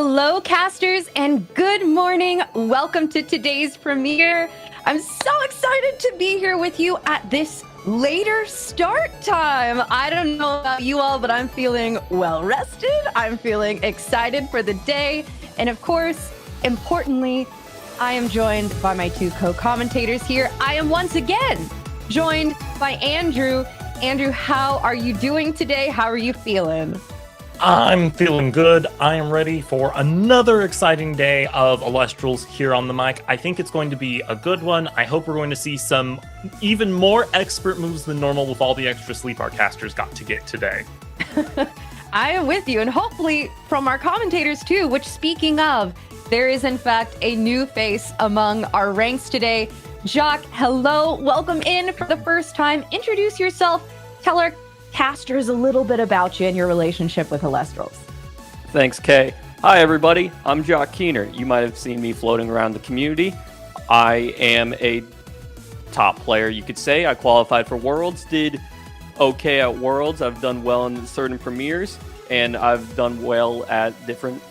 Hello, casters, and good morning. Welcome to today's premiere. I'm so excited to be here with you at this later start time. I don't know about you all, but I'm feeling well rested. I'm feeling excited for the day. And of course, importantly, I am joined by my two co-commentators here. I am once again joined by Andrew. Andrew, how are you doing today? How are you feeling? I'm feeling good. I am ready for another exciting day of Elestrals here on the mic. I think it's going to be a good one. I hope we're going to see some even more expert moves than normal with all the extra sleep our casters got to get today. I am with you, and hopefully from our commentators too, which, speaking of, there is in fact a new face among our ranks today. Jacques, hello, welcome in for the first time. Introduce yourself, tell our casters a little bit about you and your relationship with Elestrals. Thanks, Kay. Hi, everybody. I'm JacqueKeener. You might have seen me floating around the community. I am a top player, you could say. I qualified for Worlds, did okay at Worlds. I've done well in certain premieres, and I've done well at different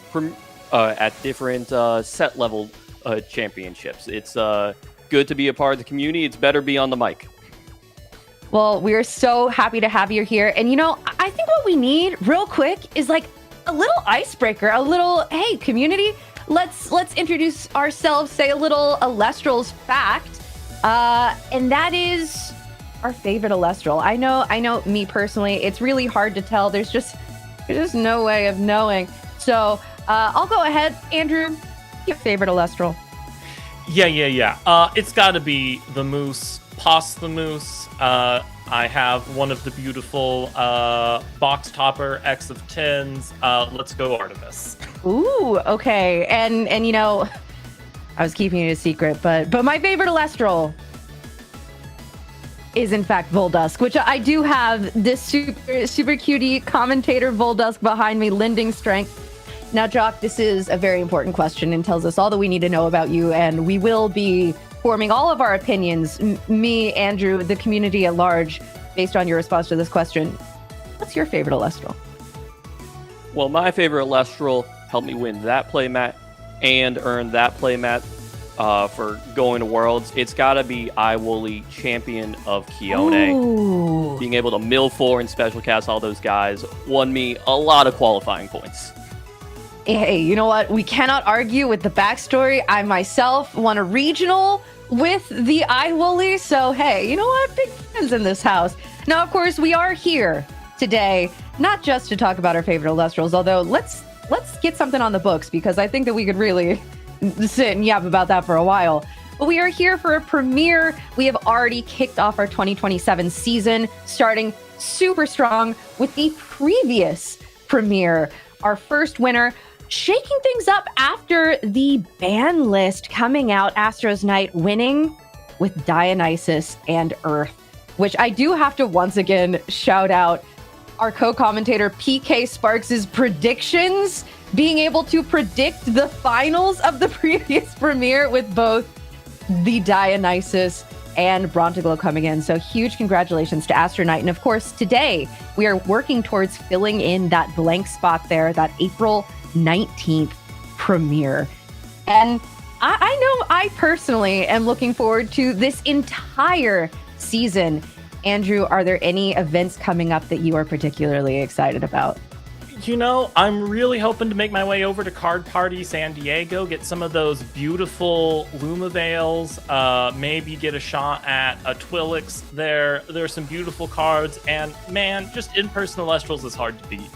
set level championships. It's good to be a part of the community. It's better be on the mic. Well, we are so happy to have you here. And you know, I think what we need real quick is like a little icebreaker, a little, hey, community, let's introduce ourselves, say a little Elestrals fact. And that is our favorite Elestral. I know me personally, it's really hard to tell. There's just no way of knowing. So I'll go ahead. Andrew, your favorite Elestral? Yeah. It's got to be the Moose, Pos the Moose. I have one of the beautiful box topper X of 10s. Let's go Artemis. Ooh, okay. And you know, I was keeping it a secret, but my favorite Elestral is in fact Voldusk, which I do have this super cutie commentator Voldusk behind me, lending strength. Now, Jock, this is a very important question and tells us all that we need to know about you, and we will be forming all of our opinions, me, Andrew, the community at large, based on your response to this question. What's your favorite Elestral? Well, my favorite Elestral helped me win that playmat and earn that playmat for going to Worlds. It's got to be Iwooly, Champion of Kione. Ooh. Being able to mill 4 and special cast all those guys won me a lot of qualifying points. Hey, you know what? We cannot argue with the backstory. I myself won a regional with the Iwooly, so hey, you know what? Big fans in this house. Now, of course, we are here today, not just to talk about our favorite Elestrals, although let's get something on the books, because I think that we could really sit and yap about that for a while. But we are here for a premiere. We have already kicked off our 2027 season, starting super strong with the previous premiere. Our first winner, shaking things up after the ban list coming out, Astros Knight winning with Dionysus and Earth, which I do have to once again shout out our co-commentator PK Sparks' predictions, being able to predict the finals of the previous premiere with both the Dionysus and Brontiglow coming in. So huge congratulations to Astro Knight. And of course, today we are working towards filling in that blank spot there, that April 19th premiere. And I know I personally am looking forward to this entire season. Andrew, are there any events coming up that you are particularly excited about? You know, I'm really hoping to make my way over to Card Party San Diego, get some of those beautiful Luma Veils, maybe get a shot at a Twilix there. There's some beautiful cards, and man, just in-person Elestrals is hard to beat.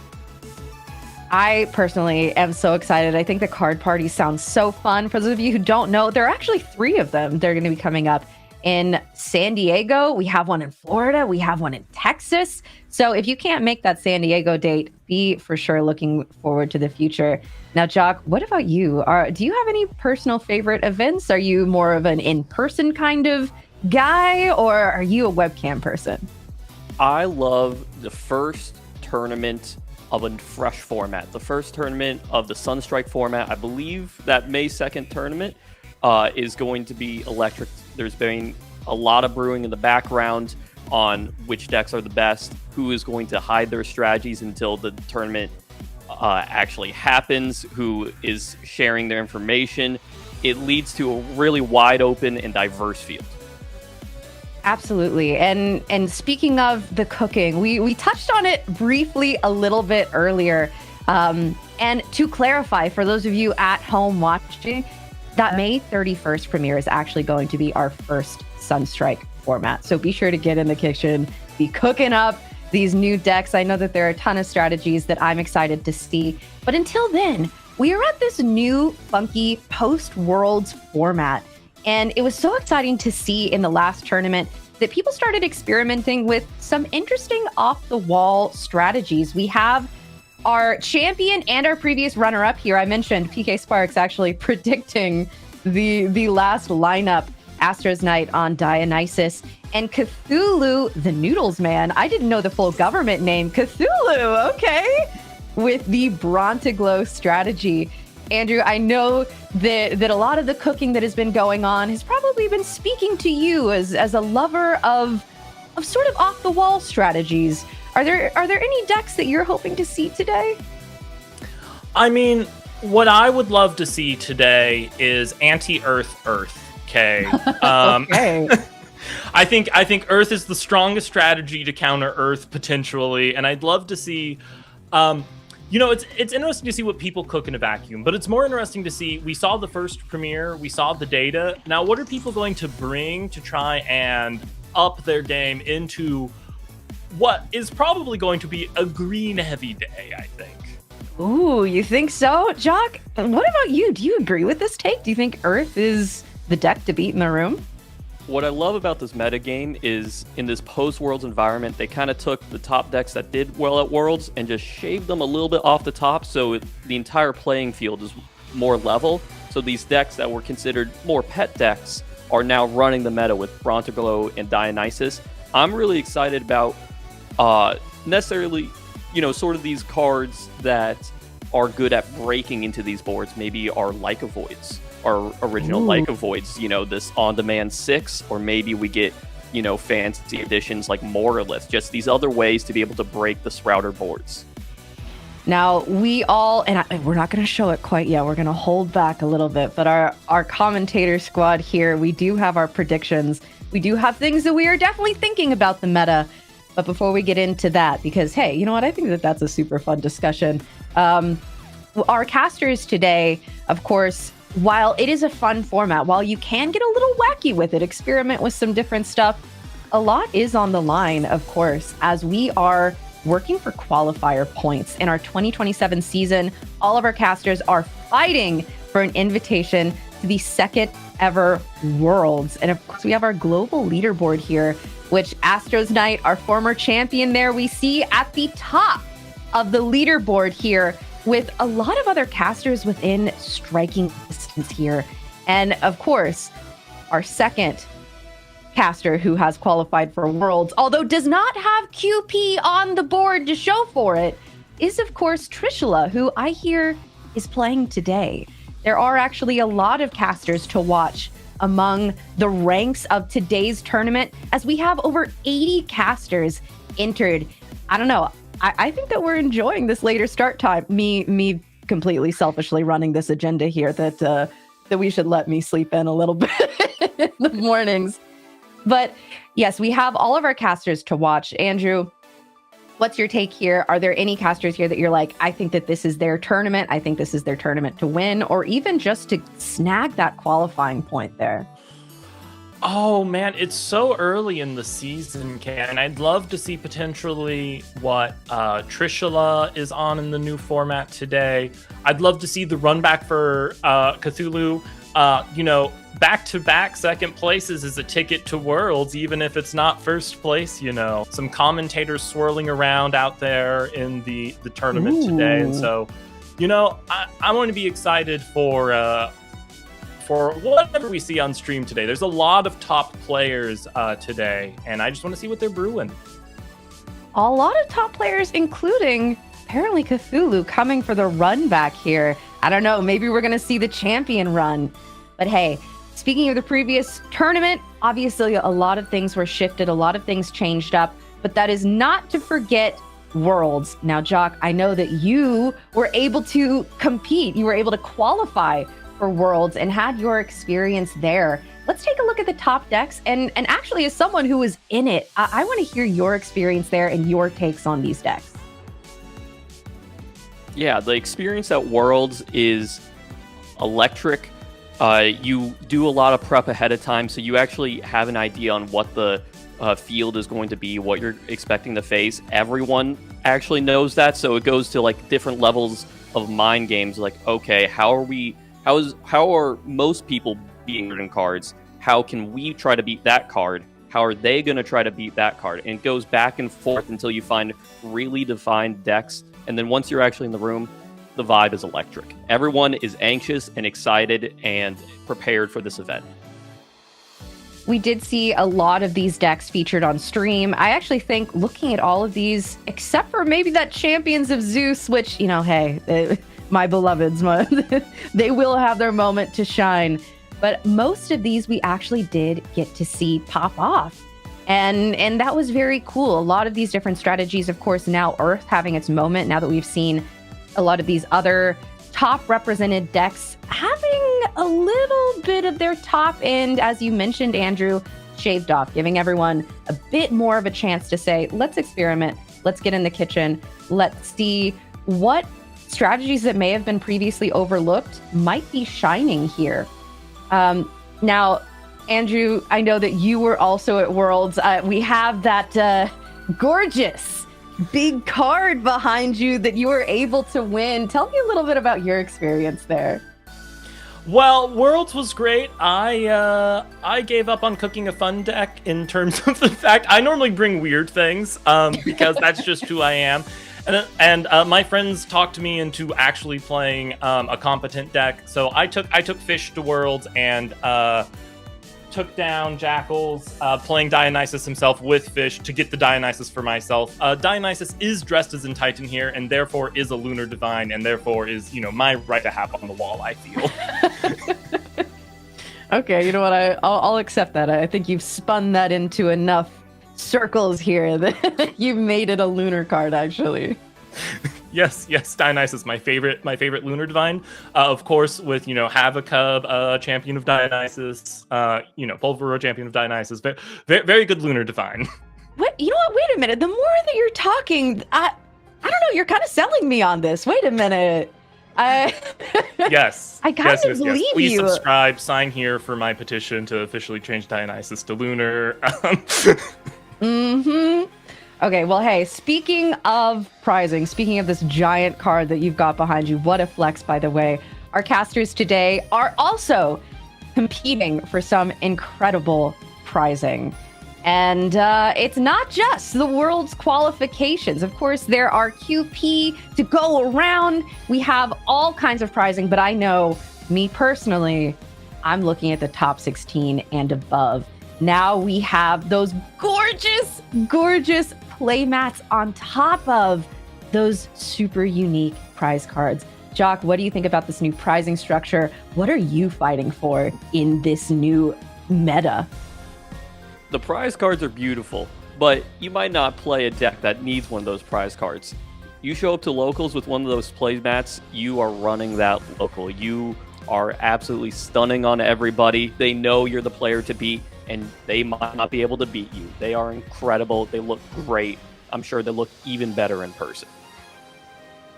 I personally am so excited. I think the Card Party sounds so fun. For those of you who don't know, there are actually 3 of them. They're going to be coming up in San Diego. We have one in Florida. We have one in Texas. So if you can't make that San Diego date, be for sure looking forward to the future. Now, Jock, what about you? Do you have any personal favorite events? Are you more of an in-person kind of guy, or are you a webcam person? I love the first tournament of a fresh format. The first tournament of the Sunstrike format, I believe that May 2nd tournament is going to be electric. There's been a lot of brewing in the background on which decks are the best, who is going to hide their strategies until the tournament actually happens, who is sharing their information. It leads to a really wide open and diverse field. Absolutely. And speaking of the cooking, we touched on it briefly a little bit earlier. And to clarify, for those of you at home watching, that May 31st premiere is actually going to be our first Sunstrike format. So be sure to get in the kitchen, be cooking up these new decks. I know that there are a ton of strategies that I'm excited to see. But until then, we are at this new funky post-Worlds format. And it was so exciting to see in the last tournament that people started experimenting with some interesting off-the-wall strategies. We have our champion and our previous runner-up here. I mentioned PK Sparks actually predicting the last lineup, Astros Knight on Dionysus, and Cthulhu, the Noodles Man. I didn't know the full government name. Cthulhu, okay, with the Brontiglow strategy. Andrew, I know that a lot of the cooking that has been going on has probably been speaking to you as a lover of sort of off-the-wall strategies. Are there any decks that you're hoping to see today? I mean, what I would love to see today is anti-Earth Earth. Okay. Okay. I think Earth is the strongest strategy to counter Earth potentially, and I'd love to see. It's interesting to see what people cook in a vacuum, but it's more interesting to see. We saw the first premiere, we saw the data. Now, what are people going to bring to try and up their game into what is probably going to be a green-heavy day, I think. Ooh, you think so? Jock, what about you? Do you agree with this take? Do you think Earth is the deck to beat in the room? What I love about this metagame is in this post-Worlds environment, they kind of took the top decks that did well at Worlds and just shaved them a little bit off the top so the entire playing field is more level. So these decks that were considered more pet decks are now running the meta with Brontiglow and Dionysus. I'm really excited about necessarily, sort of these cards that are good at breaking into these boards. Maybe our Leica Voids, our original Leica Voids, this on-demand 6, or maybe we get, fancy editions like Moralist, just these other ways to be able to break the Sprouter boards. Now, we all, and we're not going to show it quite yet, we're going to hold back a little bit, but our commentator squad here, we do have our predictions. We do have things that we are definitely thinking about the meta. But before we get into that, because, hey, you know what? I think that's a super fun discussion. Our casters today, of course, while it is a fun format, while you can get a little wacky with it, experiment with some different stuff, a lot is on the line, of course, as we are working for qualifier points in our 2027 season. All of our casters are fighting for an invitation to the second ever Worlds. And of course, we have our global leaderboard here, which Astros Knight, our former champion there, we see at the top of the leaderboard here with a lot of other casters within striking distance here. And of course, our second caster who has qualified for Worlds, although does not have QP on the board to show for it, is of course Trishula, who I hear is playing today. There are actually a lot of casters to watch among the ranks of today's tournament, as we have over 80 casters entered. I don't know. I think that we're enjoying this later start time. Me completely selfishly running this agenda here that we should let me sleep in a little bit in the mornings. But yes, we have all of our casters to watch. Andrew, what's your take here? Are there any casters here that you're like, I think that this is their tournament, I think this is their tournament to win, or even just to snag that qualifying point there? Oh man, it's so early in the season, Ken, and I'd love to see potentially what Trishula is on in the new format today. I'd love to see the run back for Cthulhu. Back-to-back second places is a ticket to Worlds, even if it's not first place, Some commentators swirling around out there in the tournament today. And so, I want to be excited for whatever we see on stream today. There's a lot of top players today, and I just want to see what they're brewing. A lot of top players, including apparently Cthulhu, coming for the run back here. I don't know, maybe we're going to see the champion run. But hey, speaking of the previous tournament, obviously a lot of things were shifted, a lot of things changed up, but that is not to forget Worlds. Now, Jock, I know that you were able to compete. You were able to qualify for Worlds and had your experience there. Let's take a look at the top decks. And actually, as someone who was in it, I want to hear your experience there and your takes on these decks. Yeah, the experience at Worlds is electric. You do a lot of prep ahead of time, so you actually have an idea on what the field is going to be, what you're expecting to face. Everyone actually knows that, so it goes to like different levels of mind games. Like, okay, how are most people beating certain cards? How can we try to beat that card? How are they going to try to beat that card? And it goes back and forth until you find really defined decks. And then once you're actually in the room, the vibe is electric. Everyone is anxious and excited and prepared for this event. We did see a lot of these decks featured on stream. I actually think looking at all of these, except for maybe that Champions of Zeus, which, you know, hey, my beloveds, they will have their moment to shine. But most of these we actually did get to see pop off. And that was very cool. A lot of these different strategies, of course, now Earth having its moment, now that we've seen a lot of these other top represented decks having a little bit of their top end, as you mentioned, Andrew, shaved off, giving everyone a bit more of a chance to say, let's experiment, let's get in the kitchen, let's see what strategies that may have been previously overlooked might be shining here. Now, Andrew, I know that you were also at Worlds. We have that gorgeous big card behind you that you were able to win. Tell me a little bit about your experience there. Well, Worlds was great. I gave up on cooking a fun deck in terms of the fact I normally bring weird things because that's just who I am. And my friends talked me into actually playing a competent deck. So I took Fish to Worlds and took down Jackals, playing Dionysus himself with Fish to get the Dionysus for myself. Dionysus is dressed as in Titan here, and therefore is a Lunar Divine, and therefore is, my right to have on the wall, I feel. Okay, you know what? I'll accept that. I think you've spun that into enough circles here that you've made it a lunar card, actually. Yes, Dionysus, my favorite Lunar Divine. Of course, with, Havacub, Champion of Dionysus, Pulvero, Champion of Dionysus. Very, very good Lunar Divine. What? You know what? Wait a minute. The more that you're talking, I don't know, you're kind of selling me on this. Wait a minute. Yes. I kind of believe you. Please subscribe, sign here for my petition to officially change Dionysus to Lunar. Okay, well, hey, speaking of prizing, speaking of this giant card that you've got behind you, what a flex, by the way. Our casters today are also competing for some incredible prizing. And it's not just the World's qualifications. Of course, there are QP to go around. We have all kinds of prizing, but I know, me personally, I'm looking at the top 16 and above. Now we have those gorgeous, gorgeous playmats on top of those super unique prize cards. Jock, what do you think about this new prizing structure? What are you fighting for in this new meta? The prize cards are beautiful, but you might not play a deck that needs one of those prize cards. You show up to locals with one of those playmats, you are running that local. You are absolutely stunning on everybody. They know you're the player to beat, and they might not be able to beat you. They are incredible. They look great. I'm sure they look even better in person.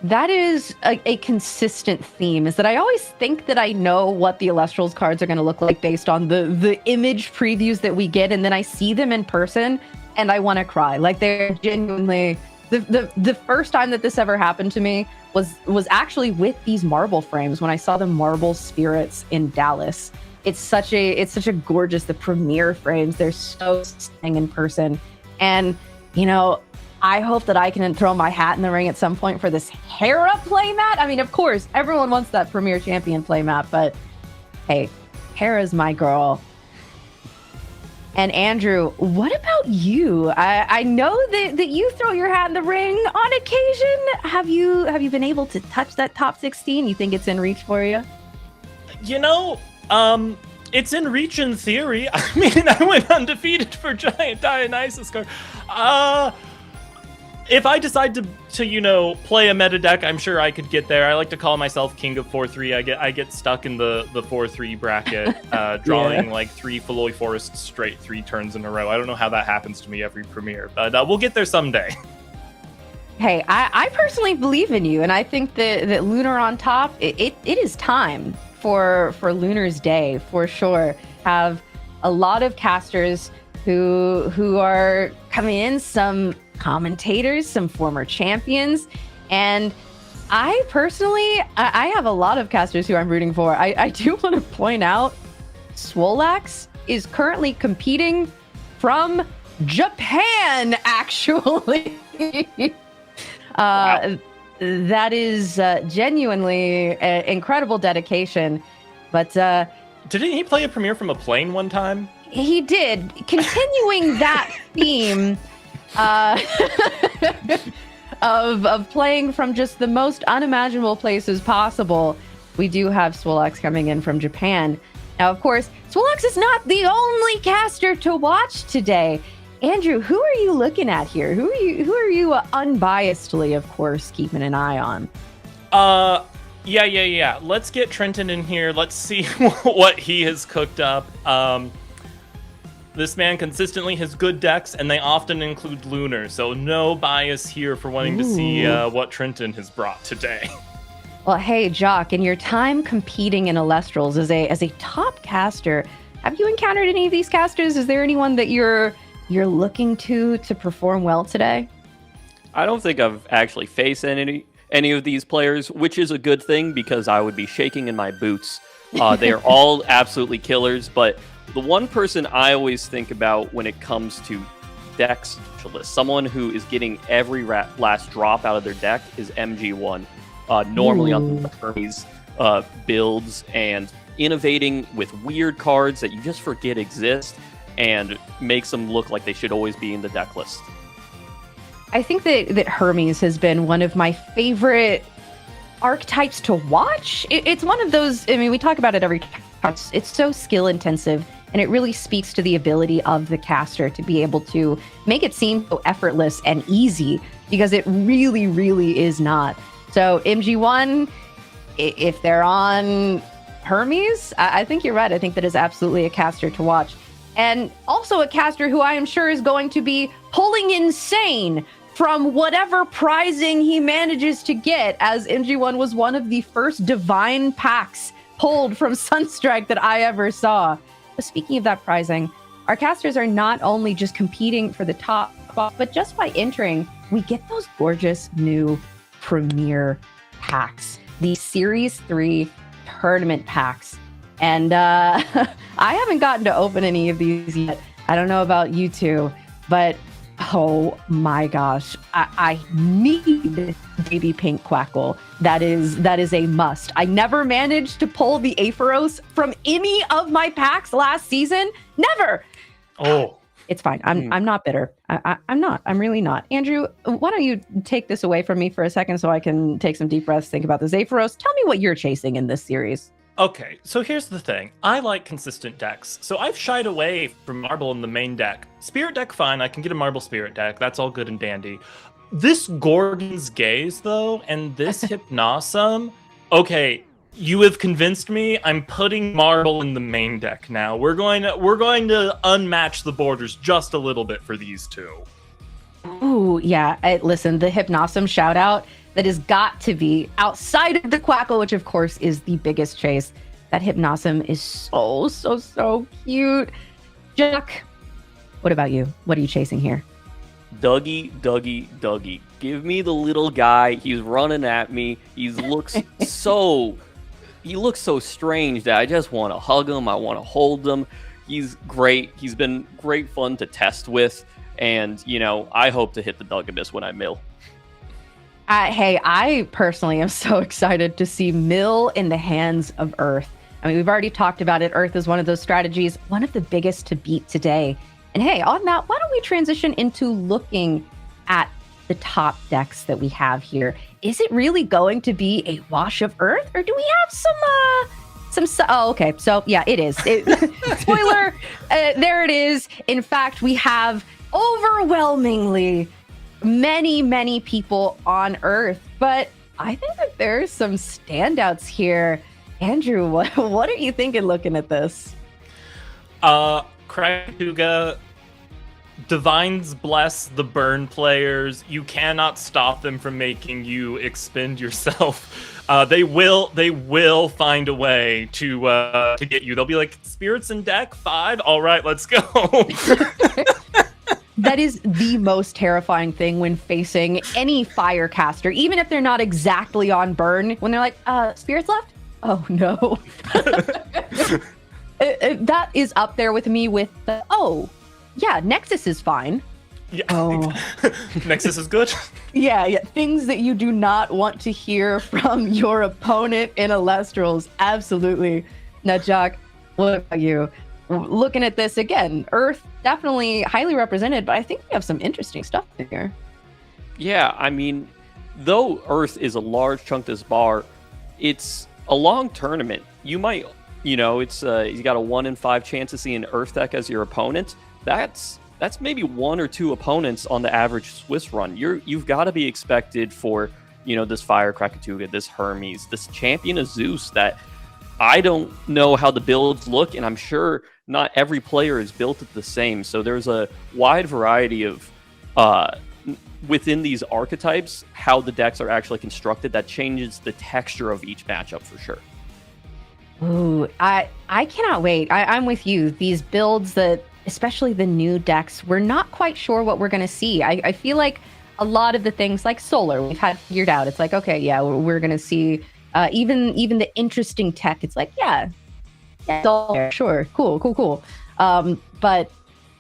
That is a consistent theme, is that I always think that I know what the Elestrals cards are going to look like based on the image previews that we get, and then I see them in person, and I want to cry. Like, they're genuinely... The first time that this ever happened to me was actually with these marble frames, when I saw the marble spirits in Dallas. It's such a gorgeous, the premiere frames, they're so stunning in person. And, I hope that I can throw my hat in the ring at some point for this Hera playmat. I mean, of course, everyone wants that Premier Champion playmat, but hey, Hera's my girl. And Andrew, what about you? I know that you throw your hat in the ring on occasion. Have you been able to touch that top 16? You think it's in reach for you? It's in reach in theory. I mean, I went undefeated for Giant Dionysus card. if I decide to play a meta deck, I'm sure I could get there. I like to call myself king of 4-3. I get stuck in the 4-3 bracket, drawing like 3 Feloy Forests straight 3 turns in a row. I don't know how that happens to me every premiere, but we'll get there someday. Hey, I personally believe in you, and I think that Lunar on top, it is time for Lunar's Day, for sure. Have a lot of casters who are coming in, some commentators, some former champions, and I personally, I have a lot of casters who I'm rooting for. I do want to point out, Swolax is currently competing from Japan, actually. Wow. That is genuinely incredible dedication. But didn't he play a premiere from a plane one time? He did. Continuing that theme of playing from just the most unimaginable places possible, we do have Swolax coming in from Japan. Now, of course, Swolax is not the only caster to watch today. Andrew, who are you looking at here? Who are you unbiasedly, of course, keeping an eye on? Yeah. Let's get Trenton in here. Let's see what he has cooked up. This man consistently has good decks, and they often include Lunar, so no bias here for wanting to see what Trenton has brought today. Well, hey, Jock, in your time competing in Elestrals as a top caster, have you encountered any of these casters? Is there anyone that you're looking to perform well today? I don't think I've actually faced any of these players, which is a good thing because I would be shaking in my boots. They are all absolutely killers, but the one person I always think about when it comes to deck specialists, someone who is getting every last drop out of their deck, is MG1. Normally on the Hermes builds and innovating with weird cards that you just forget exist and makes them look like they should always be in the deck list. I think that Hermes has been one of my favorite archetypes to watch. It's one of those, I mean, we talk about it every time. It's so skill intensive, and it really speaks to the ability of the caster to be able to make it seem so effortless and easy, because it really, really is not. So MG1, if they're on Hermes, I think you're right. I think that is absolutely a caster to watch. And also a caster who I am sure is going to be pulling insane from whatever prizing he manages to get, as MG1 was one of the first divine packs pulled from Sunstrike that I ever saw. But speaking of that prizing, our casters are not only just competing for the top spot, but just by entering, we get those gorgeous new premier packs, the Series 3 tournament packs. And I haven't gotten to open any of these yet. I don't know about you two, but oh my gosh, I need Baby Pink Quackle. That is a must. I never managed to pull the Aphoros from any of my packs last season. Never. Oh, it's fine. I'm not bitter. I'm not. I'm really not. Andrew, why don't you take this away from me for a second so I can take some deep breaths, think about this Aphoros. Tell me what you're chasing in this series. okay. So here's the thing. I like consistent decks, so I've shied away from Marble in the main deck. Spirit deck, fine. I can get a Marble Spirit deck. That's all good and dandy. This Gorgon's Gaze, though, and this Hypnosum, okay, you have convinced me. I'm putting Marble in the main deck now. We're going to unmatch the borders just a little bit for these two. Ooh, yeah. Listen, the Hypnosum shout out, that has got to be outside of the Quackle, which of course is the biggest chase. That Hypnosum is so cute. Jack, what about you? What are you chasing here? Duggee. Give me the little guy. He's running at me. He looks so strange that I just want to hug him. I want to hold him. He's great. He's been great fun to test with. And, I hope to hit the Duggee when I mill. Hey, I personally am so excited to see Mill in the hands of Earth. I mean, we've already talked about it. Earth is one of those strategies, one of the biggest to beat today. And hey, on that, why don't we transition into looking at the top decks that we have here? Is it really going to be a wash of Earth, or do we have some? Oh, okay. So yeah, it is. Spoiler, there it is. In fact, we have overwhelmingly many, many people on Earth, but I think that there's some standouts here. Andrew, what are you thinking looking at this? Krakatuga, Divines bless the burn players. You cannot stop them from making you expend yourself. They will find a way to get you. They'll be like, spirits in deck 5. All right, let's go. That is the most terrifying thing when facing any firecaster, even if they're not exactly on burn. When they're like, spirits left? Oh no. That is up there with me with the, oh, yeah, Nexus is fine. Yeah. Oh. Nexus is good. Yeah. Things that you do not want to hear from your opponent in Elestrals. Absolutely. Now, Jack, what about you? Looking at this again, Earth definitely highly represented, but I think we have some interesting stuff here. Yeah, I mean, though Earth is a large chunk of this bar, it's a long tournament. You might, it's you got a 1 in 5 chance to see an Earth deck as your opponent. That's maybe 1 or 2 opponents on the average Swiss run. You've got to be expected for, this Fire Krakatuga, this Hermes, this Champion of Zeus that I don't know how the builds look, and I'm sure not every player is built the same. So there's a wide variety of within these archetypes, how the decks are actually constructed that changes the texture of each matchup for sure. Ooh, I cannot wait. I'm with you. These builds that, especially the new decks, we're not quite sure what we're going to see. I feel like a lot of the things like Solar, we've had figured out. It's like, okay, yeah, we're going to see even the interesting tech. It's like, yeah, Solar, sure, cool. But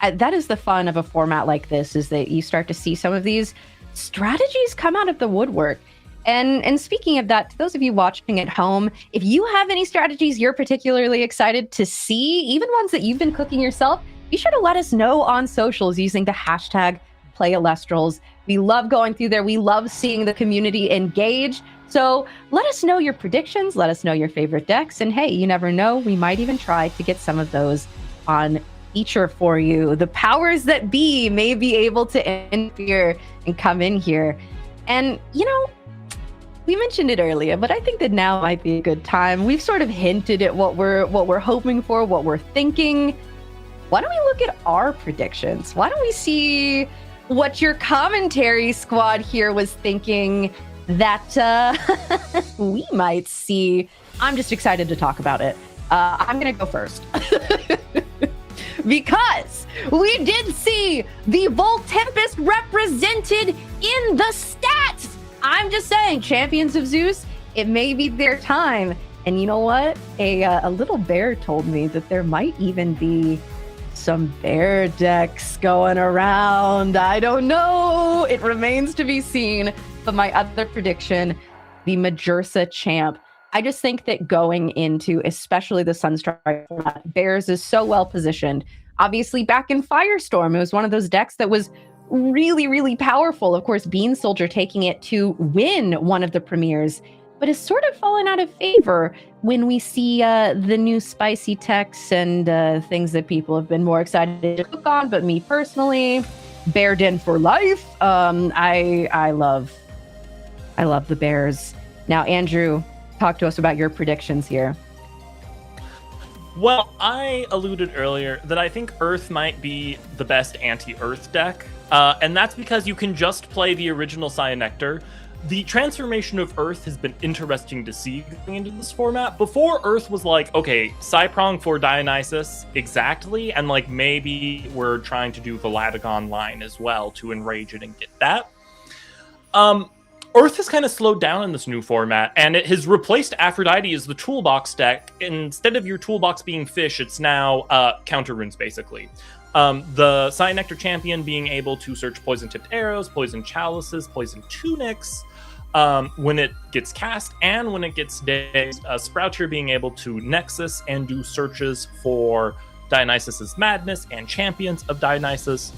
that is the fun of a format like this, is that you start to see some of these strategies come out of the woodwork. And speaking of that, to those of you watching at home, if you have any strategies you're particularly excited to see, even ones that you've been cooking yourself, be sure to let us know on socials using the hashtag #PlayElestrals. We love going through there. We love seeing the community engaged. So let us know your predictions. Let us know your favorite decks. And hey, you never know, we might even try to get some of those on feature for you. The powers that be may be able to interfere and come in here. And, we mentioned it earlier, but I think that now might be a good time. We've sort of hinted at what we're hoping for, what we're thinking. Why don't we look at our predictions? Why don't we see what your commentary squad here was thinking that we might see? I'm just excited to talk about it. I'm going to go first. Because we did see the Volt Tempest represented in the stats. I'm just saying, Champions of Zeus, it may be their time. And you know what? A little bear told me that there might even be some bear decks going around. I don't know. It remains to be seen. But my other prediction, the Majursa champ. I just think that going into, especially the Sunstrike format, Bears is so well positioned. Obviously, back in Firestorm, it was one of those decks that was really, really powerful. Of course, Bean Soldier taking it to win one of the premieres, but it's sort of fallen out of favor when we see the new spicy techs and things that people have been more excited to cook on. But me personally, Bear Den for life. I love the Bears. Now, Andrew, talk to us about your predictions here. Well, I alluded earlier that I think Earth might be the best anti-Earth deck, and that's because you can just play the original Cyanectar. The transformation of Earth has been interesting to see going into this format. Before, Earth was like, okay, Cyprong for Dionysus, exactly, and like maybe we're trying to do Valadagon line as well to enrage it and get that. Earth has kind of slowed down in this new format, and it has replaced Aphrodite as the toolbox deck. Instead of your toolbox being fish, it's now counter runes, basically. The Cyanectar champion being able to search poison-tipped arrows, poison chalices, poison tunics when it gets cast, and when it gets dazed. Sproucher being able to nexus and do searches for Dionysus's madness and champions of Dionysus.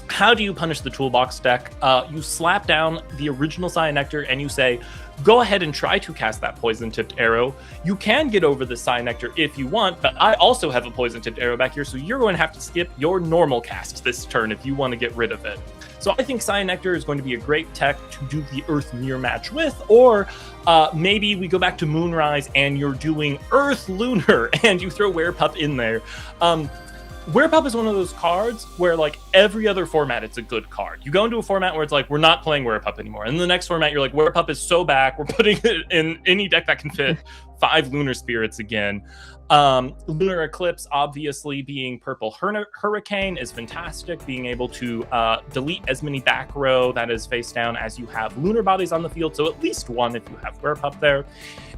How do you punish the toolbox deck? You slap down the original Cyanectar and you say, go ahead and try to cast that poison-tipped arrow. You can get over the Cyanectar if you want, but I also have a poison-tipped arrow back here, so you're going to have to skip your normal cast this turn if you want to get rid of it. So I think Cyanectar is going to be a great tech to do the Earth Mirror match with, or maybe we go back to Moonrise and you're doing Earth Lunar and you throw Werepup in there. Werepup is one of those cards where, like, every other format, it's a good card. You go into a format where it's like, we're not playing Werepup anymore. And in the next format, you're like, Werepup is so back, we're putting it in any deck that can fit 5 Lunar Spirits again. Lunar Eclipse, obviously, being Purple Hurricane is fantastic. Being able to delete as many back row that is face down as you have Lunar Bodies on the field, so at least one if you have Werepup there.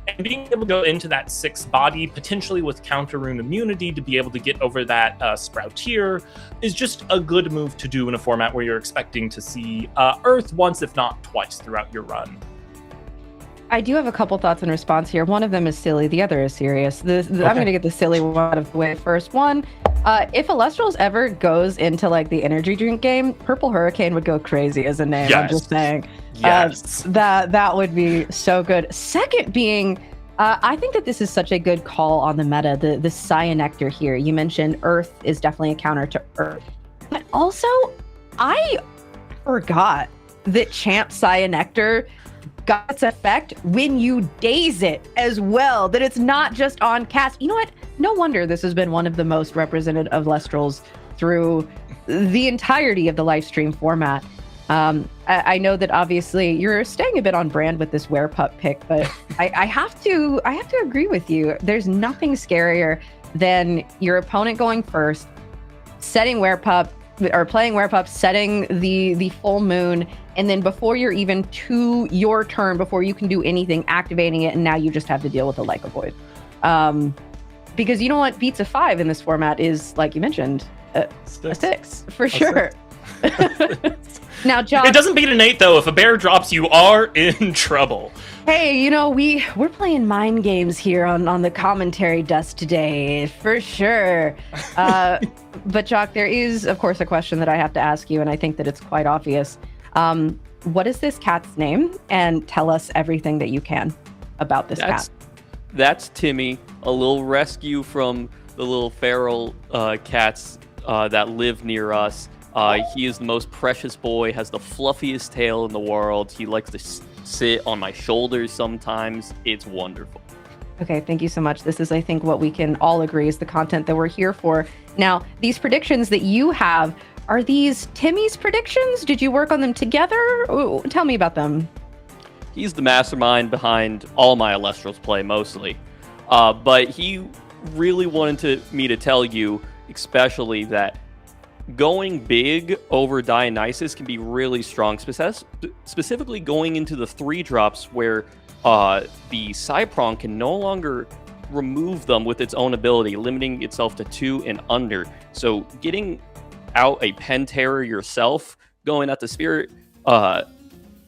And being able to go into that 6 body, potentially with counter rune immunity, to be able to get over that Sprouteer is just a good move to do in a format where you're expecting to see Earth once, if not twice, throughout your run. I do have a couple thoughts in response here. One of them is silly. The other is serious. Okay. I'm going to get the silly one out of the way first. One, if Elestrals ever goes into like the energy drink game, Purple Hurricane would go crazy as a name. Yes. I'm just saying. Yes. That would be so good. Second being, I think that this is such a good call on the meta, the Cyanectar here. You mentioned Earth is definitely a counter to Earth. But also, I forgot that Champ Cyanectar got its effect when you daze it as well, that it's not just on cast. You know what? No wonder this has been one of the most represented of Lestrals through the entirety of the Lifestream format. I know that obviously you're staying a bit on brand with this Werepup pick, but I have to agree with you. There's nothing scarier than your opponent going first, setting Werepup, or playing Werepup, setting the full moon, and then before you're even to your turn, before you can do anything, activating it, and now you just have to deal with a Like a Void. Because you know what beats a 5 in this format is, like you mentioned, a 6 for sure. Now, John, it doesn't beat an 8 though. If a bear drops, you are in trouble. Hey, you know, we're playing mind games here on the commentary desk today, for sure. But Jock, there is, of course, a question that I have to ask you, and I think that it's quite obvious. What is this cat's name? And tell us everything that you can about this cat. That's Timmy, a little rescue from the little feral cats that live near us. He is the most precious boy, has the fluffiest tail in the world. He likes to sit on my shoulders sometimes. It's wonderful. Okay, thank you so much. This is, I think, what we can all agree is the content that we're here for. Now, these predictions that you have, are these Timmy's predictions? Did you work on them together? Ooh, tell me about them. He's the mastermind behind all my Elestrals play, mostly. But he really wanted me to tell you, especially, that going big over Dionysus can be really strong, specifically going into the 3-drops where the Cyprong can no longer remove them with its own ability, limiting itself to 2 and under. So getting out a Pen Terror yourself, going at the spirit, at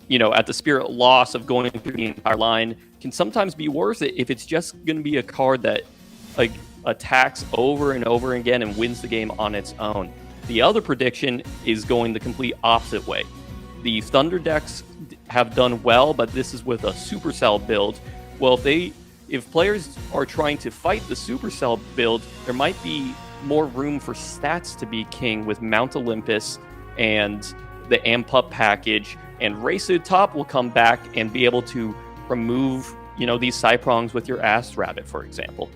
the spirit loss of going through the entire line can sometimes be worth it if it's just going to be a card that attacks over and over again and wins the game on its own. The other prediction is going the complete opposite way. The Thunder decks have done well, but this is with a Supercell build. Well, if players are trying to fight the Supercell build, there might be more room for stats to be king with Mount Olympus and the Ampup package, and Race to the Top will come back and be able to remove, these Cyprongs with your Ass Rabbit, for example.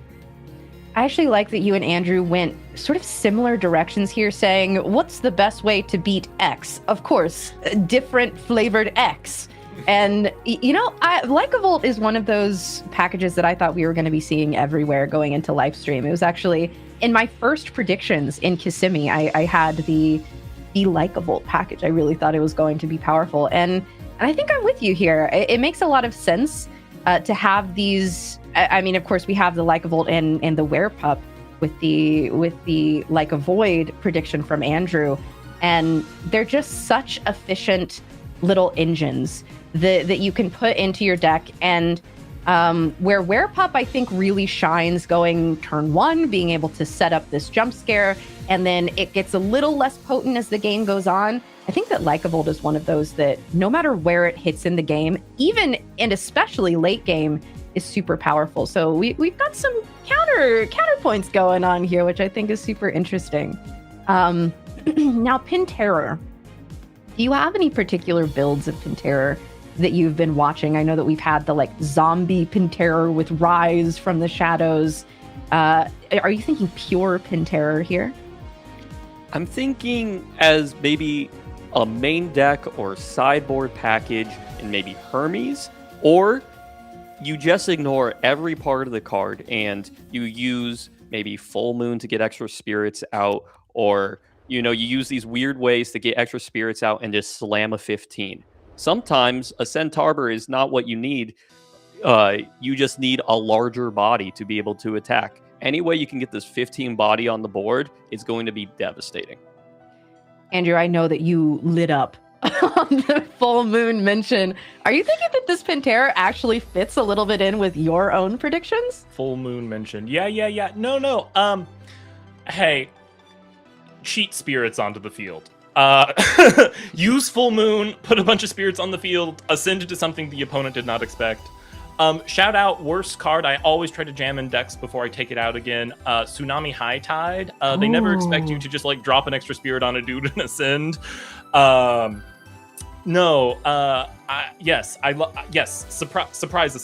I actually like that you and Andrew went sort of similar directions here, saying, what's the best way to beat X? Of course, different flavored X. And, Like a Volt is one of those packages that I thought we were going to be seeing everywhere going into Lifestream. It was actually, in my first predictions in Kissimmee, I had the Like a Volt package. I really thought it was going to be powerful. And I think I'm with you here. It makes a lot of sense to have these. I mean, of course, we have the Like a Volt and the Werepup with the Like a Void prediction from Andrew, and they're just such efficient little engines that you can put into your deck. And where Werepup, I think, really shines going turn 1, being able to set up this jump scare, and then it gets a little less potent as the game goes on. I think that Like a Volt is one of those that no matter where it hits in the game, even and especially late game, is super powerful. So we've got some counterpoints going on here, which I think is super interesting. Now, Pin Terror. Do you have any particular builds of Pantera that you've been watching? I know that we've had the like zombie Pantera with Rise from the Shadows. Are you thinking pure Pantera here? I'm thinking as maybe a main deck or sideboard package and maybe Hermes, or you just ignore every part of the card and you use maybe Full Moon to get extra spirits out, or you use these weird ways to get extra spirits out and just slam a 15. Sometimes a Centaur is not what you need. You just need a larger body to be able to attack. Any way you can get this 15 body on the board is going to be devastating. Andrew, I know that you lit up on the Full Moon mention. Are you thinking that this Pantera actually fits a little bit in with your own predictions? Full Moon mentioned. Yeah. No. Hey, cheat spirits onto the field. Use Full Moon, put a bunch of spirits on the field, ascend into something the opponent did not expect. Shout out, worst card. I always try to jam in decks before I take it out again. Tsunami High Tide. They never expect you to just like drop an extra spirit on a dude and ascend. Yes. Surprise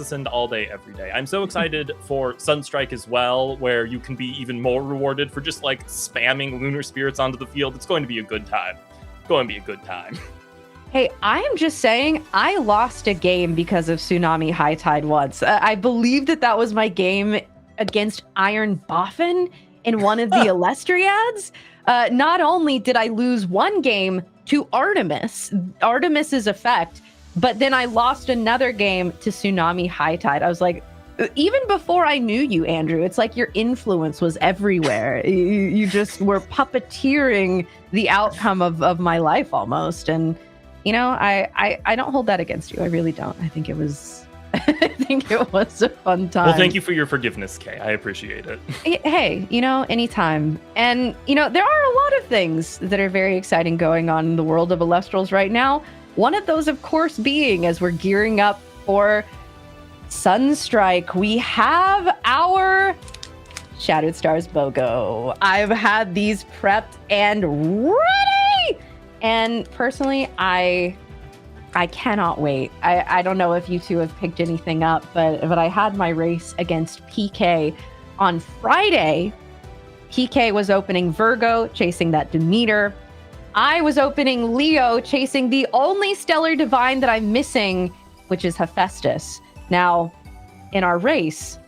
ascend all day, every day. I'm so excited for Sunstrike as well, where you can be even more rewarded for just like spamming lunar spirits onto the field. It's going to be a good time. Hey, I am just saying, I lost a game because of Tsunami High Tide once. I believe that was my game against Iron Boffin in one of the Elestriads. Not only did I lose one game to Artemis's effect, but then I lost another game to Tsunami High Tide. I was like, even before I knew you, Andrew, it's like your influence was everywhere. You just were puppeteering the outcome of my life almost. And I don't hold that against you. I really don't. I think it was a fun time. Well, thank you for your forgiveness, Kay. I appreciate it. Hey, anytime. And, there are a lot of things that are very exciting going on in the world of Elestrals right now. One of those, of course, being as we're gearing up for Sunstrike, we have our Shattered Stars BOGO. I've had these prepped and ready. And personally, I cannot wait. I don't know if you two have picked anything up, but I had my race against PK on Friday. PK was opening Virgo, chasing that Demeter. I was opening Leo, chasing the only Stellar Divine that I'm missing, which is Hephaestus. Now, in our race,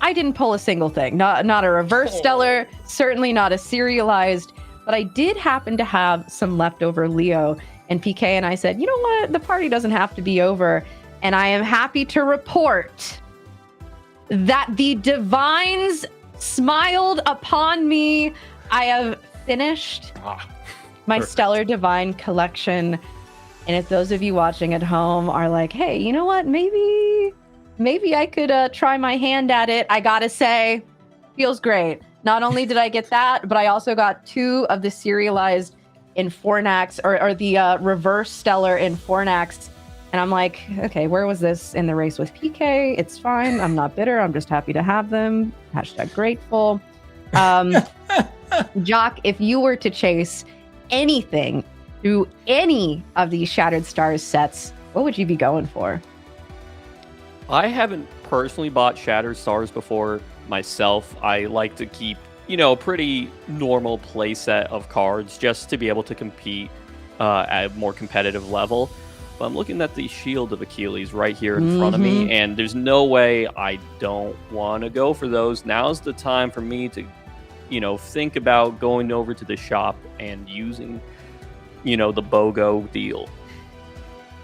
I didn't pull a single thing. Not a reverse stellar, certainly not a serialized, but I did happen to have some leftover Leo. And PK and I said, you know what? The party doesn't have to be over. And I am happy to report that the divines smiled upon me. I have finished my Stellar Divine collection. And if those of you watching at home are like, hey, you know what? Maybe I could try my hand at it. I gotta say, feels great. Not only did I get that, but I also got 2 of the serialized in Fornax, or the reverse stellar in Fornax. And I'm like, okay, where was this in the race with PK? It's fine. I'm not bitter. I'm just happy to have them. #grateful. Jock, if you were to chase anything through any of these Shattered Stars sets, what would you be going for? I haven't personally bought Shattered Stars before myself. I like to keep, a pretty normal play set of cards just to be able to compete at a more competitive level. But I'm looking at the Shield of Achilles right here in front of me, and there's no way I don't want to go for those. Now's the time for me to, think about going over to the shop and using, the BOGO deal.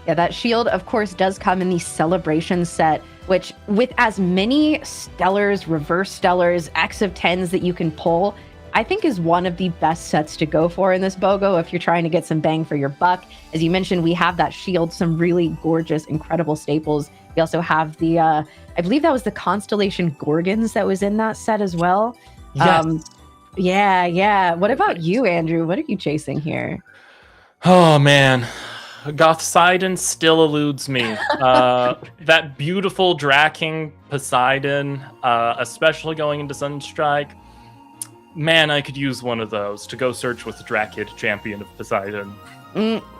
Yeah, that shield, of course, does come in the Celebration set, which with as many stellars, reverse stellars, X of 10s that you can pull, I think is one of the best sets to go for in this BOGO if you're trying to get some bang for your buck. As you mentioned, we have that shield, some really gorgeous, incredible staples. We also have the, I believe that was the Constellation Gorgons that was in that set as well. Yes. Yeah. What about you, Andrew? What are you chasing here? Oh, man. Gothsidon still eludes me. That beautiful Draking Poseidon, especially going into Sunstrike. Man, I could use one of those to go search with the Drakid, Champion of Poseidon.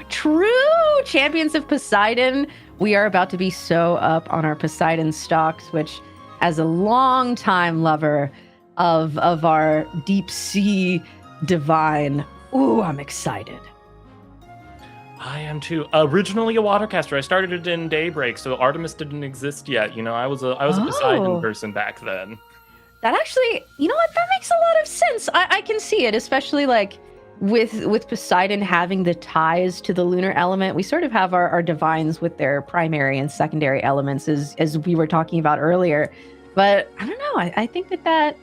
True! Champions of Poseidon. We are about to be so up on our Poseidon stocks, which, as a long-time lover of our deep sea divine, ooh, I'm excited. I am too. Originally a watercaster. I started it in Daybreak, so Artemis didn't exist yet. I was a Poseidon person back then. That actually, you know what? That makes a lot of sense. I can see it, especially like with Poseidon having the ties to the lunar element. We sort of have our divines with their primary and secondary elements, as we were talking about earlier. But I don't know. I think that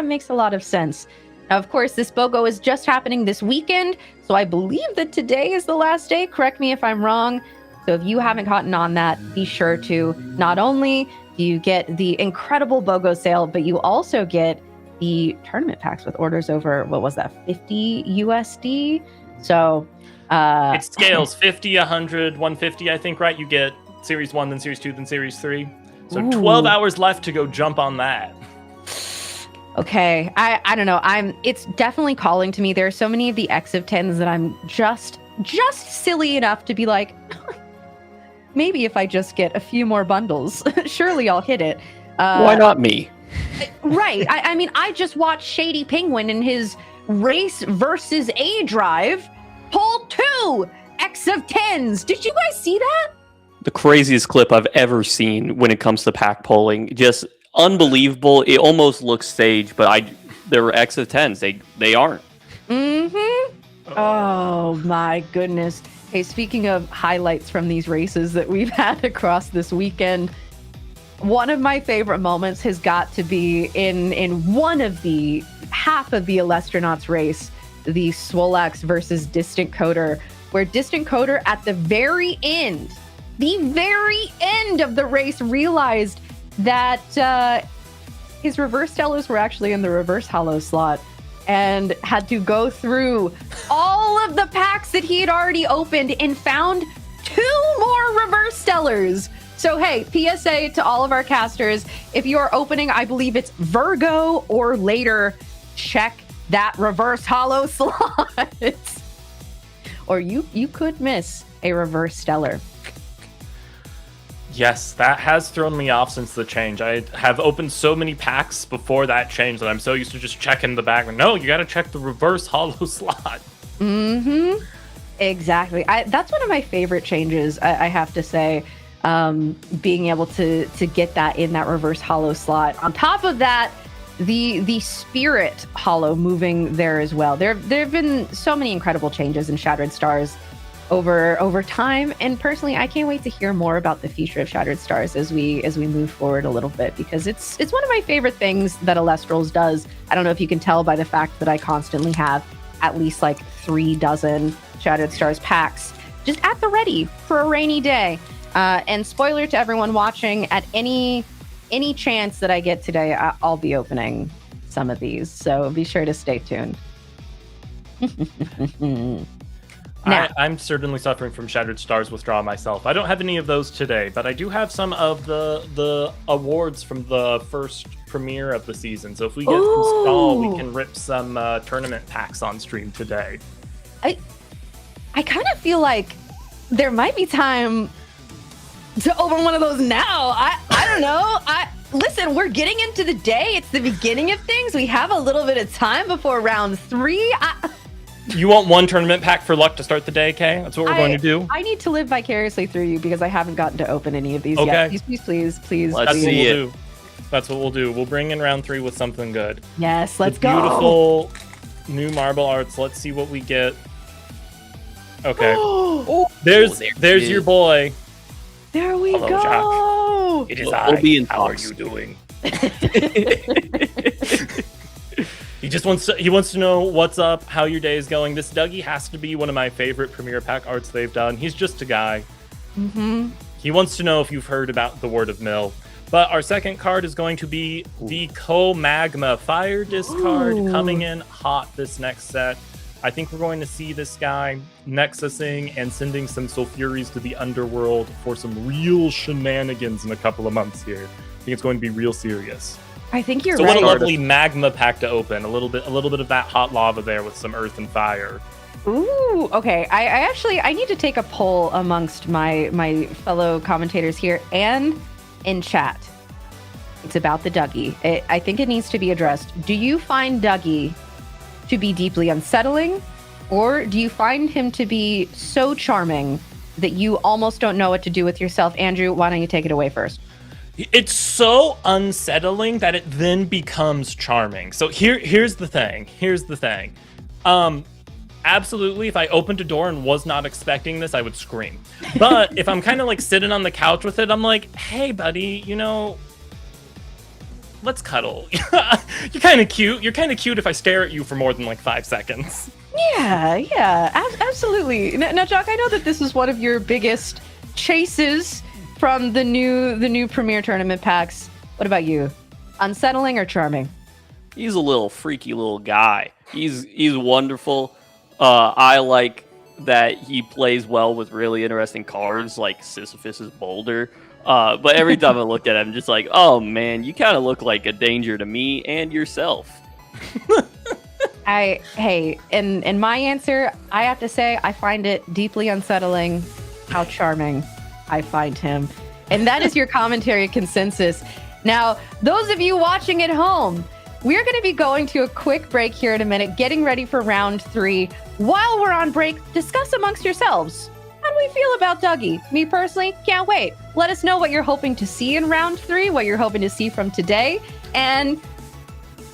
makes a lot of sense. Now, of course, this BOGO is just happening this weekend, so I believe that today is the last day. Correct me if I'm wrong. So if you haven't gotten on that, be sure to. Not only do you get the incredible BOGO sale, but you also get the tournament packs with orders over, what was that, 50 USD? So it scales 50, 100, 150, I think, right? You get Series 1, then Series 2, then Series 3. So Ooh. 12 hours left to go jump on that. Okay, I don't know. It's definitely calling to me. There are so many of the X of 10s that I'm just silly enough to be like, maybe if I just get a few more bundles, surely I'll hit it. Why not me? Right. I mean, I just watched Shady Penguin in his race versus A drive pull 2 X of 10s. Did you guys see that? The craziest clip I've ever seen when it comes to pack polling. Just unbelievable. It almost looks staged, but they're X of 10s. They aren't. Mm-hmm. Oh my goodness. Hey, speaking of highlights from these races that we've had across this weekend, one of my favorite moments has got to be in one of the half of the Elestronauts race, the Swolax versus Distant Coder, where Distant Coder at the very end of the race realized that his reverse stellars were actually in the reverse hollow slot and had to go through all of the packs that he had already opened and found 2 more reverse stellars. So hey, PSA to all of our casters, if you are opening, I believe it's Virgo or later, check that reverse hollow slot. Or you could miss a reverse stellar. Yes, that has thrown me off since the change. I have opened so many packs before that change that I'm so used to just checking the back. No, you got to check the reverse hollow slot. Mm-hmm. Exactly. That's one of my favorite changes, I have to say. Being able to get that in that reverse hollow slot. On top of that, the spirit hollow moving there as well. There have been so many incredible changes in Shattered Stars over time, and personally I can't wait to hear more about the future of Shattered Stars as we move forward a little bit, because it's one of my favorite things that Elestrals does. I don't know if you can tell by the fact that I constantly have at least like 3 dozen Shattered Stars packs just at the ready for a rainy day. And spoiler to everyone watching, at any chance that I get today, I'll be opening some of these, so be sure to stay tuned. Now, I'm certainly suffering from Shattered Stars withdrawal myself. I don't have any of those today, but I do have some of the awards from the first premiere of the season. So if we get installed, we can rip some tournament packs on stream today. I kind of feel like there might be time to open one of those now. I don't know. Listen, we're getting into the day. It's the beginning of things. We have a little bit of time before round 3. You want one tournament pack for luck to start the day, Kay? That's what we're going to do? I need to live vicariously through you because I haven't gotten to open any of these yet. Please. Let's see it. That's what we'll do. We'll bring in round 3 with something good. Yes, let's go. Beautiful new marble arts. Let's see what we get. Okay. There's your boy. There we Hello, go. Jack. It is We'll be in How are talks. you doing? He wants to know what's up, how your day is going. This Duggee has to be one of my favorite premiere pack arts they've done. He's just a guy. Mm-hmm. He wants to know if you've heard about the word of mill. But our second card is going to be the Co-Magma Fire discard, coming in hot this next set. I think we're going to see this guy nexusing and sending some Sulfuries to the underworld for some real shenanigans in a couple of months here. I think it's going to be real serious. I think you're So right. what a lovely magma pack to open. A little bit of that hot lava there with some earth and fire. Ooh, okay. I actually I need to take a poll amongst my fellow commentators here and in chat. It's about the Duggee. I think it needs to be addressed. Do you find Duggee to be deeply unsettling, or do you find him to be so charming that you almost don't know what to do with yourself? Andrew, why don't you take it away first? It's so unsettling that it then becomes charming. So here's the thing. Absolutely, if I opened a door and was not expecting this, I would scream. But if I'm kind of like sitting on the couch with it, I'm like, hey, buddy, let's cuddle. You're kind of cute. You're kind of cute if I stare at you for more than like 5 seconds. Yeah, absolutely. Now, Jock, I know that this is one of your biggest chases from the new Premier Tournament packs. What about you? Unsettling or charming? He's a little freaky little guy. He's wonderful. I like that he plays well with really interesting cards like Sisyphus's Boulder. But every time I look at him, I'm just like, oh man, you kind of look like a danger to me and yourself. In my answer, I have to say I find it deeply unsettling how charming I find him. And that is your commentary consensus. Now, those of you watching at home, we're going to be going to a quick break here in a minute, getting ready for round 3. While we're on break, discuss amongst yourselves. How do we feel about Duggee? Me personally, can't wait. Let us know what you're hoping to see in round 3, what you're hoping to see from today, and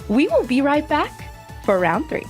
we will be right back for round 3.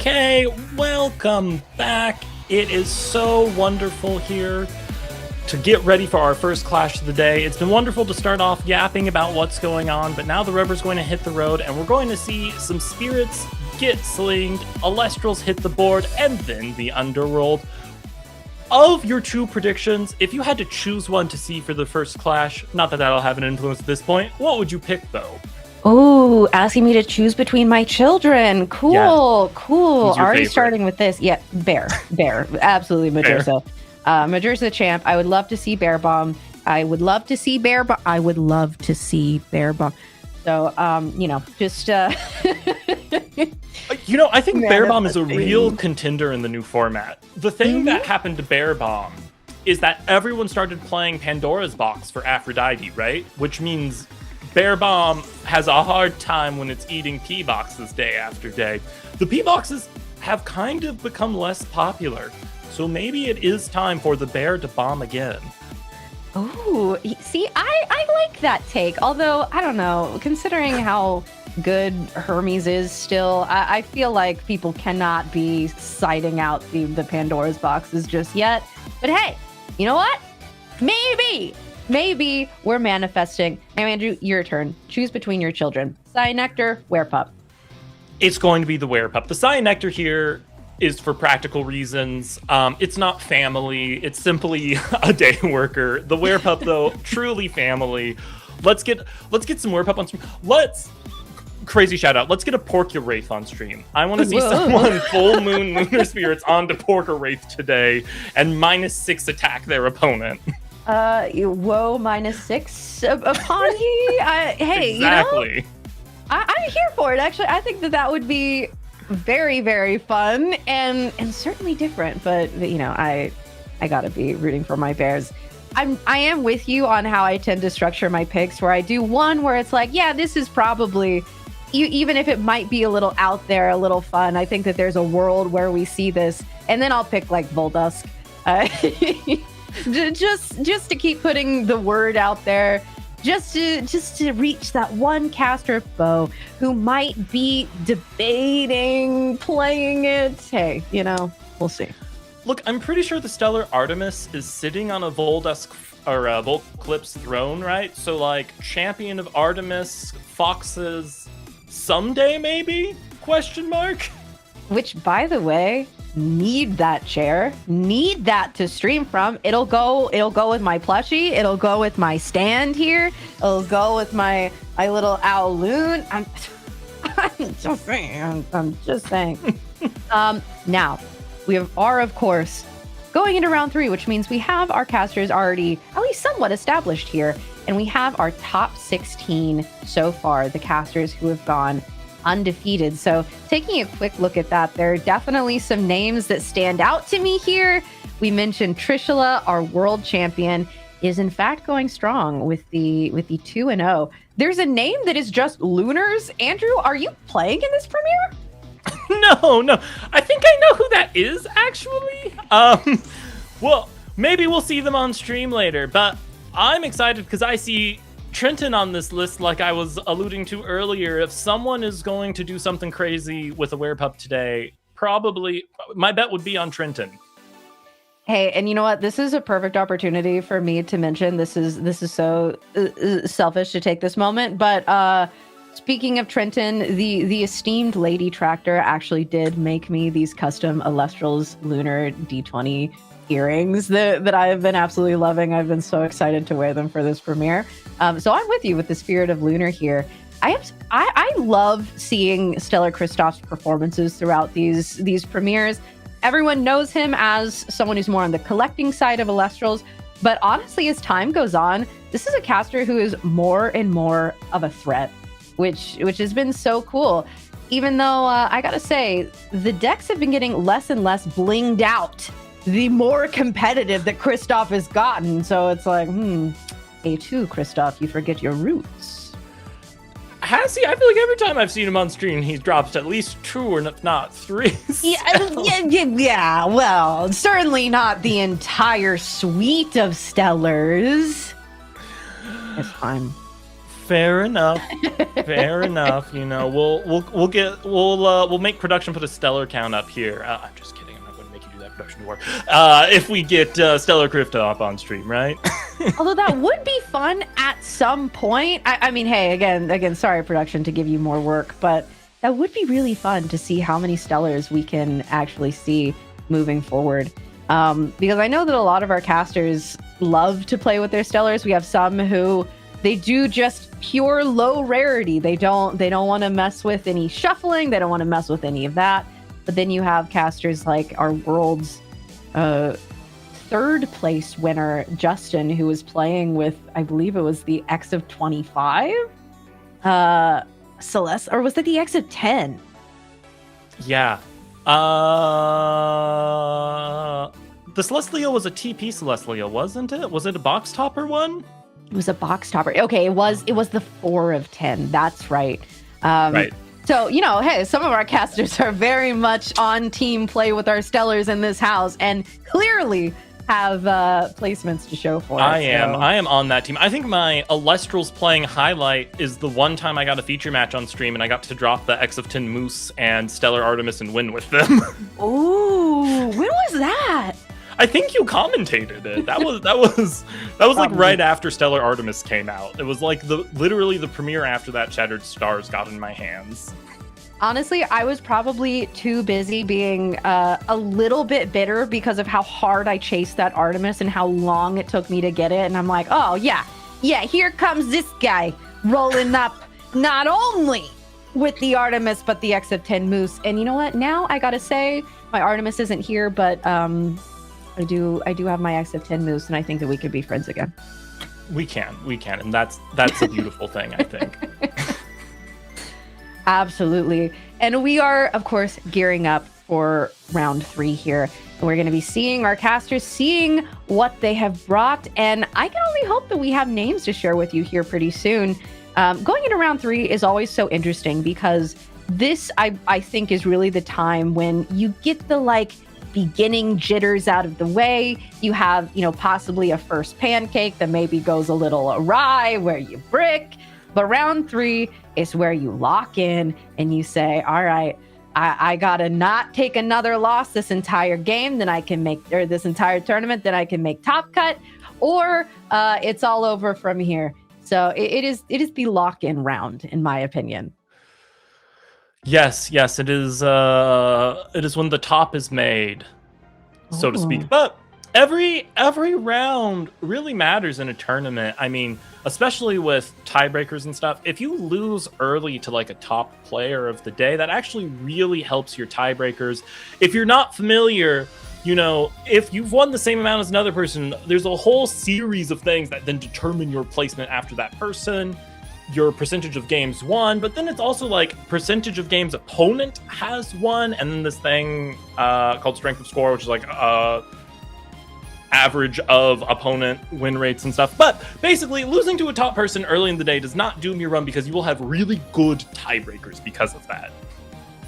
Okay, welcome back. It is so wonderful here to get ready for our first clash of the day. It's been wonderful to start off yapping about what's going on, but now the rubber's going to hit the road, and we're going to see some spirits get slinged, Elestrals hit the board, and then the underworld. Of your two predictions, if you had to choose one to see for the first clash, not that that'll have an influence at this point, what would you pick, though? Oh, asking me to choose between my children. Cool, Yeah. cool. Who's your Already favorite? Starting with this. Yeah, Bear. Absolutely Majersa. Majersa champ. I would love to see Bear Bomb. I would love to see Bear Bomb. So, just... I think Bear Bomb is a Manifesting. real contender in the new format. The thing that happened to Bear Bomb is that everyone started playing Pandora's Box for Aphrodite, right? Which means Bear Bomb has a hard time when it's eating P-Boxes day after day. The P-Boxes have kind of become less popular, so maybe it is time for the bear to bomb again. Oh, see, I like that take. Although, I don't know, considering how good Hermes is still, I feel like people cannot be citing out the Pandora's boxes just yet. But hey, you know what? Maybe we're manifesting. Now, Andrew, your turn. Choose between your children. Cyanectar, Werepup. It's going to be the Werepup. The Cyanectar here is for practical reasons. It's not family. It's simply a day worker. The Werepup, though, truly family. Let's get some Werepup on stream. Crazy shout out. Let's get a Porky Wraith on stream. I want to see someone full moon lunar spirits onto Porky Wraith today and -6 attack their opponent. Whoa, -6 upon ye. Hey, Exactly. I'm here for it. Actually, I think that would be very, very fun and certainly different. But I gotta be rooting for my Bears. I am with you on how I tend to structure my picks, where I do one where it's like, yeah, this is probably, even if it might be a little out there, a little fun, I think that there's a world where we see this, and then I'll pick like Voldusk, just to keep putting the word out there, just to reach that one caster foe who might be debating playing it. Hey, we'll see. Look, I'm pretty sure the Stellar Artemis is sitting on a Voldusk or a Volclip's throne, right? So, like, Champion of Artemis, Foxes, someday maybe? Question mark. Which, by the way, need that chair, need that to stream from. It'll go with my plushie. It'll go with my stand here. It'll go with my little Owloon. I'm just saying. Now. We are, of course, going into round 3, which means we have our casters already at least somewhat established here. And we have our top 16 so far, the casters who have gone undefeated. So taking a quick look at that, there are definitely some names that stand out to me here. We mentioned Trishula, our world champion, is in fact going strong with the 2-0. There's a name that is just Lunars. Andrew, are you playing in this premiere? No. I think I know who that is, actually. Well, maybe we'll see them on stream later, but I'm excited because I see Trenton on this list, like I was alluding to earlier. If someone is going to do something crazy with a Werepup today, probably my bet would be on Trenton. Hey, and you know what? This is a perfect opportunity for me to mention, this is so selfish to take this moment, but speaking of Trenton, the esteemed Lady Tractor actually did make me these custom Elestrals Lunar D20 earrings that I've been absolutely loving. I've been so excited to wear them for this premiere. So I'm with you with the spirit of Lunar here. I love seeing Stellar Kristoff's performances throughout these premieres. Everyone knows him as someone who's more on the collecting side of Elestrals, but honestly, as time goes on, this is a caster who is more and more of a threat, which has been so cool. Even though I gotta say, the decks have been getting less and less blinged out the more competitive that Kristoff has gotten. So it's like, A2, Kristoff, you forget your roots. Has he? I feel like every time I've seen him on stream, he drops at least 2 or if not 3. Yeah, well, certainly not the entire suite of Stellars. It's fine. Fair enough. Fair enough. You know, we'll make production put a stellar count up here. I'm just kidding. I'm not going to make you do that, production war. If we get Stellar Crypto up on stream, right? Although that would be fun at some point. I mean, hey, again, sorry, production, to give you more work, but that would be really fun to see how many Stellars we can actually see moving forward. Because I know that a lot of our casters love to play with their Stellars. We have some who they do just pure low rarity. They don't want to mess with any shuffling. They don't want to mess with any of that. But then you have casters like our world's third place winner, Justin, who was playing with, I believe it was the X of 25, Celeste, or was it the X of 10? Yeah. The Celestial was a TP Celestial, wasn't it? Was it a box topper one? It was a box topper. Okay, it was the 4 of 10. That's right. Right. So, you know, hey, some of our casters are very much on team play with our Stellars in this house and clearly have placements to show for it. I am on that team. I think my Elestrals playing highlight is the one time I got a feature match on stream and I got to drop the X of 10 Moose and Stellar Artemis and win with them. Ooh, when was that? I think you commentated it. That was like right after Stellar Artemis came out. It was like literally the premiere after that Shattered Stars got in my hands. Honestly, I was probably too busy being a little bit bitter because of how hard I chased that Artemis and how long it took me to get it. And I'm like, oh yeah, here comes this guy rolling up, not only with the Artemis, but the X of 10 Moose. And you know what? Now I gotta say, my Artemis isn't here, but I do have my X of 10 Moose, and I think that we could be friends again. We can, and that's a beautiful thing, I think. Absolutely. And we are, of course, gearing up for round 3 here. And we're going to be seeing our casters, seeing what they have brought. And I can only hope that we have names to share with you here pretty soon. Going into round 3 is always so interesting because this, I think, is really the time when you get the, beginning jitters out of the way. You have, possibly a first pancake that maybe goes a little awry where you brick. But round 3 is where you lock in and you say, all right, I gotta not take another loss this entire game, then I can make, or this entire tournament, then I can make top cut, or it's all over from here. So it is the lock-in round, in my opinion. Yes, it is. It is when the top is made, so to speak. But every round really matters in a tournament. I mean, especially with tiebreakers and stuff. If you lose early to a top player of the day, that actually really helps your tiebreakers. If you're not familiar, if you've won the same amount as another person, there's a whole series of things that then determine your placement after that person. Your percentage of games won, but then it's also percentage of games opponent has won, and then this thing called strength of score, which is average of opponent win rates and stuff. But basically, losing to a top person early in the day does not doom your run because you will have really good tiebreakers because of that.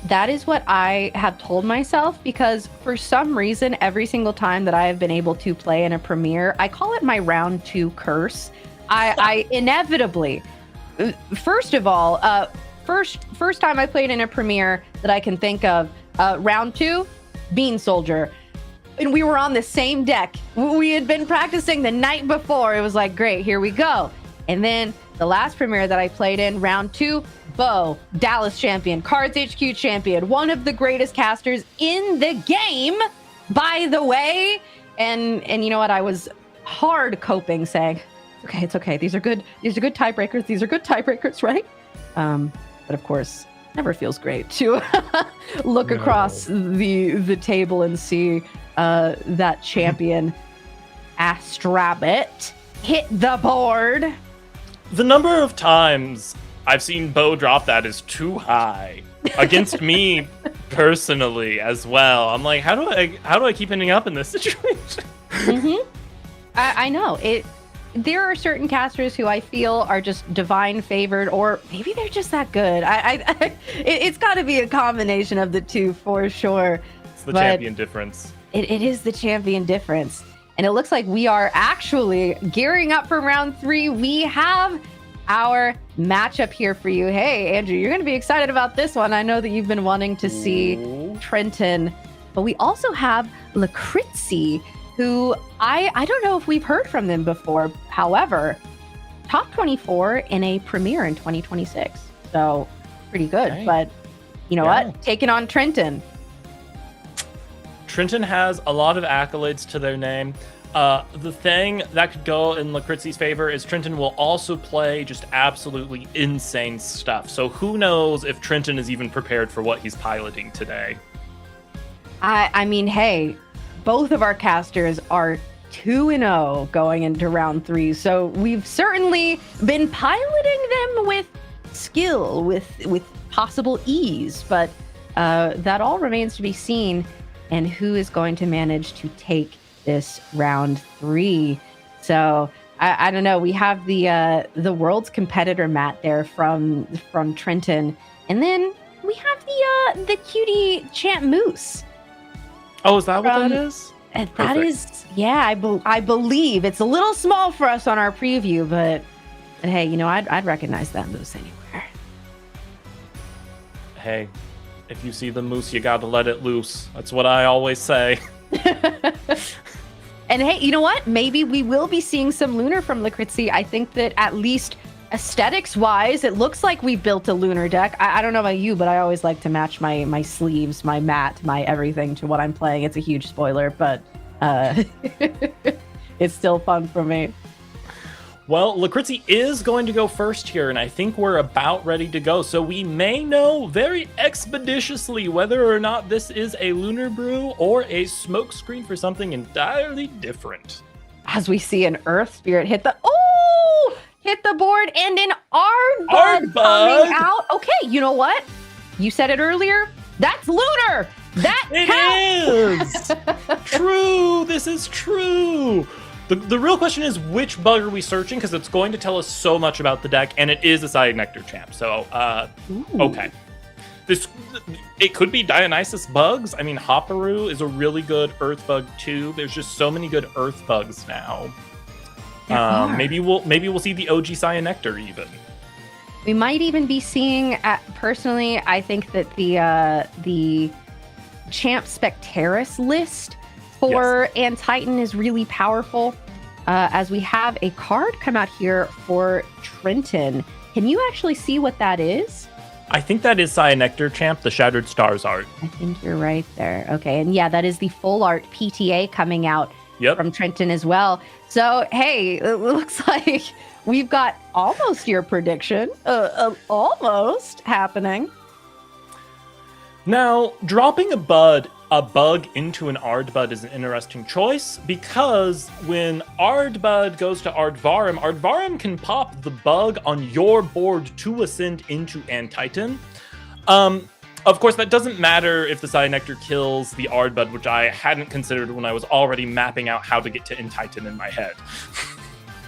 That is what I have told myself, because for some reason, every single time that I have been able to play in a premiere, I call it my round 2 curse. I inevitably... First of all, first time I played in a premiere that I can think of, round 2, Bean Soldier. And we were on the same deck. We had been practicing the night before. It was like, great, here we go. And then the last premiere that I played in, round 2, Bo, Dallas champion, Cards HQ champion, one of the greatest casters in the game, by the way. And you know what? I was hard coping, saying, okay, it's okay. These are good tiebreakers. These are good tiebreakers, right? But of course, never feels great to look across the table and see that champion Astrabit hit the board. The number of times I've seen Bo drop that is too high against me personally as well. I'm like, how do I keep ending up in this situation? Mm-hmm. I know it. There are certain casters who I feel are just divine favored, or maybe they're just that good. It's got to be a combination of the two for sure. It's the champion difference. It is the champion difference. And it looks like we are actually gearing up for round 3. We have our matchup here for you. Hey, Andrew, you're going to be excited about this one. I know that you've been wanting to see Trenton, but we also have Lakritzi, who I don't know if we've heard from them before. However, top 24 in a premiere in 2026. So pretty good. Okay. But you know what? Taking on Trenton. Trenton has a lot of accolades to their name. The thing that could go in Lakritzi's favor is Trenton will also play just absolutely insane stuff. So who knows if Trenton is even prepared for what he's piloting today. I mean, hey, both of our casters are 2-0 going into round 3. So we've certainly been piloting them with skill, with possible ease. But that all remains to be seen. And who is going to manage to take this round 3. So I don't know. We have the world's competitor mat there from Trenton, and then we have the cutie champ moose. Oh, is that what that is? That is, yeah. I believe it's a little small for us on our preview, but hey, you know, I'd recognize that moose anywhere. Hey, if you see the moose, you gotta let it loose. That's what I always say. And hey, you know what? Maybe we will be seeing some Lunar from Lakritzi. I think that at least aesthetics-wise, it looks like we built a Lunar deck. I don't know about you, but I always like to match my sleeves, my mat, my everything to what I'm playing. It's a huge spoiler, but it's still fun for me. Well, Lakritzi is going to go first here, and I think we're about ready to go. So we may know very expeditiously whether or not this is a Lunar Brew or a smokescreen for something entirely different. As we see an Earth Spirit hit the board, and an Ardbud coming out. Okay, you know what? You said it earlier. That's Lunar. That counts. It is true. This is true. The real question is, which bug are we searching? Because it's going to tell us so much about the deck, and it is a Side Nectar champ. So, okay. It could be Dionysus bugs. I mean, Hopperoo is a really good Earth bug too. There's just so many good Earth bugs now. Maybe we'll see the OG Cyanectar even. We might even be seeing. Personally, I think that the Champ Spectaris list for Antitan is really powerful, as we have a card come out here for Trenton. Can you actually see what that is? I think that is Cyanectar champ, the Shattered Stars art. I think you're right there. Okay, and yeah, that is the full art PTA coming out from Trenton as well. So, hey, it looks like we've got almost your prediction, almost happening. Now, dropping a bug into an Ardbud is an interesting choice, because when Ardbud goes to Ardvarum, Ardvarum can pop the bug on your board to ascend into Antitan. Of course, that doesn't matter if the Cyanectar kills the Ardbud, which I hadn't considered when I was already mapping out how to get to Antitan in my head.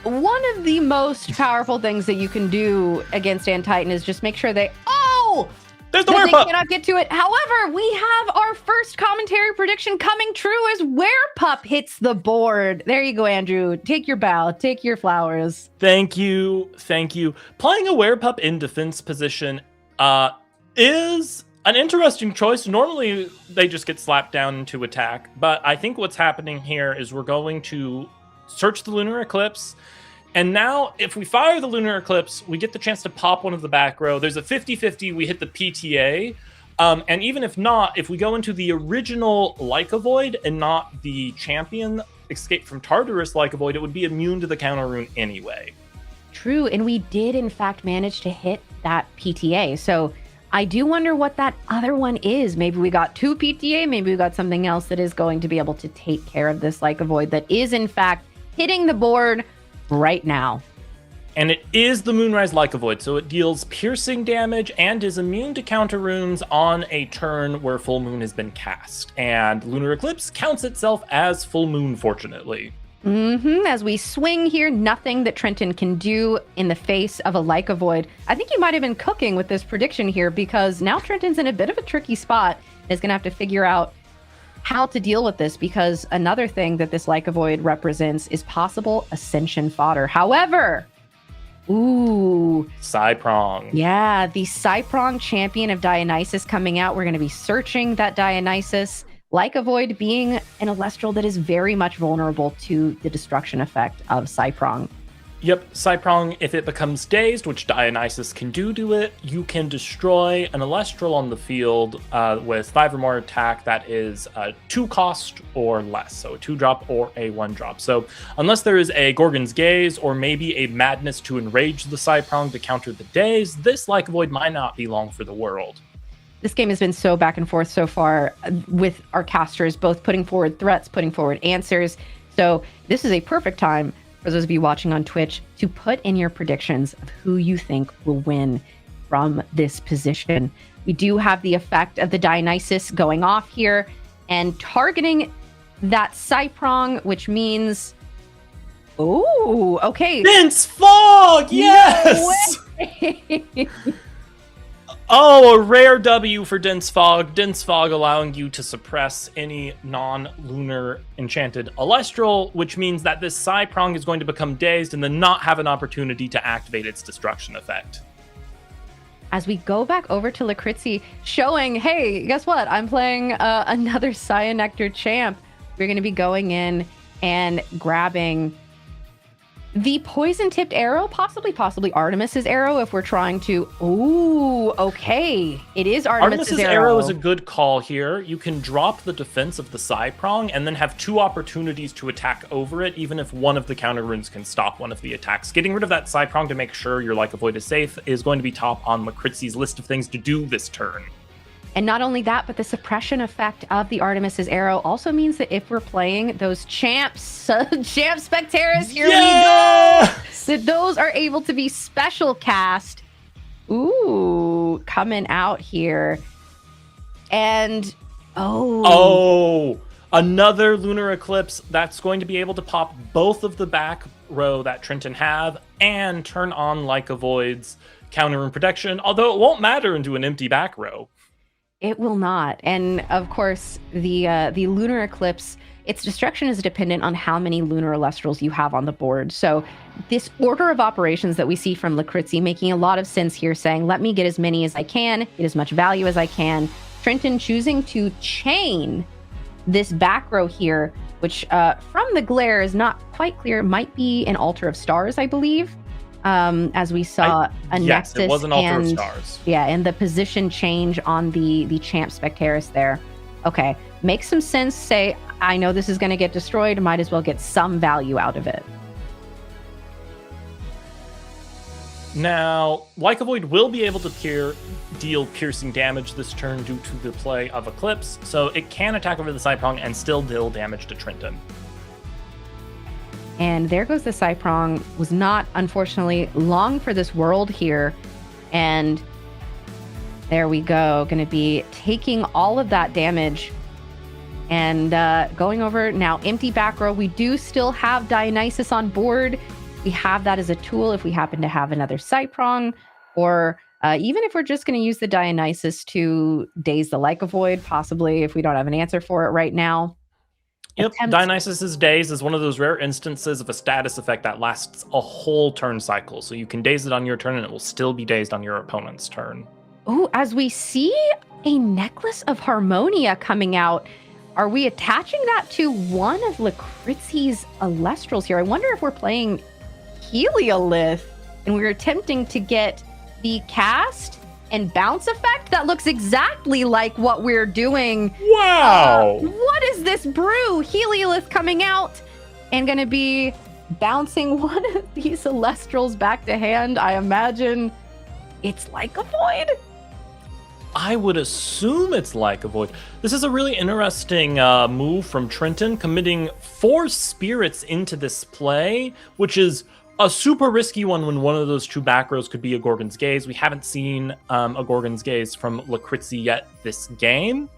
One of the most powerful things that you can do against Antitan is just make sure they... There's the they Werepup! Cannot get to it. However, we have our first commentary prediction coming true as Werepup hits the board. There you go, Andrew. Take your bow. Take your flowers. Thank you. Playing a Werepup in defense position is an interesting choice. Normally, they just get slapped down into attack. But I think what's happening here is we're going to search the Lunar Eclipse. And now, if we fire the Lunar Eclipse, we get the chance to pop one of the back row. There's a 50-50, we hit the PTA. And even if not, if we go into the original Leica Void and not the champion Escape from Tartarus Leica Void, it would be immune to the counter rune anyway. True, and we did, in fact, manage to hit that PTA. So I do wonder what that other one is. Maybe we got 2 PTA, maybe we got something else that is going to be able to take care of this Leica Void that is, in fact, hitting the board right now. And it is the Moonrise Leica Void, so it deals piercing damage and is immune to counter runes on a turn where full moon has been cast. And Lunar Eclipse counts itself as full moon, fortunately. As we swing here, nothing that Trenton can do in the face of a Leica Void. I think you might have been cooking with this prediction here, because now Trenton's in a bit of a tricky spot. Is going to have to figure out how to deal with this, because another thing that this Leica Void represents is possible Ascension fodder. However, Ooh. Cyprong. Yeah, the Cyprong champion of Dionysus coming out. We're going to be searching that Dionysus. Like a Void being an Elestral that is very much vulnerable to the destruction effect of Cyprong. Yep, Cyprong, if it becomes dazed, which Dionysus can do to it, you can destroy an Elestral on the field with 5 or more attack that is 2 cost or less, so a 2-drop or a 1-drop. So unless there is a Gorgon's Gaze or maybe a Madness to enrage the Cyprong to counter the daze, this Like a Void might not be long for the world. This game has been so back and forth so far with our casters, both putting forward threats, putting forward answers. So this is a perfect time for those of you watching on Twitch to put in your predictions of who you think will win from this position. We do have the effect of the Dionysus going off here and targeting that Cyprong, which means... Oh, okay. Dense Fog! Yes! No Oh, a rare W for Dense Fog. Dense Fog allowing you to suppress any non-lunar enchanted Elestral, which means that this Cyprong is going to become dazed and then not have an opportunity to activate its destruction effect. As we go back over to Lakritzi, showing, hey, guess what? I'm playing another Cyanectar champ. We're going to be going in and grabbing the poison-tipped arrow, possibly Artemis's arrow if we're trying to... Ooh, okay. It is Artemis's arrow is a good call here. You can drop the defense of the Cyprong and then have 2 opportunities to attack over it, even if one of the counter runes can stop one of the attacks. Getting rid of that Cyprong to make sure your Like a Void is safe is going to be top on Lakritzi's list of things to do this turn. And not only that, but the suppression effect of the Artemis's arrow also means that if we're playing those champs, Champ Spectaris, here we go. So those are able to be special cast. Ooh, coming out here. And, Oh, another Lunar Eclipse that's going to be able to pop both of the back row that Trenton have and turn on Like a Void's counter and protection, although it won't matter into an empty back row. It will not. And of course, the Lunar Eclipse, its destruction is dependent on how many Lunar Elestrals you have on the board. So this order of operations that we see from Lakritzi making a lot of sense here, saying, let me get as many as I can, get as much value as I can. Trenton choosing to chain this back row here, which from the glare is not quite clear, might be an Altar of Stars, I believe. As we saw a yes, Nexus it was an Altar of and Stars. Yeah, and the position change on the Champ Spectaris there. Okay, makes some sense. Say, I know this is going to get destroyed. Might as well get some value out of it. Now, Like a Void will be able to deal piercing damage this turn due to the play of Eclipse, so it can attack over the Cyprong and still deal damage to Trenton. And there goes the Cyprong. Was not, unfortunately, long for this world here. And there we go. Going to be taking all of that damage and going over now. Empty back row. We do still have Dionysus on board. We have that as a tool if we happen to have another Cyprong, or even if we're just going to use the Dionysus to daze the Like a Void, possibly if we don't have an answer for it right now. Yep, Dionysus's Daze is one of those rare instances of a status effect that lasts a whole turn cycle. So you can daze it on your turn and it will still be dazed on your opponent's turn. Oh, as we see a Necklace of Harmonia coming out, are we attaching that to one of Lakritzi's Elestrals here? I wonder if we're playing Heliolith and we're attempting to get the cast and bounce effect that looks exactly like what we're doing. Wow! What is this brew? Heliolith coming out and going to be bouncing one of these Elestrals back to hand. I imagine it's Like a Void. I would assume it's Like a Void. This is a really interesting move from Trenton, committing 4 spirits into this play, which is a super risky one when one of those 2 back rows could be a Gorgon's Gaze. We haven't seen a Gorgon's Gaze from Lakritzi yet this game.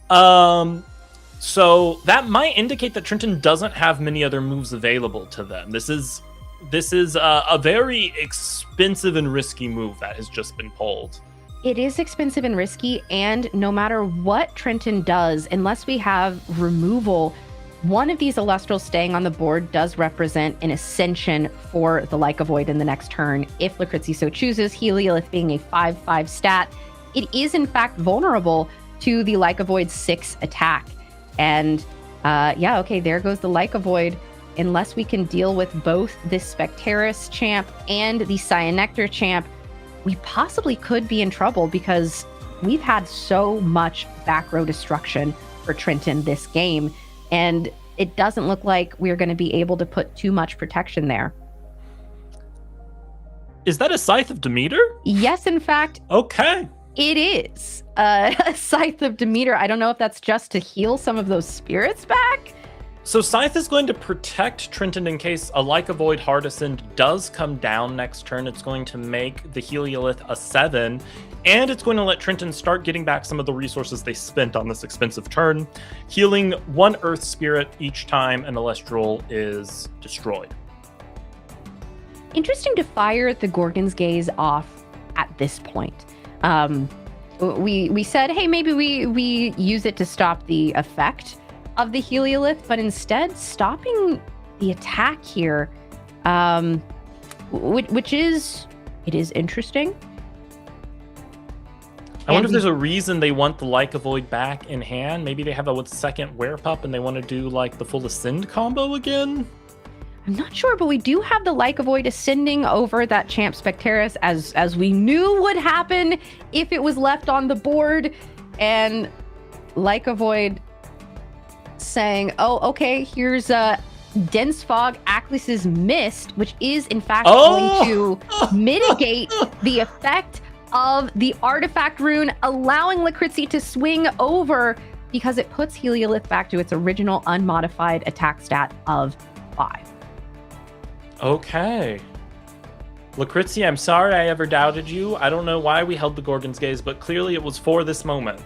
So that might indicate that Trenton doesn't have many other moves available to them. This is a very expensive and risky move that has just been pulled. It is expensive and risky, and no matter what Trenton does, unless we have removal, one of these Elestrals staying on the board does represent an ascension for the Like a Void in the next turn. If Lucrezi so chooses, Heliolith being a 5/5 stat, it is in fact vulnerable to the Like a Void 6 attack. And yeah, okay, there goes the Like a Void. Unless we can deal with both this Specteris champ and the Cyanectar champ, we possibly could be in trouble because we've had so much back row destruction for Trenton this game, and it doesn't look like we're going to be able to put too much protection there. Is that a Scythe of Demeter? Yes, in fact. Okay. It is a Scythe of Demeter. I don't know if that's just to heal some of those spirits back. So Scythe is going to protect Trenton in case a Like a Void Hard Ascend does come down next turn. It's going to make the Heliolith a 7, and it's going to let Trenton start getting back some of the resources they spent on this expensive turn, healing 1 Earth Spirit each time an Elestral is destroyed. Interesting to fire the Gorgon's Gaze off at this point. We said, hey, maybe we use it to stop the effect of the Heliolith, but instead stopping the attack here, which is interesting. I wonder if there's a reason they want the Like a Void back in hand. Maybe they have a second Werepup and they want to do like the full Ascend combo again. I'm not sure, but we do have the Like a Void ascending over that Champ Specteris as we knew would happen if it was left on the board, and Like a Void saying, oh, okay, here's a Dense Fog, Aklis's Mist, which is in fact going to mitigate the effect of the artifact rune, allowing Lucrezi to swing over because it puts Heliolith back to its original unmodified attack stat of 5. Okay. Lucrezi, I'm sorry I ever doubted you. I don't know why we held the Gorgon's Gaze, but clearly it was for this moment.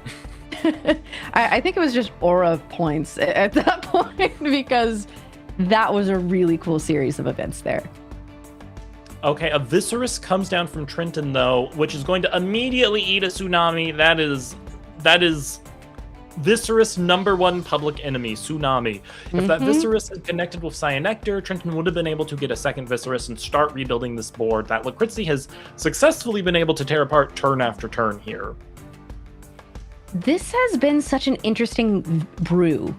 I think it was just aura points at that point because that was a really cool series of events there. Okay, a Viscerus comes down from Trenton, though, which is going to immediately eat a Tsunami. That is Viscerus #1 public enemy, Tsunami. If that Viscerus had connected with Cyanectar, Trenton would have been able to get a second Viscerus and start rebuilding this board that Lucrezi has successfully been able to tear apart turn after turn here. This has been such an interesting brew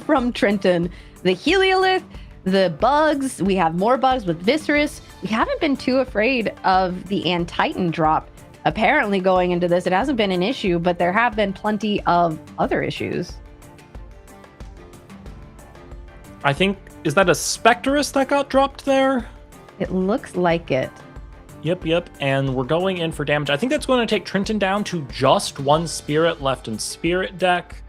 from Trenton. The Heliolith, the bugs, we have more bugs with Viscerus. We haven't been too afraid of the Antitan drop. Apparently going into this, it hasn't been an issue, but there have been plenty of other issues. I think, is that a Specterus that got dropped there? It looks like it. Yep, and we're going in for damage. I think that's going to take Trenton down to just 1 Spirit left in Spirit deck.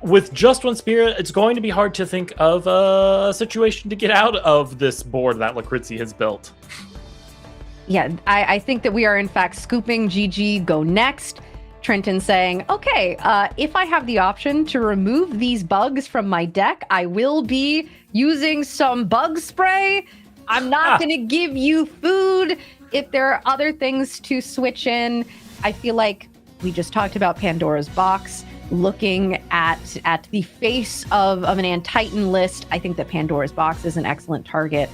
With just 1 Spirit, it's going to be hard to think of a situation to get out of this board that Lucrezi has built. Yeah, I think that we are in fact scooping GG go next. Trenton saying, okay, if I have the option to remove these bugs from my deck, I will be using some bug spray. I'm not going to give you food. If there are other things to switch in, I feel like we just talked about Pandora's Box. Looking at the face of an Antitan list, I think that Pandora's Box is an excellent target.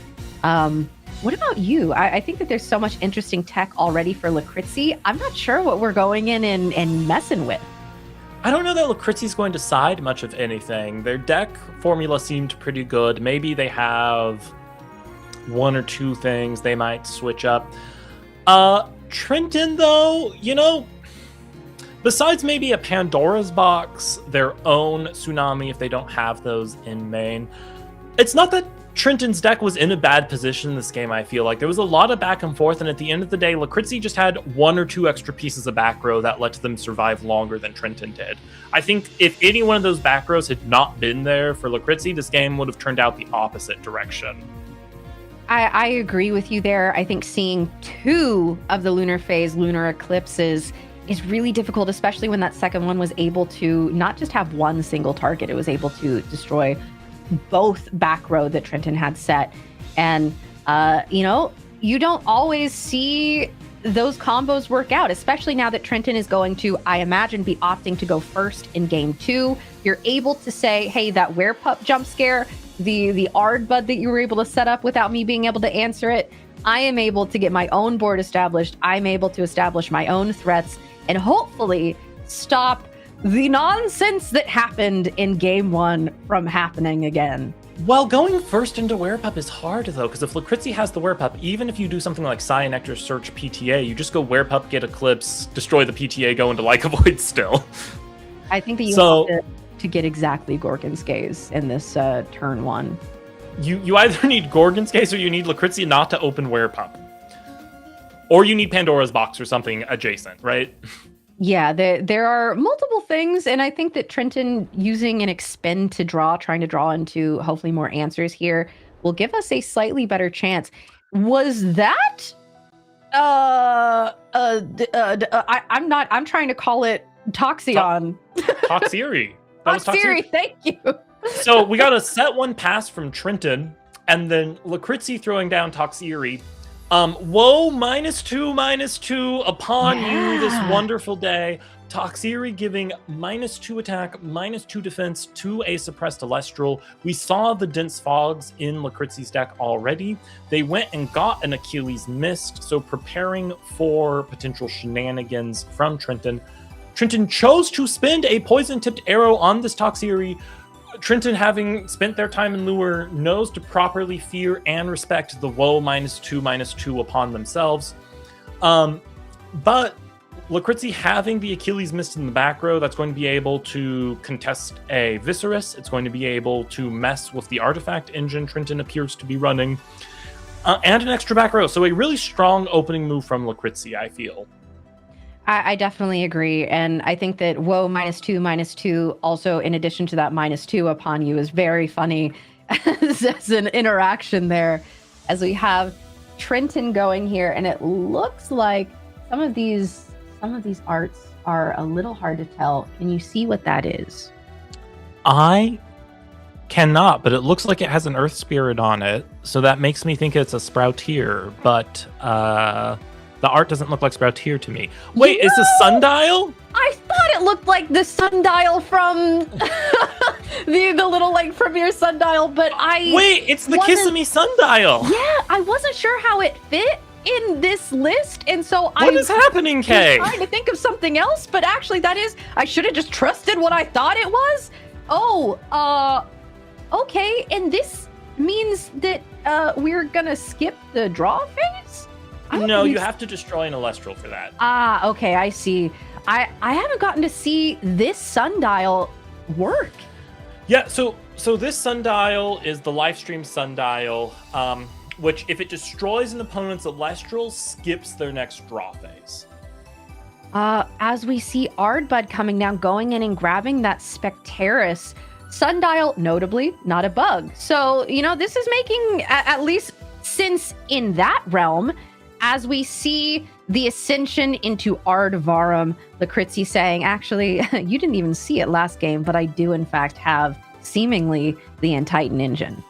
What about you? I think that there's so much interesting tech already for Lucrezi. I'm not sure what we're going in and messing with. I don't know that Lucrezi's going to side much of anything. Their deck formula seemed pretty good. Maybe they have 1 or 2 things they might switch up. Trenton, though, besides maybe a Pandora's Box, their own Tsunami, if they don't have those in main, it's not that Trenton's deck was in a bad position in this game, I feel like. There was a lot of back and forth, and at the end of the day, Lucrezi just had 1 or 2 extra pieces of back row that let them survive longer than Trenton did. I think if any one of those back rows had not been there for Lucrezi, this game would have turned out the opposite direction. I agree with you there. I think seeing 2 of the lunar phase lunar eclipses is really difficult, especially when that second one was able to not just have 1 single target, it was able to destroy both back row that Trenton had set. And, you don't always see those combos work out, especially now that Trenton is going to, I imagine, be opting to go first in game 2. You're able to say, hey, that werepup jump scare, the Ard bud that you were able to set up without me being able to answer it, I am able to get my own board established. I'm able to establish my own threats and hopefully stop the nonsense that happened in game 1 from happening again. Well, going first into Werepup is hard, though, because if Lucrizzi has the Werepup, even if you do something like Cyanectar Search PTA, you just go Werepup, get Eclipse, destroy the PTA, go into Like a Void still. I think that you have to get exactly Gorgon's Gaze in this turn 1. You either need Gorgon's Gaze or you need Lucrizzi not to open Werepup. Or you need Pandora's Box or something adjacent, right? Yeah, there are multiple things, and I think that Trenton using an expend to draw, trying to draw into hopefully more answers here, will give us a slightly better chance. Was that? I'm trying to call it Toxion. Toxiri. That was Toxiri, thank you. So we got a set 1 pass from Trenton, and then Lucrizzi throwing down Toxiri. Woe, -2/-2 upon you this wonderful day. Toxiri giving -2 attack, -2 defense to a suppressed Elestral. We saw the Dense Fogs in Lucrizzi's deck already. They went and got an Achilles Mist, so preparing for potential shenanigans from Trenton. Trenton chose to spend a poison-tipped arrow on this Toxiri. Trenton, having spent their time in Lure, knows to properly fear and respect the woe -2/-2 upon themselves. But Lucrizzi having the Achilles Mist in the back row, that's going to be able to contest a Viserys. It's going to be able to mess with the artifact engine Trenton appears to be running. And an extra back row. So a really strong opening move from Lucrizzi, I feel. I definitely agree. And I think that woe -2/-2 also, in addition to that -2 upon you, is very funny as an interaction there, as we have Trenton going here. And it looks like some of these arts are a little hard to tell. Can you see what that is? I cannot, but it looks like it has an Earth Spirit on it. So that makes me think it's a Sproutier, but the art doesn't look like Sproutier to me. Wait, is this Sundial? I thought it looked like the sundial from the little like Premier sundial, but Wait, it's the Kissimmee Sundial. Yeah, I wasn't sure how it fit in this list, and so what is happening, Kay? I'm trying to think of something else, but actually I should have just trusted what I thought it was. Okay, and this means that we're gonna skip the draw phase? No, you have to destroy an Elestral for that. Okay, I see. I haven't gotten to see this sundial work. Yeah, so this Sundial is the Lifestream Sundial, which if it destroys an opponent's Elestral, skips their next draw phase. As we see Ardbud coming down, going in and grabbing that Spectaris Sundial, notably not a bug. So, this is making, at least since in that realm, as we see the ascension into Ardvarum, Lucrizzi saying, actually, you didn't even see it last game, but I do in fact have seemingly the End-Titan engine.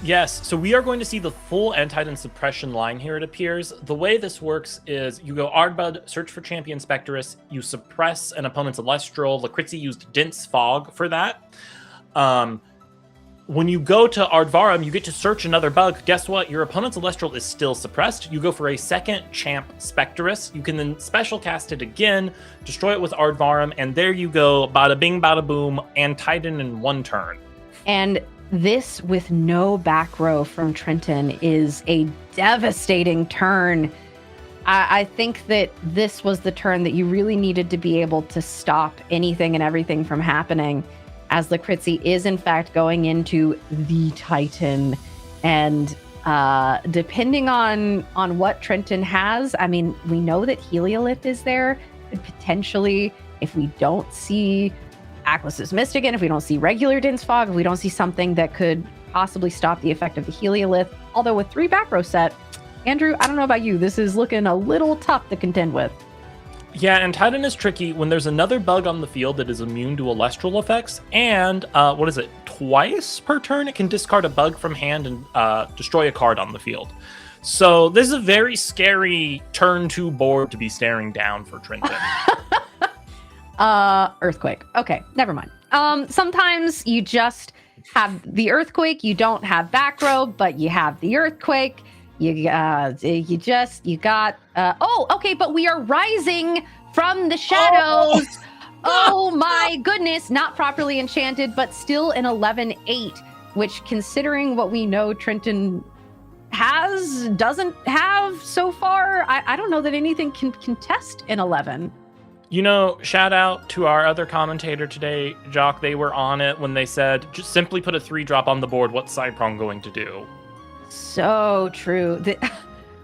Yes, so we are going to see the full End-Titan suppression line here, it appears. The way this works is you go Ardbud, search for Champion Specterus, you suppress an opponent's Elestral. Lucrizzi used Dense Fog for that. When you go to Ardvarum, you get to search another bug. Guess what? Your opponent's Elestral is still suppressed. You go for a second Champ Specterus. You can then special cast it again, destroy it with Ardvarum, and there you go. Bada bing, bada boom, and Titan in one turn. And this, with no back row from Trenton, is a devastating turn. I think that this was the turn that you really needed to be able to stop anything and everything from happening, as Lucrizzi is in fact going into the Titan. And depending on what Trenton has, I mean, we know that Heliolith is there. Could potentially, if we don't see Aquilus Mist again, if we don't see regular Dense Fog, if we don't see something that could possibly stop the effect of the Heliolith, although with 3 back row set, Andrew, I don't know about you, this is looking a little tough to contend with. Yeah, and Titan is tricky when there's another bug on the field that is immune to Elestral effects, and twice per turn it can discard a bug from hand and destroy a card on the field. So this is a very scary turn 2 board to be staring down for Trenton. Earthquake. Okay, never mind. Sometimes you just have the earthquake. You don't have back row, but you have the earthquake. You got. Okay, but we are rising from the shadows. Oh my goodness! Not properly enchanted, but still an 11/8. Which, considering what we know, Trenton doesn't have so far. I don't know that anything can contest an 11. Shout out to our other commentator today, Jock. They were on it when they said, just simply put a 3-drop on the board. What's Cyprong going to do? So true.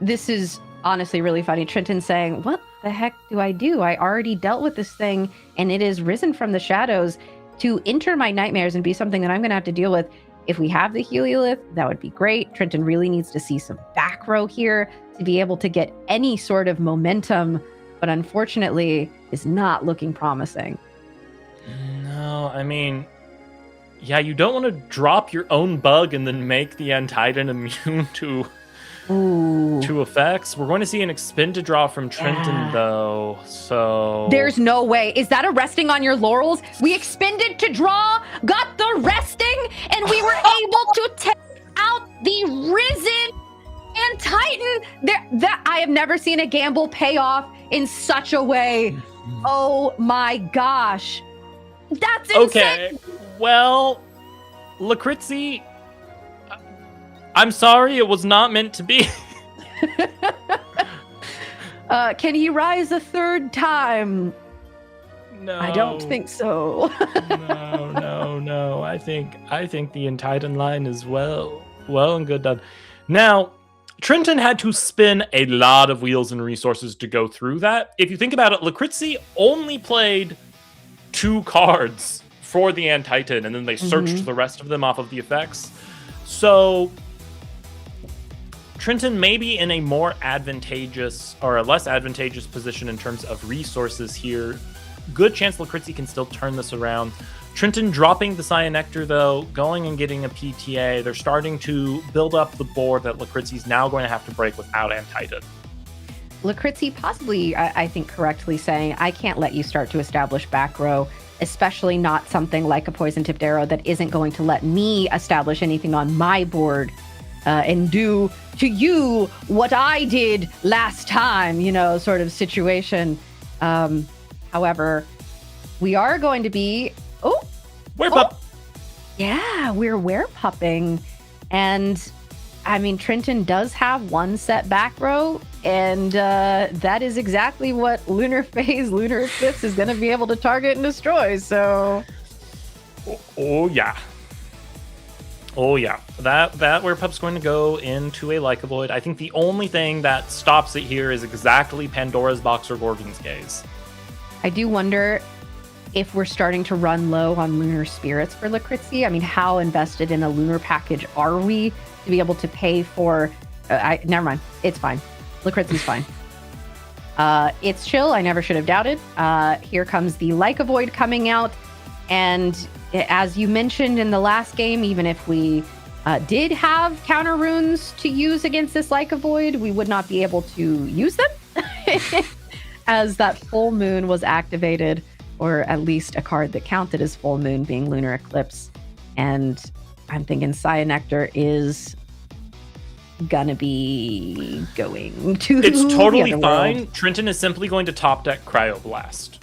This is honestly really funny. Trenton saying, what the heck do? I already dealt with this thing, and it is risen from the shadows to enter my nightmares and be something that I'm going to have to deal with. If we have the Heliolith, that would be great. Trenton really needs to see some back row here to be able to get any sort of momentum, but unfortunately is not looking promising. No, I mean, yeah, you don't want to drop your own bug and then make the Antitan immune to effects. We're going to see an expended draw from Trenton, though, so... There's no way. Is that a resting on your laurels? We expended to draw, got the resting, and we were able to take out the risen and Titan. That I have never seen a gamble pay off in such a way. Oh my gosh. That's insane. Okay, well, Lakritzi, I'm sorry, it was not meant to be. Can he rise a third time? No. I don't think so. No. I think the Entitan line is well and good done. Now, Trenton had to spin a lot of wheels and resources to go through that. If you think about it, Lakritzi only played 2 cards for the Antitan, and then they searched the rest of them off of the effects. So Trenton may be in a more advantageous or a less advantageous position in terms of resources here. Good chance Lakritzi can still turn this around. Trenton dropping the Cyanectar, though, going and getting a PTA. They're starting to build up the board that Lakritzi's now going to have to break without Antitan. Lakritzi possibly, I think, correctly saying, I can't let you start to establish back row, especially not something like a Poison Tipped Arrow that isn't going to let me establish anything on my board and do to you what I did last time, sort of situation. However, we are going to be... Werepup! Yeah, we're werepupping. And, I mean, Trenton does have 1 set back row, and that is exactly what Lunar Phase, Lunar Eclipse is going to be able to target and destroy, so... Oh yeah. That Werepup's going to go into a Lycovoid. I think the only thing that stops it here is exactly Pandora's Box or Gorgon's Gaze. I do wonder if we're starting to run low on Lunar Spirits for Lakritzi. I mean, how invested in a Lunar package are we to be able to pay for... never mind. It's fine. Lakritzi's fine. It's chill. I never should have doubted. Here comes the Lycovoid coming out. And as you mentioned in the last game, even if we did have counter runes to use against this Lycovoid, we would not be able to use them as that full moon was activated, or at least a card that counted as full moon being Lunar Eclipse. And I'm thinking Cyanectar is gonna be going to... It's totally the fine. world. Trenton is simply going to top deck Cryoblast.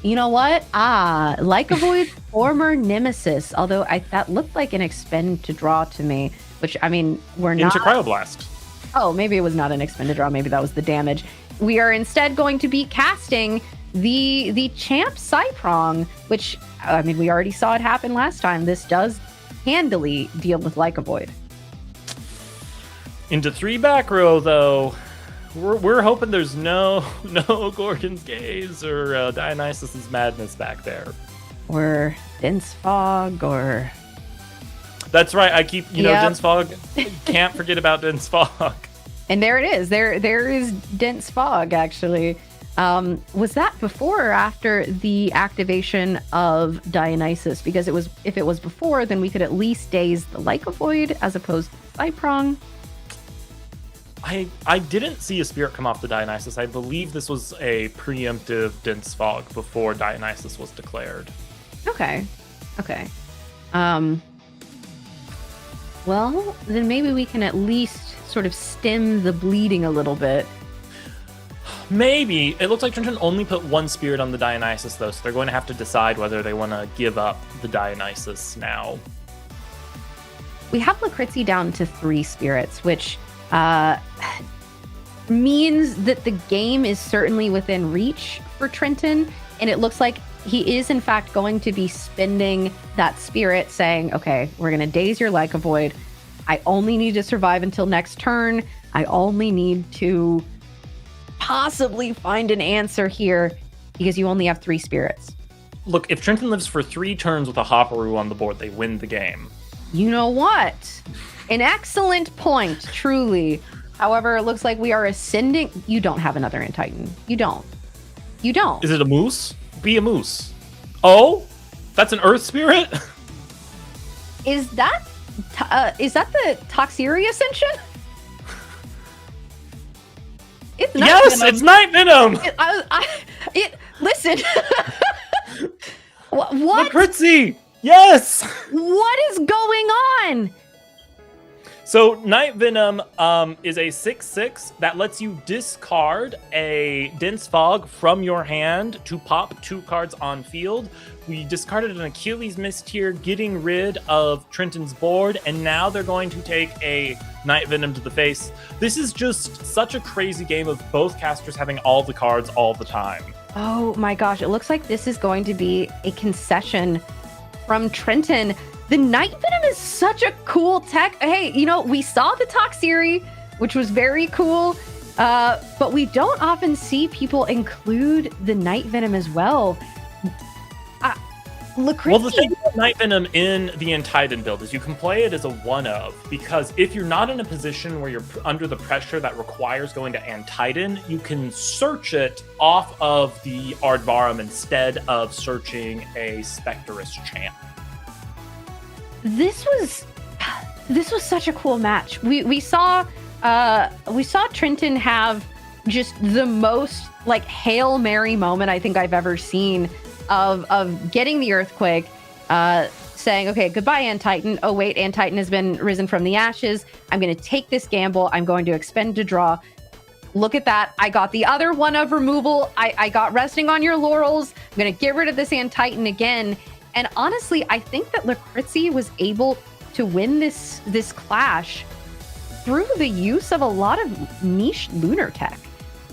You know what? Lycovoid former nemesis. Although that looked like an expend to draw to me, which, I mean, we're not... Into Cryoblast. Oh, maybe it was not an expended draw. Maybe that was the damage. We are instead going to be casting the Champ Cyprong, which, I mean, we already saw it happen last time. This does handily deal with Lycovoid. Into 3 back row, though. We're hoping there's no Gorgon's Gaze or Dionysus's Madness back there. Or Dense Fog, or... That's right. I keep, Dense Fog. Can't forget about Dense Fog. And there it is. There is Dense Fog, actually. Was that before or after the activation of Dionysus? Because if it was before, then we could at least daze the Lycovoid as opposed to Cyprong. I didn't see a spirit come off the Dionysus. I believe this was a preemptive Dense Fog before Dionysus was declared. Okay. Well, then maybe we can at least sort of stem the bleeding a little bit. Maybe. It looks like Trenton only put one spirit on the Dionysus, though, so they're going to have to decide whether they want to give up the Dionysus now. We have Lucrezi down to 3 spirits, which means that the game is certainly within reach for Trenton, and it looks like he is in fact going to be spending that spirit saying, okay, we're going to daze your Like a Void. I only need to survive until next turn. I only need to possibly find an answer here because you only have 3 spirits. Look, if Trenton lives for 3 turns with a Hopperoo on the board, they win the game. You know what? An excellent point, truly. However, it looks like we are ascending. You don't have another End Titan. You don't. Is it a moose? Be a moose. Oh? That's an Earth Spirit? Is that the Toxiri Ascension? It's Night Yes, Venom. it's Night Venom! Listen. What? Lucrezi! Yes! What is going on? So Night Venom is a 6/6 that lets you discard a Dense Fog from your hand to pop 2 cards on field. We discarded an Achilles Mist here, getting rid of Trenton's board, and now they're going to take a Night Venom to the face. This is just such a crazy game of both casters having all the cards all the time. Oh my gosh, it looks like this is going to be a concession from Trenton. The Night Venom is such a cool tech. Hey, we saw the Toxiri, which was very cool, but we don't often see people include the Night Venom as well. Lucrezi. Well, the thing with Night Venom in the End Titan build is you can play it as a one-of, because if you're not in a position where you're under the pressure that requires going to End Titan, you can search it off of the Aardvarm instead of searching a Spectrus champ. This was such a cool match. We saw Trenton have just the most like Hail Mary moment I think I've ever seen of getting the Earthquake, saying, okay, goodbye, End Titan. Oh, wait, End Titan has been risen from the ashes. I'm going to take this gamble. I'm going to expend to draw. Look at that. I got the other one of removal. I got resting on your laurels. I'm going to get rid of this End Titan again. And honestly, I think that Lucrezi was able to win this clash through the use of a lot of niche lunar tech.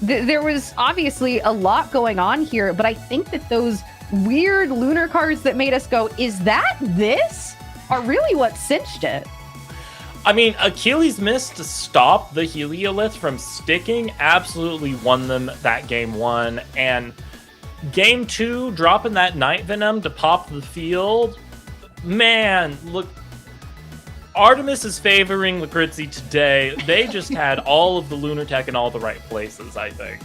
There was obviously a lot going on here, but I think that those weird lunar cards that made us go, is that this? Are really what cinched it. I mean, Achilles Mist to stop the Heliolith from sticking absolutely won them that game 1. And game 2, dropping that Night Venom to pop the field. Man, look, Artemis is favoring Lucrezi today. They just had all of the lunar tech in all the right places, I think.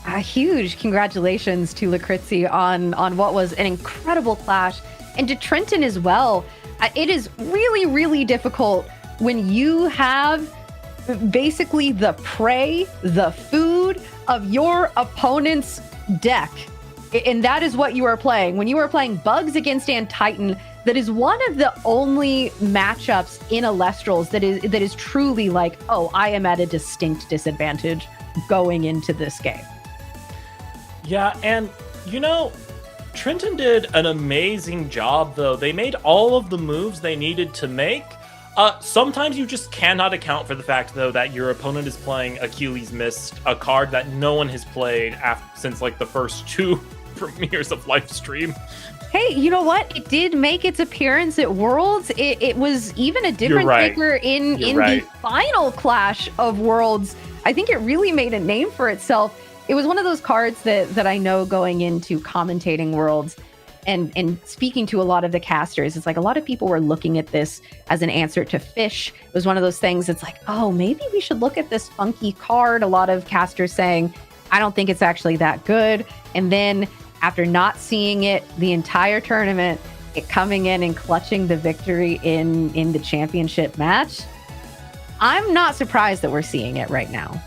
A huge congratulations to Lucrezi on what was an incredible clash, and to Trenton as well. It is really, really difficult when you have basically the prey, the food of your opponent's deck. And that is what you are playing. When you are playing Bugs against End Titan, that is one of the only matchups in Elestrals that is truly like, oh, I am at a distinct disadvantage going into this game. Yeah, and Trenton did an amazing job, though. They made all of the moves they needed to make. Sometimes you just cannot account for the fact, though, that your opponent is playing Achilles Mist, a card that no one has played since like the first 2 premieres of Lifestream. Hey, you know what? It did make its appearance at Worlds. It was even a difference maker in the final clash of Worlds. I think it really made a name for itself. It was one of those cards that I know going into commentating Worlds and speaking to a lot of the casters. It's like a lot of people were looking at this as an answer to Fish. It was one of those things. It's like, oh, maybe we should look at this funky card. A lot of casters saying, I don't think it's actually that good. And then after not seeing it the entire tournament, it coming in and clutching the victory in the championship match. I'm not surprised that we're seeing it right now.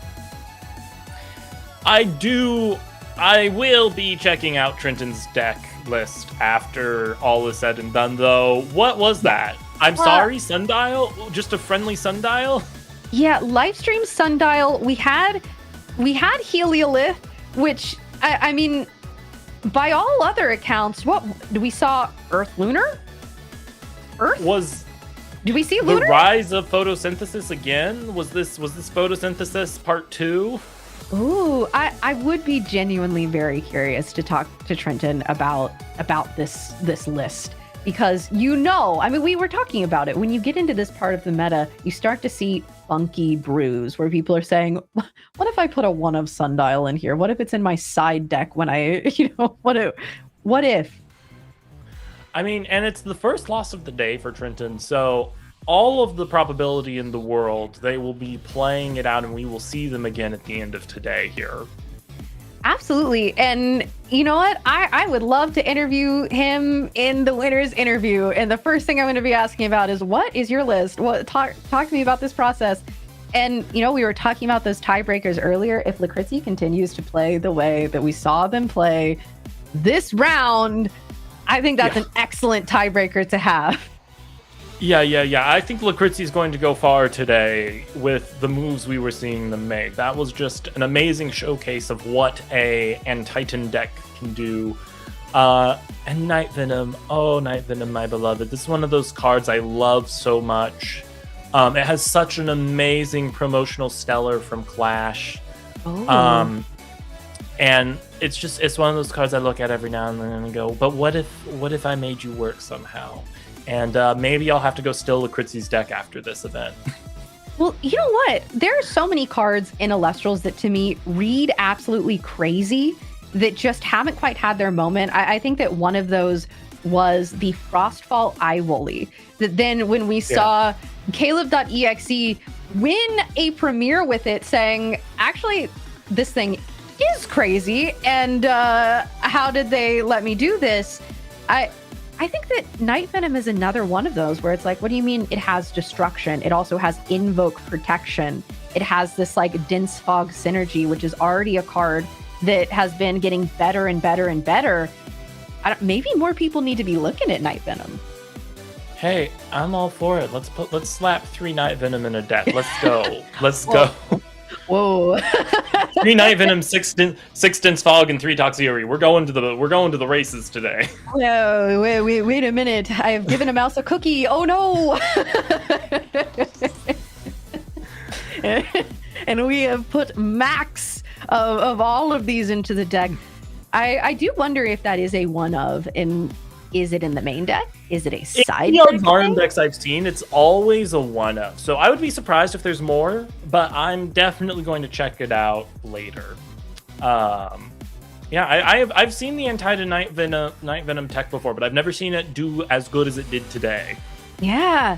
I will be checking out Trenton's deck list after all is said and done, though. What was that? I'm sorry, Sundial? Just a friendly Sundial? Yeah, Lifestream Sundial. We had Heliolith, which, I mean, by all other accounts, what we saw? Earth Lunar? Earth? Did we see Lunar? The rise of photosynthesis again? Was this photosynthesis part 2? Ooh, I would be genuinely very curious to talk to Trenton about this list, because I mean, we were talking about it. When you get into this part of the meta, you start to see funky brews where people are saying, what if I put a 1 of Sundial in here? What if it's in my side deck when what if? I mean, and it's the first loss of the day for Trenton, so all of the probability in the world, they will be playing it out and we will see them again at the end of today here. Absolutely. And you know what? I would love to interview him in the winner's interview. And the first thing I'm going to be asking about is, what is your list? Talk to me about this process. And, we were talking about those tiebreakers earlier. If Lucrezi continues to play the way that we saw them play this round, I think that's an excellent tiebreaker to have. Yeah. I think Lucrezi is going to go far today with the moves we were seeing them make. That was just an amazing showcase of what a Titan deck can do. And Night Venom. Oh, Night Venom, my beloved. This is one of those cards I love so much. It has such an amazing promotional stellar from Clash. Oh. And it's one of those cards I look at every now and then and go, but what if I made you work somehow? And maybe I'll have to go steal Lucrezi's deck after this event. Well, you know what? There are so many cards in Elestrals that to me read absolutely crazy that just haven't quite had their moment. I think that one of those was the Frostfall Iwoli. That then when we saw Caleb.exe win a premiere with it, saying, actually, this thing is crazy, and how did they let me do this? I think that Night Venom is another one of those where it's like, what do you mean it has destruction? It also has invoke protection. It has this like dense fog synergy, which is already a card that has been getting better and better and better. Maybe more people need to be looking at Night Venom. Hey, I'm all for it. Let's slap 3 Night Venom in a deck. Let's go. Let's go. Whoa. 3 Night Venom, 6 Dense Fog, and 3 Toxicity. We're going to the races today. No, wait a minute. I have given a mouse a cookie. Oh no. And we have put max of all of these into the deck. I do wonder if that is a one of, and is it in the main deck? Is it a side deck? In the decks I've seen, it's always a one of. So I would be surprised if there's more, but I'm definitely going to check it out later. I've seen the Entire Night Venom tech before, but I've never seen it do as good as it did today. Yeah,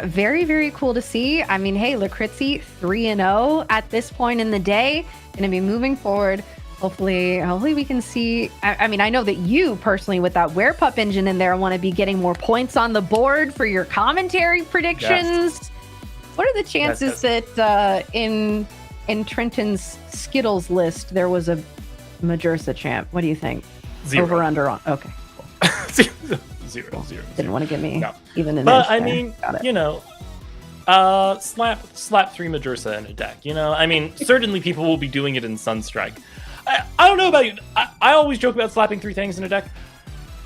very, very cool to see. I mean, hey, Lucrezi 3-0 at this point in the day, going to be moving forward. Hopefully we can see. I mean, I know that you personally, with that Werepup engine in there, want to be getting more points on the board for your commentary predictions. Yes. What are the chances that in Trenton's Skittles list there was a Majursa champ? What do you think? 0. Over under on? Okay. Cool. Zero. Didn't want to get me even an But inch I mean, slap 3 Majursa in a deck. I mean, certainly people will be doing it in Sunstrike. I don't know about you. I always joke about slapping 3 things in a deck.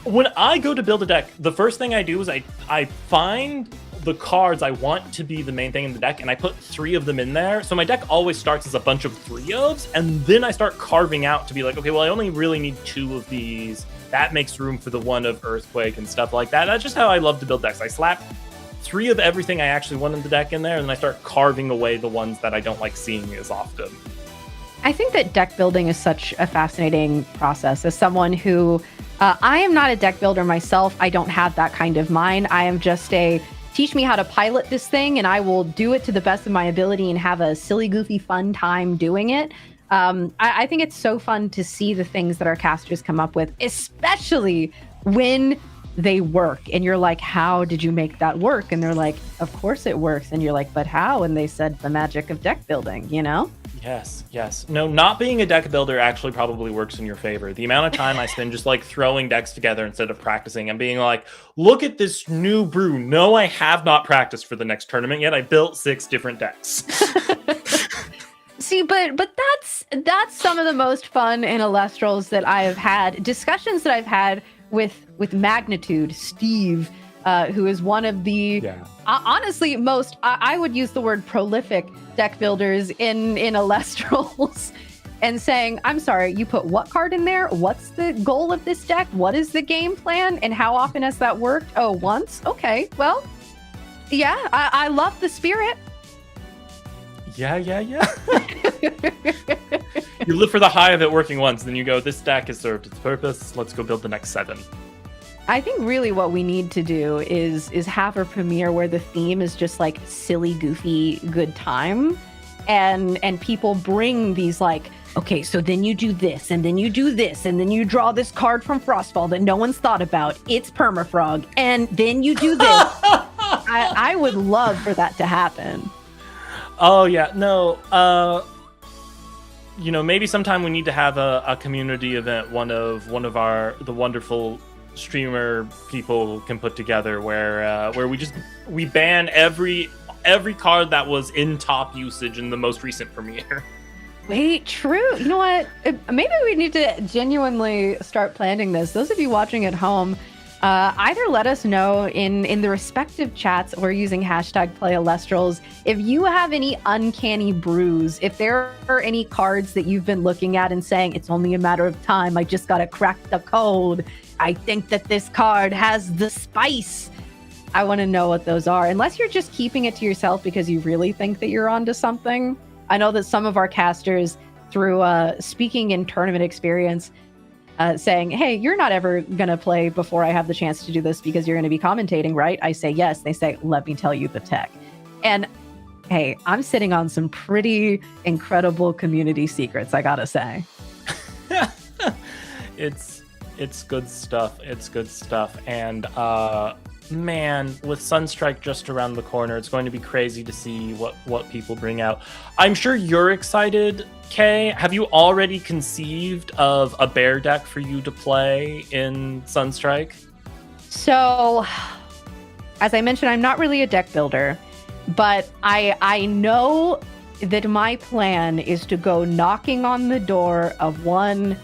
When I go to build a deck, the first thing I do is I find the cards I want to be the main thing in the deck, and I put 3 of them in there. So my deck always starts as a bunch of 3-ofs, and then I start carving out to be like, okay, well, I only really need 2 of these. That makes room for the 1 of Earthquake and stuff like that. That's just how I love to build decks. I slap 3 of everything I actually want in the deck in there, and then I start carving away the ones that I don't like seeing as often. I think that deck building is such a fascinating process. As someone who, I am not a deck builder myself. I don't have that kind of mind. I am just teach me how to pilot this thing, and I will do it to the best of my ability and have a silly, goofy, fun time doing it. I think it's so fun to see the things that our casters come up with, especially when they work. And you're like, how did you make that work? And they're like, of course it works. And you're like, but how? And they said, the magic of deck building, you know? Yes. No, not being a deck builder actually probably works in your favor. The amount of time I spend just like throwing decks together instead of practicing and being like, look at this new brew. No, I have not practiced for the next tournament yet. I built 6 different decks. See, but that's some of the most fun in Elestrals that I have had, discussions that I've had with Magnitude, Steve, who is one of the honestly most, I would use the word prolific deck builders in Elestrals, and saying, I'm sorry, you put what card in there? What's the goal of this deck? What is the game plan? And how often has that worked? Oh, once? Okay, well, yeah, I love the spirit. Yeah. You live for the high of it working once, then you go, this deck has served its purpose. Let's go build the next 7. I think really what we need to do is have a premiere where the theme is just like silly, goofy, good time. And people bring these like, okay, so then you do this, and then you do this, and then you draw this card from Frostfall that no one's thought about. It's Permafrog. And then you do this. I would love for that to happen. Oh yeah, no. Maybe sometime we need to have a community event. One of the wonderful streamer people can put together where we ban every card that was in top usage in the most recent premiere. Wait, true. You know what? Maybe we need to genuinely start planning this. Those of you watching at home, either let us know in the respective chats or using hashtag #PlayAlestrals if you have any uncanny brews, if there are any cards that you've been looking at and saying, it's only a matter of time, I just gotta crack the code. I think that this card has the spice. I want to know what those are. Unless you're just keeping it to yourself because you really think that you're onto something. I know that some of our casters, through speaking in tournament experience, saying, hey, you're not ever going to play before I have the chance to do this because you're going to be commentating, right? I say, yes. They say, let me tell you the tech. And hey, I'm sitting on some pretty incredible community secrets, I got to say. It's good stuff. It's good stuff. And man, with Sunstrike just around the corner, it's going to be crazy to see what people bring out. I'm sure you're excited, Kay. Have you already conceived of a bear deck for you to play in Sunstrike? So, as I mentioned, I'm not really a deck builder, but I know that my plan is to go knocking on the door of one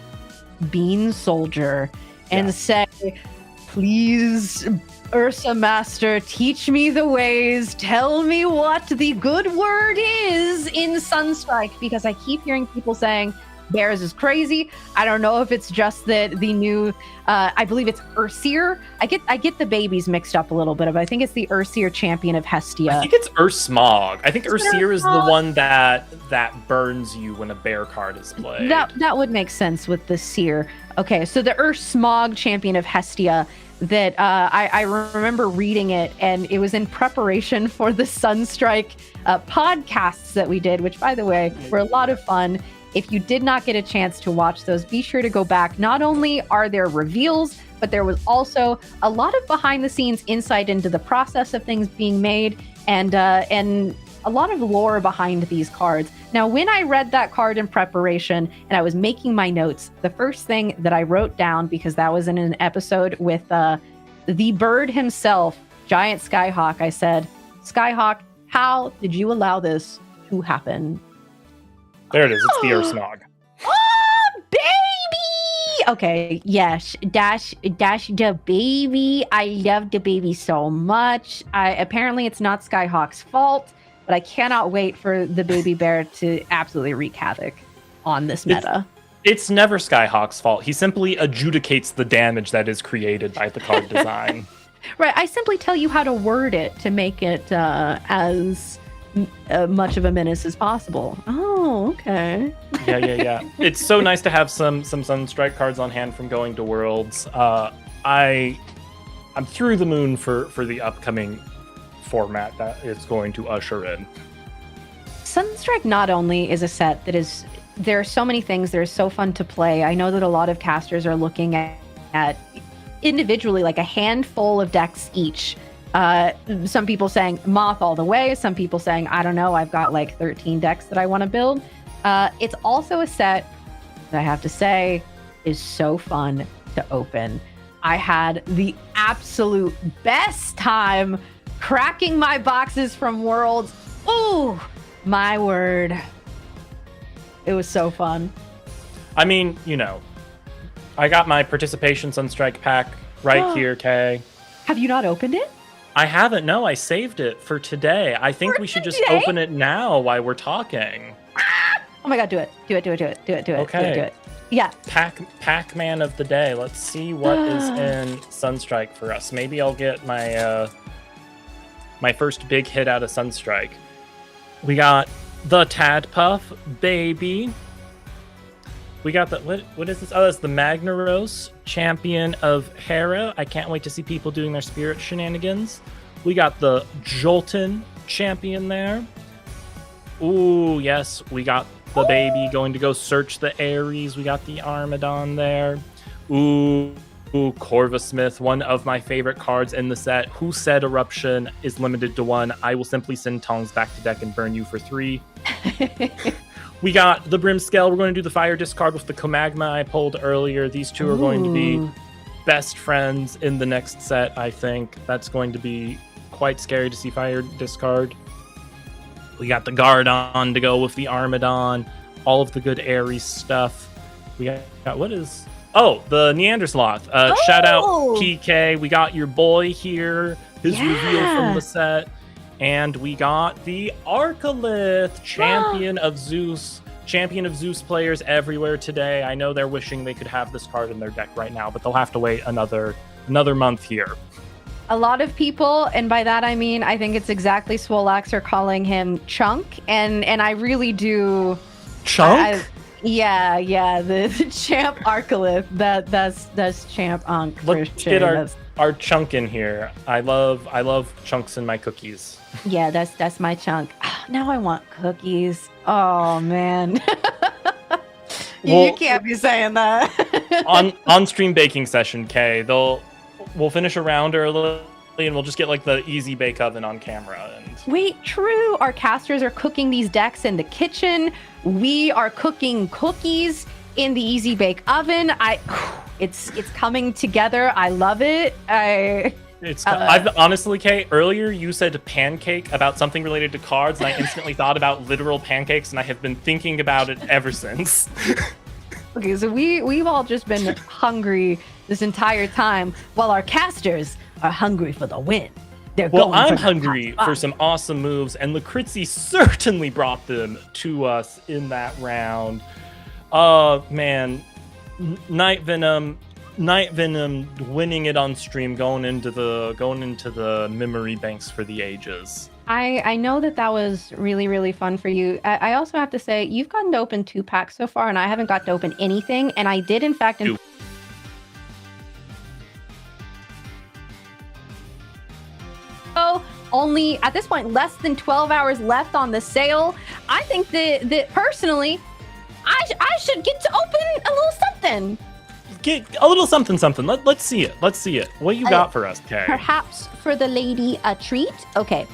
Bean Soldier and say, please, Ursa Master, teach me the ways. Tell me what the good word is in Sunstrike, because I keep hearing people saying Bears is crazy. I don't know if it's just that the new, I believe it's Ursier. I get the babies mixed up a little bit, but I think it's the Ursier champion of Hestia. I think it's Ursmog. I think Ursier is the one that burns you when a bear card is played. That would make sense with the Seer. Okay, so the Ursmog champion of Hestia, that I remember reading it, and it was in preparation for the Sunstrike podcasts that we did, which, by the way, were a lot of fun. If you did not get a chance to watch those, be sure to go back. Not only are there reveals, but there was also a lot of behind the scenes insight into the process of things being made, and a lot of lore behind these cards. Now, when I read that card in preparation and I was making my notes, the first thing that I wrote down, because that was in an episode with the bird himself, Giant Skyhawk, I said, Skyhawk, how did you allow this to happen? There it is. It's the Ursmog. Oh, baby! Okay, yes, dash the baby. I love the baby so much. Apparently, it's not Skyhawk's fault, but I cannot wait for the baby bear to absolutely wreak havoc on this meta. It's never Skyhawk's fault. He simply adjudicates the damage that is created by the card design. Right. I simply tell you how to word it to make it as much of a menace as possible. Oh, okay. Yeah. It's so nice to have some Sunstrike cards on hand from going to Worlds. I'm through the moon for the upcoming format that it's going to usher in. Sunstrike not only is a set that is, there are so many things that are so fun to play. I know that a lot of casters are looking at individually like a handful of decks each. Some people saying Moth all the way. Some people saying, I don't know, I've got like 13 decks that I want to build. It's also a set that I have to say is so fun to open. I had the absolute best time cracking my boxes from Worlds. Ooh, my word. It was so fun. I mean, you know, I got my Participation Sunstrike pack right here, Kay. Have you not opened it? I haven't. No, I saved it for today. I think we should just open it now while we're talking. Oh my god, do it. Do it. Okay. Do it. Yeah. Pac-Man of the day. Let's see what is in Sunstrike for us. Maybe I'll get my my first big hit out of Sunstrike. We got the Tadpuff, baby. We got the what is this? Oh, it's the Magnaros, champion of Hera. I can't wait to see people doing their spirit shenanigans. We got the Jolton champion there. Ooh, yes, we got the baby going to go search the Ares. We got the Armadon there. Ooh, Corva Smith, one of my favorite cards in the set. Who said Eruption is limited to 1? I will simply send Tongs back to deck and burn you for 3. We got the Brimscale. We're going to do the Fire discard with the Comagma I pulled earlier. These two are going to be best friends in the next set, I think. That's going to be quite scary to see Fire discard. We got the Gardon to go with the Armadon. All of the good Ares stuff. We got what is... Oh, the Neandersloth. Shout out PK. We got your boy here. His reveal from the set. And we got the Arcalith, champion of Zeus. Champion of Zeus players everywhere today. I know they're wishing they could have this card in their deck right now, but they'll have to wait another month here. A lot of people, and by that I mean I think it's exactly Swolax are calling him Chunk, and I really do. Chunk? Yeah, the champ Arcalith. That's champ Ankh. Let's get our Chunk in here. I love chunks in my cookies. Yeah, that's my Chunk. Now I want cookies. Oh man. You can't be saying that. on stream baking session, Kay. We'll finish a round early and we'll just get like the easy bake oven on camera. And wait, true. Our casters are cooking these decks in the kitchen. We are cooking cookies in the easy bake oven. It's coming together. I love it. I've honestly, Kay, earlier you said pancake about something related to cards, and I instantly thought about literal pancakes, and I have been thinking about it ever since. Okay, so we've all just been hungry this entire time, while our casters are hungry for the win. I'm hungry for some awesome moves, and Lucrizzi certainly brought them to us in that round. Oh man, Night Venom winning it on stream, going into the memory banks for the ages. I know that was really, really fun for you. I also have to say, you've gotten to open 2 packs so far, and I haven't got to open anything. And I did, in fact, only at this point less than 12 hours left on the sale. I think that personally, I should get to open a little something. Get a little something. Let's see it. What you got for us, Kay? Perhaps for the lady a treat. Okay.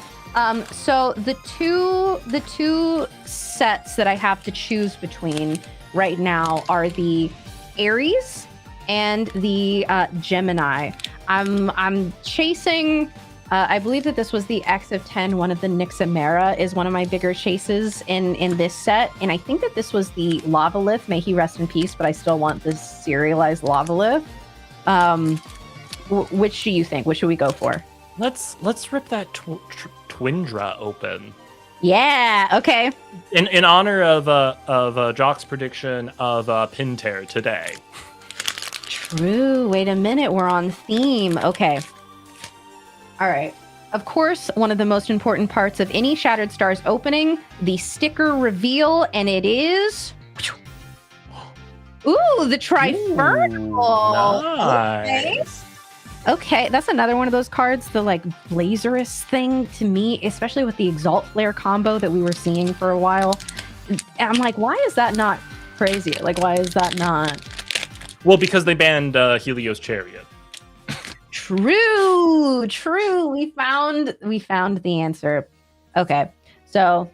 So the two sets that I have to choose between right now are the Ares and the Gemini. I'm chasing. I believe that this was the X of 10. One of the Nixamera is one of my bigger chases in this set. And I think that this was the Lavalith. May he rest in peace, but I still want this serialized Lavalith. Which do you think? What should we go for? Let's rip that Twindra open. Yeah, okay. In honor of Jock's prediction of Pinter today. True. Wait a minute. We're on theme. Okay. All right. Of course, one of the most important parts of any Shattered Stars opening, the sticker reveal, and it is... Ooh, the Trifernal. Nice. Okay, that's another one of those cards, the like Blazerous thing to me, especially with the Exalt Flare combo that we were seeing for a while. And I'm like, why is that not crazy? Like, why is that not... Well, because they banned Helios Chariot. True. We found the answer. Okay. So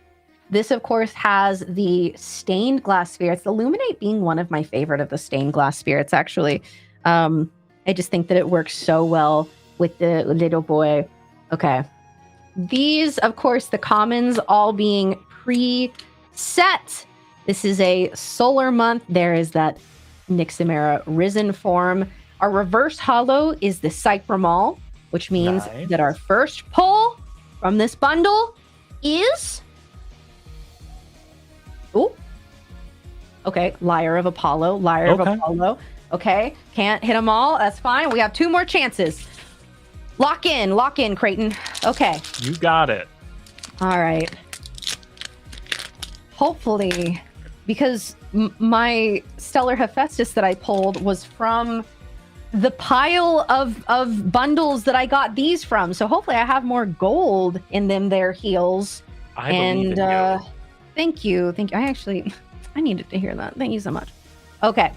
this, of course, has the stained glass spirits. The Luminate being one of my favorite of the stained glass spirits, actually. I just think that it works so well with the little boy. Okay. These, of course, the commons all being pre-set. This is a solar month. There is that Nixamera Risen form. Our reverse holo is the Cypramol, which means that our first pull from this bundle is... Oh, okay. Lyre of Apollo. Of Apollo. Okay. Can't hit them all. That's fine. We have 2 more chances. Lock in, Creighton. Okay. You got it. All right. Hopefully, because my Stellar Hephaestus that I pulled was from the pile of bundles that I got these from. So hopefully I have more gold in them there, heels. I believe in you. Thank you. I needed to hear that. Thank you so much. Okay.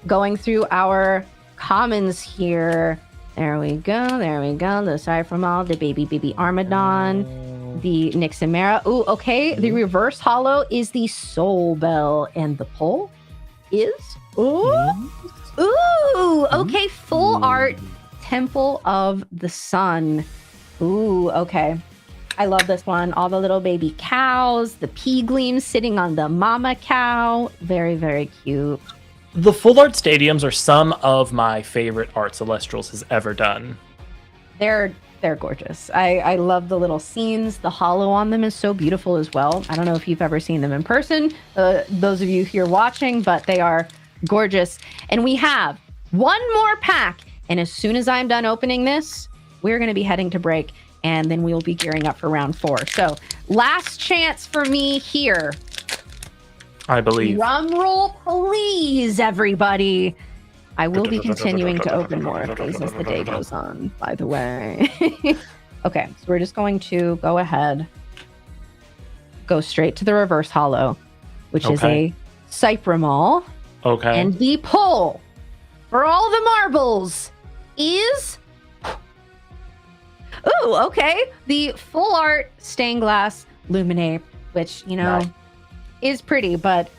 Going through our commons here. There we go. The Cypramol, the baby Armadon, the Nixamera. Ooh, okay. The reverse holo is the Soul Bell, and the pull is okay. Full art Temple of the Sun. Ooh, okay. I love this one. All the little baby cows, the pea gleams sitting on the mama cow. Very, very cute. The full art stadiums are some of my favorite art Elestrals has ever done. They're gorgeous. I love the little scenes. The holo on them is so beautiful as well. I don't know if you've ever seen them in person, those of you here watching, but they are gorgeous. And we have one more pack. And as soon as I'm done opening this, we're going to be heading to break. And then we'll be gearing up for round 4. So last chance for me here. I believe. Drum roll, please, everybody. I will be continuing to open more of these as the day goes on, by the way. Okay, so we're just going to go ahead, go straight to the reverse holo, which is a Cypramol. Okay. And the pull for all the marbles is... Ooh, okay. The full art stained glass Luminate, which, is pretty, but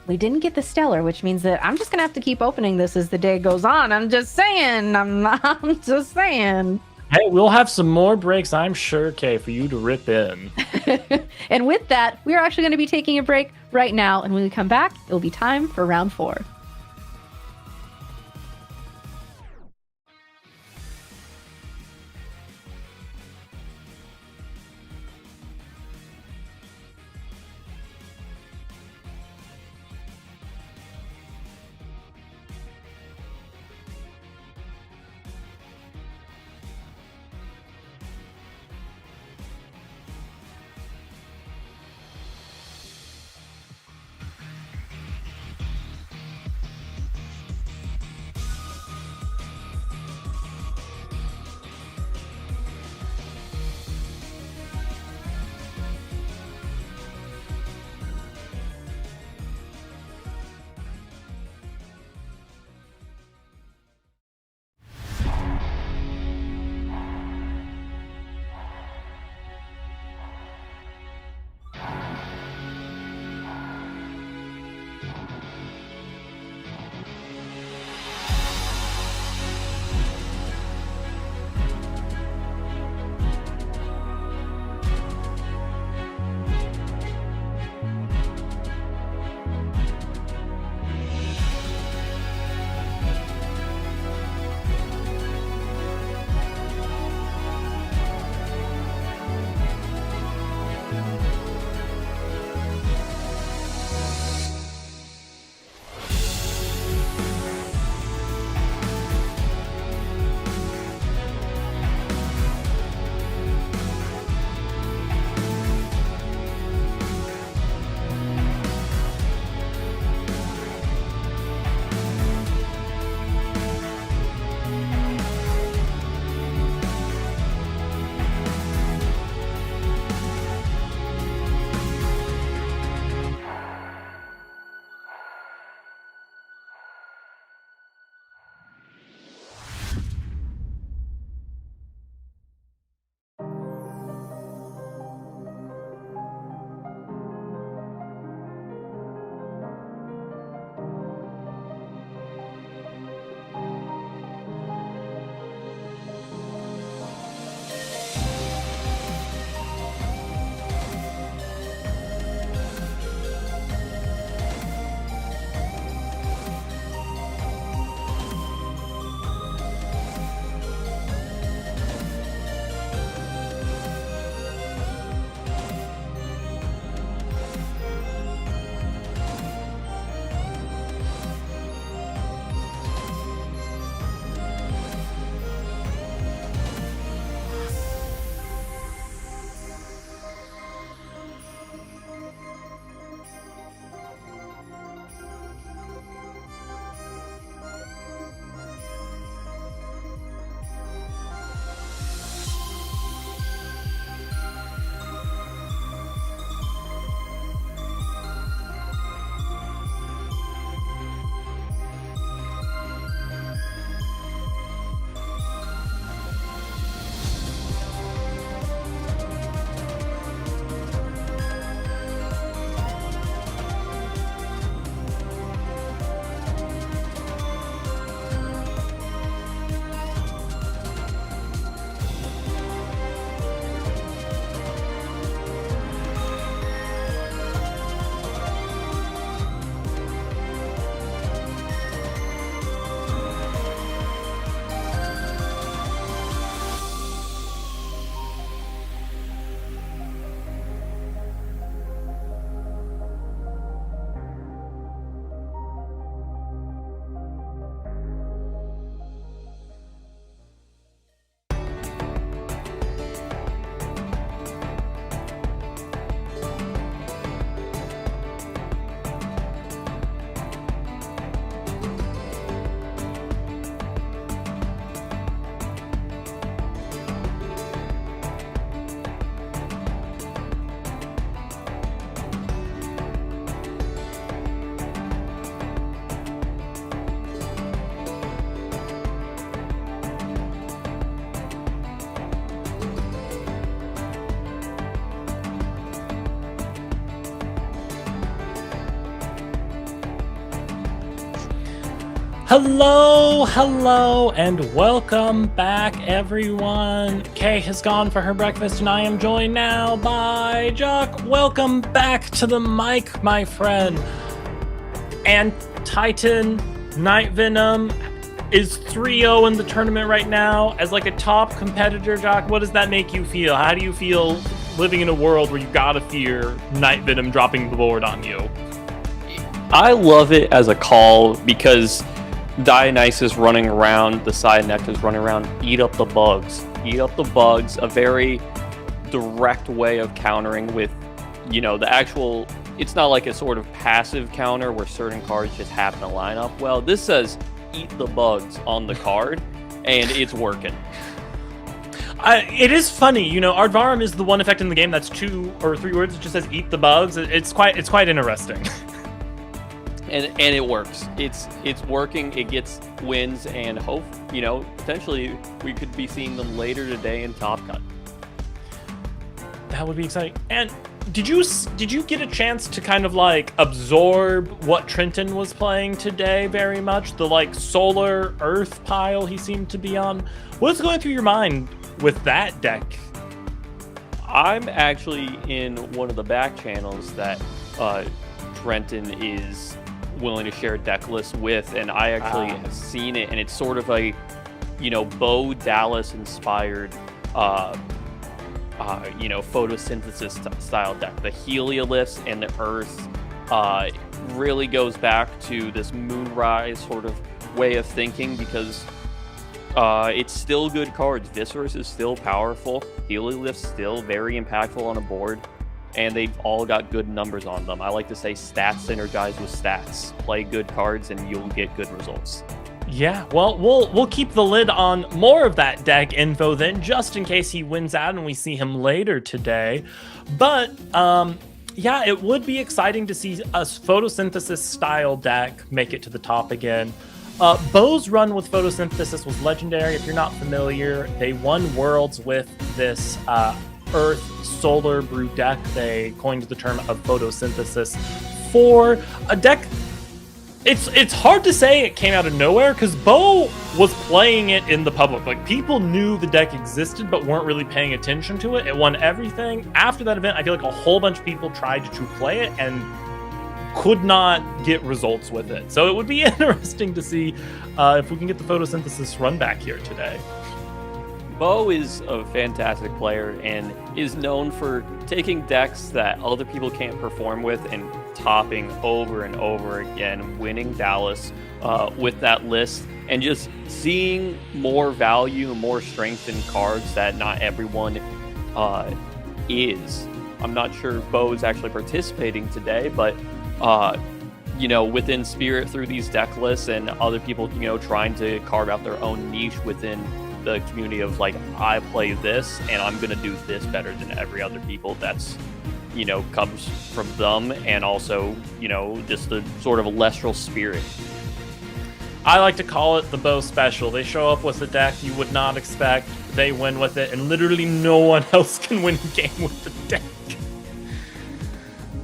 we didn't get the stellar, which means that I'm just gonna have to keep opening this as the day goes on. I'm just saying. I'm just saying. Hey, we'll have some more breaks, I'm sure, Kay, for you to rip in. And with that, we're actually going to be taking a break right now, and when we come back, it'll be time for round 4. Hello, and welcome back, everyone. Kay has gone for her breakfast, and I am joined now by Jock. Welcome back to the mic, my friend. And Titan Night Venom is 3-0 in the tournament right now. As like a top competitor, Jock, what does that make you feel? How do you feel living in a world where you gotta fear Night Venom dropping the board on you? I love it as a call because Dionysus running around, the side Nectar's running around, eat up the bugs. Eat up the bugs, a very direct way of countering with, the actual, it's not like a sort of passive counter where certain cards just happen to line up. Well, this says eat the bugs on the card, and it's working. It is funny, Aardvarm is the one effect in the game that's 2 or 3 words. It just says eat the bugs. It's quite interesting. And it works. It's working. It gets wins, and hope potentially we could be seeing them later today in Top Cut. That would be exciting. And did you get a chance to kind of like absorb what Trenton was playing today very much? The like solar earth pile he seemed to be on. What's going through your mind with that deck? I'm actually in one of the back channels that Trenton is willing to share deck list with, and I actually have seen it, and it's sort of a Bo Dallas inspired photosynthesis style deck. The Helioliths and the Earth really goes back to this Moonrise sort of way of thinking, because it's still good cards. Viscerus is still powerful. Heliolith's still very impactful on a board. And they've all got good numbers on them. I like to say stats synergize with stats. Play good cards and you'll get good results. Yeah, well, we'll keep the lid on more of that deck info then, just in case he wins out and we see him later today. But yeah, it would be exciting to see a photosynthesis style deck make it to the top again. Bo's run with photosynthesis was legendary. If you're not familiar, they won Worlds with this Earth Solar Brew deck. They coined the term of photosynthesis for a deck. It's hard to say it came out of nowhere, because Bo was playing it in the public. Like, people knew the deck existed but weren't really paying attention to it. It won everything. After that event, I feel like a whole bunch of people tried to play it and could not get results with it. So it would be interesting to see if we can get the photosynthesis run back here today. Bo is a fantastic player and is known for taking decks that other people can't perform with and topping over and over again, winning Dallas with that list, and just seeing more value and more strength in cards that not everyone is. I'm not sure Bo is actually participating today, but within Spirit through these deck lists and other people, trying to carve out their own niche within the community of like, I play this and I'm gonna do this better than every other people. That's comes from them, and also just the sort of Elestral spirit. I like to call it the Bo special. They show up with a deck you would not expect, they win with it, and literally no one else can win a game with the deck.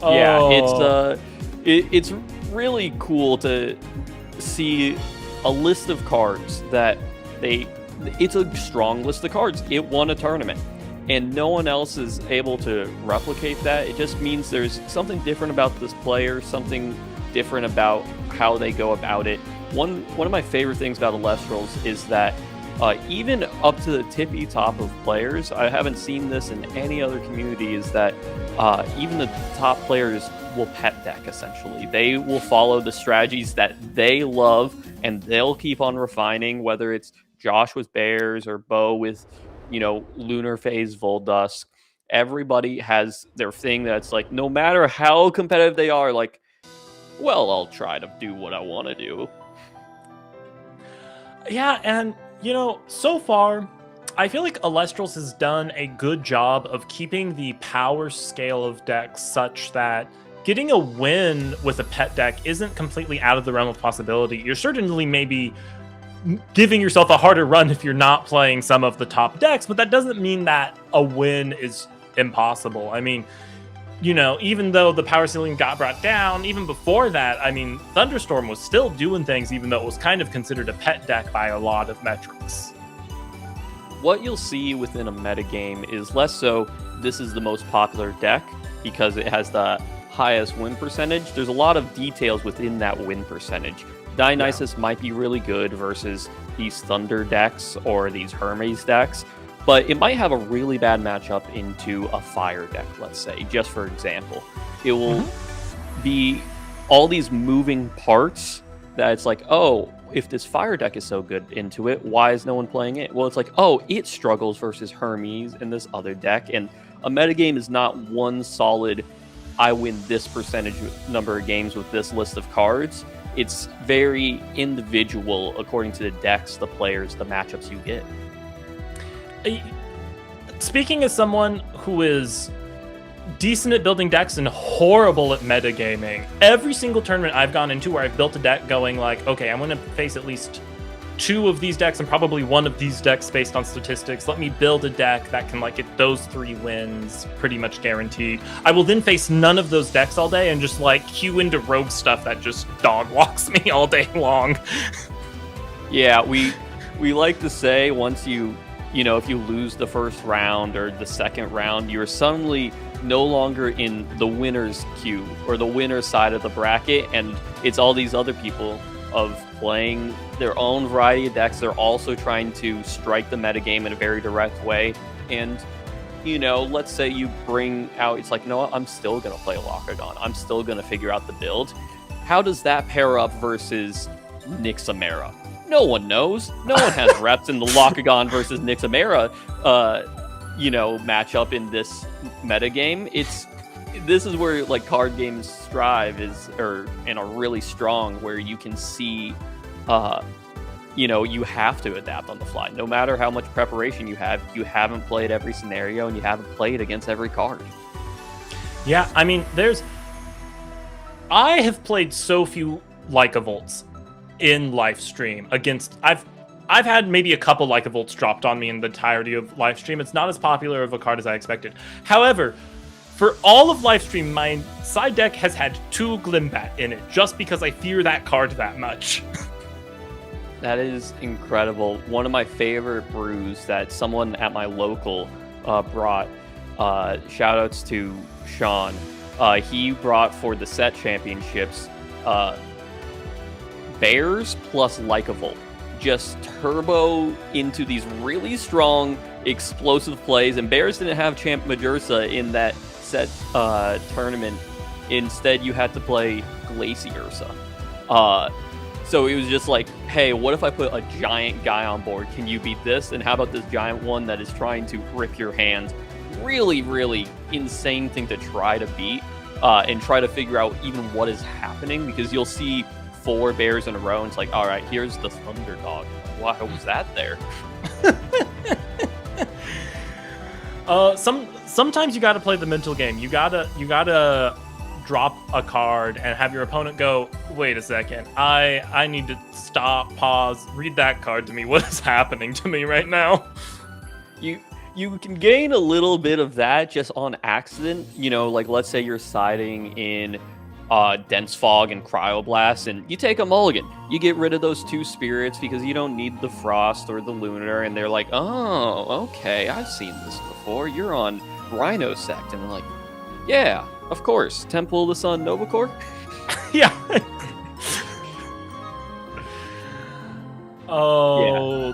Yeah, it's really cool to see a list of cards that it's a strong list of cards. It won a tournament, and no one else is able to replicate that. It just means there's something different about this player, something different about how they go about it. One of my favorite things about Elestrals is that even up to the tippy top of players, I haven't seen this in any other community, is that even the top players will pet deck, essentially. They will follow the strategies that they love, and they'll keep on refining, whether it's Josh with Bears or Bo with, Lunar Phase, Voldusk. Everybody has their thing that's like, no matter how competitive they are, like, well, I'll try to do what I want to do. Yeah, and, so far, I feel like Elestrals has done a good job of keeping the power scale of decks such that getting a win with a pet deck isn't completely out of the realm of possibility. You're certainly maybe giving yourself a harder run if you're not playing some of the top decks, but that doesn't mean that a win is impossible. I mean, you know, even though the power ceiling got brought down, even before that, I mean, Thunderstorm was still doing things, even though it was kind of considered a pet deck by a lot of metrics. What you'll see within a metagame is less so this is the most popular deck because it has the highest win percentage. There's a lot of details within that win percentage. Dionysus might be really good versus these Thunder decks or these Hermes decks, but it might have a really bad matchup into a Fire deck, let's say, just for example. It will be all these moving parts that it's like, oh, if this Fire deck is so good into it, why is no one playing it? Well, it's like, oh, it struggles versus Hermes in this other deck, and a metagame is not one solid, I win this percentage number of games with this list of cards. It's very individual according to the decks, the players, the matchups you get. Speaking as someone who is decent at building decks and horrible at metagaming, every single tournament I've gone into where I've built a deck going like, okay, I'm going to face at least 2 of these decks and probably 1 of these decks based on statistics. Let me build a deck that can like get those 3 wins pretty much guaranteed. I will then face none of those decks all day and just like queue into rogue stuff that just dog walks me all day long. Yeah, we like to say once you know, if you lose the first round or the second round, you're suddenly no longer in the winner's queue or the winner's side of the bracket, and it's all these other people of playing their own variety of decks. They're also trying to strike the metagame in a very direct way. And, you know, let's say you bring out, it's like, you know what, I'm still going to play Locagon. I'm still going to figure out the build. How does that pair up versus Nixamera? No one knows. No one has reps in the Locagon versus Nixamera, matchup in this metagame. This is where like card games strive and are really strong, where you can see, you have to adapt on the fly. No matter how much preparation you have, you haven't played every scenario and you haven't played against every card. Yeah, I mean, I have played so few Lycavolts in Lifestream against. I've had maybe a couple Lycavolts dropped on me in the entirety of Lifestream. It's not as popular of a card as I expected. However, for all of Lifestream, my side deck has had 2 Glimbat in it, just because I fear that card that much. That is incredible. One of my favorite brews that someone at my local brought, shoutouts to Sean, he brought for the set championships, Bears plus Lycavolt. Just turbo into these really strong, explosive plays, and Bears didn't have Champ Majursa in that set tournament. Instead, you had to play Glaciersa. So it was just like, hey, what if I put a giant guy on board? Can you beat this? And how about this giant one that is trying to rip your hand? Really, really insane thing to try to beat and try to figure out even what is happening, because you'll see 4 bears in a row and it's like, all right, here's the Thunderdog. Why was that there? Sometimes you got to play the mental game. You gotta drop a card and have your opponent go, wait a second, I need to stop, pause, read that card to me. What is happening to me right now? You can gain a little bit of that just on accident. Like let's say you're siding in Dense Fog and Cryoblast, and you take a mulligan. You get rid of those 2 spirits because you don't need the Frost or the Lunar, and they're like, oh, okay, I've seen this before. You're on Rhino Sect. And they're like, yeah, of course. Temple of the Sun Novacore? Yeah. Oh,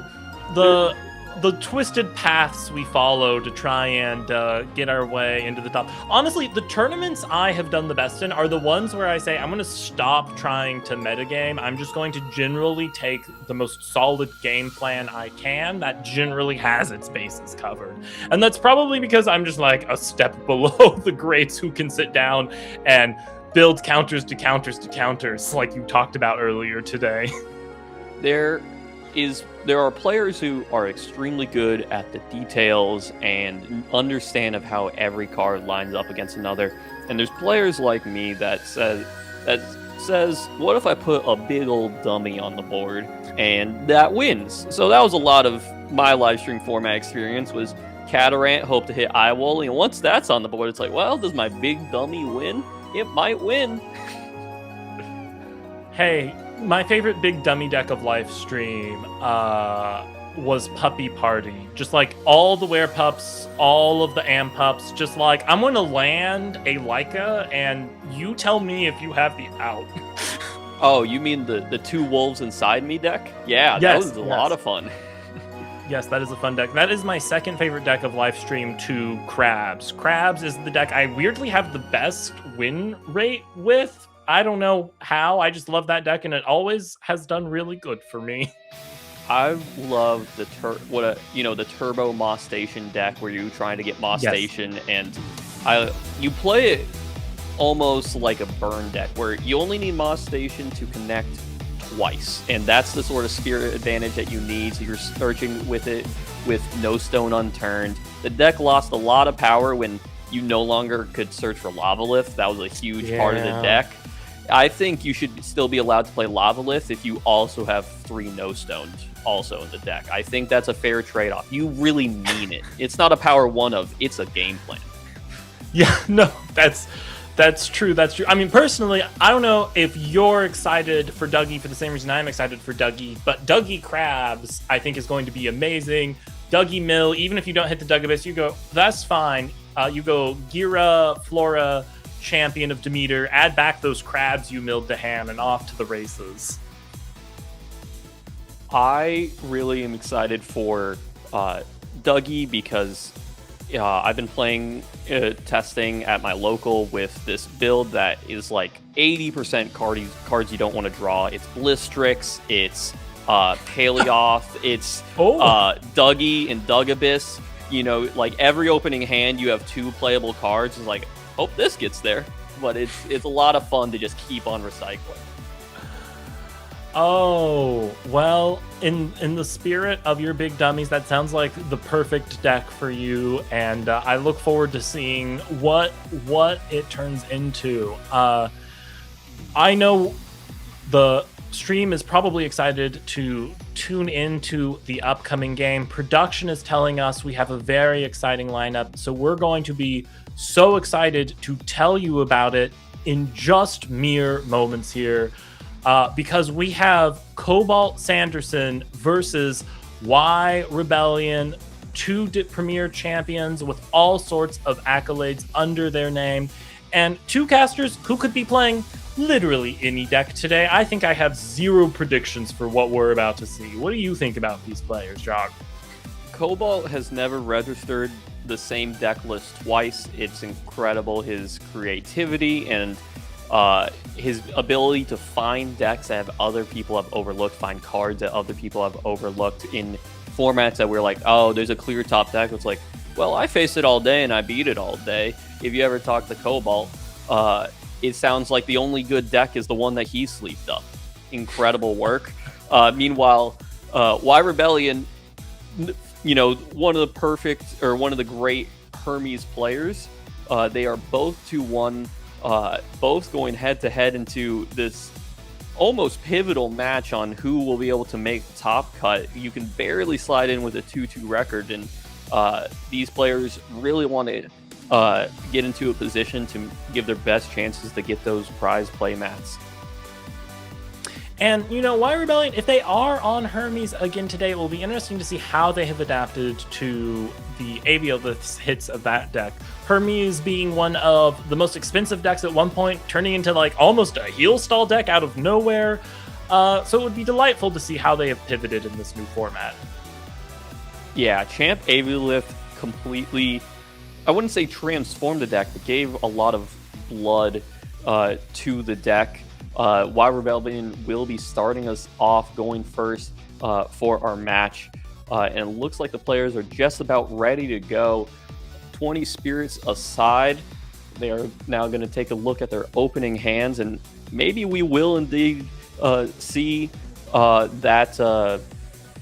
yeah. The twisted paths we follow to try and get our way into the top. Honestly, the tournaments I have done the best in are the ones where I say, I'm going to stop trying to metagame. I'm just going to generally take the most solid game plan I can that generally has its bases covered. And that's probably because I'm just like a step below the greats who can sit down and build counters to counters to counters like you talked about earlier today. There are players who are extremely good at the details and understand of how every card lines up against another. And there's players like me that says, what if I put a big old dummy on the board and that wins? So that was a lot of my live stream format experience, was Catarant, hope to hit Eyewall, and once that's on the board, it's like, well, does my big dummy win? It might win. Hey, my favorite big dummy deck of Lifestream was Puppy Party. Just like all the Werepups, all of the Ampups, just like, I'm going to land a Leica, and you tell me if you have the out. Oh, you mean the two wolves inside me deck? Yeah, that was a lot of fun. Yes, that is a fun deck. That is my second favorite deck of Lifestream to Crabs. Crabs is the deck I weirdly have the best win rate with. I don't know how. I just love that deck, and it always has done really good for me. I love the the Turbo Moss Station deck where you're trying to get Moss Station, and you play it almost like a burn deck where you only need Moss Station to connect twice, and that's the sort of spirit advantage that you need. So you're searching with it with no stone unturned. The deck lost a lot of power when you no longer could search for Lavalith. That was a huge part of the deck. I think you should still be allowed to play Lavalith if you also have 3 no stones also in the deck. I think that's a fair trade-off. You really mean it. It's not a power one of, it's a game plan. Yeah, no, that's true. That's true. I mean, personally, I don't know if you're excited for Duggee for the same reason I'm excited for Duggee, but Duggee Crabs, I think, is going to be amazing. Duggee Mill, even if you don't hit the Duggabus, you go, that's fine. You go Gira, Flora, Champion of Demeter, add back those crabs you milled to hand, and off to the races. I really am excited for Duggee because I've been playing testing at my local with this build that is like 80% cards you don't want to draw. It's Blistrix, it's Paleoth, it's Duggee and Duggabus. You know, like every opening hand you have 2 playable cards. It's like, hope this gets there. But it's a lot of fun to just keep on recycling. Oh, well, in the spirit of your big dummies, that sounds like the perfect deck for you, and I look forward to seeing what it turns into. I know the stream is probably excited to tune into the upcoming game. Production is telling us we have a very exciting lineup, so we're going to be so excited to tell you about it in just mere moments here. Because we have Cobalt Sanderson versus Y Rebellion, 2 premier champions with all sorts of accolades under their name, and 2 casters who could be playing literally any deck today. I think I have 0 predictions for what we're about to see. What do you think about these players, Jock? Cobalt has never registered the same deck list twice. It's incredible, his creativity and his ability to find decks that other people have overlooked, find cards that other people have overlooked in formats that we're like, oh, there's a clear top deck. It's like, well, I face it all day and I beat it all day. If you ever talk to Cobalt, it sounds like the only good deck is the one that he sleeved up. Incredible work. Meanwhile, Y Rebellion, you know, one of the great Hermes players. They are both 2-1. Both going head-to-head into this almost pivotal match on who will be able to make top cut. You can barely slide in with a 2-2 record, and these players really want to get into a position to give their best chances to get those prize play mats. And, you know, Y Rebellion, if they are on Hermes again today, it will be interesting to see how they have adapted to the Aviolith's hits of that deck. Hermes being one of the most expensive decks at one point, turning into like almost a heal stall deck out of nowhere. So it would be delightful to see how they have pivoted in this new format. Yeah, Champ Aviolith completely, I wouldn't say transformed the deck, but gave a lot of blood to the deck. Y Rebellion will be starting us off going first for our match. And it looks like the players are just about ready to go. 20 spirits aside, they are now going to take a look at their opening hands, and maybe we will indeed see that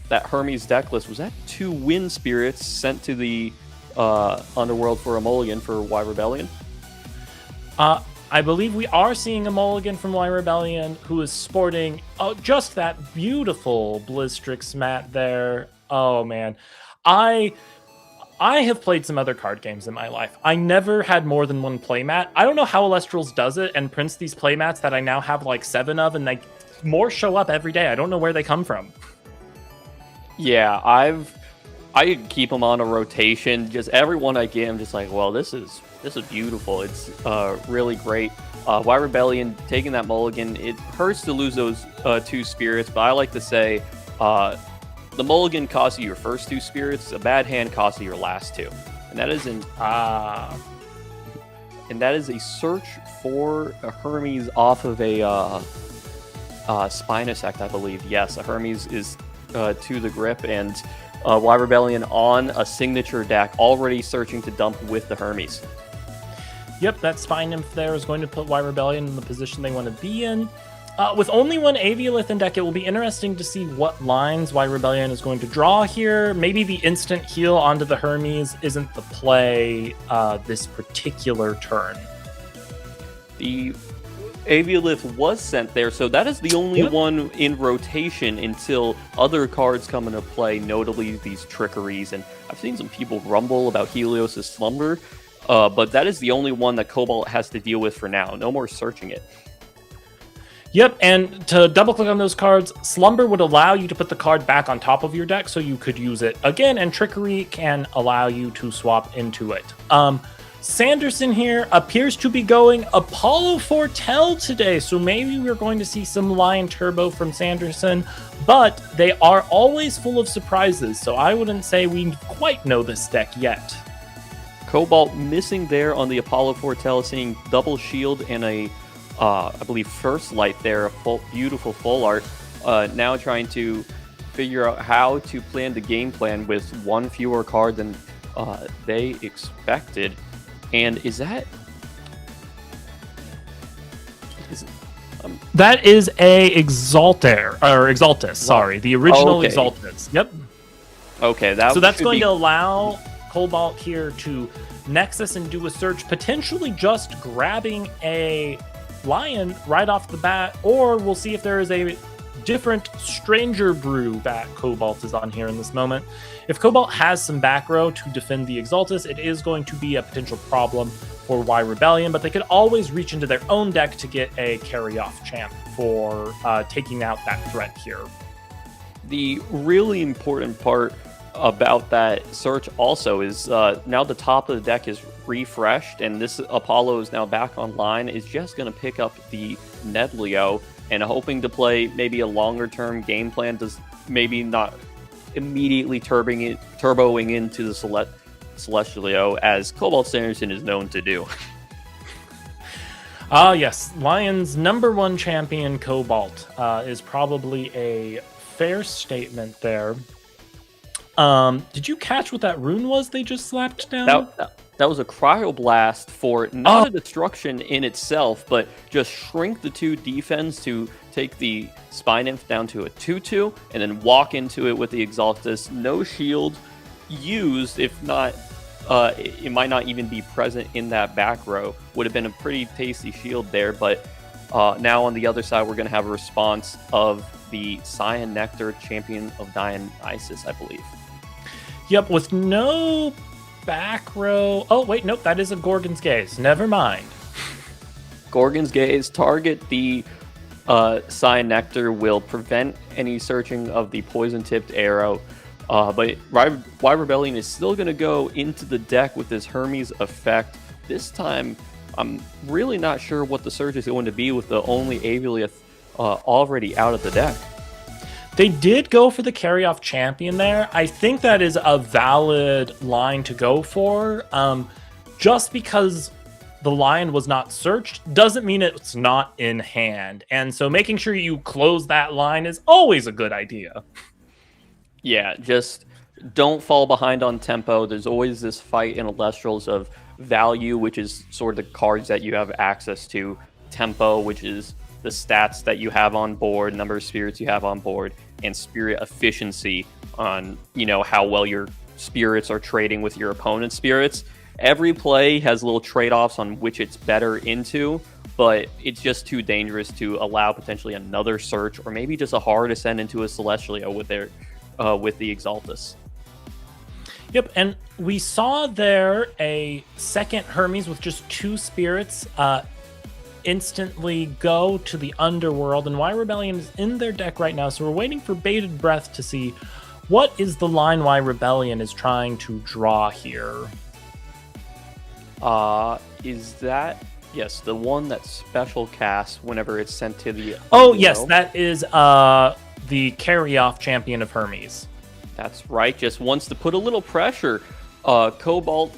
Hermes deck list. Was that 2 wind spirits sent to the Underworld for a mulligan for Y Rebellion? I believe we are seeing a mulligan from Y Rebellion, who is sporting just that beautiful Blistrix mat there. Oh man, I have played some other card games in my life. I never had more than one playmat. I don't know how Elestrals does it and prints these playmats that I now have like 7 of, and more show up every day. I don't know where they come from. Yeah, I keep them on a rotation. Just every one I get, I'm just like, well, this is beautiful. It's really great. Why Rebellion taking that mulligan, it hurts to lose those 2 spirits, but I like to say the mulligan costs you your first 2 spirits, a bad hand costs you your last 2. And that is a search for a Hermes off of a Spinosect, I believe. Yes, a Hermes is to the grip, and Y Rebellion on a signature deck already searching to dump with the Hermes. Yep, that Spine Nymph there is going to put Y Rebellion in the position they want to be in. With only one Aviolith in deck, it will be interesting to see what lines Y Rebellion is going to draw here. Maybe the instant heal onto the Hermes isn't the play this particular turn. The Aviolith was sent there, so that is the only one in rotation until other cards come into play, notably these Trickeries. And I've seen some people grumble about Helios' Slumber, but that is the only one that Cobalt has to deal with for now. No more searching it. Yep, and to double-click on those cards, Slumber would allow you to put the card back on top of your deck so you could use it again, and Trickery can allow you to swap into it. Sanderson here appears to be going Apollo Foretell today, so maybe we're going to see some Lion Turbo from Sanderson, but they are always full of surprises, so I wouldn't say we quite know this deck yet. Cobalt missing there on the Apollo Foretell, seeing double shield and a I believe First Light there, a beautiful full art. Now trying to figure out how to plan the game plan with one fewer card than they expected. And that is a Exaltus, sorry, the original okay. Exaltus. Yep. Okay, so that's going to allow Cobalt here to Nexus and do a search, potentially just grabbing a Lion right off the bat, or we'll see if there is a different Stranger Brew that Cobalt is on here in this moment. If Cobalt has some back row to defend the Exaltus, it is going to be a potential problem for Y Rebellion, but they could always reach into their own deck to get a carry-off champ for taking out that threat here. The really important part about that search also is now the top of the deck is refreshed, and this Apollo is now back online, is just going to pick up the Nedleo and hoping to play maybe a longer term game plan, does maybe not immediately turboing into the Celestialio as Cobalt Sanderson is known to do. Yes, Lion's #1 champion Cobalt is probably a fair statement there. Did you catch what that rune was they just slapped down? That was a Cryoblast for not a destruction in itself, but just shrink the 2 defense to take the Spine Nymph down to a 2/2, and then walk into it with the Exaltus. No shield used, if not, it might not even be present in that back row. Would have been a pretty tasty shield there, but now on the other side, we're going to have a response of the Cyan Nectar, champion of Dionysus, I believe. Yep, with no back row. Oh, wait, nope, that is a Gorgon's Gaze. Never mind. Gorgon's Gaze, target the Cyan Nectar, will prevent any searching of the poison-tipped arrow. But Y Rebellion is still going to go into the deck with this Hermes effect. This time, I'm really not sure what the search is going to be with the only Aviolith already out of the deck. They did go for the carry-off champion there. I think that is a valid line to go for. Just because the Lion was not searched doesn't mean it's not in hand. And so making sure you close that line is always a good idea. Yeah, just don't fall behind on tempo. There's always this fight in Elestrals of value, which is sort of the cards that you have access to. Tempo, which is the stats that you have on board, number of spirits you have on board, and spirit efficiency on, how well your spirits are trading with your opponent's spirits. Every play has little trade-offs on which it's better into, but it's just too dangerous to allow potentially another search, or maybe just a hard ascend into a Celestialio with the Exaltus. Yep, and we saw there a second Hermes with just 2 spirits instantly go to the underworld, and Y Rebellion is in their deck right now, so we're waiting for bated breath to see what is the line Y Rebellion is trying to draw here. Is that, yes, the one that special casts whenever it's sent to the... Oh, yes, that is the carry-off champion of Hermes. That's right, just wants to put a little pressure. Cobalt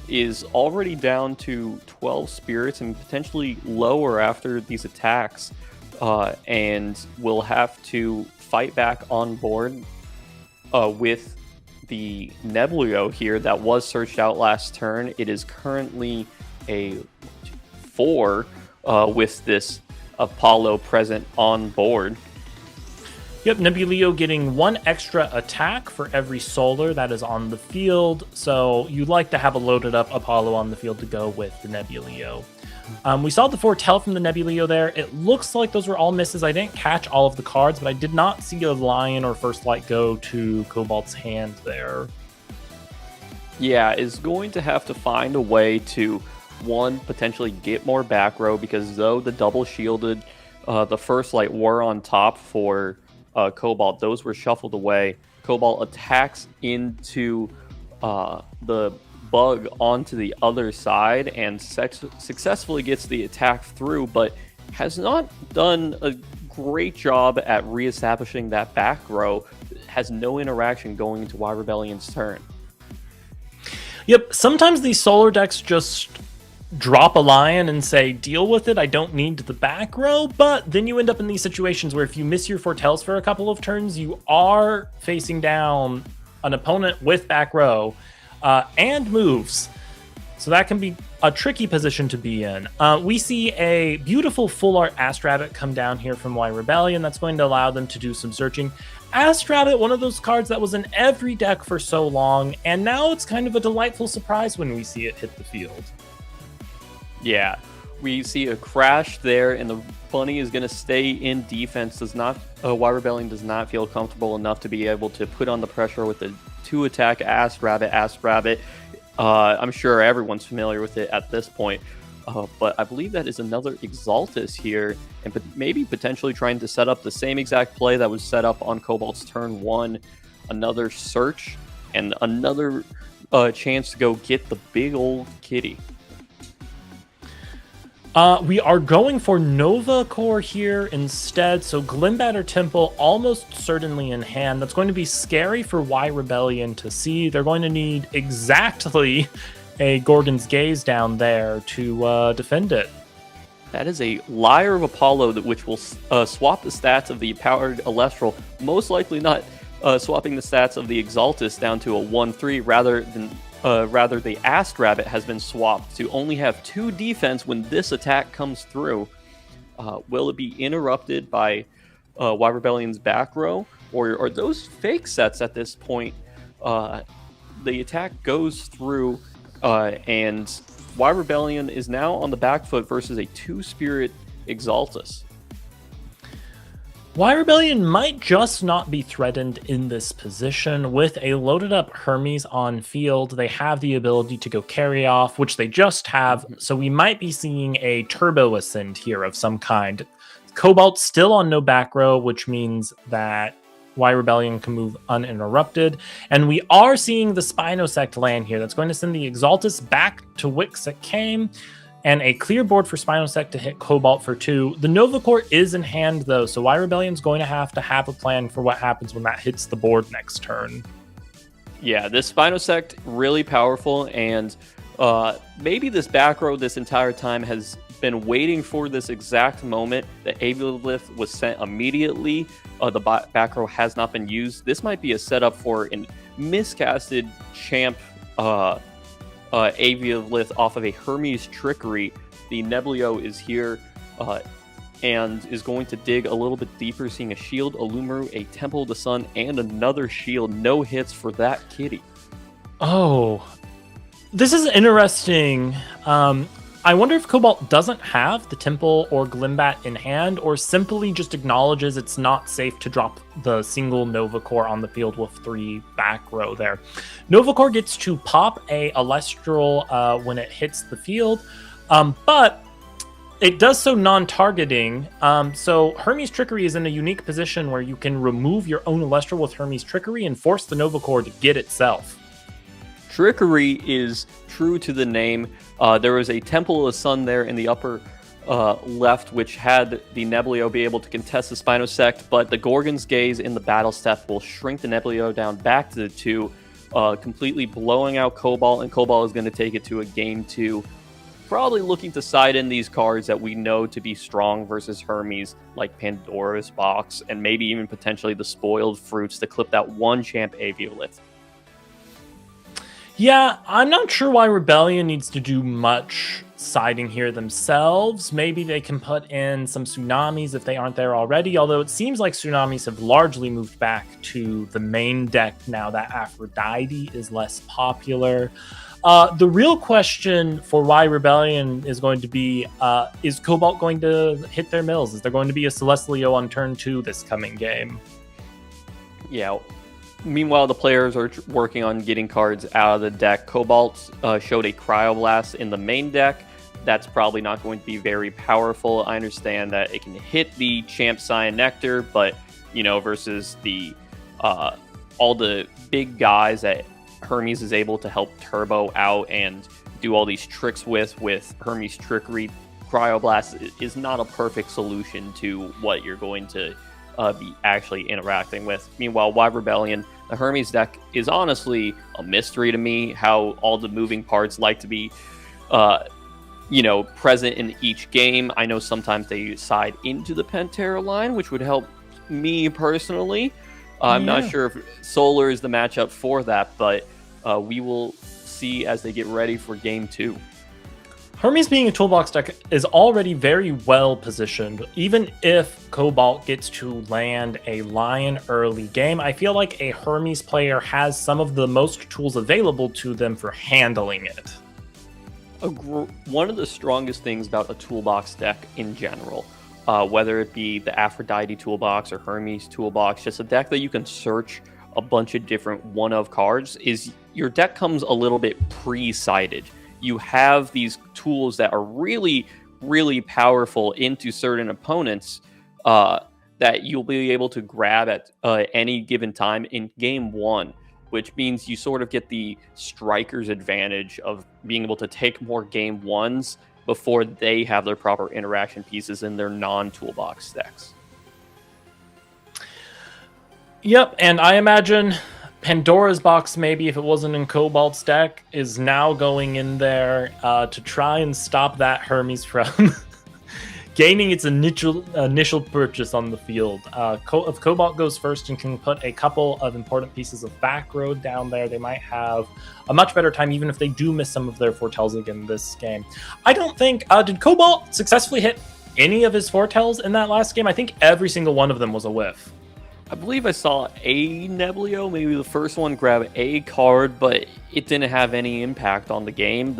is already down to 12 spirits and potentially lower after these attacks, and will have to fight back on board with the Neblio here that was searched out last turn. It is currently a 4 with this Apollo present on board. Yep, Nebulio getting 1 extra attack for every solar that is on the field, so you'd like to have a loaded up Apollo on the field to go with the Nebulio. We saw the foretell from the Nebulio there. It looks like those were all misses. I didn't catch all of the cards, but I did not see a Lion or First Light go to Cobalt's hand there. Yeah, is going to have to find a way to, one, potentially get more back row, because though the double shielded, the First Light were on top for Cobalt, those were shuffled away. Cobalt attacks into the bug onto the other side and successfully gets the attack through, but has not done a great job at reestablishing that back row. Has no interaction going into Y Rebellion's turn. Yep, sometimes these solar decks just drop a Lion and say, deal with it, I don't need the back row, but then you end up in these situations where if you miss your foretells for a couple of turns, you are facing down an opponent with back row and moves. So that can be a tricky position to be in. We see a beautiful full art Astrabbit come down here from Y Rebellion. That's going to allow them to do some searching. Astrabbit, one of those cards that was in every deck for so long, and now it's kind of a delightful surprise when we see it hit the field. Yeah, we see a crash there, and the bunny is going to stay in defense. Y Rebellion does not feel comfortable enough to be able to put on the pressure with the 2-attack Astrabbit. I'm sure everyone's familiar with it at this point, but I believe that is another Exaltus here, and maybe potentially trying to set up the same exact play that was set up on Cobalt's turn 1. Another search, and another chance to go get the big old kitty. We are going for Nova Core here instead, so Glimbatter Temple almost certainly in hand. That's going to be scary for Y Rebellion to see. They're going to need exactly a Gorgon's Gaze down there to defend it. That is a Lyre of Apollo, which will swap the stats of the powered Elestral, most likely not swapping the stats of the Exaltus down to a 1-3, rather the Astrabbit has been swapped to only have 2 defense when this attack comes through. Will it be interrupted by Y Rebellion's back row, or are those fake sets at this point? The attack goes through, and Y Rebellion is now on the back foot versus a 2-spirit Exaltus. Y Rebellion might just not be threatened in this position. With a loaded up Hermes on field, they have the ability to go carry off, which they just have, so we might be seeing a turbo ascend here of some kind. Cobalt still on no back row, which means that Y Rebellion can move uninterrupted, and we are seeing the Spinosect land here. That's going to send the Exaltus back to Wix it came, and a clear board for Spinosect to hit Cobalt for 2. The Nova Core is in hand, though, so Y Rebellion's going to have a plan for what happens when that hits the board next turn. Yeah, this Spinosect, really powerful, and maybe this back row this entire time has been waiting for this exact moment. The Aviolith was sent immediately. The back row has not been used. This might be a setup for a miscasted champ Aviolith off of a Hermes Trickery. The Neblio is here and is going to dig a little bit deeper, seeing a Shield, a Lumeru, a Temple of the Sun, and another Shield. No hits for that kitty. Oh, this is interesting. I wonder if Cobalt doesn't have the Temple or Glimbat in hand, or simply just acknowledges it's not safe to drop the single Nova Core on the field with 3 back row there. Nova Core gets to pop a Elestral when it hits the field, but it does so non-targeting. So Hermes Trickery is in a unique position where you can remove your own Elestral with Hermes Trickery and force the Nova Core to get itself. Trickery is true to the name. There was a Temple of the Sun there in the upper left, which had the Nebuleo be able to contest the Spinosect, but the Gorgon's Gaze in the battle step will shrink the Nebuleo down back to the 2, completely blowing out Cobalt, and Cobalt is going to take it to a game 2. Probably looking to side in these cards that we know to be strong versus Hermes, like Pandora's Box, and maybe even potentially the Spoiled Fruits to clip that 1 Champ Aviolith. Yeah, I'm not sure why Rebellion needs to do much siding here themselves. Maybe they can put in some Tsunamis if they aren't there already, although it seems like Tsunamis have largely moved back to the main deck now that Aphrodite is less popular. The real question for why Rebellion is going to be, is Cobalt going to hit their mills? Is there going to be a Celestleo on turn 2 this coming game? Yeah. Meanwhile, the players are working on getting cards out of the deck. Cobalt showed a Cryoblast in the main deck. That's probably not going to be very powerful. I understand that it can hit the Champ Cyan Nectar, but, you know, versus the all the big guys that Hermes is able to help turbo out and do all these tricks with Hermes Trickery, Cryoblast is not a perfect solution to what you're going to be actually interacting with. Meanwhile, why Rebellion? The Hermes deck is honestly a mystery to me, how all the moving parts like to be, present in each game. I know sometimes they side into the Pantera line, which would help me personally. I'm not sure if Solar is the matchup for that, but we will see as they get ready for game 2. Hermes being a toolbox deck is already very well positioned. Even if Cobalt gets to land a Lion early game, I feel like a Hermes player has some of the most tools available to them for handling it. One of the strongest things about a toolbox deck in general, whether it be the Aphrodite toolbox or Hermes toolbox, just a deck that you can search a bunch of different one-of cards, is your deck comes a little bit pre-sided. You have these tools that are really, really powerful into certain opponents that you'll be able to grab at any given time in game 1, which means you sort of get the striker's advantage of being able to take more game 1s before they have their proper interaction pieces in their non-toolbox decks. Yep, and I imagine Pandora's Box, maybe if it wasn't in Cobalt's deck, is now going in there to try and stop that Hermes from gaining its initial purchase on the field. If Cobalt goes first and can put a couple of important pieces of back road down there, they might have a much better time, even if they do miss some of their foretells again this game. I don't think, did Cobalt successfully hit any of his foretells in that last game? I think every single one of them was a whiff. I believe I saw a Nebuleo, maybe the first one, grab a card, but it didn't have any impact on the game.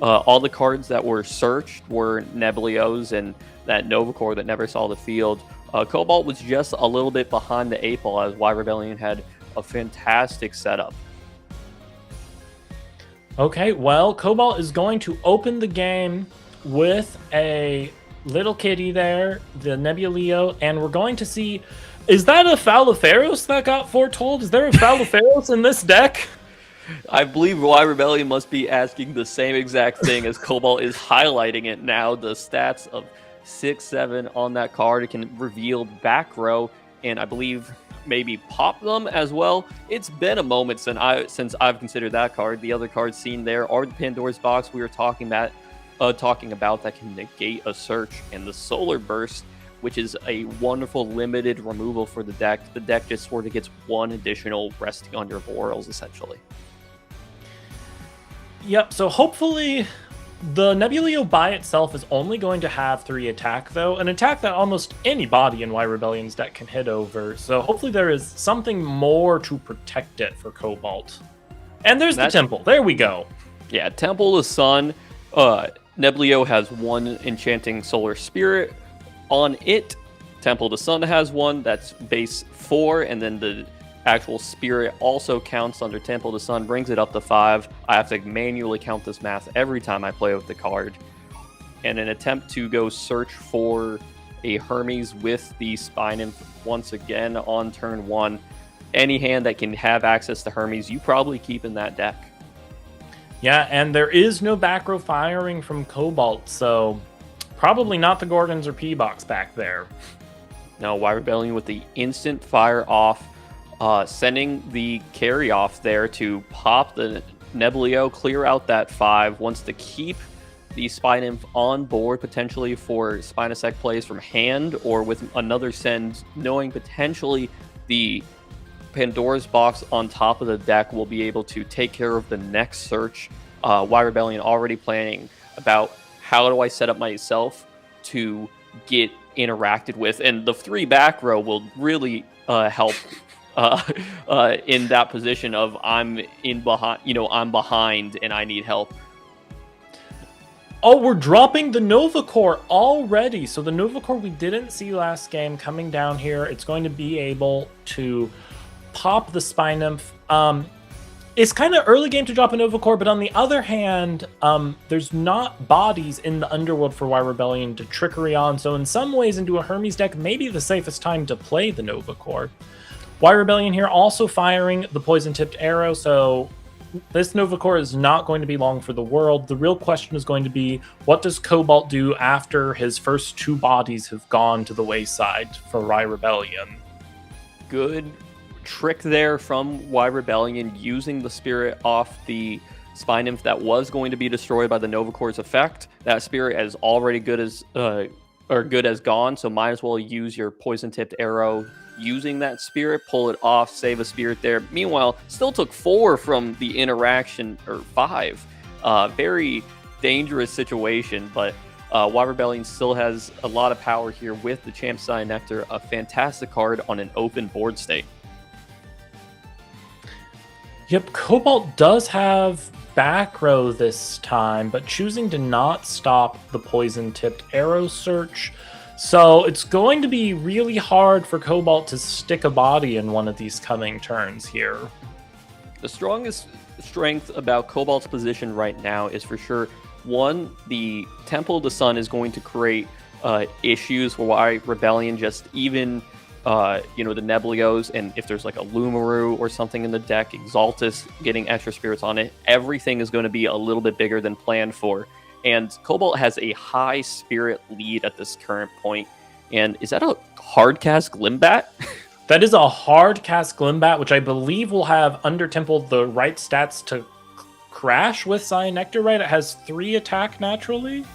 All the cards that were searched were Nebuleos and that Nova Core that never saw the field. Cobalt was just a little bit behind the 8 ball, as Y Rebellion had a fantastic setup. Okay, well, Cobalt is going to open the game with a little kitty there, the Nebuleo, and we're going to see... Is that a Faliferos that got foretold? Is there a Faliferos in this deck? I believe Y Rebellion must be asking the same exact thing as Cobalt is highlighting it now. The stats of 6-7 on that card. It can reveal back row and I believe maybe pop them as well. It's been a moment since I've considered that card. The other cards seen there are the Pandora's Box we were talking about that can negate a search, and the Solar Burst, which is a wonderful limited removal for the deck. The deck just sort of gets one additional resting on your laurels, essentially. Yep, so hopefully the Nebuleo by itself is only going to have 3 attack, though. An attack that almost anybody in Y Rebellion's deck can hit over. So hopefully there is something more to protect it for Cobalt. And there's the Temple. There we go. Yeah, Temple of the Sun. Neblio has 1 enchanting solar spirit on it. Temple of the Sun has 1, that's base 4, and then the actual spirit also counts under Temple of the Sun, brings it up to 5. I have to manually count this math every time I play with the card. And an attempt to go search for a Hermes with the Spine Nymph once again on turn 1. Any hand that can have access to Hermes, you probably keep in that deck. Yeah, and there is no back row firing from Cobalt, so probably not the Gorgons or P-Box back there. No, Y Rebellion with the instant fire off, sending the carry off there to pop the Neblio, clear out that 5, wants to keep the Spine Nymph on board, potentially for Spinosec plays from hand or with another send, knowing potentially the Pandora's Box on top of the deck will be able to take care of the next search. Y Rebellion already planning about how do I set up myself to get interacted with, and the 3 back row will really help in that position of I'm behind and I need help. Oh, we're dropping the Nova Core already. So the Nova Core we didn't see last game coming down here. It's going to be able to pop the Spine Nymph. It's kind of early game to drop a Nova Core, but on the other hand, there's not bodies in the Underworld for Y Rebellion to trickery on. So in some ways, into a Hermes deck, maybe the safest time to play the Nova Core. Y Rebellion here also firing the poison-tipped arrow, so this Nova Core is not going to be long for the world. The real question is going to be, what does Cobalt do after his first 2 bodies have gone to the wayside for Y Rebellion? Good trick there from Y Rebellion, using the spirit off the Spine Nymph that was going to be destroyed by the Nova Core's effect. That spirit is already good as gone, so might as well use your poison-tipped arrow using that spirit, pull it off, save a spirit there. Meanwhile, still took 4 from the interaction, or 5. Very dangerous situation, but Y Rebellion still has a lot of power here with the Champ Sign Nectar, a fantastic card on an open board state. Yep, Cobalt does have back row this time, but choosing to not stop the poison-tipped arrow search. So it's going to be really hard for Cobalt to stick a body in one of these coming turns here. The strongest strength about Cobalt's position right now is for sure, 1, the Temple of the Sun is going to create issues for Y Rebellion, just even the Neblios, and if there's like a Lumaru or something in the deck, Exaltus getting extra spirits on it, everything is going to be a little bit bigger than planned for. And Cobalt has a high spirit lead at this current point. And is that a hard cast Glimbat? That is a hard cast Glimbat, which I believe will have under Temple the right stats to crash with Cyan Nectar, right? It has 3 attack naturally.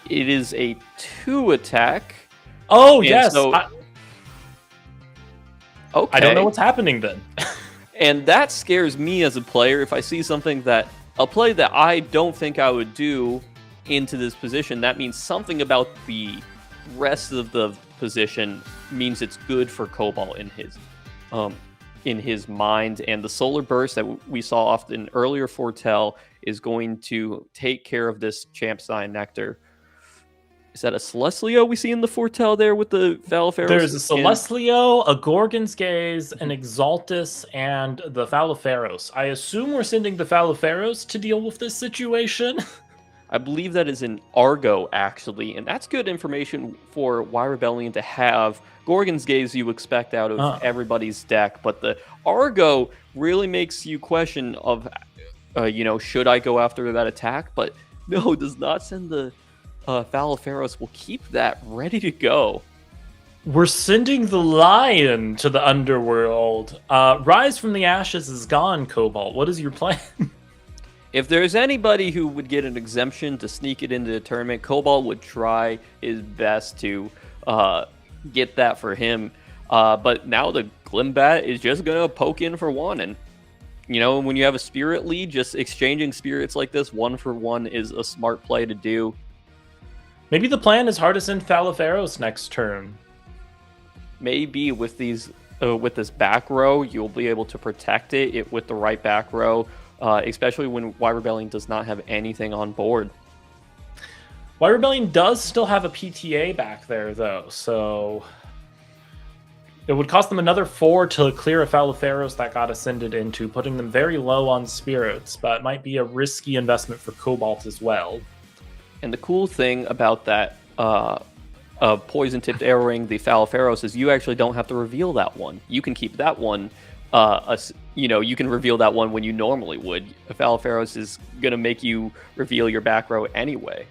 It is a 2 attack. Oh, and yes. So, okay. I don't know what's happening then. And that scares me as a player. If I see something a play that I don't think I would do into this position, that means something about the rest of the position means it's good for Cobalt in his mind. And the Solar Burst that we saw often earlier foretell is going to take care of this Champ Sign Nectar. Is that a Celestlio we see in the foretell there with the Falaferos? There's a Celestlio, a Gorgon's Gaze, an Exaltus, and the Falaferos. I assume we're sending the Falaferos to deal with this situation. I believe that is an Argo, actually, and that's good information for Y Rebellion to have. Gorgon's Gaze you expect out of everybody's deck, but the Argo really makes you question of, should I go after that attack? But no, does not send the Falaferos. Will keep that ready to go. We're sending the Lion to the Underworld. Rise from the Ashes is gone, Cobalt. What is your plan? If there's anybody who would get an exemption to sneak it into the tournament, Cobalt would try his best to get that for him. But now the Glimbat is just going to poke in for 1. And, when you have a spirit lead, just exchanging spirits like this 1 for 1 is a smart play to do. Maybe the plan is hard to send Falaferos next turn. Maybe with this back row, you'll be able to protect it with the right back row. Especially when Y Rebellion does not have anything on board. White Rebellion does still have a PTA back there, though, so it would cost them another 4 to clear a Falaferos that got ascended into, putting them very low on spirits, but it might be a risky investment for Cobalt as well. And the cool thing about that poison-tipped arrowing the Falaferos is you actually don't have to reveal that one. You can keep that one, you can reveal that one when you normally would. A Falaferos is going to make you reveal your back row anyway.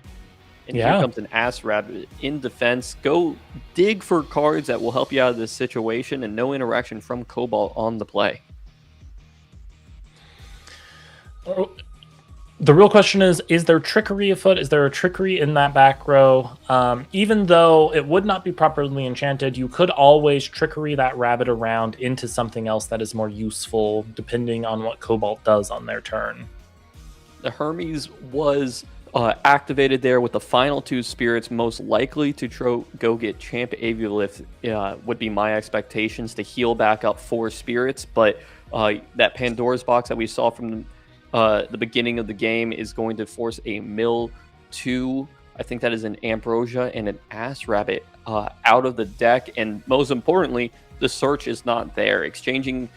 And here comes an Ass Rabbit in defense. Go dig for cards that will help you out of this situation, and no interaction from Cobalt on the play. The real question is there trickery afoot? Is there a trickery in that back row? Even though it would not be properly enchanted, you could always trickery that rabbit around into something else that is more useful, depending on what Cobalt does on their turn. The Hermes was activated there with the final 2 spirits, most likely to go get Champ Aviolith, would be my expectations, to heal back up 4 spirits, but that Pandora's box that we saw from the beginning of the game is going to force a mill 2. I think that is an Ambrosia and an Ass Rabbit out of the deck, and most importantly, the search is not there. Exchanging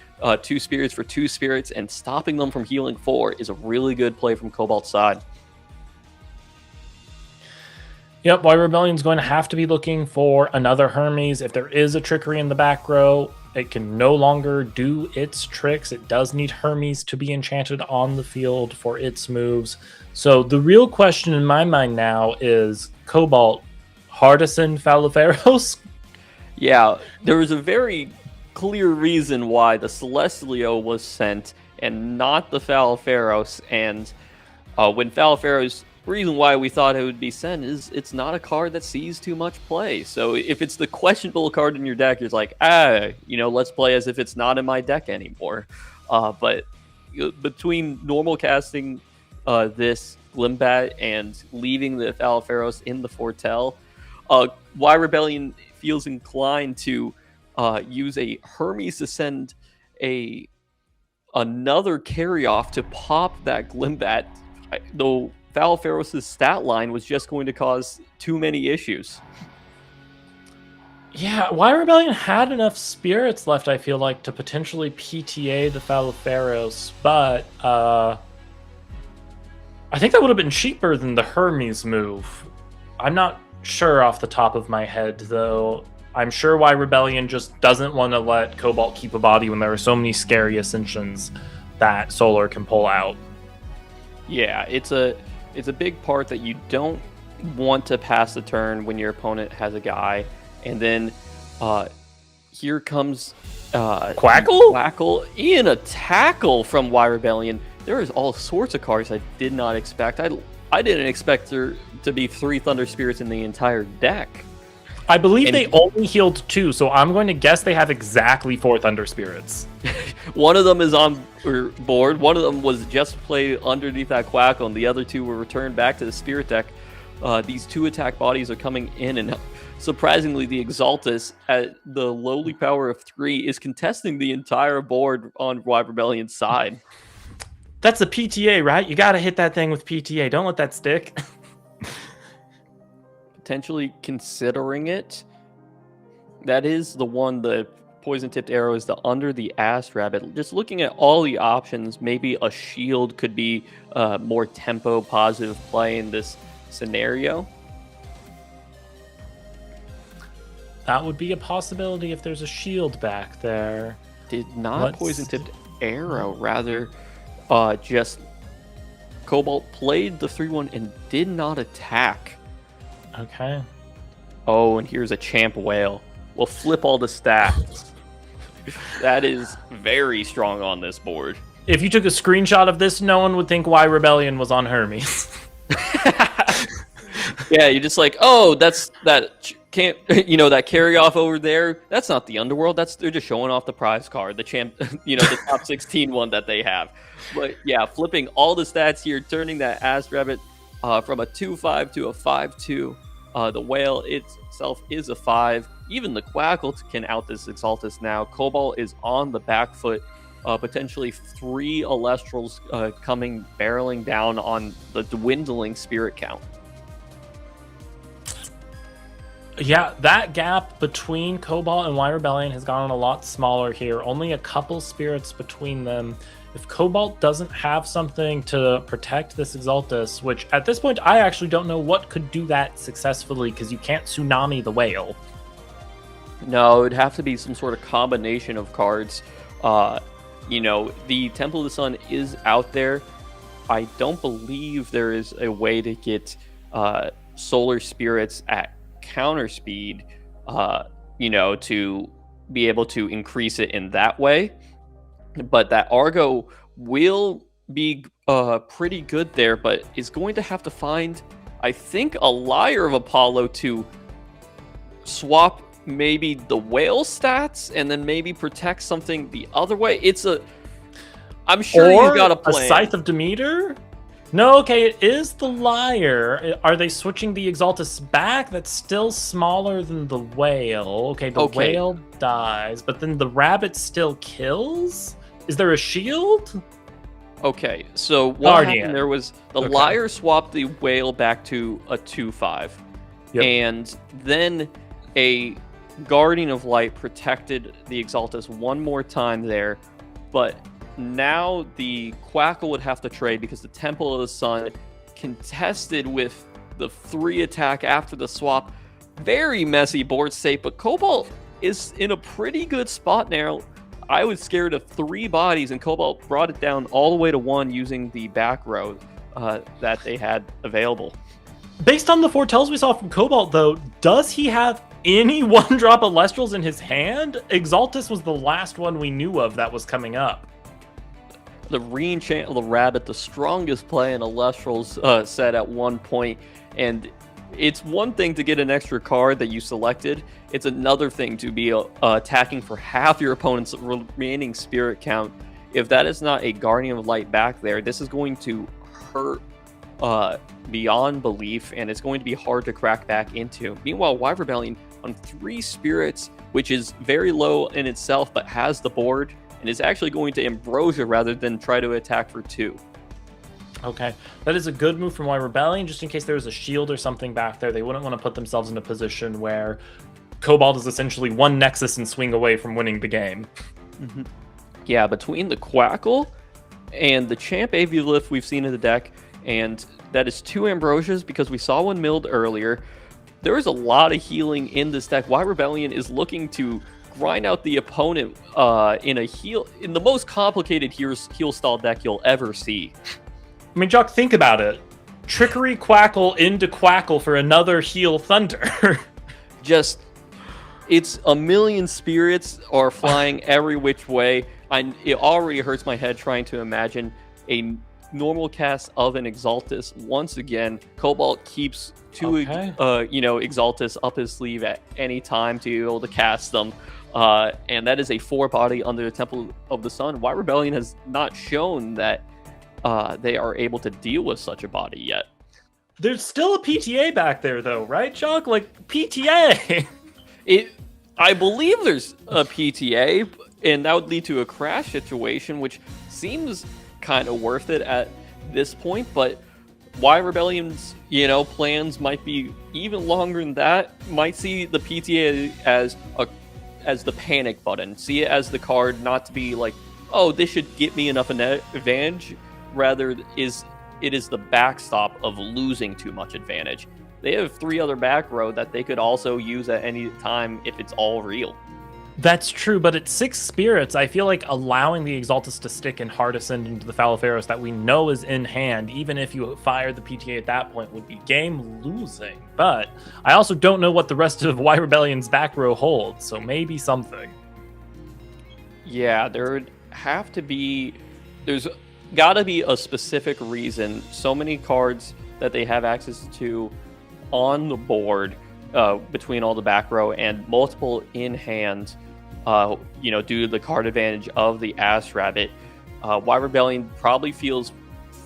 2 spirits for 2 spirits and stopping them from healing 4 is a really good play from Cobalt's side. Yep, White Rebellion's going to have to be looking for another Hermes. If there is a trickery in the back row, it can no longer do its tricks. It does need Hermes to be enchanted on the field for its moves. So the real question in my mind now is Cobalt, Hardison, Falaferos? Yeah, there was a very clear reason why the Celestilio was sent and not the Falaferos. And when Falaferos... reason why we thought it would be sent is it's not a card that sees too much play. So if it's the questionable card in your deck, it's like, let's play as if it's not in my deck anymore. But between normal casting this Glimbat and leaving the Falaferos in the Fortell, White Rebellion feels inclined to use a Hermes to send another carry-off to pop that Glimbat, though Falaferos' stat line was just going to cause too many issues. Yeah, White Rebellion had enough spirits left, I feel like, to potentially PTA the Falaferos, but I think that would have been cheaper than the Hermes move. I'm not sure off the top of my head, though. I'm sure White Rebellion just doesn't want to let Cobalt keep a body when there are so many scary Ascensions that Solar can pull out. Yeah, it's a big part that you don't want to pass the turn when your opponent has a guy. And then here comes Quackle in a tackle from White Rebellion. There is all sorts of cards I did not expect. I didn't expect there to be 3 Thunder Spirits in the entire deck. I believe they only healed 2, so I'm going to guess they have exactly 4 Thunder Spirits. One of them is on board. One of them was just played underneath that Quackle, and the other 2 were returned back to the Spirit deck. These 2 attack bodies are coming in, and surprisingly, the Exaltus at the lowly power of 3 is contesting the entire board on White Rebellion's side. That's a PTA, right? You got to hit that thing with PTA. Don't let that stick. Potentially considering it. That is the one, the poison-tipped arrow is the under the Ass Rabbit. Just looking at all the options, maybe a shield could be more tempo positive play in this scenario. That would be a possibility if there's a shield back there. Did not poison-tipped arrow, rather just Cobalt played the 3-1 and did not attack. Okay. Oh, and here's a Champ Whale. We'll flip all the stats. That is very strong on this board. If you took a screenshot of this, no one would think White Rebellion was on Hermes. Yeah, you're just like, oh, that that carry off over there. That's not the Underworld. They're just showing off the prize card, the champ, the top 16 one that they have. But yeah, flipping all the stats here, turning that Ass Rabbit from a 2/5 to a 5/2. The Whale itself is a 5. Even the Quackle can out this Exaltus now. Cobalt is on the back foot. Potentially 3 Elestrals coming barreling down on the dwindling spirit count. Yeah, that gap between Cobalt and Y Rebellion has gotten a lot smaller here. Only a couple spirits between them. If Cobalt doesn't have something to protect this Exaltus, which at this point I actually don't know what could do that successfully, because you can't Tsunami the Whale. No, it'd have to be some sort of combination of cards. The Temple of the Sun is out there. I don't believe there is a way to get Solar Spirits at counter speed, to be able to increase it in that way. But that Argo will be pretty good there, but is going to have to find, I think, a Lyre of Apollo to swap maybe the whale stats and then maybe protect something the other way. I'm sure he's got a plan. A Scythe of Demeter? No, okay, it is the Lyre. Are they switching the Exaltus back? That's still smaller than the whale. Okay, the whale dies, but then the rabbit still kills? Is there a shield? Okay, so what happened there was the Lyre swapped the whale back to a 2/5. Yep. And then a Guardian of Light protected the Exaltus one more time there, but now the Quackle would have to trade because the Temple of the Sun contested with the 3 attack after the swap. Very messy board state, but Cobalt is in a pretty good spot now. I was scared of 3 bodies, and Cobalt brought it down all the way to 1 using the back row that they had available. Based on the foretells we saw from Cobalt, though, does he have any 1-drop Elestrals in his hand? Exaltus was the last one we knew of that was coming up. The Reenchant of the Rabbit, the strongest play in Elestrals set at one point, and it's one thing to get an extra card that you selected. It's another thing to be attacking for half your opponent's remaining spirit count. If that is not a Guardian of Light back there, this is going to hurt beyond belief, and it's going to be hard to crack back into. Meanwhile, Y Rebellion on 3 spirits, which is very low in itself, but has the board, and is actually going to Ambrosia rather than try to attack for 2. Okay, that is a good move from Y Rebellion, just in case there was a shield or something back there. They wouldn't want to put themselves in a position where Cobalt is essentially 1 Nexus and swing away from winning the game. Mm-hmm. Yeah, between the Quackle and the Champ Aviolith we've seen in the deck, and that is 2 Ambrosias because we saw one milled earlier. There is a lot of healing in this deck. Y Rebellion is looking to grind out the opponent in the most complicated heal style deck you'll ever see. I mean, Jock, think about it. Trickery Quackle into Quackle for another heal Thunder. It's a million spirits are flying every which way. It already hurts my head trying to imagine a normal cast of an Exaltus. Once again, Cobalt keeps 2 Exaltus up his sleeve at any time to be able to cast them. And that is a 4-body under the Temple of the Sun. Y Rebellion has not shown that they are able to deal with such a body yet. There's still a PTA back there, though, right, Chuck? Like, PTA! I believe there's a PTA, and that would lead to a crash situation, which seems kind of worth it at this point, but Y Rebellion's, plans might be even longer than that. Might see the PTA as the panic button. See it as the card not to be like, oh, this should get me enough advantage. Rather, it is the backstop of losing too much advantage. They have 3 other back row that they could also use at any time if it's all real. That's true, but at 6 spirits, I feel like allowing the Exaltus to stick and hard ascend into the Falaferos that we know is in hand, even if you fire the PTA at that point, would be game losing. But I also don't know what the rest of Y Rebellion's back row holds, so maybe something. Yeah, there's got to be a specific reason so many cards that they have access to on the board between all the back row and multiple in hand, due to the card advantage of the Ass Rabbit. Y Rebellion probably feels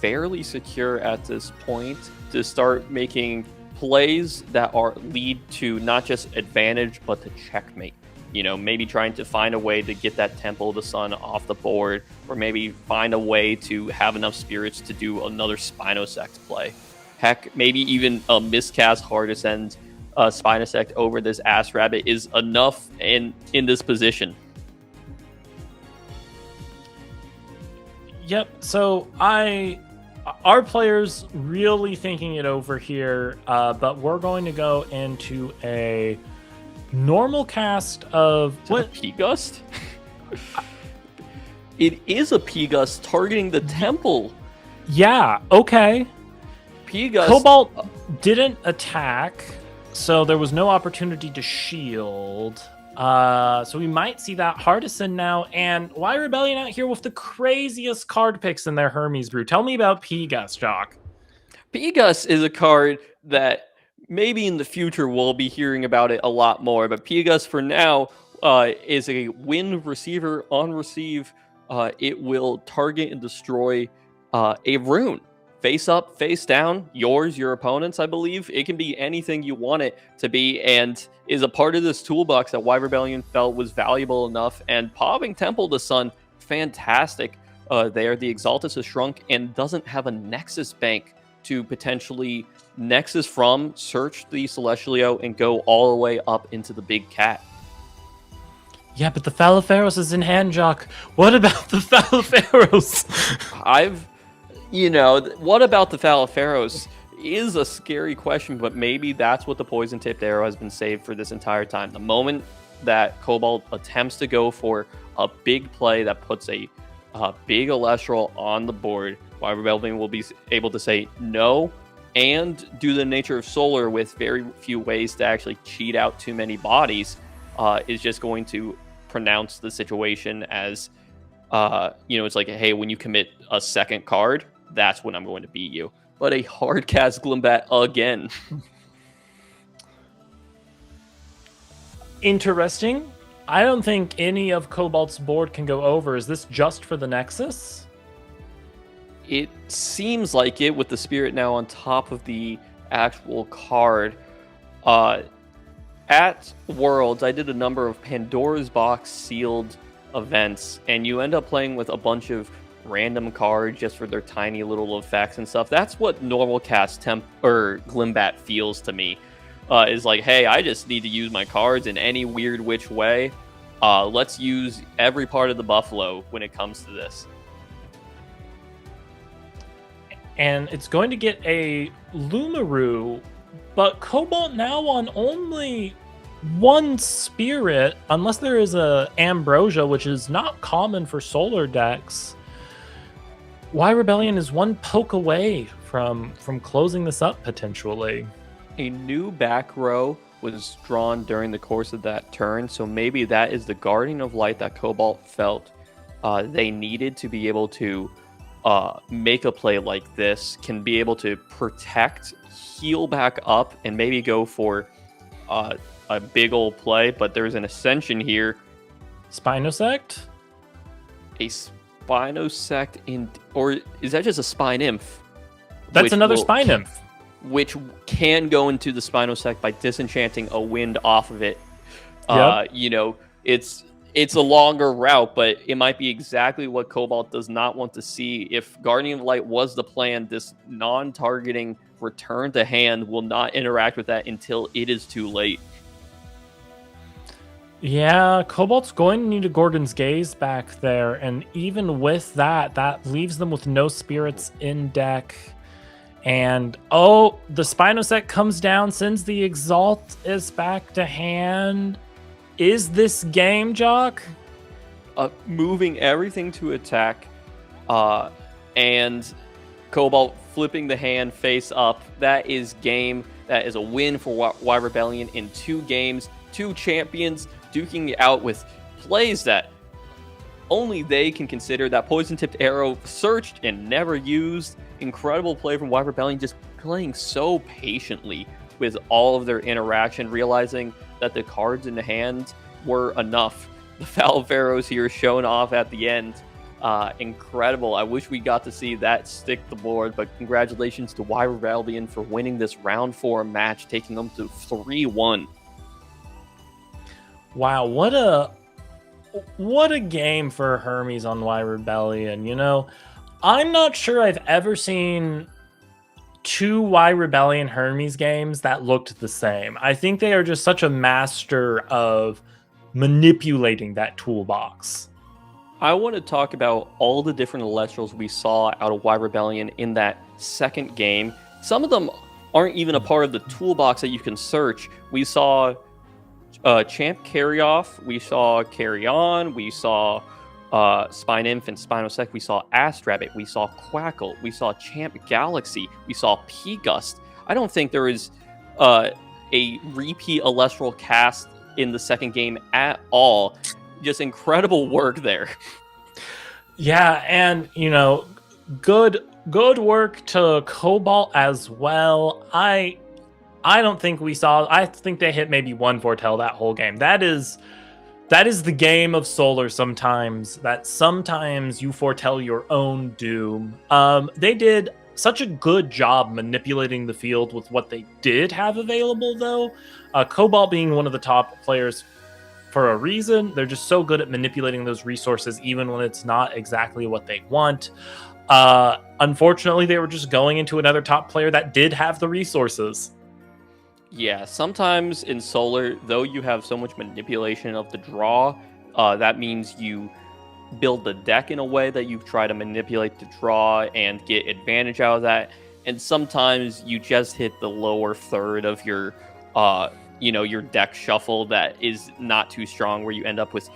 fairly secure at this point to start making plays that lead to not just advantage but to checkmate. Maybe trying to find a way to get that Temple of the Sun off the board, or maybe find a way to have enough spirits to do another Spinosect play. Heck, maybe even a miscast hard ascend Spinosect over this Ass Rabbit is enough in this position. Yep. So our players really thinking it over here, but we're going to go into a normal cast of what? P-Gust? It is a P-Gust targeting the temple. Yeah. Okay. P-Gust. Cobalt didn't attack, so there was no opportunity to shield. So we might see that Hardison now. And why Rebellion out here with the craziest card picks in their Hermes brew? Tell me about P-Gust, Jock. P-Gust is a card that maybe in the future we'll be hearing about it a lot more. But P-Gust for now is a win receiver on receive. It will target and destroy a rune. Face up, face down, yours, your opponent's, I believe. It can be anything you want it to be, and is a part of this toolbox that Y Rebellion felt was valuable enough. And popping Temple to Sun, fantastic there. The Exaltus has shrunk and doesn't have a Nexus bank to potentially Nexus from, search the Celestialio, and go all the way up into the big cat. Yeah, but the Falaferos is in hand, Jock. What about the Falaferos? What about the Falaferos is a scary question, but maybe that's what the poison-tipped arrow has been saved for this entire time. The moment that Cobalt attempts to go for a big play that puts a big Elestral on the board, Y Rebellion will be able to say no, and due to the nature of Solar with very few ways to actually cheat out too many bodies, is just going to pronounce the situation as, it's like, hey, when you commit a second card, that's when I'm going to beat you. But a hard cast Glimbat again. Interesting. I don't think any of Cobalt's board can go over. Is this just for the Nexus? It seems like it, with the Spirit now on top of the actual card. At Worlds, I did a number of Pandora's Box sealed events, and you end up playing with a bunch of random cards just for their tiny little effects and stuff. That's what normal cast Glimbat feels to me. Is like, hey, I just need to use my cards in any weird which way. Let's use every part of the Buffalo when it comes to this. And it's going to get a Lumaru, but Cobalt now on only one Spirit, unless there is a Ambrosia, which is not common for Solar decks. Y Rebellion is one poke away from closing this up potentially. A new back row was drawn during the course of that turn, so maybe that is the Guardian of Light that Cobalt felt they needed to be able to make a play like this, can be able to protect, heal back up, and maybe go for a big old play. But there's an Ascension here. Spinosect? A Spinosect or is that just a Spine-Imp? That's another Spine-Imp. Which can go into the Spinosect by disenchanting a wind off of it. Yep. It's a longer route, but it might be exactly what Cobalt does not want to see. If Guardian of Light was the plan, this non-targeting return to hand will not interact with that until it is too late. Yeah, Cobalt's going to need a Gorgon's Gaze back there, and even with that, that leaves them with no spirits in deck. And, the Spinosect comes down, sends the Exalt is back to hand. Is this game, Jock? Moving everything to attack, and Cobalt flipping the hand face up. That is game. That is a win for Y Rebellion in 2 games. 2 champions duking it out with plays that only they can consider. That poison-tipped arrow searched and never used. Incredible play from Y Rebellion, just playing so patiently with all of their interaction, realizing that the cards in the hand were enough. The Falaferos here showing off at the end. Incredible. I wish we got to see that stick the board, but congratulations to Y Rebellion for winning this round 4 match, taking them to 3-1. Wow, what a game for Hermes on Y Rebellion. I'm not sure I've ever seen 2 Y Rebellion Hermes games that looked the same. I think they are just such a master of manipulating that toolbox. I want to talk about all the different Elestrals we saw out of Y Rebellion in that second game. Some of them aren't even a part of the toolbox that you can search. We saw Champ Carry Off, we saw Carry On, we saw Spine Infant, Spinosec, we saw Astrabbit, we saw Quackle, we saw Champ Galaxy, we saw P-Gust. I don't think there is a repeat Elestral cast in the second game at all. Just incredible work there. Yeah, and good work to Cobalt as well. I don't think we saw. I think they hit maybe one foretell that whole game. That is the game of Solar sometimes. That sometimes you foretell your own doom. They did such a good job manipulating the field with what they did have available, though. Cobalt being one of the top players for a reason. They're just so good at manipulating those resources, even when it's not exactly what they want. Unfortunately, they were just going into another top player that did have the resources. Yeah, sometimes in Solar, though you have so much manipulation of the draw, that means you build the deck in a way that you try to manipulate the draw and get advantage out of that. And sometimes you just hit the lower third of your your deck shuffle that is not too strong, where you end up with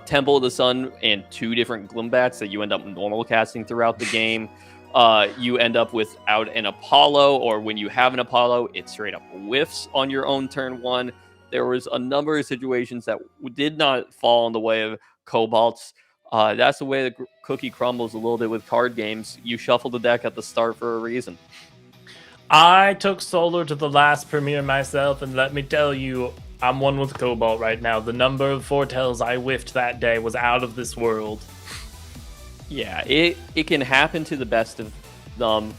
Temple of the Sun and 2 different Glimbats that you end up normal casting throughout the game. You end up without an Apollo, or when you have an Apollo, it straight up whiffs on your own turn 1. There was a number of situations that did not fall in the way of Cobalt's. That's the way the cookie crumbles a little bit with card games. You shuffle the deck at the start for a reason. I took Solar to the last premiere myself, and let me tell you, I'm one with Cobalt right now. The number of foretells I whiffed that day was out of this world. Yeah, it can happen to the best of them.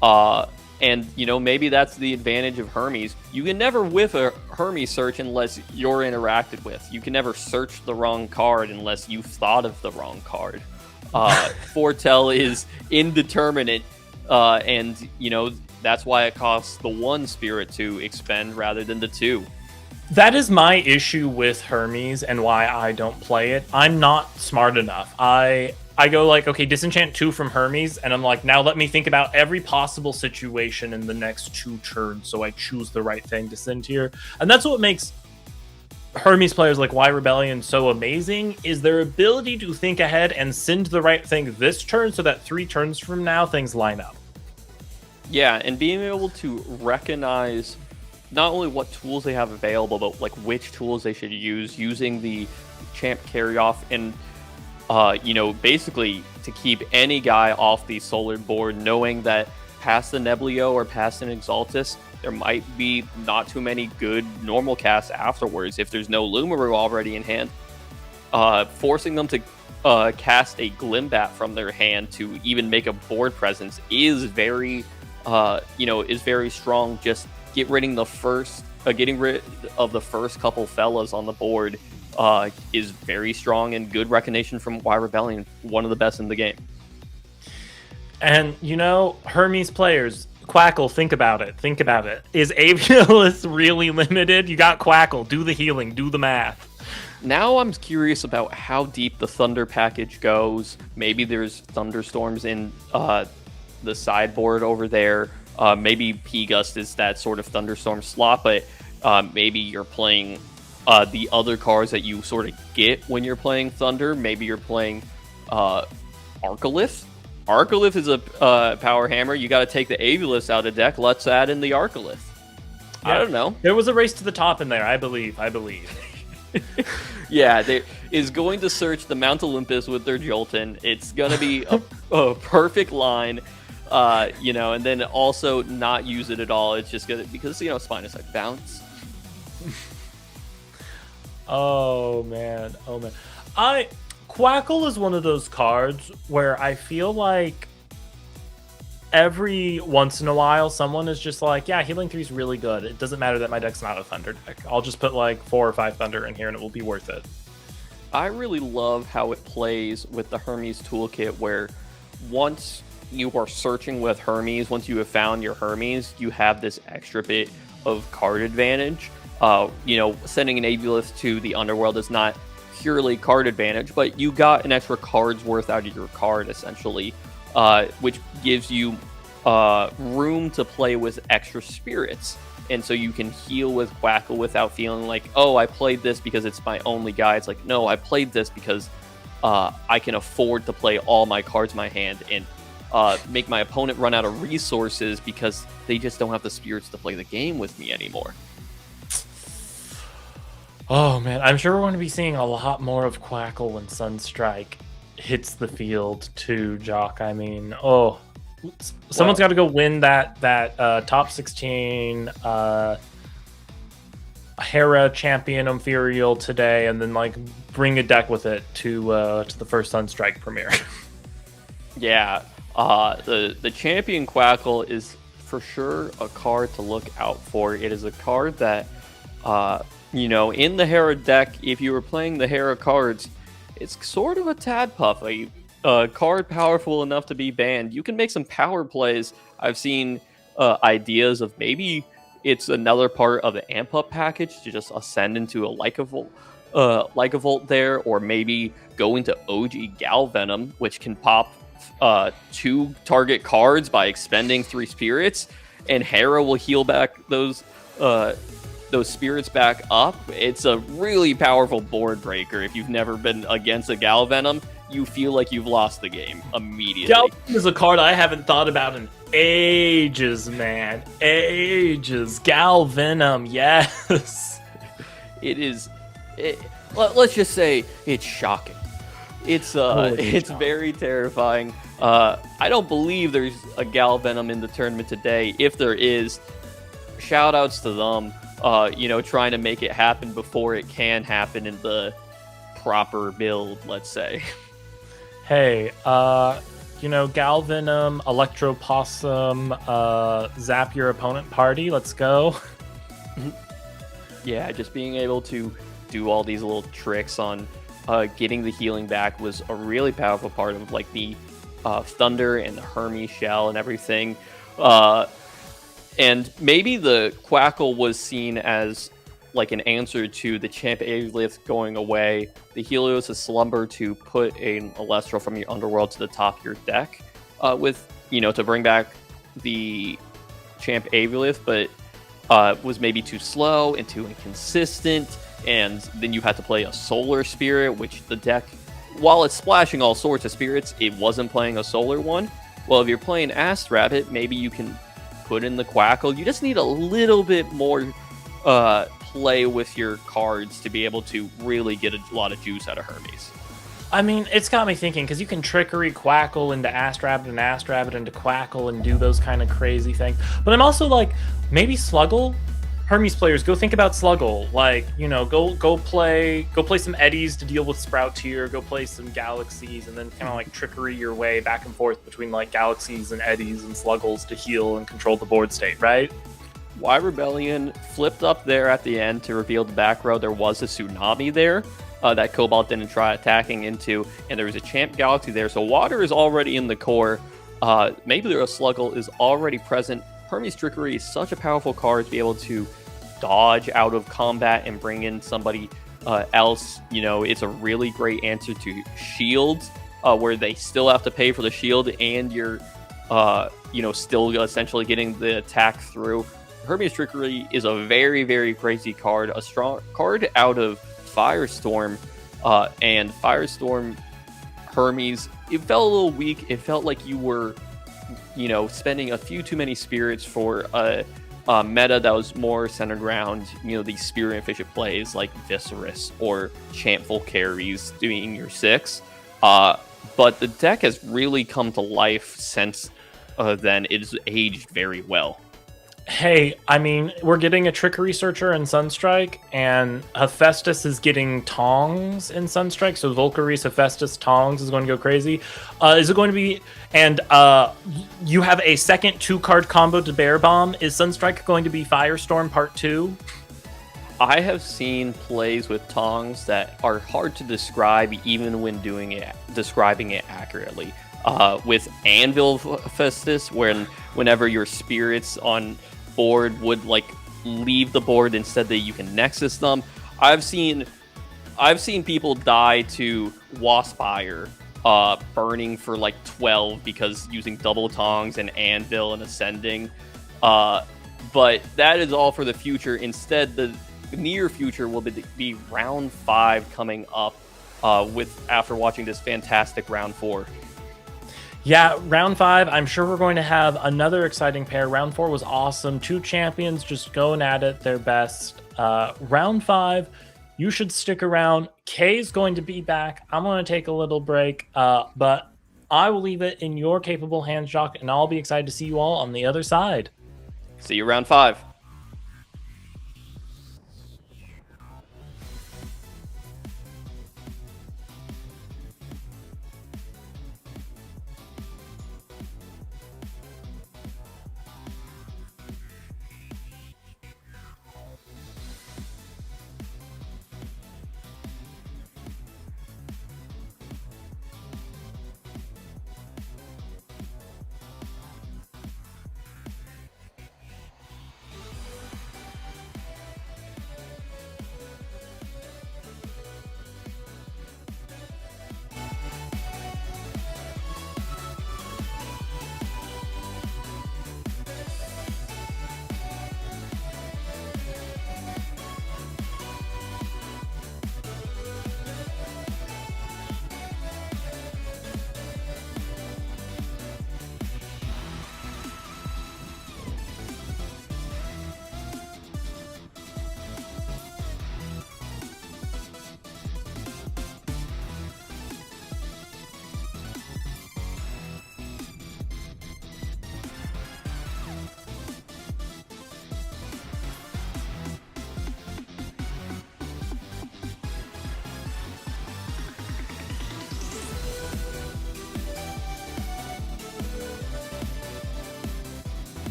And, maybe that's the advantage of Hermes. You can never whiff a Hermes search unless you're interacted with. You can never search the wrong card unless you've thought of the wrong card. Foretell is indeterminate, and, that's why it costs the 1 spirit to expend rather than the 2. That is my issue with Hermes and why I don't play it. I'm not smart enough. I go like, okay, disenchant 2 from Hermes, and I'm like, now let me think about every possible situation in the next 2 turns so I choose the right thing to send here. And that's what makes Hermes players like Y Rebellion so amazing, is their ability to think ahead and send the right thing this turn so that 3 turns from now things line up. Yeah, and being able to recognize not only what tools they have available, but like which tools they should use, using the Champ Carry Off, and basically to keep any guy off the Solar board, knowing that past the Neblio or past an Exaltus, there might be not too many good normal casts afterwards if there's no Lumaru already in hand. Forcing them to cast a Glimbat from their hand to even make a board presence is very strong. Just getting rid of the first couple fellas on the board is very strong, and good recognition from Y Rebellion, one of the best in the game. And Hermes players, Quackle, think about it. Is Aviolus really limited? You got Quackle, do the healing, do the math. Now I'm curious about how deep the Thunder package goes. Maybe there's Thunderstorms in the sideboard over there. Maybe P-Gust is that sort of Thunderstorm slot, but maybe you're playing the other cards that you sort of get when you're playing Thunder. Maybe you're playing Arcolith. Arcolith is a power hammer. You got to take the Aviolus out of deck. Let's add in the Arcolith. Yeah. I don't know. There was a race to the top in there, I believe. Yeah, they is going to search the Mount Olympus with their Jolton. It's going to be a perfect line. And then also not use it at all. It's just gonna, because Spinosec bounce. Oh man. Quackle is one of those cards where I feel like every once in a while someone is just like, yeah, Healing 3 is really good. It doesn't matter that my deck's not a Thunder deck. I'll just put like 4 or 5 Thunder in here and it will be worth it. I really love how it plays with the Hermes toolkit, where once you are searching with Hermes, once you have found your Hermes, you have this extra bit of card advantage. Sending an Avulith to the Underworld is not purely card advantage, but you got an extra card's worth out of your card, essentially, which gives you room to play with extra spirits. And so you can heal with Quackle without feeling like, oh, I played this because it's my only guy. It's like, no, I played this because I can afford to play all my cards in my hand and make my opponent run out of resources because they just don't have the spirits to play the game with me anymore. Oh man, I'm sure we're going to be seeing a lot more of Quackle when Sunstrike hits the field too, Jock. I mean, someone's got to go win that top 16 Hera Champion Imperial today, and then like bring a deck with it to the first Sunstrike premiere. Yeah, the Champion Quackle is for sure a card to look out for. It is a card that in the Hera deck, if you were playing the Hera cards, it's sort of a tad puff. A card powerful enough to be banned. You can make some power plays. I've seen ideas of maybe it's another part of the amp up package to just ascend into a Lycavolt there, or maybe go into OG Galvenom, which can pop 2 target cards by expending 3 spirits, and Hera will heal back those spirits back up. It's a really powerful board breaker. If you've never been against a Galvenom, you feel like you've lost the game immediately. Galvenom is a card I haven't thought about in ages, man. Ages. Galvenom, yes. Let's just say it's shocking. It's very terrifying. I don't believe there's a Galvenom in the tournament today. If there is, shout outs to them. Trying to make it happen before it can happen in the proper build, let's say. Hey, Galvenom, Electropossum, zap your opponent party, let's go. Yeah, just being able to do all these little tricks on getting the healing back was a really powerful part of like the Thunder and the Hermes shell and everything. And maybe the Quackle was seen as like an answer to the Champ Avulith going away, the Helios' Slumber to put an Elestral from your Underworld to the top of your deck, to bring back the Champ Avulith, but was maybe too slow and too inconsistent, and then you had to play a Solar Spirit, which the deck, while it's splashing all sorts of spirits, it wasn't playing a Solar one. Well, if you're playing Ast Rabbit, maybe you can put in the Quackle. You just need a little bit more play with your cards to be able to really get a lot of juice out of Hermes. I mean, it's got me thinking, because you can Trickery Quackle into Ast Rabbit and Ast Rabbit into Quackle and do those kind of crazy things. But I'm also like, maybe Sluggle? Hermes players, go think about Sluggle. Like, go play some Eddies to deal with Sprout Tier, go play some Galaxies, and then kind of like Trickery your way back and forth between like Galaxies and Eddies and Sluggles to heal and control the board state, right? Y Rebellion flipped up there at the end to reveal the back row. There was a Tsunami there that Cobalt didn't try attacking into, and there was a Champ Galaxy there. So water is already in the core. Maybe a Sluggle is already present. Hermes Trickery is such a powerful card to be able to dodge out of combat and bring in somebody else. It's a really great answer to shields, where they still have to pay for the shield and you're still essentially getting the attack through. Hermes Trickery is a very, very crazy card, a strong card out of Firestorm, and Firestorm Hermes, it felt a little weak. It felt like you were, spending a few too many spirits for a meta that was more centered around, these spirit efficient plays like Viscerus or Champful carries doing your 6. But the deck has really come to life since then. It's aged very well. Hey, I mean, we're getting a Trickery Searcher in Sunstrike, and Hephaestus is getting Tongs in Sunstrike, so Volcaris, Hephaestus, Tongs is going to go crazy. Is it going to be... And you have a second 2-card combo to Bear Bomb. Is Sunstrike going to be Firestorm Part 2? I have seen plays with Tongs that are hard to describe even when describing it accurately. with Anvil Festus, whenever your spirits on board would like leave the board, instead that you can Nexus them. I've seen people die to Waspire burning for like 12 because using double tongs and Anvil and Ascending. But that is all for the future. Instead, the near future will be round 5 coming up after watching this fantastic round 4. Yeah, round 5, I'm sure we're going to have another exciting pair. Round 4 was awesome. 2 champions just going at it their best. Round 5, you should stick around. Kay's going to be back. I'm going to take a little break, but I will leave it in your capable hands, Jacques, and I'll be excited to see you all on the other side. See you round 5.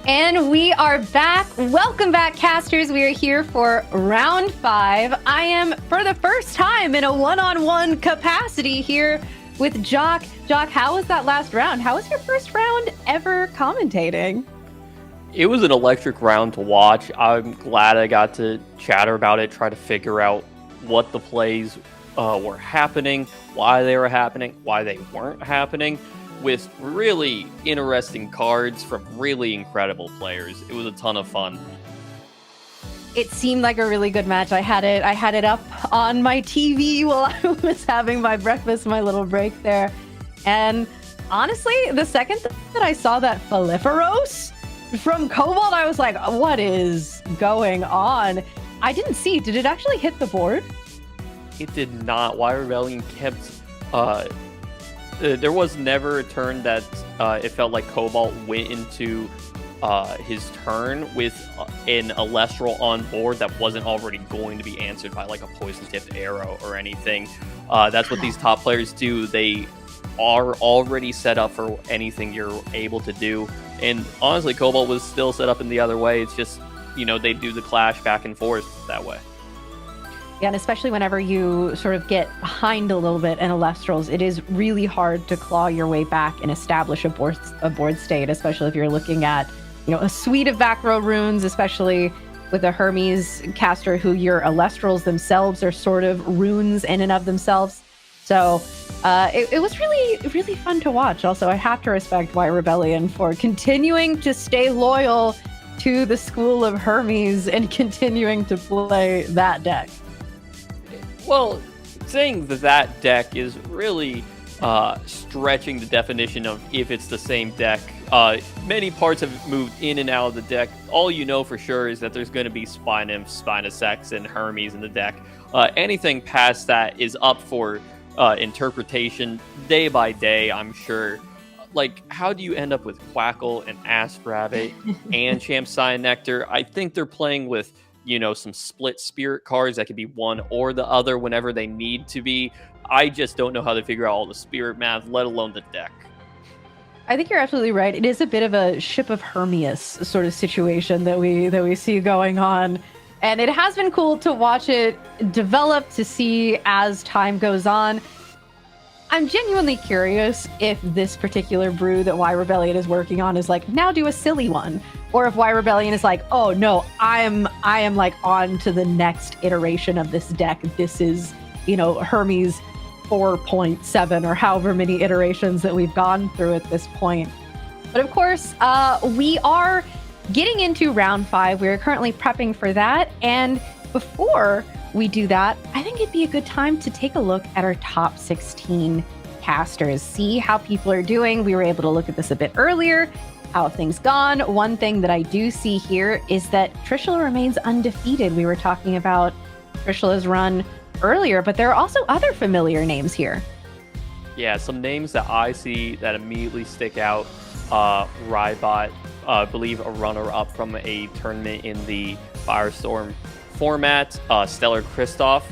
And we are back. Welcome back, casters. We are here for round 5. I am, for the first time, in a one-on-one capacity here with Jock. Jock, how was that last round? How was your first round ever commentating? It was an electric round to watch. I'm glad I got to chatter about it, try to figure out what the plays were happening, why they were happening, why they weren't happening, with really interesting cards from really incredible players. It was a ton of fun. It seemed like a really good match. I had it up on my TV while I was having my breakfast, my little break there. And honestly, the second that I saw that Faliferos from Cobalt, I was like, what is going on? I didn't see. Did it actually hit the board? It did not. Why Rebellion kept... there was never a turn that it felt like Cobalt went into his turn with an Elestral on board that wasn't already going to be answered by like a poison-tipped arrow or anything. That's what these top players do. They are already set up for anything you're able to do. And honestly, Cobalt was still set up in the other way. It's just, they do the clash back and forth that way. Yeah, and especially whenever you sort of get behind a little bit in Elestrals, it is really hard to claw your way back and establish a board state, especially if you're looking at, a suite of back row runes, especially with a Hermes caster who your Elestrals themselves are sort of runes in and of themselves. So it was really, really fun to watch. Also, I have to respect White Rebellion for continuing to stay loyal to the school of Hermes and continuing to play that deck. Well, saying that deck is really stretching the definition of if it's the same deck. Many parts have moved in and out of the deck. All you know for sure is that there's going to be Spy Nymph, Spinosex, and Hermes in the deck. Anything past that is up for interpretation day by day, I'm sure. Like, how do you end up with Quackle and Asp Rabbit and Champ Cyan Nectar? I think they're playing with some split spirit cards that could be one or the other whenever they need to be. I just don't know how to figure out all the spirit math, let alone the deck. I think you're absolutely right. It is a bit of a Ship of Hermes sort of situation that we see going on. And it has been cool to watch it develop, to see as time goes on. I'm genuinely curious if this particular brew that Y Rebellion is working on is like, now do a silly one. Or if Y Rebellion is like, oh no, I am like on to the next iteration of this deck. This is, Hermes 4.7 or however many iterations that we've gone through at this point. But of course, we are getting into round 5. We're currently prepping for that. And before we do that, I think it'd be a good time to take a look at our top 16 casters, see how people are doing. We were able to look at this a bit earlier. How have things gone? One thing that I do see here is that Trishula remains undefeated. We were talking about Trishula's run earlier, but there are also other familiar names here. Yeah, some names that I see that immediately stick out. Rybot, I believe a runner-up from a tournament in the Firestorm format. Stellar Kristoff,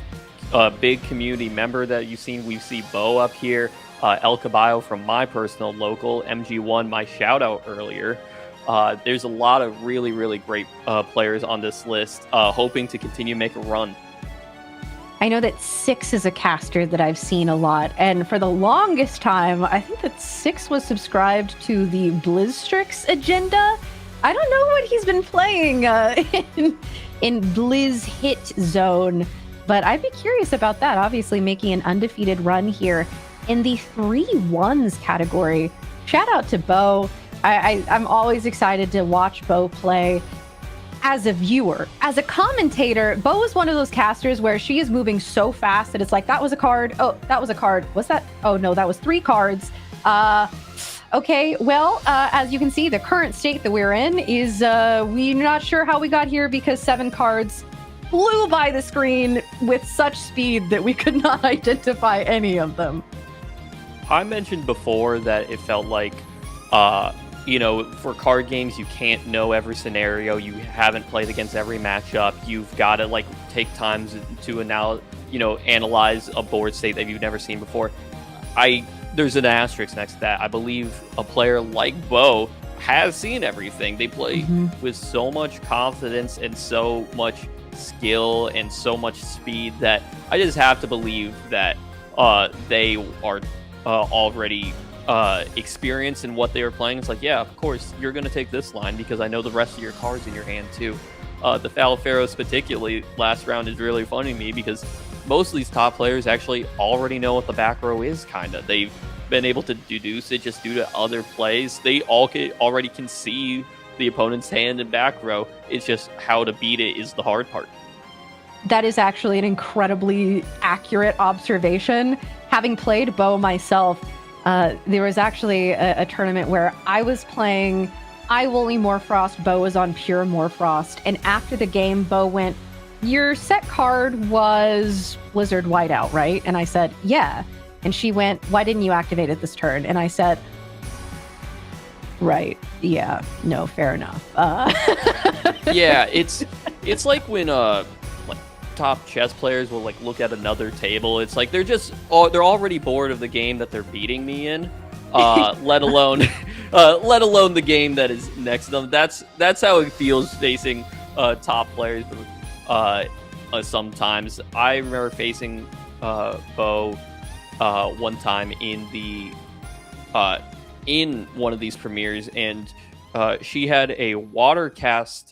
a big community member that you've seen. We see Bo up here. El Caballo from my personal local. MG1, my shout-out earlier. There's a lot of really, really great players on this list, hoping to continue to make a run. I know that Six is a caster that I've seen a lot, and for the longest time, I think that Six was subscribed to the Blizzstrix agenda. I don't know what he's been playing in Blizz Hit Zone, but I'd be curious about that. Obviously, making an undefeated run here in the 3-1s category. Shout out to Bo. I'm always excited to watch Bo play. As a viewer, as a commentator, Bo is one of those casters where she is moving so fast that it's like, that was a card. Oh, that was a card. What's that? Oh no, that was 3 cards. Okay, well, as you can see, the current state that we're in is we're not sure how we got here because 7 cards flew by the screen with such speed that we could not identify any of them. I mentioned before that it felt like for card games, you can't know every scenario. You haven't played against every matchup. You've got to take time to analyze a board state that you've never seen before. There's an asterisk next to that. I believe a player like Bo has seen everything. They play with so much confidence and so much skill and so much speed that I just have to believe that they are already experienced in what they are playing. It's like, yeah, of course, you're going to take this line because I know the rest of your cards in your hand too. The Falferos particularly last round is really funny to me because most of these top players actually already know what the back row is, kind of. They've been able to deduce it just due to other plays. They already can see the opponent's hand and back row. It's just how to beat it is the hard part. That is actually an incredibly accurate observation. Having played Bo myself, there was actually a tournament where I was playing Iwoli Morfrost, Bo was on pure Morfrost, and after the game, Bo went, "Your set card was Blizzard Whiteout, right?" And I said, "Yeah." And she went, "Why didn't you activate it this turn?" And I said, "Right, yeah, no, fair enough." Yeah, it's like when like top chess players will like look at another table. It's like they're already bored of the game that they're beating me in, let alone the game that is next to them. That's how it feels facing top players. Sometimes I remember facing Bo one time in one of these premieres, and she had a water cast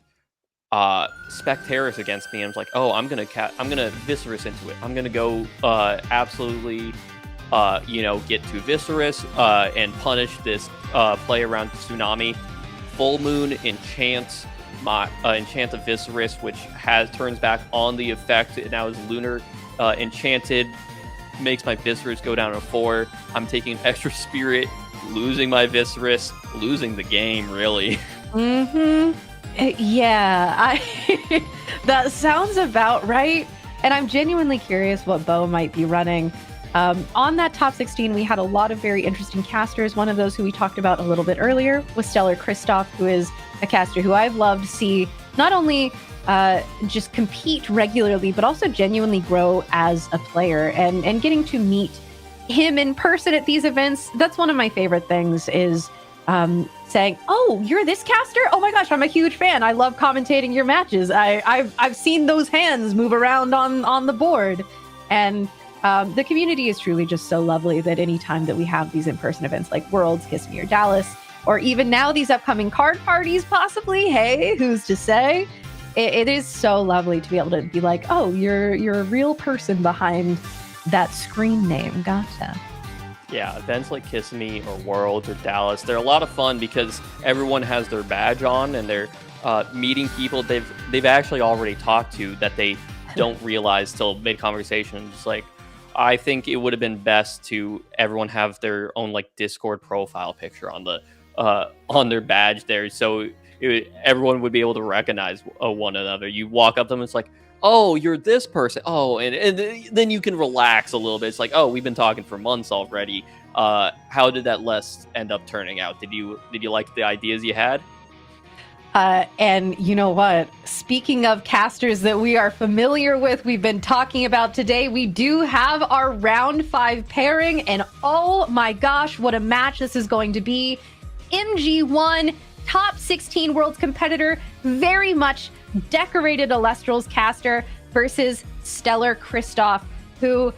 Spectaris against me, and I was like, "Oh, I'm gonna Viscerus into it. I'm gonna go absolutely, get to Viscerus and punish this play around Tsunami. Full Moon enchant enchant a Viscerus, which turns back on the effect. It now is Lunar enchanted, makes my Viscerus go down to 4. I'm taking extra Spirit, losing my Viscerus, losing the game, really. Yeah, that sounds about right. And I'm genuinely curious what Bo might be running. On that top 16, we had a lot of very interesting casters. One of those who we talked about a little bit earlier was Stellar Kristoff, who is a caster who I've loved to see not only just compete regularly, but also genuinely grow as a player. And getting to meet him in person at these events, that's one of my favorite things, is saying, "Oh, you're this caster? Oh my gosh, I'm a huge fan. I love commentating your matches. I've seen those hands move around on the board." And the community is truly just so lovely that any time that we have these in-person events like Worlds, Kiss Me or Dallas, or even now these upcoming card parties possibly, hey, who's to say? It is so lovely to be able to be like, "Oh, you're a real person behind that screen name. Gotcha." Yeah, events like Kiss Me or Worlds or Dallas, they're a lot of fun because everyone has their badge on and they're meeting people they've actually already talked to that they don't realize till mid-conversation. Just like, I think it would have been best to everyone have their own like Discord profile picture on the on their badge there, so everyone would be able to recognize one another. You walk up to them, it's like, "Oh, you're this person." Oh, and then you can relax a little bit. It's like, "Oh, we've been talking for months already. How did that list end up turning out? Did you like the ideas you had?" And you know what? Speaking of casters that we are familiar with, we've been talking about today, we do have our round 5 pairing, and oh my gosh, what a match this is going to be. MG1, top 16 Worlds competitor, very much decorated Elestrals caster versus Stellar Kristoff, who,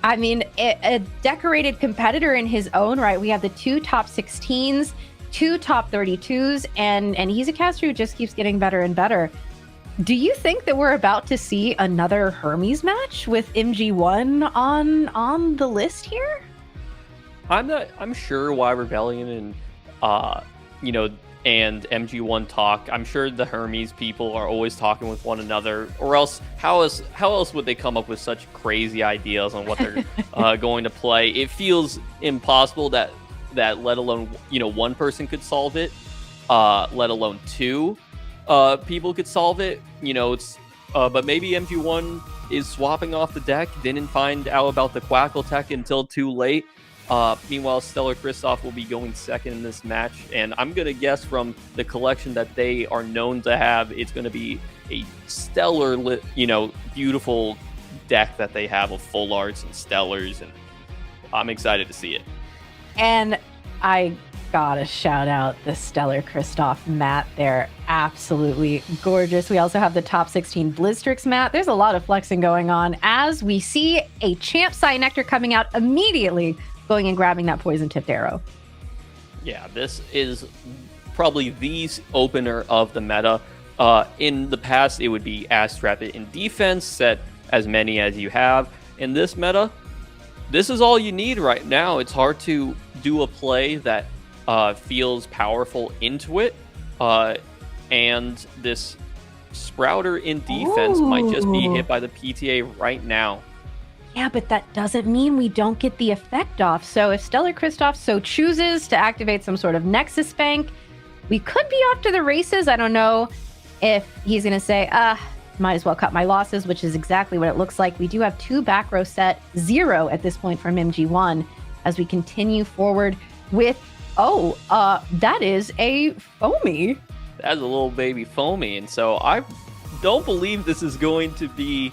I mean, a decorated competitor in his own right. We have the 2 top 16s, 2 top 32s, and he's a caster who just keeps getting better and better. Do you think that we're about to see another Hermes match with MG1 on the list here? I'm sure why Rebellion and and MG1 talk. I'm sure the Hermes people are always talking with one another, or else how else would they come up with such crazy ideas on what they're going to play? It feels impossible that let alone one person could solve it, let alone 2 people could solve it. It's but maybe MG1 is swapping off the deck, didn't find out about the Quackle tech until too late. Meanwhile, Stellar Kristoff will be going second in this match, and I'm going to guess from the collection that they are known to have, it's going to be a stellar, beautiful deck that they have of full arts and stellars, and I'm excited to see it. And I Gotta shout out the Stellar Kristoff mat. They're absolutely gorgeous. We also have the top 16 Blistrix mat. There's a lot of flexing going on as we see a Champ Cyanectar coming out immediately, going and grabbing that poison tipped arrow. Yeah, this is probably the opener of the meta. In the past, it would be Astrap in defense, set as many as you have. In this meta, this is all you need right now. It's hard to do a play that feels powerful into it, and this Sprouter in defense might just be hit by the PTA right now. Yeah, but that doesn't mean we don't get the effect off. So if Stellar Kristoff so chooses to activate some sort of Nexus Bank, we could be off to the races. I don't know if he's going to say, might as well cut my losses, which is exactly what it looks like. We do have 2 back row set, 0 at this point from MG1 as we continue forward with, that is a Foamy. That's a little baby Foamy, and so I don't believe this is going to be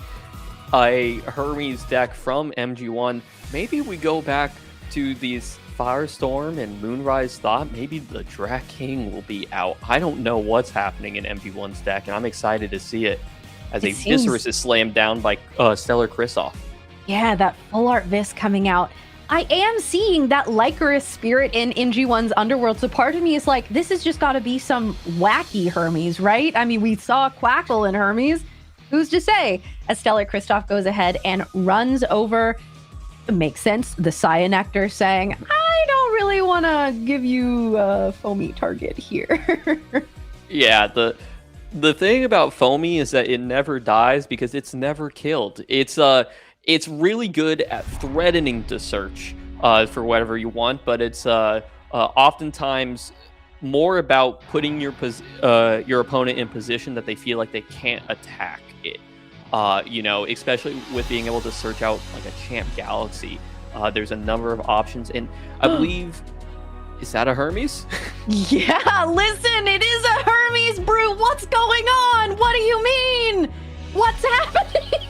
a Hermes deck from MG1. Maybe we go back to these Firestorm and Moonrise Thought. Maybe the Drac King will be out. I don't know what's happening in MG1's deck, and I'm excited to see it as a Viscerus is slammed down by Stellar Kristoff. Yeah, that full art Vis coming out. I am seeing that Lycanus spirit in MG1's Underworld, so part of me is like, this has just got to be some wacky Hermes, right? I mean, we saw Quackle in Hermes. Who's to say? As Stellar Kristoff goes ahead and runs over, it makes sense, the Cyanectar saying, I don't really want to give you a Foamy target here. Yeah, the thing about Foamy is that it never dies because it's never killed. It's really good at threatening to search for whatever you want, but it's oftentimes more about putting your opponent in position that they feel like they can't attack it. Especially with being able to search out like a Champ Galaxy. There's a number of options, and I believe, is that a Hermes? Yeah, listen, it is a Hermes Brute. What's going on? What do you mean? What's happening?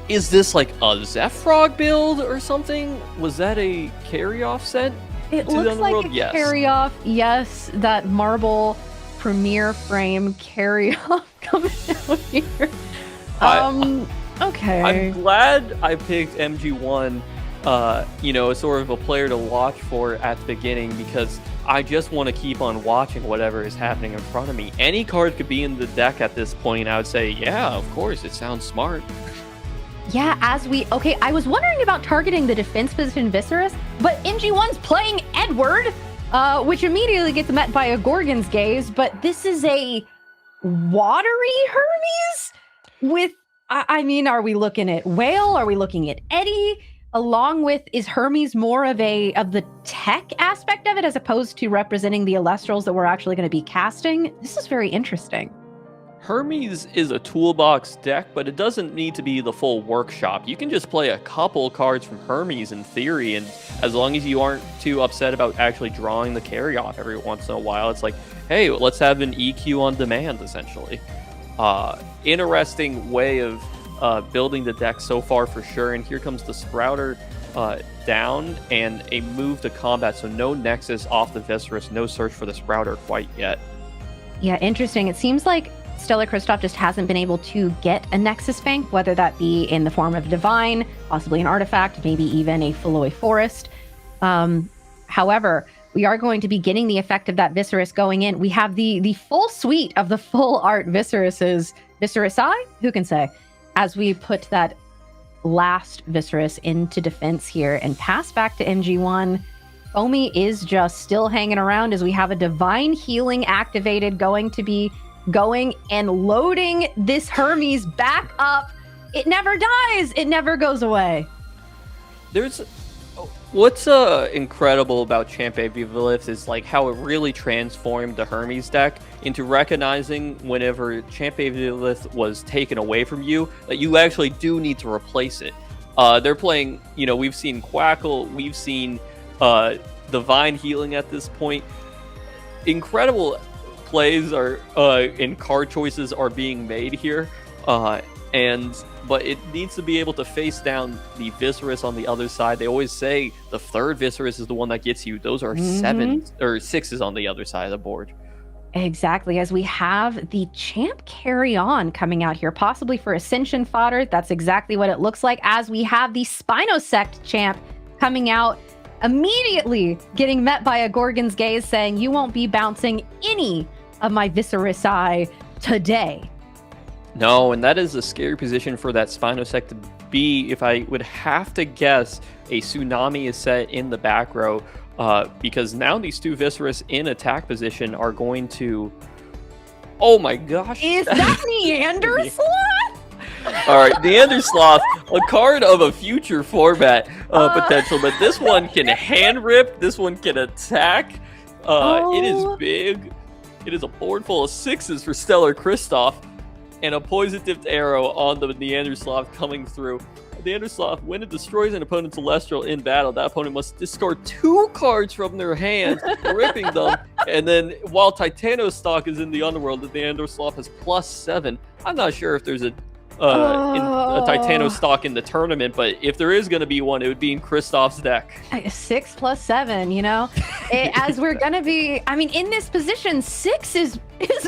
Is this like a Zephyrog build or something? Was that a carry-off set? It looks like a carry-off. Yes, that marble premier frame carry-off coming out here. Okay. I'm glad I picked MG1, sort of a player to watch for at the beginning, because I just want to keep on watching whatever is happening in front of me. Any card could be in the deck at this point. I would say, yeah, of course, it sounds smart. Yeah, I was wondering about targeting the defense position Viscerus, but MG1's playing Edward, which immediately gets met by a Gorgon's Gaze, but this is a watery Hermes with, are we looking at Whale? Are we looking at Eddie? Along with, is Hermes more of the tech aspect of it as opposed to representing the Elestrals that we're actually going to be casting? This is very interesting. Hermes is a toolbox deck, but it doesn't need to be the full workshop. You can just play a couple cards from Hermes in theory, and as long as you aren't too upset about actually drawing the carry-off every once in a while, it's like, hey, let's have an EQ on demand, essentially. Interesting way of building the deck so far for sure, and here comes the Sprouter down, and a move to combat, so no Nexus off the Viscerus, no search for the Sprouter quite yet. Yeah, interesting. It seems like Stellar Kristoff just hasn't been able to get a Nexus Bank, whether that be in the form of Divine, possibly an artifact, maybe even a Feloy Forest. However, we are going to be getting the effect of that Viscerus going in. We have the full suite of the full art Visceruses. Viscerus-I? Who can say? As we put that last Viscerus into defense here and pass back to MG1, Foamy is just still hanging around as we have a Divine Healing activated, going to be going and loading this Hermes back up. It never dies. It never goes away. What's incredible about Champ Avivalith is like how it really transformed the Hermes deck into recognizing whenever Champ Avivalith was taken away from you, that you actually do need to replace it. They're playing, we've seen Quackle, we've seen Divine Healing at this point. Incredible plays are and card choices are being made here, But it needs to be able to face down the Viserys on the other side. They always say the third Viserys is the one that gets you. Those are 7s or 6s on the other side of the board. Exactly, as we have the Champ Carry On coming out here, possibly for Ascension fodder. That's exactly what it looks like, as we have the Spinosect Champ coming out, immediately getting met by a Gorgon's Gaze saying, you won't be bouncing any of my Viserys today. No, and that is a scary position for that Spinosect to be. If I would have to guess, a Tsunami is set in the back row, because now these two Viserys in attack position are going to... Oh my gosh! Is that Neandersloth? All right, Neandersloth, a card of a future format potential, but this one can hand rip, this one can attack. It is big. It is a board full of 6s for Stellar Kristoff, and a poison-tipped arrow on the Neandersloth coming through. Neandersloth, when it destroys an opponent's Celestial in battle, that opponent must discard 2 cards from their hand, ripping them. And then while Titanostalk is in the Underworld, the Neandersloth has +7. I'm not sure if there's a Titanostalk in the tournament, but if there is going to be one, it would be in Kristoff's deck. 6 + 7, you know? As we're going to be, I mean, in this position, 6 is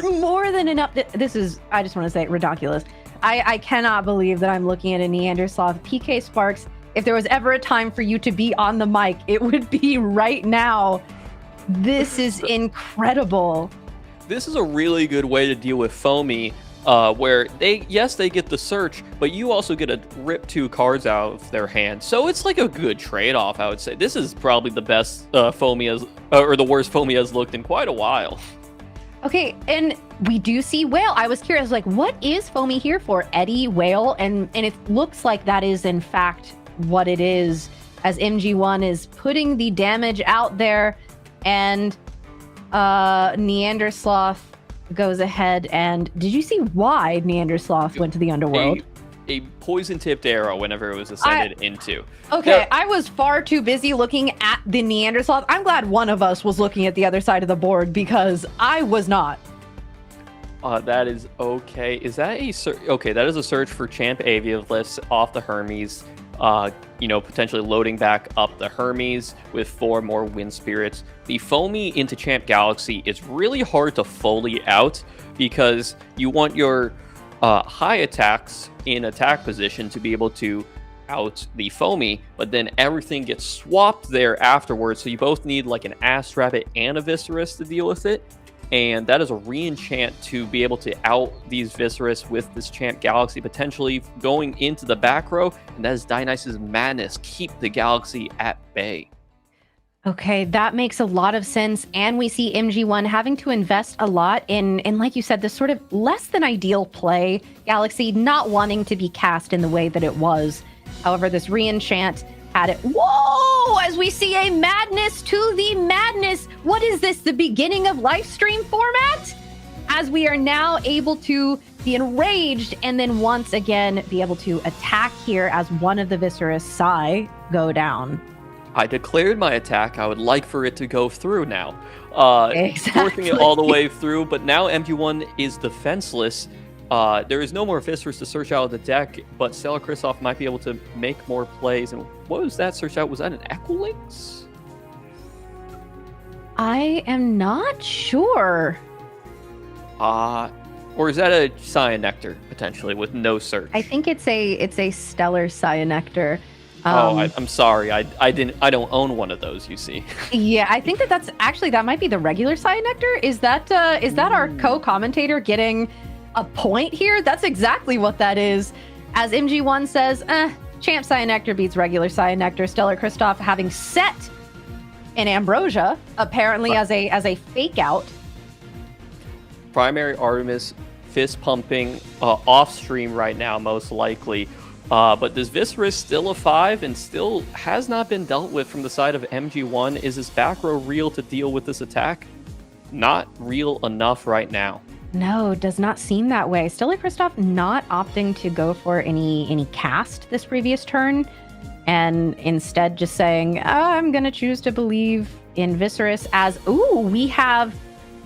more than enough. This is, I just want to say, ridiculous. I cannot believe that I'm looking at a Neandersloth. PK Sparks, if there was ever a time for you to be on the mic, it would be right now. This is incredible. This is a really good way to deal with Foamy, where they get the search, but you also get to rip 2 cards out of their hand. So it's like a good trade-off, I would say. This is probably the best Foamy has, or the worst Foamy has looked in quite a while. Okay, and we do see Whale. I was curious, like, what is Foamy here for? Eddie, Whale, and it looks like that is, in fact, what it is, as MG1 is putting the damage out there, and Neandersloth goes ahead and... Did you see why Neandersloth went to the Underworld? A poison-tipped arrow whenever it was ascended into. Okay, I was far too busy looking at the Neandersloth. I'm glad one of us was looking at the other side of the board, because I was not. That is okay. Is that a search? Okay, that is a search for Champ Avioliths off the Hermes. Potentially loading back up the Hermes with 4 more Wind Spirits. The Foamy into Champ Galaxy is really hard to Foley out, because you want your high attacks in attack position to be able to out the Foamy, but then everything gets swapped there afterwards, so you both need like an Ass Rabbit and a Viserys to deal with it, and that is a re-enchant to be able to out these Viserys with this Champ Galaxy, potentially going into the back row, and that is Dionysus Madness. Keep the Galaxy at bay. Okay, that makes a lot of sense. And we see MG1 having to invest a lot in, like you said, this sort of less than ideal play. Galaxy not wanting to be cast in the way that it was. However, this re-enchant had it. Whoa! As we see a madness to the madness. What is this? The beginning of Lifestream format? As we are now able to be enraged and then once again be able to attack here as one of the Viserys Psy go down. I declared my attack. I would like for it to go through now. Exactly. Working it all the way through, but now MG1 is defenseless. There is no more Viserys to search out of the deck, but Stellar Kristoff might be able to make more plays. And what was that search out? Was that an Equilix? I am not sure. Or is that a Cyanectar, potentially, with no search? I think it's a Stellar Cyanectar. I'm sorry. I don't own one of those, you see. Yeah, I think that's actually, that might be the regular Cyanectar. Is that our co-commentator getting a point here? That's exactly what that is. As MG1 says, Champ Cyanectar beats regular Cyanectar. Stellar Kristoff having set an Ambrosia, apparently as a fake out. Primary Artemis fist pumping off stream right now, most likely. But does Viserys still a 5 and still has not been dealt with from the side of MG1? Is his back row real to deal with this attack? Not real enough right now. No, does not seem that way. Stellar Kristoff not opting to go for any cast this previous turn, and instead just saying, I'm going to choose to believe in Viserys as, we have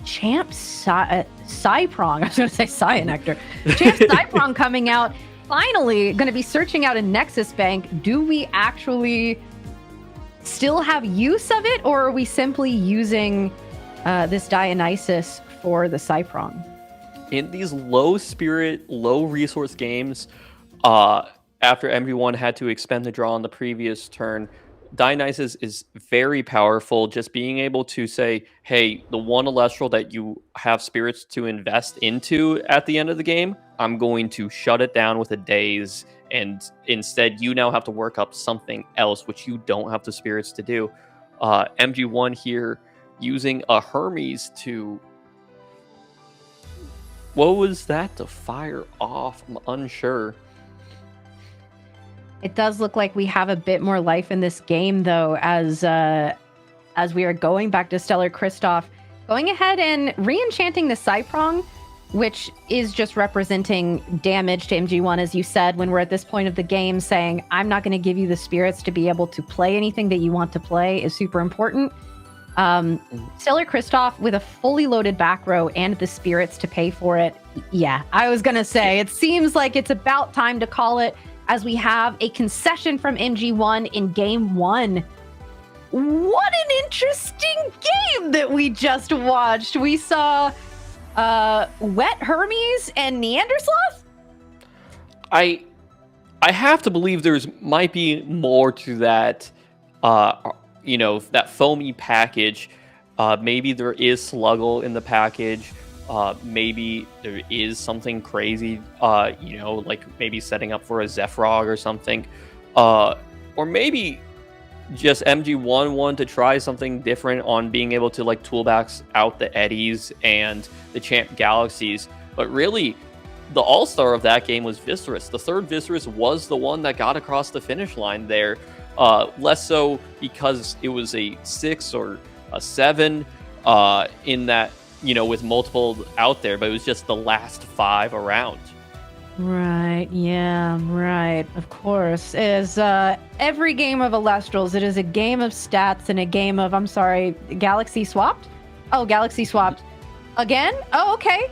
Champ Cyprong. I was going to say Cyanectar. Champ Cyprong coming out. finally going to be searching out a Nexus Bank. Do we actually still have use of it, or are we simply using this Dionysus for the Cyprong? In these low spirit, low resource games, after MG1 had to expend the draw on the previous turn, Dionysus is very powerful. Just being able to say, hey, the one Elestral that you have spirits to invest into at the end of the game, I'm going to shut it down with a Daze, and instead you now have to work up something else, which you don't have the spirits to do. MG1 here using a Hermes to... What was that to fire off? I'm unsure. It does look like we have a bit more life in this game, though, as we are going back to Stellar Kristoff, going ahead and re-enchanting the Cyprong, which is just representing damage to MG1, as you said, when we're at this point of the game, saying, I'm not going to give you the spirits to be able to play anything that you want to play is super important. Stellar Kristoff with a fully loaded back row and the spirits to pay for it. Yeah, I was going to say, it seems like it's about time to call it, as we have a concession from MG1 in game 1. What an interesting game that we just watched. We saw Wet Hermes and Neandersloth. I have to believe there's might be more to that, that foamy package. Maybe there is Sluggle in the package. Maybe there is something crazy, like maybe setting up for a Zephyrog or something. Or maybe just MG1 wanted to try something different on being able to like toolbox out the Eddies and the Champ Galaxies. But really, the all-star of that game was Viscerus. The third Viscerus was the one that got across the finish line there. Less so because it was a 6 or a 7 in that, with multiple out there, but it was just the last 5 around. Right, yeah, right. Of course. Is every game of Elestrals, it is a game of stats and a game of, Galaxy swapped? Oh, Galaxy swapped. Again? Oh, okay.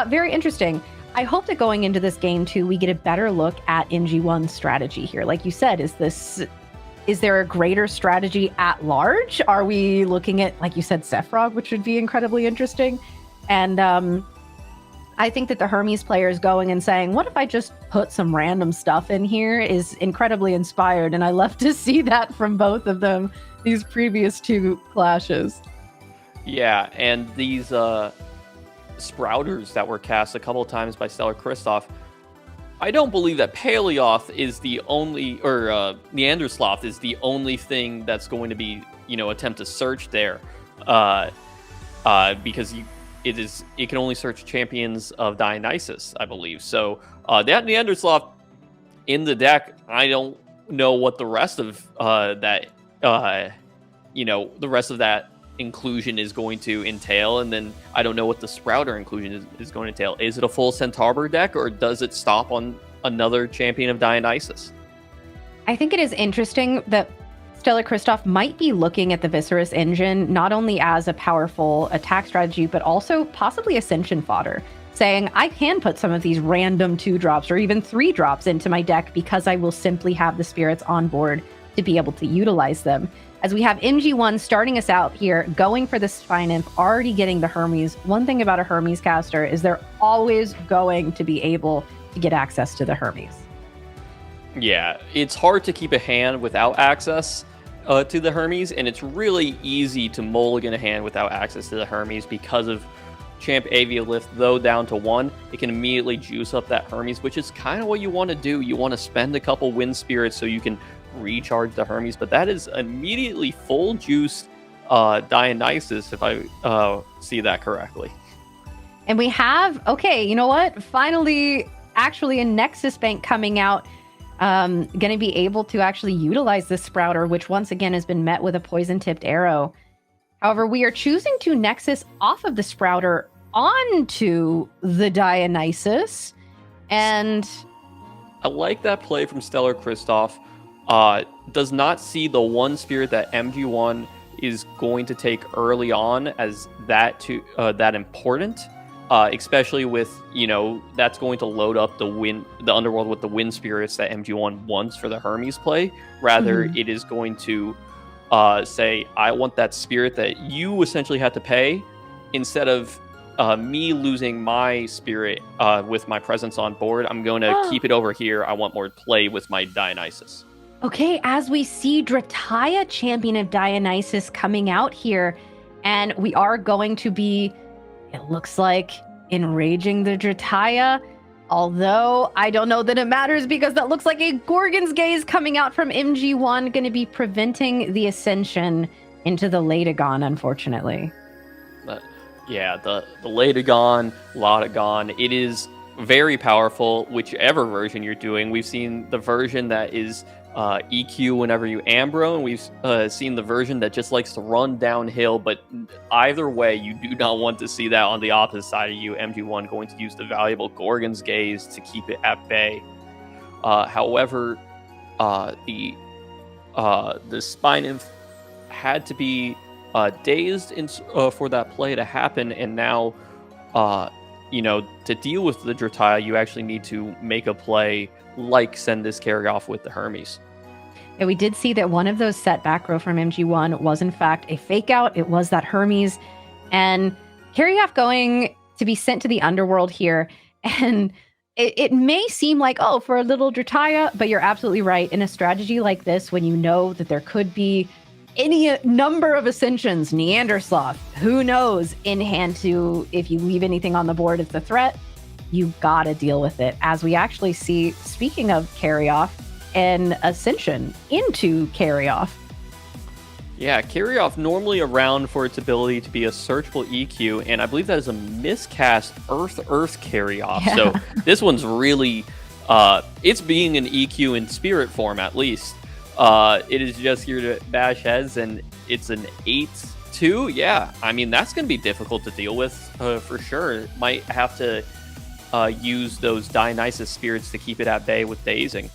Very interesting. I hope that going into this game, too, we get a better look at MG1's strategy here. Like you said, is there a greater strategy at large? Are we looking at, like you said, Zephyrog, which would be incredibly interesting? And I think that the Hermes players going and saying, what if I just put some random stuff in here, is incredibly inspired. And I love to see that from both of them, these previous 2 clashes. Yeah, and these Sprouters that were cast a couple of times by Stellar Kristoff, I don't believe that Paleoth is the only, or Neandersloth is the only thing that's going to be, attempt to search there, because it can only search champions of Dionysus, I believe. So that Neandersloth in the deck, I don't know what the rest of that, the rest of that inclusion is going to entail, and then I don't know what the Sprouter inclusion is going to entail. Is it a full Centaur deck, or does it stop on another champion of Dionysus? I think it is interesting that Stellar Kristoff might be looking at the Viscerus engine not only as a powerful attack strategy, but also possibly Ascension fodder, saying I can put some of these random 2-drops or even 3-drops into my deck because I will simply have the spirits on board to be able to utilize them. As we have MG1 starting us out here, going for the Spy Nymph, already getting the Hermes. One thing about a Hermes caster is they're always going to be able to get access to the Hermes. Yeah, it's hard to keep a hand without access to the Hermes, and it's really easy to mulligan a hand without access to the Hermes because of Champ Aviolith, though down to 1. It can immediately juice up that Hermes, which is kind of what you want to do. You want to spend a couple Wind Spirits so you can recharge the Hermes, but that is immediately full juice Dionysus, if I see that correctly. And we have, finally, actually a Nexus Bank coming out, going to be able to actually utilize this Sprouter, which once again has been met with a poison-tipped arrow. However, we are choosing to Nexus off of the Sprouter onto the Dionysus, and I like that play from Stellar Kristoff. Does not see the one spirit that MG1 is going to take early on as that important. especially with, that's going to load up the underworld with the wind spirits that MG1 wants for the Hermes play. Rather, it is going to say, I want that spirit that you essentially had to pay, instead of me losing my spirit with my presence on board. I'm going to keep it over here. I want more play with my Dionysus. Okay, as we see Drataya, Champion of Dionysus, coming out here, and we are going to be, it looks like, enraging the Drataya. Although, I don't know that it matters, because that looks like a Gorgon's Gaze coming out from MG1, going to be preventing the ascension into the Latagon, unfortunately. Yeah, the Latagon, Lotagon, it is very powerful, whichever version you're doing. We've seen the version that is EQ whenever you Ambro, and we've seen the version that just likes to run downhill, but either way, you do not want to see that on the opposite side of you. MG1 going to use the valuable Gorgon's Gaze to keep it at bay. However, the Spine had to be dazed for that play to happen, and now, to deal with the Drataya, you actually need to make a play like send this carry off with the Hermes. And we did see that one of those set back row from MG1 was in fact a fake out. It was that Hermes, and carry off going to be sent to the underworld here. And it may seem like, oh, for a little Drataya, but you're absolutely right. In a strategy like this, when you know that there could be any number of ascensions, Neandersloth, who knows, in hand to, if you leave anything on the board, it's a threat. You gotta deal with it. As we actually see, speaking of carry off, an ascension into carry off. Yeah, carry off normally around for its ability to be a searchable EQ, and I believe that is a miscast Earth carry off. Yeah. So this one's really, it's being an EQ in spirit form at least. It is just here to bash heads, and it's an 8-2. Yeah, I mean, that's going to be difficult to deal with for sure. Might have to use those Dionysus spirits to keep it at bay with dazing.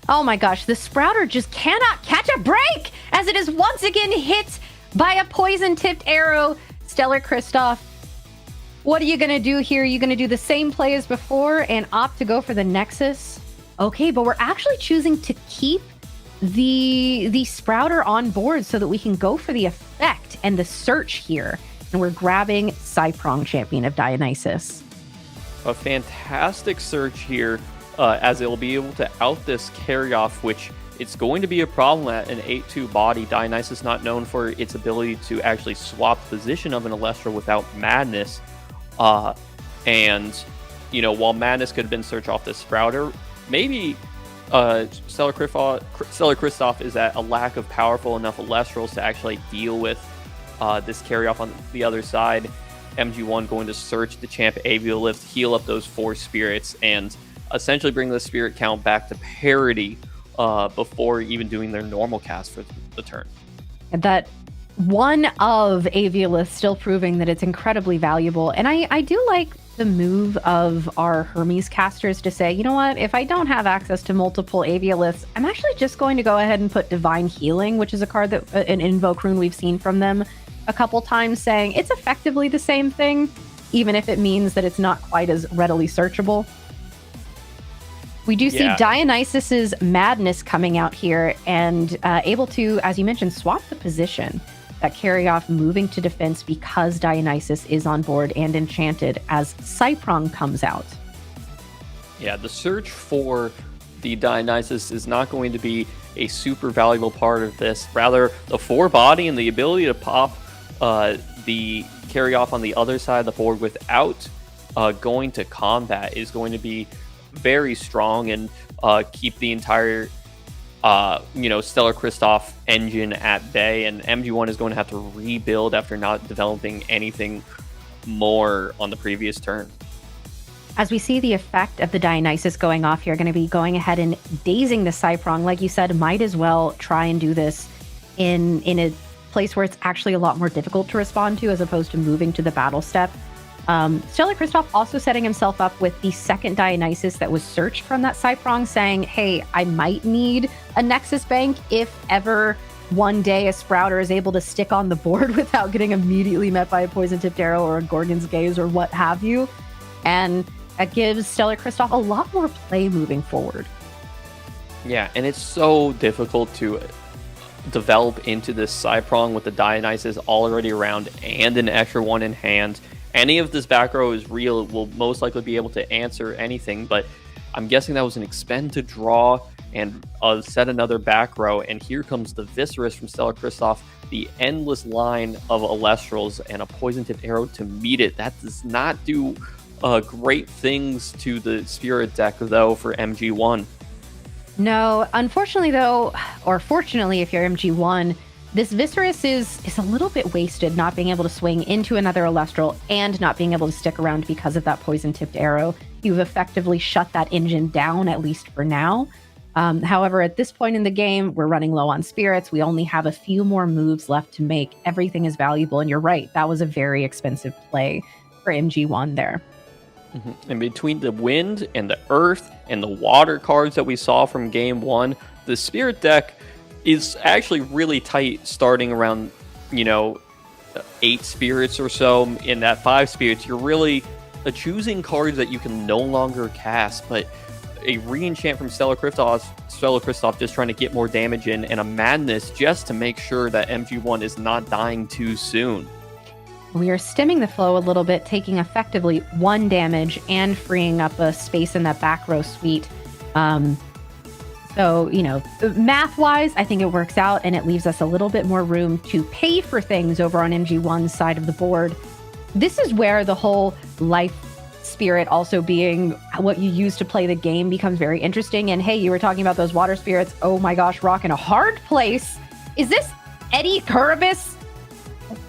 Oh my gosh, the Sprouter just cannot catch a break, as it is once again hit by a poison-tipped arrow. Stellar Kristoff, what are you going to do here? Are you going to do the same play as before and opt to go for the Nexus? Okay, but we're actually choosing to keep the Sprouter on board so that we can go for the effect and the search here. And we're grabbing Cyprong, Champion of Dionysus. A fantastic search here, as it will be able to out this carry off, which it's going to be a problem at an 8-2 body. Dionysus not known for its ability to actually swap the position of an Elestral without Madness. And, while Madness could have been searched off this Sprouter, maybe Stellar Kristoff is at a lack of powerful enough Elestrals to actually deal with this carry off on the other side. MG1 going to search the Champ Aviolift, heal up those 4 spirits, and essentially bring the spirit count back to parity before even doing their normal cast for the turn. And that one of Aviolith still proving that it's incredibly valuable. And I do like the move of our Hermes casters to say, you know what, if I don't have access to multiple Avioliths, I'm actually just going to go ahead and put Divine Healing, which is a card that an invoke rune we've seen from them a couple times, saying it's effectively the same thing, even if it means that it's not quite as readily searchable. We do see Dionysus's Madness coming out here and able to, as you mentioned, swap the position. That carry off moving to defense because Dionysus is on board and enchanted as Cyprong comes out. Yeah, the search for the Dionysus is not going to be a super valuable part of this. Rather, the 4 body and the ability to pop the carry off on the other side of the board without going to combat is going to be very strong and keep the entire Stellar Kristoff engine at bay, and MG1 is going to have to rebuild after not developing anything more on the previous turn. As we see the effect of the Dionysus going off here, going to be going ahead and dazing the Cyprong. Like you said, might as well try and do this in a place where it's actually a lot more difficult to respond to, as opposed to moving to the battle step. Stellar Kristoff also setting himself up with the second Dionysus that was searched from that Cyprong, saying, hey, I might need a Nexus Bank if ever one day a Sprouter is able to stick on the board without getting immediately met by a Poison-Tipped Arrow or a Gorgon's Gaze or what have you. And that gives Stellar Kristoff a lot more play moving forward. Yeah, and it's so difficult to develop into this side prong with the Dionysus already around and an extra one in hand. Any of this back row is real, will most likely be able to answer anything, but I'm guessing that was an expend to draw and set another back row, and here comes the Viscerus from Stellar Kristoff, the endless line of Elestrals and a Poison-Tipped Arrow to meet it. That does not do great things to the Spirit deck, though, for MG1. No, unfortunately, though, or fortunately, if you're MG1, this Viscerus is a little bit wasted, not being able to swing into another Elestral and not being able to stick around because of that Poison-Tipped Arrow. You've effectively shut that engine down, at least for now. However, at this point in the game, we're running low on spirits. We only have a few more moves left to make. Everything is valuable, and you're right. That was a very expensive play for MG1 there. And between the wind and the earth and the water cards that we saw from game one, the spirit deck is actually really tight, starting around 8 spirits or so. In that 5 spirits, you're really choosing cards that you can no longer cast, but a re-enchant from Stellar Kristoff just trying to get more damage in, and a Madness just to make sure that MG1 is not dying too soon. We are stemming the flow a little bit, taking effectively 1 damage and freeing up a space in that back row suite. So, math-wise, I think it works out, and it leaves us a little bit more room to pay for things over on MG1's side of the board. This is where the whole life spirit also being what you use to play the game becomes very interesting. And hey, you were talking about those water spirits. Oh my gosh, rocking a hard place. Is this Eddie Curubus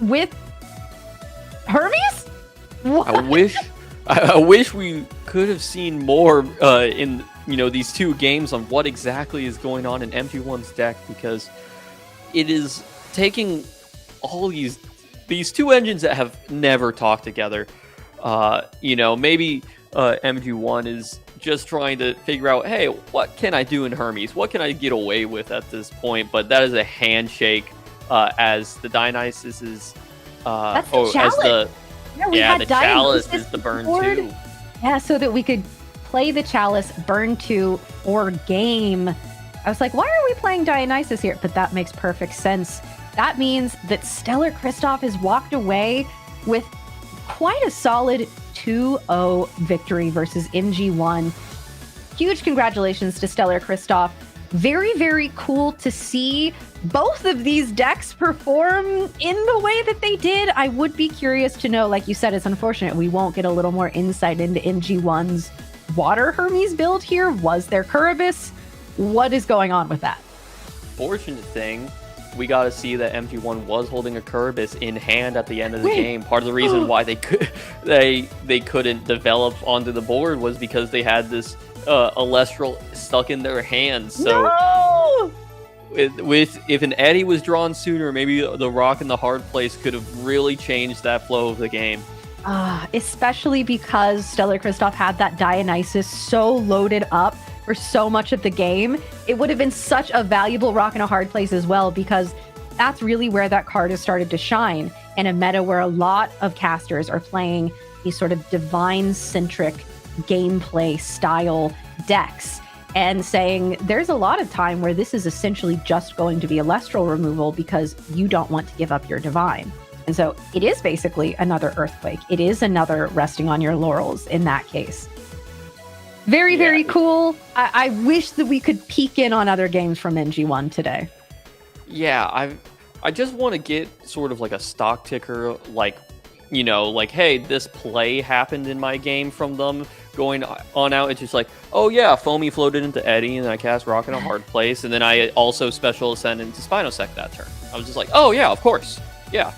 with Hermes? What? I wish we could have seen more in these 2 games on what exactly is going on in MG1's deck, because it is taking all these 2 engines that have never talked together. Maybe MG1 is just trying to figure out, hey, what can I do in Hermes? What can I get away with at this point? But that is a handshake as the Dionysus is That's the chalice. The chalice is the burn board. 2. Yeah, so that we could play the chalice, burn 2 for game. I was like, why are we playing Dionysus here? But that makes perfect sense. That means that Stellar Kristoff has walked away with quite a solid 2-0 victory versus MG1. Huge congratulations to Stellar Kristoff. Very, very cool to see both of these decks perform in the way that they did. I would be curious to know, like you said, it's unfortunate we won't get a little more insight into MG1's Water Hermes build here. Was there Curubus? What is going on with that? Fortunate thing, we got to see that MG1 was holding a Curubus in hand at the end of the game. Part of the reason why they couldn't develop onto the board was because they had this Elestral stuck in their hands. So no! if an Eddie was drawn sooner, maybe the rock in the hard place could have really changed that flow of the game. Especially because Stellar Kristoff had that Dionysus so loaded up for so much of the game. It would have been such a valuable rock in a hard place as well, because that's really where that card has started to shine in a meta where a lot of casters are playing these sort of divine-centric gameplay style decks and saying there's a lot of time where this is essentially just going to be Elestral removal because you don't want to give up your divine. And so it is basically another Earthquake. It is another resting on your laurels in that case. Very, very cool. I wish that we could peek in on other games from MG1 today. Yeah, I just want to get sort of like a stock ticker, like, hey, this play happened in my game from them going on out. It's just like, oh yeah, Foamy floated into Eddie, and then I cast Rock in a hard place, and then I also special ascend into Spinosect that turn. I was just like, oh yeah, of course. Yeah.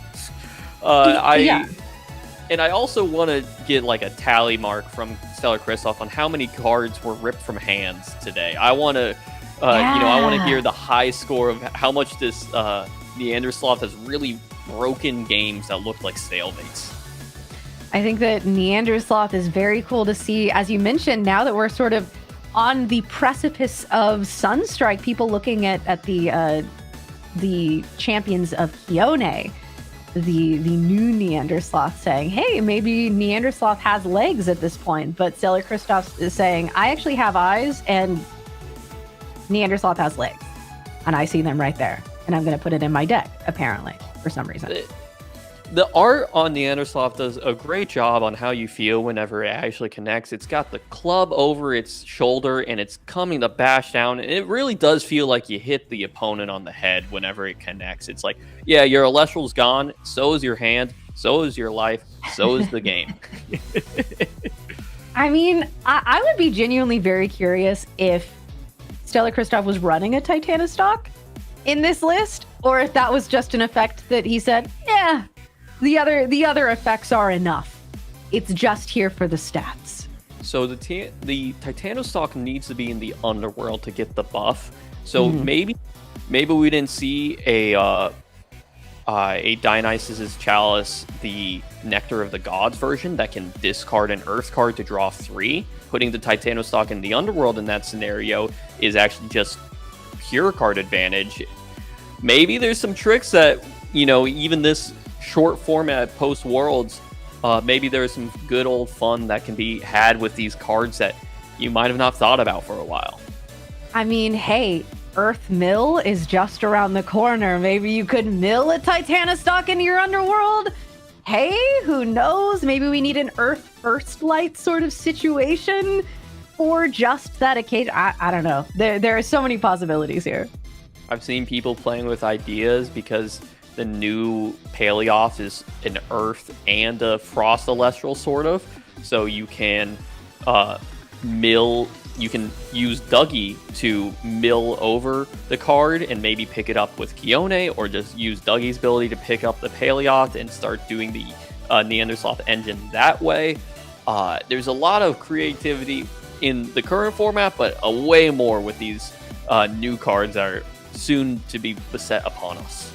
And I also want to get like a tally mark from Stellar Kristoff on how many cards were ripped from hands today. I want to, I want to hear the high score of how much this Neandersloth has really broken games that looked like stalemates. I think that Neandersloth is very cool to see. As you mentioned, now that we're sort of on the precipice of Sunstrike, people looking at the the champions of Kione, the new Neandersloth, saying, hey, maybe Neandersloth has legs at this point. But Stellar Kristoff is saying, I actually have eyes and Neandersloth has legs. And I see them right there. And I'm going to put it in my deck, apparently, for some reason. The art on Neandersloth does a great job on how you feel whenever it actually connects. It's got the club over its shoulder and it's coming to bash down. And it really does feel like you hit the opponent on the head whenever it connects. It's like, yeah, your Elestral's gone. So is your hand. So is your life. So is the game. I mean, I would be genuinely very curious if Stellar Kristoff was running a Titanostock in this list, or if that was just an effect that he said, yeah, the other effects are enough. It's just here for the stats. So the Titanostock needs to be in the underworld to get the buff. So maybe we didn't see a Dionysus's Chalice, the Nectar of the Gods version that can discard an Earth card to draw 3. Putting the Titanostock in the underworld in that scenario is actually just pure card advantage. Maybe there's some tricks that, even this short format post Worlds, maybe there's some good old fun that can be had with these cards that you might have not thought about for a while. I mean, hey, Earth Mill is just around the corner. Maybe you could mill a Titanostock into your underworld. Hey, who knows? Maybe we need an Earth First Light sort of situation for just that occasion. I don't know. There are so many possibilities here. I've seen people playing with ideas because the new Paleoth is an Earth and a Frost Celestial, sort of. So you can you can use Duggee to mill over the card and maybe pick it up with Kione, or just use Duggee's ability to pick up the Paleoth and start doing the Neandersloth engine that way. There's a lot of creativity in the current format, but a way more with these new cards that are soon to be beset upon us.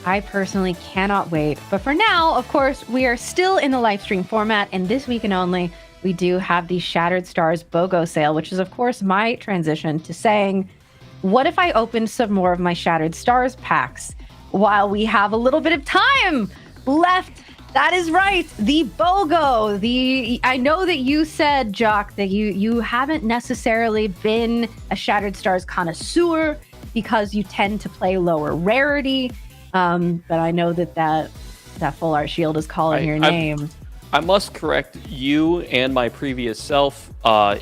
I personally cannot wait. But for now, of course, we are still in the Lifestream format, and this week and only, we do have the Shattered Stars BOGO sale, which is, of course, my transition to saying, what if I opened some more of my Shattered Stars packs while we have a little bit of time left? That is right, the BOGO. I know that you said, Jock, that you haven't necessarily been a Shattered Stars connoisseur because you tend to play lower rarity. But I know that full art shield is calling your name. I must correct you and my previous self.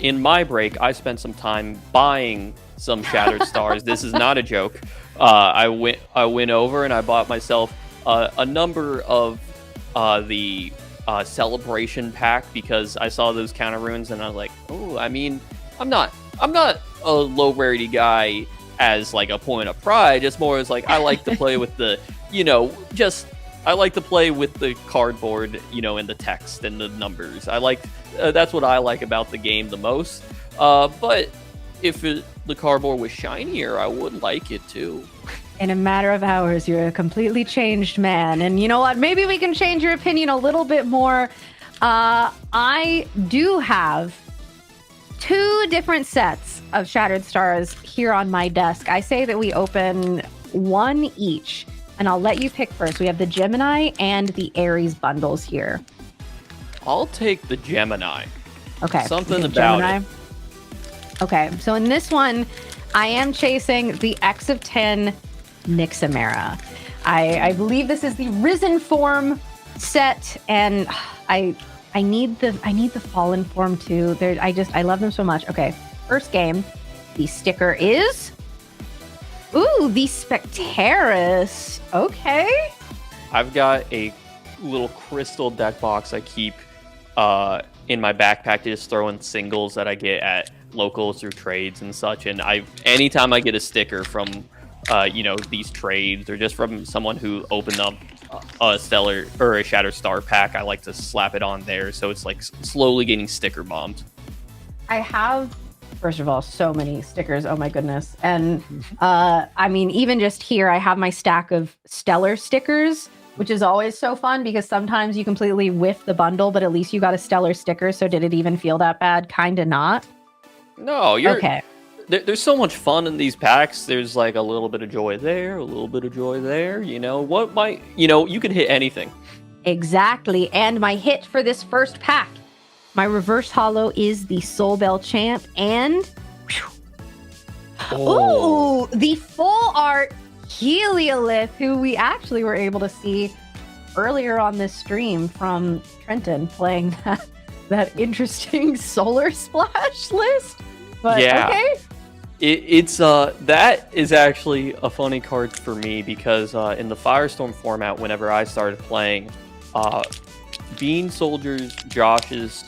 In my break, I spent some time buying some Shattered Stars. This is not a joke. I went over and I bought myself a number of the celebration pack because I saw those counter runes and I was like, oh, I mean, I'm not a low rarity guy as like a point of pride. It's more as like I like to play with the, I like to play with the cardboard, and the text and the numbers. I like that's what I like about the game the most. But if the cardboard was shinier, I would like it too. In a matter of hours, you're a completely changed man. And you know what? Maybe we can change your opinion a little bit more. I do have 2 different sets of Shattered Stars here on my desk. I say that we open 1 each, and I'll let you pick first. We have the Gemini and the Aries bundles here. I'll take the Gemini. Okay. Something about Gemini. it. Okay, so in this one, I am chasing the X of 10 Nixamera. I believe this is the Risen form set, and I need the Fallen form too. I love them so much. Okay, first game, the sticker is the Spectaris. Okay. I've got a little crystal deck box I keep in my backpack to just throw in singles that I get at locals through trades and such. And anytime I get a sticker from these trades or just from someone who opened up a Stellar or a Shattered Star pack, I like to slap it on there. So it's like slowly getting sticker bombed. I have, first of all, so many stickers. Oh my goodness. And I mean, even just here, I have my stack of Stellar stickers, which is always so fun because sometimes you completely whiff the bundle, but at least you got a Stellar sticker. So did it even feel that bad? Kind of not. No, you're okay. there's so much fun in these packs. There's like a little bit of joy there, a little bit of joy there. You can hit anything. Exactly. And my hit for this first pack, my reverse holo is the Soul Bell Champ and the full art Heliolith, who we actually were able to see earlier on this stream from Trenton playing that interesting Solar Splash list. But yeah. Okay. It's that is actually a funny card for me because in the Firestorm format, whenever I started playing, Bean Soldiers, Josh's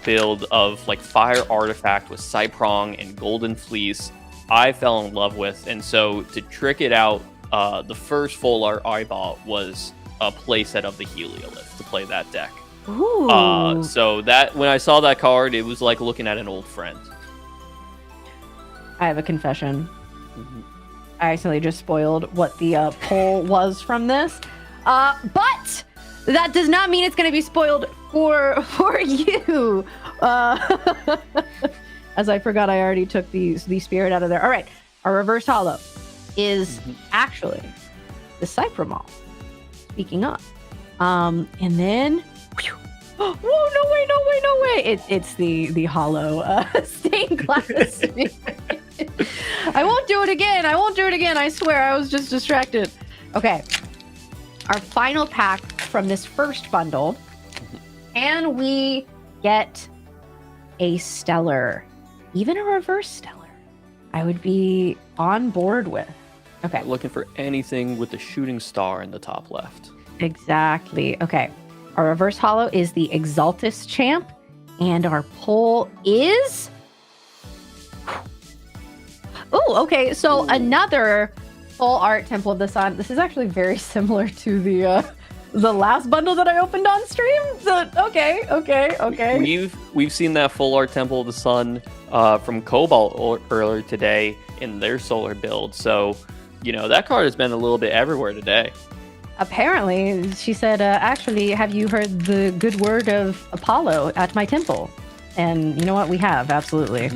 build of like Fire Artifact with Cyprong and Golden Fleece, I fell in love with, and so to trick it out, the first full art I bought was a playset of the Heliolith to play that deck. Ooh. So that when I saw that card, it was like looking at an old friend. I have a confession. Mm-hmm. I accidentally just spoiled what the poll was from this. But that does not mean it's going to be spoiled for you. As I forgot, I already took the spirit out of there. All right. Our reverse holo is actually the Cypramol. Speaking of. And then... Whoa, no way. It's the holo stained glass. I won't do it again. I swear. I was just distracted. Okay. Our final pack from this first bundle. And we get a stellar. Even a reverse stellar. I would be on board with. Okay. Looking for anything with the shooting star in the top left. Exactly. Okay. Our reverse holo is the Exaltus Champ. And our pull is... Oh, okay. So another full art Temple of the Sun. This is actually very similar to the last bundle that I opened on stream. So, okay. We've seen that full art Temple of the Sun from Cobalt earlier today in their solar build. So, that card has been a little bit everywhere today. Apparently, she said, actually, have you heard the good word of Apollo at my temple? And you know what? We have, absolutely.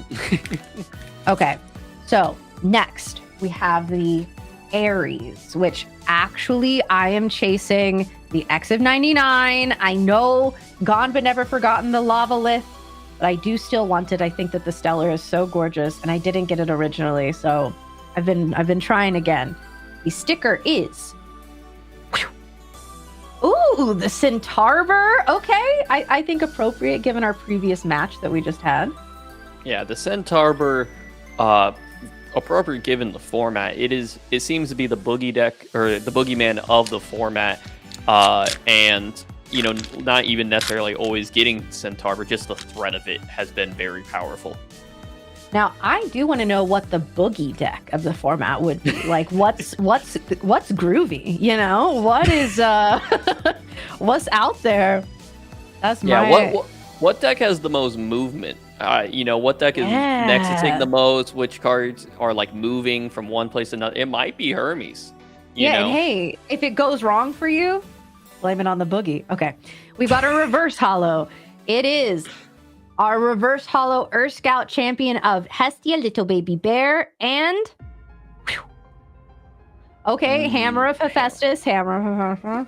Okay, so next we have the Aries, which actually I am chasing the X of 99. I know Gone But Never Forgotten, the Lava Lith, but I do still want it. I think that the Stellar is so gorgeous, and I didn't get it originally, so I've been trying again. The sticker is... Ooh, the Centaur. Okay, I think appropriate given our previous match that we just had. Yeah, the Centaur, appropriate given the format. It seems to be the boogie deck or the boogeyman of the format, and not even necessarily always getting Centaur, but just the threat of it has been very powerful. Now, I do want to know what the boogie deck of the format would be. Like, what's groovy? What is what's out there? That's my... What deck has the most movement? What deck is nexusing the most? Which cards are like moving from one place to another? It might be Hermes. And hey, if it goes wrong for you, blame it on the boogie. Okay, we've got a reverse holo. It is our reverse holo Earth Scout champion of Hestia, Little Baby Bear, and Hammer of Hephaestus. Hammer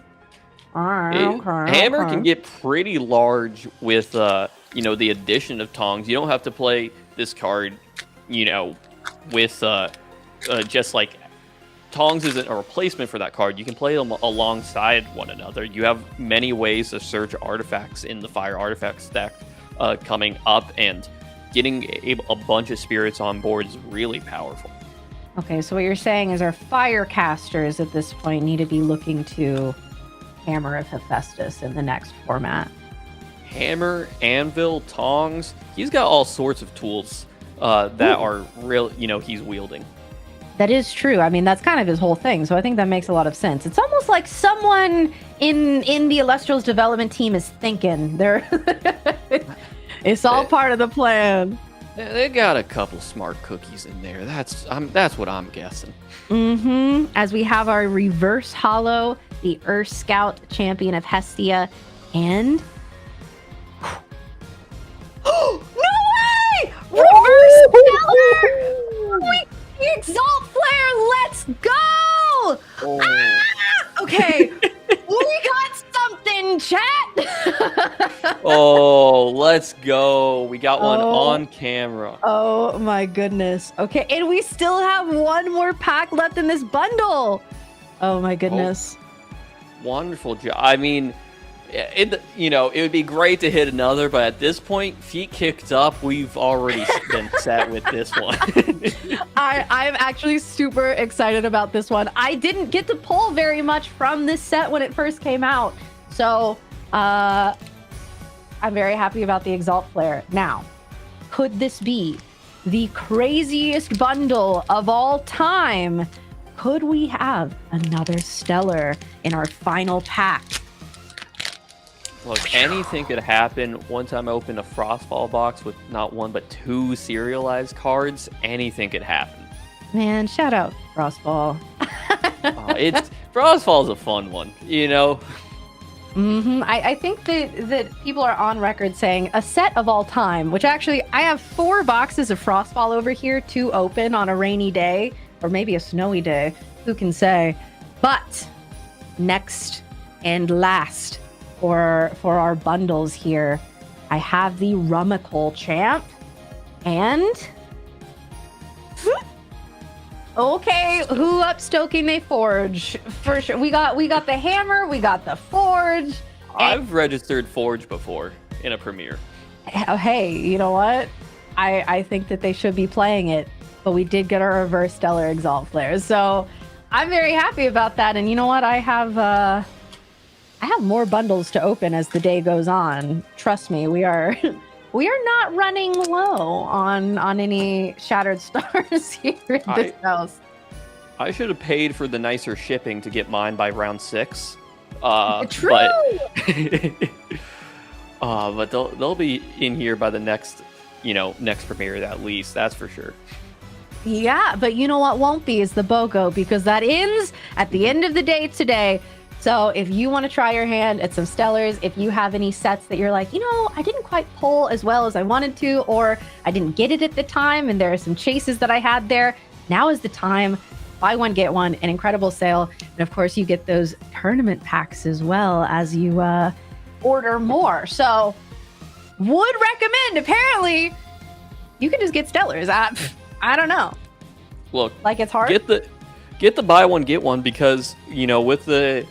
can get pretty large with the addition of Tongs. You don't have to play this card, with just like Tongs isn't a replacement for that card. You can play them alongside one another. You have many ways to search artifacts in the Fire Artifacts deck coming up, and getting a bunch of spirits on board is really powerful. Okay, so what you're saying is our fire casters at this point need to be looking to Hammer of Hephaestus in the next format. Hammer, anvil, tongs. He's got all sorts of tools that are real, he's wielding. That is true. I mean, that's kind of his whole thing. So I think that makes a lot of sense. It's almost like someone in the Elestrals development team is thinking. It's all part of the plan. They got a couple smart cookies in there. That's what I'm guessing. As we have our reverse holo, the Earth Scout champion of Hestia, and no way! Reverse Stellar! Oh, let's go. We got one on camera. Oh my goodness. Okay, and we still have one more pack left in this bundle. Oh my goodness. Wonderful job. I mean, it would be great to hit another, but at this point, feet kicked up, we've already been set with this one. I'm actually super excited about this one. I didn't get to pull very much from this set when it first came out. So, I'm very happy about the Exalt Flare. Now, could this be the craziest bundle of all time? Could we have another Stellar in our final pack? Look, anything could happen. One time I opened a Frostfall box with not one but two serialized cards. Anything could happen. Man, shout out Frostball. Frostfall is a fun one, you know? I think that people are on record saying a set of all time, which actually I have 4 boxes of Frostball over here to open on a rainy day or maybe a snowy day. Who can say? But next and last for our bundles here, I have the Rummikul Champ and okay, who up stoking they forge for sure. We got the hammer, we got the forge. I've registered forge before in a premiere. Hey, you know what? I think that they should be playing it, but we did get our reverse Stellar Exalt Flares, so I'm very happy about that. And you know what? I have more bundles to open as the day goes on. Trust me, we are not running low on any Shattered Stars here in this house. I should have paid for the nicer shipping to get mine by round 6. True. But they'll be in here by the next premiere at least. That's for sure. Yeah, but you know what won't be is the BOGO, because that ends at the end of the day today. So if you want to try your hand at some Stellars, if you have any sets that you're like, I didn't quite pull as well as I wanted to, or I didn't get it at the time, and there are some chases that I had there, now is the time. Buy one, get one, an incredible sale. And of course, you get those tournament packs as well as you order more. So would recommend. Apparently, you can just get Stellars. I don't know. Look, like it's hard. Get the buy one get one, because with the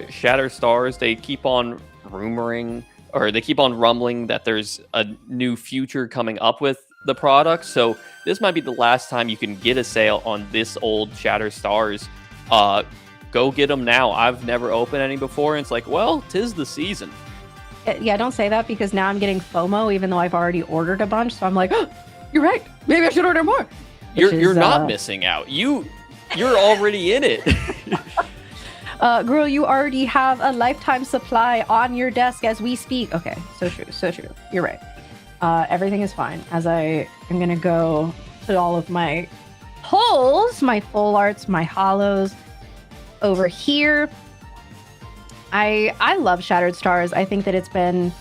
Shattered Stars, they keep on rumbling that there's a new future coming up with the product. So this might be the last time you can get a sale on this old Shattered Stars. Go get them now. I've never opened any before, and it's like, well, 'tis the season. Yeah, don't say that, because now I'm getting FOMO even though I've already ordered a bunch. So I'm like, oh, you're right. Maybe I should order more. You're not missing out. You're already in it. Girl, you already have a lifetime supply on your desk as we speak. Okay, so true. You're right. Everything is fine. As I am going to go to all of my pulls, my full arts, my hollows over here. I love Shattered Stars. I think that it's been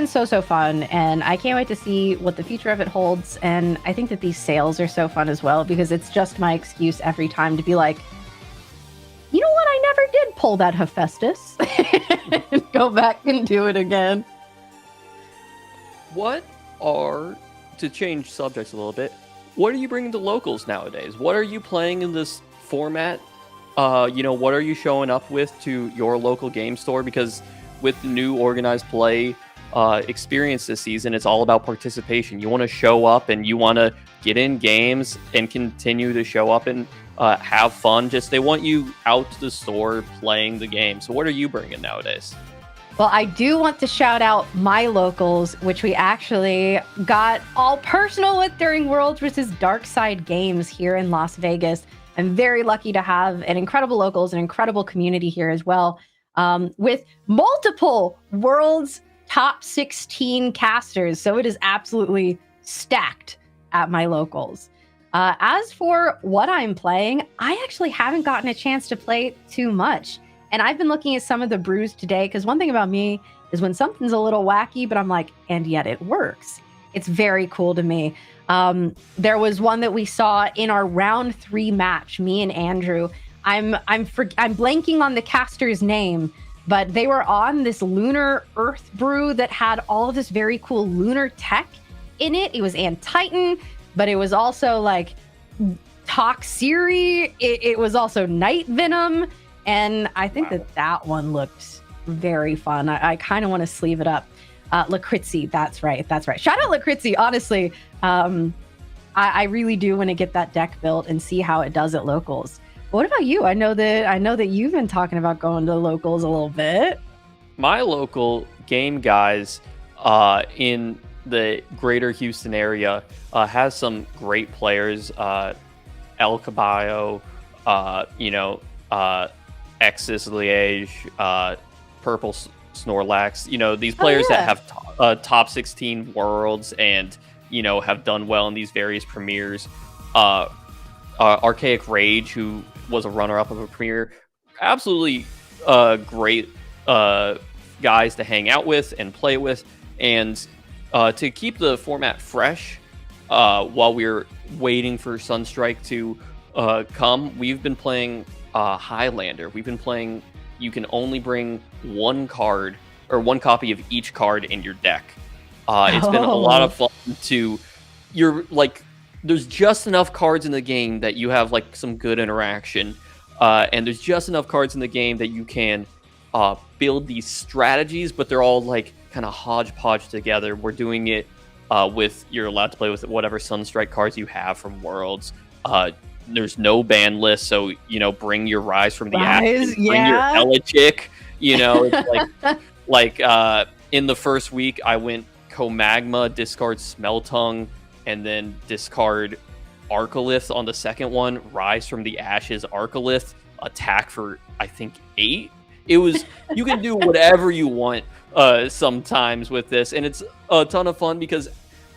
so fun, and I can't wait to see what the future of it holds. And I think that these sales are so fun as well, because it's just my excuse every time to be like, you know what? I never did pull that Hephaestus. And go back and do it again. To change subjects a little bit, what are you bringing to locals nowadays? What are you playing in this format? What are you showing up with to your local game store? Because with the new organized play experience this season, it's all about participation. You want to show up and you want to get in games and continue to show up and have fun. They want you out to the store playing the game. So what are you bringing nowadays? Well, I do want to shout out my locals, which we actually got all personal with during Worlds vs. Darkside Games here in Las Vegas. I'm very lucky to have an incredible locals, an incredible community here as well, with multiple Worlds top 16 casters. So it is absolutely stacked at my locals. As for what I'm playing, I actually haven't gotten a chance to play too much. And I've been looking at some of the brews today, because one thing about me is when something's a little wacky, but I'm like, and yet it works. It's very cool to me. There was one that we saw in our round 3 match, me and Andrew. I'm blanking on the caster's name, but they were on this lunar Earth brew that had all of this very cool lunar tech in it. It was Titan, but it was also like Toxiri. It was also Night Venom, and I think that one looked very fun. I kind of want to sleeve it up. Lakritzi, that's right. Shout out Lakritzi, honestly. I really do want to get that deck built and see how it does at locals. What about you? I know that you've been talking about going to locals a little bit. My local game guys in the greater Houston area has some great players. El Caballo, Exis Liège, Purple Snorlax. These players that have top 16 worlds and have done well in these various premieres. Archaic Rage, who was a runner-up of a premiere, absolutely great guys to hang out with and play with, and to keep the format fresh while we're waiting for Sunstrike to come. We've been playing Highlander. We've been playing. You can only bring one card or one copy of each card in your deck. It's been a lot of fun to. There's just enough cards in the game that you have like some good interaction, and there's just enough cards in the game that you can build these strategies, but they're all like kind of hodgepodge together. We're doing it you're allowed to play with whatever Sunstrike cards you have from Worlds. There's no ban list, so bring your Rise from the Ashes, bring your Elechick. It's like in the first week I went Comagma, discard Smeltung, and then discard Arcolith on the second one, Rise from the Ashes, Arcolith, attack for I think 8. It was you can do whatever you want sometimes with this, and it's a ton of fun because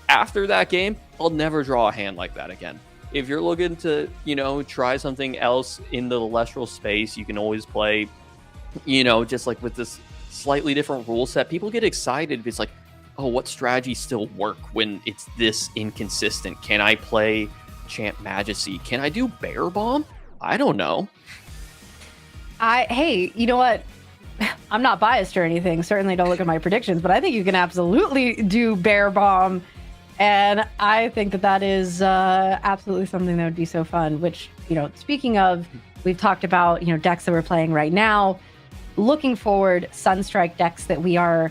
after that game, I'll never draw a hand like that again. If you're looking to, try something else in the Celestial space, you can always play, just like with this slightly different rule set. People get excited. It's like, oh, what strategies still work when it's this inconsistent? Can I play Chant Majesty? Can I do Bear Bomb? I don't know. Hey, you know what? I'm not biased or anything. Certainly don't look at my predictions, but I think you can absolutely do Bear Bomb. And I think that is absolutely something that would be so fun, which, speaking of, we've talked about, decks that we're playing right now. Looking forward, Sunstrike decks that we are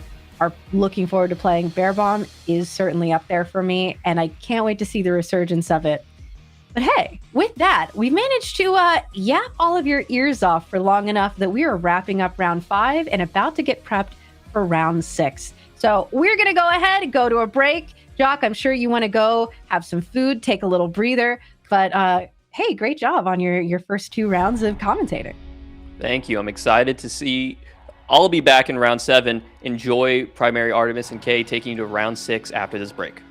looking forward to playing. Bear Bomb is certainly up there for me, and I can't wait to see the resurgence of it. But hey, with that, we managed to yap all of your ears off for long enough that we are wrapping up round 5 and about to get prepped for round 6. So we're going to go ahead and go to a break. Jock, I'm sure you want to go have some food, take a little breather. But hey, great job on your first 2 rounds of commentating. Thank you. I'm excited to see. I'll be back in round 7. Enjoy Primary Artemis and Kay taking you to round 6 after this break.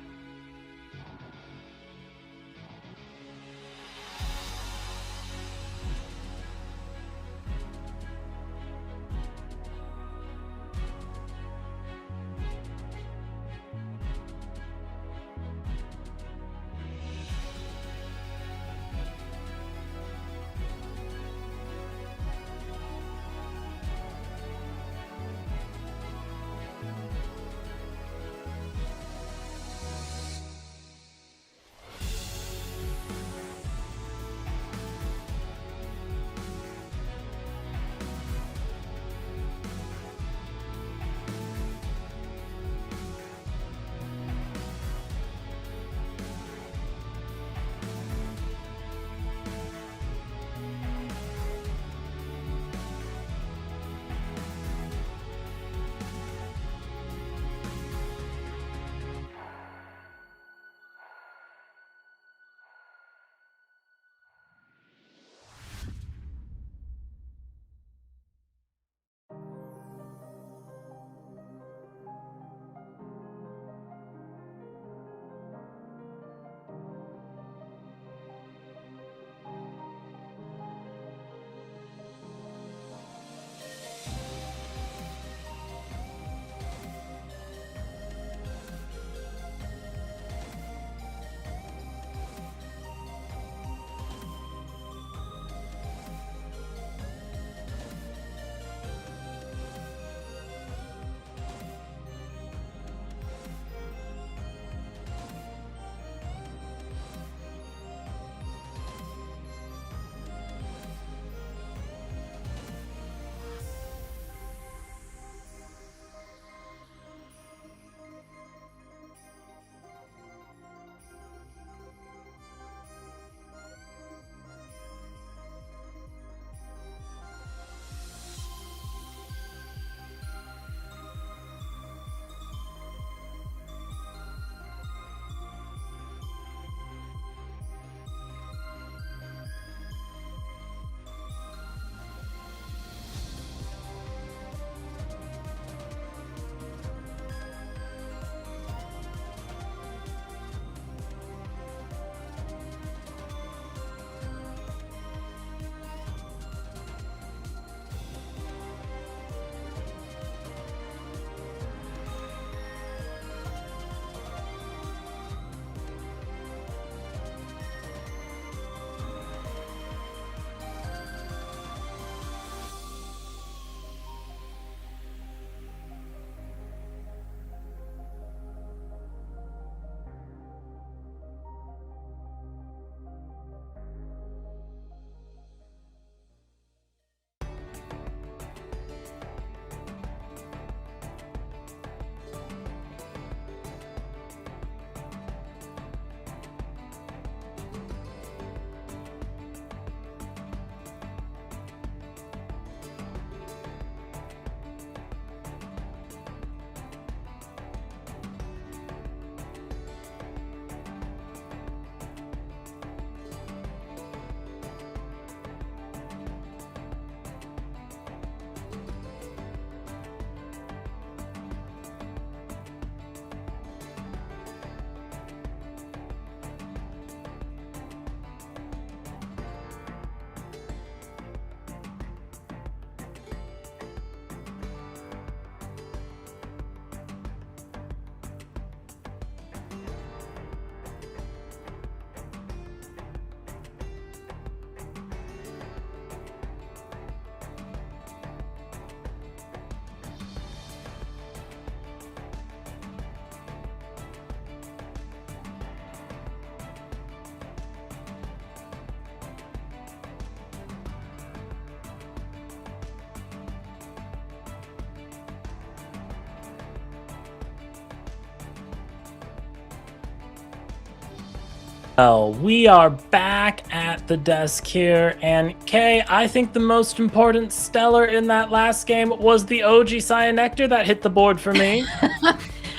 Well, we are back at the desk here, and Kay, I think the most important stellar in that last game was the OG Cyanectar that hit the board for me.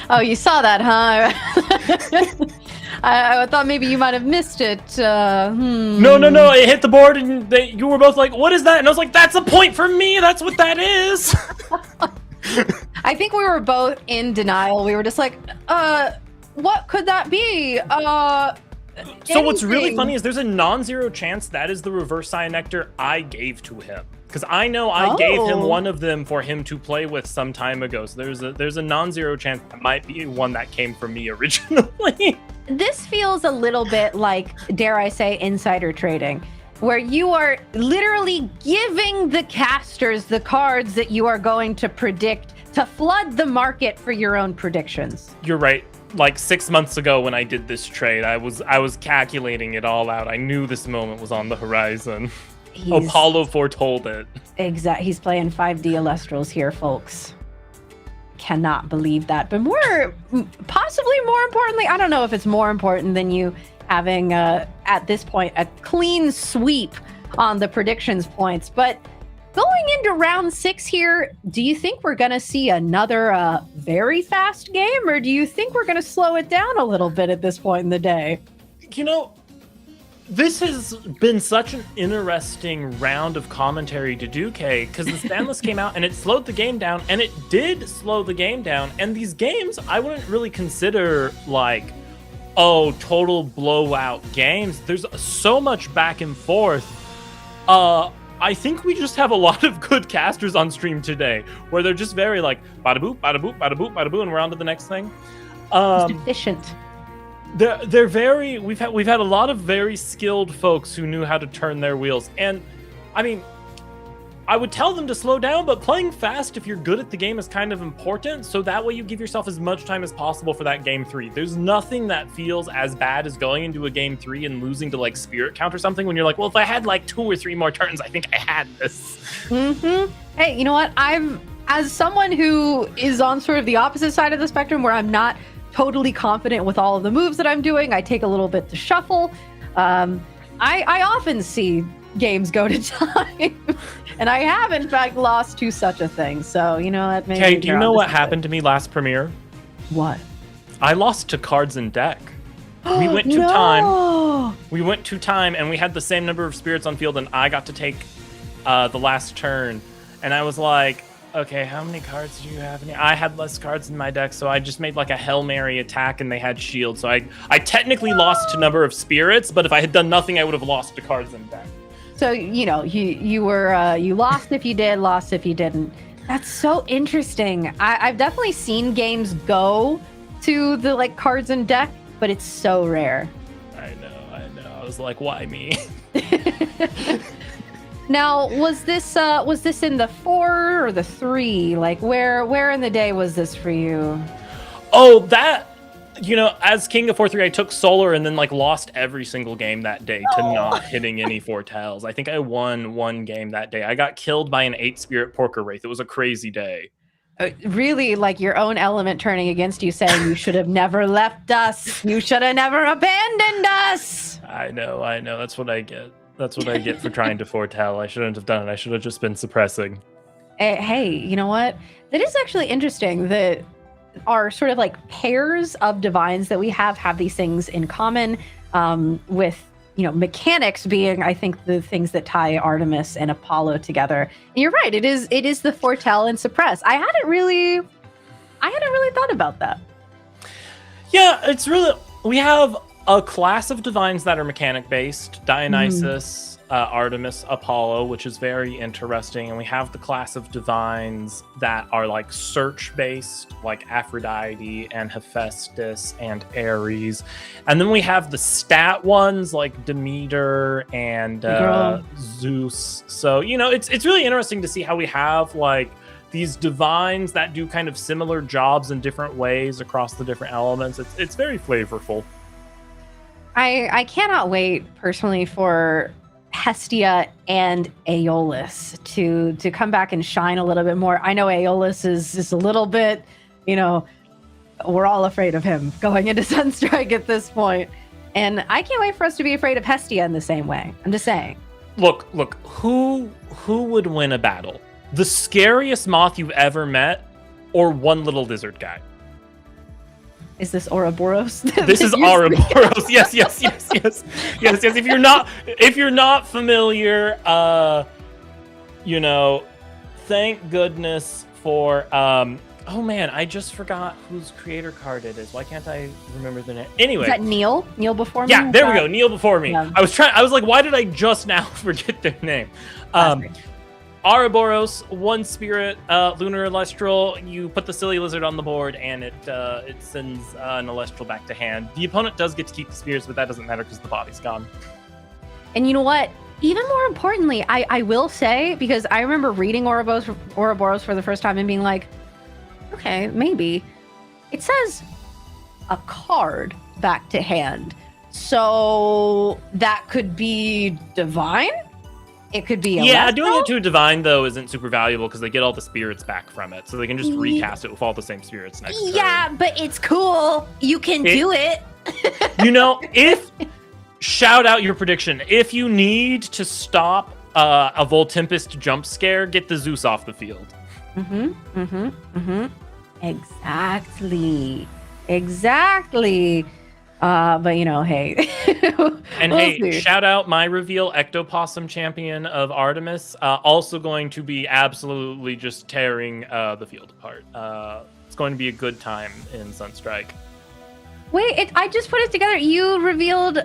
Oh, you saw that, huh? I thought maybe you might have missed it. No, it hit the board, and you were both like, what is that? And I was like, that's a point for me, that's what that is. I think we were both in denial. We were just like, what could that be? So what's really funny is there's a non-zero chance that is the reverse Cyanectar I gave to him. Because I know I gave him one of them for him to play with some time ago. So there's a non-zero chance that might be one that came from me originally. This feels a little bit like, dare I say, insider trading, where you are literally giving the casters the cards that you are going to predict to flood the market for your own predictions. You're right. Like 6 months ago when I did this trade, I was calculating it all out. I knew this moment was on the horizon. Apollo foretold it. Exactly. He's playing 5D Elestrals here, folks. Cannot believe that. But possibly more importantly, I don't know if it's more important than you having, at this point, a clean sweep on the predictions points. But going into round 6 here, do you think we're going to see another very fast game, or do you think we're going to slow it down a little bit at this point in the day? You know, this has been such an interesting round of commentary to do, Kay, because the Stanless came out and it slowed the game down, and it did slow the game down. And these games, I wouldn't really consider like, oh, total blowout games. There's so much back and forth. I think we just have a lot of good casters on stream today, where they're just very like bada boop, bada boop, bada boop, bada boop, and we're on to the next thing. It's efficient. They're very. We've had a lot of very skilled folks who knew how to turn their wheels, and I mean, I would tell them to slow down, but playing fast if you're good at the game is kind of important. So that way you give yourself as much time as possible for that game 3. There's nothing that feels as bad as going into a game 3 and losing to like Spirit Count or something when you're like, well, if I had like 2 or 3 more turns, I think I had this. Mm-hmm. Hey, you know what? As someone who is on sort of the opposite side of the spectrum, where I'm not totally confident with all of the moves that I'm doing, I take a little bit to shuffle. I often see games go to time, and I have in fact lost to such a thing. So you know that. Okay, do you know what happened to me last premiere? What? I lost to cards and deck. We went to time. We went to time, and we had the same number of spirits on field, and I got to take the last turn, and I was like, okay, how many cards do you have? I had less cards in my deck, so I just made like a Hail Mary attack, and they had shield. So I technically lost to number of spirits, but if I had done nothing, I would have lost to cards in deck. So, you know, you were you lost if you did, lost if you didn't. That's so interesting. I've definitely seen games go to the like cards and deck, but it's so rare. I know. I was like, why me? Now, was this in the 4 or the 3? Like, where in the day was this for you? Oh, that. You know, as King of 4-3, I took Solar and then like lost every single game that day to not hitting any foretells. I think I won 1 game that day. I got killed by an 8-spirit Porker Wraith. It was a crazy day. Really, like your own element turning against you, saying you should have never left us. You should have never abandoned us. I know. That's what I get. That's what I get for trying to foretell. I shouldn't have done it. I should have just been suppressing. Hey, you know what? That is actually interesting that our sort of like pairs of divines that we have these things in common, with, you know, mechanics being, I think, the things that tie Artemis and Apollo together. And you're right, it is the foretell and suppress. I hadn't really thought about that. Yeah, it's really, we have a class of divines that are mechanic based, Dionysus, Artemis, Apollo, which is very interesting. And we have the class of divines that are like search based, like Aphrodite and Hephaestus and Ares. And then we have the stat ones like Demeter and Zeus. So, you know, it's really interesting to see how we have like these divines that do kind of similar jobs in different ways across the different elements. It's very flavorful. I cannot wait personally for Hestia and Aeolus to come back and shine a little bit more. I know Aeolus is a little bit, you know, we're all afraid of him going into Sunstrike at this point. And I can't wait for us to be afraid of Hestia in the same way. I'm just saying. Look, who would win a battle? The scariest moth you've ever met, or one little lizard guy? Is this Ouroboros? This is Ouroboros. Yes. If you're not familiar, thank goodness for oh man, I just forgot whose creator card it is. Why can't I remember the name? Anyway. Is that Neil? Neil before me? Yeah, there we go. Neil before me. Yeah. I was like, why did I just now forget their name? Ouroboros, 1 spirit, lunar Elestral. You put the silly lizard on the board, and it sends an Elestral back to hand. The opponent does get to keep the spirits, but that doesn't matter because the body's gone. And you know what? Even more importantly, I will say, because I remember reading Ouroboros for the first time and being like, okay, maybe. It says a card back to hand. So that could be divine? It could be doing it to a divine, though, isn't super valuable because they get all the spirits back from it. So they can just recast it with all the same spirits next turn. Yeah, but it's cool. You can do it. Shout out your prediction. If you need to stop a Voltempest jump scare, get the Zeus off the field. Exactly. But hey. And we'll see. Shout out my reveal, Ectopossum champion of Artemis. Also going to be absolutely just tearing the field apart. It's going to be a good time in Sunstrike. Wait, I just put it together. You revealed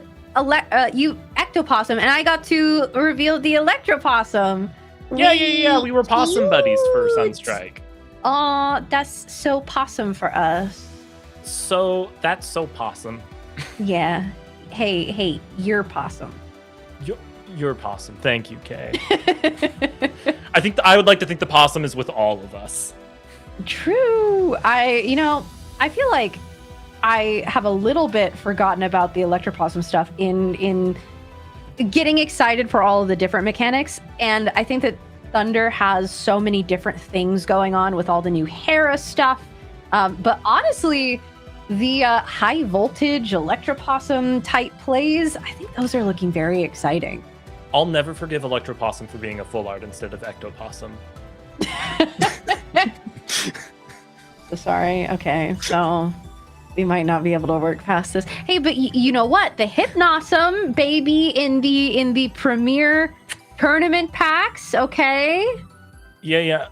you Ectopossum, and I got to reveal the Electropossum. Yeah. We were possum buddies for Sunstrike. Aw, that's so possum for us. So that's so possum. Yeah. Hey, you're possum. You're possum. Thank you, Kay. I would like to think the possum is with all of us. True. I feel like I have a little bit forgotten about the Electropossum stuff in getting excited for all of the different mechanics. And I think that Thunder has so many different things going on with all the new Hera stuff. But honestly, the high voltage Electropossum type plays, I think those are looking very exciting. I'll never forgive Electropossum for being a full art instead of Ectopossum. Sorry. Okay, so we might not be able to work past this. Hey, but you know what? The Hypnosum baby in the premier tournament packs. Okay. Yeah.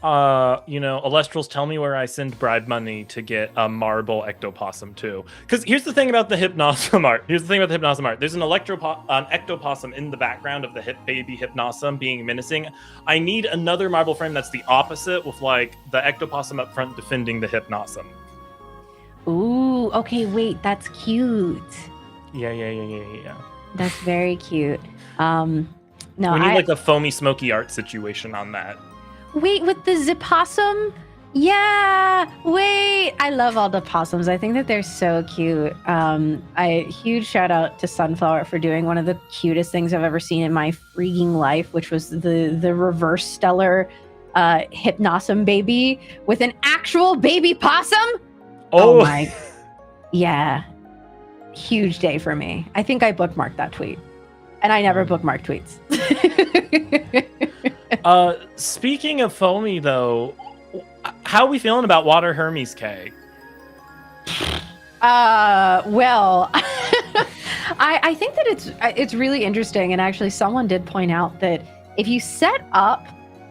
Elestrals, tell me where I send bribe money to get a marble Ectopossum too. Because here's the thing about the Hypnosum art. There's an Ectopossum in the background of the baby Hypnosum being menacing. I need another marble frame that's the opposite, with like the Ectopossum up front defending the Hypnosum. Ooh, okay, wait, that's cute. Yeah. That's very cute. No, we need like a foamy, smoky art situation on that. Wait, with the Zipossum? Yeah, wait. I love all the possums. I think that they're so cute. Huge shout out to Sunflower for doing one of the cutest things I've ever seen in my freaking life, which was the reverse stellar Hypnosum baby with an actual baby possum. Oh my. Yeah. Huge day for me. I think I bookmarked that tweet. And I never bookmark tweets. Speaking of foamy, though, how are we feeling about Water Hermes, Kay? Well, I think that it's really interesting. And actually, someone did point out that if you set up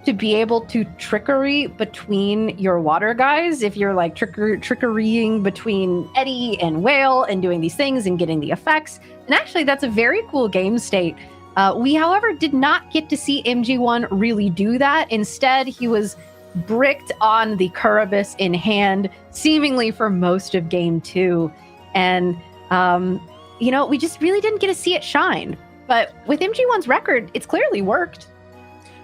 to be able to trickery between your water guys, if you're like trickerying between Eddie and Whale and doing these things and getting the effects, and actually that's a very cool game state. We, however, did not get to see MG1 really do that. Instead, he was bricked on the Curubus in hand, seemingly for most of game 2. And, we just really didn't get to see it shine. But with MG1's record, it's clearly worked.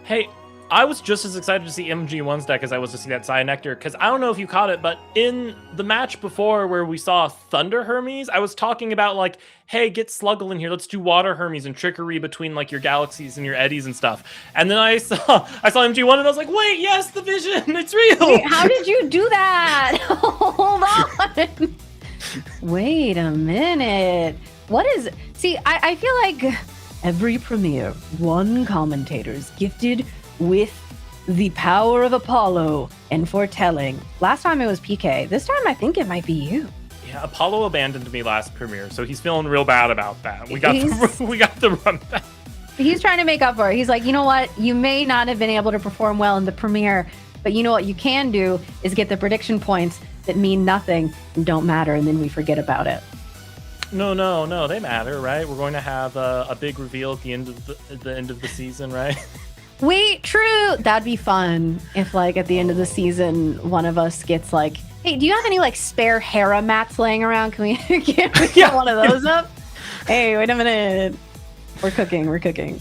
Hey, I was just as excited to see MG1's deck as I was to see that Cyanectar, because I don't know if you caught it, but in the match before where we saw Thunder Hermes, I was talking about like, hey, get Sluggle in here, let's do Water Hermes and trickery between like your galaxies and your eddies and stuff. And then I saw MG1 and I was like, wait, yes, the vision, it's real. Wait, how did you do that? Hold on. Wait a minute. What is... See, I feel like every premiere, one commentator is gifted with the power of Apollo and foretelling. Last time it was PK. This time I think it might be you. Yeah, Apollo abandoned me last premiere, so he's feeling real bad about that. We got the run back. He's trying to make up for it. He's like, you know what? You may not have been able to perform well in the premiere, but you know what you can do is get the prediction points that mean nothing and don't matter, and then we forget about it. No, they matter, right? We're going to have a big reveal at the end of the season, right? Wait, true. That'd be fun if, like, at the end of the season, one of us gets like, hey, do you have any like spare Hera mats laying around? Can we get one of those up? Hey, wait a minute. We're cooking.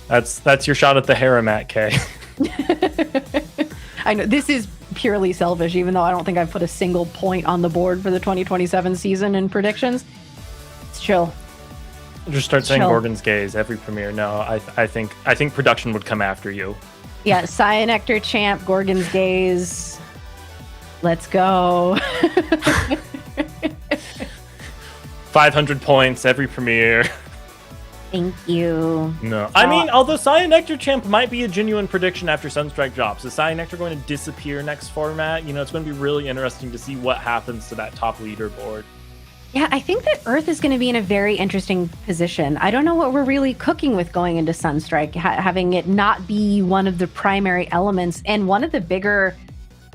That's your shot at the Hera mat, Kay. I know this is purely selfish, even though I don't think I've put a single point on the board for the 2027 season in predictions. It's chill. Just start saying Gorgon's gaze every premiere. No, I think production would come after you. Yeah, Cyanectar Champ, Gorgon's gaze. Let's go. 500 points every premiere. Thank you. No. I mean, although Cyanectar Champ might be a genuine prediction after Sunstrike drops, is Cyanectar going to disappear next format? You know, it's going to be really interesting to see what happens to that top leaderboard. Yeah, I think that Earth is going to be in a very interesting position. I don't know what we're really cooking with going into Sunstrike, having it not be one of the primary elements. And one of the bigger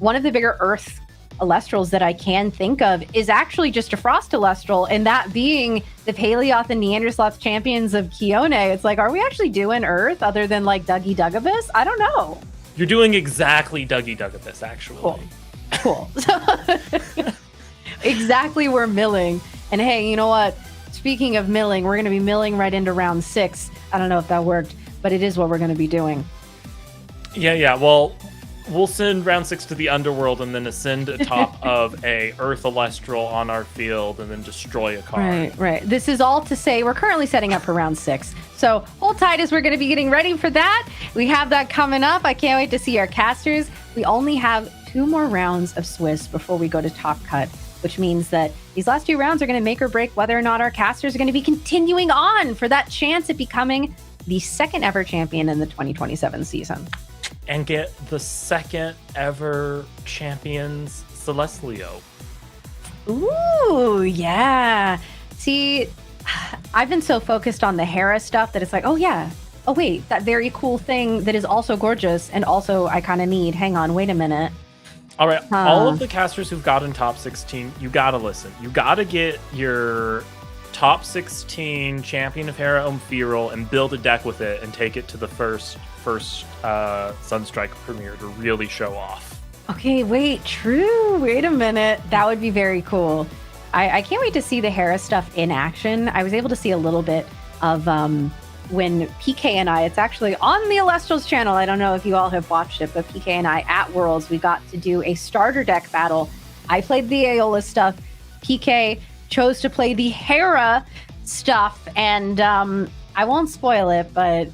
Earth Elestrals that I can think of is actually just a Frost Elestral, and that being the Paleoth and Neandersloth champions of Kione. It's like, are we actually doing Earth other than like Duggee Duggabus? I don't know. You're doing exactly Duggee Duggabus, actually. Cool. Exactly, we're milling. And hey, you know what? Speaking of milling, we're going to be milling right into round 6. I don't know if that worked, but it is what we're going to be doing. Yeah. Well, we'll send round 6 to the underworld and then ascend atop of a Earth Elestral on our field and then destroy a card. Right. This is all to say we're currently setting up for round 6. So hold tight as we're going to be getting ready for that. We have that coming up. I can't wait to see our casters. We only have 2 more rounds of Swiss before we go to Top Cut, which means that these last 2 rounds are going to make or break whether or not our casters are going to be continuing on for that chance at becoming the second ever champion in the 2027 season. And get the second ever champions Celestlio. Ooh, yeah. See, I've been so focused on the Hera stuff that it's like, oh yeah. Oh wait, that very cool thing that is also gorgeous and also I kind of need. Hang on, wait a minute. All right, all of the casters who've gotten top 16, you gotta listen. You gotta get your top 16 champion of Hera Omphirol and build a deck with it and take it to the first Sunstrike premiere to really show off. Okay, wait a minute. That would be very cool. I can't wait to see the Hera stuff in action. I was able to see a little bit of when PK and I, it's actually on the Elestrals channel. I don't know if you all have watched it, but PK and I at Worlds, we got to do a starter deck battle. I played the Aeolus stuff. PK chose to play the Hera stuff, and I won't spoil it, but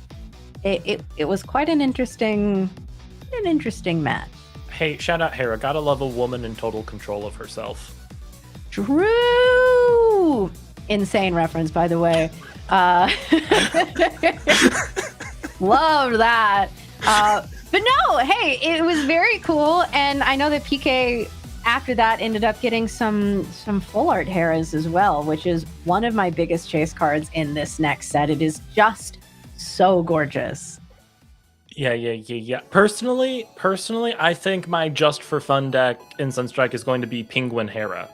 it was quite an interesting match. Hey, shout out Hera. Gotta love a woman in total control of herself. True. Insane reference, by the way. Loved that. But no, hey, it was very cool, and I know that PK after that ended up getting some full art Heras as well, which is one of my biggest chase cards in this next set. It is just so gorgeous. Yeah. Personally, I think my just for fun deck in Sunstrike is going to be Penguin Hera.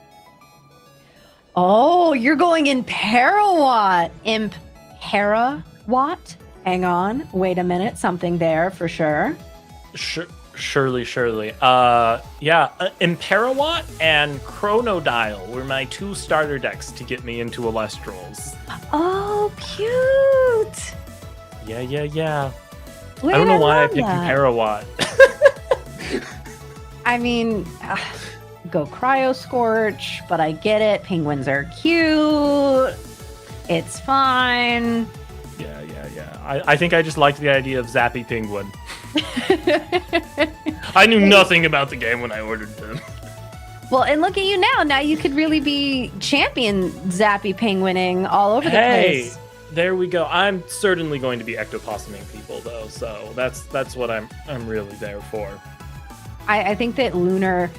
Oh, you're going in Parawat. Imp Hera-Watt? Hang on. Wait a minute. Something there for sure. Surely. Imparawat and Chronodial were my 2 starter decks to get me into Elestrals. Oh, cute. Yeah. Wait, I don't know why I picked that. Imparawat. I mean, go Cryo Scorch, but I get it. Penguins are cute. It's fine. Yeah. I think I just liked the idea of Zappy Penguin. I knew nothing about the game when I ordered them. Well, and look at you now. Now you could really be champion Zappy Penguining all over the place. There we go. I'm certainly going to be ectopossuming people though, so that's what I'm really there for. I think that Lunar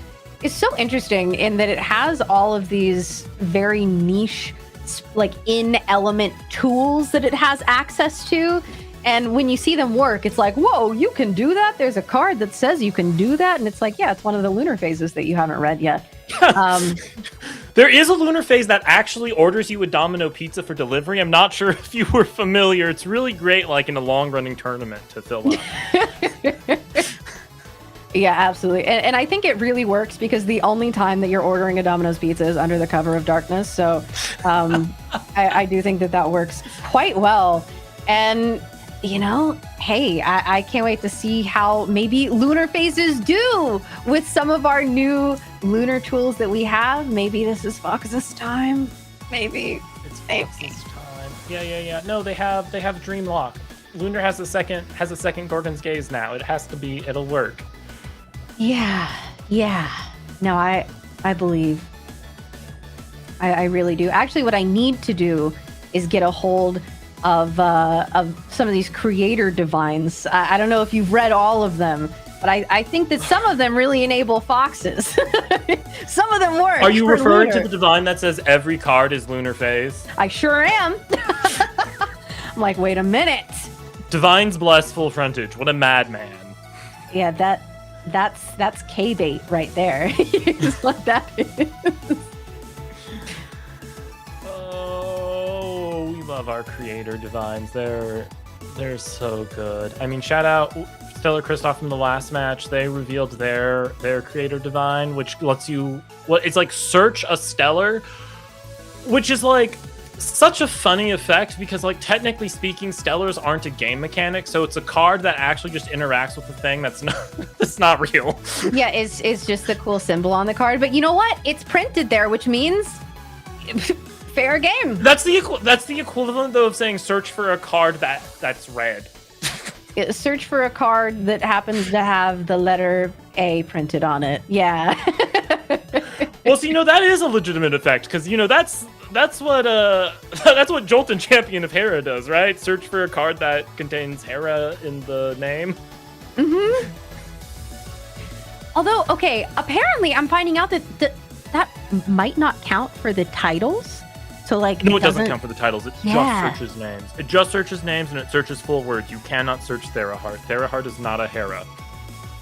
is so interesting in that it has all of these very niche, like in-element tools that it has access to. And when you see them work, it's like, whoa, you can do that? There's a card that says you can do that? And it's like, yeah, it's one of the lunar phases that you haven't read yet. There is a lunar phase that actually orders you a Domino pizza for delivery. I'm not sure if you were familiar. It's really great, like in a long-running tournament to fill up. Yeah, absolutely. And I think it really works because the only time that you're ordering a Domino's pizza is under the cover of darkness. So I do think that works quite well. And, you know, hey, I can't wait to see how maybe lunar phases do with some of our new lunar tools that we have. Maybe this is Fox's time. Maybe. It's Fox's time. Yeah. No, they have Dreamlock. Lunar has a second Gorgon's Gaze now. It'll work. Yeah. No, I believe. I really do. Actually, what I need to do is get a hold of some of these creator divines. I don't know if you've read all of them, but I think that some of them really enable foxes. Some of them work. Are you referring lunar. to the divine that says every card is lunar phase? I sure am. I'm like, wait a minute. Divine's bless full frontage. What a madman. Yeah, that's K-bait right there. Just what that is. Oh, we love our creator divines. They're so good. I mean, shout out Stellar Kristoff from the last match. They revealed their creator divine, which lets you it's like search a stellar, which is like such a funny effect because, like, technically speaking, stellars aren't a game mechanic, so it's a card that actually just interacts with the thing that's not real. Yeah, it's just the cool symbol on the card, but you know what? It's printed there, which means fair game. That's the equivalent though of saying search for a card that's red. Search for a card that happens to have the letter A printed on it. Yeah. Well, so, that is a legitimate effect because that's what Jolton Champion of Hera does, right? Search for a card that contains Hera in the name. Mm-hmm. Although, okay, apparently I'm finding out that might not count for the titles. So, like, no, it doesn't count for the titles. It Yeah. just searches names. It just searches names and it searches full words. You cannot search Theraheart. Theraheart is not a Hera.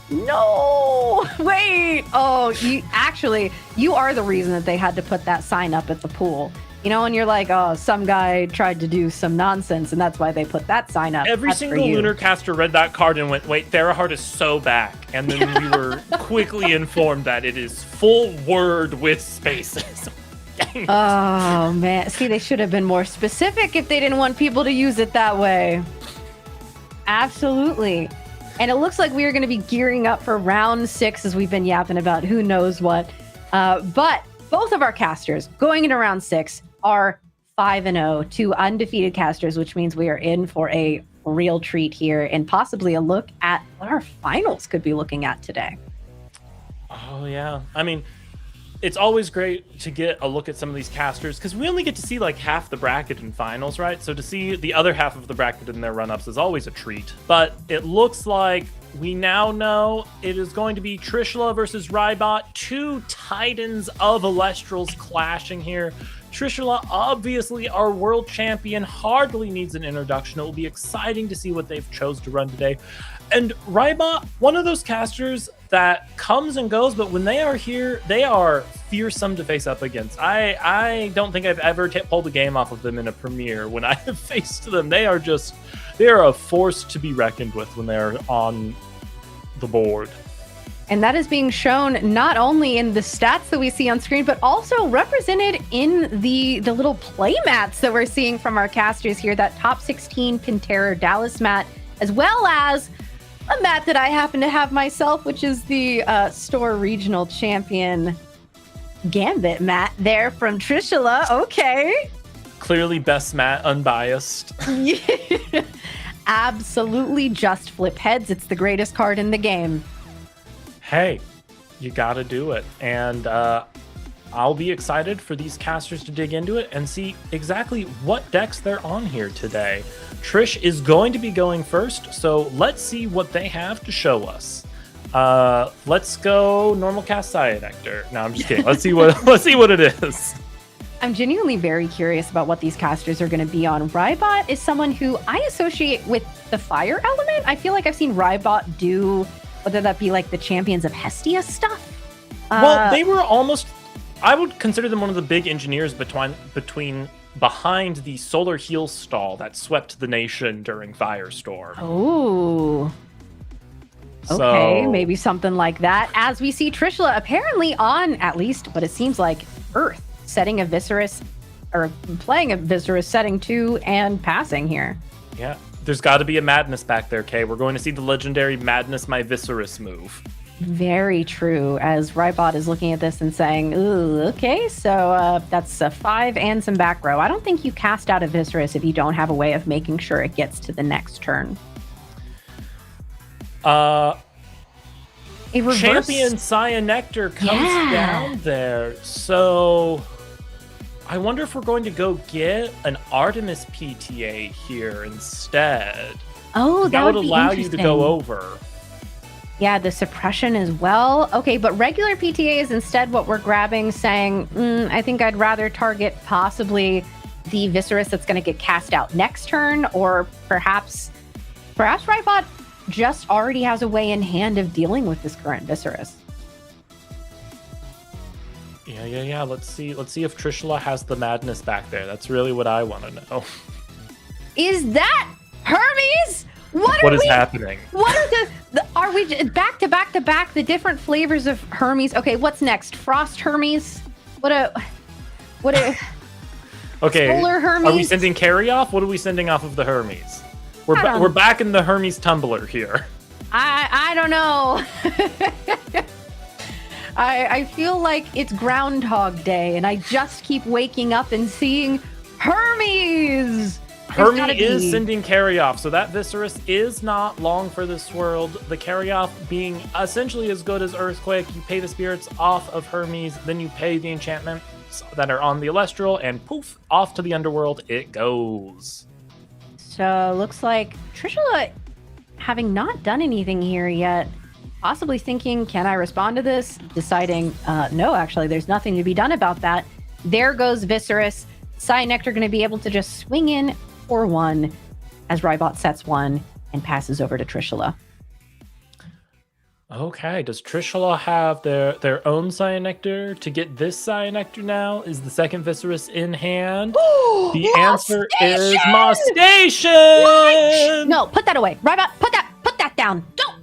No, wait. Oh, you are the reason that they had to put that sign up at the pool. And you're like, oh, some guy tried to do some nonsense, and that's why they put that sign up. Every That's single lunar caster read that card and went, wait, Theraheart is so back. And then we were quickly informed that it is full word with spaces. Dang it. Oh, man. See, they should have been more specific if they didn't want people to use it that way. Absolutely. And it looks like we are going to be gearing up for round 6 as we've been yapping about who knows what. But both of our casters going into round 6 are 5-0, 2 undefeated casters, which means we are in for a real treat here and possibly a look at what our finals could be looking at today. Oh, yeah. I mean, it's always great to get a look at some of these casters because we only get to see like half the bracket in finals, right? So to see the other half of the bracket in their run-ups is always a treat. But it looks like we now know it is going to be Trishula versus Rybot, 2 titans of Elestrals clashing here. Trishula, obviously our world champion, hardly needs an introduction. It will be exciting to see what they've chose to run today. And Rybot, one of those casters that comes and goes, but when they are here, they are fearsome to face up against. I don't think I've ever pulled a game off of them in a premiere. When I have faced them, they are a force to be reckoned with when they're on the board. And that is being shown not only in the stats that we see on screen, but also represented in the little play mats that we're seeing from our casters here, that top 16 Pintera Dallas mat, as well as a mat that I happen to have myself, which is the store regional champion Gambit mat there from Trishula. Okay. Clearly best mat, unbiased. Yeah. Absolutely just flip heads. It's the greatest card in the game. Hey, You got to do it. And I'll be excited for these casters to dig into it and see exactly what decks they're on here today. Trish is going to be going first, so let's see what they have to show us. Let's go normal cast Cyanectar. No, I'm just kidding. Let's see what it is. I'm genuinely very curious about what these casters are going to be on. Rybot is someone who I associate with the fire element. I feel like I've seen Rybot do, whether that be like the Champions of Hestia stuff. Well, they were almost, I would consider them one of the big engineers behind the solar heal stall that swept the nation during Firestorm. Oh. Okay, maybe something like that. As we see Trishula apparently on, at least what it seems like, Earth, setting a Viserys, or playing a Viserys, setting 2 and passing here. Yeah, there's got to be a Madness back there, Kay. We're going to see the legendary Madness my Viserys move. Very true, as Rybot is looking at this and saying, ooh, okay, so that's a 5 and some back row. I don't think you cast out a Viserys if you don't have a way of making sure it gets to the next turn. A Champion Cyanectar comes down there, so I wonder if we're going to go get an Artemis PTA here instead. Oh, that would allow you to go over. Yeah, the suppression as well. Okay, but regular PTA is instead what we're grabbing, saying, I think I'd rather target possibly the Viserys that's going to get cast out next turn, or perhaps Rybot just already has a way in hand of dealing with this current Viserys. Yeah. Let's see if Trishula has the madness back there. That's really what I want to know. Is that Hermes? What is happening? What are we back to back the different flavors of Hermes? Okay, what's next? Frost Hermes? What a okay. Solar Hermes? Are we sending carry off? What are we sending off of the Hermes? We're back in the Hermes tumbler here. I don't know. I feel like it's Groundhog Day, and I just keep waking up and seeing Hermes. Hermes is sending carry-off, so that Viserys is not long for this world. The carry-off being essentially as good as Earthquake. You pay the spirits off of Hermes, then you pay the enchantments that are on the Elestral, and poof, off to the underworld it goes. So looks like Trishula, having not done anything here yet, possibly thinking, can I respond to this? Deciding, no, actually, there's nothing to be done about that. There goes Viserys. Cyanectar going to be able to just swing in for 1 as Rybot sets 1 and passes over to Trishula. Okay, does Trishula have their own Cyanectar to get this Cyanectar now? Is the second Viserys in hand? The answer is Moss Station! What? No, put that away. Rybot, put that down. Don't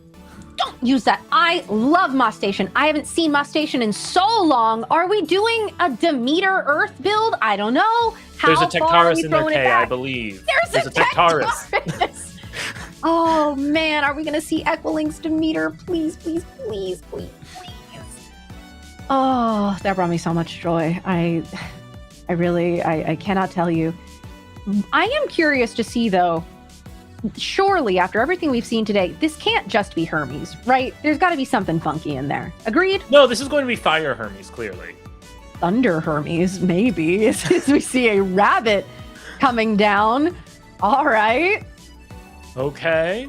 use that. I love Moss Station. I haven't seen Moss Station in so long. Are we doing a Demeter Earth build? I don't know. There's a Tectaris in there, Kay, I believe. There's a Tectaris. Oh man, are we gonna see Equilings Demeter? Please. Oh, that brought me so much joy. I cannot tell you. I am curious to see though, surely after everything we've seen today, this can't just be Hermes, right? There's gotta be something funky in there. Agreed? No, this is going to be Fire Hermes, clearly. Thunder Hermes, maybe, as we see a rabbit coming down. All right. Okay.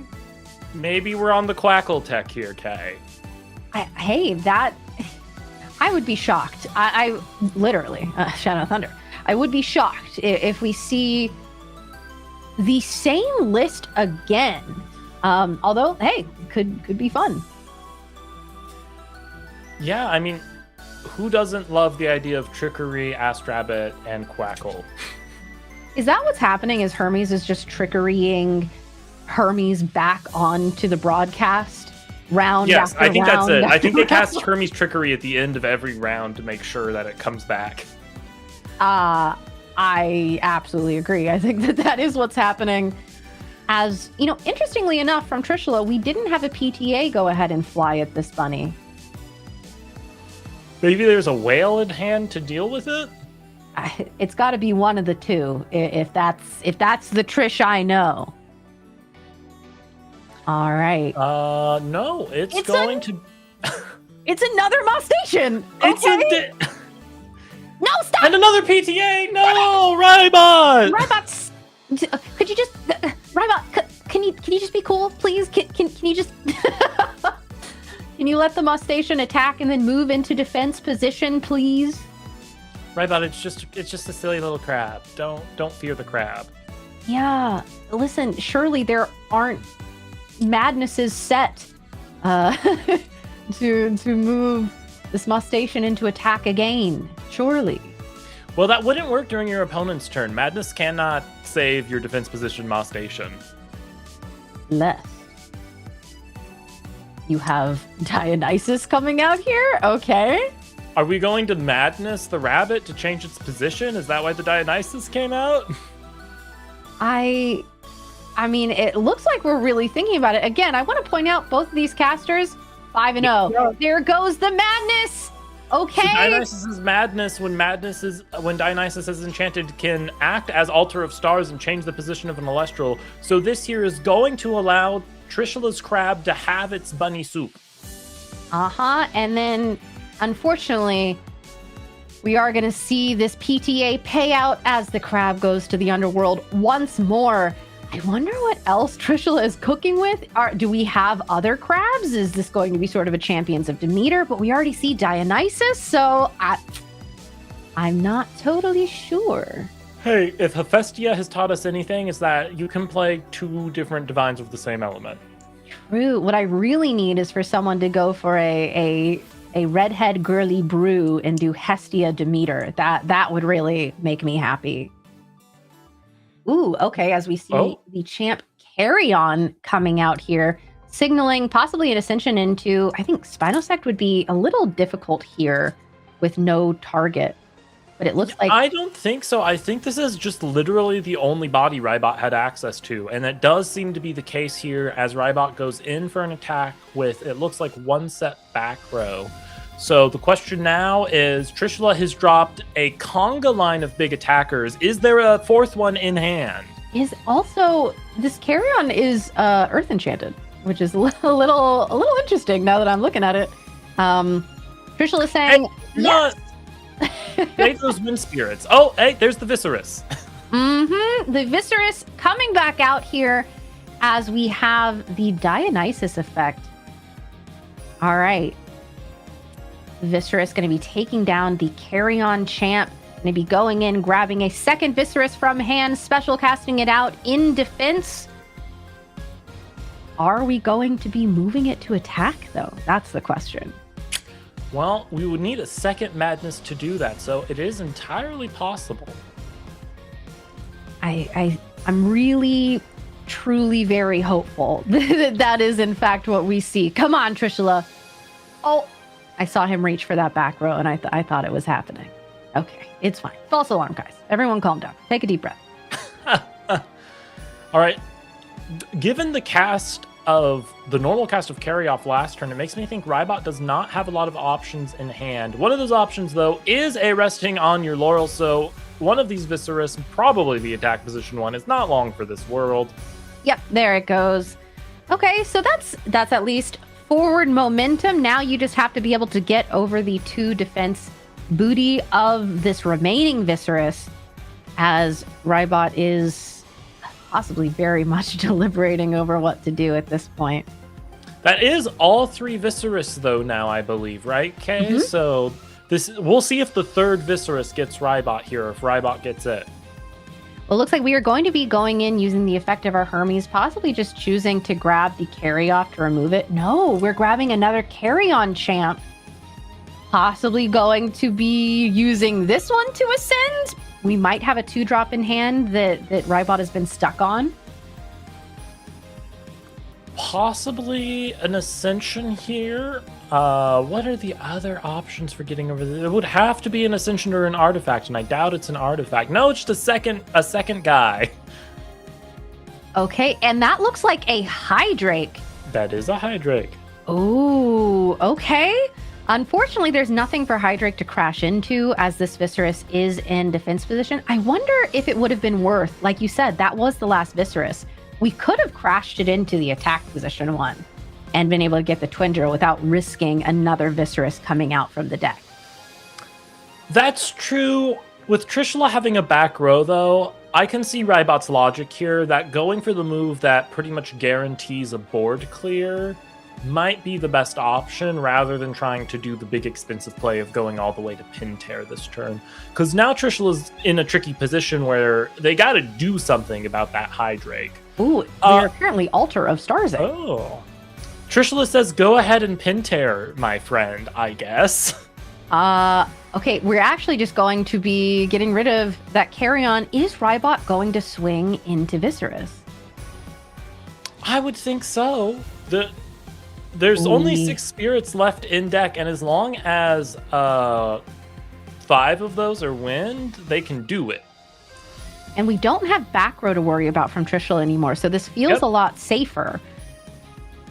Maybe we're on the Quackle tech here, Kay. I would be shocked. I literally, Shadow of Thunder. I would be shocked if we see the same list again. Although, hey, could be fun. Yeah, I mean, who doesn't love the idea of Trickery, Astrabbit, and Quackle? Is that what's happening? Is Hermes is just trickerying Hermes back onto the broadcast round yes, after I think round? That's it. I think they cast round? Hermes Trickery at the end of every round to make sure that it comes back. I absolutely agree. I think that is what's happening. As, you know, interestingly enough, from Trishula, we didn't have a PTA go ahead and fly at this bunny. Maybe there's a whale in hand to deal with it? It's got to be one of the two, if that's the Trish I know. All right. No, it's going to... It's another Moss Station. It's Okay. No, stop. and another PTA. No, Rybot. Rybot, could you just Rybot? Can you just be cool, please? Can you just can you let the Moss Station attack and then move into defense position, please? Rybot, it's just a silly little crab. Don't fear the crab. Yeah. Listen, surely there aren't madnesses set to move this Moss Station into attack again. Surely. Well, that wouldn't work during your opponent's turn. Madness cannot save your defense position Moss Station. Less. You have Dionysus coming out here? Okay. Are we going to Madness the rabbit to change its position? Is that why the Dionysus came out? I mean, it looks like we're really thinking about it. Again, I want to point out both of these casters, 5-0. Yeah. There goes the madness. Okay. So Dionysus's madness, when Dionysus is enchanted, can act as Altar of Stars and change the position of an Elestral. So this here is going to allow Trishula's crab to have its bunny soup. And then, unfortunately, we are going to see this PTA payout as the crab goes to the underworld once more. I wonder what else Trishula is cooking with. Do we have other crabs? Is this going to be sort of a Champions of Demeter? But we already see Dionysus, so I'm not totally sure. Hey, if Hephaestia has taught us anything, is that you can play two different divines with the same element. True. What I really need is for someone to go for a redhead girly brew and do Hestia Demeter. That would really make me happy. Ooh, okay, as we see the champ Carry-On coming out here, signaling possibly an ascension into, I think Spinosect would be a little difficult here with no target. But it looks like... I don't think so. I think this is just literally the only body Rybot had access to. And that does seem to be the case here as Rybot goes in for an attack with, it looks like, one set back row. So the question now is, Trishula has dropped a conga line of big attackers. Is there a fourth one in hand? Is also, this Carry-On is Earth Enchanted, which is a little interesting now that I'm looking at it. Trishula is saying, yes! Save those wind spirits. Oh, hey, there's the Viserys. The Viserys coming back out here as we have the Dionysus effect. All right. Viserys going to be taking down the Carry-On champ. Going to be going in, grabbing a second Viserys from hand, special casting it out in defense. Are we going to be moving it to attack, though? That's the question. Well, we would need a second Madness to do that, so it is entirely possible. I'm really, truly very hopeful that is, in fact, what we see. Come on, Trishula. Oh, I saw him reach for that back row, and I thought it was happening. Okay, it's fine. False alarm, guys. Everyone calm down. Take a deep breath. All right. Given the cast of the normal cast of Carry Off last turn, it makes me think Rybot does not have a lot of options in hand. One of those options, though, is a resting on your laurel, so one of these Viserys, probably the attack position one, is not long for this world. Yep, there it goes. Okay, so that's at least forward momentum. Now you just have to be able to get over the 2 defense booty of this remaining Viserys, as Rybot is possibly very much deliberating over what to do at this point. That is all 3 Viserys, though, now, I believe, right, Kay? Mm-hmm. So we'll see if the third Viserys gets Rybot here, or if Rybot gets it. Well, it looks like we are going to be going in using the effect of our Hermes, possibly just choosing to grab the Carry-Off to remove it. No, we're grabbing another Carry-On champ. Possibly going to be using this one to ascend. We might have a 2-drop in hand that Rybot has been stuck on. Possibly an ascension here. What are the other options for getting over there? It would have to be an ascension or an artifact, and I doubt it's an artifact. No, it's just a second guy. Okay, and that looks like a Hydrake. That is a Hydrake. Oh, okay. Unfortunately, there's nothing for Hydrake to crash into as this Viserys is in defense position. I wonder if it would have been worth, like you said, that was the last Viserys. We could have crashed it into the attack position one. and been able to get the Twin Drill without risking another Viscerus coming out from the deck. That's true. With Trishula having a back row, though, I can see Rybot's logic here that going for the move that pretty much guarantees a board clear might be the best option rather than trying to do the big expensive play of going all the way to pin tear this turn. Because now Trishula's in a tricky position where they got to do something about that Hydrake. Ooh, they're apparently Altar of Starzing. Oh. Trishula says, go ahead and pin tear, my friend, I guess. Okay, we're actually just going to be getting rid of that carry-on. Is Rybot going to swing into Viscerus? I would think so. There's only 6 spirits left in deck, and as long as 5 of those are wind, they can do it. And we don't have back row to worry about from Trishula anymore, so this feels a lot safer.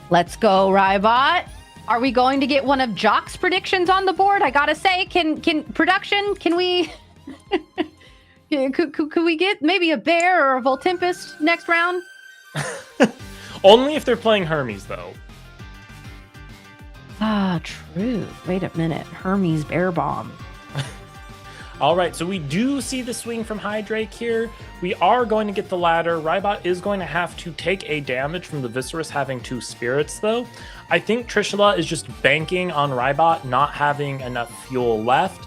Let's go, Rybot. Are we going to get one of Jock's predictions on the board? I gotta say, can production, can we... could we get maybe a Bear or a Voltimpus next round? Only if they're playing Hermes, though. Ah, true. Wait a minute. Hermes Bear Bomb. All right, so we do see the swing from Hydrake here. We are going to get the ladder. Rybot is going to have to take a damage from the Viscerus having 2 spirits, though. I think Trishula is just banking on Rybot not having enough fuel left.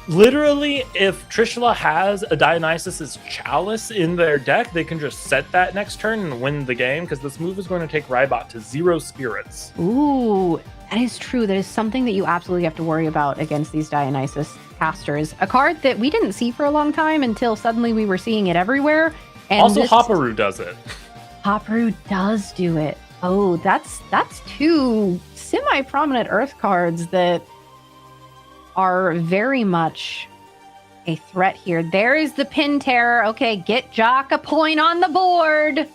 Literally, if Trishula has a Dionysus' Chalice in their deck, they can just set that next turn and win the game, because this move is going to take Rybot to 0 spirits. Ooh, that is true. That is something that you absolutely have to worry about against these Dionysus casters. A card that we didn't see for a long time until suddenly we were seeing it everywhere. And also, Hopperoo does it. Hopperoo does do it. Oh, that's 2 semi-prominent Earth cards that are very much a threat here. There is the Pin Terror. Okay, get Jock a point on the board.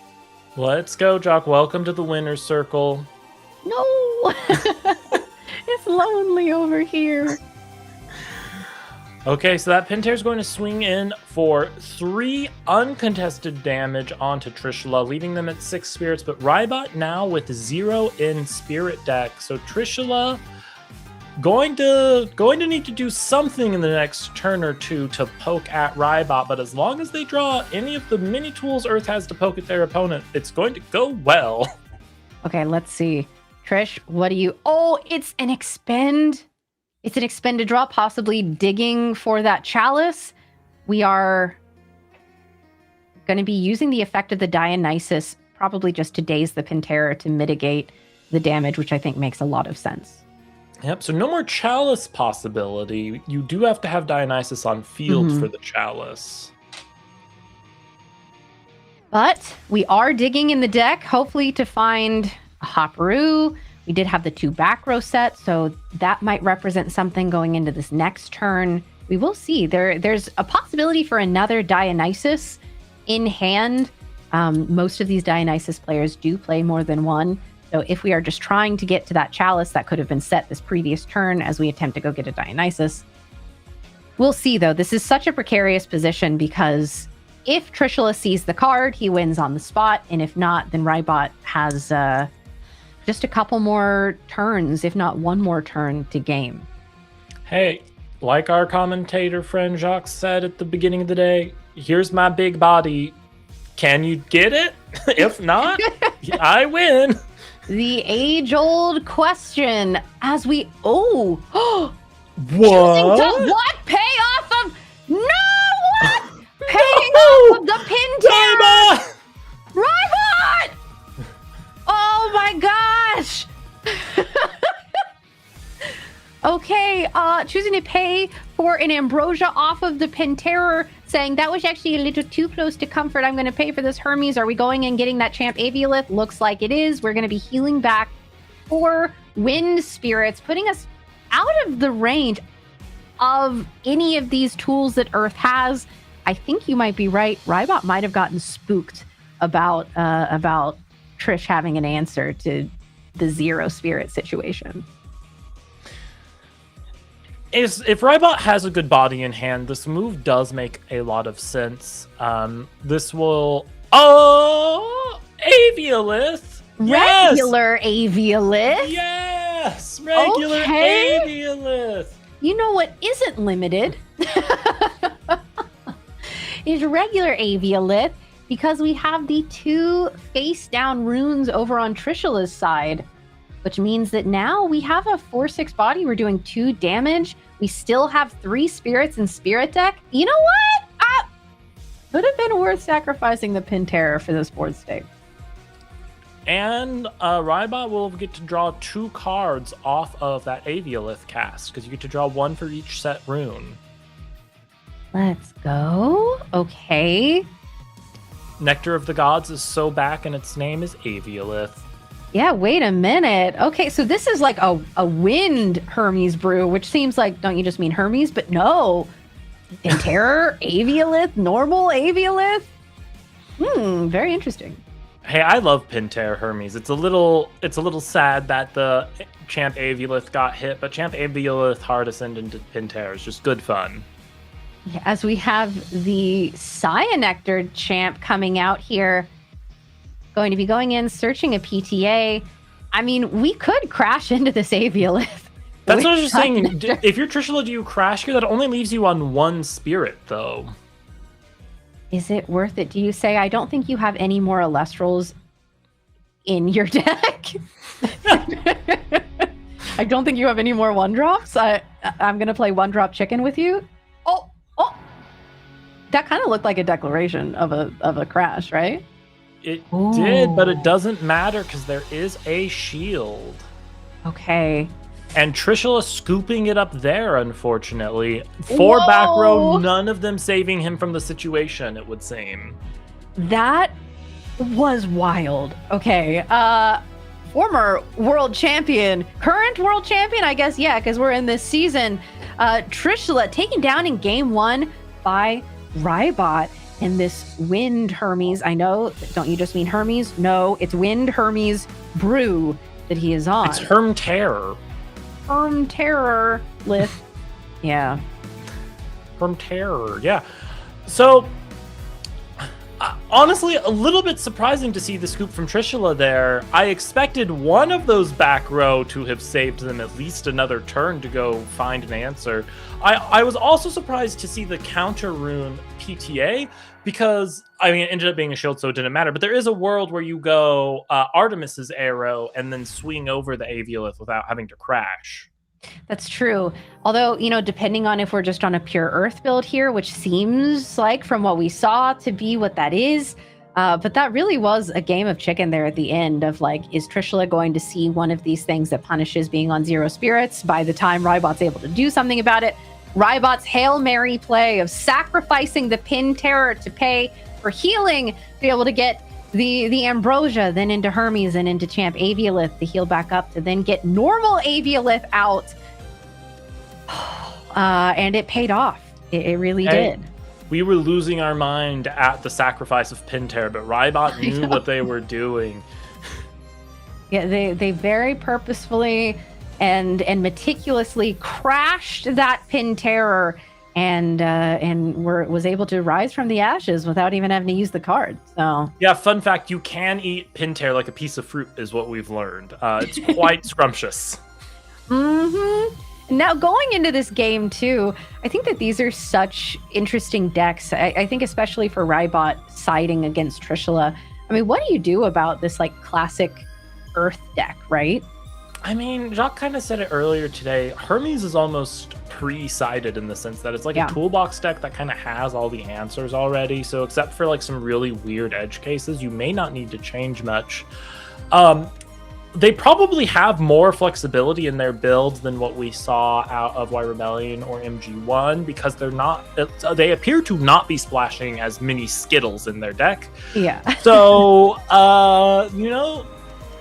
Let's go, Jock. Welcome to the winner's circle. No! It's lonely over here. Okay, so that Pin Tear is going to swing in for 3 uncontested damage onto Trishula, leaving them at 6 spirits, but Rybot now with 0 in spirit deck. So Trishula going to need to do something in the next turn or two to poke at Rybot, but as long as they draw any of the mini tools Earth has to poke at their opponent, it's going to go well. Okay, let's see. Trish, what do you... Oh, it's an expend. It's an expend to draw, possibly digging for that Chalice. We are going to be using the effect of the Dionysus, probably just to daze the Pantera to mitigate the damage, which I think makes a lot of sense. Yep, so no more Chalice possibility. You do have to have Dionysus on field for the Chalice. But we are digging in the deck, hopefully to find a Hopperoo. We did have the 2 back row set, so that might represent something going into this next turn. We will see. There's a possibility for another Dionysus in hand. Most of these Dionysus players do play more than one. So if we are just trying to get to that Chalice that could have been set this previous turn as we attempt to go get a Dionysus. We'll see, though. This is such a precarious position because if Trishula sees the card, he wins on the spot. And if not, then Rybot has just a couple more turns, if not one more turn to game. Hey, like our commentator friend Jacques said at the beginning of the day, here's my big body. Can you get it? If not, I win. The age-old question as we... Oh! What? What? Pay off of... No! What? Paying off of the Pin Terror! Rybot! Oh my gosh! Okay, choosing to pay for an Ambrosia off of the Pin Terror, saying that was actually a little too close to comfort. I'm going to pay for this Hermes. Are we going and getting that Champ Aviolith? Looks like it is. We're going to be healing back 4 Wind Spirits, putting us out of the range of any of these tools that Earth has. I think you might be right. Rybot might have gotten spooked about Trish having an answer to the 0 spirit situation. If Rybot has a good body in hand, this move does make a lot of sense. This will... Oh! Aviolith! Yes! Regular Aviolith. Yes! Regular Okay. Aviolith! You know what isn't limited is regular Aviolith, because we have the 2 face-down runes over on Trishula's side, which means that now we have a 4/6 body. We're doing 2 damage. We still have 3 spirits in Spirit deck. You know what? Could have been worth sacrificing the Pin Terror for this board state. And Rybot will get to draw 2 cards off of that Aviolith cast, because you get to draw 1 for each set rune. Let's go. Okay. Nectar of the Gods is so back, and its name is Aviolith. Yeah, wait a minute. Okay, so this is like a wind Hermes brew, which seems like, don't you just mean Hermes? But no. Pin Terror, Aviolith, normal Aviolith. Very interesting. Hey, I love Pinter Hermes. It's a little sad that the Champ Aviolith got hit, but Champ Aviolith hard ascend into Pinter is just good fun. Yeah, as we have the Cyanectar champ coming out here, going to be going in, searching a PTA. I mean, we could crash into this Aviolith. That's what I was just saying. If you're Trishula, do you crash here? That only leaves you on 1 spirit, though. Is it worth it? Do you say, I don't think you have any more Elestrals in your deck? I don't think you have any more 1-drops. I'm going to play 1-drop chicken with you. Oh. That kind of looked like a declaration of a crash, right? It did, but it doesn't matter because there is a shield. Okay. And Trishula scooping it up there, unfortunately. 4 back row, none of them saving him from the situation, it would seem. That was wild. Okay. Former world champion, current world champion, I guess, yeah, because we're in this season. Trishula taken down in game 1 by Rybot in this Wind Hermes. I know, don't you just mean Hermes? No, it's Wind Hermes brew that he is on. It's Herm Terror. Herm Terror list. Yeah. Herm Terror, yeah. So, honestly, a little bit surprising to see the scoop from Trishula there. I expected one of those back row to have saved them at least another turn to go find an answer. I was also surprised to see the counter rune PTA, because, I mean, it ended up being a shield, so it didn't matter. But there is a world where you go Artemis's arrow and then swing over the Aviolith without having to crash. That's true. Although, you know, depending on if we're just on a pure earth build here, which seems like from what we saw to be what that is, but that really was a game of chicken there at the end of like, is Trishula going to see one of these things that punishes being on 0 spirits by the time Rybot's able to do something about it? Rybot's Hail Mary play of sacrificing the Pin Terror to pay for healing, to be able to get the Ambrosia, then into Hermes and into Champ Aviolith to heal back up, to then get normal Aviolith out. And it paid off. It really did. We were losing our mind at the sacrifice of Pinter, but Rybot knew what they were doing. Yeah, they very purposefully and meticulously crashed that Pin Terror and was able to rise from the ashes without even having to use the card. So yeah, fun fact: you can eat Pinter like a piece of fruit, is what we've learned. It's quite scrumptious. Now going into this game too, I think that these are such interesting decks. I think especially for Rybot siding against Trishula. I mean, what do you do about this like classic Earth deck, right? I mean, Jacques kind of said it earlier today. Hermes is almost pre-sided in the sense that it's like a toolbox deck that kind of has all the answers already. So except for like some really weird edge cases, you may not need to change much. They probably have more flexibility in their builds than what we saw out of Y Rebellion or MG1, because they appear to not be splashing as many Skittles in their deck. Yeah. So, you know,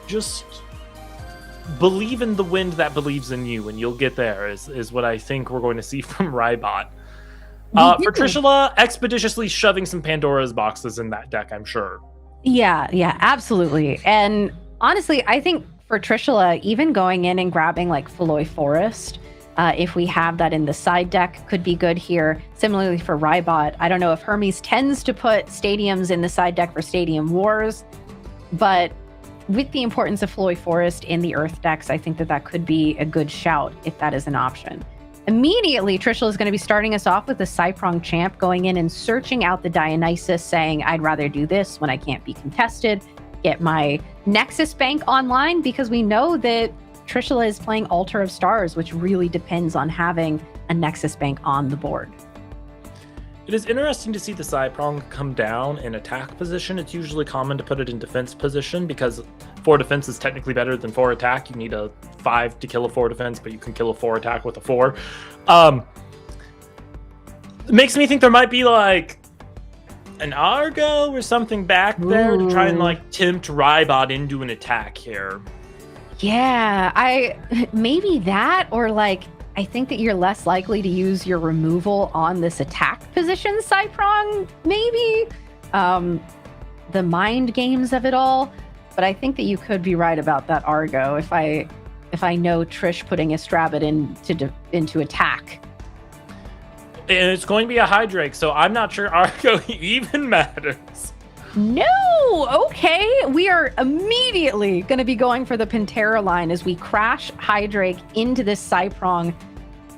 just believe in the wind that believes in you, and you'll get there, is what I think we're going to see from Rybot. For Trishula, expeditiously shoving some Pandora's boxes in that deck, I'm sure. Yeah, absolutely. And honestly, I think for Trishula, even going in and grabbing like Feloy Forest, if we have that in the side deck, could be good here. Similarly for Rybot, I don't know if Hermes tends to put stadiums in the side deck for Stadium Wars, but with the importance of Floy Forest in the Earth decks, I think that could be a good shout if that is an option. Immediately, Trishula is going to be starting us off with the Cyprong Champ, going in and searching out the Dionysus, saying, I'd rather do this when I can't be contested, get my Nexus Bank online, because we know that Trishula is playing Altar of Stars, which really depends on having a Nexus Bank on the board. It is interesting to see the Cyprong come down in attack position. It's usually common to put it in defense position because 4 defense is technically better than 4 attack. You need a 5 to kill a 4 defense, but you can kill a 4 attack with a 4. It makes me think there might be like an Argo or something back there to try and like tempt Rybot into an attack here. Yeah, maybe that, or like I think that you're less likely to use your removal on this attack position, Cyprong, maybe. The mind games of it all. But I think that you could be right about that Argo if I know Trish putting a Strabit into attack. And it's going to be a Hydrake, so I'm not sure Argo even matters. No! Okay, we are immediately going to be going for the Pantera line as we crash Hydrake into this Cyprong.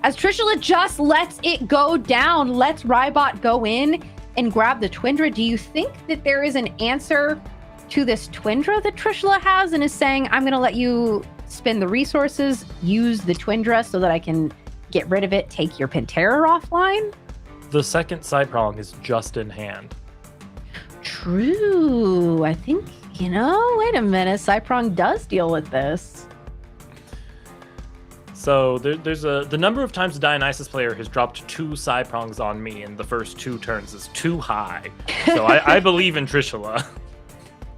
As Trishula just lets it go down, lets Rybot go in and grab the Twindra. Do you think that there is an answer to this Twindra that Trishula has and is saying, I'm going to let you spend the resources, use the Twindra so that I can get rid of it, take your Pantera offline? The second Cyprong is just in hand. True. I think, wait a minute. Cyprong does deal with this. So there's the number of times a Dionysus player has dropped 2 Cyprongs on me in the first 2 turns is too high. So I believe in Trishula.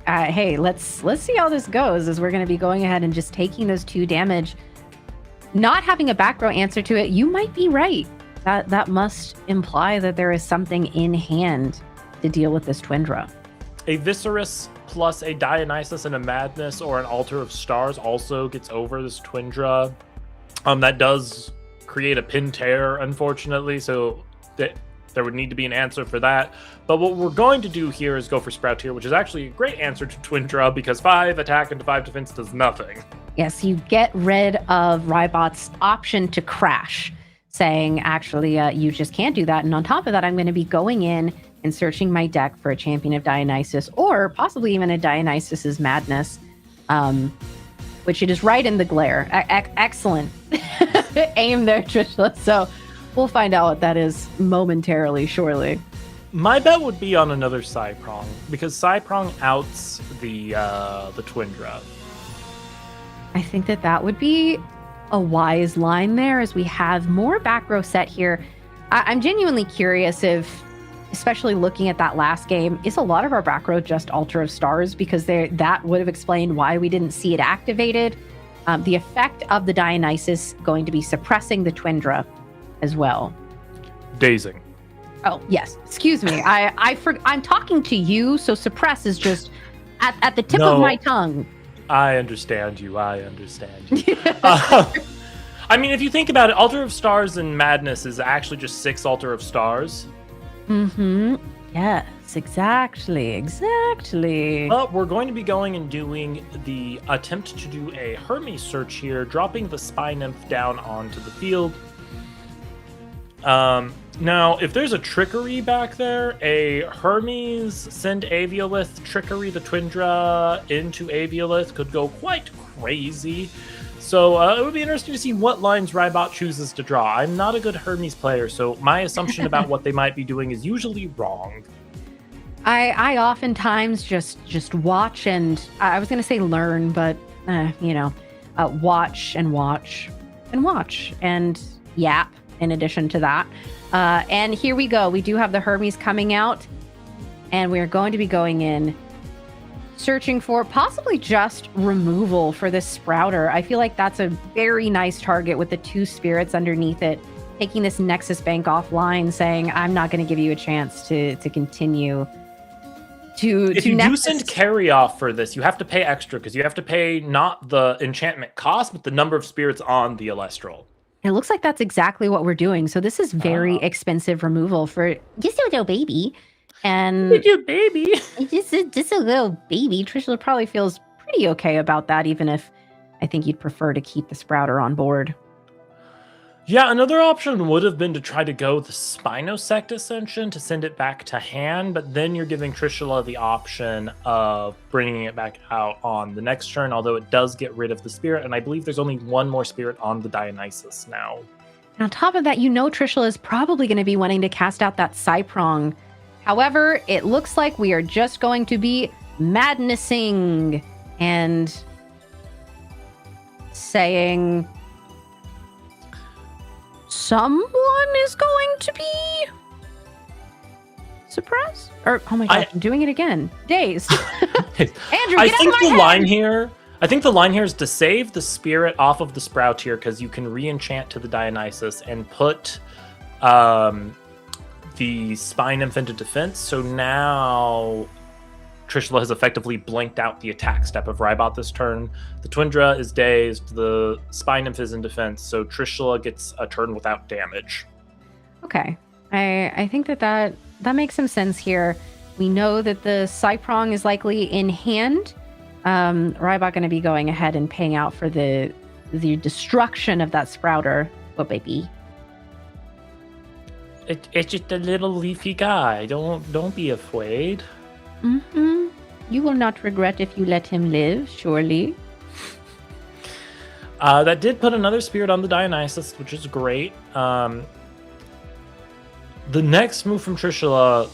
Hey, let's see how this goes as we're going to be going ahead and just taking those 2 damage. Not having a back row answer to it, you might be right. That must imply that there is something in hand to deal with this Twindra. A Viscerus plus a Dionysus and a Madness or an Altar of Stars also gets over this Twindra. That does create a pin tear, unfortunately, so there would need to be an answer for that. But what we're going to do here is go for Sprout here, which is actually a great answer to Twindra because 5 attack into 5 defense does nothing. Yes, you get rid of Rybot's option to crash, saying, actually, you just can't do that. And on top of that, I'm going to be going in and searching my deck for a Champion of Dionysus or possibly even a Dionysus's Madness, which it is right in the glare. Excellent aim there, Trishula. So we'll find out what that is momentarily, surely. My bet would be on another Cyprong because Cyprong outs the Twindra. I think that would be a wise line there as we have more back row set here. I'm genuinely curious if, especially looking at that last game, is a lot of our back row just Altar of Stars because that would have explained why we didn't see it activated. The effect of the Dionysus going to be suppressing the Twindra as well. Dazing. Oh, yes. Excuse me. I'm talking to you, so suppress is just at the tip of my tongue. I understand you. I mean, if you think about it, Altar of Stars and Madness is actually just 6 Altar of Stars. Mm-hmm. Yes, exactly. But we're going to be going and doing the attempt to do a Hermes search here, dropping the Spy Nymph down onto the field. Now, if there's a Trickery back there, a Hermes send Aviolith, Trickery the Twindra into Aviolith could go quite crazy. So it would be interesting to see what lines Rybot chooses to draw. I'm not a good Hermes player, so my assumption about what they might be doing is usually wrong. I oftentimes just watch and I was going to say learn, but watch and yap in addition to that. And here we go. We do have the Hermes coming out, and we're going to be going in searching for possibly just removal for this Sprouter. I feel like that's a very nice target with the 2 spirits underneath it, taking this Nexus Bank offline, saying, I'm not going to give you a chance to continue to If you Nexus. do send carry off for this, you have to pay extra because you have to pay not the enchantment cost, but the number of spirits on the Elestral. It looks like that's exactly what we're doing. So this is very expensive removal for just a little baby. And Little baby. just a little baby. Trishula probably feels pretty okay about that, even if I think you'd prefer to keep the Sprouter on board. Yeah, another option would have been to try to go the Spinosect Ascension to send it back to hand, but then you're giving Trishula the option of bringing it back out on the next turn, although it does get rid of the spirit, and I believe there's only one more spirit on the Dionysus now. And on top of that, Trishula is probably going to be wanting to cast out that Cyprong. However, it looks like we are just going to be madnessing and saying someone is going to be suppressed? Or, oh my god, I'm doing it again. Dazed. Andrew, I get think out of my the head. line here. I think the line here is to save the spirit off of the Sproutier because you can re-enchant to the Dionysus and put the Spine Nymph into defense. So now Trishula has effectively blanked out the attack step of Rybot this turn. The Twindra is dazed. The Spine Nymph is in defense. So Trishula gets a turn without damage. Okay. I think that makes some sense here. We know that the Cyprong is likely in hand. Rybot going to be going ahead and paying out for the destruction of that Sprouter. What baby? It's just a little leafy guy. Don't be afraid. Mm-hmm. You will not regret if you let him live, surely. That did put another spirit on the Dionysus, which is great. The next move from Trishula,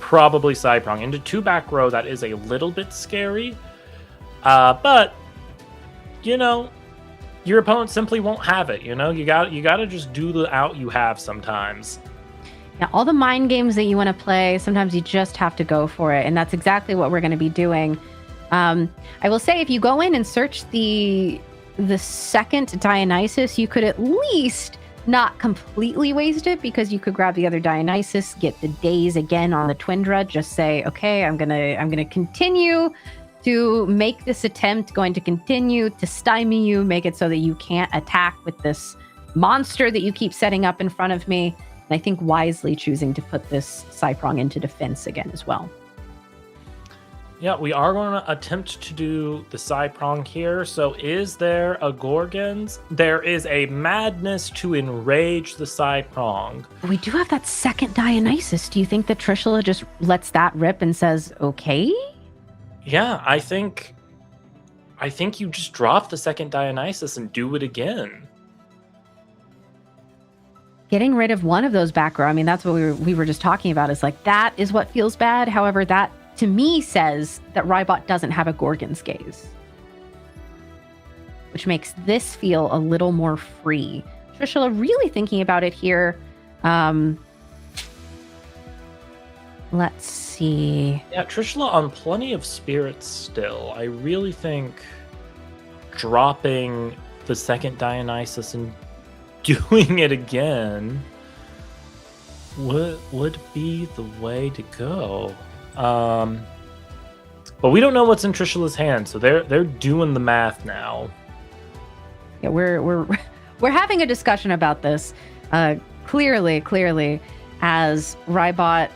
probably Cyprong. Into 2 back row, that is a little bit scary. But, your opponent simply won't have it, You gotta just do the out you have sometimes. Yeah, all the mind games that you want to play, sometimes you just have to go for it. And that's exactly what we're going to be doing. I will say, if you go in and search the second Dionysus, you could at least not completely waste it, because you could grab the other Dionysus, get the daze again on the Twindra, just say, okay, I'm gonna continue to make this attempt, going to continue to stymie you, make it so that you can't attack with this monster that you keep setting up in front of me. And I think wisely choosing to put this Cyprong into defense again as well. Yeah, we are going to attempt to do the Cyprong here. So is there a Gorgons? There is a Madness to enrage the Cyprong. We do have that second Dionysus. Do you think that Trishula just lets that rip and says, okay? Yeah, I think you just drop the second Dionysus and do it again. Getting rid of one of those back row, I mean, that's what we were just talking about. Is like, that is what feels bad. However, that to me says that Rybot doesn't have a Gorgon's Gaze, which makes this feel a little more free. Trishula really thinking about it here. Let's see. Yeah, Trishula on plenty of spirits still. I really think dropping the second Dionysus and doing it again would be the way to go. But we don't know what's in Trishula's hand, so they're doing the math now. Yeah, we're having a discussion about this. Clearly, as Rybot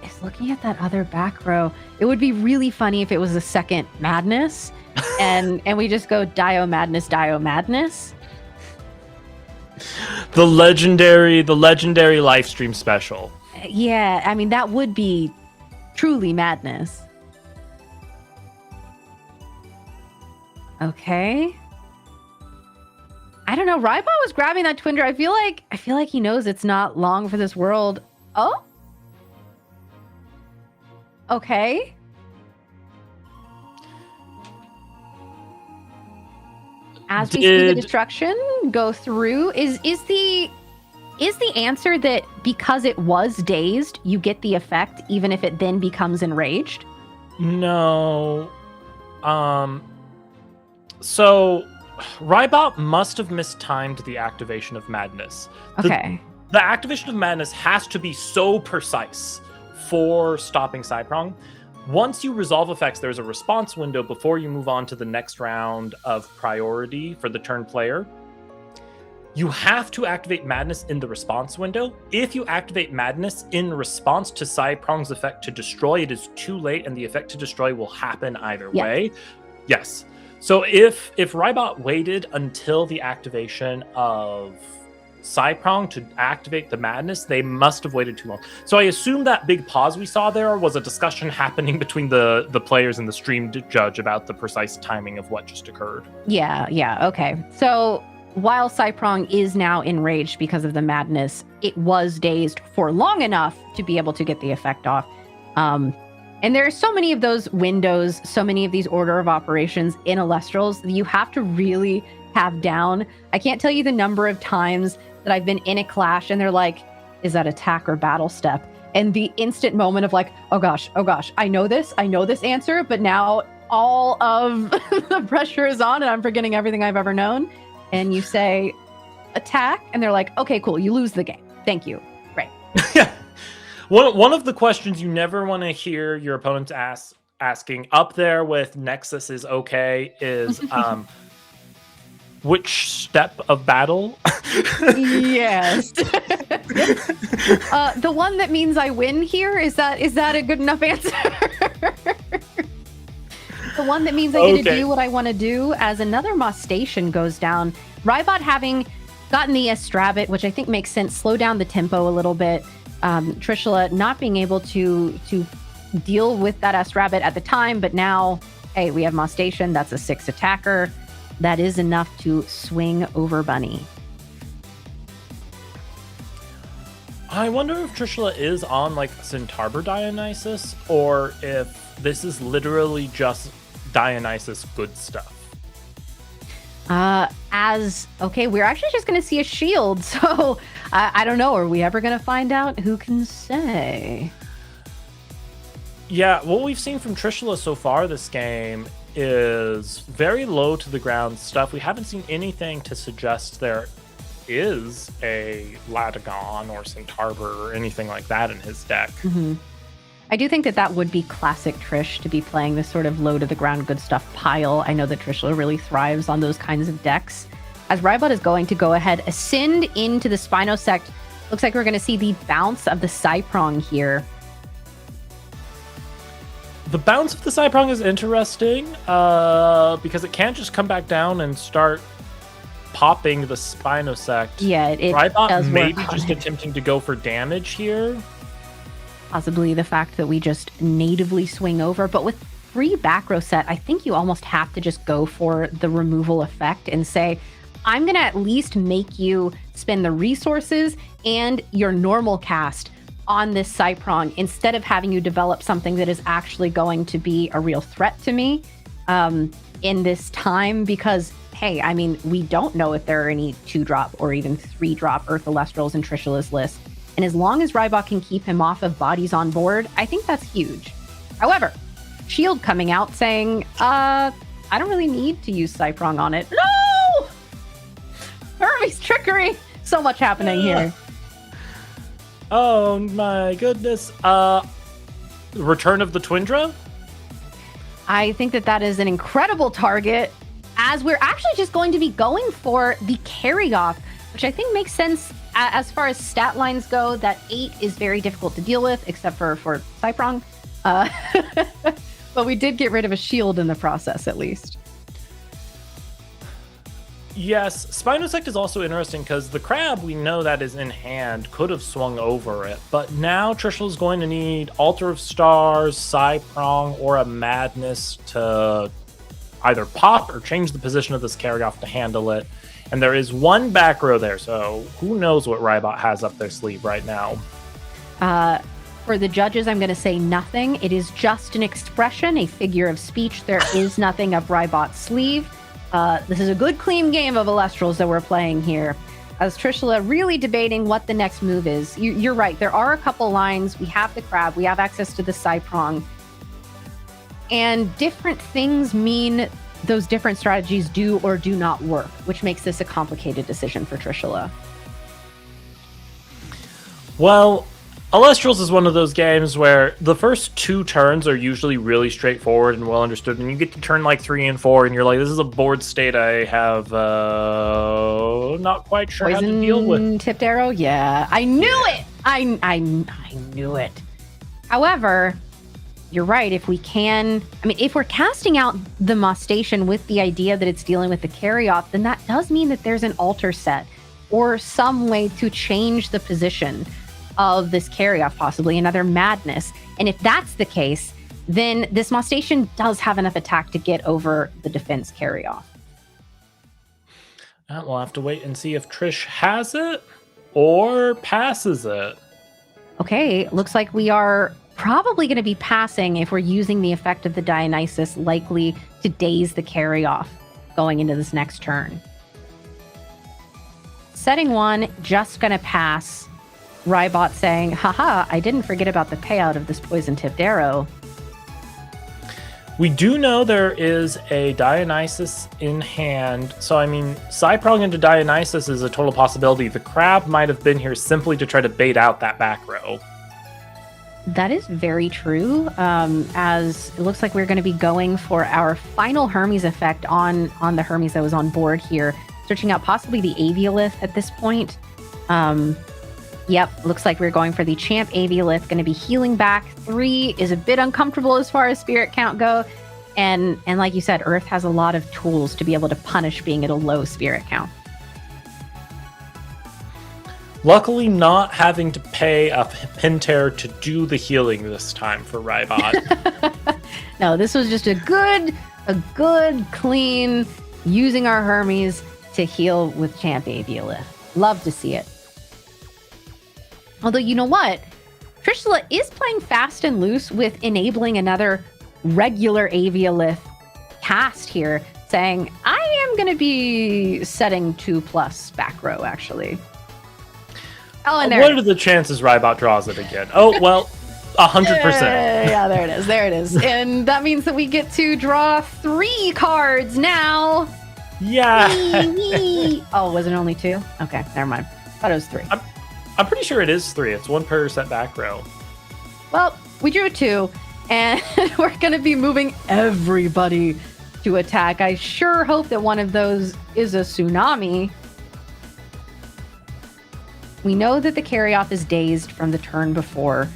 is looking at that other back row. It would be really funny if it was a second Madness, and we just go Dio Madness. The legendary Lifestream special. Yeah, I mean, that would be truly madness. Okay. I don't know. Rybot was grabbing that Twindra. I feel like he knows it's not long for this world. Oh? Okay. As we see the destruction go through, is the answer that because it was dazed, you get the effect even if it then becomes enraged? No. So Rybot must have mistimed the activation of Madness. Okay. The activation of Madness has to be so precise for stopping Cyprong. Once you resolve effects, there's a response window before you move on to the next round of priority for the turn player. You have to activate Madness in the response window. If you activate Madness in response to Cyprong's effect to destroy, it is too late, and the effect to destroy will happen either way. Yes. So if Rybot waited until the activation of Psyprong to activate the madness, they must have waited too long. So I assume that big pause we saw there was a discussion happening between the players and the stream judge about the precise timing of what just occurred. Yeah, okay. So while Psyprong is now enraged because of the madness, it was dazed for long enough to be able to get the effect off. And there are so many of those windows, so many of these order of operations in Elestrals that you have to really have down. I can't tell you the number of times that I've been in a clash and they're like, is that attack or battle step? And the instant moment of like, oh gosh, I know this answer, but now all of the pressure is on and I'm forgetting everything I've ever known. And you say attack and they're like, okay, cool, you lose the game. Thank you. Right. Yeah. One of the questions you never want to hear your opponent asking up there with Nexus is okay is which step of battle? Yes. The one that means I win here, is that a good enough answer? The one that means I get to do what I want to do. As another Moss station goes down, Rybot having gotten the Estrabit, which I think makes sense, slow down the tempo a little bit. Trishula not being able to deal with that Estrabit at the time, but now, hey, we have Moss Station. That's a 6 attacker. That is enough to swing over Bunny. I wonder if Trishula is on like Centarbor Dionysus, or if this is literally just Dionysus good stuff. We're actually just going to see a shield. So I don't know. Are we ever going to find out? Who can say? Yeah, what we've seen from Trishula so far this game is very low to the ground stuff. We haven't seen anything to suggest there is a Latagon or Centarbor or anything like that in his deck. Mm-hmm. I do think that would be classic Trish to be playing this sort of low to the ground good stuff pile. I know that Trishula really thrives on those kinds of decks. As Rybot is going to go ahead, ascend into the Spinosect. Looks like we're going to see the bounce of the Psyprong here. The bounce of the Psyprong is interesting because it can't just come back down and start popping the Spinosect. Yeah, it Rybot does maybe work just attempting to go for damage here. Possibly the fact that we just natively swing over. But with free back row set, I think you almost have to just go for the removal effect and say, I'm going to at least make you spend the resources and your normal cast on this Psyprong instead of having you develop something that is actually going to be a real threat to me in this time. Because, hey, I mean, we don't know if there are any 2-drop or even 3-drop Earth Elestrals in Trishula's list. And as long as Rybot can keep him off of bodies on board, I think that's huge. However, Shield coming out saying, I don't really need to use Psyprong on it. No! Hermes trickery! So much happening here. Oh my goodness. Return of the Twindra? I think that is an incredible target, as we're actually just going to be going for the carry-off, which I think makes sense. As far as stat lines go, that 8 is very difficult to deal with, except for Psyprong. But we did get rid of a shield in the process, at least. Yes, Spinosect is also interesting because the crab, we know that is in hand, could have swung over it. But now Trishula's going to need Altar of Stars, Psyprong, or a Madness to either pop or change the position of this carry-off to handle it. And there is one back row there, so who knows what Rybot has up their sleeve right now. For the judges, I'm going to say nothing. It is just an expression, a figure of speech. There is nothing up Rybot's sleeve. This is a good, clean game of Elestrals that we're playing here. As Trishula really debating what the next move is. You're right. There are a couple lines. We have the crab. We have access to the Psyprong. And different things mean those different strategies do or do not work, which makes this a complicated decision for Trishula. Well, Elestrals is one of those games where the first 2 turns are usually really straightforward and well understood, and you get to turn like 3 and 4, and you're like, this is a board state I have not quite sure how to deal with. Tipped arrow? Yeah, I knew it! I knew it. However, you're right. If we can, I mean, if we're casting out the Moss Station with the idea that it's dealing with the carry-off, then that does mean that there's an alter set or some way to change the position of this carry-off, possibly another madness. And if that's the case, then this Moss Station does have enough attack to get over the defense carry-off. We'll have to wait and see if Trish has it or passes it. Okay, looks like we are probably going to be passing if we're using the effect of the Dionysus, likely to daze the carry-off going into this next turn. Setting 1, just going to pass. Rybot saying, haha, I didn't forget about the payout of this poison-tipped arrow. We do know there is a Dionysus in hand, so I mean, Cyprong into Dionysus is a total possibility. The crab might have been here simply to try to bait out that back row. That is very true, as it looks like we're going to be going for our final Hermes effect on the Hermes that was on board here, searching out possibly the Aviolith at this point. Yep, looks like we're going for the Champ Aviolith, going to be healing back. 3 is a bit uncomfortable as far as spirit count go. And like you said, Earth has a lot of tools to be able to punish being at a low spirit count. Luckily, not having to pay a Pinter to do the healing this time for Rybot. No, this was just a good, clean, using our Hermes to heal with Champ Aviolith. Love to see it. Although, you know what? Trishula is playing fast and loose with enabling another regular Aviolith cast here, saying, I am going to be setting 2+ back row, actually. Oh, and there What are the chances Rybot draws it again? Oh, well, 100%. Yeah, there it is. And that means that we get to draw 3 cards now. Yeah. Oh, was it only 2? Okay, never mind. Thought it was 3. I'm pretty sure it is 3. It's 1 per set back row. Well, we drew 2, and we're going to be moving everybody to attack. I sure hope that one of those is a tsunami. We know that the carry-off is dazed from the turn before,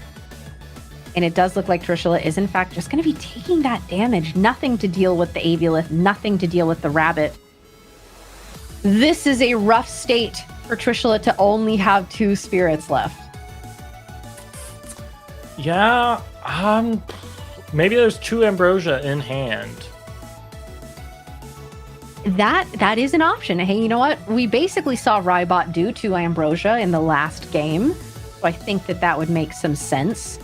and it does look like Trishula is, in fact, just going to be taking that damage. Nothing to deal with the Aviolith, nothing to deal with the rabbit. This is a rough state for Trishula to only have 2 spirits left. Yeah, maybe there's 2 Ambrosia in hand. That is an option. Hey, you know what? We basically saw Rybot do 2 Ambrosia in the last game, so I think that would make some sense.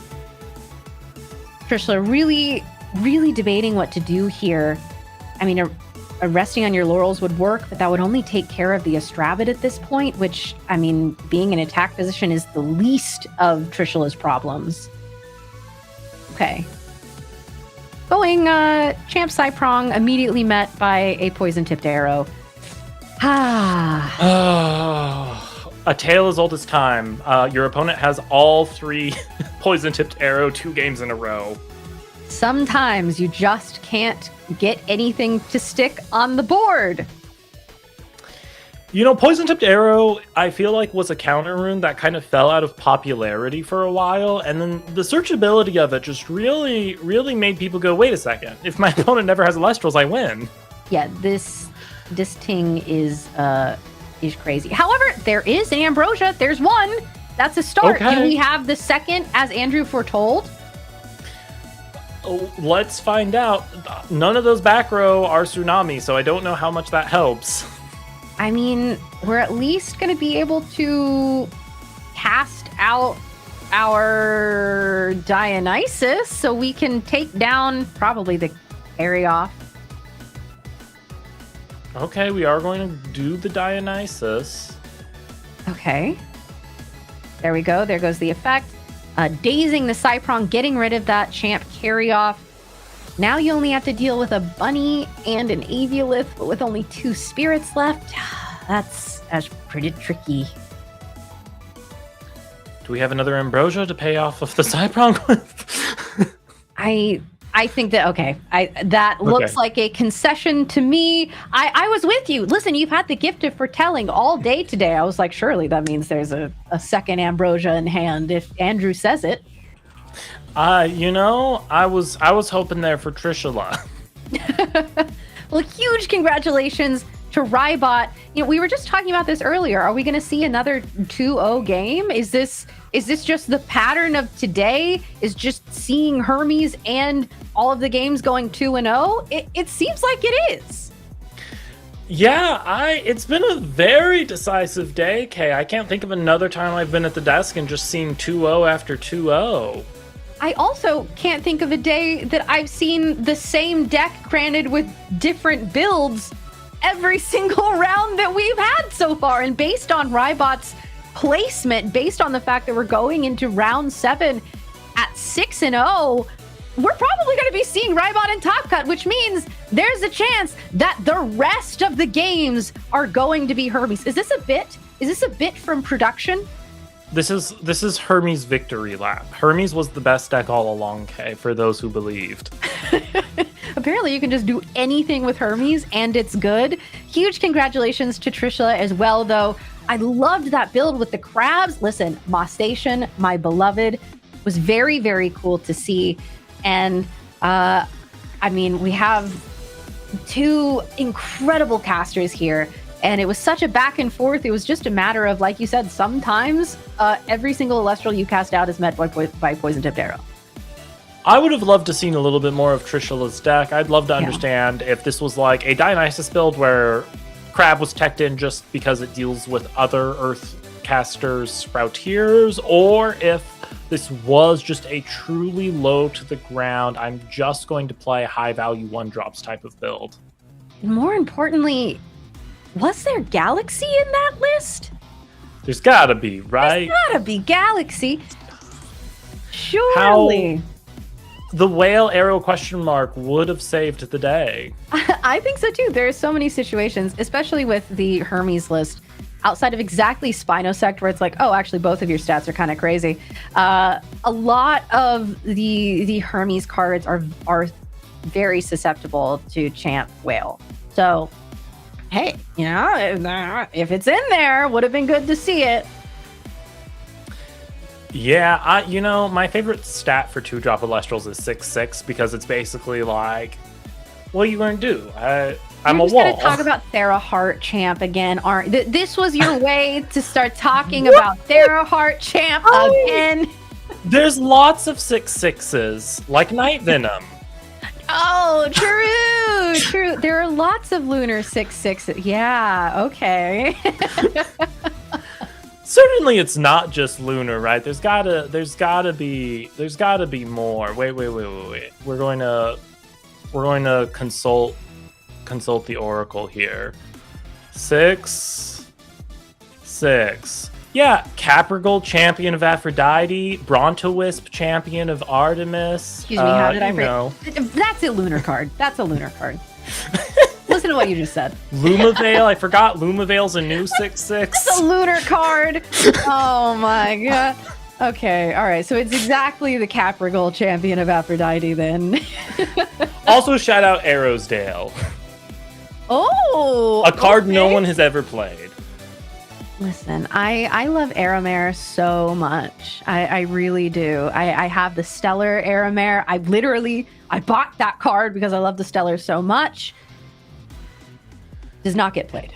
Trishula really, really debating what to do here. I mean, a resting on your laurels would work, but that would only take care of the Astrabid at this point, which, I mean, being in attack position is the least of Trishula's problems. Okay. Going, Champ Cyprong immediately met by a poison-tipped arrow. A tale as old as time. Your opponent has all 3 poison-tipped arrow 2 games in a row. Sometimes you just can't get anything to stick on the board. You know, Poison-Tipped Arrow, I feel like, was a counter rune that kind of fell out of popularity for a while, and then the searchability of it just really, really made people go, wait a second, if my opponent never has Elestrals, I win. Yeah, this thing is crazy. However, there is an Ambrosia. There's 1. That's a start. Okay. Do we have the second, as Andrew foretold? Oh, let's find out. None of those back row are Tsunami, so I don't know how much that helps. I mean, we're at least going to be able to cast out our Dionysus so we can take down probably the carry-off. Okay, we are going to do the Dionysus. Okay. There we go. There goes the effect. Dazing the Cyprong, getting rid of that Champ carry-off. Now you only have to deal with a bunny and an Aviolith, but with only 2 spirits left. That's pretty tricky. Do we have another Ambrosia to pay off of the Cyprong with? I think that, okay. That looks like a concession to me. I was with you. Listen, you've had the gift of foretelling all day today. I was like, surely that means there's a second Ambrosia in hand if Andrew says it. I was hoping there for Trishula. Well, huge congratulations to Rybot. We were just talking about this earlier. Are we going to see another 2-0 game? Is this just the pattern of today? Is just seeing Hermes and all of the games going 2-0? It seems like it is. Yeah, it's been a very decisive day, Kay. I can't think of another time I've been at the desk and just seen 2-0 after 2-0. I also can't think of a day that I've seen the same deck granted with different builds every single round that we've had so far. And based on Rybot's placement, based on the fact that we're going into round 7 at 6-0, we're probably going to be seeing Rybot in Top Cut, which means there's a chance that the rest of the games are going to be Hermes. Is this a bit? Is this a bit from production? This is Hermes' victory lap. Hermes was the best deck all along, Kay, for those who believed. Apparently you can just do anything with Hermes and it's good. Huge congratulations to Trisha as well, though. I loved that build with the crabs. Listen, Moss Station, my beloved, was very, very cool to see. And we have 2 incredible casters here. And it was such a back and forth. It was just a matter of, like you said, sometimes every single Elestral you cast out is met by Poison Tipped Arrow. I would have loved to seen a little bit more of Trishula's deck. I'd love to understand if this was like a Dionysus build where Crab was teched in just because it deals with other Earth casters, Sproutiers, or if this was just a truly low to the ground, I'm just going to play high value 1-drops type of build. And more importantly, was there Galaxy in that list? There's gotta be, right? There's gotta be Galaxy. Surely. The whale arrow question mark would have saved the day. I think so too. There are so many situations, especially with the Hermes list, outside of exactly Spinosect, where it's like, oh, actually both of your stats are kind of crazy. A lot of the Hermes cards are very susceptible to Champ Whale. So, hey, if it's in there, would have been good to see it. Yeah, my favorite stat for 2-drop Elestrals is 6/6 because it's basically like, what are you going to do? I'm a wall. Going to talk about Thera Heart Champ again, aren't? This was your way to start talking about Thera Heart Champ again. There's lots of 6/6s, like Night Venom. Oh, true. There are lots of lunar 6/6. Yeah, okay. Certainly, it's not just lunar, right? There's gotta be more. Wait. We're going to consult the oracle here. 6/6. Yeah, Caprigal, champion of Aphrodite. Brontowisp, champion of Artemis. Excuse me, how did I read? That's a lunar card. That's a lunar card. Listen to what you just said. Lumavale, I forgot Lumavale's a new 6/6. It's a lunar card. Oh my god. Okay, all right. So it's exactly the Caprigal, champion of Aphrodite then. Also, shout out Arrowsdale. Oh! A card no one has ever played. Listen, I love Aramare so much. I really do. I have the Stellar Aramare. I bought that card because I love the Stellar so much. Does not get played.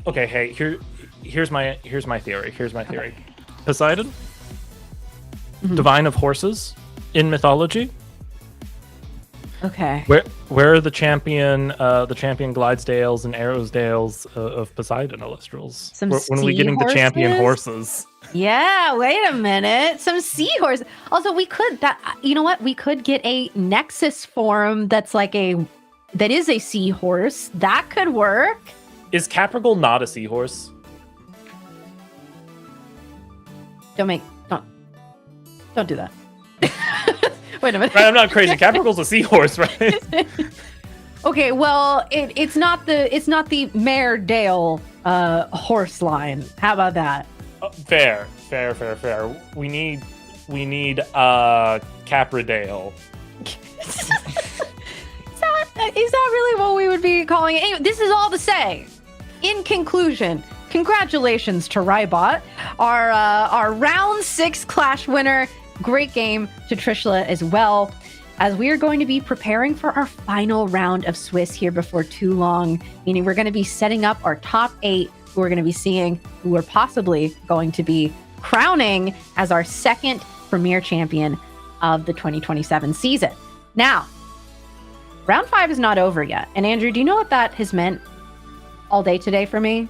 Okay, hey, here's my theory. Okay. Poseidon, divine of horses in mythology. Okay. Where are the champion Glidesdales and Arrowsdales of Poseidon Elestrals? When are we getting the champion horses? Yeah, wait a minute. Some seahorse. Also, we could get a Nexus form that's that is a seahorse. That could work. Is Caprigal not a seahorse? Don't do that. Wait a minute. Right, I'm not crazy. Caprigal's a seahorse, right? Okay, well, it's not the Mare Dale horse line. How about that? Fair. We need Capridale. Is that really what we would be calling it? Anyway, this is all to say, in conclusion, congratulations to Rybot, our round 6 Clash winner. great game to Trishula as well, as we are going to be preparing for our final round of Swiss here before too long, meaning we're going to be setting up our top 8 who we're going to be seeing, who we're possibly going to be crowning as our second premier champion of the 2027 season. Now, round 5 is not over yet. And Andrew, do you know what that has meant all day today for me?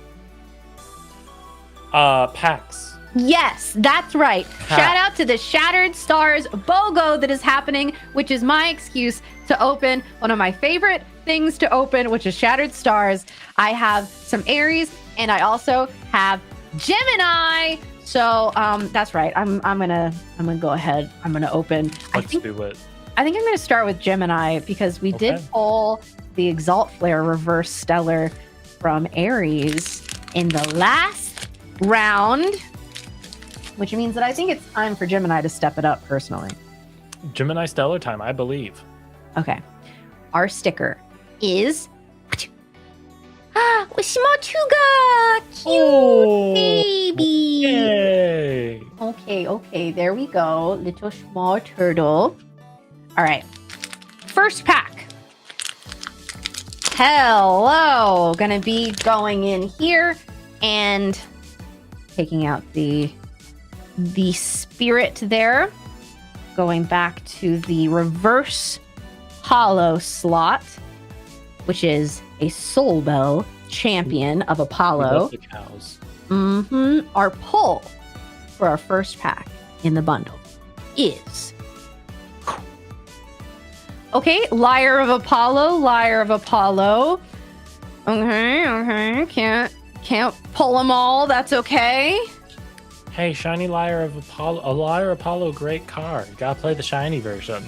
PAX. Yes, that's right. Shout out to the Shattered Stars BOGO that is happening, which is my excuse to open one of my favorite things to open, which is Shattered Stars. I have some Aries and I also have Gemini. So that's right. I'm gonna go ahead. I'm gonna open. Let's do it. I think I'm gonna start with Gemini because we did pull the Exalt Flare Reverse Stellar from Aries in the last round, which means that I think it's time for Gemini to step it up personally. Gemini Stellar time, I believe. Okay. Our sticker is Smatuga! Cute baby! Yay! Okay, there we go. Little small turtle. All right. First pack. Hello! Gonna be going in here and taking out the spirit there. Going back to the reverse hollow slot, which is a Soul Bell champion of Apollo. The cows. Our pull for our first pack in the bundle is Lyre of Apollo. Okay. Can't pull them all. That's okay. Hey, Shiny Lyre of Apollo. A Lyre Apollo, great card. You gotta play the shiny version.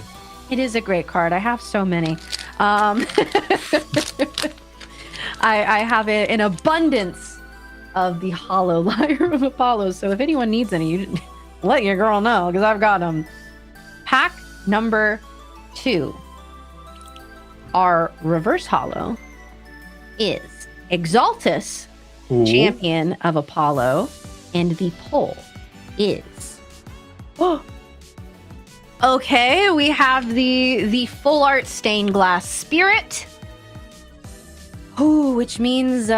It is a great card. I have so many. I have an abundance of the hollow Lyre of Apollo. So if anyone needs any, you let your girl know because I've got them. Pack number 2. Our reverse hollow is Exaltus, champion of Apollo, and the pull is okay. We have the full art stained glass spirit. Which means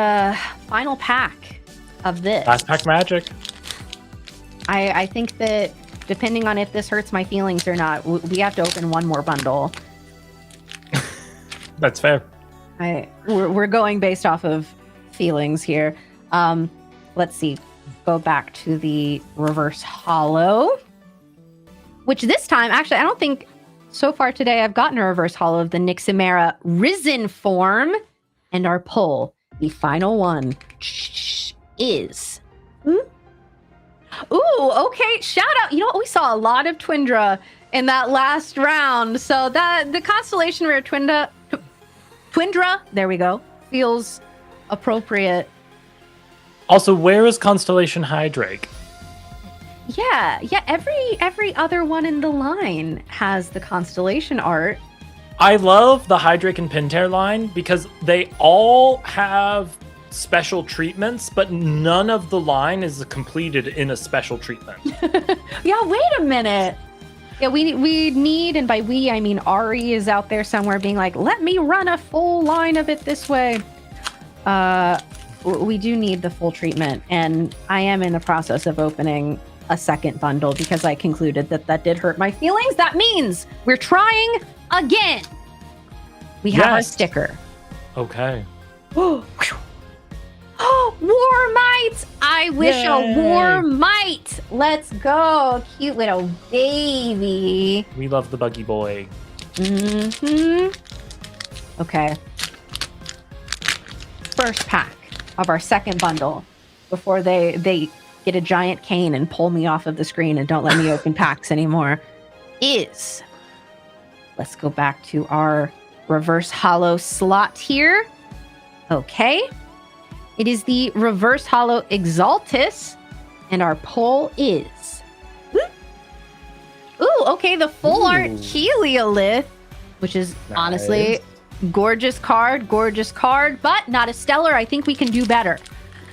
final pack of this. Last pack magic. I think that depending on if this hurts my feelings or not, we have to open one more bundle. That's fair. We're going based off of feelings here. Let's see. Go back to the reverse hollow, which this time, actually, I don't think so far today I've gotten a reverse hollow of the Niximera Risen form. And our pull, the final one, is... Ooh, okay. Shout out. You know what? We saw a lot of Twindra in that last round. So that the Constellation Rare Twindra, there we go, feels appropriate. Also, where is Constellation Hydrake? Yeah. Every other one in the line has the Constellation art. I love the Hydrake and Pintair line because they all have special treatments, but none of the line is completed in a special treatment. Yeah, wait a minute. Yeah, we need, and by we, I mean Ari is out there somewhere being like, let me run a full line of it this way. We do need the full treatment, and I am in the process of opening a second bundle because I concluded that did hurt my feelings. That means we're trying again. We have our sticker. Okay. Oh, War Might! I wish a War Might. Let's go, cute little baby. We love the buggy boy. Okay. First pack of our second bundle before they get a giant cane and pull me off of the screen and don't let me open packs anymore is, let's go back to our reverse hollow slot here. Okay. It is the reverse hollow Exaltus, and our pull is... Ooh, okay, the full art Heliolith, which is honestly gorgeous card, but not a stellar. I think we can do better.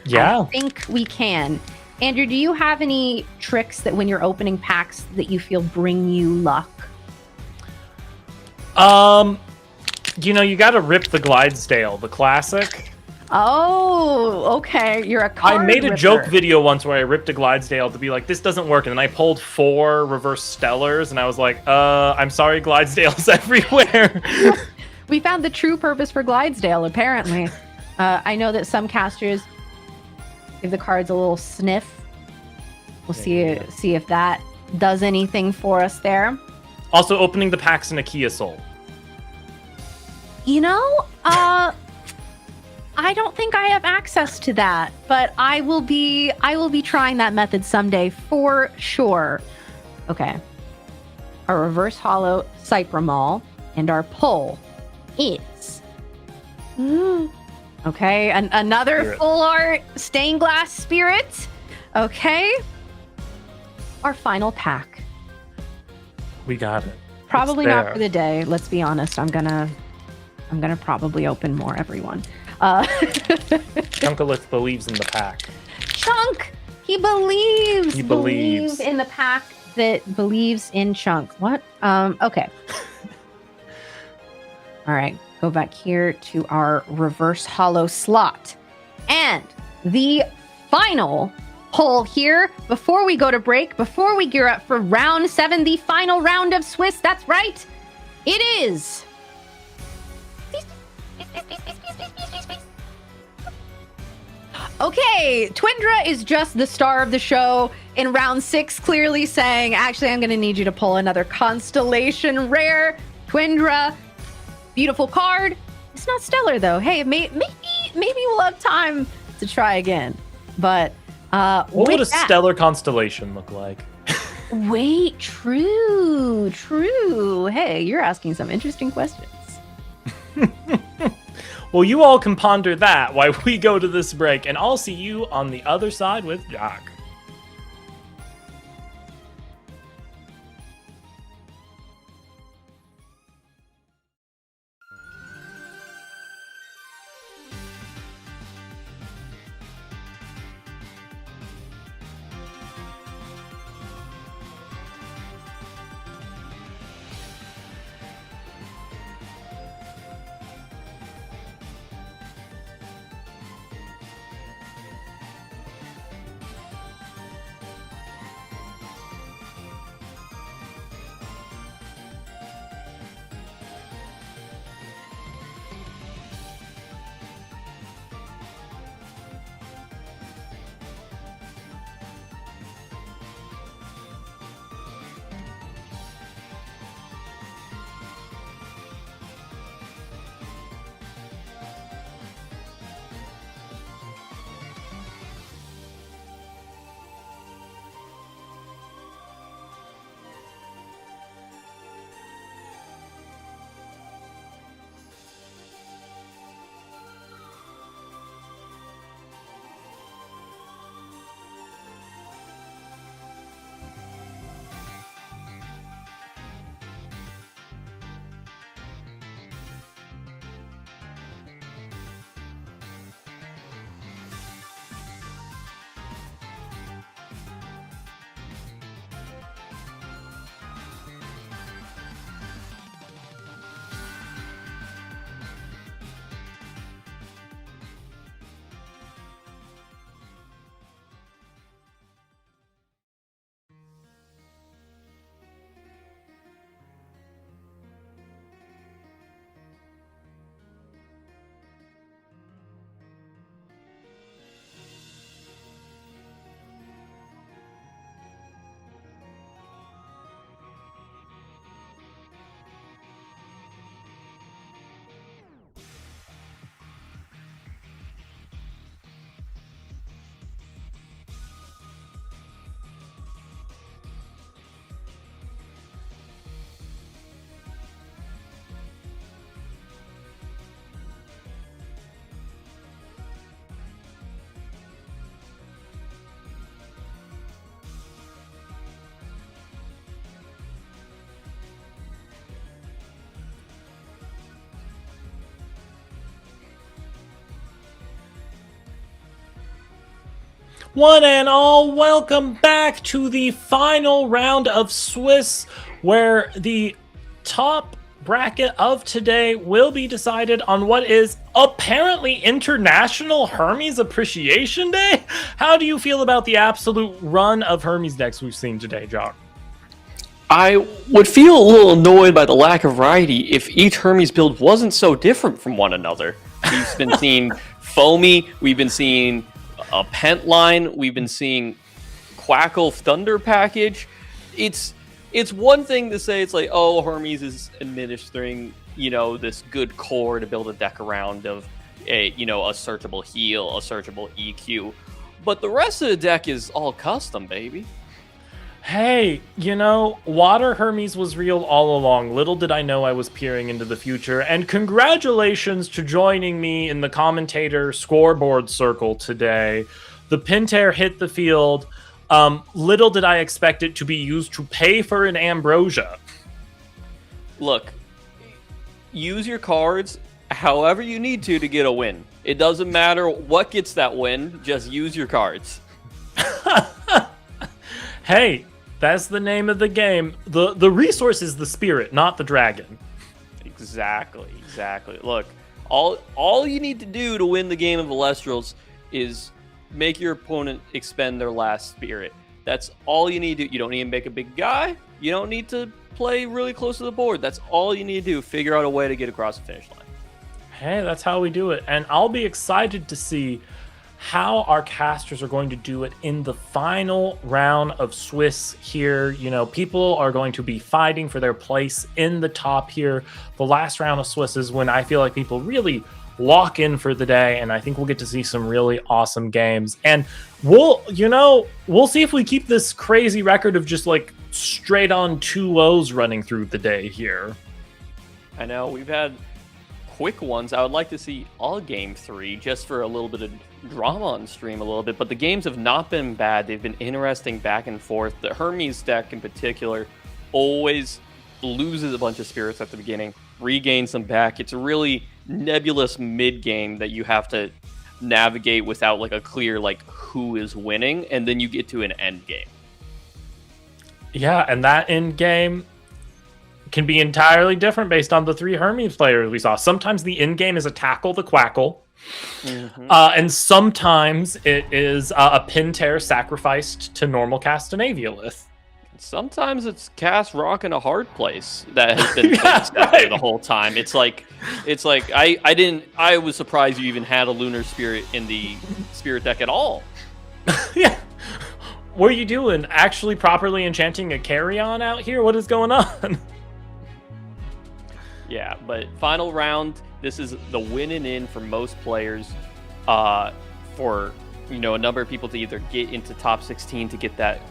Yeah. I think we can. Andrew, do you have any tricks that when you're opening packs that you feel bring you luck? You got to rip the Glidesdale, the classic. Oh, okay. You're a card I made a ripper. joke video once where I ripped a Glidesdale to be like, this doesn't work. And then I pulled 4 reverse Stellars, and I was like, I'm sorry, Glidesdale's everywhere. We found the true purpose for Glidesdale, apparently. I know that some casters give the cards a little sniff. We'll see if that does anything for us there. Also, opening the packs in a Kia Soul. I don't think I have access to that, but I will be trying that method someday for sure. Okay. Our reverse hollow Cypramol and our pull is okay, another Spirit. full art stained glass spirit. Okay. Our final pack. We got it. Probably It's not there. for the day. Let's be honest. I'm gonna probably open more, everyone. Chunkalith believes in the pack. Chunk! He believes! He believes. in the pack that believes in Chunk. What? Okay. All right. Go back here to our reverse hollow slot. And the final pull here, before we go to break, before we gear up for round 7, the final round of Swiss. That's right. It is... Okay, Twindra is just the star of the show in round 6, clearly saying, actually, I'm going to need you to pull another Constellation Rare. Twindra, beautiful card. It's not stellar, though. Hey, maybe we'll have time to try again. But What would a stellar constellation look like? Wait, true. Hey, you're asking some interesting questions. Well, you all can ponder that while we go to this break, and I'll see you on the other side with Jack. One and all, welcome back to the final round of Swiss, where the top bracket of today will be decided on what is apparently International Hermes Appreciation Day. How do you feel about the absolute run of Hermes decks we've seen today, Jock? I would feel a little annoyed by the lack of variety if each Hermes build wasn't so different from one another. We've been seeing Foamy, we've been seeing a Pent line, we've been seeing Quackle Thunder package. It's one thing to say it's like, oh, Hermes is administering, this good core to build a deck around of a searchable heal, a searchable EQ. But the rest of the deck is all custom, baby. Hey, Water Hermes was real all along. Little did I know I was peering into the future. And congratulations to joining me in the Commentator scoreboard circle today. The Pintair hit the field. Little did I expect it to be used to pay for an Ambrosia. Look, use your cards however you need to get a win. It doesn't matter what gets that win, just use your cards. Hey, that's the name of the game. The resource is the spirit, not the dragon. Exactly. Look, all you need to do to win the game of Elestrals is make your opponent expend their last spirit. That's all you need to do. You don't need to make a big guy. You don't need to play really close to the board. That's all you need to do. Figure out a way to get across the finish line. Hey, that's how we do it. And I'll be excited to see how our casters are going to do it in the final round of Swiss here. People are going to be fighting for their place in the top here. The last round of Swiss is when I feel like people really lock in for the day, and I think we'll get to see some really awesome games. And we'll see if we keep this crazy record of just like straight on 2-0s running through the day here. I know we've had quick ones. I would like to see all game 3 just for a little bit of drama on stream a little bit, but the games have not been bad. They've been interesting back and forth. The Hermes deck in particular always loses a bunch of spirits at the beginning, regains them back. It's a really nebulous mid game that you have to navigate without like a clear who is winning, and then you get to an end game. Yeah, and that end game can be entirely different based on the 3 Hermes players we saw. Sometimes the end game is a tackle the Quackle. Mm-hmm. And sometimes it is a Pintair sacrificed to normal cast an Aviolith. Sometimes it's cast rock in a hard place that has been right. The whole time. It's like I was surprised you even had a Lunar Spirit in the Spirit deck at all. Yeah. What are you doing? Actually properly enchanting a Carrion out here? What is going on? Yeah, but final round, this is the winning in for most players, for a number of people to either get into top 16 to get that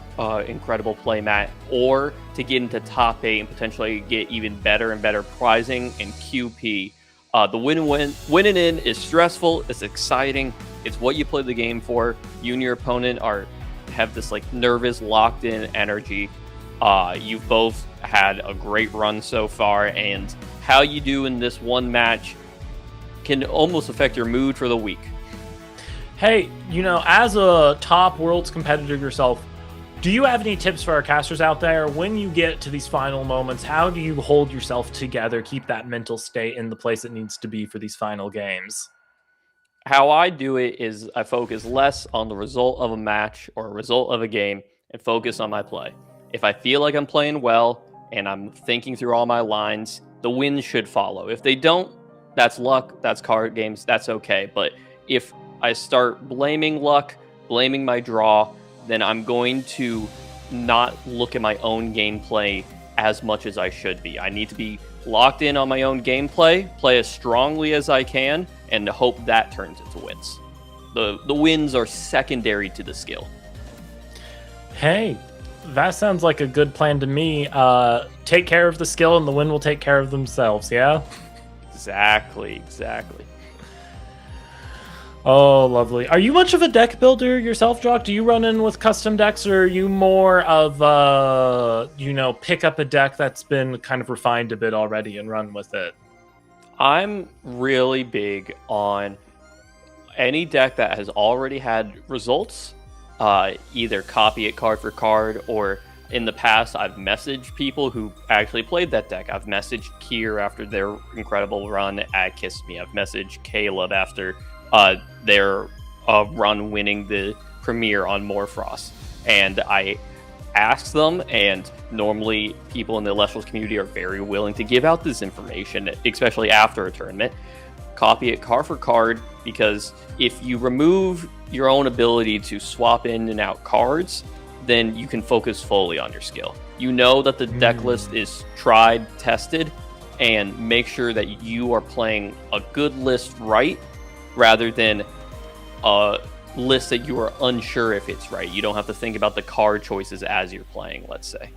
incredible play mat, or to get into top 8 and potentially get even better and better prizing and QP. The winning in is stressful, it's exciting, it's what you play the game for. You and your opponent have this nervous, locked in energy. You've both had a great run so far, and how you do in this one match can almost affect your mood for the week. Hey, as a top Worlds competitor yourself, do you have any tips for our casters out there when you get to these final moments? How do you hold yourself together, keep that mental state in the place it needs to be for these final games? How I do it is I focus less on the result of a match or a result of a game and focus on my play. If I feel like I'm playing well and I'm thinking through all my lines, the wins should follow. If they don't, that's luck, that's card games, that's okay. But if I start blaming luck, blaming my draw, then I'm going to not look at my own gameplay as much as I should be. I need to be locked in on my own gameplay, play as strongly as I can, and hope that turns into wins. The wins are secondary to the skill. Hey, that sounds like a good plan to me. Take care of the skill and the win will take care of themselves, yeah? Exactly. Oh, lovely. Are you much of a deck builder yourself, Jock? Do you run in with custom decks, or are you more of, pick up a deck that's been kind of refined a bit already and run with it? I'm really big on any deck that has already had results, either copy it card for card, or in the past I've messaged people who actually played that deck. I've messaged Kier after their incredible run at Kiss Me. I've messaged Caleb after their run winning the premiere on Morfrost. And I asked them, and normally people in the Elestrals community are very willing to give out this information, especially after a tournament. Copy it card for card, because if you remove your own ability to swap in and out cards, then you can focus fully on your skill. You know that the deck list is tried, tested, and make sure that you are playing a good list right, rather than a list that you are unsure if it's right. You don't have to think about the card choices as you're playing, let's say.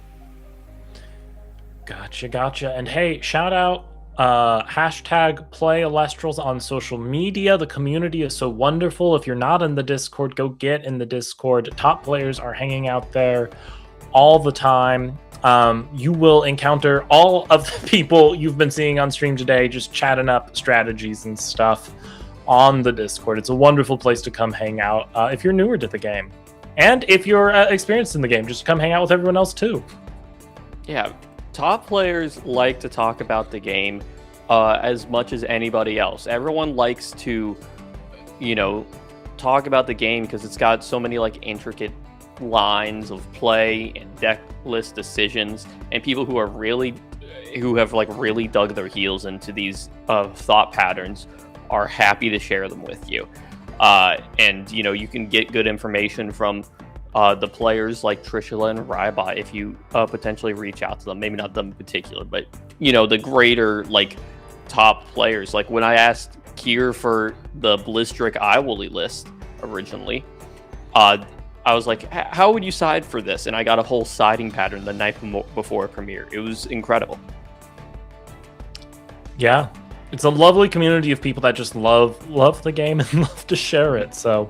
Gotcha. And hey, shout out hashtag play Elestrals on social media. The community is so wonderful. If you're not in the Discord, go get in the Discord. Top players are hanging out there all the time. You will encounter all of the people you've been seeing on stream today, just chatting up strategies and stuff on the Discord. It's a wonderful place to come hang out if you're newer to the game. And if you're experienced in the game, just come hang out with everyone else too. Yeah, top players like to talk about the game as much as anybody else. Everyone likes to, talk about the game because it's got so many intricate lines of play and deck list decisions, and people who have really dug their heels into these thought patterns are happy to share them with you. And you can get good information from the players like Trishula and Rybot if you potentially reach out to them. Maybe not them in particular, but the greater top players. Like when I asked Kier for the Blistric Iwooly list originally, I was like, how would you side for this? And I got a whole siding pattern the night before premiere. It was incredible. Yeah, it's a lovely community of people that just love the game and love to share it. So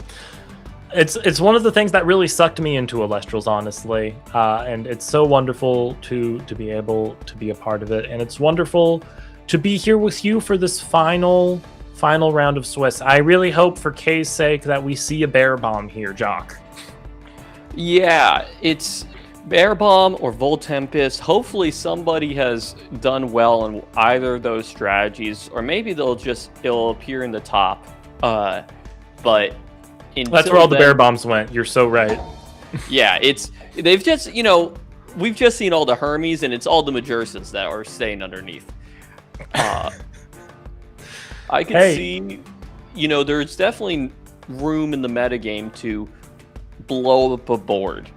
it's one of the things that really sucked me into Elestrals, honestly. And it's so wonderful to be able to be a part of it. And it's wonderful to be here with you for this final round of Swiss. I really hope for Kay's sake that we see a Bear Bomb here, Jock. Yeah, it's Bear Bomb or Voltempest. Hopefully somebody has done well on either of those strategies, or maybe it'll appear in the top. But that's where all the Bear Bombs went. You're so right. Yeah, they've just, we've just seen all the Hermes, and it's all the Majursas that are staying underneath. I could see, there's definitely room in the metagame to blow up a board.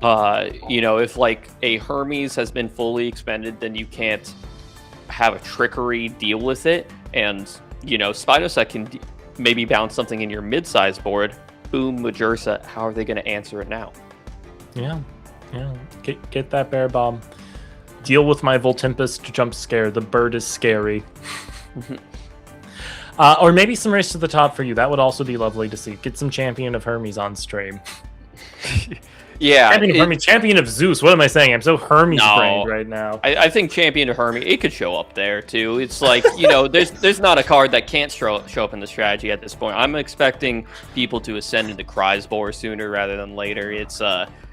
If a Hermes has been fully expended, then you can't have a Trickery deal with it, and Spinoset can maybe bounce something in your mid-size board. Boom, Majursa. How are they going to answer it now? Yeah. Get that Bear Bomb. Deal with my Voltempest jump scare. The bird is scary. Or maybe some race to the top for you. That would also be lovely to see. Get some Champion of Hermes on stream. Yeah. Champion of Zeus. What am I saying? I'm so Hermes-brained right now. I think Champion of Hermes, it could show up there, too. It's there's not a card that can't show up in the strategy at this point. I'm expecting people to ascend into Kreisbohr sooner rather than later. It's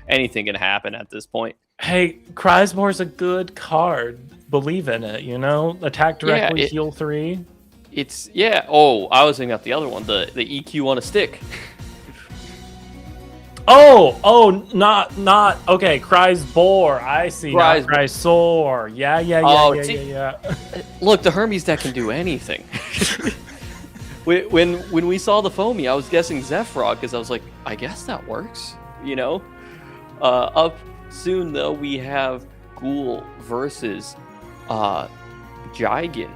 anything can happen at this point. Hey, Kreisbohr's a good card. Believe in it, Attack directly, heal 3. Oh, I was thinking about the other one, the EQ on a stick. Not okay. Kreisbohr, I see. Kreisor. Yeah. Look, the Hermes deck can do anything. when we saw the foamy, I was guessing Zephyrog because I was like, I guess that works. Up soon though, we have Ghoul versus Gigan,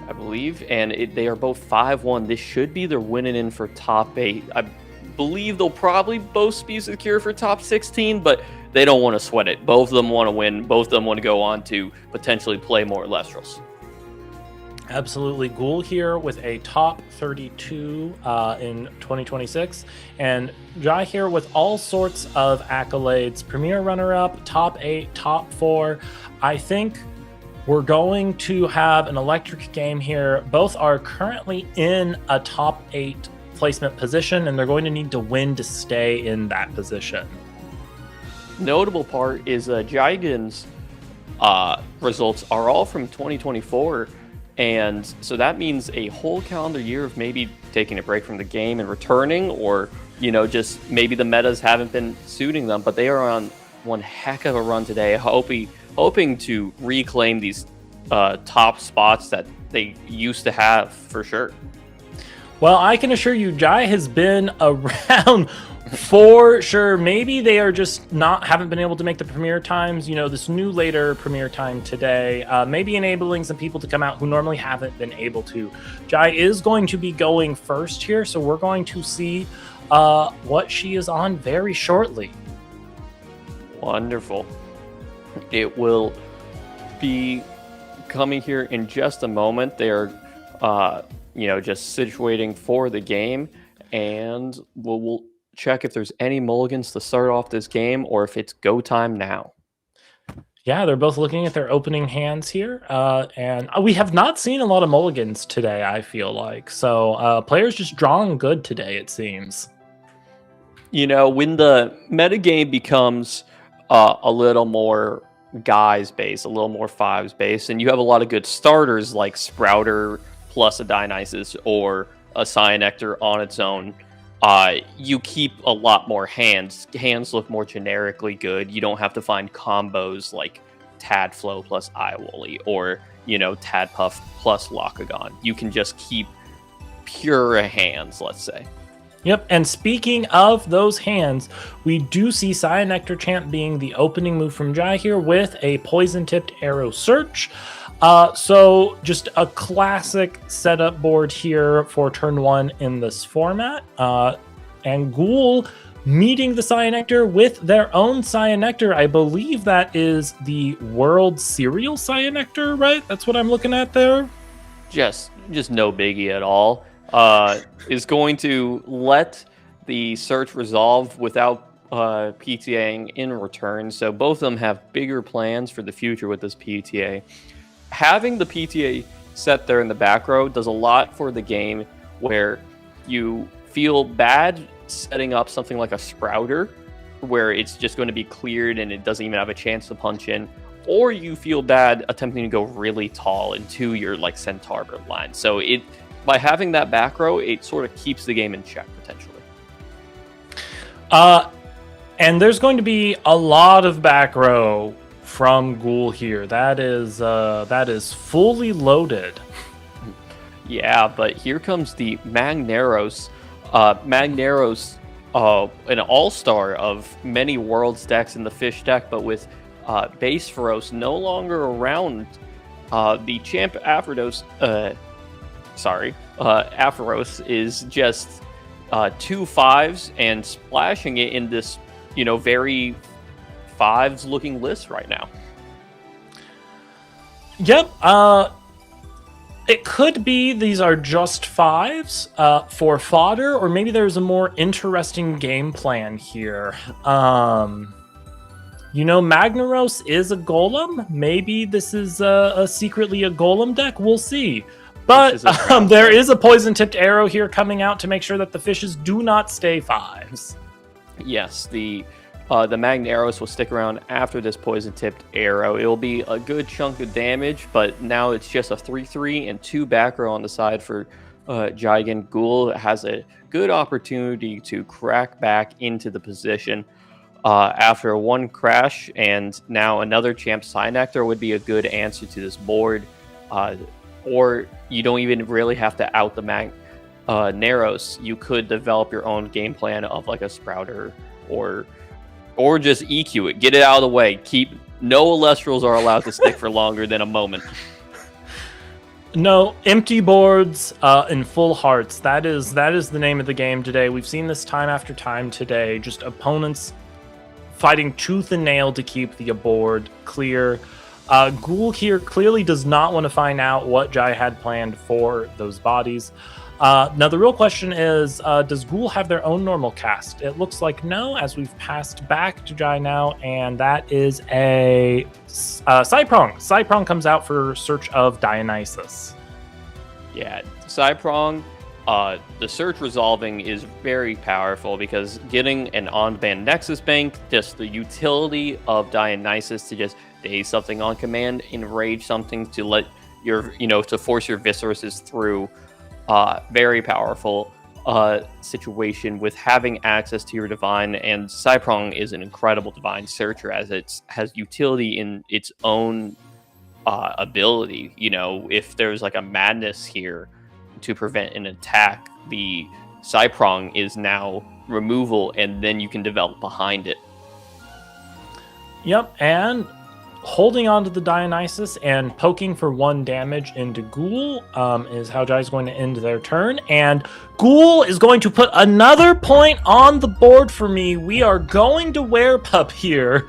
I believe, and they are both 5-1. This should be their winning in for top 8. I believe they'll probably both be secure for top 16, but they don't want to sweat it. Both of them want to win. Both of them want to go on to potentially play more Elestrals. Absolutely. Ghoul here with a top 32 in 2026, and Jai here with all sorts of accolades. Premier runner-up, top 8, top 4. I think we're going to have an electric game here. Both are currently in a top 8 placement position, and they're going to need to win to stay in that position. Notable part is Jigen's results are all from 2024, and so that means a whole calendar year of maybe taking a break from the game and returning, or just maybe the metas haven't been suiting them, but they are on one heck of a run today, hoping to reclaim these top spots that they used to have for sure. Well, I can assure you, Jai has been around for sure. Maybe they are just haven't been able to make the premiere times. This new later premiere time today, maybe enabling some people to come out who normally haven't been able to. Jai is going to be going first here, so we're going to see what she is on very shortly. Wonderful. It will be coming here in just a moment. They're just situating for the game, and we'll check if there's any mulligans to start off this game or if it's go time now. Yeah, they're both looking at their opening hands here, and we have not seen a lot of mulligans today, I feel like. So players just drawing good today, it seems. When the metagame becomes a little more guys based, a little more fives based, and you have a lot of good starters like Sprouter plus a Dionysus or a Cyanectar on its own, you keep a lot more hands. Hands look more generically good. You don't have to find combos like Tadflow plus Iwooly or, Tadpuff plus Lockagon. You can just keep pure hands, let's say. Yep, and speaking of those hands, we do see Cyanectar Champ being the opening move from Jai here with a poison-tipped arrow search. So just a classic setup board here for turn one in this format. And Ghoul meeting the Cyanectar with their own Cyanectar. I believe that is the World Serial Cyanectar, right? That's what I'm looking at there. Just no biggie at all. Is going to let the search resolve without PTAing in return. So both of them have bigger plans for the future with this PTA. Having the PTA set there in the back row does a lot for the game, where you feel bad setting up something like a Sprouter where it's just going to be cleared and it doesn't even have a chance to punch in, or you feel bad attempting to go really tall into your Centaur line. So by having that back row, it sort of keeps the game in check potentially. And there's going to be a lot of back row from Ghoul here. That is fully loaded. Yeah, but here comes the Magneros. Magneros, an all-star of many Worlds decks in the Fish deck, but with Base Feroce no longer around, the Champ Aphrodite, Aphoros is just 2 5s and splashing it in this, very fives looking list right now. Yep. It could be these are just 5s for fodder, or maybe there's a more interesting game plan here. Magneros is a golem. Maybe this is secretly a golem deck. We'll see. But there is a poison-tipped arrow here coming out to make sure that the fishes do not stay 5s. Yes, the Magneros will stick around after this poison-tipped arrow. It will be a good chunk of damage, but now it's just a 3/3 and 2 back row on the side for Jigen. Ghoul has a good opportunity to crack back into the position after one crash, and now another Champ Cyanectar would be a good answer to this board. Or you don't even really have to out the Magneros. You could develop your own game plan of a Sprouter, or just EQ it, get it out of the way. No Elestrals are allowed to stick for longer than a moment. No, empty boards in full hearts. That is the name of the game today. We've seen this time after time today. Just opponents fighting tooth and nail to keep the board clear. Ghoul here clearly does not want to find out what Jai had planned for those bodies. Now, the real question is, does Ghoul have their own normal cast? It looks like no, as we've passed back to Jai now, and that is a Cyprong. Cyprong comes out for search of Dionysus. Yeah, Cyprong the search resolving is very powerful because getting an on-band Nexus Bank, just the utility of Dionysus to just daze something on command, enrage something to let your, to force your Viscerus through, very powerful situation with having access to your Divine, and Cyprong is an incredible Divine Searcher as it has utility in its own ability. If there's like a madness here to prevent an attack, the Cyprong is now removal, and then you can develop behind it. Yep, and holding on to the Dionysus and poking for 1 damage into Ghoul is how Jai's going to end their turn. And Ghoul is going to put another point on the board for me. We are going to Werepup here.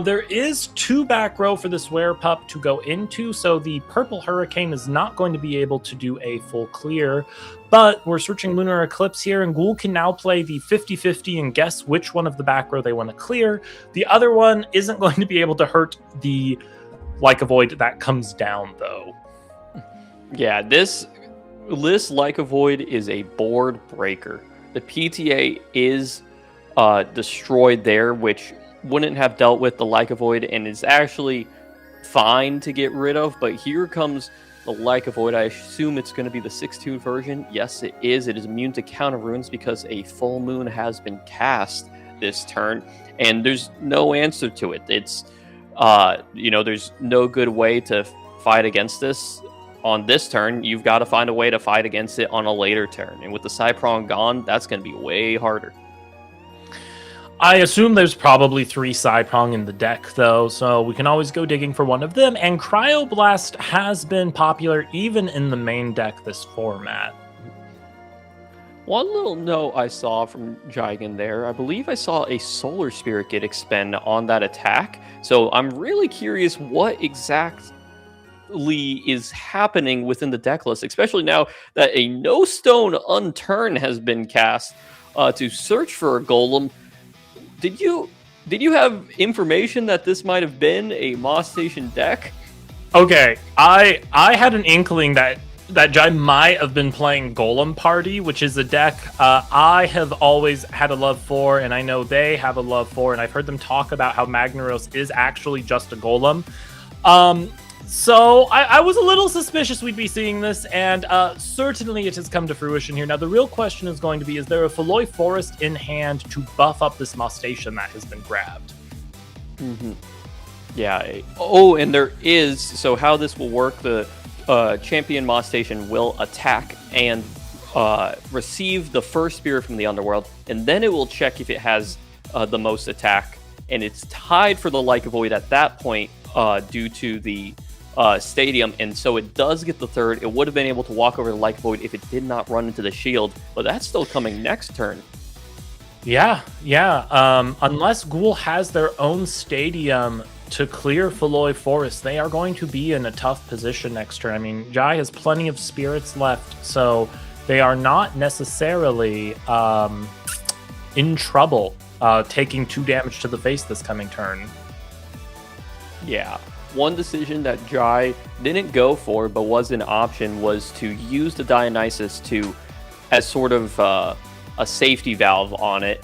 There is 2 back row for this Werepup to go into, so the Purple Hurricane is not going to be able to do a full clear. But we're searching Lunar Eclipse here, and Ghoul can now play the 50-50 and guess which one of the back row they want to clear. The other one isn't going to be able to hurt the Like a Void that comes down, though. Yeah, this Like a Void is a board breaker. The PTA is destroyed there, which wouldn't have dealt with the Like a Void, and is actually fine to get rid of. But here comes the Like a Void. I assume it's going to be the 6/2 version. Yes, it is. It is immune to counter runes because a full moon has been cast this turn, and there's no answer to it. It's, there's no good way to fight against this on this turn. You've got to find a way to fight against it on a later turn, and with the Cyprong gone, that's going to be way harder. I assume there's probably 3 Cyprong in the deck, though, so we can always go digging for one of them. And Cryoblast has been popular even in the main deck this format. One little note I saw from Jigen there, I believe I saw a Solar Spirit get expend on that attack. So I'm really curious what exactly is happening within the deck list, especially now that a No Stone Unturned has been cast to search for a Golem. Did you have information that this might have been a Moss Station deck? Okay, I had an inkling that Jai might have been playing Golem Party, which is a deck I have always had a love for, and I know they have a love for, and I've heard them talk about how Magnaros is actually just a Golem. So I was a little suspicious we'd be seeing this, and certainly it has come to fruition here. Now, the real question is going to be, is there a Feloy Forest in hand to buff up this Moss Station that has been grabbed? Mm-hmm. Yeah. Oh, and there is, so how this will work, the champion Moss Station will attack and receive the first Spirit from the Underworld, and then it will check if it has the most attack, and it's tied for the Like a Void at that point due to the stadium, and so it does get the 3rd. It would have been able to walk over the Like Void if it did not run into the shield, but that's still coming next turn. Yeah. Unless Ghoul has their own stadium to clear Feloy Forest, they are going to be in a tough position next turn. I mean, Jai has plenty of spirits left, so they are not necessarily in trouble taking 2 damage to the face this coming turn. Yeah. One decision that Jai didn't go for, but was an option, was to use the Dionysus as sort of a safety valve on it,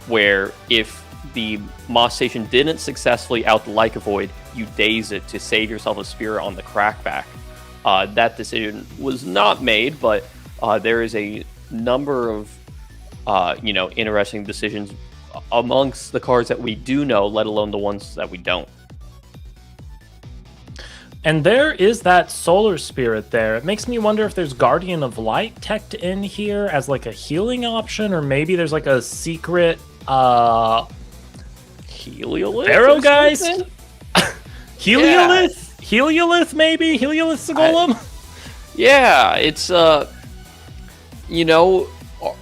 where if the Moss Station didn't successfully out the Like a Void, you daze it to save yourself a Spirit on the crackback. That decision was not made, but there is a number of interesting decisions amongst the cards that we do know, let alone the ones that we don't. And there is that Solar Spirit there. It makes me wonder if there's Guardian of Light teched in here as like a healing option, or maybe there's like a secret Heliolith? Arrowgeist? Heliolith? Yeah. Heliolith, maybe? Heliolith's a golem? It's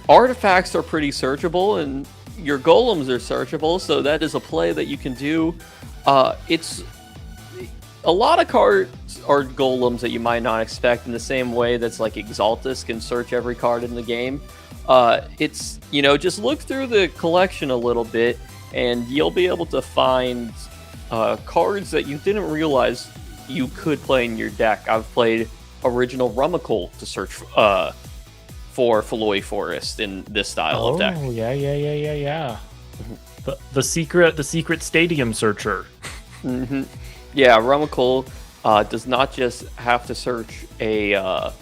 artifacts are pretty searchable, and your golems are searchable, so that is a play that you can do. It's a lot of cards are golems that you might not expect, in the same way that's like Exaltus can search every card in the game. It's, just look through the collection a little bit, and you'll be able to find cards that you didn't realize you could play in your deck. I've played original Rummikul to search for Floy Forest in this style of deck. Oh, yeah. The secret stadium searcher. Yeah, Rummikul does not just have to search a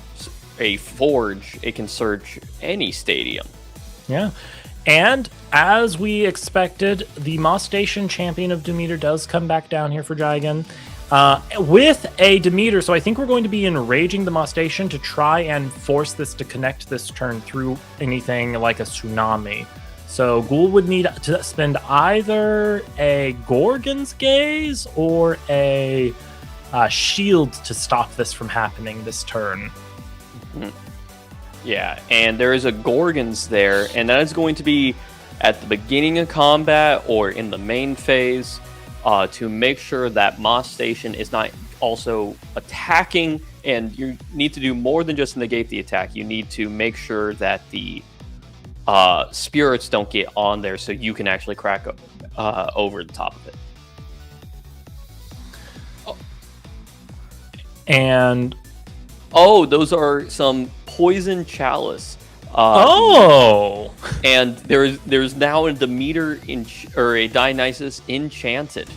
forge; it can search any stadium. Yeah. And as we expected, the Moss Station Champion of Demeter does come back down here for Jigen. With a Demeter, so I think we're going to be enraging the Moss Station to try and force this to connect this turn through anything like a tsunami. So Ghoul would need to spend either a Gorgon's Gaze or a Shield to stop this from happening this turn. Yeah, and there is a Gorgon's there, and that is going to be at the beginning of combat or in the main phase to make sure that Moss Station is not also attacking, and you need to do more than just negate the attack. You need to make sure that the spirits don't get on there so you can actually crack over the top of it. And those are some poison chalice. And there's now a Demeter or a Dionysus enchanted.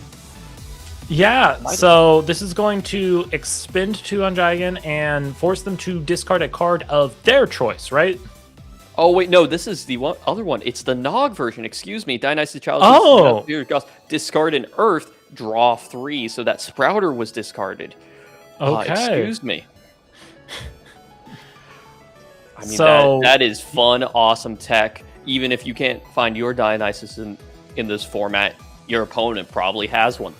Yeah, so this is going to expend 2 on Jigen and force them to discard a card of their choice, right? Oh wait, no, this is the other one. It's the Nog version. Excuse me, Dionysus Chalice. Discard an Earth, draw 3. So that Sprouter was discarded. Okay. Excuse me. I mean, so that is fun, awesome tech. Even if you can't find your Dionysus in this format, your opponent probably has one.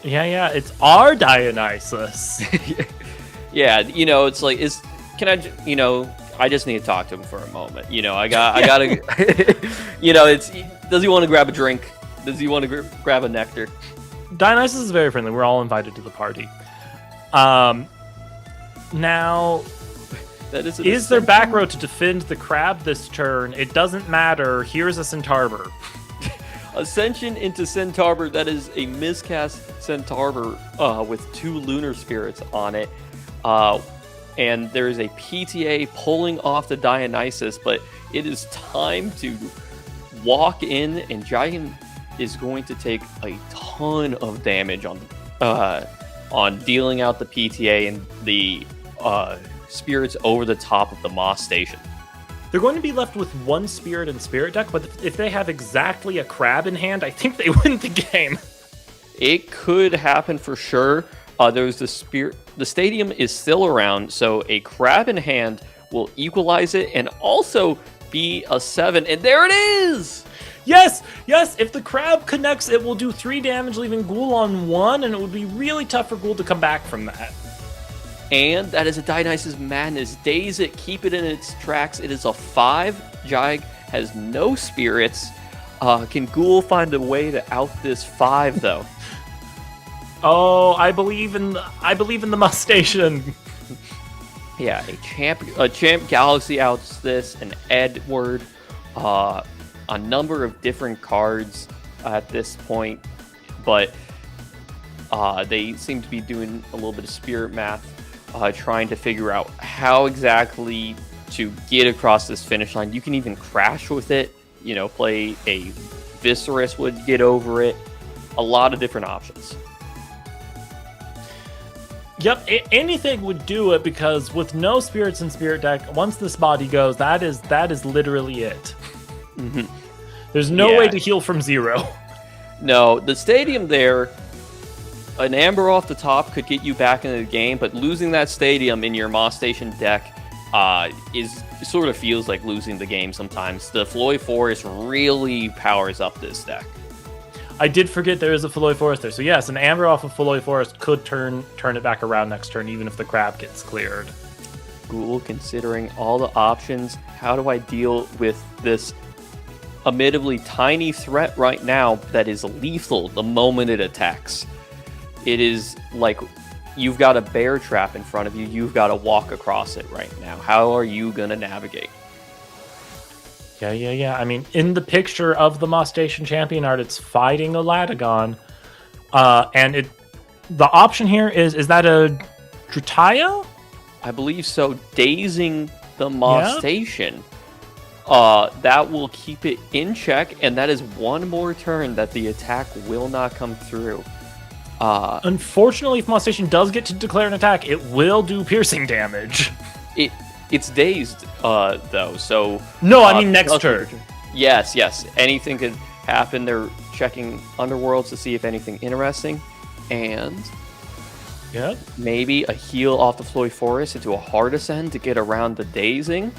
Yeah, it's our Dionysus. Yeah, it's like, I just need to talk to him for a moment. I gotta, does he want to grab a drink? Does he want to grab a nectar? Dionysus is very friendly. We're all invited to the party. Now, is there back row to defend the crab this turn? It doesn't matter. Here's a Centarbor. Ascension into Centarbor. That is a miscast Centarbor with 2 Lunar Spirits on it. And there is a PTA pulling off the Dionysus, but it is time to walk in, and Jigen is going to take a ton of damage on dealing out the PTA and the spirits over the top of the Moss Station. They're going to be left with 1 spirit in Spirit deck, but if they have exactly a crab in hand, I think they win the game. It could happen for sure. There's the stadium is still around, so a crab in hand will equalize it and also be a 7. And there it is! Yes! If the crab connects, it will do 3 damage, leaving Ghoul on 1, and it would be really tough for Ghoul to come back from that. And that is a Dionysus Madness. Daze it, keep it in its tracks. It is a 5. Jig has no spirits. Can Ghoul find a way to out this 5, though? Oh, I believe in the Moss Station. Yeah, a champ Galaxy outs this, an Edward, a number of different cards at this point, but they seem to be doing a little bit of spirit math, trying to figure out how exactly to get across this finish line. You can even crash with it, play a Viscerus would get over it. A lot of different options. Yep, anything would do it, because with no spirits in Spirit deck, once this body goes, that is literally it. Mm-hmm. There's no way to heal from 0. No, the stadium there, an Amber off the top could get you back into the game, but losing that stadium in your Moss Station deck sort of feels like losing the game sometimes. The Floy Forest really powers up this deck. I did forget there is a Floy Forest there. So yes, an Amber off of Floy Forest could turn it back around next turn, even if the crab gets cleared. Ghoul, considering all the options, how do I deal with this admittedly tiny threat right now that is lethal the moment it attacks? It is like you've got a bear trap in front of you. You've got to walk across it right now. How are you going to navigate? Yeah. I mean, in the picture of the Moss Station Champion art, it's fighting a Latagon. And the option here is that a Drutaya? I believe so. Dazing the Moss Yeah. Station. That will keep it in check, and that is one more turn that the attack will not come through. Unfortunately, if Moss Station does get to declare an attack, it will do piercing damage. It's dazed, though, so... No, I mean next turn. Yes. Anything could happen. They're checking Underworlds to see if anything interesting. And Yeah. maybe a heal off the Floy Forest into a Hard Ascend to get around the dazing.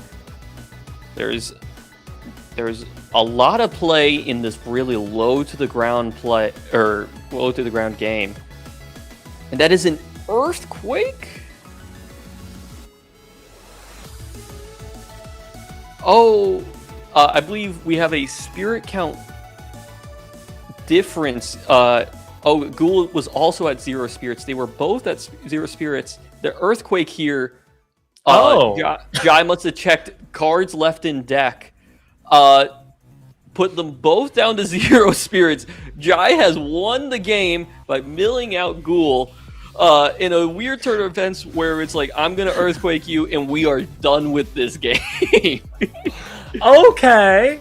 There's a lot of play in this really low to the ground game. And that is an Earthquake? Oh, I believe we have a spirit count difference. Ghoul was also at 0 spirits. They were both at 0 spirits. The Earthquake here. Jai must have checked cards left in deck. Put them both down to 0 spirits. Jai has won the game by milling out Ghoul. In a weird turn of events where it's like, I'm going to Earthquake you, and we are done with this game. Okay.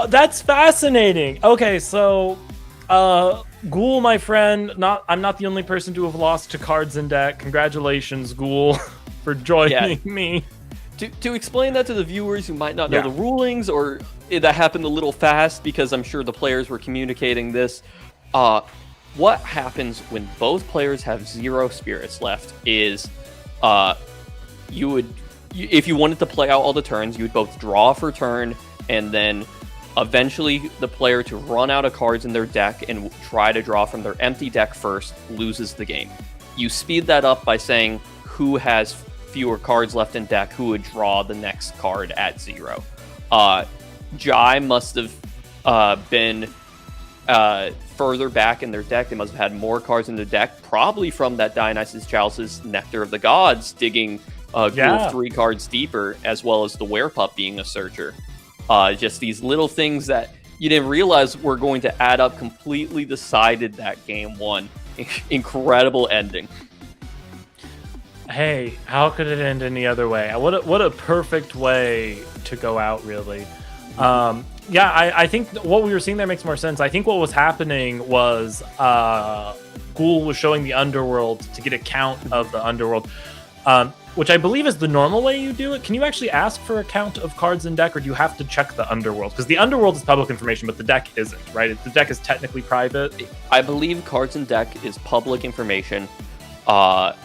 That's fascinating. Okay, so, Ghoul, my friend, I'm not the only person to have lost to cards in deck. Congratulations, Ghoul, for joining me. To explain that to the viewers who might not know the rulings, or that happened a little fast because I'm sure the players were communicating this, what happens when both players have 0 spirits left is if you wanted to play out all the turns, you would both draw for turn, and then eventually the player to run out of cards in their deck and try to draw from their empty deck first loses the game. You speed that up by saying who has fewer cards left in deck, who would draw the next card at 0. Jai must have been further back in their deck. They must have had more cards in their deck, probably from that Dionysus Chalice's Nectar of the Gods, digging Ghoul 3 cards deeper, as well as the Werepup being a searcher. Just these little things that you didn't realize were going to add up completely decided that game one. Incredible ending. Hey, how could it end any other way? What a perfect way to go out, really. I think what we were seeing there makes more sense. I think what was happening was Ghoul was showing the Underworld to get a count of the Underworld, which I believe is the normal way you do it. Can you actually ask for a count of cards in deck, or do you have to check the Underworld? Because the Underworld is public information, but the deck isn't, right? The deck is technically private. I believe cards in deck is public information. I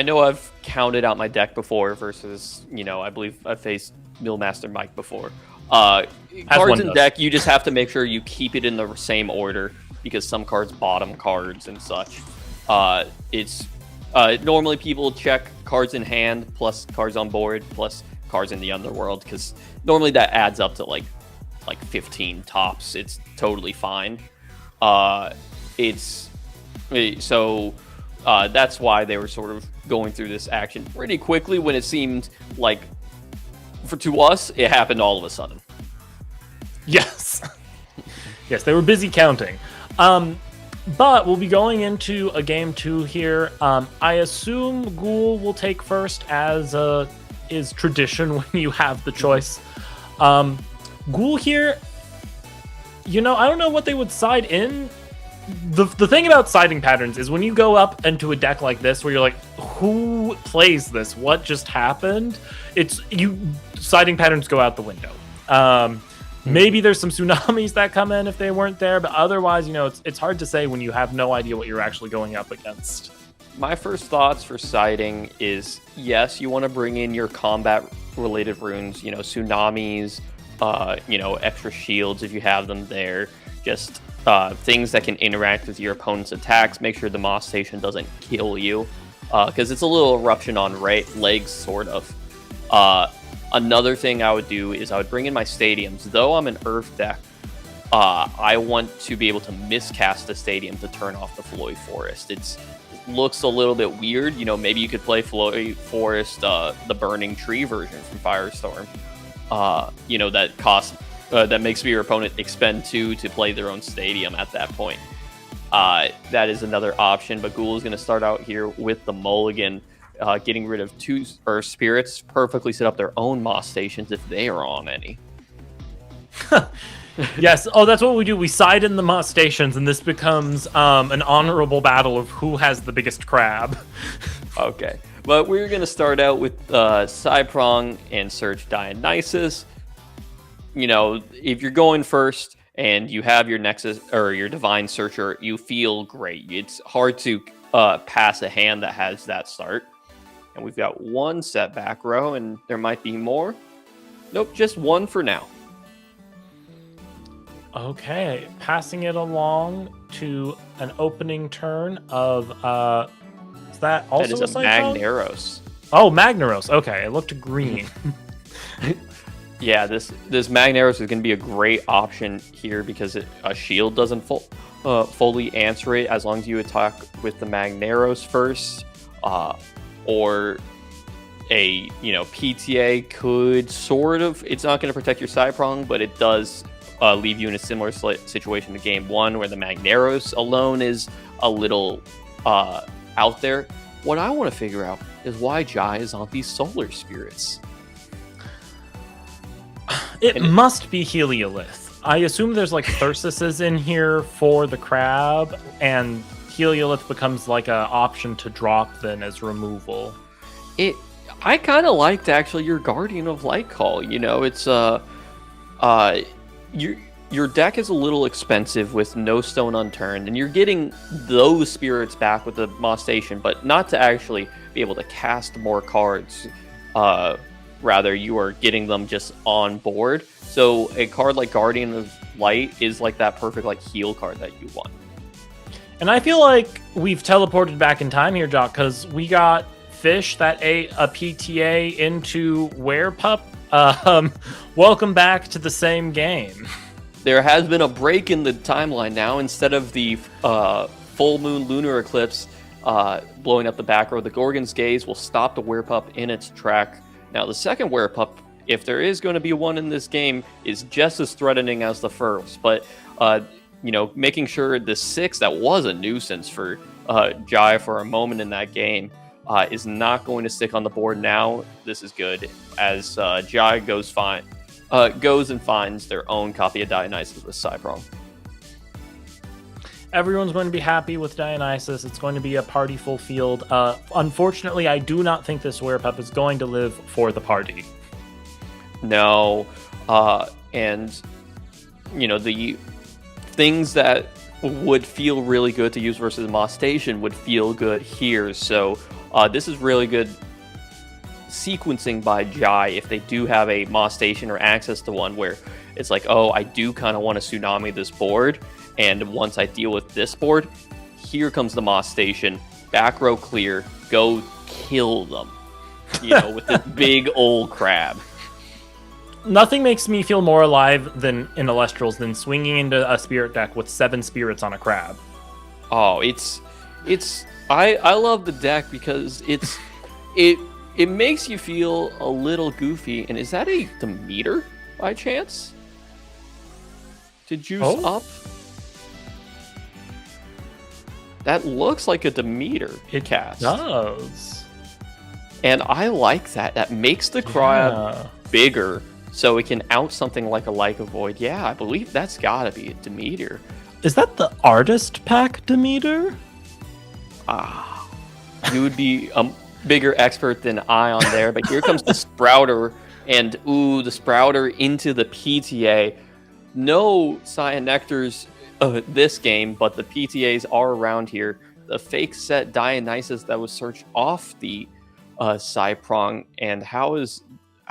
know I've counted out my deck before versus, I believe I've faced Millmaster Mike before. Cards in deck, you just have to make sure you keep it in the same order because some cards bottom cards and such. Normally people check cards in hand plus cards on board plus cards in the Underworld because normally that adds up to like 15 tops. It's totally fine. That's why they were sort of going through this action pretty quickly when it seemed like, to us, it happened all of a sudden. Yes. Yes, they were busy counting. But we'll be going into a game 2 here. I assume Ghoul will take first, as is tradition when you have the choice. Ghoul here, I don't know what they would side in. The thing about siding patterns is when you go up into a deck like this where you're like, who plays this? What just happened? Siding patterns go out the window. Maybe there's some tsunamis that come in if they weren't there, but otherwise, it's hard to say when you have no idea what you're actually going up against. My first thoughts for siding is, yes, you want to bring in your combat-related runes, tsunamis, extra shields if you have them there, just things that can interact with your opponent's attacks. Make sure the Moss Station doesn't kill you, because it's a little eruption on legs, sort of. Another thing I would do is I would bring in my stadiums. Though I'm an Earth deck, I want to be able to miscast the stadium to turn off the Floy Forest. It looks a little bit weird. Maybe you could play Floy Forest, the Burning Tree version from Firestorm. That makes your opponent expend 2 to play their own stadium at that point. That is another option, but Ghoul is going to start out here with the mulligan. getting rid of two Earth spirits, perfectly set up their own Moss stations if they are on any. Yes. Oh, that's what we do. We side in the Moss stations, and this becomes an honorable battle of who has the biggest crab. Okay. But we're going to start out with Cyprong and search Dionysus. You know, if you're going first and you have your Nexus or your Divine Searcher, you feel great. It's hard to pass a hand that has that start. And we've got one set back row, and there might be more. Nope, just one for now. Okay, passing it along to an opening turn of is that also that is a Magneros. Oh, Magneros. Okay, it looked green. Yeah, this Magneros is going to be a great option here because a shield doesn't fully answer it as long as you attack with the Magneros first, or a PTA could sort of. It's not going to protect your Cyprong, but it does leave you in a similar situation to Game 1 where the Magneros alone is a little out there. What I want to figure out is why Jai is on these Solar Spirits. It must be Heliolith. I assume there's like Thyrsuses in here for the crab, and Heliolith becomes like an option to drop then as removal. I kind of liked actually your Guardian of Light call. It's your deck is a little expensive with no stone unturned, and you're getting those spirits back with the Moss Station, but not to actually be able to cast more cards. Rather, you are getting them just on board. So a card like Guardian of Light is like that perfect like heal card that you want. And I feel like we've teleported back in time here, Jock, because we got Fish that ate a PTA into Werepup. Welcome back to the same game. There has been a break in the timeline now. Instead of the full moon lunar eclipse blowing up the back row, the Gorgon's Gaze will stop the Werepup in its track. Now, the second Werepup, if there is going to be one in this game, is just as threatening as the first. But, making sure the 6 that was a nuisance for Jai for a moment in that game is not going to stick on the board now. This is good, as Jai goes and finds their own copy of Dionysus with Cyprong. Everyone's going to be happy with Dionysus. It's going to be a party full field. Unfortunately, I do not think this Werepup is going to live for the party. No, and the things that would feel really good to use versus Moss Station would feel good here. So this is really good sequencing by Jai if they do have a Moss Station or access to one where it's like, oh, I do kind of want to tsunami this board, and once I deal with this board, here comes the Moss Station, back row clear, go kill them, with this big old crab. Nothing makes me feel more alive than in Elestrals than swinging into a spirit deck with 7 spirits on a crab. Oh, I love the deck because it makes you feel a little goofy. And is that a Demeter by chance? To juice up? That looks like a Demeter cast. It does. And I like that. That makes the crab bigger so it can out something like a Like a Void. Yeah, I believe that's gotta be a Demeter. Is that the artist pack Demeter? You would be a bigger expert than I on there, but here comes the Sprouter, and the Sprouter into the PTA. No Cyan Nectars this game, but the PTAs are around here. The fake set Dionysus that was searched off the Cyprong, and how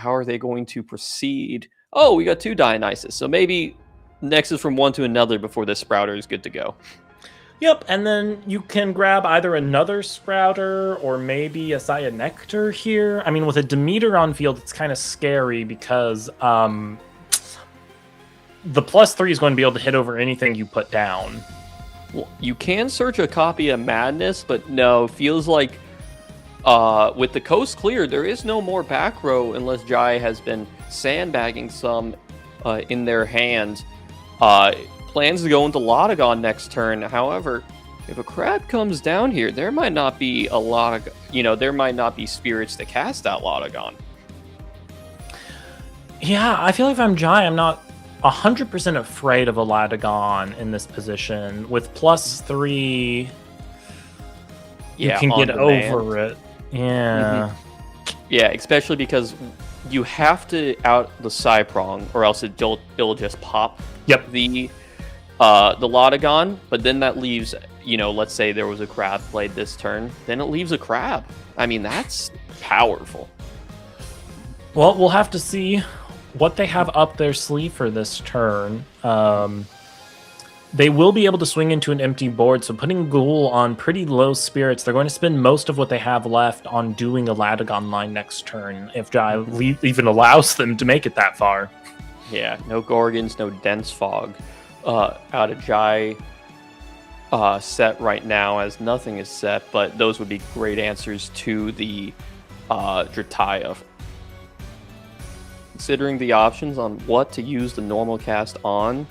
are they going to proceed? Oh, we got 2 Dionysus, so maybe Nexus from one to another before this Sprouter is good to go. Yep, and then you can grab either another Sprouter or maybe a Cyan Nectar here. I mean, with a Demeter on field, it's kind of scary because the +3 is going to be able to hit over anything you put down. Well, you can search a copy of Madness, but no, feels like with the coast clear, there is no more back row unless Jai has been sandbagging some in their hand. Plans to go into Lotagon next turn. However, if a crab comes down here, there might not be a lot of, there might not be spirits to cast that Lotagon. Yeah, I feel like if I'm Jai, I'm not 100% afraid of a Latagon in this position. With +3, you can get over it. Yeah. Yeah, especially because you have to out the Psyprong, or else it'll just pop the Lotagon, but then that leaves, let's say there was a crab played this turn, then it leaves a crab. I mean, that's powerful. Well, we'll have to see what they have up their sleeve for this turn. They will be able to swing into an empty board, so putting Ghoul on pretty low spirits, they're going to spend most of what they have left on doing a Latagon line next turn, if Jai even allows them to make it that far. Yeah, no Gorgons, no Dense Fog out of Jai set right now, as nothing is set, but those would be great answers to the Drataya. Considering the options on what to use the normal cast on,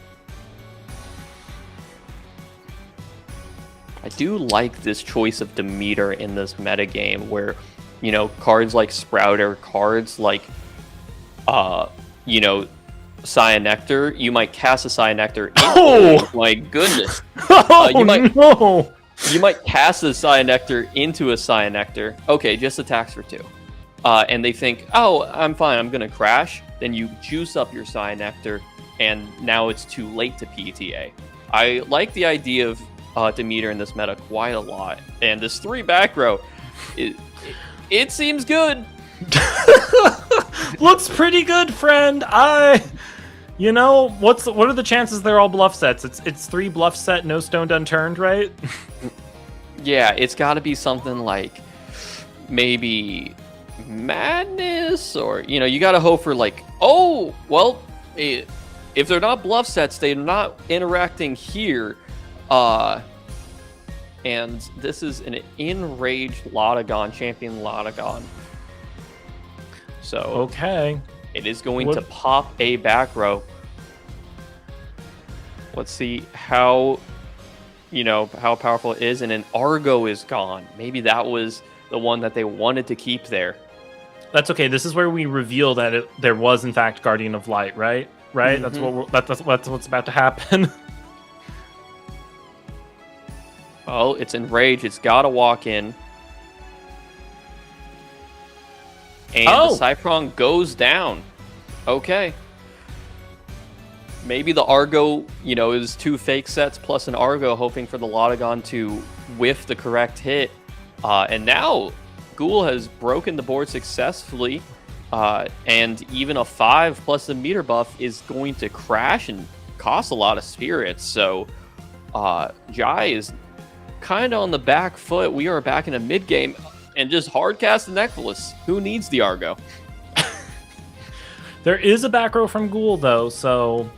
I do like this choice of Demeter in this metagame where, cards like Sprouter, cards like, Cyanectar, you might cast a Cyanectar. Oh my goodness! You might cast a Cyanectar into a Cyanectar. Okay, just attacks for 2. And they think, oh, I'm fine, I'm going to crash. Then you juice up your Cyanectar, and now it's too late to PTA. I like the idea of Demeter in this meta quite a lot. And this 3 back row, it seems good. Looks pretty good, friend. What are the chances they're all bluff sets? It's 3 bluff set, no stoned unturned, right? Yeah, it's got to be something like maybe Madness, or you got to hope for if they're not bluff sets, they're not interacting here. And this is an enraged Lotagon, champion Lotagon. So okay, it is going to pop a back row. Let's see how powerful it is, and an Argo is gone. Maybe that was the one that they wanted to keep there. That's okay. This is where we reveal that there was in fact Guardian of Light, right? Right. Mm-hmm. That's what's about to happen. Oh, it's enraged. It's got to walk in. And the Cyprong goes down. Okay. Maybe the Argo, is 2 fake sets plus an Argo, hoping for the Lotagon to whiff the correct hit. And now Ghoul has broken the board successfully. And even a 5 plus the meter buff is going to crash and cost a lot of spirits. So Jai is kind of on the back foot. We are back in a mid game and just hard cast the Necklace. Who needs the Argo? There is a back row from Ghoul though, so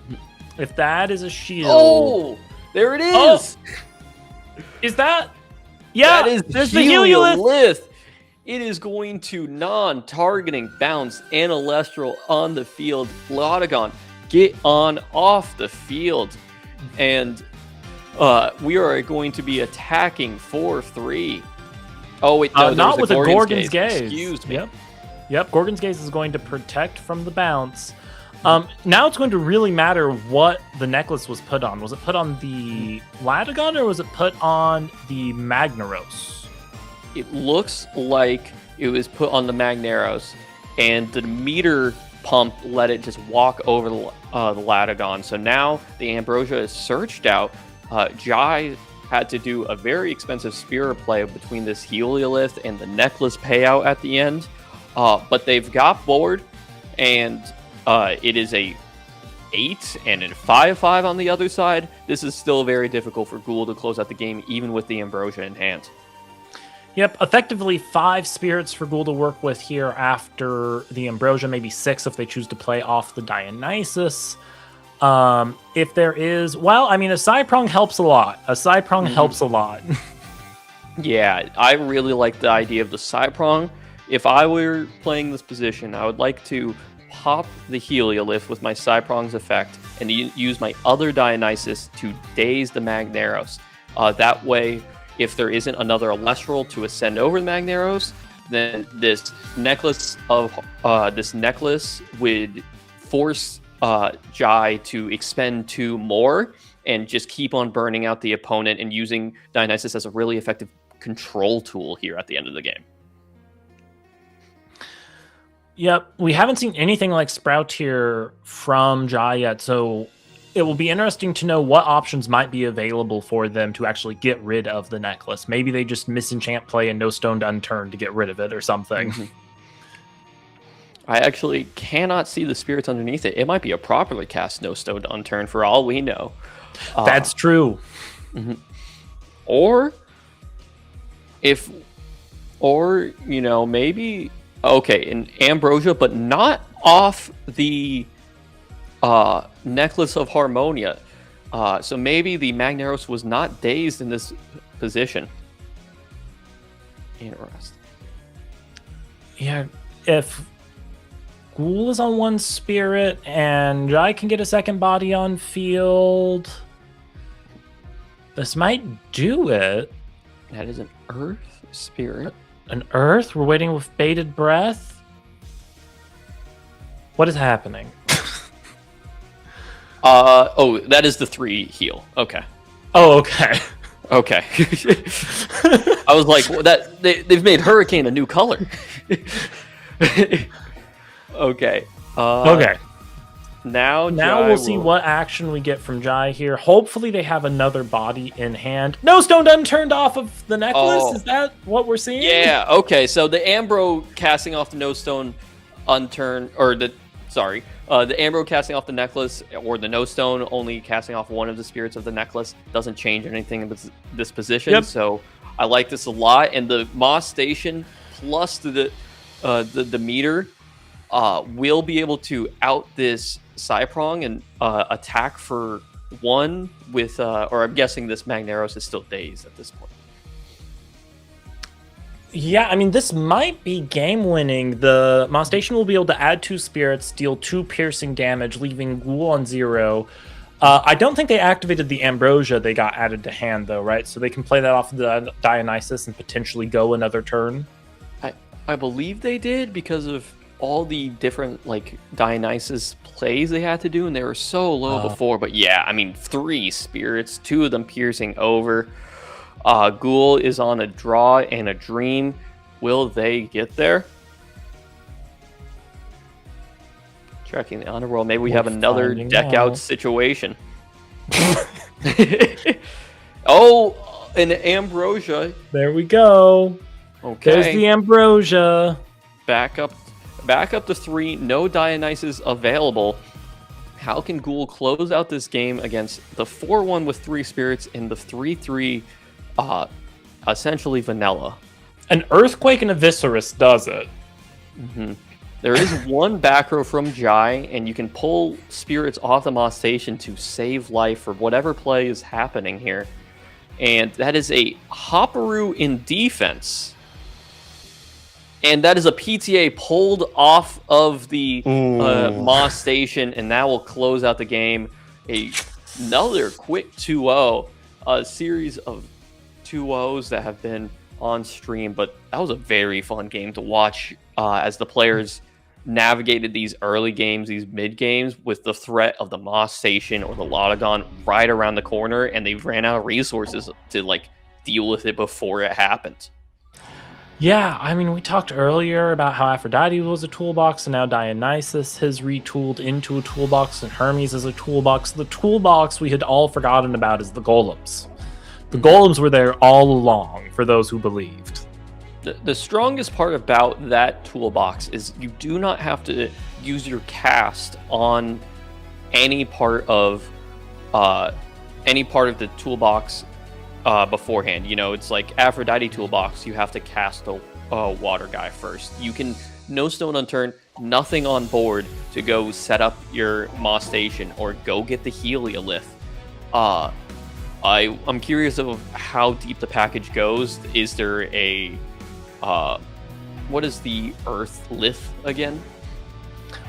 if that is a shield. Oh, there it is. Is that? Yeah, that is there's the the Heliolith. It is going to non-targeting bounce and Elestral on the field. Lotagon, get on off the field. And we are going to be attacking 4-3. Oh, wait, no, not with a Gorgon's Gaze. Excuse me. Yep, Gorgon's Gaze is going to protect from the bounce. Now it's going to really matter what the necklace was put on. Was it put on the Latagon or was it put on the Magnaros? It looks like it was put on the Magnaros, and the meter pump let it just walk over the Latagon. So now the Ambrosia is searched out. Jai had to do a very expensive Spirit play between this Heliolith and the necklace payout at the end. But they've got board, and it is a 8 and a 5-5 on the other side. This is still very difficult for Ghoul to close out the game, even with the Ambrosia in hand. Yep, effectively 5 spirits for Ghoul to work with here after the Ambrosia, maybe 6 if they choose to play off the Dionysus. If there is, well, I mean, a Cyprong helps a lot. Helps a lot. Yeah, I really like the idea of the Cyprong. If I were playing this position, I would like to pop the Heliolith with my Cyprong's effect and use my other Dionysus to daze the Magnaros. That way, if there isn't another Elestral to ascend over the Magneros, then this necklace would force Jai to expend 2 more and just keep on burning out the opponent and using Dionysus as a really effective control tool here at the end of the game. Yep, we haven't seen anything like Sprout here from Jai yet, so it will be interesting to know what options might be available for them to actually get rid of the necklace. Maybe they just misenchant play and no stone unturned to get rid of it or something. Mm-hmm. I actually cannot see the spirits underneath it. It might be a properly cast no stone unturned for all we know. That's true. Mm-hmm. Or maybe an Ambrosia, but not off the Necklace of Harmonia. So maybe the Magneros was not dazed in this position. Interesting. Yeah, if Ghoul is on 1 spirit and Jai can get a second body on field, this might do it. That is an Earth spirit. An Earth? We're waiting with bated breath? What is happening? That is the 3 heal. Okay. Oh, okay. Okay. I was like, they've made Hurricane a new color. Okay. Okay. Now we'll see what action we get from Jai here. Hopefully they have another body in hand. No stone unturned off of the necklace? Oh. Is that what we're seeing? Yeah, okay. So the Ambro casting off the no stone unturned, the Ambro casting off the necklace, or the no stone only casting off one of the spirits of the necklace doesn't change anything in this position. Yep. So I like this a lot. And the Moss Station plus the meter will be able to out this Cyprong and attack for 1 with, or I'm guessing this Magneros is still dazed at this point. Yeah, I mean, this might be game-winning. The Moss Station will be able to add 2 spirits, deal 2 piercing damage, leaving Ghoul on 0. I don't think they activated the Ambrosia they got added to hand, though, right? So they can play that off of the Dionysus and potentially go another turn. I believe they did because of all the different Dionysus plays they had to do, and they were so low before. But yeah, I mean, 3 spirits, 2 of them piercing over. Ghoul is on a draw and a dream. Will they get there? Checking the honor roll. Maybe we have another deck out situation. Oh, an Ambrosia. There we go. Okay. There's the Ambrosia. Back up to 3. No Dionysus available. How can Ghoul close out this game against the 4-1 with 3 spirits and the 3-3 essentially vanilla? An Earthquake and a Viscerus does it. Mm-hmm. There is 1 back row from Jai, and you can pull spirits off the Moss Station to save life for whatever play is happening here. And that is a Hopperoo in defense. And that is a PTA pulled off of the Moss Station, and that will close out the game. Another quick 2-0. A series of 2-0s that have been on stream, but that was a very fun game to watch as the players navigated these early games, these mid games, with the threat of the Moss Station or the Lotagon right around the corner, and they ran out of resources to deal with it before it happened. Yeah, I mean, we talked earlier about how Aphrodite was a toolbox, and now Dionysus has retooled into a toolbox, and Hermes is a toolbox. The toolbox we had all forgotten about is the golems. The golems were there all along, for those who believed. The strongest part about that toolbox is you do not have to use your cast on any part of the toolbox beforehand. You know, it's like Aphrodite toolbox, you have to cast a water guy first. You can no stone unturned, nothing on board to go set up your Moss Station or go get the Heliolith. I'm curious of how deep the package goes. Is there a what is the Earth Lith again?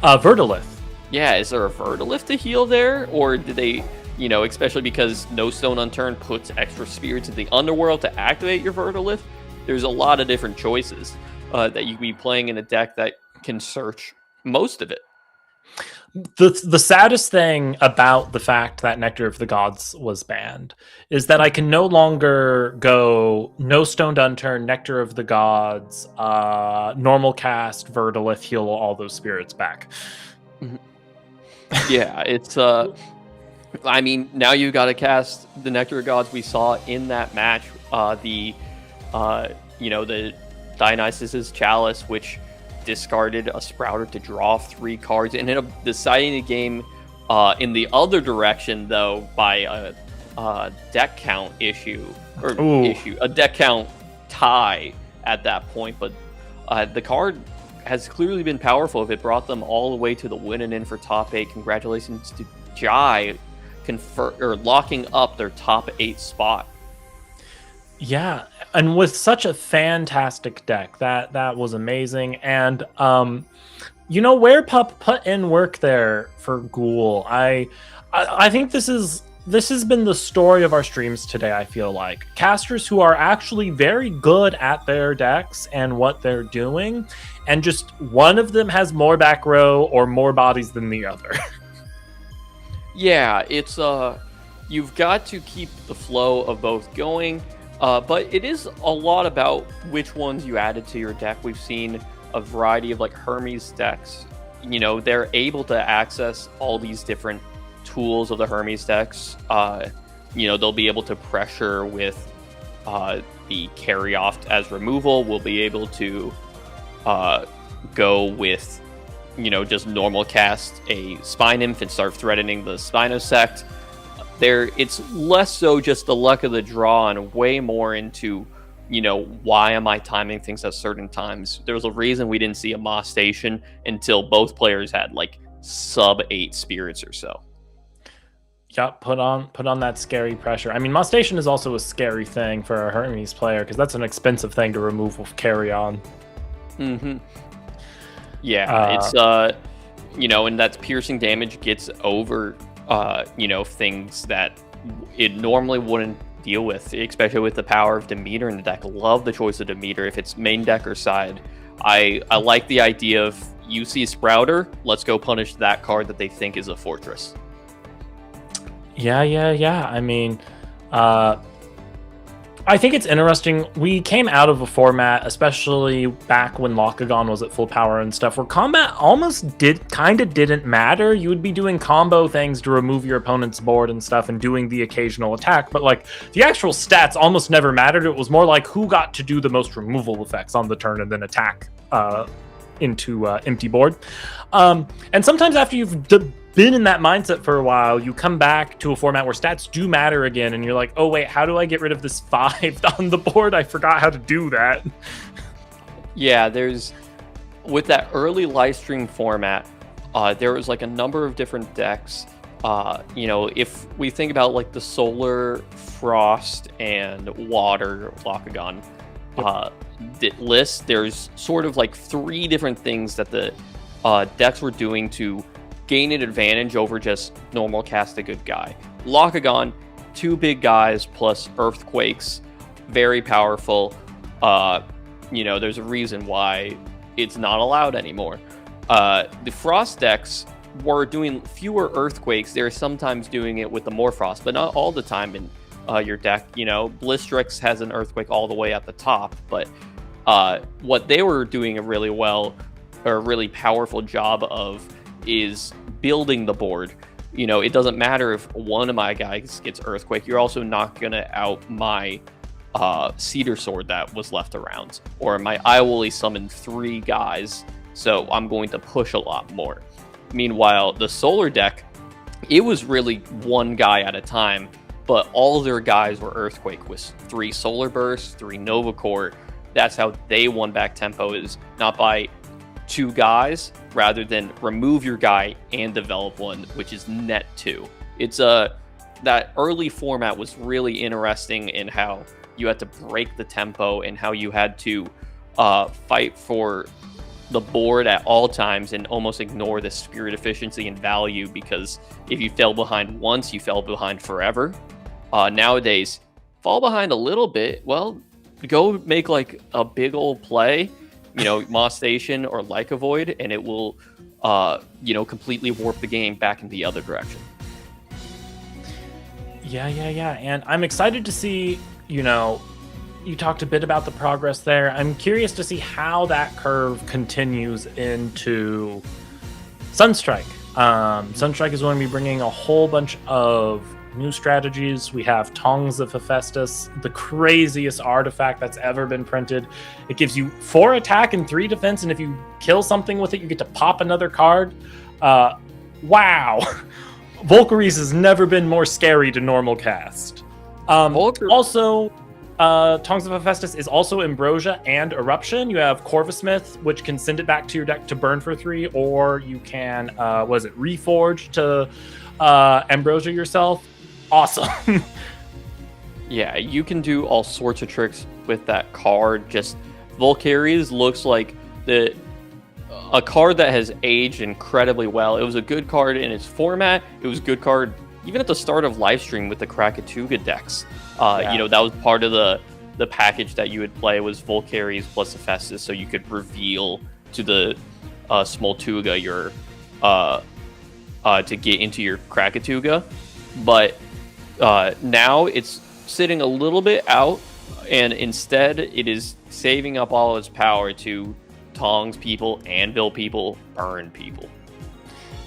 Vertilith. Yeah, is there a Vertilith to heal there, or did they especially because No Stone Unturned puts extra spirits in the underworld to activate your Vertolith. There's a lot of different choices that you can be playing in a deck that can search most of it. The saddest thing about the fact that Nectar of the Gods was banned is that I can no longer go No Stoned Unturned, Nectar of the Gods, normal cast, Vertolith, heal all those spirits back. Yeah, it's I mean, now you got to cast the Nectar of Gods we saw in that match. The Dionysus's Chalice, which discarded a Sprouter to draw 3 cards, and ended up deciding the game in the other direction, though, by a deck count issue, a deck count tie at that point. But the card has clearly been powerful if it brought them all the way to the winning in for top 8. Congratulations to Jai locking up their top 8 spot. Yeah, and with such a fantastic deck, that was amazing. And where Pup put in work there for Ghoul. I think this has been the story of our streams today. I feel like casters who are actually very good at their decks and what they're doing, and just one of them has more back row or more bodies than the other. Yeah, it's you've got to keep the flow of both going. But it is a lot about which ones you added to your deck. We've seen a variety of Hermes decks. They're able to access all these different tools of the Hermes decks. They'll be able to pressure with the carry off as removal. We'll be able to go with, just normal cast a Spine Nymph and start threatening the Spinosect. It's less so just the luck of the draw and way more into, why am I timing things at certain times? There was a reason we didn't see a Moss Station until both players had sub 8 spirits or so. Yeah, put on that scary pressure. I mean, Moss Station is also a scary thing for a Hermes player because that's an expensive thing to remove with carry on. Yeah, it's and that's piercing damage gets over things that it normally wouldn't deal with, especially with the power of Demeter in the deck. Love the choice of Demeter if it's main deck or side. I like the idea of you see Sprouter, let's go punish that card that they think is a fortress. Yeah. I mean, I think it's interesting. We came out of a format, especially back when Lockagon was at full power and stuff, where combat almost didn't matter. You would be doing combo things to remove your opponent's board and stuff and doing the occasional attack, but the actual stats almost never mattered. It was more like who got to do the most removal effects on the turn and then attack into empty board. And sometimes after you've been in that mindset for a while, you come back to a format where stats do matter again, and you're like, oh wait, how do I get rid of this 5 on the board? I forgot how to do that. Yeah, with that early Lifestream format, there was a number of different decks. If we think about the Solar, Frost, and Water Lockagon list, there's sort of 3 different things that the decks were doing to gain an advantage over just normal cast a good guy. Lockagon, 2 big guys plus Earthquakes, very powerful. There's a reason why it's not allowed anymore. The Frost decks were doing fewer Earthquakes. They're sometimes doing it with the more Frost, but not all the time in your deck. Blistrix has an Earthquake all the way at the top, but what they were doing a really powerful job of is building the board. It doesn't matter if one of my guys gets Earthquake, you're also not gonna out my Cedar Sword that was left around, or my Iwoli summoned 3 guys, so I'm going to push a lot more. Meanwhile, the Solar deck, it was really 1 guy at a time, but all their guys were Earthquake with 3 Solar Bursts, 3 Nova Core. That's how they won back tempo, is not by 2 guys, rather than remove your guy and develop one, which is net 2. It's that early format was really interesting in how you had to break the tempo and how you had to fight for the board at all times and almost ignore the spirit efficiency and value, because if you fell behind once, you fell behind forever. Nowadays, fall behind a little bit, well, go make like a big old play, Moss Station or Like a Void, and it will, completely warp the game back in the other direction. Yeah. And I'm excited to see, you talked a bit about the progress there. I'm curious to see how that curve continues into Sunstrike. Sunstrike is going to be bringing a whole bunch of new strategies. We have Tongs of Hephaestus, the craziest artifact that's ever been printed. It gives you 4 attack and 3 defense, and if you kill something with it, you get to pop another card. Wow. Volcaries has never been more scary to normal cast. Also, Tongs of Hephaestus is also Ambrosia and Eruption. You have Corvusmith, which can send it back to your deck to burn for 3, or you can, Reforge to Ambrosia yourself. Awesome. Yeah, you can do all sorts of tricks with that card. Just Volcaries looks like a card that has aged incredibly well. It was a good card in its format. It was a good card even at the start of Lifestream with the Krakatuga decks. That was part of the package that you would play was Volcaries plus Hephaestus, so you could reveal to the Smoltuga your to get into your Krakatuga. But now it's sitting a little bit out, and instead it is saving up all its power to Tongs people, Anvil people, burn people.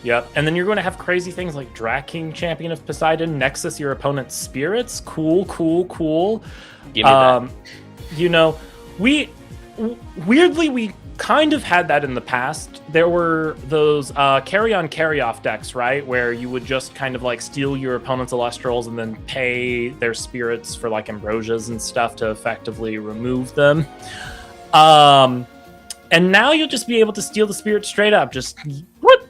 Yep, and then you're going to have crazy things like Draking, Champion of Poseidon, Nexus your opponent's spirits. Cool. Give me that. We kind of had that in the past. There were those carry-on, carry-off decks, right? Where you would just kind of like steal your opponent's Elestrals and then pay their spirits for like Ambrosias and stuff to effectively remove them. And now you'll just be able to steal the spirit straight up. Just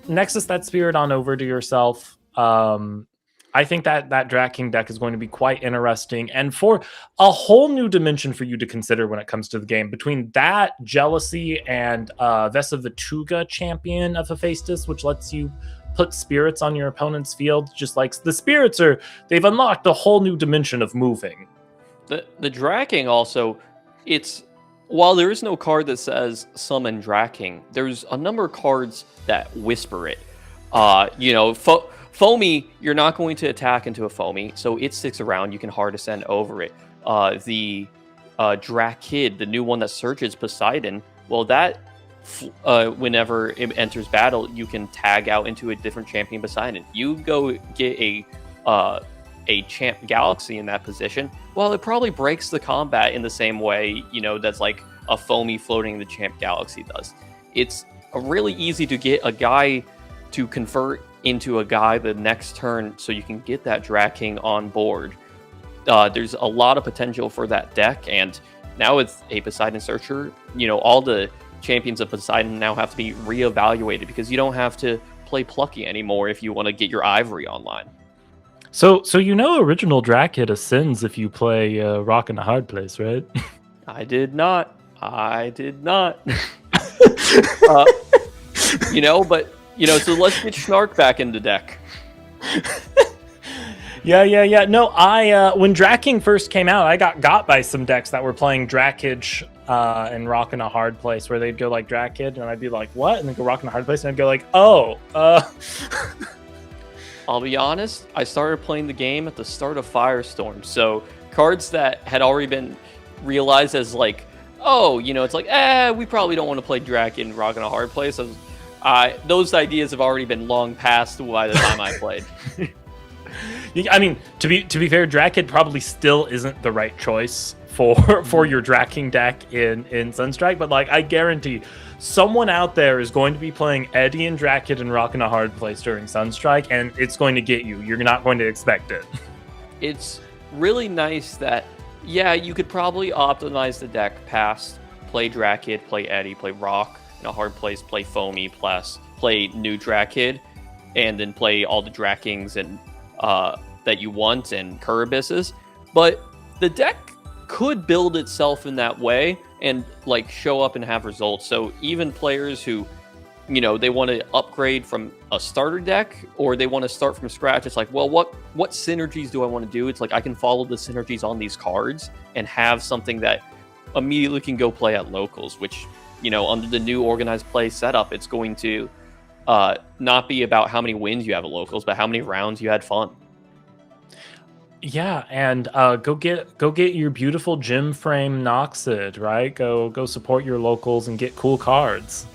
Nexus that spirit on over to yourself. I think that Draking deck is going to be quite interesting, and for a whole new dimension for you to consider when it comes to the game. Between that, Jealousy, and Vesavatuga, Champion of Hephaestus, which lets you put spirits on your opponent's field. Just like the spirits they've unlocked a whole new dimension of moving. The Draking also, while there is no card that says summon Draking, there's a number of cards that whisper it. Foamy, you're not going to attack into a Foamy, so it sticks around. You can hard ascend over it. The Drakid, the new one that searches Poseidon, well, that whenever it enters battle, you can tag out into a different champion Poseidon. You go get a Champ Galaxy in that position, well, it probably breaks the combat in the same way, that's like a Foamy floating the Champ Galaxy does. It's really easy to get a guy to convert into a guy the next turn so you can get that Draking on board. There's a lot of potential for that deck, and now with a Poseidon Searcher, all the champions of Poseidon now have to be reevaluated because you don't have to play Plucky anymore if you want to get your Ivory online. So original Drakid ascends if you play Rock in a Hard Place, right? I did not. So let's get Snark back in the deck. Yeah. No, when Draking first came out, I got by some decks that were playing Drakage and Rock in a Hard Place, where they'd go like Drakid, and I'd be like, what? And then go Rock in a Hard Place, and I'd go like, oh. I'll be honest, I started playing the game at the start of Firestorm, so cards that had already been realized as like, it's like, we probably don't want to play Drakid and Rock in a Hard Place. Those ideas have already been long past by the time I played. I mean, to be fair, Drakid probably still isn't the right choice for your Draking deck in Sunstrike, but like I guarantee someone out there is going to be playing Eddie and Drakid and Rock in a Hard Place during Sunstrike, and it's going to get you. You're not going to expect it. It's really nice that, you could probably optimize the deck past play Drakid, play Eddie, play Rock in a Hard Place, play Foamy, plus play new Drakid, and then play all the Drakings and that you want and Kuribisses. But the deck could build itself in that way and like show up and have results. So even players who, they want to upgrade from a starter deck or they want to start from scratch, it's like, well, what synergies do I want to do? It's like I can follow the synergies on these cards and have something that immediately can go play at locals, which, under the new organized play setup, it's going to not be about how many wins you have at locals, but how many rounds you had fun. Yeah, and go get your beautiful gym frame Noxid, right? Go support your locals and get cool cards.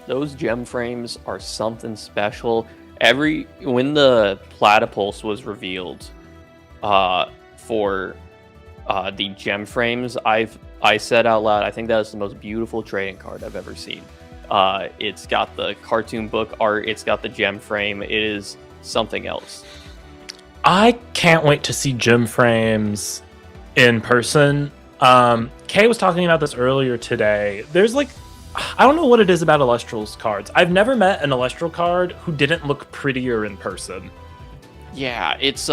Those gem frames are something special. When the Platypulse was revealed for the gem frames, I said out loud, I think that is the most beautiful trading card I've ever seen. It's got the cartoon book art, it's got the gem frame, it is something else. I can't wait to see gem frames in person. Kay was talking about this earlier today. There's I don't know what it is about Elestrals cards. I've never met an Elestral card who didn't look prettier in person. Yeah, it's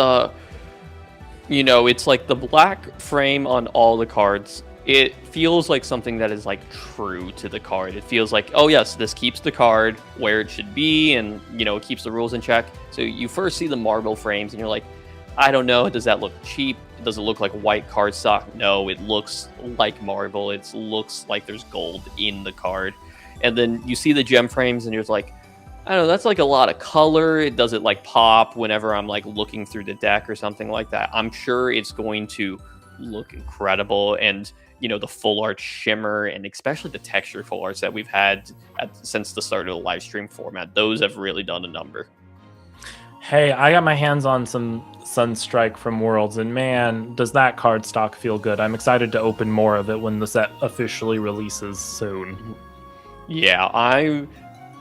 it's like the black frame on all the cards. It feels like something that is like true to the card. It feels like, oh yes, this keeps the card where it should be, and it keeps the rules in check. So you first see the marble frames and you're like, I don't know, does that look cheap? Does it look like white cardstock? No, it looks like marble. It looks like there's gold in the card. And then you see the gem frames and you're like, I don't know, that's like a lot of color. Does it like pop whenever I'm like looking through the deck or something like that? I'm sure it's going to look incredible. And the full art shimmer and especially the texture full arts that we've had since the start of the live stream format, those have really done a number. Hey, I got my hands on some Sunstrike from Worlds, and man, does that card stock feel good. I'm excited to open more of it when the set officially releases soon. Yeah, I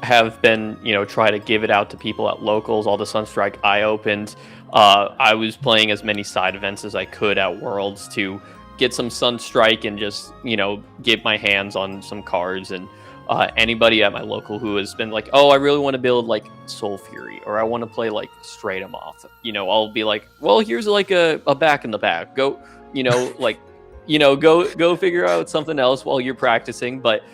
have been, try to give it out to people at locals. All the Sunstrike I opened, I was playing as many side events as I could at Worlds to get some Sunstrike and just, get my hands on some cards. And anybody at my local who has been like, oh, I really want to build like Soul Fury, or I want to play like Straight 'em Off, I'll be like, well, here's like a back in the back. Go, go figure out something else while you're practicing. But,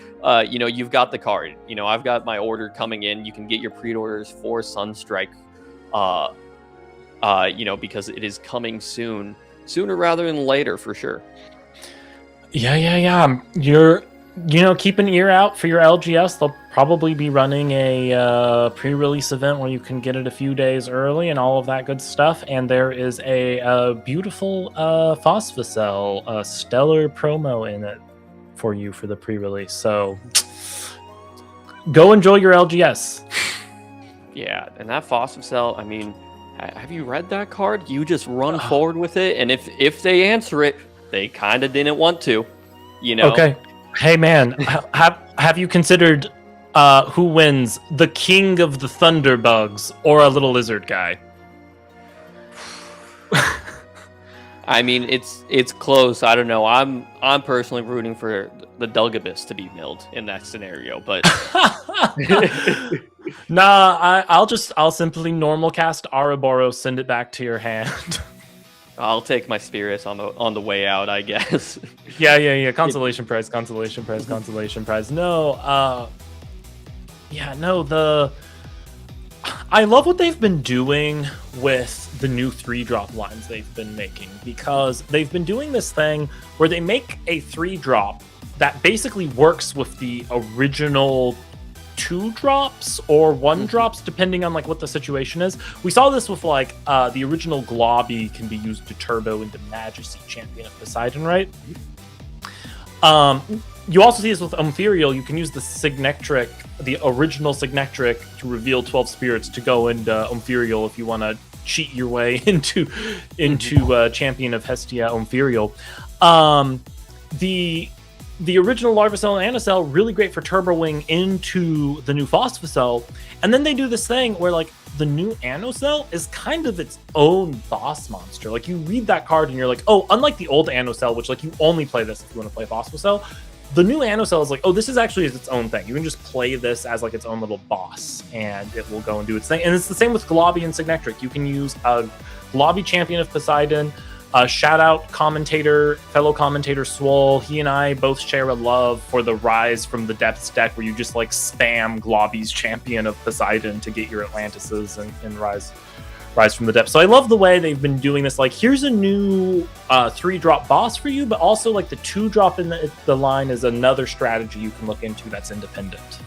you've got the card. I've got my order coming in. You can get your pre-orders for Sunstrike, because it is coming sooner rather than later, for sure. Yeah. You're, keep an ear out for your LGS. They'll probably be running a pre-release event where you can get it a few days early and all of that good stuff. And there is a beautiful Phosphocell stellar promo in it for you for the pre-release. So go enjoy your LGS. Yeah, and that Phosphocell, I mean, have you read that card? You just run forward with it, and if they answer it, they kind of didn't want to, Okay. Hey, man, have you considered who wins, the king of the Thunderbugs or a little lizard guy? I mean, it's close. I don't know. I'm personally rooting for the Duggee to be milled in that scenario, but Nah, I'll simply normal cast Ouroboros, send it back to your hand. I'll take my spirits on the way out, I guess. Yeah. Consolation prize. No, I love what they've been doing with the new 3-drop lines they've been making, because they've been doing this thing where they make a 3-drop that basically works with the original 2-drops or 1-drops, depending on like what the situation is. We saw this with like the original Globby can be used to turbo into Majesty, Champion of Poseidon, right? You also see this with Umpherial. You can use the original Signectric to reveal 12 spirits to go into Umpherial if you want to cheat your way into Champion of Hestia Umpherial. The original Larvacell and Anacell, really great for turboing into the new Phosphocell. And then they do this thing where like the new Anocell is kind of its own boss monster. Like you read that card and you're like, oh, unlike the old Anocell, which like you only play this if you want to play Phosphocell, the new Anocell is like, oh, this is actually its own thing. You can just play this as like its own little boss and it will go and do its thing. And it's the same with Globby and Signectric. You can use a Globby Champion of Poseidon, Shout out fellow commentator Swole. He and I both share a love for the Rise from the Depths deck, where you just like spam Globby's Champion of Poseidon to get your Atlantises and Rise from the Depths. So I love the way they've been doing this. Like, here's a new 3-drop boss for you, but also like the 2-drop in the line is another strategy you can look into that's independent.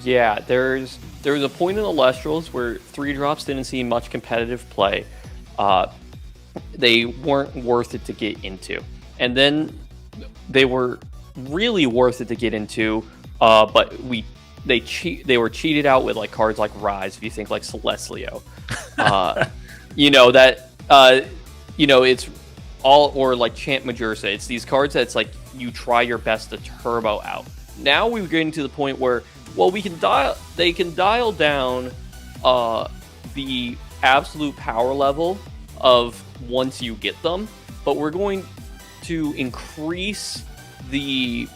Yeah, there was a point in Elestrals where 3-drops didn't see much competitive play. They weren't worth it to get into, and then they were really worth it to get into. But they were cheated out with like cards like Rise. If you think like Celestlio, it's all, or like Chant Majursa. It's these cards that's like you try your best to turbo out. Now we're getting to the point where, well, they can dial down the absolute power level of once you get them, but we're going to increase the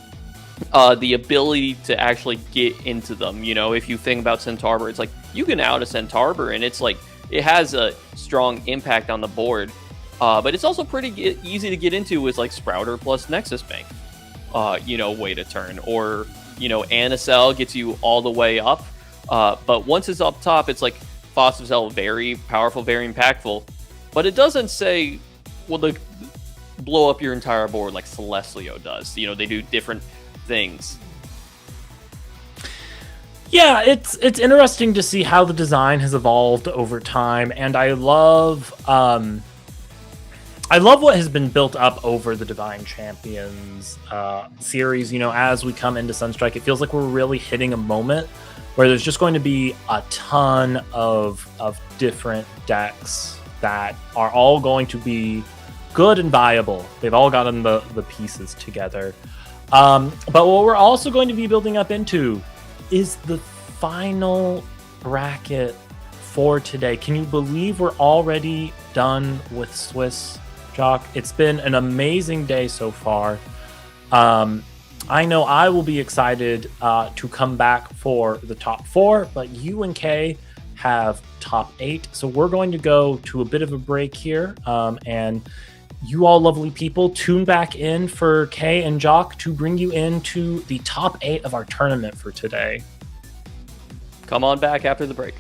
ability to actually get into them. You know, if you think about Centaur, it's like you can out a Centaur, and it's like it has a strong impact on the board, but it's also pretty easy to get into with like Sprouter plus Nexus Bank, way to turn, or Anacell gets you all the way up, but once it's up top, it's like Phosphocell, very powerful, very impactful, but it doesn't say, well, they blow up your entire board like Celestlio does. They do different things. Yeah, it's interesting to see how the design has evolved over time, and I love what has been built up over the Divine Champions series. As we come into Sunstrike, it feels like we're really hitting a moment where there's just going to be a ton of different decks that are all going to be good and viable. They've all gotten the pieces together. But what we're also going to be building up into is the final bracket for today. Can you believe we're already done with Swiss, Jock? It's been an amazing day so far. I know I will be excited to come back for the top 4, but you and Kay have top 8. So we're going to go to a bit of a break here. And you all lovely people, tune back in for Kay and Jock to bring you into the top 8 of our tournament for today. Come on back after the break.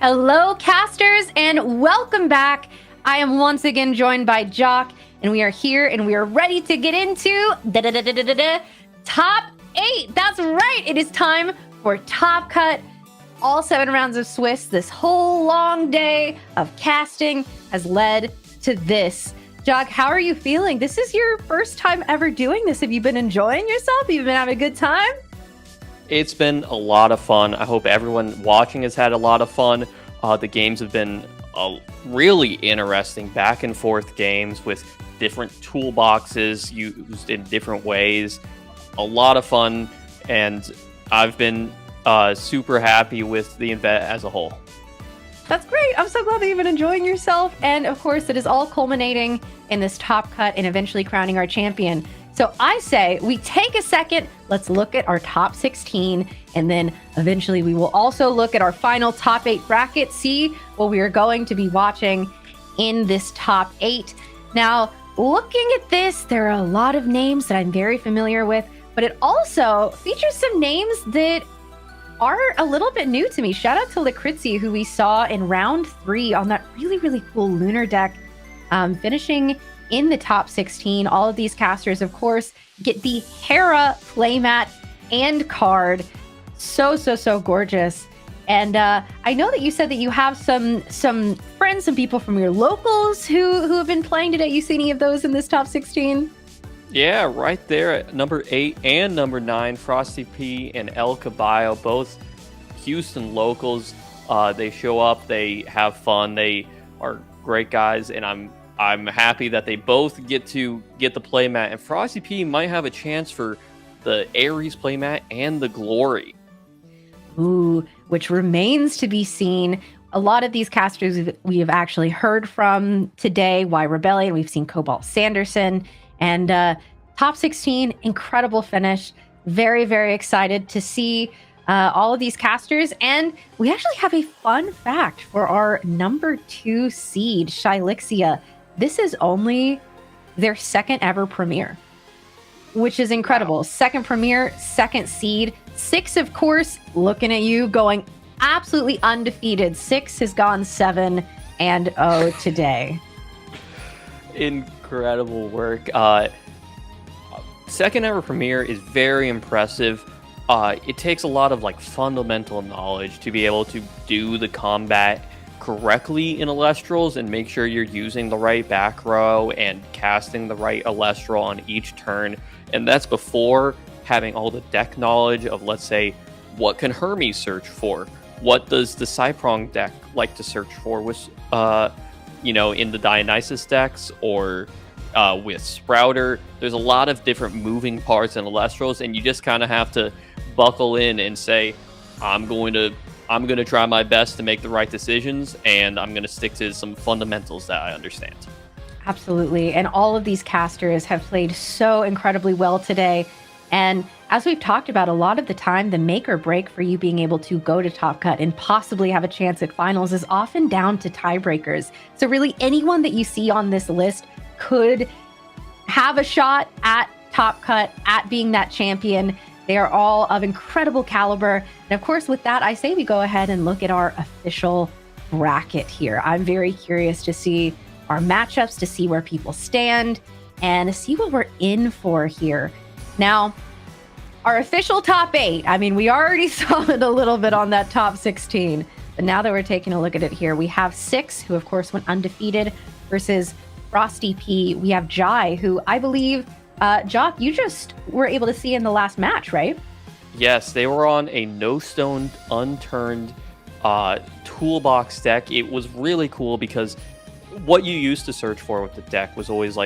Hello, casters, and welcome back. I am once again joined by Jock, and we are here and we are ready to get into top 8. That's right. It is time for Top Cut. All 7 rounds of Swiss. This whole long day of casting has led to this. Jock, how are you feeling? This is your first time ever doing this. Have you been enjoying yourself? You've been having a good time? It's been a lot of fun. I hope everyone watching has had a lot of fun. The games have been really interesting back and forth games with different toolboxes used in different ways. A lot of fun, and I've been super happy with the event as a whole. That's great. I'm so glad that you've been enjoying yourself. And of course, it is all culminating in this Top Cut and eventually crowning our champion. So I say we take a second, let's look at our top 16, and then eventually we will also look at our final top 8 bracket, see what we are going to be watching in this top 8. Now, looking at this, there are a lot of names that I'm very familiar with, but it also features some names that are a little bit new to me. Shout out to Lakritzi, who we saw in round 3 on that really, really cool lunar deck, finishing in the top 16. All of these casters, of course, get the Hera playmat and card. So gorgeous. And I know that you said that you have some friends, some people from your locals who have been playing today. You see any of those in this top 16? Yeah, right there at number 8 and number 9, Frosty P and El Caballo, both Houston locals. They show up, they have fun, they are great guys, and I'm happy that they both get to get the playmat. And Frosty P might have a chance for the Ares playmat and the Glory. Ooh, which remains to be seen. A lot of these casters we have actually heard from today. Y Rebellion, we've seen Cobalt Sanderson, and top 16, incredible finish. Very, very excited to see all of these casters. And we actually have a fun fact for our number 2 seed, Shylixia. This is only their second ever premiere, which is incredible. Wow. Second premiere, second seed. 6, of course, looking at you, going absolutely undefeated. 6 has gone 7-0 today. Incredible work. Second ever premiere is very impressive. It takes a lot of fundamental knowledge to be able to do the combat correctly in Elestrals and make sure you're using the right back row and casting the right Elestral on each turn. And that's before having all the deck knowledge of, let's say, what can Hermes search for? What does the Cyprong deck like to search for with, in the Dionysus decks or with Sprouter? There's a lot of different moving parts in Elestrals, and you just kind of have to buckle in and say, I'm going to try my best to make the right decisions, and I'm going to stick to some fundamentals that I understand. Absolutely. And all of these casters have played so incredibly well today. And as we've talked about, a lot of the time, the make or break for you being able to go to Top Cut and possibly have a chance at finals is often down to tiebreakers. So really anyone that you see on this list could have a shot at Top Cut, at being that champion. They are all of incredible caliber. And of course, with that, I say we go ahead and look at our official bracket here. I'm very curious to see our matchups, to see where people stand, and to see what we're in for here. Now, our official top 8, I mean, we already saw it a little bit on that top 16, but now that we're taking a look at it here, we have 6, who of course went undefeated, versus Frosty P. We have Jai, who I believe, Jock, you just were able to see in the last match, right? Yes, they were on a no-stoned, unturned toolbox deck. It was really cool because what you used to search for with the deck was always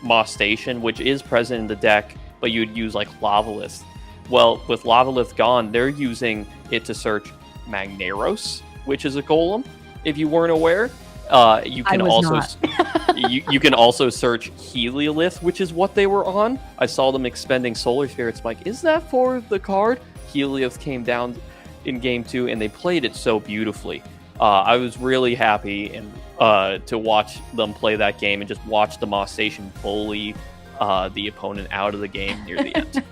Moss Station, which is present in the deck, but you'd use Lavalith. Well, with Lavalith gone, they're using it to search Magneros, which is a golem, if you weren't aware. You can also you can also search Heliolith, which is what they were on. I saw them expending Solar Spirits. I'm like, is that for the card? Heliolith came down in game 2, and they played it so beautifully. I was really happy to watch them play that game and just watch the Moss Station bully the opponent out of the game near the end.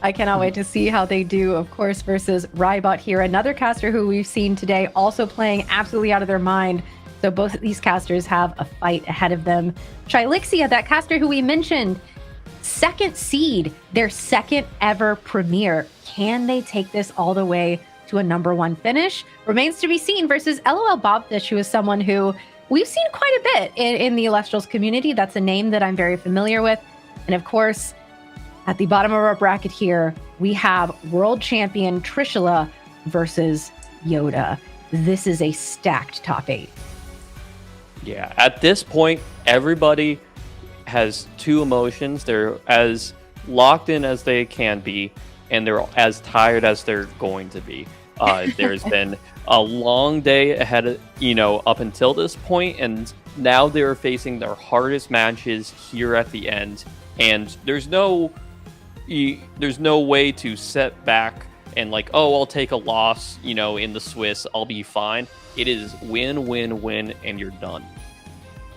I cannot wait to see how they do, of course, versus Rybot here. Another caster who we've seen today also playing absolutely out of their mind. So both of these casters have a fight ahead of them. Trilixia, that caster who we mentioned, second seed, their second ever premiere. Can they take this all the way to a #1 finish? Remains to be seen versus LOL Bobfish, who is someone who we've seen quite a bit in the Elestrals community. That's a name that I'm very familiar with. And of course, at the bottom of our bracket here, we have world champion Trishula versus Yoda. This is a stacked top 8. Yeah, at this point, everybody has two emotions. They're as locked in as they can be, and they're as tired as they're going to be. There's been a long day ahead of, up until this point, and now they're facing their hardest matches here at the end, and there's no way to set back and like, oh, I'll take a loss, in the Swiss, I'll be fine. It is win, win, win, and you're done.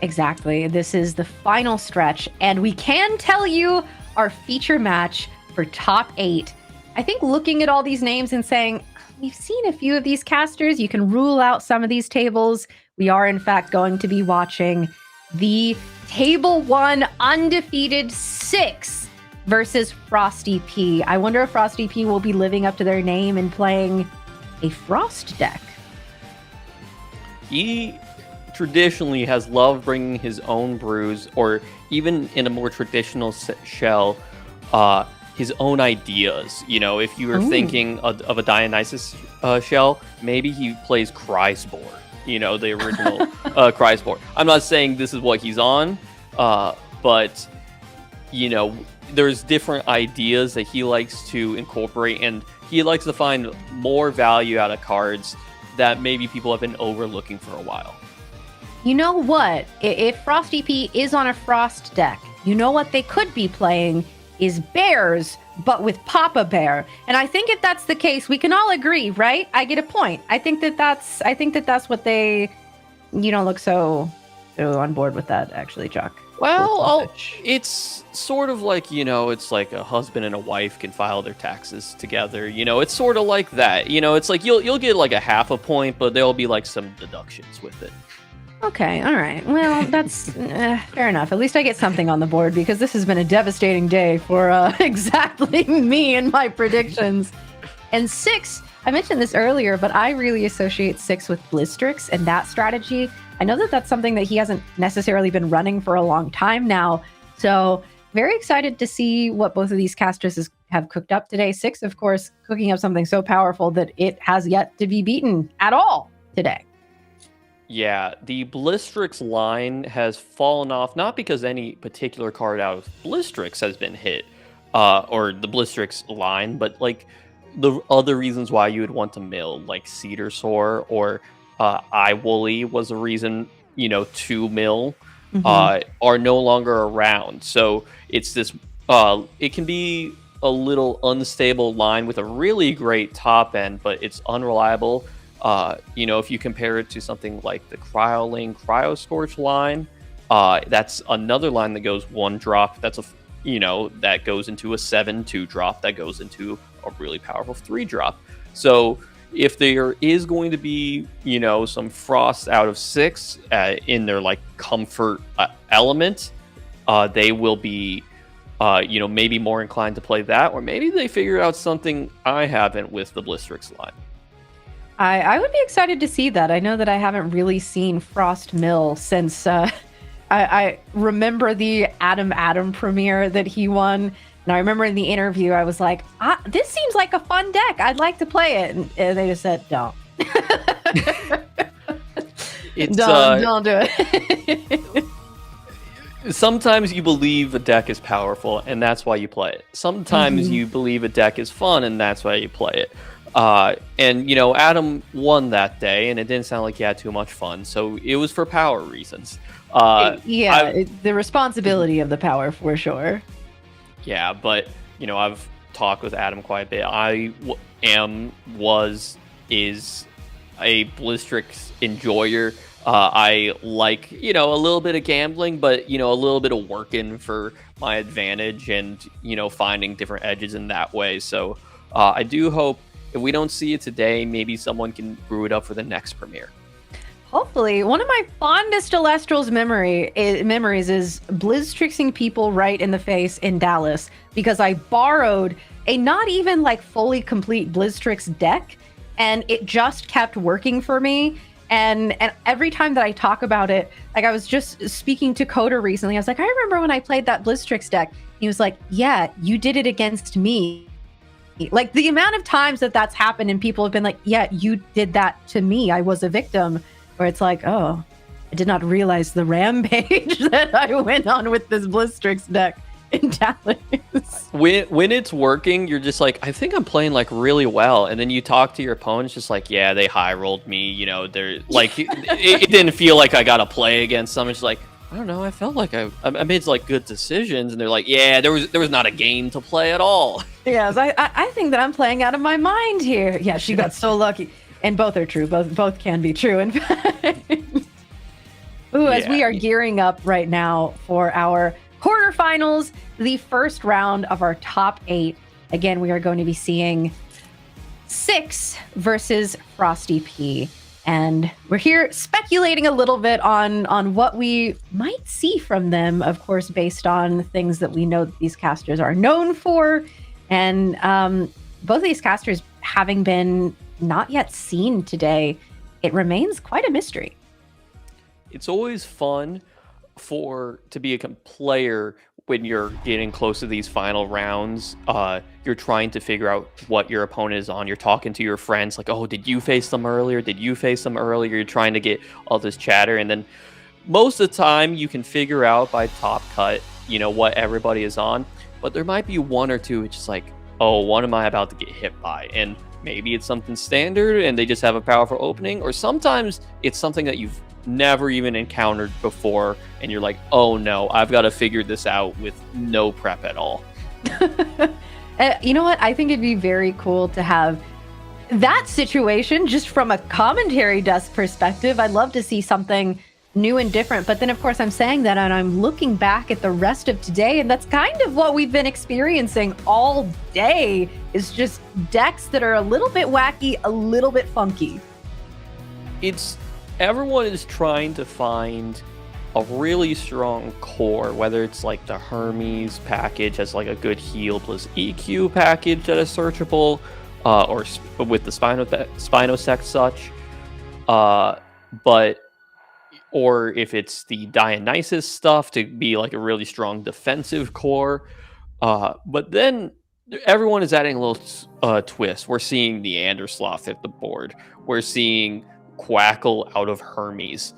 Exactly. This is the final stretch, and we can tell you our feature match for top 8. I think looking at all these names and saying, we've seen a few of these casters, you can rule out some of these tables. We are, in fact, going to be watching the Table 1 undefeated 6 versus Frosty P. I wonder if Frosty P will be living up to their name and playing a Frost deck. He traditionally has loved bringing his own brews, or even in a more traditional shell, his own ideas. If you were thinking of a Dionysus shell, maybe he plays Cryspore, the original Cryspore. I'm not saying this is what he's on, but, there's different ideas that he likes to incorporate, and he likes to find more value out of cards that maybe people have been overlooking for a while. You know what? If Frosty P is on a Frost deck, you know what they could be playing is Bears, but with Papa Bear. And I think if that's the case, we can all agree, right? I get a point. I think that that's what they. You don't look so on board with that, actually, Jock. Well, it's sort of like, it's like a husband and a wife can file their taxes together. It's sort of like that. It's like you'll get like a half a point, but there'll be like some deductions with it. Okay, all right. Well, that's fair enough. At least I get something on the board, because this has been a devastating day for exactly me and my predictions. And 6, I mentioned this earlier, but I really associate 6 with Blistrix and that strategy. I know that that's something that he hasn't necessarily been running for a long time now. So very excited to see what both of these casters have cooked up today. 6, of course, cooking up something so powerful that it has yet to be beaten at all today. Yeah, the Blistrix line has fallen off, not because any particular card out of Blistrix has been hit, or the Blistrix line, but like the other reasons why you would want to mill, like Cedar Soar or Iwoolly was a reason, to mill, are no longer around. So it's this, it can be a little unstable line with a really great top end, but it's unreliable. If you compare it to something like the Cryoling Cryoscorch line, that's another line that goes 1 drop. That's that goes into a 7/2 drop that goes into a really powerful 3 drop. So if there is going to be, some frost out of 6 in their like comfort element, they will be, maybe more inclined to play that, or maybe they figure out something I haven't with the Blistrix line. I would be excited to see that. I know that I haven't really seen Frost Mill since I remember the Adam premiere that he won. And I remember in the interview, I was like, this seems like a fun deck. I'd like to play it. And they just said, don't. Don't do it. Sometimes you believe a deck is powerful, and that's why you play it. Sometimes you believe a deck is fun, and that's why you play it. And Adam won that day, and it didn't sound like he had too much fun, so it was for power reasons. The responsibility of the power, for sure. Yeah, but I've talked with Adam quite a bit. I is a Blitztrix enjoyer. I like, a little bit of gambling, but, a little bit of working for my advantage and, finding different edges in that way. So I do hope if we don't see it today, maybe someone can brew it up for the next premiere. Hopefully. One of my fondest Elestrals memories is Blitztrixing people right in the face in Dallas because I borrowed a not even like fully complete Blitztrix deck and it just kept working for me. And every time that I talk about it, like I was just speaking to Coda recently, I was like, I remember when I played that Blitztrix deck. He was like, yeah, you did it against me. Like the amount of times that's happened and people have been like, yeah, you did that to me. I was a victim. Where it's like, oh, I did not realize the rampage that I went on with this Blitztrix deck in Dallas. When it's working, you're just like, I think I'm playing like really well, and then you talk to your opponents, just like, yeah, they high rolled me. They're like, it didn't feel like I got to play against them. It's like, I don't know, I felt like I made like good decisions, and they're like, yeah, there was not a game to play at all. Yes, I think that I'm playing out of my mind here. Yeah, she got so lucky. And both are true. Both can be true. In fact, as we are gearing up right now for our quarterfinals, the first round of our top 8. Again, we are going to be seeing Six versus Frosty P. And we're here speculating a little bit on what we might see from them, of course, based on things that we know that these casters are known for. And both of these casters having been not yet seen today, it remains quite a mystery. It's always fun to be a player when you're getting close to these final rounds. You're trying to figure out what your opponent is on. You're talking to your friends like, oh, did you face them earlier? Did you face them earlier? You're trying to get all this chatter, and then most of the time you can figure out by top cut, what everybody is on. But there might be one or two, it's just like, oh, what am I about to get hit by? And maybe it's something standard and they just have a powerful opening, or sometimes it's something that you've never even encountered before and you're like, oh no, I've got to figure this out with no prep at all. You know what? I think it'd be very cool to have that situation just from a commentary desk perspective. I'd love to see something new and different. But then, of course, I'm saying that and I'm looking back at the rest of today, and that's kind of what we've been experiencing all day, is just decks that are a little bit wacky, a little bit funky. Everyone is trying to find a really strong core, whether it's like the Hermes package has like a good heal plus EQ package that is searchable, or with the Spinosect such, or if it's the Dionysus stuff to be like a really strong defensive core. But then everyone is adding a little twist. We're seeing the Andersloth hit the board. We're seeing Quackle out of Hermes,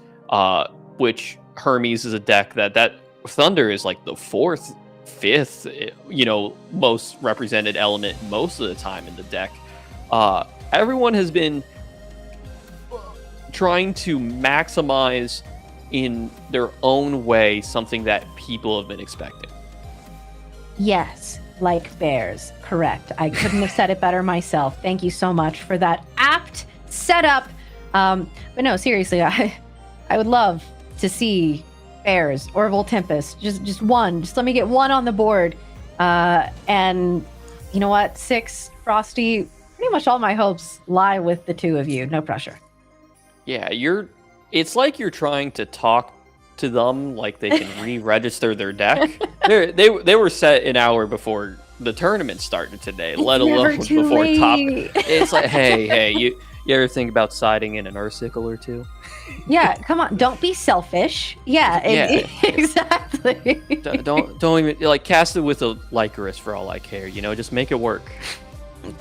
which Hermes is a deck that Thunder is like the 4th, 5th, most represented element most of the time in the deck. Everyone has been trying to maximize in their own way something that people have been expecting. Yes, like bears. Correct. I couldn't have said it better myself. Thank you so much for that apt setup. But no, seriously, I would love to see bears, Orville Tempest, just one. Just let me get one on the board. And you know what? Six, Frosty, pretty much all my hopes lie with the two of you. No pressure. Yeah, it's like you're trying to talk to them like they can re-register their deck. They were set an hour before the tournament started today, let alone before top. It's like, hey, you ever think about siding in an Ursicle or two? Yeah, come on, don't be selfish. Yeah. Exactly. Don't even like cast it with a Lycoris for all I care. Just make it work.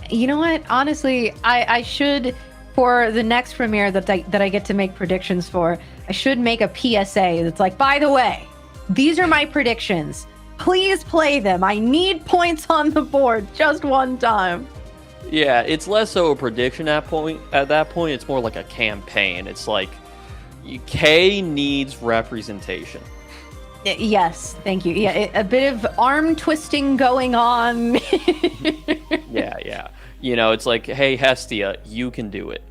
You know what? Honestly, I should, for the next premiere that I get to make predictions for, I should make a PSA that's like, by the way, these are my predictions. Please play them. I need points on the board just one time. Yeah, it's less so a prediction at that point. It's more like a campaign. It's like K needs representation. Yes, thank you. Yeah, a bit of arm twisting going on. Yeah. It's like, hey, Hestia, you can do it.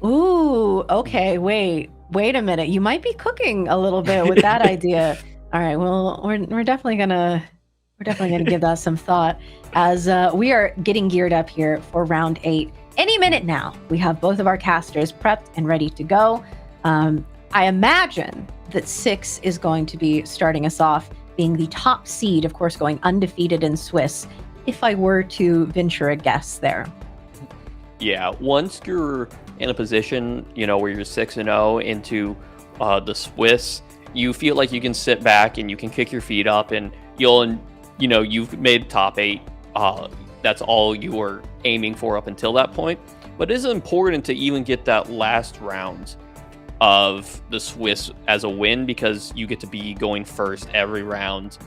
Ooh, okay. Wait a minute. You might be cooking a little bit with that idea. All right. Well, we're definitely gonna give that some thought as we are getting geared up here for round 8. Any minute now, we have both of our casters prepped and ready to go. I imagine that 6 is going to be starting us off, being the top seed, of course, going undefeated in Swiss. If I were to venture a guess there. Yeah, once you're in a position, where you're 6-0 into the Swiss, you feel like you can sit back and you can kick your feet up, and you've made top 8. That's all you were aiming for up until that point. But it is important to even get that last round of the Swiss as a win, because you get to be going first every round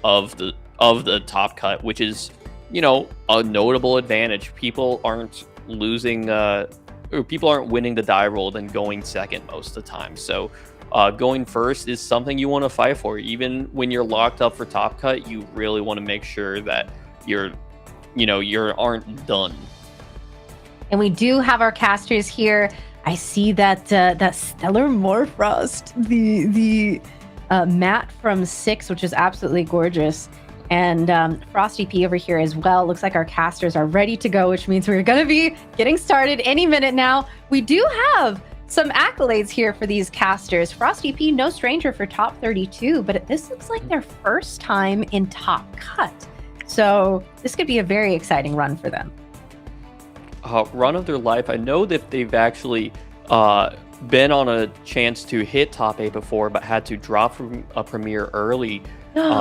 of the top cut, which is a notable advantage. People aren't losing or people aren't winning the die roll and going second most of the time. So going first is something you want to fight for. Even when you're locked up for top cut, you really want to make sure that you aren't done. And we do have our casters here. I see that that Stellar Morfrost, the mat from 6, which is absolutely gorgeous. And Frosty P over here as well. Looks like our casters are ready to go, which means we're going to be getting started any minute now. We do have some accolades here for these casters. Frosty P, no stranger for top 32, but this looks like their first time in top cut. So this could be a very exciting run for them. Run of their life. I know that they've actually been on a chance to hit top 8 before, but had to drop from a premiere early.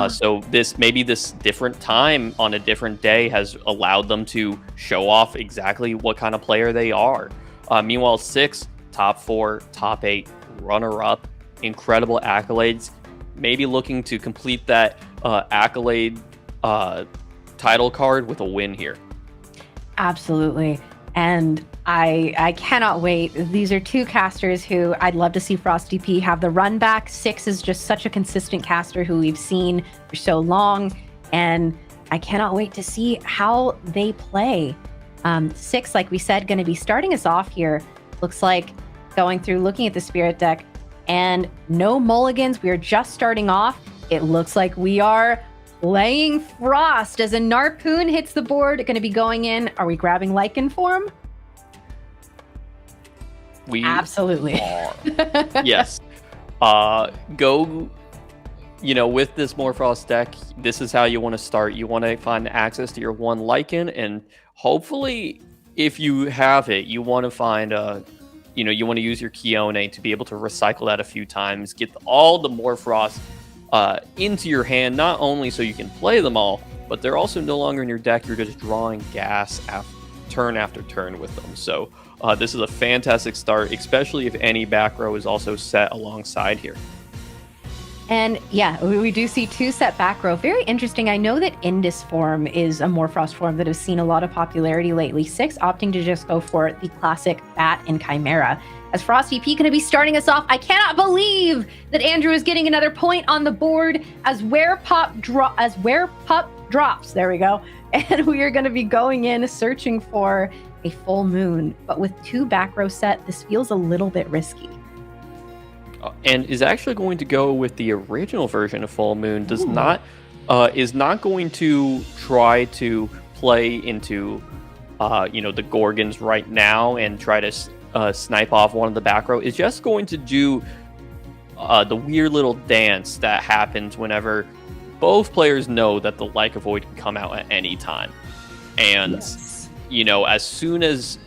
So this different time on a different day has allowed them to show off exactly what kind of player they are. Meanwhile, 6, top 4, top 8, runner-up, incredible accolades. Maybe looking to complete that accolade title card with a win here. Absolutely. And I cannot wait. These are 2 casters who I'd love to see Frosty P have the run back. 6 is just such a consistent caster who we've seen for so long. And I cannot wait to see how they play. 6, like we said, going to be starting us off here. Looks like going through, looking at the Spirit deck, and no mulligans. We are just starting off. It looks like we are playing Frost as a Narpoon hits the board. Going to be going in. Are we grabbing Lycan form? We absolutely are. Yes. Go. With this Morfrost deck, this is how you want to start. You want to find access to your 1 Lycan, and hopefully, if you have it, you want to find you want to use your Kione to be able to recycle that a few times, get all the Morfrost into your hand, not only so you can play them all, but they're also no longer in your deck. You're just drawing gas turn after turn with them. So this is a fantastic start, especially if any back row is also set alongside here. And yeah, we do see 2 set back row. Very interesting. I know that Indus form is a Morfrost form that has seen a lot of popularity lately. 6 opting to just go for the classic Bat and Chimera. As Frosty P going to be starting us off, I cannot believe that Andrew is getting another point on the board as Werepup drops. There we go. And we are going to be going in searching for a full moon. But with 2 back row set, this feels a little bit risky. And is actually going to go with the original version of Full Moon. Is not going to try to play into the Gorgons right now and try to snipe off one of the back row. Is just going to do the weird little dance that happens whenever both players know that the Like a Void can come out at any time. And as soon as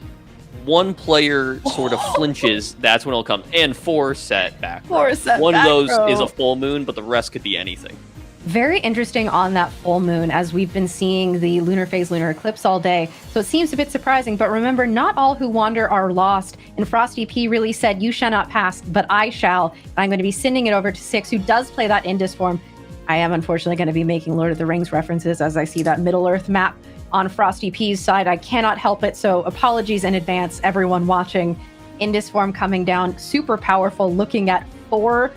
one player sort of flinches, that's when it'll come. And 4 set back row. 4 set One back of those row. is a full moon, but the rest could be anything. Very interesting on that full moon, as we've been seeing the lunar phase, lunar eclipse all day. So it seems a bit surprising, but remember, not all who wander are lost. And Frosty P really said, "You shall not pass, but I shall." I'm going to be sending it over to 6, who does play that Indus form. I am unfortunately going to be making Lord of the Rings references as I see that Middle Earth map on Frosty P's side. I cannot help it, so apologies in advance, everyone watching. Indus form coming down, super powerful, looking at 4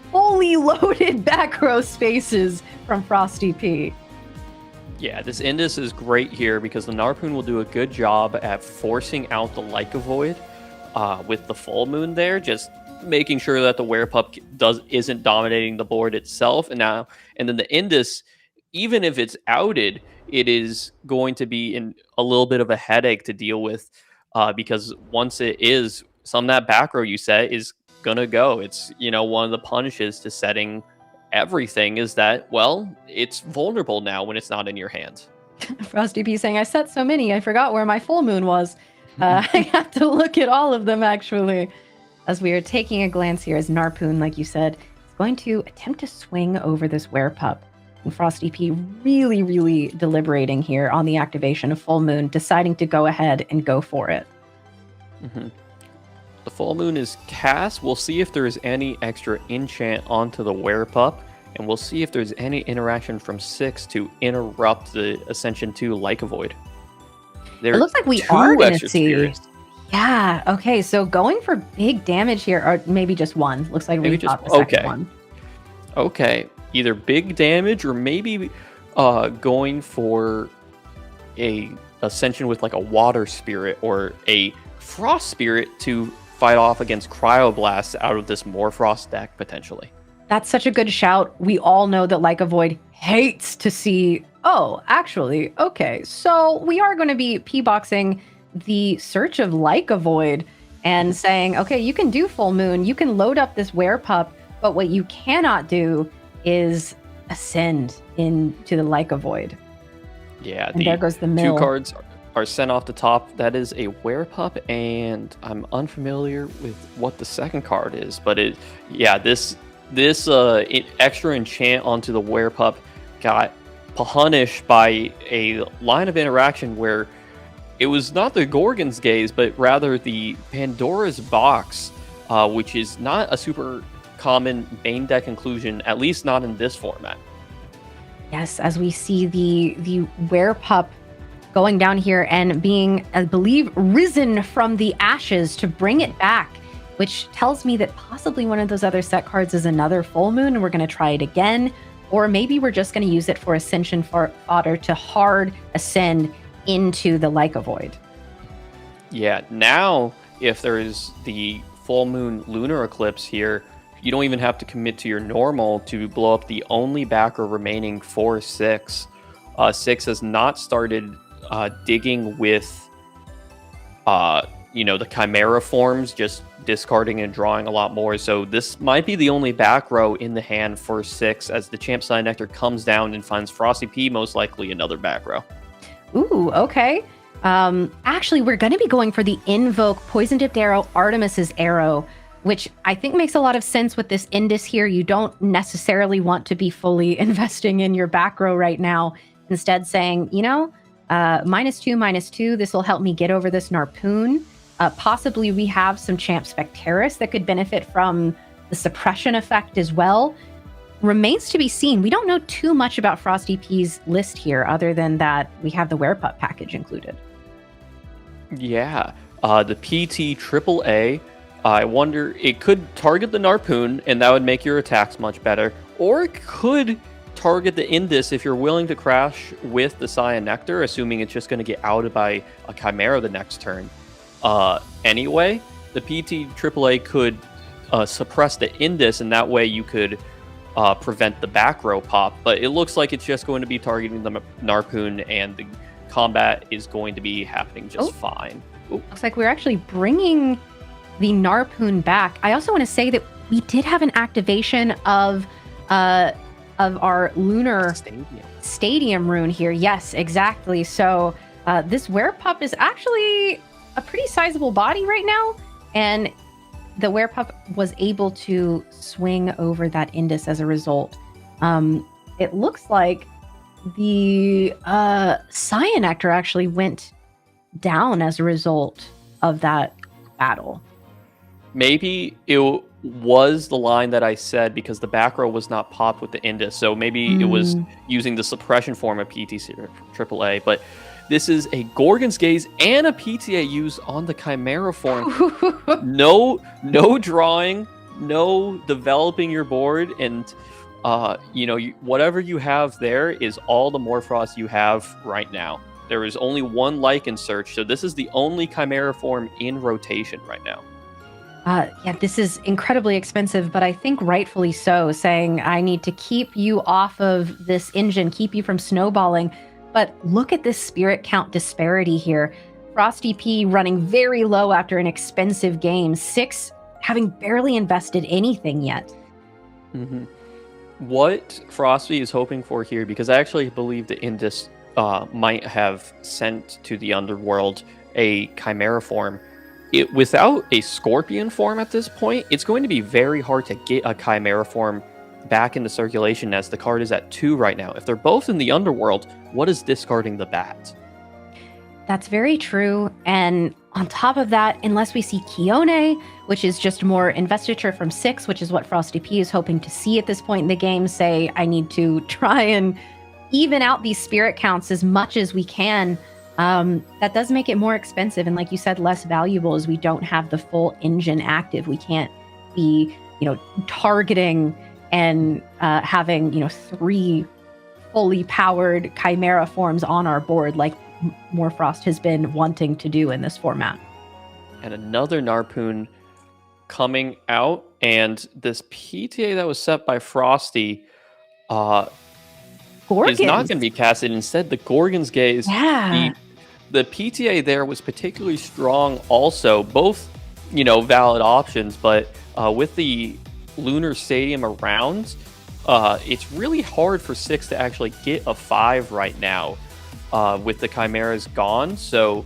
fully loaded back row spaces from Frosty P. Yeah, this Indus is great here because the Narpoon will do a good job at forcing out the Like a Void. with the full moon there, just making sure that the Werepup isn't dominating the board itself. And then the Indus, even if it's outed, it is going to be in a little bit of a headache to deal with, because once it is, some of that back row you set is gonna go. It's, one of the punishes to setting everything is that, well, it's vulnerable now when it's not in your hands. Frosty P saying, I set so many, I forgot where my full moon was. I have to look at all of them, actually. As we are taking a glance here, as Narpoon, like you said, is going to attempt to swing over this Werepup. And Frosty P really, really deliberating here on the activation of full moon, deciding to go ahead and go for it. Mm-hmm. The full moon is cast. We'll see if there's any extra enchant onto the Werepup, and we'll see if there's any interaction from 6 to interrupt the Ascension 2 Lycovoid. It looks like we are going to see. Spirits. Yeah. Okay. So going for big damage here, or maybe just one. Looks like we got the second one. Okay. Either big damage or maybe going for a Ascension with like a Water Spirit or a Frost Spirit to fight off against Cryoblasts out of this Morfrost deck, potentially. That's such a good shout. We all know that Lycovoid hates to see... Oh, actually, okay. So we are going to be P-boxing the search of Lycovoid and saying, okay, you can do full moon, you can load up this Werepup, but what you cannot do is ascend into the Lycovoid. Yeah, and there goes the mill. 2 cards are sent off the top. That is a Werepup, and I'm unfamiliar with what the second card is, but this extra enchant onto the Werepup got punished by a line of interaction where it was not the Gorgon's Gaze, but rather the Pandora's Box, which is not a super common main deck inclusion, at least not in this format. Yes, as we see the Werepup going down here and being, I believe, risen from the ashes to bring it back, which tells me that possibly one of those other set cards is another full moon, and we're going to try it again. Or maybe we're just going to use it for Ascension fodder to hard ascend into the Lycovoid. Yeah, now if there is the full moon lunar eclipse here, you don't even have to commit to your normal to blow up the only backer remaining for 6. 6 has not started digging with the Chimera forms, just discarding and drawing a lot more. So this might be the only back row in the hand for 6 as the Champ Sign Nectar comes down and finds Frosty P, most likely another back row. Ooh, okay. Actually, we're going to be going for the Invoke Poison Tipped Arrow, Artemis's Arrow, which I think makes a lot of sense with this Indus here. You don't necessarily want to be fully investing in your back row right now. Instead saying, -2/-2, this will help me get over this Narpoon. Possibly we have some Champ Spectaris that could benefit from the suppression effect as well. Remains to be seen. We don't know too much about Frosty P's list here, other than that we have the Werepup package included. Yeah, the PT AAA, I wonder, it could target the Narpoon, and that would make your attacks much better. Or it could target the Indus if you're willing to crash with the Cyan Nectar, assuming it's just going to get outed by a Chimera the next turn. Anyway, the PT AAA could suppress the Indus, and that way you could prevent the back row pop. But it looks like it's just going to be targeting the Narpoon, and the combat is going to be happening just fine. Ooh. Looks like we're actually bringing the Narpoon back. I also want to say that we did have an activation of our lunar stadium rune here. Yes, exactly. So this Werepup is actually a pretty sizable body right now, and the Werepup was able to swing over that Indus as a result. It looks like the Cyan Nectar actually went down as a result of that battle. Maybe it was the line that I said because the back row was not popped with the Indus, so maybe it was using the suppression form of PTC AAA, but this is a Gorgon's Gaze and a PTA used on the Chimera form. No drawing, no developing your board, and whatever you have there is all the Morfrost you have right now. There is only one Lycan search, so this is the only Chimera form in rotation right now. Yeah, this is incredibly expensive, but I think rightfully so, saying I need to keep you off of this engine, keep you from snowballing. But look at this spirit count disparity here. Frosty P running very low after an expensive game, 6 having barely invested anything yet. Mm-hmm. What Frosty is hoping for here, because I actually believe that Indus might have sent to the underworld a Chimera form. Without a Scorpion form at this point, it's going to be very hard to get a Chimera form back into circulation, as the card is at 2 right now. If they're both in the underworld, what is discarding the bat? That's very true. And on top of that, unless we see Kione, which is just more investiture from 6, which is what Frosty P is hoping to see at this point in the game, say, I need to try and even out these spirit counts as much as we can. That does make it more expensive. And like you said, less valuable, as we don't have the full engine active. We can't be, targeting and having, 3 fully powered Chimera forms on our board like Morfrost has been wanting to do in this format. And another Narpoon coming out, and this PTA that was set by Frosty is not going to be casted. Instead, the Gorgon's Gaze. Yeah. The PTA there was particularly strong also, both, valid options, but with the Lunar Stadium around, it's really hard for 6 to actually get a 5 right now with the Chimeras gone. So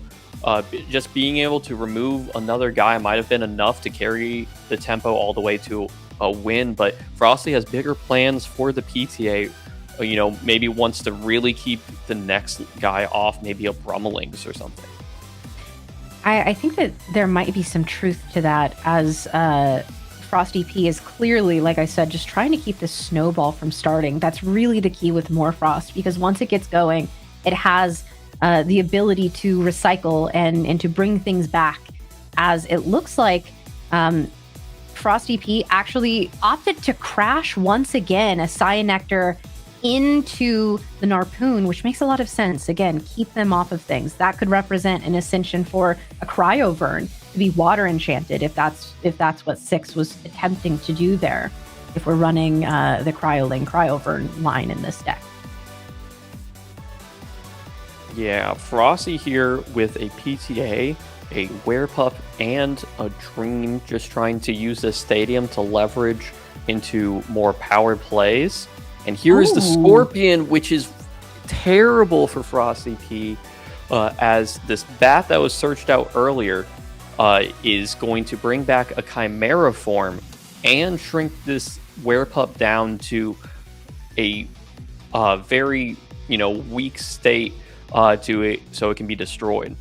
just being able to remove another guy might have been enough to carry the tempo all the way to a win, but Frosty has bigger plans for the PTA. Maybe wants to really keep the next guy off, maybe a Brummelings or something. I think that there might be some truth to that, as Frosty P is clearly, like I said, just trying to keep this snowball from starting. That's really the key with Morfrost, because once it gets going, it has the ability to recycle and to bring things back, as it looks like Frosty P actually opted to crash once again a Cyanectar into the Narpoon, which makes a lot of sense. Again, keep them off of things. That could represent an ascension for a Cryovern to be water enchanted, if that's what 6 was attempting to do there, if we're running the Cryovern line in this deck. Yeah, Frosty here with a PTA, a Werepup, and a Dream, just trying to use this stadium to leverage into more power plays. And here is the Scorpion, which is terrible for Frosty P, as this bat that was searched out earlier is going to bring back a Chimera form and shrink this Werepup down to a very, weak state to it, so it can be destroyed.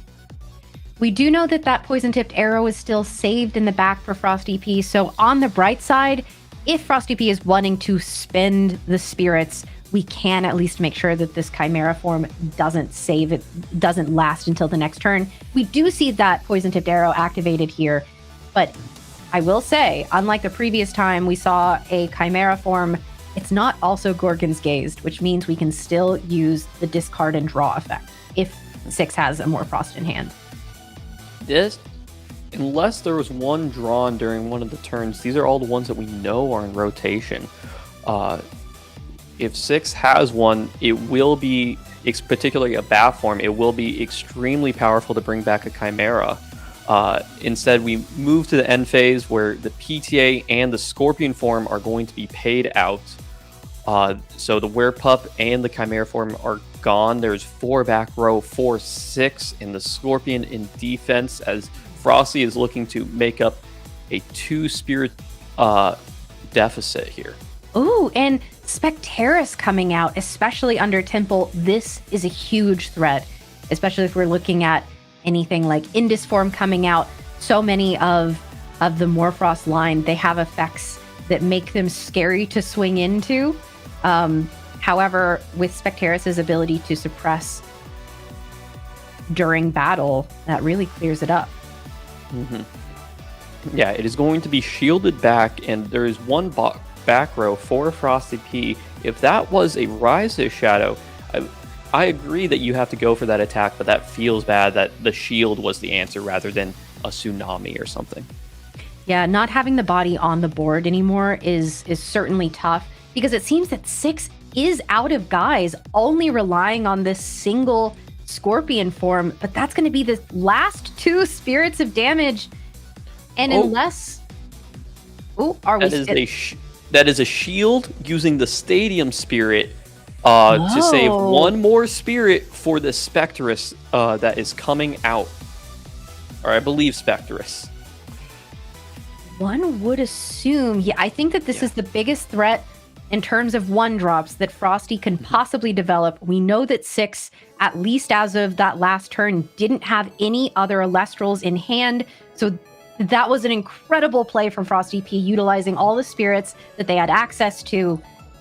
We do know that poison-tipped arrow is still saved in the back for Frosty P, so on the bright side, if Frosty P is wanting to spend the spirits, we can at least make sure that this Chimera form doesn't last until the next turn. We do see that poison-tipped arrow activated here, but I will say, unlike the previous time we saw a Chimera form, it's not also Gorgon's Gazed, which means we can still use the discard and draw effect if 6 has a Morfrost in hand. Unless there was one drawn during one of the turns, these are all the ones that we know are in rotation. If 6 has one, it will be, particularly a bat form, it will be extremely powerful to bring back a Chimera. Instead, we move to the end phase where the PTA and the Scorpion form are going to be paid out. So the Werepup and the Chimera form are gone. There's 4 back row, 4-6 in the Scorpion in defense, as Frosty is looking to make up a 2 spirit deficit here. Ooh, and Spectaris coming out, especially under Temple. This is a huge threat, especially if we're looking at anything like Indus form coming out. So many of the Morfrost line, they have effects that make them scary to swing into. However, with Spectaris' ability to suppress during battle, that really clears it up. Mm-hmm. Yeah, it is going to be shielded back, and there is one back row for Frosty P. If that was a Rise of Shadow, I agree that you have to go for that attack, but that feels bad that the shield was the answer rather than a tsunami or something. Yeah, not having the body on the board anymore is certainly tough, because it seems that 6 is out of guys, only relying on this single Scorpion form, but that's going to be the last 2 spirits of damage. And unless... Oh, are that we... That is a shield using the Stadium Spirit to save 1 more spirit for the Spectress that is coming out. Or I believe Spectress. One would assume, I think that this is the biggest threat in terms of 1-drops that Frosty can possibly develop. We know that 6, at least as of that last turn, didn't have any other Elestrals in hand. So that was an incredible play from Frosty P, utilizing all the spirits that they had access to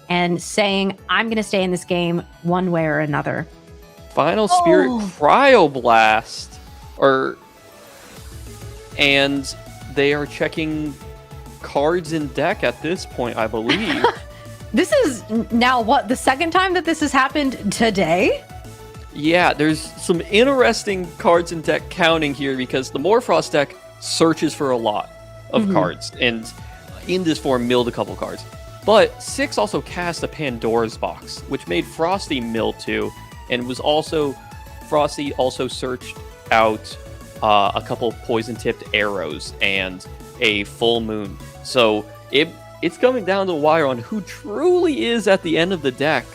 and saying, I'm going to stay in this game one way or another. Final Spirit Cryoblast. And they are checking cards in deck at this point, I believe. This is now the second time that this has happened today? Yeah, there's some interesting cards in deck counting here because the Morphrost deck searches for a lot of cards, and in this form milled a couple cards. But 6 also cast a Pandora's Box, which made Frosty mill 2, and Frosty also searched out a couple poison-tipped arrows and a full moon. So it's coming down to the wire on who truly is at the end of the deck.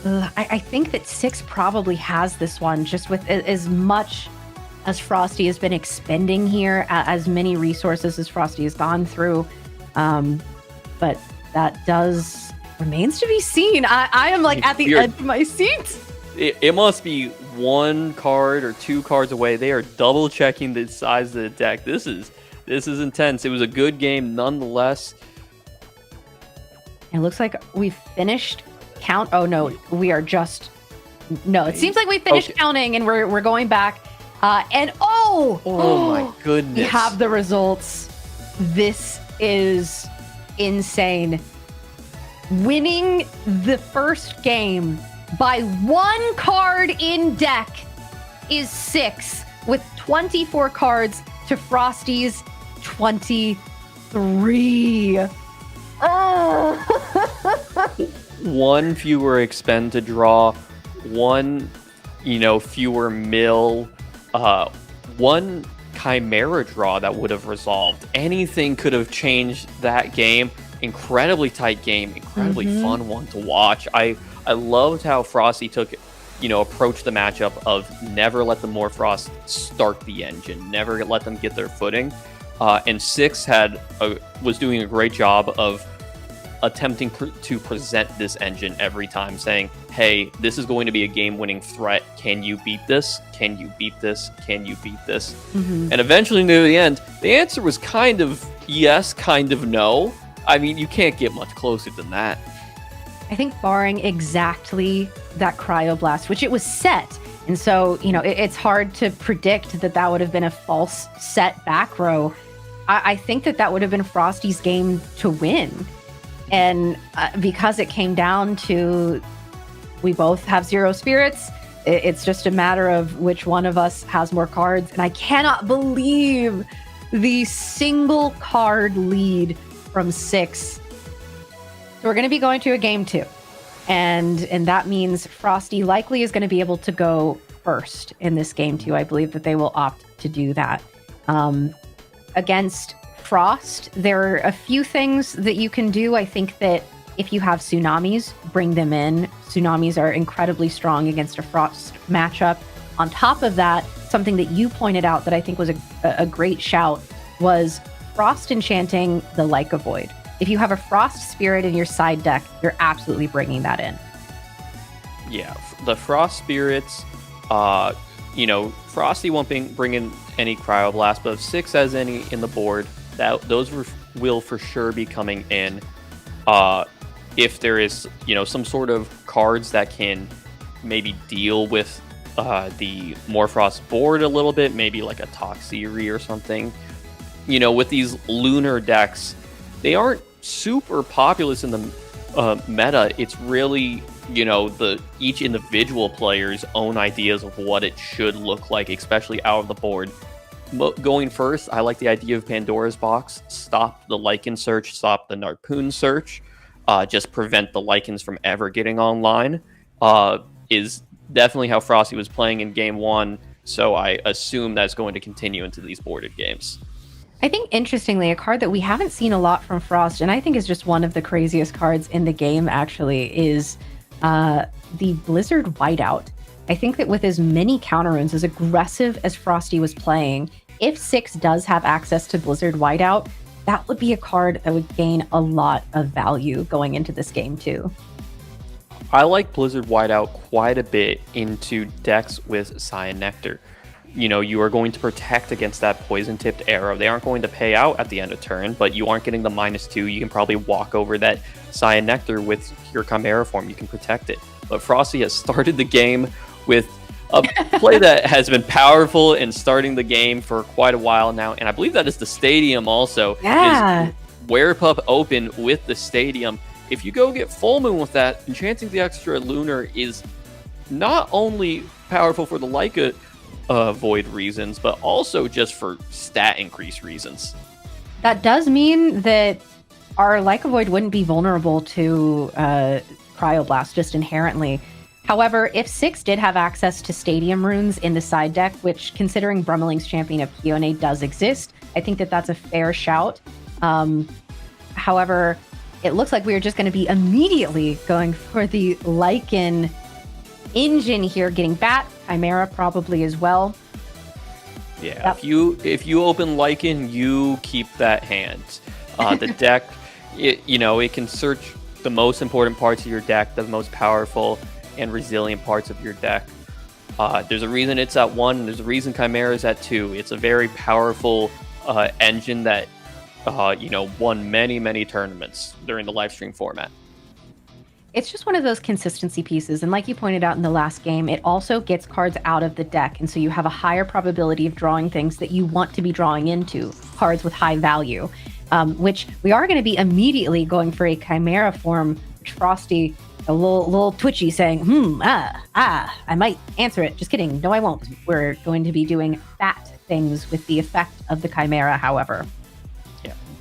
I think that 6 probably has this one, just with as much as Frosty has been expending here, as many resources as Frosty has gone through. But that remains to be seen. I am at the edge of my seat. It must be 1 card or 2 cards away. They are double checking the size of the deck. This is intense. It was a good game nonetheless. It looks like we finished count. Oh no, we are just... No, it seems like we finished counting and we're going back. And oh my goodness. We have the results. This is insane. Winning the first game by 1 card in deck is 6, with 24 cards to Frosty's 23. Oh. 1 fewer expend to draw, 1 fewer mill, 1 Chimera draw that would have resolved. Anything could have changed that game. Incredibly tight game, incredibly fun one to watch. I loved how Frosty approached the matchup of never let the Morphrost start the engine, never let them get their footing. And 6 was doing a great job of attempting to present this engine every time, saying, hey, this is going to be a game-winning threat. Can you beat this? Can you beat this? Can you beat this? And eventually, near the end, the answer was kind of yes, kind of no. I mean, you can't get much closer than that. I think barring exactly that Cryoblast, which it was set, and so, it's hard to predict that would have been a false set back row. I think that would have been Frosty's game to win. And because it came down to we both have 0 spirits, it's just a matter of which one of us has more cards. And I cannot believe the single card lead from 6. So we're going to be going to a game 2. And that means Frosty likely is going to be able to go first in this game 2. I believe that they will opt to do that. Against Frost, there are a few things that you can do. I think that if you have tsunamis, bring them in. Tsunamis are incredibly strong against a Frost matchup. On top of that, something that you pointed out that I think was a great shout was Frost enchanting the Leica Void. If you have a Frost Spirit in your side deck, you're absolutely bringing that in. Yeah, the Frost Spirits, Frosty won't bring in any Cryoblast, but if 6 has any in the board, those will for sure be coming in. If there is, some sort of cards that can maybe deal with the Morphrost board a little bit, maybe like a Toxiri or something. With these lunar decks, they aren't super populous in the meta. It's really each individual player's own ideas of what it should look like, especially out of the board. Going first, I like the idea of Pandora's Box. Stop the Lycan search, stop the Narpoon search, just prevent the Lycans from ever getting online, is definitely how Frosty was playing in game one, so I assume that's going to continue into these boarded games. I think, interestingly, a card that we haven't seen a lot from Frost, and I think is just one of the craziest cards in the game, actually, is the Blizzard Whiteout. I think that with as many counter runes, as aggressive as Frosty was playing, if 6 does have access to Blizzard Whiteout, that would be a card that would gain a lot of value going into this game, too. I like Blizzard Whiteout quite a bit into decks with Cyan Nectar. You are going to protect against that poison-tipped arrow. They aren't going to pay out at the end of turn, but you aren't getting the -2. You can probably walk over that Cyan Nectar with your Chimera form. You can protect it. But Frosty has started the game with a play that has been powerful in starting the game for quite a while now, and I believe that is the Stadium also. Yeah. Is Werepup open with the Stadium. If you go get Full Moon with that, enchanting the extra Lunar is not only powerful for the Leica Void reasons, but also just for stat increase reasons. That does mean that our Leica Void wouldn't be vulnerable to Cryoblast just inherently. However, if 6 did have access to Stadium runes in the side deck, which, considering Brummeling's Champion of Kione does exist, I think that that's a fair shout. However, it looks like we are just going to be immediately going for the Lycan engine here, getting Bat, Chimera probably as well. Yeah, Yep. if you open Lycan, you keep that hand. The deck, it can search the most important parts of your deck, the most powerful and resilient parts of your deck. There's a reason it's at 1, there's a reason Chimera is at 2. It's a very powerful engine that won many tournaments during the Lifestream format. It's just one of those consistency pieces. And like you pointed out in the last game, it also gets cards out of the deck. And so you have a higher probability of drawing things that you want to be drawing into, cards with high value, which we are going to be immediately going for a Chimera form, which Frosty, a little twitchy, saying, I might answer it. Just kidding. No, I won't. We're going to be doing Bat things with the effect of the Chimera, however.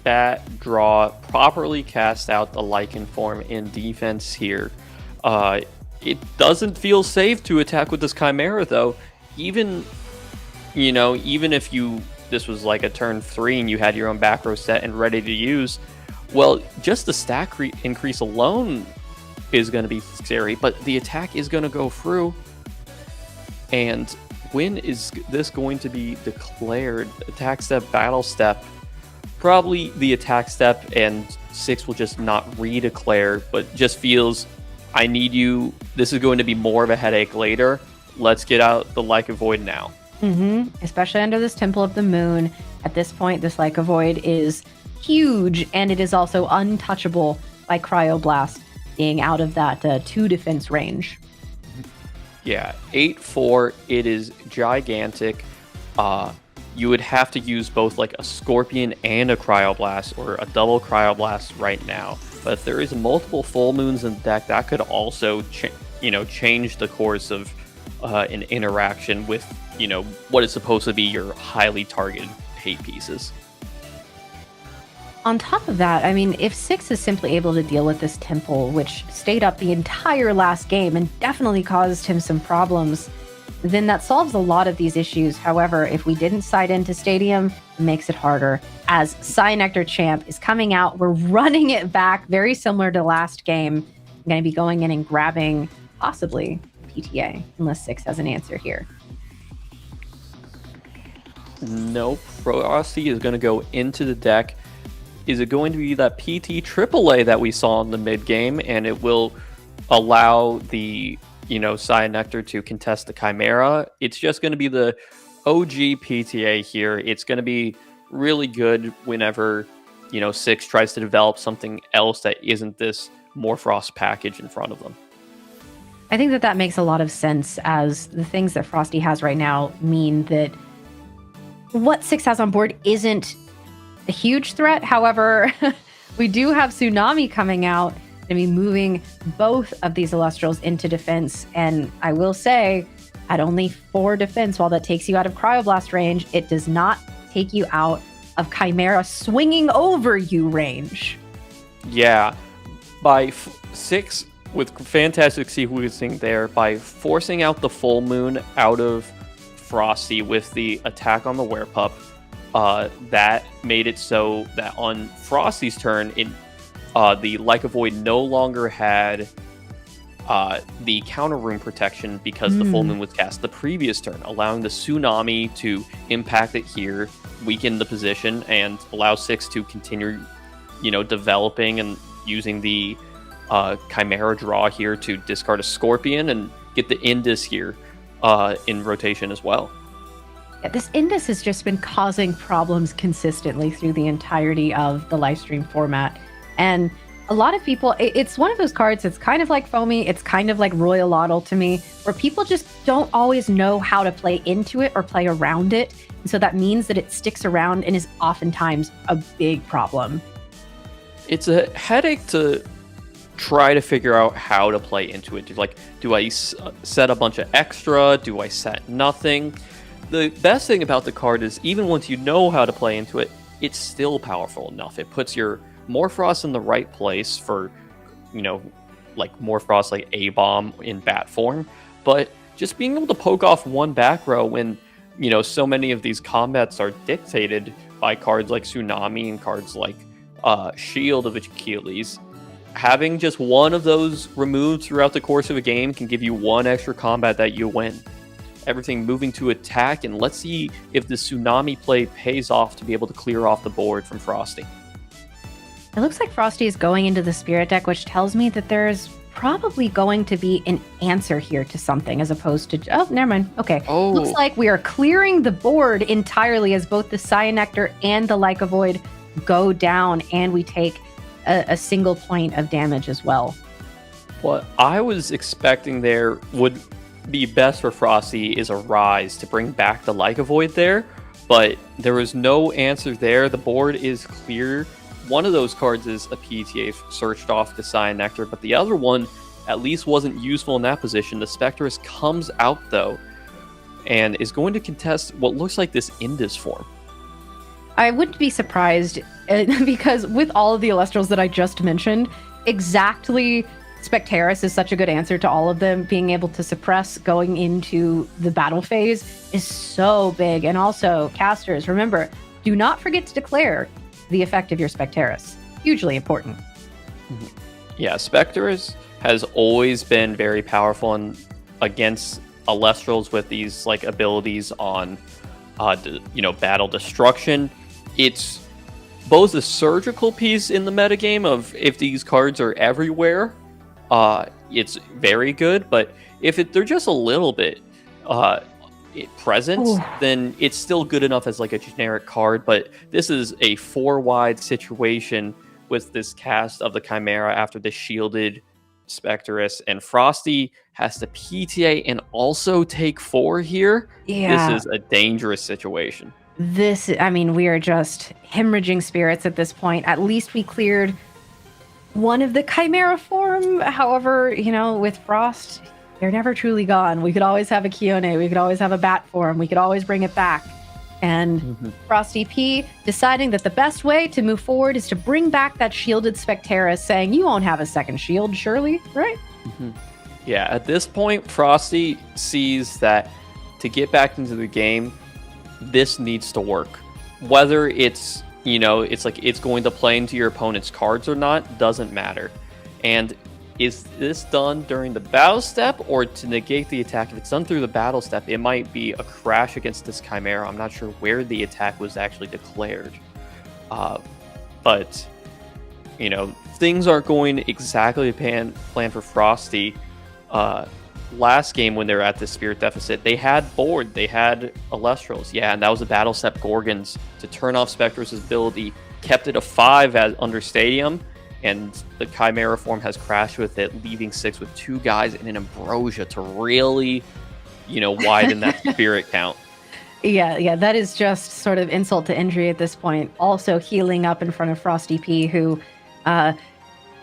Bat, draw, properly cast out the Lycan form in defense here. It doesn't feel safe to attack with this Chimera, though. Even if this was like a turn 3 and you had your own back row set and ready to use, well, just the stat increase alone is going to be scary, but the attack is going to go through. And when is this going to be declared? Attack step, battle step. Probably the attack step, and 6 will just not redeclare, but just feels, I need you. This is going to be more of a headache later. Let's get out the Leica Void now. Especially under this Temple of the Moon. At this point, this Leica Void is huge, and it is also untouchable by Cryoblast, being out of that 2 defense range. Yeah, 8/4. It is gigantic. You would have to use both like a Scorpion and a Cryoblast, or a double Cryoblast right now. But if there is multiple Full Moons in the deck, that could also change the course of an interaction with what is supposed to be your highly targeted hate pieces. On top of that, I mean, if 6 is simply able to deal with this Temple, which stayed up the entire last game and definitely caused him some problems, then that solves a lot of these issues. However, if we didn't side into Stadium, it makes it harder. As Cyan Nectar Champ is coming out, we're running it back, very similar to last game. I'm going to be going in and grabbing possibly PTA, unless 6 has an answer here. Nope. Frosty is going to go into the deck. Is it going to be that PT AAA that we saw in the mid game, and it will allow the Cyan Nectar to contest the Chimera? It's just going to be the OG PTA here. It's going to be really good whenever 6 tries to develop something else that isn't this Morphrost package in front of them. I think that makes a lot of sense, as the things that Frosty has right now mean that what 6 has on board isn't a huge threat. However, we do have Tsunami coming out, to be moving both of these Elestrals into defense. And I will say, at only 4 defense, while that takes you out of Cryoblast range, it does not take you out of Chimera swinging over you range. Yeah, by 6 with fantastic sequencing there, by forcing out the full moon out of Frosty with the attack on the Werepup, that made it so that on Frosty's turn, the Like a Void no longer had the counter room protection because the full moon was cast the previous turn, allowing the Tsunami to impact it here, weaken the position, and allow 6 to continue, developing and using the Chimera draw here to discard a Scorpion and get the Indus here in rotation as well. Yeah, this Indus has just been causing problems consistently through the entirety of the Lifestream format. And a lot of people, it's one of those cards, it's kind of like Foamy, it's kind of like Royal Otto to me, where people just don't always know how to play into it or play around it. And so that means that it sticks around and is oftentimes a big problem. It's a headache to try to figure out how to play into it. Do I set a bunch of extra? Do I set nothing? The best thing about the card is even once you know how to play into it, it's still powerful enough. It puts your Morphrost in the right place for, like Morphrost, like A-Bomb in bat form. But just being able to poke off one back row when, so many of these combats are dictated by cards like Tsunami and cards like Shield of Achilles. Having just one of those removed throughout the course of a game can give you one extra combat that you win. Everything moving to attack, and let's see if the Tsunami play pays off to be able to clear off the board from Frosty. It looks like Frosty is going into the Spirit deck, which tells me that there's probably going to be an answer here to something as opposed to... Oh, never mind. Okay. Oh. Looks like we are clearing the board entirely as both the Cyanectar and the Like a Void go down, and we take a single point of damage as well. What I was expecting there would be best for Frosty is a Rise to bring back the Like a Void there, but there was no answer there. The board is clear. One of those cards is a PTA searched off the Cyanectar, but the other one at least wasn't useful in that position. The Spectrus comes out though and is going to contest what looks like this Indus form. I wouldn't be surprised because with all of the Elestrals that I just mentioned, exactly Spectaris is such a good answer to all of them. Being able to suppress going into the battle phase is so big. And also, casters, remember, do not forget to declare the effect of your Spectaris. Hugely important. Yeah, Spectaris has always been very powerful against Elestrals with these abilities on battle destruction. It's both a surgical piece in the metagame of if these cards are everywhere, it's very good, but if they're just a little bit present, then it's still good enough as a generic card. But this is a 4-wide situation with this cast of the Chimera after the shielded Spectrus, and Frosty has to PTA and also take 4 here. Yeah. This is a dangerous situation. We are just hemorrhaging spirits at this point. At least we cleared one of the Chimera form. However, with Frost, they're never truly gone. We could always have a Kione. We could always have a Bat form. We could always bring it back. And Frosty P deciding that the best way to move forward is to bring back that shielded Spectaris, saying, you won't have a second shield, surely, right? Yeah, at this point, Frosty sees that to get back into the game, this needs to work. Whether it's, it's going to play into your opponent's cards or not, doesn't matter. And is this done during the battle step or to negate the attack? If it's done through the battle step, it might be a crash against this Chimera. I'm not sure where the attack was actually declared. But, things aren't going exactly to plan for Frosty. Last game when they were at the Spirit deficit, they had board, they had Elestrals. Yeah, and that was a battle step Gorgons to turn off Spectrus' ability, kept it a 5 under Stadium, and the Chimera form has crashed with it, leaving 6 with 2 guys and an Ambrosia to really, widen that Spirit count. Yeah, that is just sort of insult to injury at this point. Also healing up in front of Frosty P, who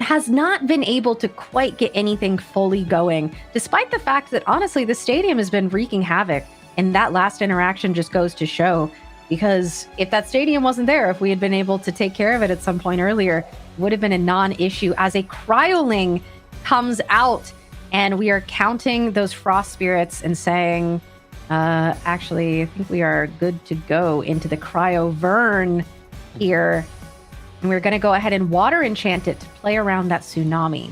has not been able to quite get anything fully going, despite the fact that honestly, the stadium has been wreaking havoc. And that last interaction just goes to show, because if that stadium wasn't there, if we had been able to take care of it at some point earlier, it would have been a non-issue as a cryoling comes out and we are counting those frost spirits and saying, actually, I think we are good to go into the Cryovern here. And we're going to go ahead and water enchant it to play around that tsunami.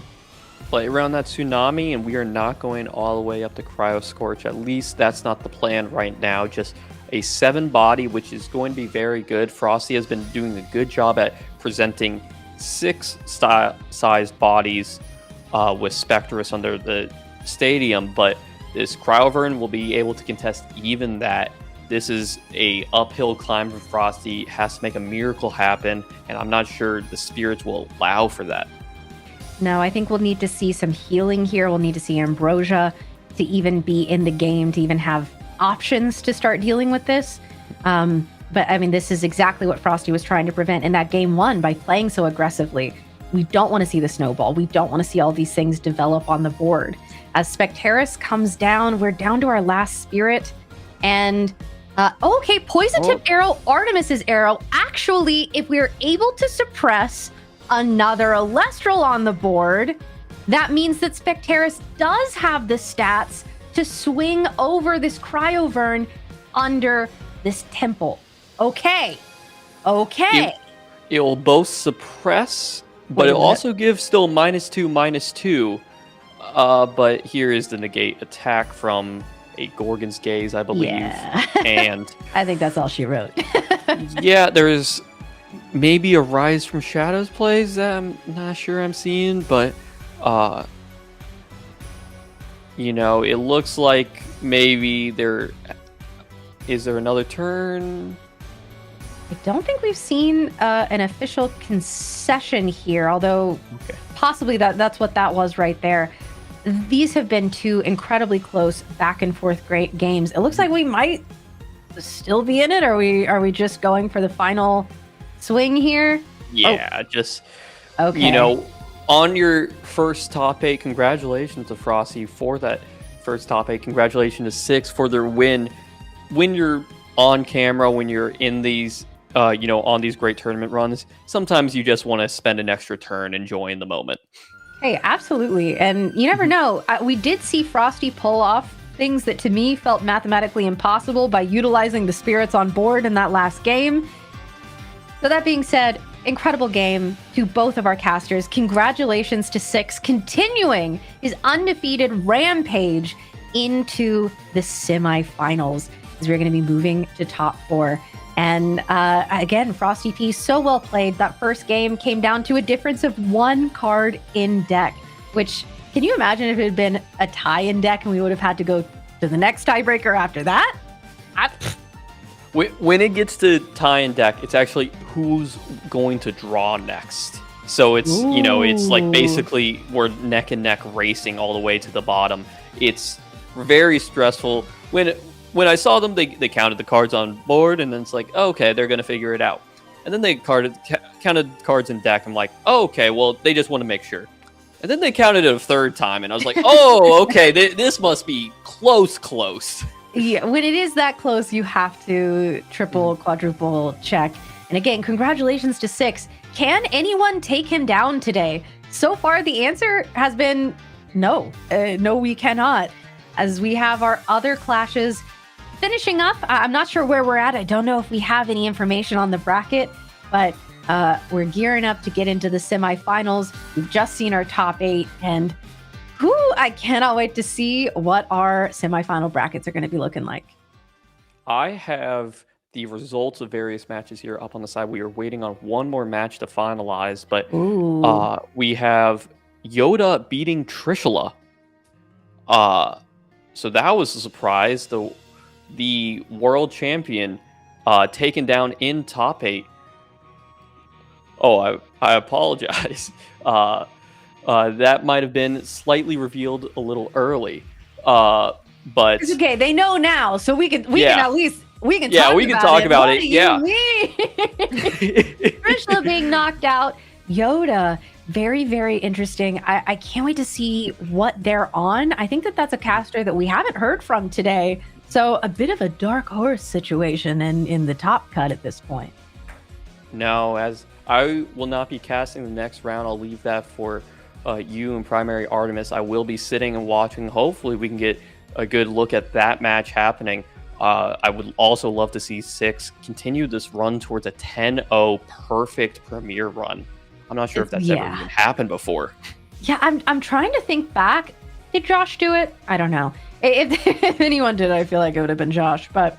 Play around that tsunami, and we are not going all the way up to Cryo Scorch. At least that's not the plan right now. Just a 7 body, which is going to be very good. Frosty has been doing a good job at presenting 6 sized bodies with Spectrus under the stadium, but this Cryovern will be able to contest even that. This is a uphill climb for Frosty. Has to make a miracle happen, and I'm not sure the spirits will allow for that. No, I think we'll need to see some healing here. We'll need to see Ambrosia to even be in the game, to even have options to start dealing with this. But I mean, this is exactly what Frosty was trying to prevent in that game 1 by playing so aggressively. We don't want to see the snowball. We don't want to see all these things develop on the board. As Spectaris comes down, we're down to our last spirit. And, okay, Poison Tip Arrow, Artemis's Arrow. Actually, if we're able to suppress another Elestral on the board, that means that Spectaris does have the stats to swing over this Cryovern under this temple. Okay. It will both suppress, but it'll also give still -2/-2. But here is the negate attack from a Gorgon's Gaze, I believe. Yeah. And I think that's all she wrote. yeah, there is maybe a Rise from Shadows plays that I'm not sure I'm seeing, but it looks like maybe is there another turn? I don't think we've seen an official concession here, although possibly that's what that was right there. These have been 2 incredibly close back and forth great games. It looks like we might still be in it. Are we just going for the final swing here? Yeah, just okay. On your first top 8, congratulations to Frosty for that first top 8. Congratulations to 6 for their win. When you're on camera, when you're in these on these great tournament runs, sometimes you just want to spend an extra turn enjoying the moment. Hey, absolutely. And you never know. We did see Frosty pull off things that to me felt mathematically impossible by utilizing the spirits on board in that last game. So that being said, incredible game to both of our casters. Congratulations to 6 continuing his undefeated rampage into the semifinals, as we're going to be moving to top 4. And again, Frosty P, so well played. That first game came down to a difference of 1 card in deck, which, can you imagine if it had been a tie in deck and we would have had to go to the next tiebreaker after that? When it gets to tie in deck, it's actually who's going to draw next. So it's, it's like basically we're neck and neck racing all the way to the bottom. It's very stressful. When I saw them, they counted the cards on board, and then it's like, oh, okay, they're going to figure it out. And then they counted cards in deck. I'm like, oh, okay, well, they just want to make sure. And then they counted it a 3rd time, and I was like, oh, okay, this must be close. Yeah, when it is that close, you have to triple, quadruple check. And again, congratulations to 6. Can anyone take him down today? So far, the answer has been no. No, we cannot. As we have our other clashes finishing up. I'm not sure where we're at. I don't know if we have any information on the bracket, but we're gearing up to get into the semifinals. We've just seen our top 8, and I cannot wait to see what our semifinal brackets are going to be looking like. I have the results of various matches here up on the side. We are waiting on one more match to finalize, but we have Yoda beating Trishula. So that was a surprise. The world champion taken down in top 8. Oh, I apologize. That might have been slightly revealed a little early. But it's okay. They know now, so we can at least talk talk about it. Yeah. Trishula being knocked out. Yoda. Very, very interesting. I can't wait to see what they're on. I think that that's a caster that we haven't heard from today. So a bit of a dark horse situation in the top cut at this point. No, as I will not be casting the next round, I'll leave that for you and Primary Artemis. I will be sitting and watching. Hopefully we can get a good look at that match happening. I would also love to see Six continue this run towards a 10-0 perfect Premier run. I'm not sure if that's ever even happened before. Yeah, I'm trying to think back. Did Josh do it? I don't know. If anyone did, I feel like it would have been Josh. But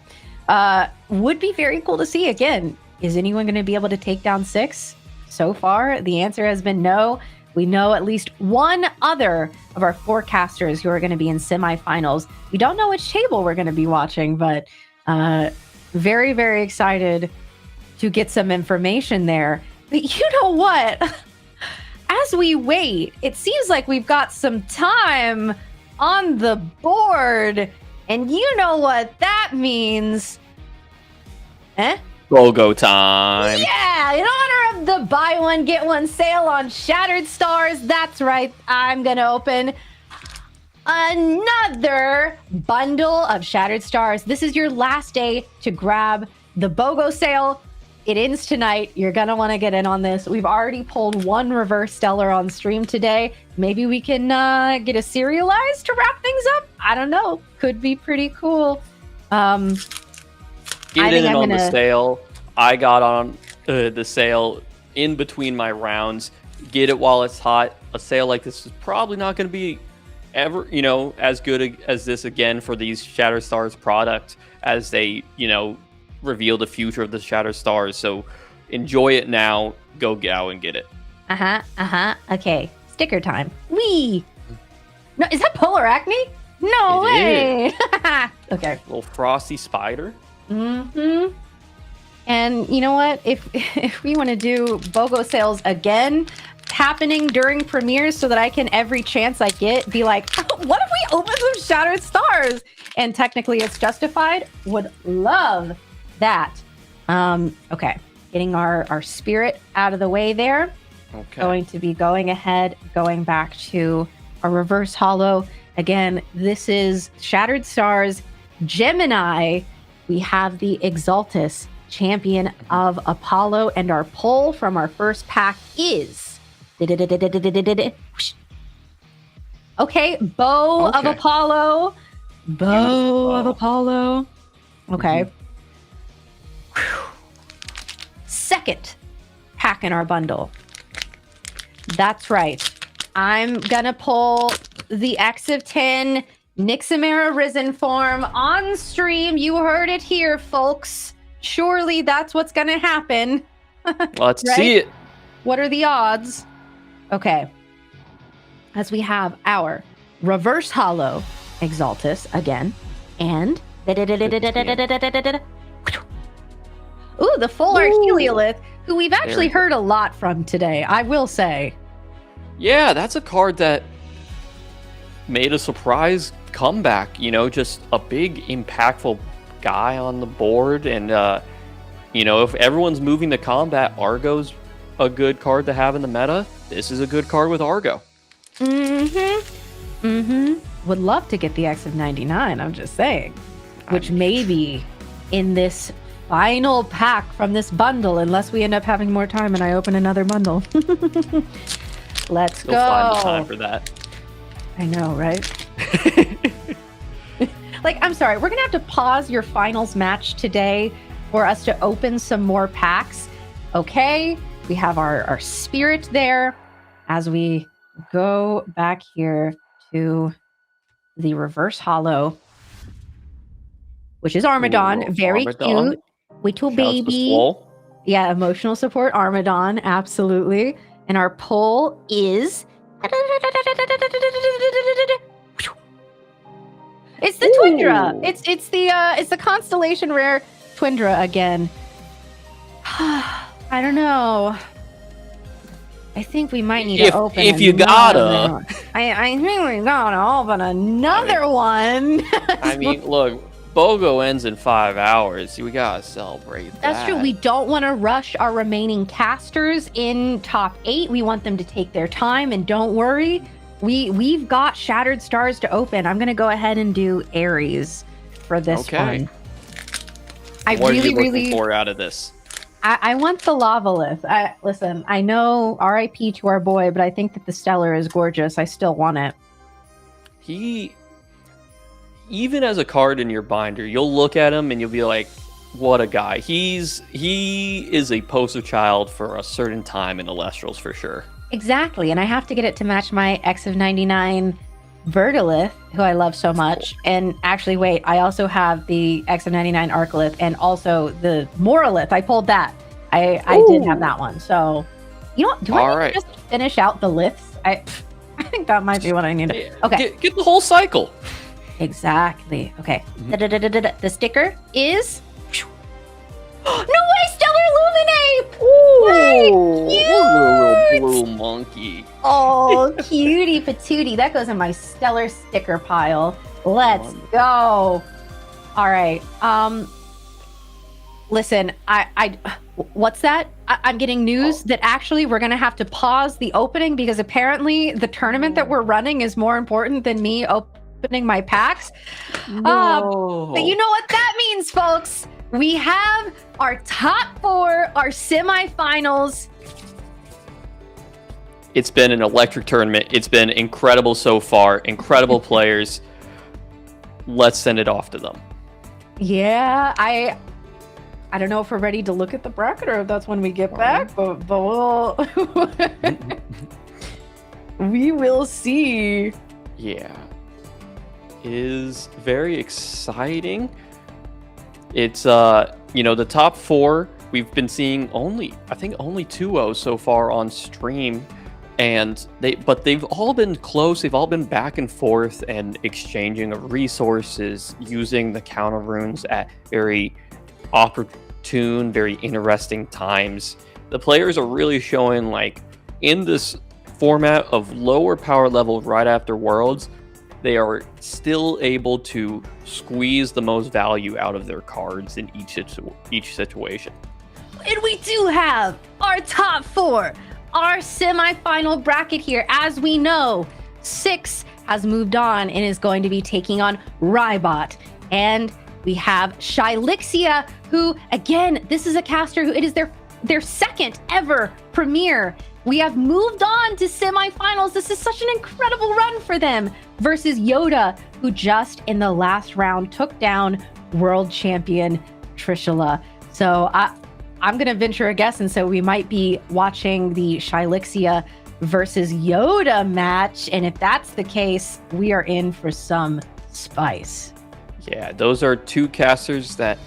would be very cool to see. Again, is anyone going to be able to take down Six? So far, the answer has been no. We know at least one other of our forecasters who are going to be in semifinals. We don't know which table we're going to be watching, but very, very excited to get some information there. But you know what? As we wait, it seems like we've got some time on the board. And you know what that means. BOGO time. Yeah, in honor of the buy one, get one sale on Shattered Stars. That's right. I'm going to open another bundle of Shattered Stars. This is your last day to grab the BOGO sale. It ends tonight. You're going to want to get in on this. We've already pulled one reverse stellar on stream today. Maybe we can get a serialized to wrap things up. I don't know. Could be pretty cool. Get in on the sale. I got on the sale in between my rounds. Get it while it's hot. A sale like this is probably not going to be ever, as good as this again for these Shattered Stars product as they, reveal the future of the Shattered Stars. So enjoy it now. Go out and get it. Okay. Sticker time. Wee. No, is that Polar Acne? No way. Okay. Little frosty spider. Mm-hmm. And you know what? If we want to do BOGO sales again, happening during premieres so that I can, every chance I get, be like, oh, what if we open some Shattered Stars? And technically it's justified. Would love that. Okay. Getting our spirit out of the way there. Okay. Going to be going ahead, going back to our reverse holo. Again, this is Shattered Stars Gemini. We have the Exaltus, Champion of Apollo, and our pull from our first pack is okay, Bow of Apollo. Bow of Apollo. Okay. Second pack in our bundle. That's right. I'm gonna pull the X of 10 Nixamera Risen form on stream. You heard it here, folks. Surely that's what's gonna happen. Let's see it. What are the odds? Okay. As we have our reverse holo Exaltus again, and ooh, the full art Heliolith, who we've actually heard a lot from today, I will say. Yeah, that's a card that made a surprise comeback, just a big impactful guy on the board. And if everyone's moving to combat, Argo's a good card to have in the meta. This is a good card with Argo. Would love to get the X of 99, I'm just saying. Which may be in this final pack from this bundle, unless we end up having more time and I open another bundle. Let's go. You'll find the time for that. I know, right? I'm sorry, we're gonna have to pause your finals match today for us to open some more packs. Okay, we have our spirit there as we go back here to the reverse holo, which is Armadon. Very Armadon. Cute. Little baby. Yeah, emotional support Armadon, absolutely. And our pull is it's the Twindra. It's the constellation rare Twindra again. I don't know. I think we might need to open. If you gotta, I think we gotta open another one. I mean, look, BOGO ends in 5 hours. We gotta celebrate that. That's true. We don't want to rush our remaining casters in top 8. We want them to take their time, and don't worry, we've got Shattered Stars to open. I'm gonna go ahead and do Aries for this one. What are you looking for out of this? I want the Lavalith. Listen, I know RIP to our boy, but I think that the Stellar is gorgeous. I still want it. Even as a card in your binder, you'll look at him and you'll be like, what a guy. He is a poster child for a certain time in Elestrals for sure. Exactly, and I have to get it to match my X of 99 Verdalith, who I love so much. And actually, wait, I also have the X of 99 Arcolith and also the Moralith. I pulled that. I did have that one. So, you know what? Do I need to just finish out the liths? I think that might be what I need to. Okay. Get the whole cycle. Exactly. Okay. The sticker is... No way, Stellar Luminape! Ooh, little blue monkey. Oh, cutie patootie. That goes in my stellar sticker pile. Let's go. All right. Listen, what's that? I'm getting news that actually we're gonna have to pause the opening because apparently the tournament that we're running is more important than me opening my packs. No. But you know what that means, folks? We have our top 4, our semifinals. It's been an electric tournament. It's been incredible so far. Incredible players. Let's send it off to them. Yeah, I don't know if we're ready to look at the bracket or if that's when we get back, but we'll we will see. Yeah. It is very exciting. It's the top 4 we've been seeing only 2-0 so far on stream, and they've all been close. They've all been back and forth and exchanging of resources, using the counter runes at very opportune, very interesting times. The players are really showing, like, in this format of lower power level right after Worlds, they are still able to squeeze the most value out of their cards in each situation. And we do have our top 4, our semifinal bracket here. As we know, 6 has moved on and is going to be taking on Rybot. And we have Shylixia, who, again, this is a caster who it is their second ever premiere. We have moved on to semifinals. This is such an incredible run for them versus Yoda, who just in the last round took down world champion Trishula. So I'm going to venture a guess, and so we might be watching the Shylixia versus Yoda match. And if that's the case, we are in for some spice. Yeah, those are 2 casters that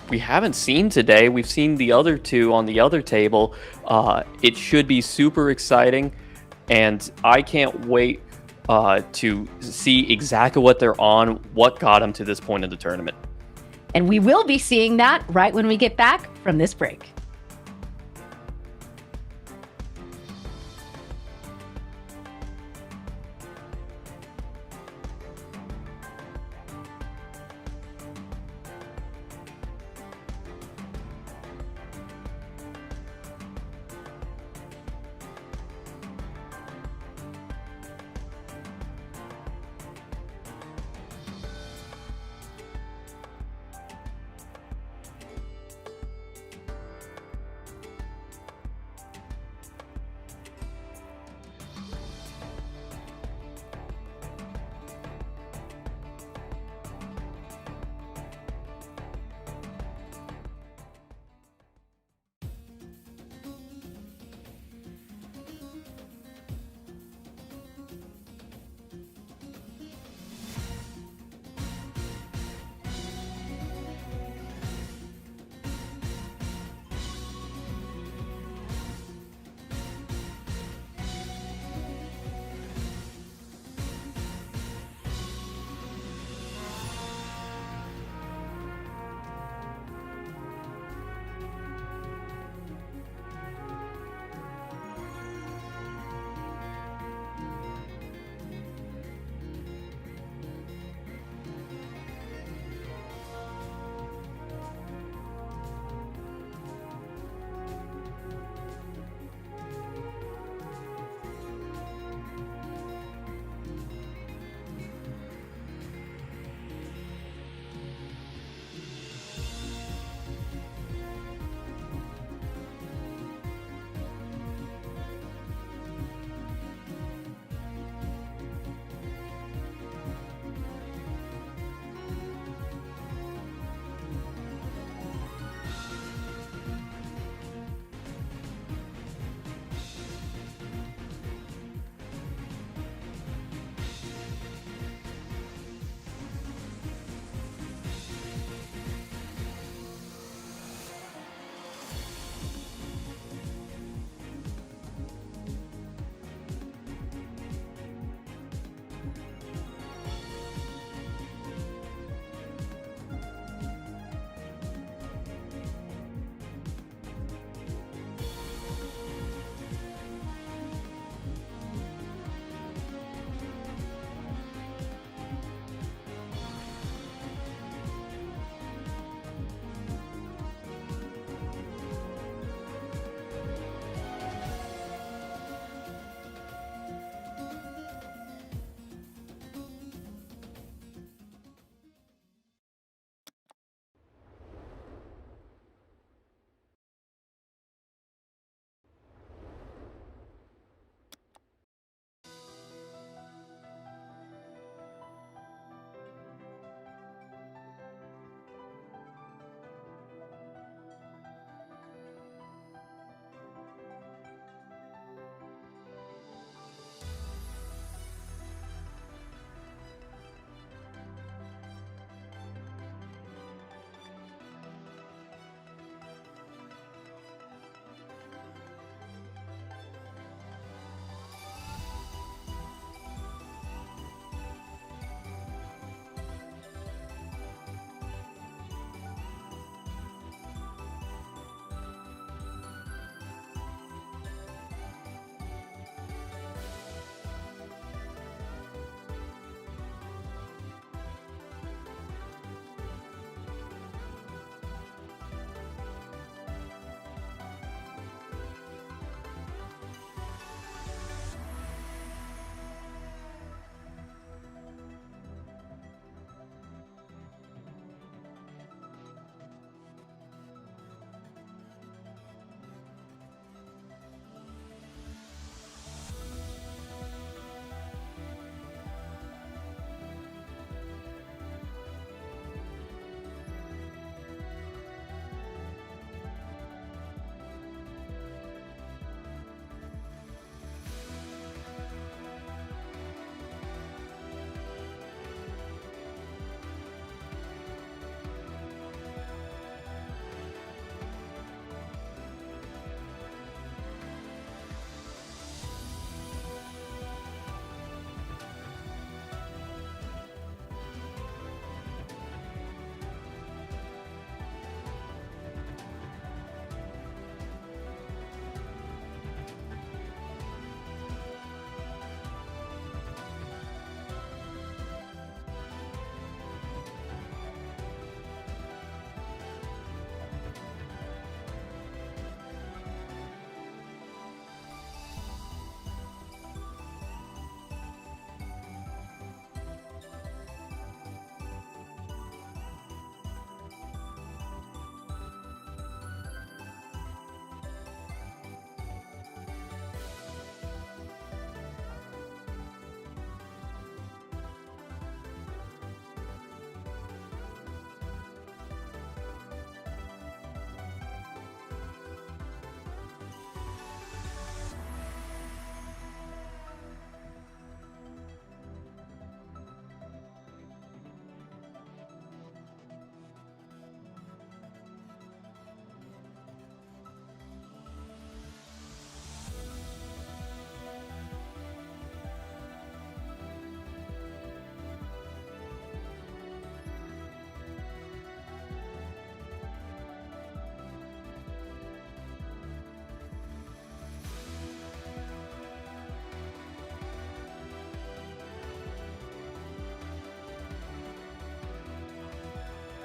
we haven't seen today. We've seen the other 2 on the other table. It should be super exciting, and I can't wait to see exactly what they're on, what got them to this point of the tournament. And we will be seeing that right when we get back from this break.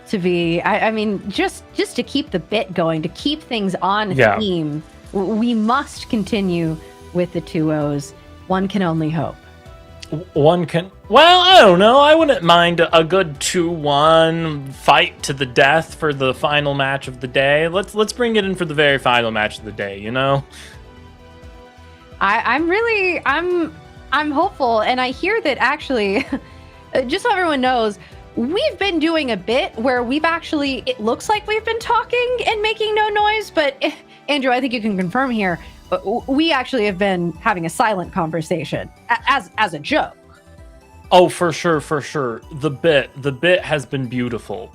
to be. I mean, just to keep the bit going, to keep things on theme, we must continue with the 2-0s. One can only hope. Well, I don't know. I wouldn't mind a good 2-1 fight to the death for the final match of the day. Let's bring it in for the very final match of the day, you know? I'm hopeful, and I hear that actually, just so everyone knows, we've been doing a bit where it looks like we've been talking and making no noise, but Andrew, I think you can confirm here, we actually have been having a silent conversation as a joke. Oh, for sure. The bit has been beautiful.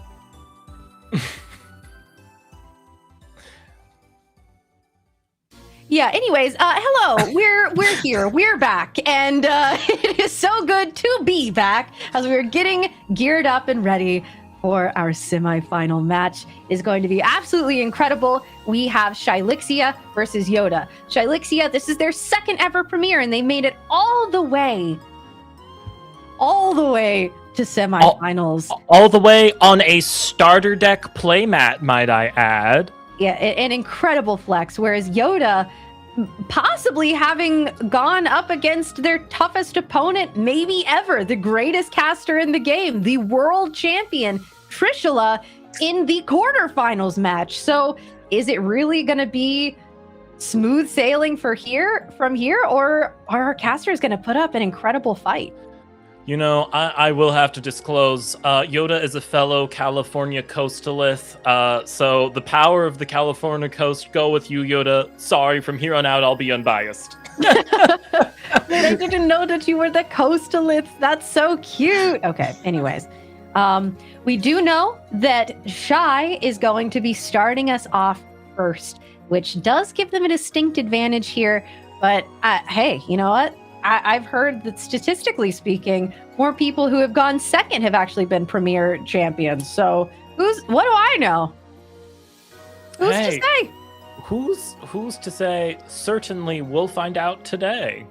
Yeah, anyways, hello, we're here, we're back, and it is so good to be back as we're getting geared up and ready for our semifinal match. Is going to be absolutely incredible. We have Shylixia versus Yoda. Shylixia, this is their second ever premiere, and they made it all the way to semifinals. All the way on a starter deck playmat, might I add. Yeah, an incredible flex, whereas Yoda, possibly having gone up against their toughest opponent maybe ever, the greatest caster in the game, the world champion, Trishula, in the quarterfinals match. So is it really going to be smooth sailing from here, or are our casters going to put up an incredible fight? You know, I will have to disclose, Yoda is a fellow California coastalith, so the power of the California coast, go with you, Yoda. Sorry, from here on out, I'll be unbiased. Wait, I didn't know that you were the coastalith. That's so cute. Okay, anyways. We do know that Shy is going to be starting us off first, which does give them a distinct advantage here. But hey, you know what? I've heard that statistically speaking, more people who have gone second have actually been premier champions. So what do I know? Who's to say? Who's to say? Certainly we'll find out today.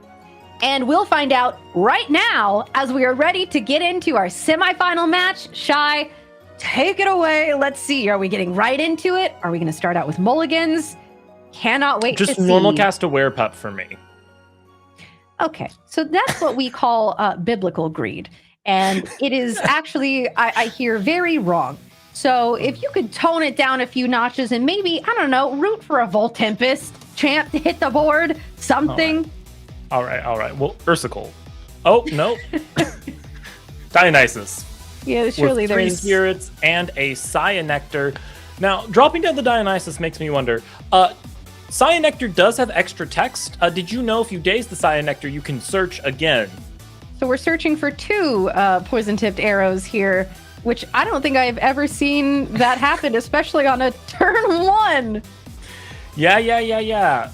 And we'll find out right now as we are ready to get into our semifinal match. Shy, take it away. Let's see. Are we getting right into it? Are we going to start out with mulligans? Cannot wait to see. Just normal cast a werepup for me. Okay, so that's what we call biblical greed. And it is actually, I hear, very wrong. So if you could tone it down a few notches and maybe, I don't know, root for a Voltempest champ to hit the board, something. All right. Well, Ursicle. Oh, no. Dionysus. Yeah, surely with 3 there's... spirits and a Cyanectar. Now, dropping down the Dionysus makes me wonder, Cyanectar does have extra text. Did you know if you daze the Cyanectar, you can search again? So we're searching for 2 poison-tipped arrows here, which I don't think I've ever seen that happen, especially on a turn 1. Yeah.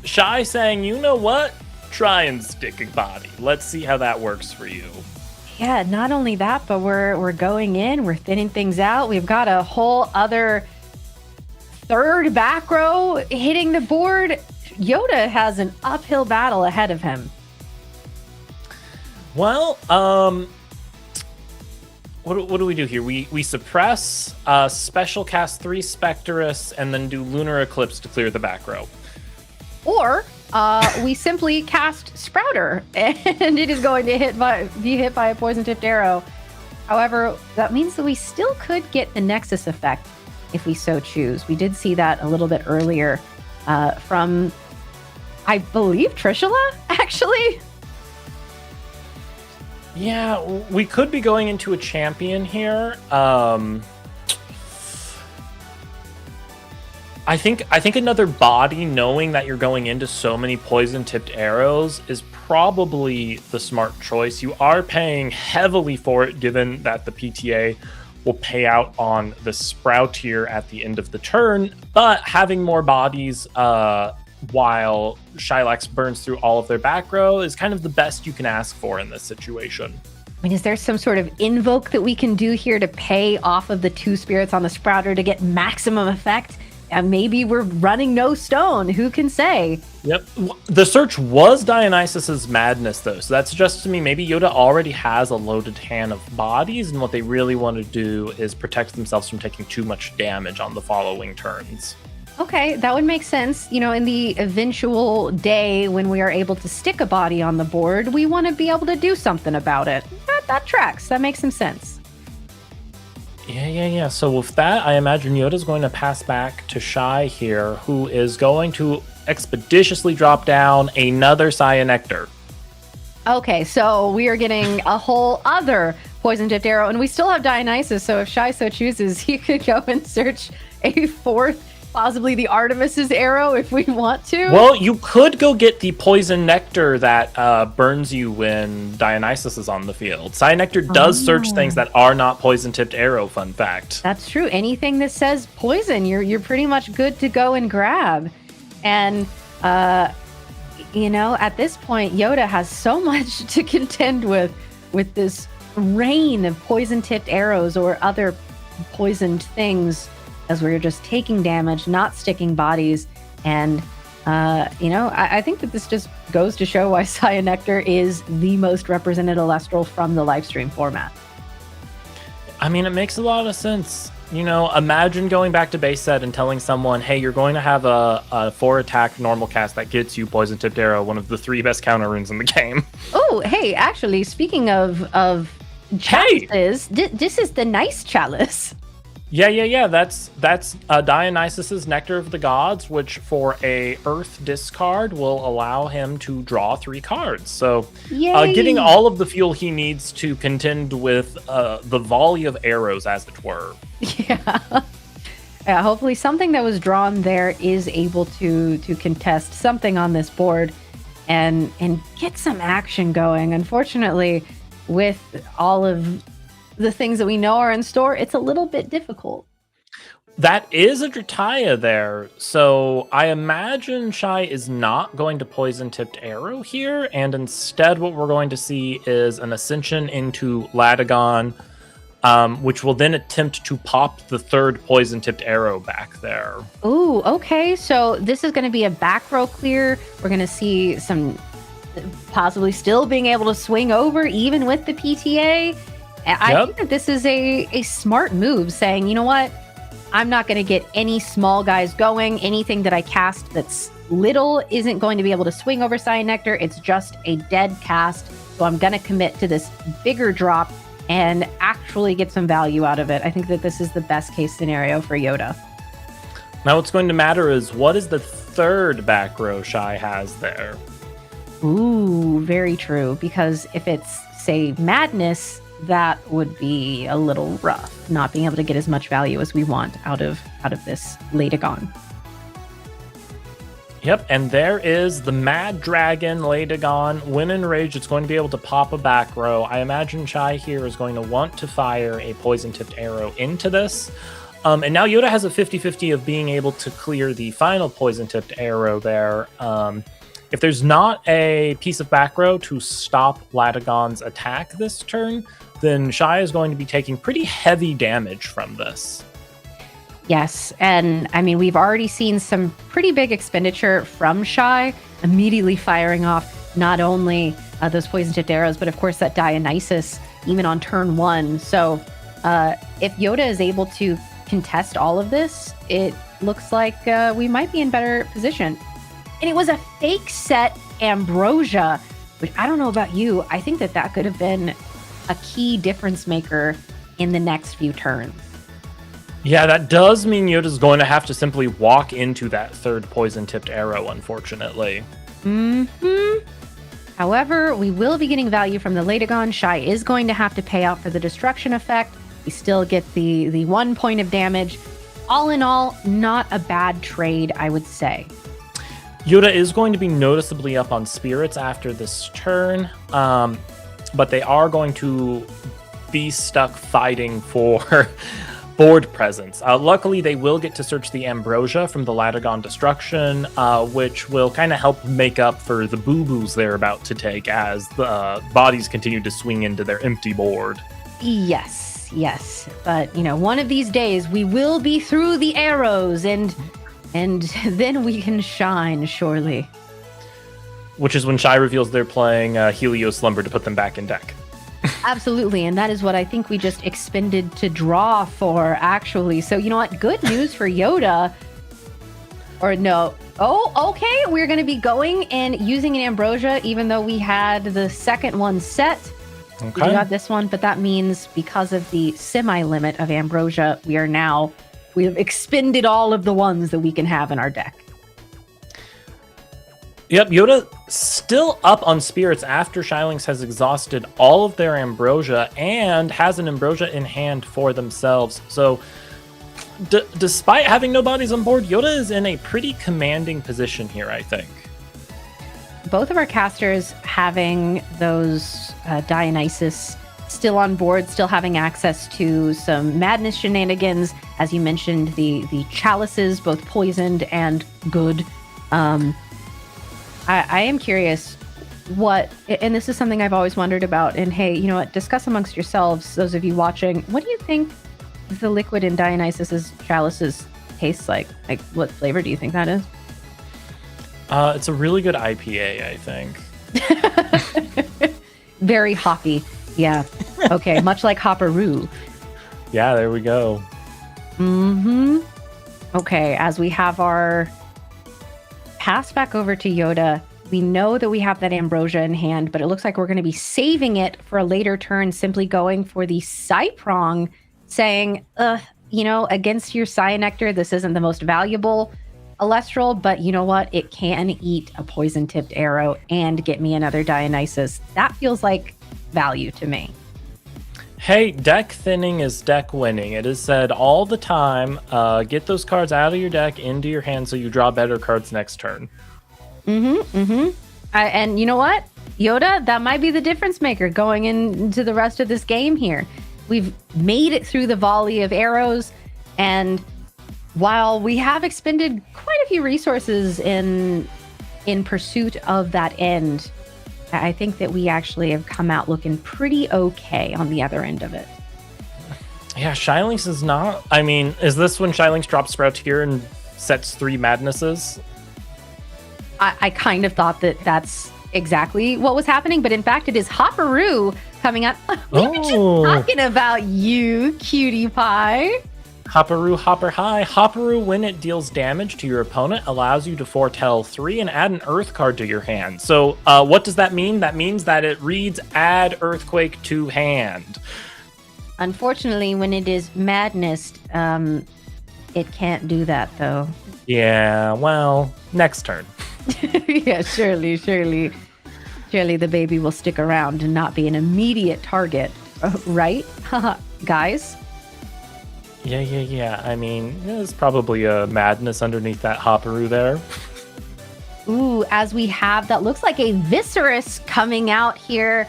Shy saying, you know what? Try and stick a body. Let's see how that works for you. Yeah, not only that, but we're going in, we're thinning things out. We've got a whole other third back row hitting the board. Yoda has an uphill battle ahead of him. Well, what do we do here? We suppress, special cast 3 Spectrus, and then do Lunar Eclipse to clear the back row. Or we simply cast Sprouter, and it is going to be hit by a poison-tipped arrow. However, that means that we still could get the Nexus effect if we so choose. We did see that a little bit earlier from, I believe, Trishula, actually. Yeah, we could be going into a champion here. I think another body, knowing that you're going into so many poison-tipped arrows, is probably the smart choice. You are paying heavily for it, given that the PTA will pay out on the Sprout here at the end of the turn, but having more bodies while Shylax burns through all of their back row is kind of the best you can ask for in this situation. I mean, is there some sort of invoke that we can do here to pay off of the 2 spirits on the Sprouter to get maximum effect maybe we're running no stone. Who can say? Yep. The search was Dionysus's madness, though. So that suggests to me maybe Yoda already has a loaded hand of bodies, and what they really want to do is protect themselves from taking too much damage on the following turns. Okay, that would make sense. In the eventual day when we are able to stick a body on the board, we want to be able to do something about it. That tracks. That makes some sense. Yeah. So with that, I imagine Yoda's going to pass back to Shy here, who is going to expeditiously drop down another Cyanectar. Okay, so we are getting a whole other poison tipped arrow, and we still have Dionysus, so if Shy so chooses, he could go and search a fourth, possibly the Artemis's arrow if we want to. Well, you could go get the poison nectar that burns you when Dionysus is on the field. Cyanectar does search things that are not poison tipped arrow, fun fact. That's true. Anything that says poison, you're pretty much good to go and grab. And at this point, Yoda has so much to contend with this rain of poison tipped arrows or other poisoned things, as we're just taking damage, not sticking bodies. And, I think that this just goes to show why Cyanectar is the most represented Elestral from the Lifestream format. I mean, it makes a lot of sense. Imagine going back to base set and telling someone, hey, you're going to have a 4-attack normal cast that gets you Poison Tipped Arrow, one of the 3 best counter runes in the game. Oh, hey, actually, speaking of chalices, this is the nice chalice. Yeah. That's Dionysus's Nectar of the Gods, which for a Earth discard will allow him to draw 3 cards. So getting all of the fuel he needs to contend with the volley of arrows, as it were. Yeah. Hopefully something that was drawn there is able to contest something on this board and get some action going. Unfortunately, with all of the things that we know are in store, it's a little bit difficult. That is a Drataya there, so I imagine Shy is not going to Poison Tipped Arrow here, and instead what we're going to see is an Ascension into Latagon, which will then attempt to pop the 3rd Poison Tipped Arrow back there. Ooh, okay, so this is going to be a back row clear. We're going to see some possibly still being able to swing over even with the PTA. I think that this is a smart move, saying, you know what, I'm not going to get any small guys going. Anything that I cast that's little isn't going to be able to swing over Cyanectar. It's just a dead cast. So I'm going to commit to this bigger drop and actually get some value out of it. I think that this is the best case scenario for Yoda. Now what's going to matter is what is the 3rd back row Shy has there? Ooh, very true. Because if it's, say, Madness, that would be a little rough, not being able to get as much value as we want out of this Latagon. Yep, and there is the Mad Dragon Latagon. When enraged, it's going to be able to pop a back row. I imagine Shy here is going to want to fire a Poison Tipped Arrow into this. And now Yoda has a 50-50 of being able to clear the final Poison Tipped Arrow there. If there's not a piece of back row to stop Latagon's attack this turn, then Shy is going to be taking pretty heavy damage from this. Yes, and I mean, we've already seen some pretty big expenditure from Shy, immediately firing off not only those poison tipped arrows, but of course that Dionysus, even on turn 1. So if Yoda is able to contest all of this, it looks like we might be in better position. And it was a fake set Ambrosia, which I don't know about you. I think that could have been a key difference maker in the next few turns. Yeah, that does mean Yoda's going to have to simply walk into that 3rd poison-tipped arrow, unfortunately. However, we will be getting value from the Latagon. Shy is going to have to pay out for the destruction effect. We still get the 1 point of damage. All in all, not a bad trade, I would say. Yoda is going to be noticeably up on spirits after this turn, but they are going to be stuck fighting for board presence. Luckily, they will get to search the Ambrosia from the Latagon destruction, which will kind of help make up for the boo-boos they're about to take as the bodies continue to swing into their empty board. Yes. But, one of these days we will be through the arrows and And then we can shine, surely. Which is when Shy reveals they're playing Helio Slumber to put them back in deck. Absolutely, and that is what I think we just expended to draw for, actually. So, you know what? Good news for Yoda. Or no. Oh, okay. We're going to be going and using an Ambrosia, even though we had the second one set. Okay. We got this one, but that means because of the semi-limit of Ambrosia, we have expended all of the ones that we can have in our deck. Yep, Yoda still up on Spirits after Shylings has exhausted all of their Ambrosia and has an Ambrosia in hand for themselves. So, despite having no bodies on board, Yoda is in a pretty commanding position here, I think. Both of our casters having those Dionysus still on board, still having access to some madness shenanigans. As you mentioned, the chalices, both poisoned and good. I am curious and this is something I've always wondered about, and hey, you know what, discuss amongst yourselves, those of you watching, what do you think the liquid in Dionysus's chalices tastes like? Like, what flavor do you think that is? It's a really good IPA, I think. Very hoppy. Yeah. Okay, much like Hopperoo. Yeah, there we go. Mm-hmm. Okay, as we have our pass back over to Yoda, we know that we have that Ambrosia in hand, but it looks like we're going to be saving it for a later turn, simply going for the Psyprong, saying, against your Cyanectar, this isn't the most valuable Elestral, but you know what? It can eat a poison-tipped arrow and get me another Dionysus. That feels like value to me. Hey, deck thinning is deck winning. It is said all the time, get those cards out of your deck into your hand so you draw better cards next turn. And you know what? Yoda, that might be the difference maker going into the rest of this game here. We've made it through the volley of arrows, and while we have expended quite a few resources in pursuit of that end, I think that we actually have come out looking pretty okay on the other end of it. Yeah, Shylings is not... I mean, is this when Shylings drops Sprout here and sets 3 Madnesses? I kind of thought that that's exactly what was happening, but in fact, it is Hopperoo coming out. We were just talking about you, cutie pie. Hopperoo, Hopper High. Hopperoo, when it deals damage to your opponent, allows you to foretell 3 and add an Earth card to your hand. So what does that mean? That means that it reads add Earthquake to hand. Unfortunately, when it is Madness, it can't do that, though. Yeah, well, next turn. Yeah, surely the baby will stick around and not be an immediate target, right? Guys? Yeah. I mean, there's probably a Madness underneath that Hopperoo there. Ooh, as we have, that looks like a Viscerus coming out here.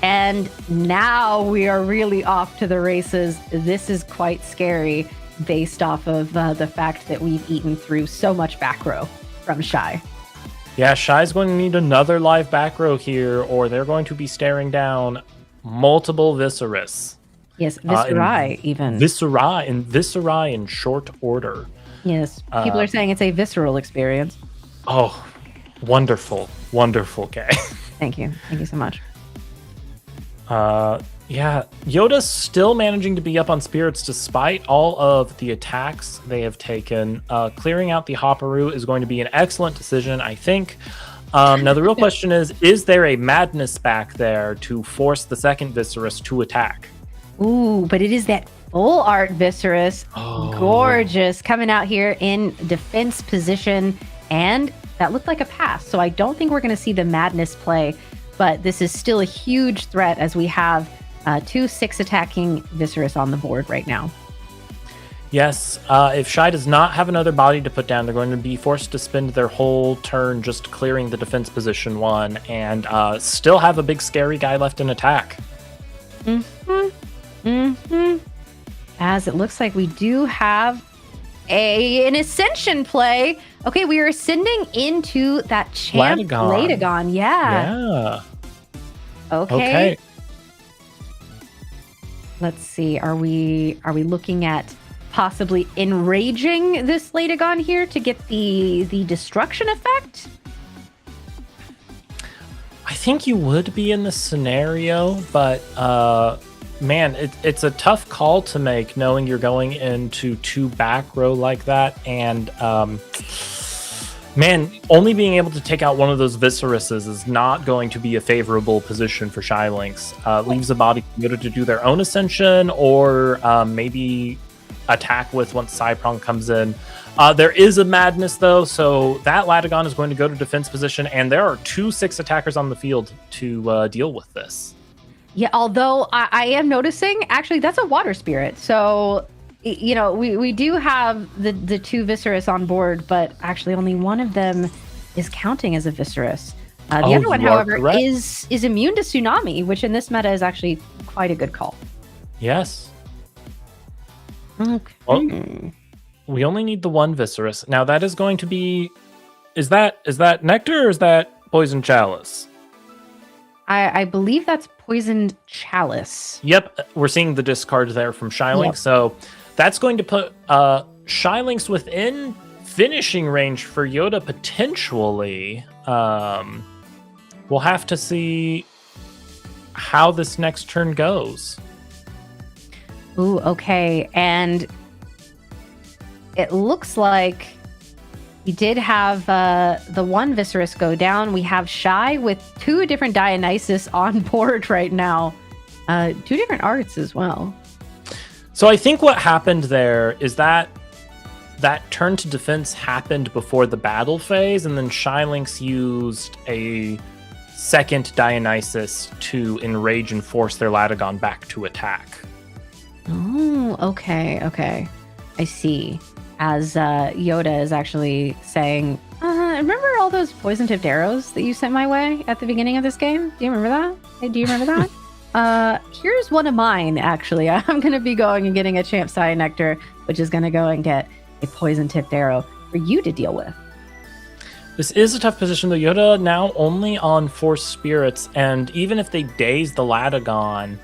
And now we are really off to the races. This is quite scary based off of the fact that we've eaten through so much back row from Shy. Yeah, Shy's going to need another live back row here, or they're going to be staring down multiple Viscerus. Yes, Visceri even. Visceri in short order. Yes, people are saying it's a visceral experience. Oh, wonderful, Kay. Thank you so much. Yeah, Yoda's still managing to be up on Spirits despite all of the attacks they have taken. Clearing out the Hopperoo is going to be an excellent decision, I think. Now, the real question is there a Madness back there to force the second Viscerus to attack? Ooh, but it is that full art Viscerus. Oh. Gorgeous. Coming out here in defense position, and that looked like a pass. So I don't think we're going to see the Madness play, but this is still a huge threat as we have 2 6 attacking Viscerus on the board right now. Yes, if Shy does not have another body to put down, they're going to be forced to spend their whole turn just clearing the defense position 1 and still have a big scary guy left in attack. As it looks like we do have an Ascension play. Okay, we are ascending into that Champ Latagon. Yeah. Okay. Let's see. Are we looking at possibly enraging this Latagon here to get the destruction effect? I think you would be in this scenario, but man, it's a tough call to make knowing you're going into 2 back row like that, and man, only being able to take out one of those Viseruses is not going to be a favorable position for Shylinks. Leaves the body to do their own ascension, or maybe attack with once Cyprong comes in. There is a madness though, so that Latagon is going to go to defense position, and there are 2 6 attackers on the field to deal with this. Yeah, although I am noticing, actually, that's a water spirit. So, you know, we do have the 2 Viserys on board, but actually only one of them is counting as a Viserys. The other one, however, is immune to Tsunami, which in this meta is actually quite a good call. Yes. Okay. Well, we only need the 1 Viserys. Now that is going to be... Is that Nectar or is that Poison Chalice? I believe that's Poisoned Chalice. Yep, we're seeing the discard there from Shylinks. Yep. So that's going to put Shylinks within finishing range for Yoda potentially. We'll have to see how this next turn goes. Ooh, okay. And it looks like we did have the 1 Viserys go down. We have Shy with 2 different Dionysus on board right now. 2 different arts as well. So I think what happened there is that turn to defense happened before the battle phase, and then Shylinks used a second Dionysus to enrage and force their Latagon back to attack. Oh, okay. I see. As Yoda is actually saying, remember all those poison-tipped arrows that you sent my way at the beginning of this game? Do you remember that? Hey, do you remember that? Here's one of mine, actually. I'm going to be going and getting a Champ Sai Nectar, which is going to go and get a poison-tipped arrow for you to deal with. This is a tough position, though. Yoda now only on 4 spirits, and even if they daze the Latagon,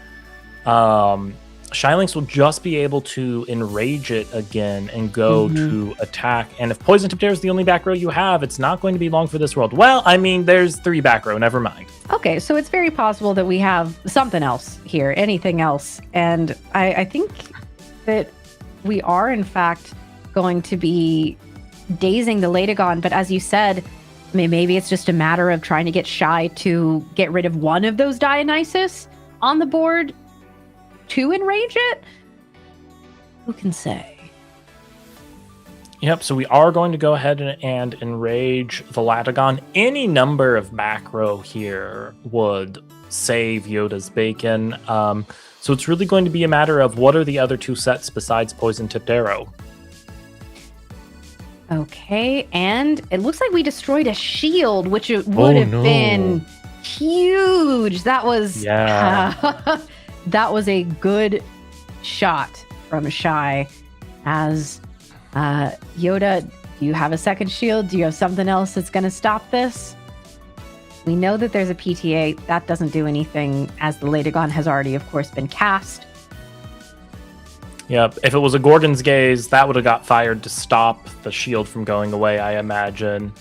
Shylinks will just be able to enrage it again and go to attack. And if Poison Tipped Arrow is the only back row you have, it's not going to be long for this world. Well, I mean, there's 3 back row, never mind. Okay, so it's very possible that we have something else here, anything else. And I think that we are, in fact, going to be dazing the Latagon. But as you said, I mean, maybe it's just a matter of trying to get Shy to get rid of one of those Dionysus on the board to enrage it? Who can say? Yep, so we are going to go ahead and enrage the Latagon. Any number of back row here would save Yoda's bacon. So it's really going to be a matter of what are the other 2 sets besides Poison Tipped Arrow. Okay, and it looks like we destroyed a shield, which it would have been huge. That was... Yeah. That was a good shot from Shy. As Yoda, do you have a second shield? Do you have something else that's going to stop this? We know that there's a PTA. That doesn't do anything, as the Latagon has already, of course, been cast. Yep, if it was a Gorgon's Gaze, that would have got fired to stop the shield from going away, I imagine.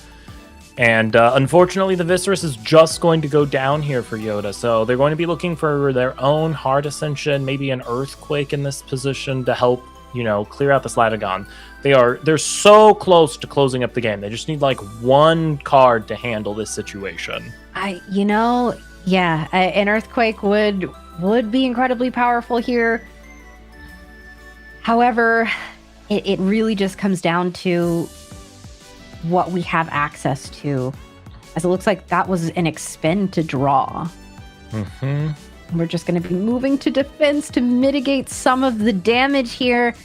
And unfortunately, the Viserys is just going to go down here for Yoda. So they're going to be looking for their own Hard Ascension, maybe an Earthquake in this position to help, clear out this Latagon. They're so close to closing up the game. They just need like 1 card to handle this situation. An Earthquake would be incredibly powerful here. However, it really just comes down to what we have access to, as it looks like that was an expend to draw. We're just going to be moving to defense to mitigate some of the damage here,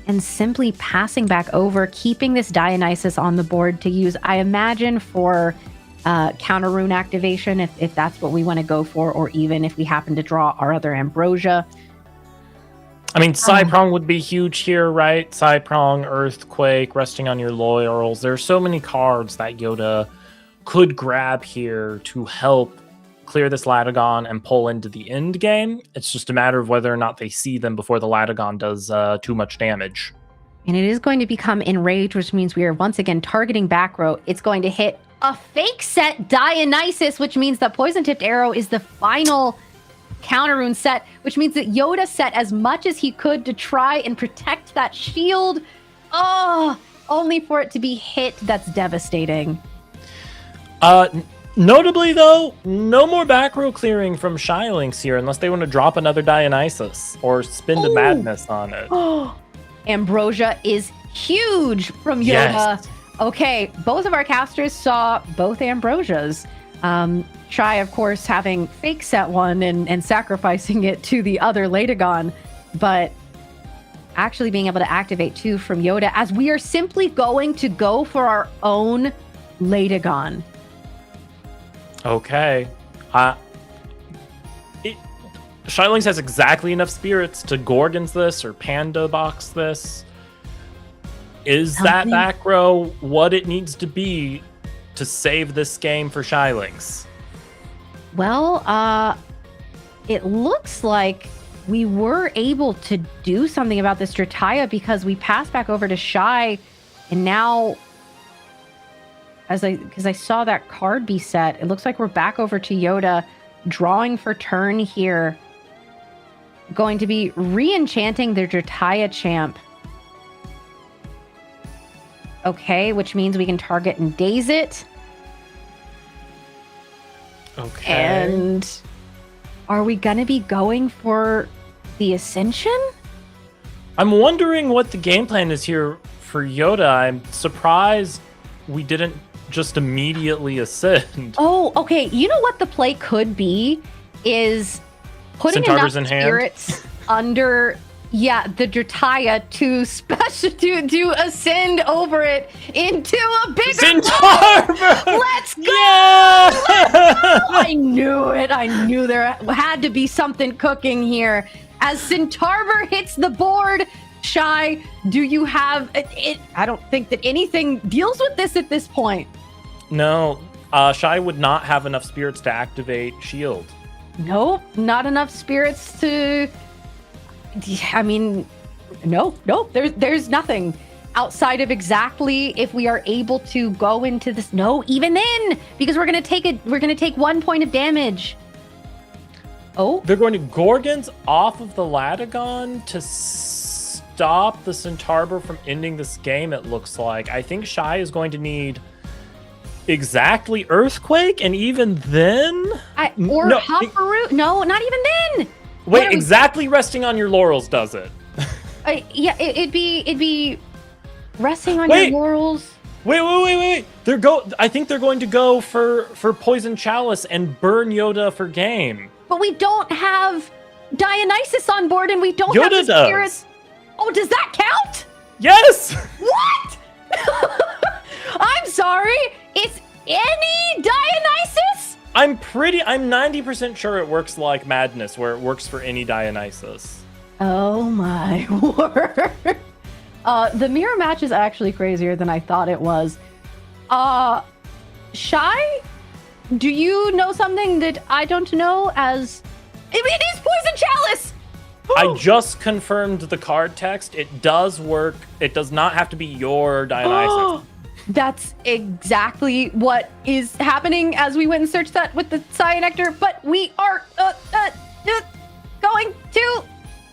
and simply passing back over, keeping this Dionysus on the board to use, I imagine, for counter rune activation, if that's what we want to go for, or even if we happen to draw our other Ambrosia. I mean, Cyprong would be huge here, right? Cyprong, Earthquake, resting on your laurels. There are so many cards that Yoda could grab here to help clear this Latagon and pull into the end game. It's just a matter of whether or not they see them before the Latagon does too much damage. And it is going to become Enrage, which means we are once again targeting back row. It's going to hit a fake set Dionysus, which means the Poison Tipped Arrow is the final counter rune set, which means that Yoda set as much as he could to try and protect that shield. Oh, only for it to be hit. That's devastating. Notably, though, no more back row clearing from Shylings here unless they want to drop another Dionysus or spin the madness on it. Ambrosia is huge from Yoda. Yes. Okay, both of our casters saw both Ambrosias. Shy, of course, having fake set one and sacrificing it to the other Latagon, but actually being able to activate two from Yoda as we are simply going to go for our own Latagon. Okay. Shylings has exactly enough spirits to Gorgons this or Panda Box this. Is that back row what it needs to be to save this game for Shylings? Well, it looks like we were able to do something about this Drataya because we passed back over to Shy, and now, because I saw that card be set, it looks like we're back over to Yoda, drawing for turn here. Going to be re-enchanting the Drataya champ. Okay, which means we can target and daze it. Okay. And are we going to be going for the Ascension? I'm wondering what the game plan is here for Yoda. I'm surprised we didn't just immediately ascend. Oh, okay. You know what the play could be is putting Centaur's enough in hand? spirits under the Drataya to ascend over it into a bigger Centaur! Let's go! Yeah! I knew it. I knew there had to be something cooking here. As Centaur hits the board, Shy, do you have it? I don't think that anything deals with this at this point. No, Shy would not have enough spirits to activate Shield. Nope, not enough spirits to. I mean, nope. There's nothing outside of exactly if we are able to go into this. No, even then, because we're gonna take 1 point of damage. Oh, They're going to Gorgons off of the Latagon to stop the Centaur from ending this game, it looks like. I think Shy is going to need exactly Earthquake, and even then... Hopperoo? No, not even then! Wait, exactly resting on your laurels does it. It'd be resting on your laurels. Wait. I think they're going to go for Poison Chalice and burn Yoda for game. But we don't have Dionysus on board, and we don't have the spirits. Does. Oh, does that count? Yes! What? I'm sorry. It's any Dionysus? I'm 90% sure it works like Madness, where it works for any Dionysus. Oh my word. The mirror match is actually crazier than I thought it was. Shy? Do you know something that I don't know as... It is Poison Chalice! I just confirmed the card text. It does work. It does not have to be your Dionysus. That's exactly what is happening as we went and searched that with the Cyanectar, but we are going to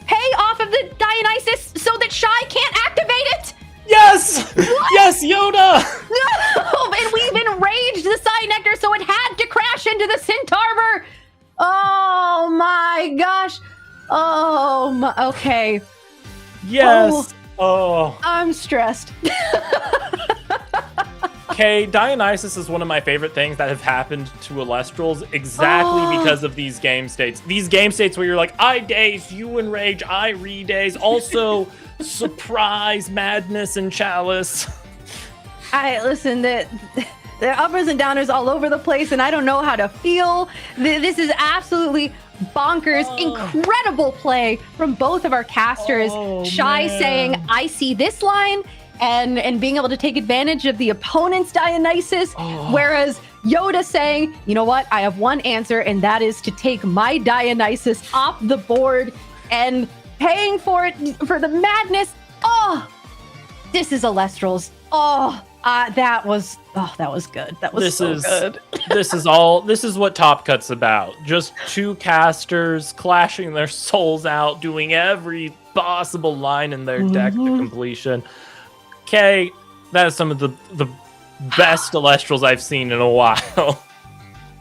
pay off of the Dionysus so that Shy can't activate it! Yes! What? Yes, Yoda! No! And we've enraged the Cyanectar, so it had to crash into the Centaur! Oh my gosh! Oh my... Okay. Yes! Oh. I'm stressed. Okay, Dionysus is one of my favorite things that have happened to Elestrals exactly because of these game states. These game states where you're like, I daze, you enrage, I re-daze. Also, surprise, madness, and chalice. Listen, the uppers and downers all over the place, and I don't know how to feel. This is absolutely bonkers. Incredible play from both of our casters. Shy saying, I see this line, and being able to take advantage of the opponent's Dionysus, whereas Yoda saying, you know what, I have one answer, and that is to take my Dionysus off the board and paying for it for the madness. This is Elestrals. That was good. That was good. This is what Top Cut's about. Just two casters clashing their souls out, doing every possible line in their deck to completion. Okay, that is some of the best Elestrals I've seen in a while.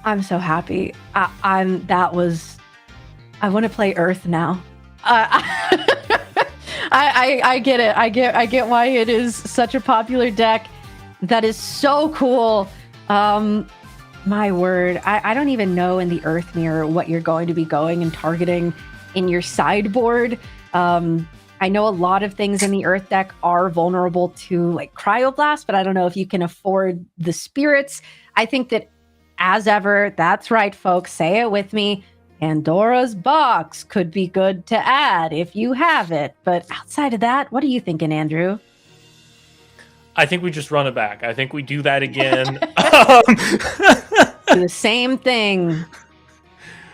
I'm so happy. I want to play Earth now. I get it. I get why it is such a popular deck. That is so cool. My word. I don't even know in the Earth Mirror what you're going to be going and targeting in your sideboard. I know a lot of things in the Earth deck are vulnerable to like Cryoblast, but I don't know if you can afford the spirits. I think that as ever, that's right, folks. Say it with me. Pandora's box could be good to add if you have it. But outside of that, what are you thinking, Andrew? I think we just run it back. I think we do that again. Do the same thing.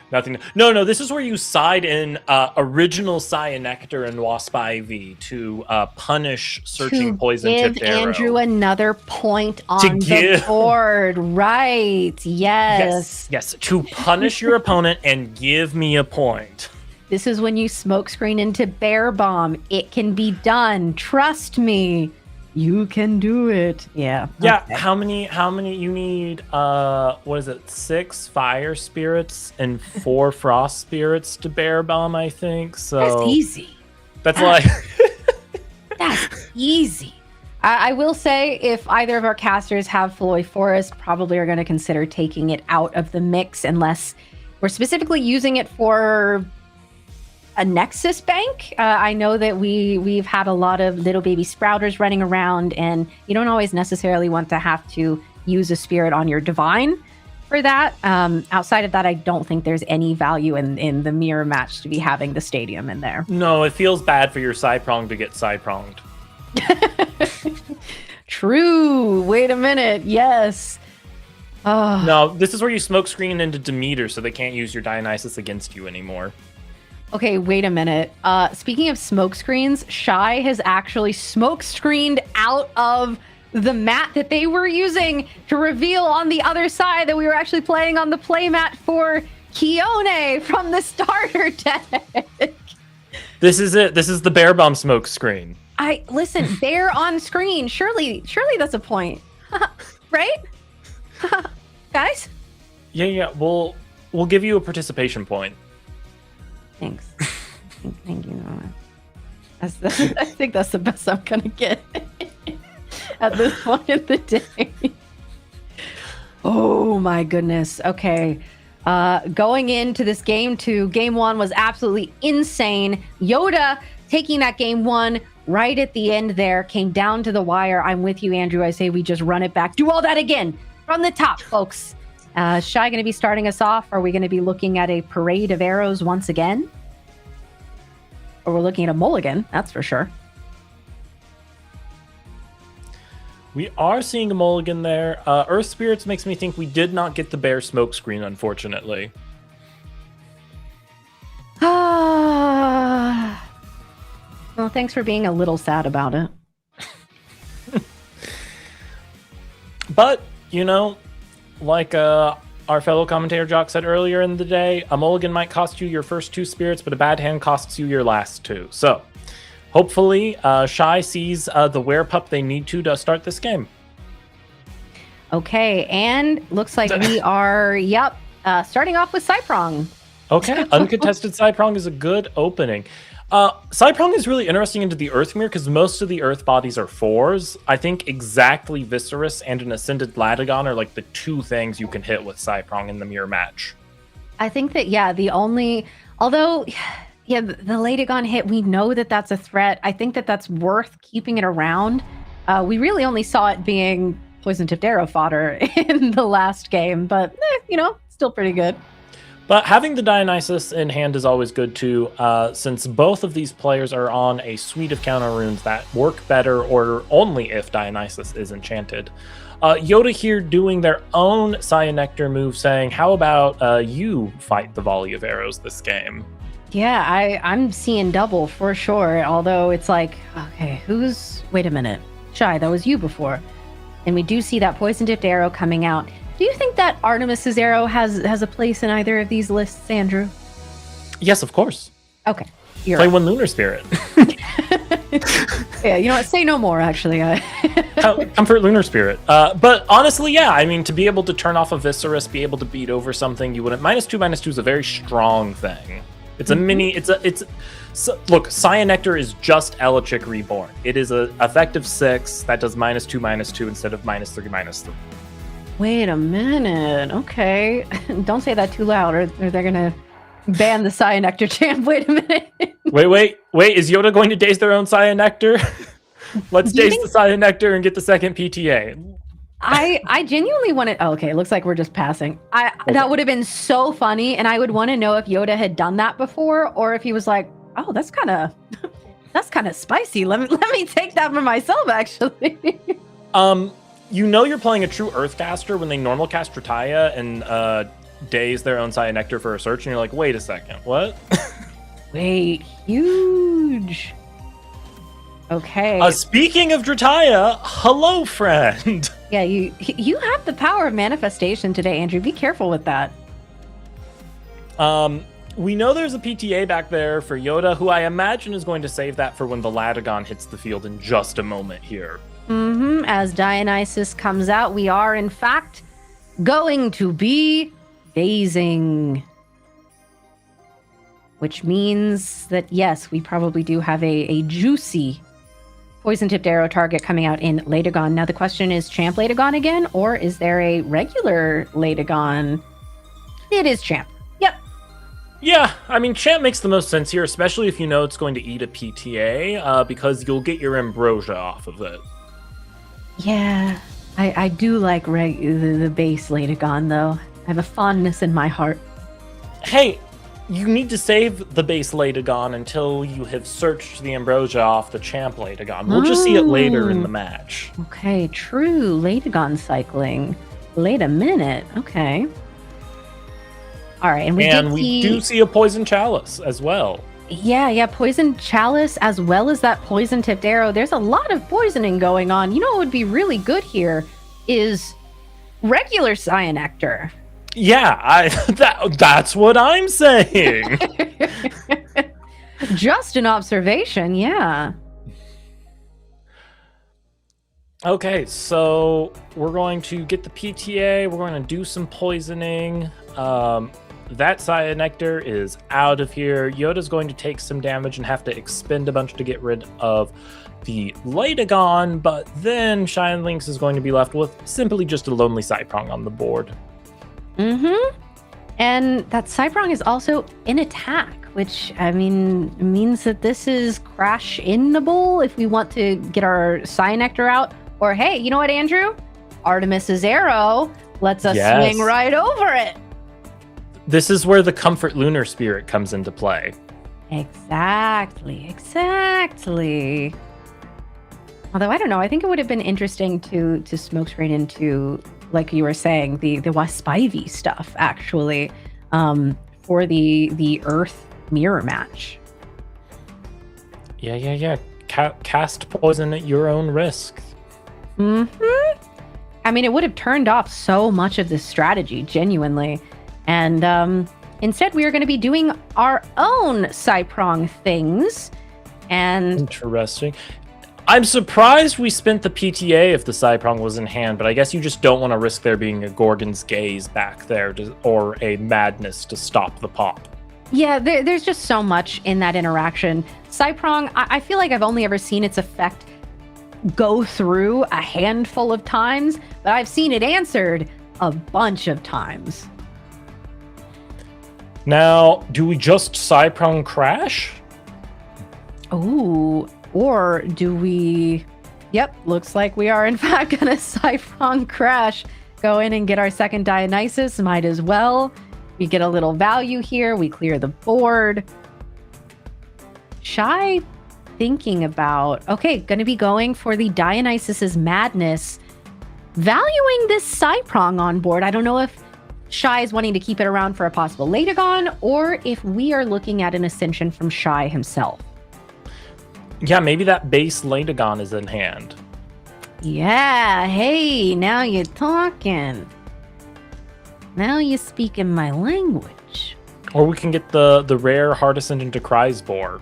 Nothing. No. This is where you side in original Cyanectar and Wasp Ivy to punish Searching Poison Tipped Arrow. Give Andrew another point on the board. Right. Yes. Yes. To punish your opponent and give me a point. This is when you smokescreen into Bear Bomb. It can be done. Trust me. You can do it. Yeah. Yeah. Okay. How many you need? What is it? 6 fire spirits and 4 frost spirits to Bear Bomb, I think. So that's easy. That's easy. I will say if either of our casters have Floy Forest, probably are going to consider taking it out of the mix unless we're specifically using it for a Nexus bank. I know that we've had a lot of little baby sprouters running around, and you don't always necessarily want to have to use a spirit on your divine for that. Outside of that, I don't think there's any value in the mirror match to be having the stadium in there. No, it feels bad for your side-pronged to get side-pronged. True. Wait a minute. Yes. No, this is where you smokescreen into Demeter so they can't use your Dionysus against you anymore. Okay, wait a minute. Speaking of smoke screens, Shy has actually smoke screened out of the mat that they were using to reveal on the other side that we were actually playing on the play mat for Kione from the starter deck. This is it. This is the Bear Bomb smoke screen. Listen, bear on screen. Surely that's a point. Right? Guys? Yeah. We'll give you a participation point. Thanks. Thank you. I think that's the best I'm gonna get at this point in the day. Oh my goodness. Okay. Going into this game 2, game 1 was absolutely insane. Yoda taking that game 1 right at the end there, came down to the wire. I'm with you, Andrew. I say we just run it back. Do all that again from the top, folks. Shy going to be starting us off? Are we going to be looking at a parade of arrows once again? Or we're looking at a mulligan, that's for sure. We are seeing a mulligan there. Earth Spirits makes me think we did not get the bear smoke screen, unfortunately. Well, thanks for being a little sad about it. But, like our fellow commentator Jock said earlier in the day, a mulligan might cost you your first 2 spirits, but a bad hand costs you your last 2. So, hopefully, Shy sees the werepup they need to start this game. Okay, and looks like we are, starting off with Cyprong. Okay, uncontested Cyprong is a good opening. Cyprong is really interesting into the Earth Mirror because most of the Earth bodies are 4s. I think exactly Viscerus and an Ascended Latagon are like the 2 things you can hit with Cyprong in the mirror match. I think that, the Latagon hit, we know that that's a threat. I think that that's worth keeping it around. We really only saw it being Poison Tipped Arrow fodder in the last game, but, still pretty good. But having the Dionysus in hand is always good too, since both of these players are on a suite of counter runes that work better or only if Dionysus is enchanted. Yoda here doing their own Cyanectar move saying, how about you fight the volley of arrows this game? Yeah, I'm seeing double for sure. Although it's like, okay, wait a minute. Shy, that was you before. And we do see that poison dipped arrow coming out. Do you think that Artemis's arrow has a place in either of these lists, Andrew? Yes, of course. Okay. Play one Lunar Spirit. Yeah, you know what? Say no more, actually. Comfort Lunar Spirit. But honestly, yeah, I mean, to be able to turn off a Viscerus, be able to beat over something, you wouldn't. -2/-2 is a very strong thing. It's a mini. Look, Cyanectar is just Elechic Reborn. It is a effective 6 that does -2/-2 instead of -3/-3. Wait a minute. Okay. Don't say that too loud, or they're going to ban the Cyanectar champ. Wait a minute. Wait. Is Yoda going to daze their own Cyanectar? Let's daze the Cyanectar and get the second PTA. I genuinely wanted. Oh, okay, it looks like we're just passing. That would have been so funny, and I would want to know if Yoda had done that before, or if he was like, "Oh, that's kind of spicy. Let me take that for myself." Actually, you're playing a true Earthcaster when they normal cast Retaya and daze their own Cyanectar for a search, and you're like, "Wait a second, what?" Wait, huge. Okay. Speaking of Drataya, hello, friend. Yeah, you have the power of manifestation today, Andrew. Be careful with that. We know there's a PTA back there for Yoda, who I imagine is going to save that for when the Latagon hits the field in just a moment here. As Dionysus comes out, we are, in fact, going to be dazing. Which means that, yes, we probably do have a juicy poison-tipped arrow target coming out in Latagon. Now, the question is, Champ Latagon again, or is there a regular Latagon? It is Champ. Yep. Yeah, I mean, Champ makes the most sense here, especially if you know it's going to eat a PTA, because you'll get your Ambrosia off of it. Yeah, I do like the base Latagon, though. I have a fondness in my heart. Hey, you need to save the base Latagon until you have searched the Ambrosia off the Champ Latagon. We'll just see it later in the match. Okay, true. Latagon cycling. Wait a minute. Okay. All right, and we do see a Poison Chalice as well. Yeah, Poison Chalice as well as that poison-tipped arrow. There's a lot of poisoning going on. You know what would be really good here is regular Cyanectar. Yeah, that's what I'm saying. Just an observation, yeah. Okay, so we're going to get the PTA. We're going to do some poisoning. That Cyanectar is out of here. Yoda's going to take some damage and have to expend a bunch to get rid of the Latagon, but then Shine Lynx is going to be left with simply just a lonely Cyprong on the board. And that Cyprong is also in attack, which, I mean, means that this is crash-inable if we want to get our Cyanectar out. Or, hey, you know what, Andrew? Artemis's arrow lets us swing right over it. This is where the Comfort Lunar Spirit comes into play. Exactly. Although, I don't know, I think it would have been interesting to smoke straight into, like you were saying, the Waspivy stuff, actually, for the Earth mirror match. Yeah. Cast poison at your own risk. I mean, it would have turned off so much of this strategy, genuinely. And instead, we are going to be doing our own Cyprong things. And interesting. I'm surprised we spent the PTA if the Cyprong was in hand, but I guess you just don't want to risk there being a Gorgon's Gaze back there or a Madness to stop the pop. Yeah, there's just so much in that interaction. Cyprong, I feel like I've only ever seen its effect go through a handful of times, but I've seen it answered a bunch of times. Now, do we just Cyprong crash? Ooh, or do we... Yep, looks like we are in fact gonna Cyprong crash. Go in and get our second Dionysus, might as well. We get a little value here, we clear the board. Shy thinking about... Okay, gonna be going for the Dionysus's Madness. Valuing this Cyprong on board. I don't know if Shy is wanting to keep it around for a possible Latagon, or if we are looking at an Ascension from Shy himself. Yeah, maybe that base Latagon is in hand. Yeah, hey, now you're talking. Now you're speaking my language. Or we can get the rare Heart Ascendant to Chrysbor.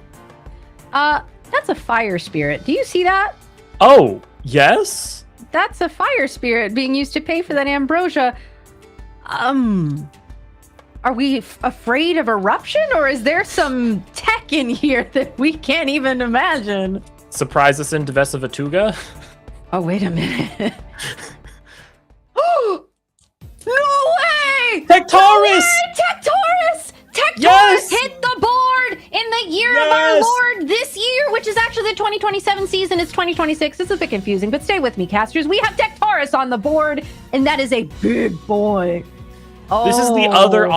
That's a fire spirit. Do you see that? Oh, yes? That's a fire spirit being used to pay for that ambrosia. Are we afraid of eruption, or is there some tech in here that we can't even imagine? Surprise us into Vesavatuga? Oh, wait a minute. No way! Tectaurus! Tectaurus! Tectaurus Yes! hit the board in the year of our Lord this year, which is actually the 2027 season. It's 2026. It's a bit confusing, but stay with me, casters. We have Tectaurus on the board, and that is a big boy. Oh. This is the other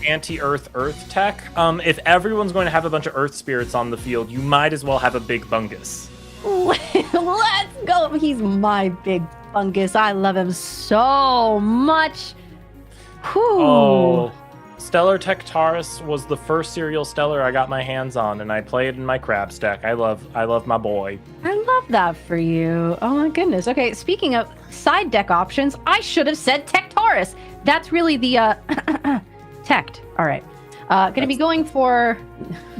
anti-Earth tech. If everyone's going to have a bunch of Earth spirits on the field, you might as well have a big fungus. Let's go. He's my big fungus. I love him so much. Whew. Oh, Stellar Tectaurus was the first serial stellar I got my hands on, and I played in my Crabs deck. I love my boy. I love that for you. Oh my goodness. Okay, speaking of side deck options, I should have said Tectaurus. That's really the Tect. All right. Gonna be going for.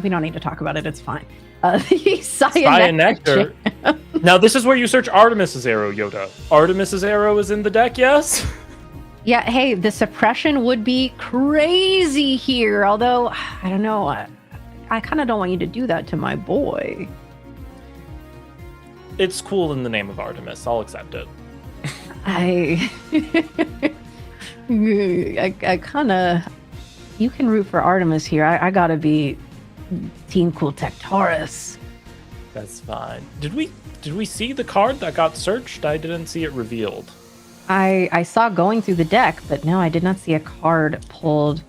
We don't need to talk about it. It's fine. The Cyanectar. Now this is where you search Artemis's arrow, Yoda. Artemis's arrow is in the deck, yes? Yeah, hey, the suppression would be crazy here. Although, I don't know. I kind of don't want you to do that to my boy. It's cool in the name of Artemis. I'll accept it. I kind of... You can root for Artemis here. I gotta be Team Cool Tectaurus. That's fine. Did we see the card that got searched? I didn't see it revealed. I saw going through the deck, but no, I did not see a card pulled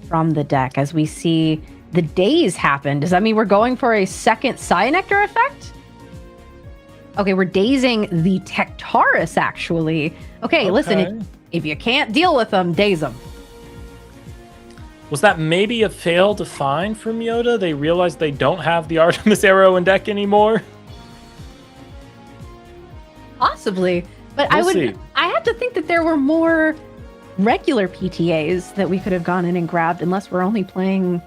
from the deck. As we see the days happen. Does that mean we're going for a second Cyanectar effect? Okay, we're dazing the Tectaurus, actually. Okay, listen, if you can't deal with them, daze them. Was that maybe a fail to find from Yoda? They realized they don't have the Artemis arrow in deck anymore? Possibly. But We'll see. I have to think that there were more regular PTAs that we could have gone in and grabbed, unless we're only playing,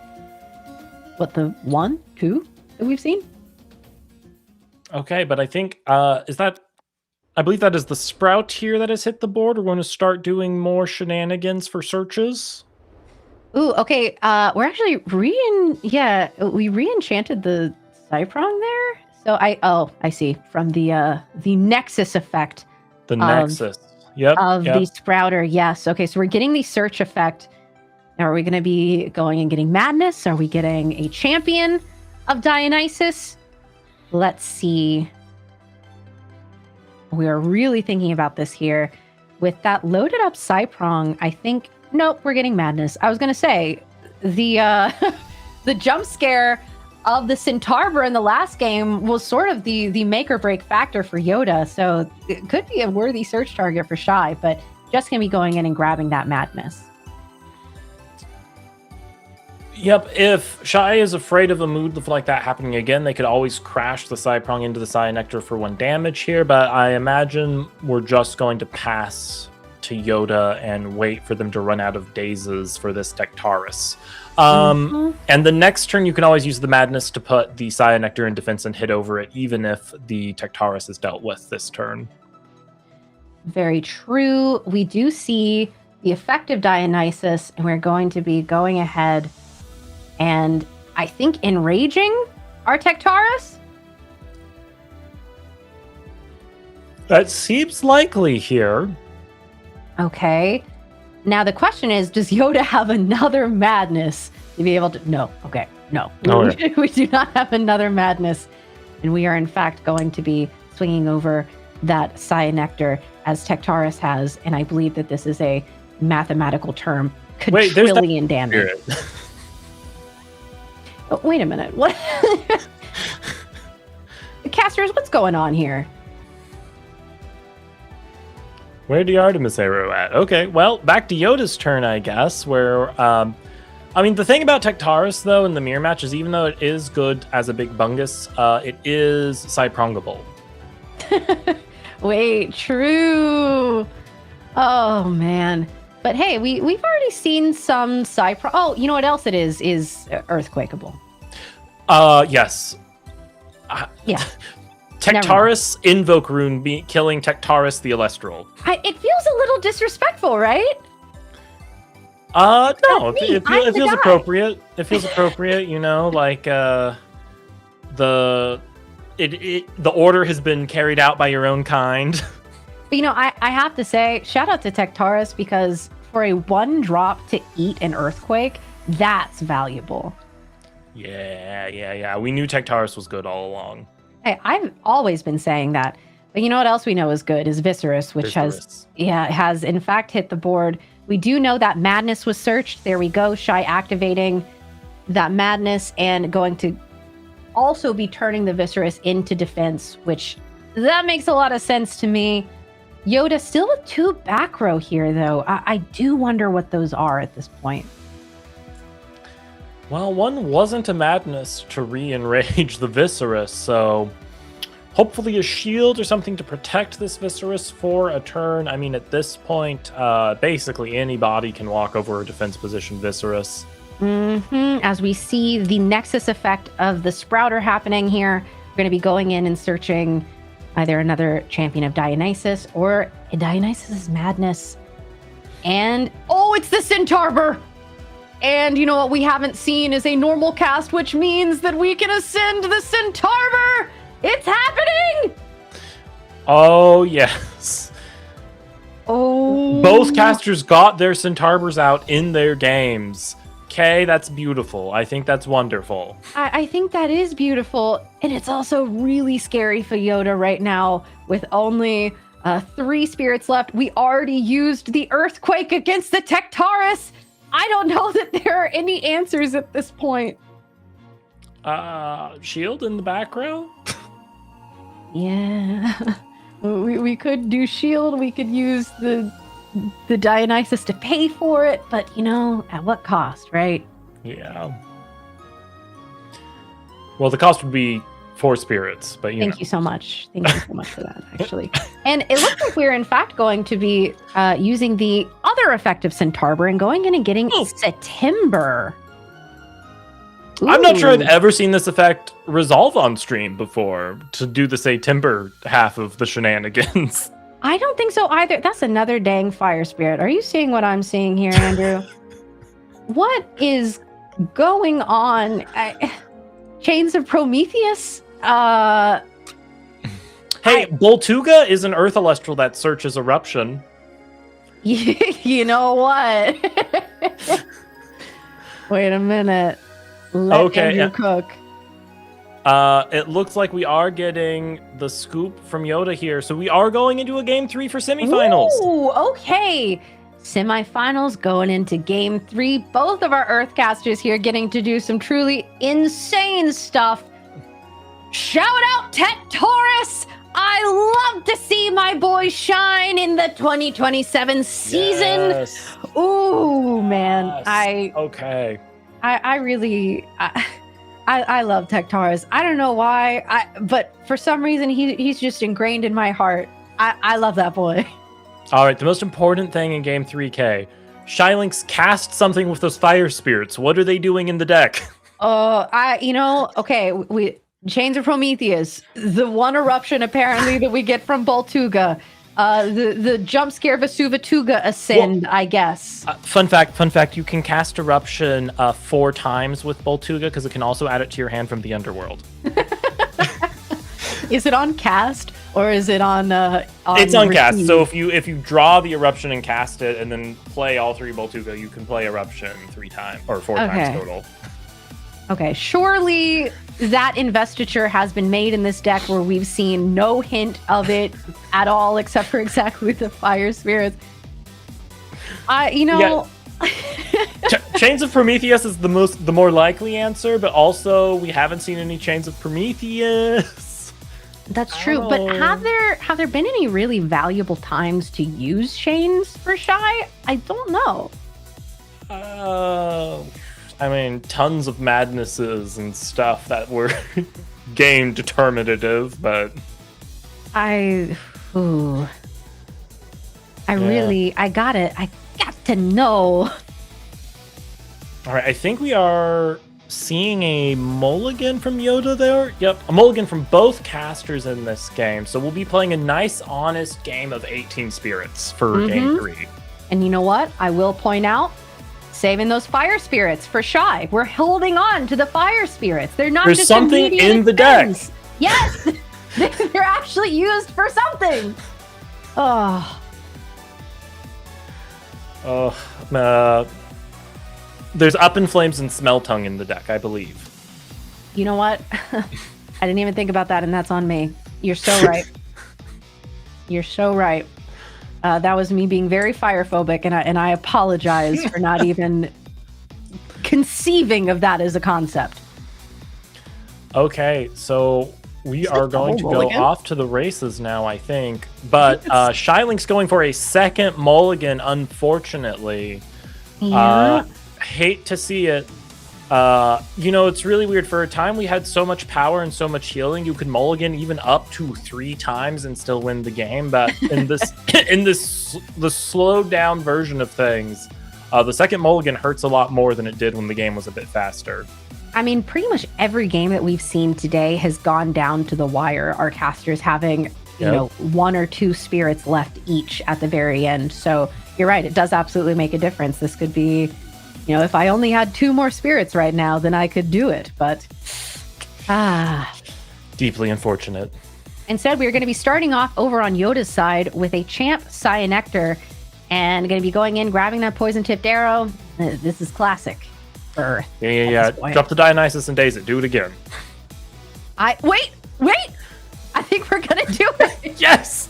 what, the 1, 2 that we've seen? Okay, but I think, I believe that is the Sprout here that has hit the board. We're going to start doing more shenanigans for searches. Ooh, okay, we're actually we re-enchanted the Cyprong there. So I see, from the Nexus effect. The Nexus. Yep. The Sprouter, yes. Okay, so we're getting the search effect. Now, are we going to be going and getting Madness? Are we getting a champion of Dionysus? Let's see. We are really thinking about this here. With that loaded up Cyprong, I think, nope, we're getting Madness. I was going to say, the the jump scare of the Centaur in the last game was sort of the make or break factor for Yoda. So it could be a worthy search target for Shy, but just going to be going in and grabbing that Madness. Yep, if Shy is afraid of a mood like that happening again, they could always crash the Cyprong into the Cyanectar for 1 damage here, but I imagine we're just going to pass to Yoda and wait for them to run out of dazes for this Tectaurus. And the next turn, you can always use the Madness to put the Cyanectar in defense and hit over it, even if the Tectaurus is dealt with this turn. Very true. We do see the effective Dionysus, and we're going to be going ahead and I think enraging our Tectaurus. That seems likely here. Okay. Now the question is, does Yoda have another Madness to be able to... No. Okay. No. Okay. We do not have another Madness. And we are, in fact, going to be swinging over that Cyanectar as Tectaurus has. And I believe that this is a mathematical term. Quadrillion damage. Oh, wait a minute. What? Casters, what's going on here? Where'd the Artemis arrow at? Okay, well, back to Yoda's turn, I guess, where, I mean, the thing about Tectaris, though, in the mirror match is even though it is good as a big bungus, it is side-prongable. Wait, true. Oh, man. But hey, we've already seen some oh, you know what else it is earthquakeable. Yes. Yeah. Tectaris Invoke Rune killing Tectaris the Elestral. It feels a little disrespectful, right? No, me. it I'm the feels guy. appropriate. It feels appropriate, you know, like the order has been carried out by your own kind. But, you know, I have to say, shout out to Tectaris, because for a 1-drop to eat an earthquake, that's valuable. Yeah. We knew Tectaris was good all along. Hey, I've always been saying that. But you know what else we know is good is Viscerus, which has in fact hit the board. We do know that Madness was searched. There we go. Shy activating that Madness and going to also be turning the Viscerus into defense, which that makes a lot of sense to me. Yoda still with 2 back row here, though. I do wonder what those are at this point. Well, one wasn't a Madness to re-enrage the Viscerus, so hopefully a shield or something to protect this Viscerus for a turn. I mean, at this point, basically anybody can walk over a defense position Viscerus. As we see the Nexus effect of the Sprouter happening here, we're going to be going in and searching either another champion of Dionysus or a Dionysus' Madness. And, oh, it's the Centaur! And you know what we haven't seen is a normal cast, which means that we can ascend the Centaur! It's happening! Oh, yes. Oh. Both casters got their Centaurs out in their games. Okay, that's beautiful. I think that's wonderful. I think that is beautiful. And it's also really scary for Yoda right now with only 3 spirits left. We already used the Earthquake against the Tectaris. I don't know that there are any answers at this point. Shield in the back row? Yeah. We could do shield. We could use the Dionysus to pay for it, but you know, at what cost, right? Yeah. Well, the cost would be 4 spirits, but Thank you so much. Thank you so much for that, actually. And it looks like we're in fact going to be using the other effect of Centaur and going in and getting September. I'm not sure I've ever seen this effect resolve on stream before to do the say timber half of the shenanigans. I don't think so either. That's another dang fire spirit. Are you seeing what I'm seeing here, Andrew? What is going on? Chains of Prometheus? Hey, Boltuga is an Earth Elestral that searches Eruption. You know what? Wait a minute. Let Andrew cook. It looks like we are getting the scoop from Yoda here. So we are going into a game 3 for semifinals. Ooh, okay. Semifinals going into game 3. Both of our Earthcasters here getting to do some truly insane stuff. Shout out Tectaris! I love to see my boy shine in the 2027 season. Yes. Ooh, man. Yes. I really I love Tectaris. I don't know why, but for some reason he's just ingrained in my heart. I love that boy. All right, the most important thing in game 3K. Shylinks cast something with those fire spirits. What are they doing in the deck? We Chains of Prometheus, the one eruption apparently that we get from Boltuga. The jump scare Vesuvatuga ascend, I guess. Fun fact, you can cast Eruption 4 times with Boltuga because it can also add it to your hand from the Underworld. Is it on cast or is it on it's on cast. So if you draw the Eruption and cast it and then play all 3 Boltuga, you can play Eruption 3 times or 4 times total. Okay, surely that investiture has been made in this deck where we've seen no hint of it at all, except for exactly the fire spirits. Chains of Prometheus is the more likely answer, but also we haven't seen any Chains of Prometheus. That's true. But have there been any really valuable times to use chains for Shy? I don't know. I mean, tons of madnesses and stuff that were game determinative, but I got to know. All right, I think we are seeing a mulligan from Yoda there. Yep, a mulligan from both casters in this game. So we'll be playing a nice, honest game of 18 spirits for game 3. And you know what? I will point out, saving those fire spirits for Shy. We're holding on to the fire spirits. They're not There's just something immediate in the deck. spins. Yes, they're actually used for something. There's Up in Flames and Smell Tongue in the deck, I believe. You know what? I didn't even think about that, and that's on me. You're so right. You're so right. That was me being very fire phobic, and I apologize for not even conceiving of that as a concept. Okay, so we are going to go off to the races now, I think. But Shylink's going for a second mulligan, unfortunately. Yeah. Hate to see it. It's really weird. For a time, we had so much power and so much healing. You could mulligan even up to 3 times and still win the game. But in the slowed down version of things, the second mulligan hurts a lot more than it did when the game was a bit faster. I mean, pretty much every game that we've seen today has gone down to the wire. Our casters having, you know, 1 or 2 spirits left each at the very end. So you're right. It does absolutely make a difference. This could be, if I only had 2 more spirits right now, then I could do it. But, deeply unfortunate. Instead, we're going to be starting off over on Yoda's side with a Champ Cyanectar and going to be going in, grabbing that poison-tipped arrow. This is classic. Earth. Yeah. Drop the Dionysus and daze it. Do it again. Wait! I think we're gonna do it. Yes!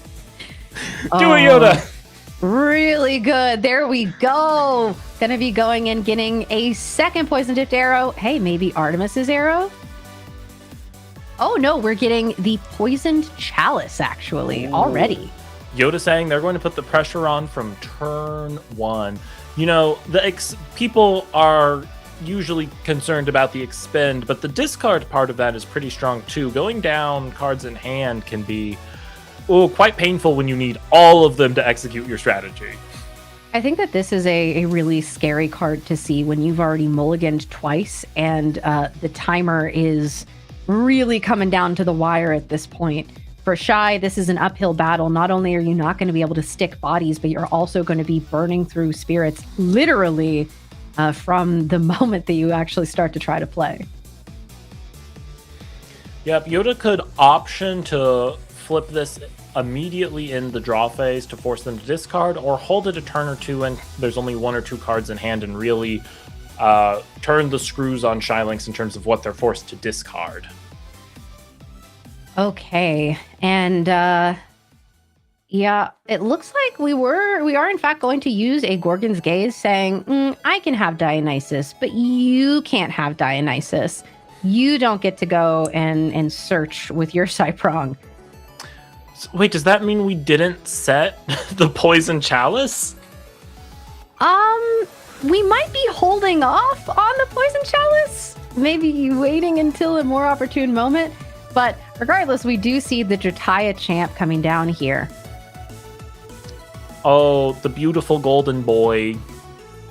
Do it, Yoda! Really good. There we go. Gonna be going in, getting a second poison-tipped arrow. Hey, maybe Artemis's arrow? Oh no, we're getting the poisoned chalice, actually, already. Yoda saying they're going to put the pressure on from turn 1. People are usually concerned about the expend, but the discard part of that is pretty strong too. Going down cards in hand can be quite painful when you need all of them to execute your strategy. I think that this is a really scary card to see when you've already mulliganed twice and the timer is really coming down to the wire at this point. For Shy, this is an uphill battle. Not only are you not going to be able to stick bodies, but you're also going to be burning through spirits literally from the moment that you actually start to try to play. Yep, Yoda could option to flip this immediately in the draw phase to force them to discard, or hold it a turn or 2 and there's only 1 or 2 cards in hand and really turn the screws on Shylinks in terms of what they're forced to discard. Okay, and it looks like we are in fact going to use a Gorgon's Gaze, saying, I can have Dionysus, but you can't have Dionysus. You don't get to go and search with your Cyprong. Wait, does that mean we didn't set the poison chalice? We might be holding off on the poison chalice. Maybe waiting until a more opportune moment. But regardless, we do see the Drataya champ coming down here. Oh, the beautiful golden boy.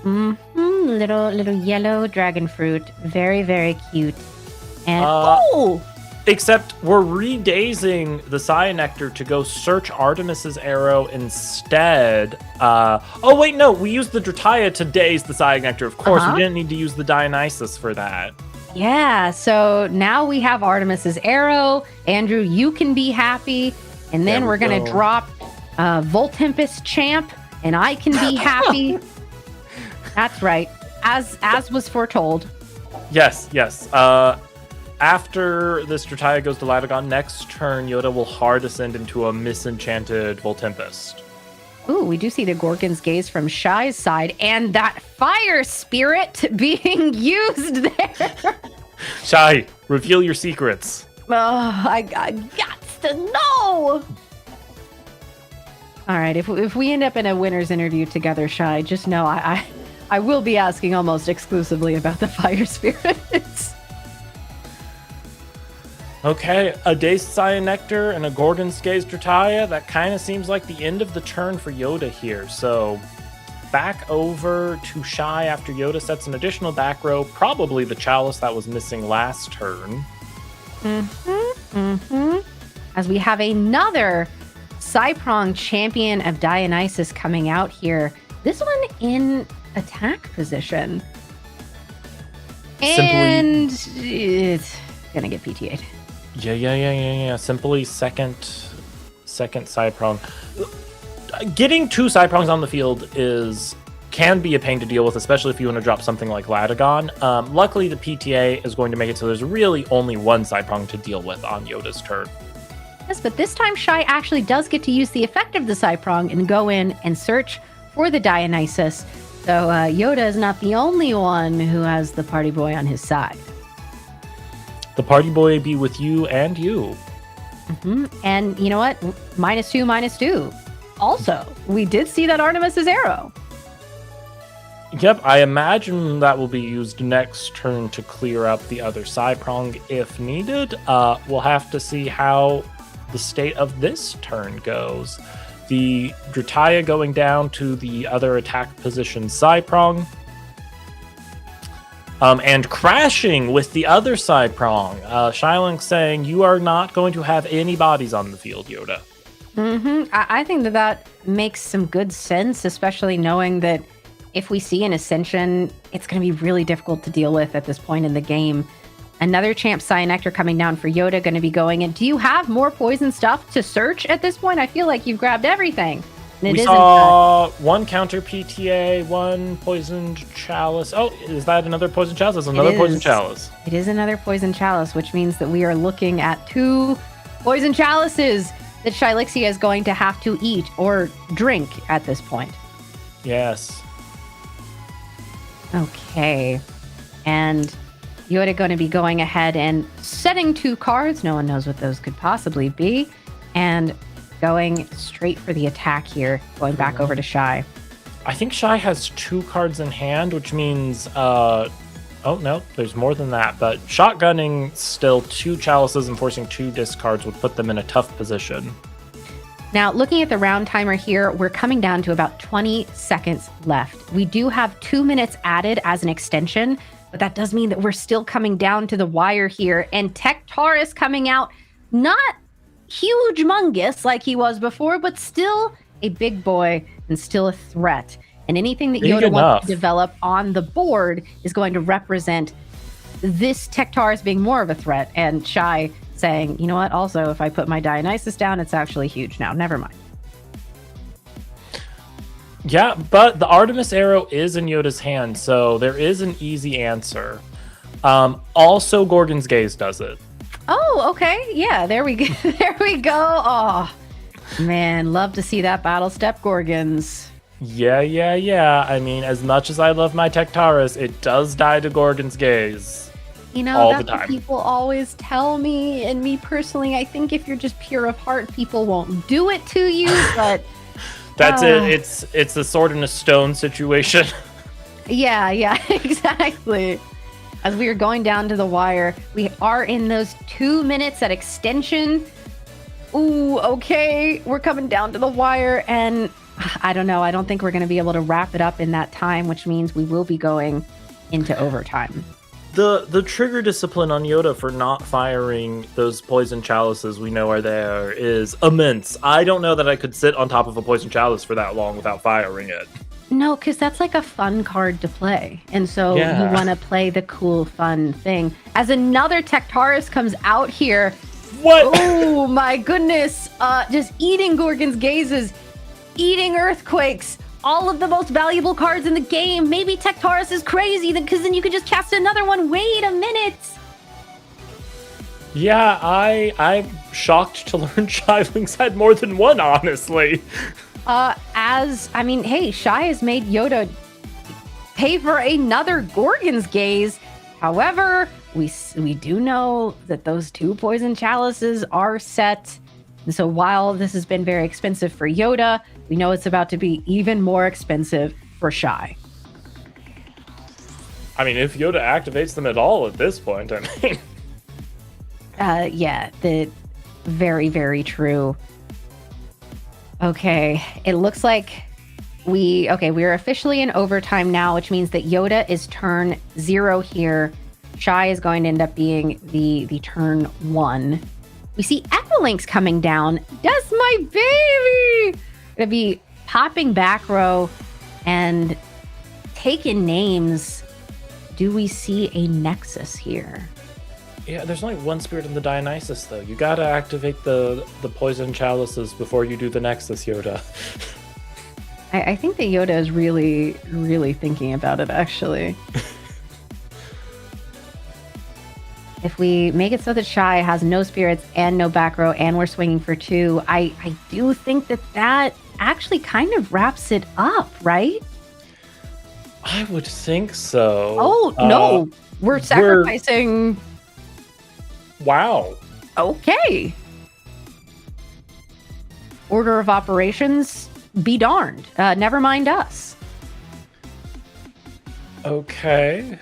Little yellow dragon fruit. Very, very cute. And except we're redazing the Cyanectar to go search Artemis's arrow instead. We used the Drataya to daze the Cyanectar. Of course, we didn't need to use the Dionysus for that. Yeah, so now we have Artemis's arrow. Andrew, you can be happy. And then we're going to drop Voltempest champ, and I can be happy. That's right. As was foretold. Yes. After this Drataya goes to Latagon, next turn, Yoda will hard ascend into a misenchanted Voltempest. Ooh, we do see the Gorgon's Gaze from Shy's side, and that fire spirit being used there. Shy, reveal your secrets. I got No! All right, if we end up in a winner's interview together, Shy, just know I will be asking almost exclusively about the fire spirits. Okay, a Dazed Cyan Nectar and a Gorgon's Gaze Drataya. That kind of seems like the end of the turn for Yoda here. So back over to Shy after Yoda sets an additional back row, probably the Chalice that was missing last turn. As we have another Cyprong Champion of Dionysus coming out here. This one in attack position. And it's gonna get PTA'd. Yeah. Simply second Cyprong. Getting two Cyprongs on the field can be a pain to deal with, especially if you want to drop something like Latagon. Luckily, the PTA is going to make it so there's really only one Cyprong to deal with on Yoda's turn. Yes, but this time Shy actually does get to use the effect of the Cyprong and go in and search for the Dionysus. So Yoda is not the only one who has the party boy on his side. The party boy be with you and you. And you know what? -2/-2. Also, we did see that Artemis's arrow. Yep, I imagine that will be used next turn to clear up the other Cyprong if needed. We'll have to see how the state of this turn goes. The Drataya going down to the other attack position Cyprong. And crashing with the other Cyprong. Shylink saying, you are not going to have any bodies on the field, Yoda. I think that makes some good sense, especially knowing that if we see an Ascension, it's going to be really difficult to deal with at this point in the game. Another Champ Cyan Nectar coming down for Yoda, going to be going in. Do you have more poison stuff to search at this point? I feel like you've grabbed everything. We saw one counter PTA, one poisoned chalice. Oh, is that another poison chalice? That's another poison chalice. It is another poison chalice, which means that we are looking at two poison chalices that Shylixia is going to have to eat or drink at this point. Yes. Okay. And Yoda going to be going ahead and setting two cards. No one knows what those could possibly be. And going straight for the attack here, going back over to Shy. I think Shy has two cards in hand, which means, oh no, there's more than that, but shotgunning still two chalices and forcing two discards would put them in a tough position. Now, looking at the round timer here, we're coming down to about 20 seconds left. We do have 2 minutes added as an extension, but that does mean that we're still coming down to the wire here, and Tectaurus coming out, not huge mungus like he was before, but still a big boy and still a threat. And anything that Yoda wants to develop on the board is going to represent this Tectaurus being more of a threat. And Shy saying, you know what, also, if I put my Dionysus down, it's actually huge now. Never mind. Yeah, but the Artemis arrow is in Yoda's hand, so there is an easy answer. Also, Gorgon's Gaze does it. Oh, okay. Yeah, there we go. There we go. Oh, man, love to see that battle step Gorgons. Yeah. I mean, as much as I love my Tectaurus, it does die to Gorgon's Gaze. You know, that's what people always tell me. And me personally, I think if you're just pure of heart, people won't do it to you. But that's it. It's a sword and a stone situation. Yeah, exactly. As we are going down to the wire, we are in those 2 minutes at extension. Ooh, okay. We're coming down to the wire, and I don't know. I don't think we're going to be able to wrap it up in that time, which means we will be going into overtime. The trigger discipline on Yoda for not firing those poison chalices we know are there is immense. I don't know that I could sit on top of a poison chalice for that long without firing it. No, because that's like a fun card to play. And so you want to play the cool, fun thing. As another Tectaurus comes out here. What? Oh, my goodness. Just eating Gorgon's Gazes, eating Earthquakes, all of the most valuable cards in the game. Maybe Tectaurus is crazy because then you could just cast another one. Wait a minute. Yeah, I'm shocked to learn Shylink's had more than one, honestly. Hey, Shy has made Yoda pay for another Gorgon's Gaze. However, we do know that those two poison chalices are set. And so while this has been very expensive for Yoda, we know it's about to be even more expensive for Shy. I mean, if Yoda activates them at all at this point, I mean. Yeah, very, very true. Okay, it looks like we're officially in overtime now, which means that Yoda is turn 0 here. Shy is going to end up being the turn 1. We see Equilinx coming down. That's my baby! Gonna be popping back row and taking names. Do we see a Nexus here? Yeah, there's only one spirit in the Dionysus, though. You gotta activate the poison chalices before you do the Nexus, Yoda. I think that Yoda is really, really thinking about it, actually. If we make it so that Shy has no spirits and no back row and we're swinging for 2, I do think that actually kind of wraps it up, right? I would think so. Oh, no. We're sacrificing... Wow. Okay. Order of operations, be darned. Never mind us. Okay.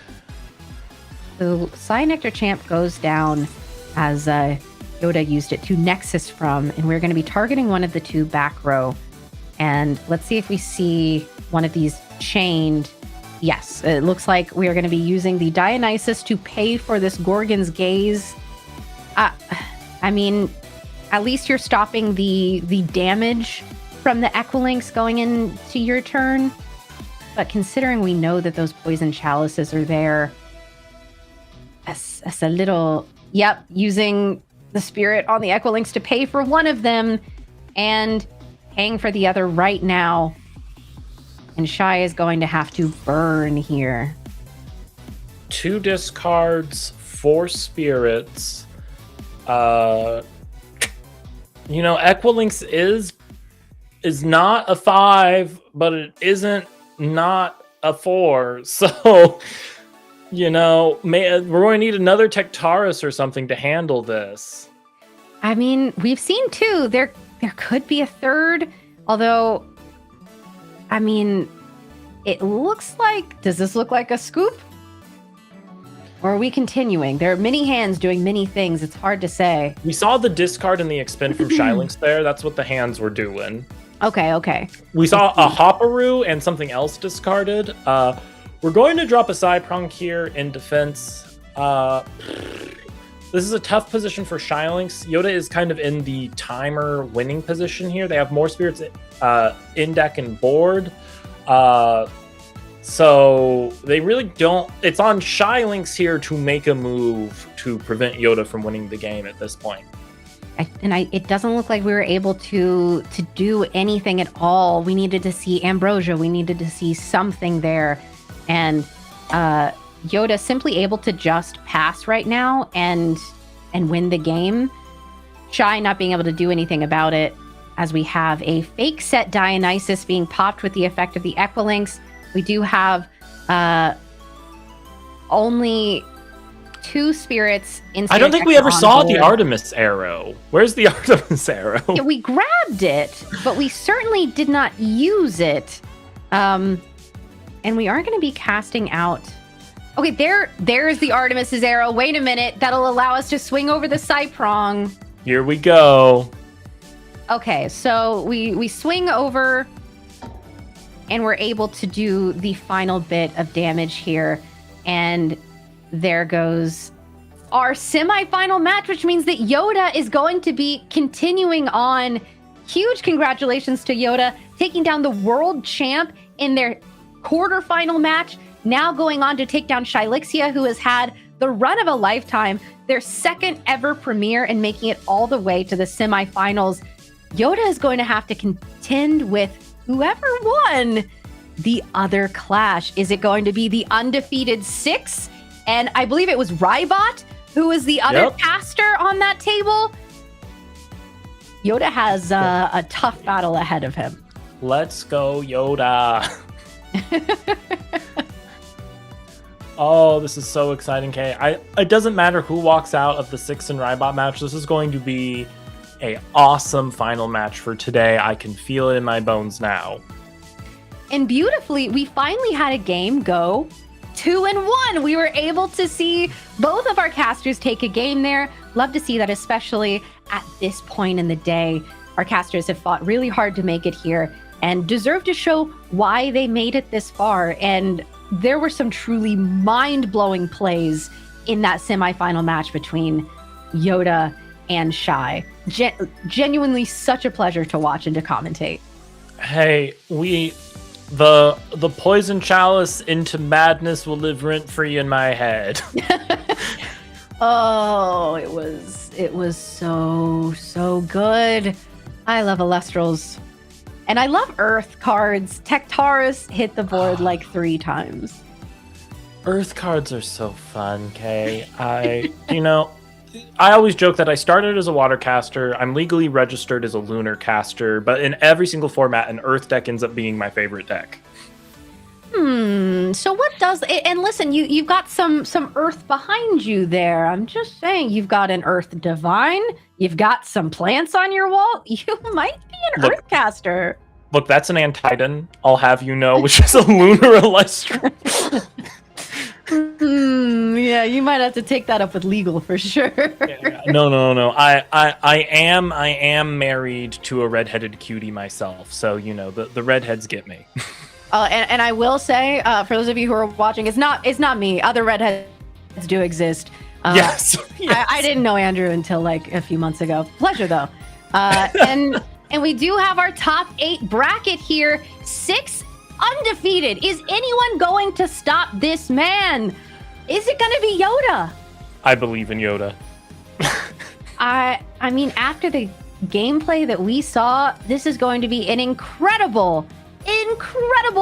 So Psy Nectar Champ goes down as Yoda used it to Nexus from, and we're going to be targeting one of the 2 back row. And let's see if we see one of these chained. Yes, it looks like we are going to be using the Dionysus to pay for this Gorgon's Gaze. I mean, at least you're stopping the damage from the Equilinx going into your turn. But considering we know that those poison chalices are there, as a little... Yep, using the spirit on the Equilinx to pay for one of them and paying for the other right now. And Shy is going to have to burn here. 2 discards, 4 spirits. Equilinx is not a 5, but it isn't not a 4. So, we're going to need another Tectaris or something to handle this. I mean, we've seen 2. There could be a 3rd, although, I mean, it looks like... Does this look like a scoop? Or are we continuing? There are many hands doing many things. It's hard to say. We saw the discard and the expend from Shylynx there. That's what the hands were doing. Okay. We saw a Hopperoo and something else discarded. We're going to drop a Cyprong here in defense. This is a tough position for Shylynx. Yoda is kind of in the timer winning position here. They have more spirits in deck and board. So they really don't... It's on Shylynx here to make a move to prevent Yoda from winning the game at this point. It doesn't look like we were able to do anything at all. We needed to see Ambrosia. We needed to see something there. And Yoda simply able to just pass right now and win the game. Shy not being able to do anything about it, as we have a fake set Dionysus being popped with the effect of the Equilinx. We do have only 2 spirits in... I don't think we ever saw the Artemis arrow. Where's the Artemis arrow? Yeah, we grabbed it, but we certainly did not use it. And we are going to be casting out... Okay, there's the Artemis's arrow. Wait a minute. That'll allow us to swing over the Cyprong. Here we go. Okay, so we swing over... and we're able to do the final bit of damage here. And there goes our semifinal match, which means that Yoda is going to be continuing on. Huge congratulations to Yoda, taking down the world champ in their quarterfinal match. Now going on to take down Shylixia, who has had the run of a lifetime, their second ever premiere, and making it all the way to the semifinals. Yoda is going to have to contend with whoever won the other clash. Is it going to be the undefeated 6? And I believe it was Rybot who was the other caster on that table. Yoda has a tough battle ahead of him. Let's go, Yoda. Oh, this is so exciting, Kay. It doesn't matter who walks out of the 6 and Rybot match. This is going to be a awesome final match for today. I can feel it in my bones now. And beautifully, we finally had a game go 2-1. We were able to see both of our casters take a game there. Love to see that, especially at this point in the day. Our casters have fought really hard to make it here and deserve to show why they made it this far. And there were some truly mind-blowing plays in that semifinal match between Yoda and Shy. Genuinely such a pleasure to watch and to commentate. Hey, the poison chalice into madness will live rent-free in my head. Oh, it was so good. I love Elestrals. And I love Earth cards. Tektaris hit the board like 3 times. Earth cards are so fun, Kay. I always joke that I started as a water caster. I'm legally registered as a lunar caster, but in every single format, an Earth deck ends up being my favorite deck. So what does it? And listen, you've got some Earth behind you there. I'm just saying, you've got an Earth Divine. You've got some plants on your wall. You might be an Earth caster. Look, that's an Antitan, I'll have you know, which is a lunar Elestrals. Yeah, you might have to take that up with legal for sure. Yeah. No. I am married to a redheaded cutie myself, so the redheads get me. And I will say, for those of you who are watching, it's not me. Other redheads do exist. Yes. I didn't know Andrew until like a few months ago. Pleasure though. And we do have our top 8 bracket here. 6 undefeated. Is anyone going to stop this man? Is it going to be Yoda? I believe in Yoda. I mean, after the gameplay that we saw, this is going to be an incredible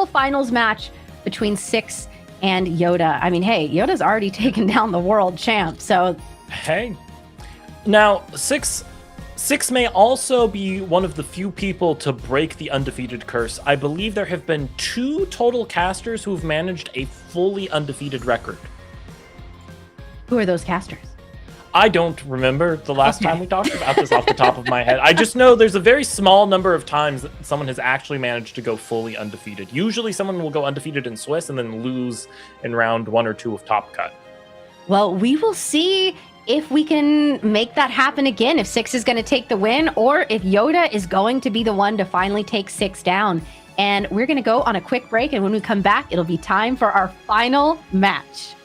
finals match between Six and Yoda. I mean, hey, Yoda's already taken down the world champ, so... Hey. Now, Six may also be one of the few people to break the undefeated curse. I believe there have been 2 total casters who've managed a fully undefeated record. Who are those casters? I don't remember the last time we talked about this off the top of my head. I just know there's a very small number of times that someone has actually managed to go fully undefeated. Usually someone will go undefeated in Swiss and then lose in round 1 or 2 of Top Cut. Well, we will see if we can make that happen again, if Six is going to take the win, or if Yoda is going to be the one to finally take Six down. And we're going to go on a quick break, and when we come back, it'll be time for our final match.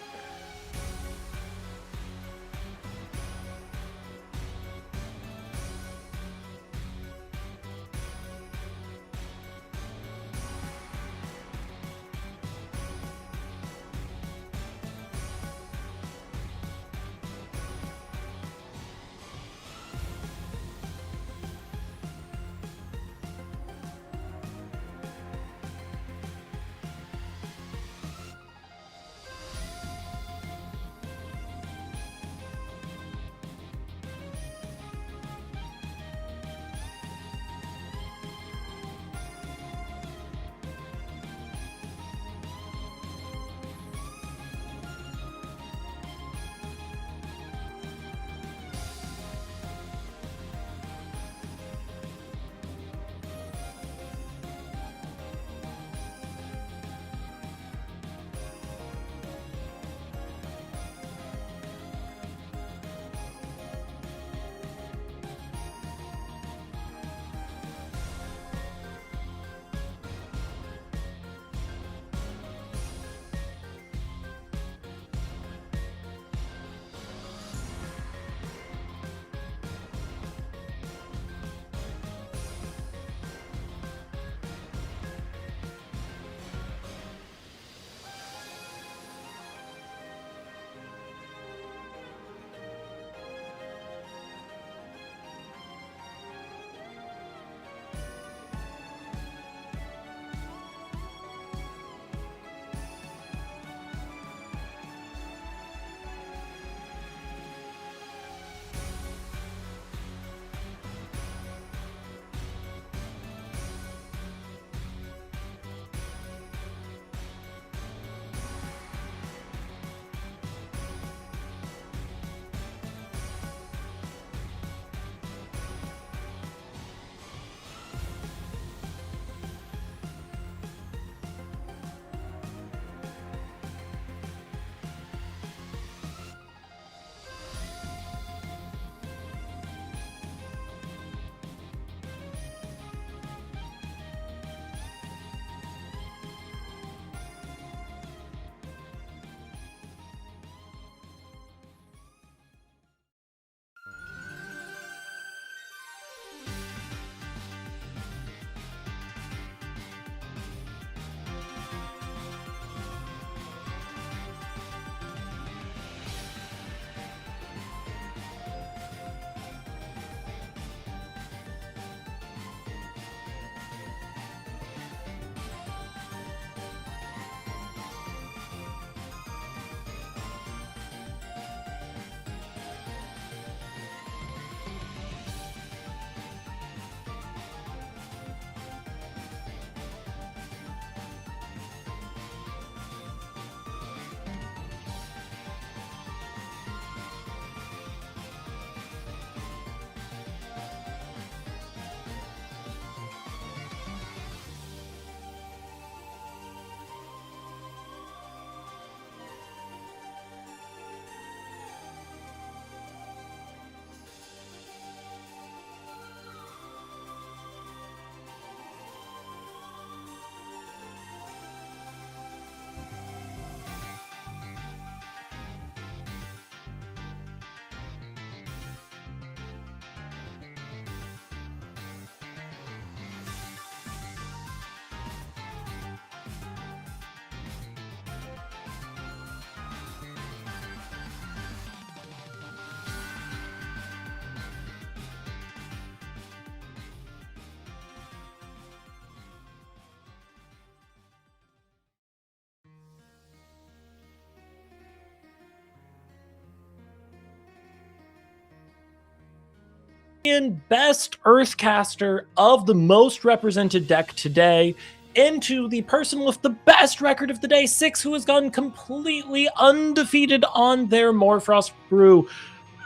best Earthcaster of the most represented deck today into the person with the best record of the day, Six, who has gone completely undefeated on their Morfrost brew.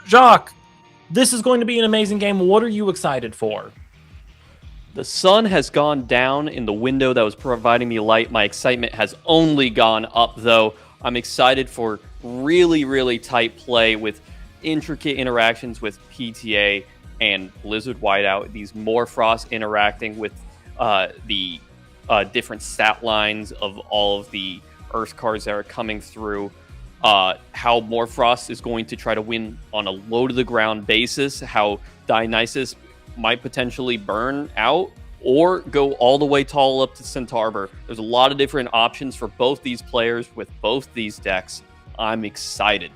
Jacques, this is going to be an amazing game. What are you excited for? The sun has gone down in the window that was providing me light. My excitement has only gone up, though. I'm excited for really, really tight play with intricate interactions with PTA and Blizzard Whiteout. These Morfrost interacting with the different stat lines of all of the Earth cards that are coming through. How Morfrost is going to try to win on a low-to-the-ground basis. How Dionysus might potentially burn out or go all the way tall up to Centaur. There's a lot of different options for both these players with both these decks. I'm excited.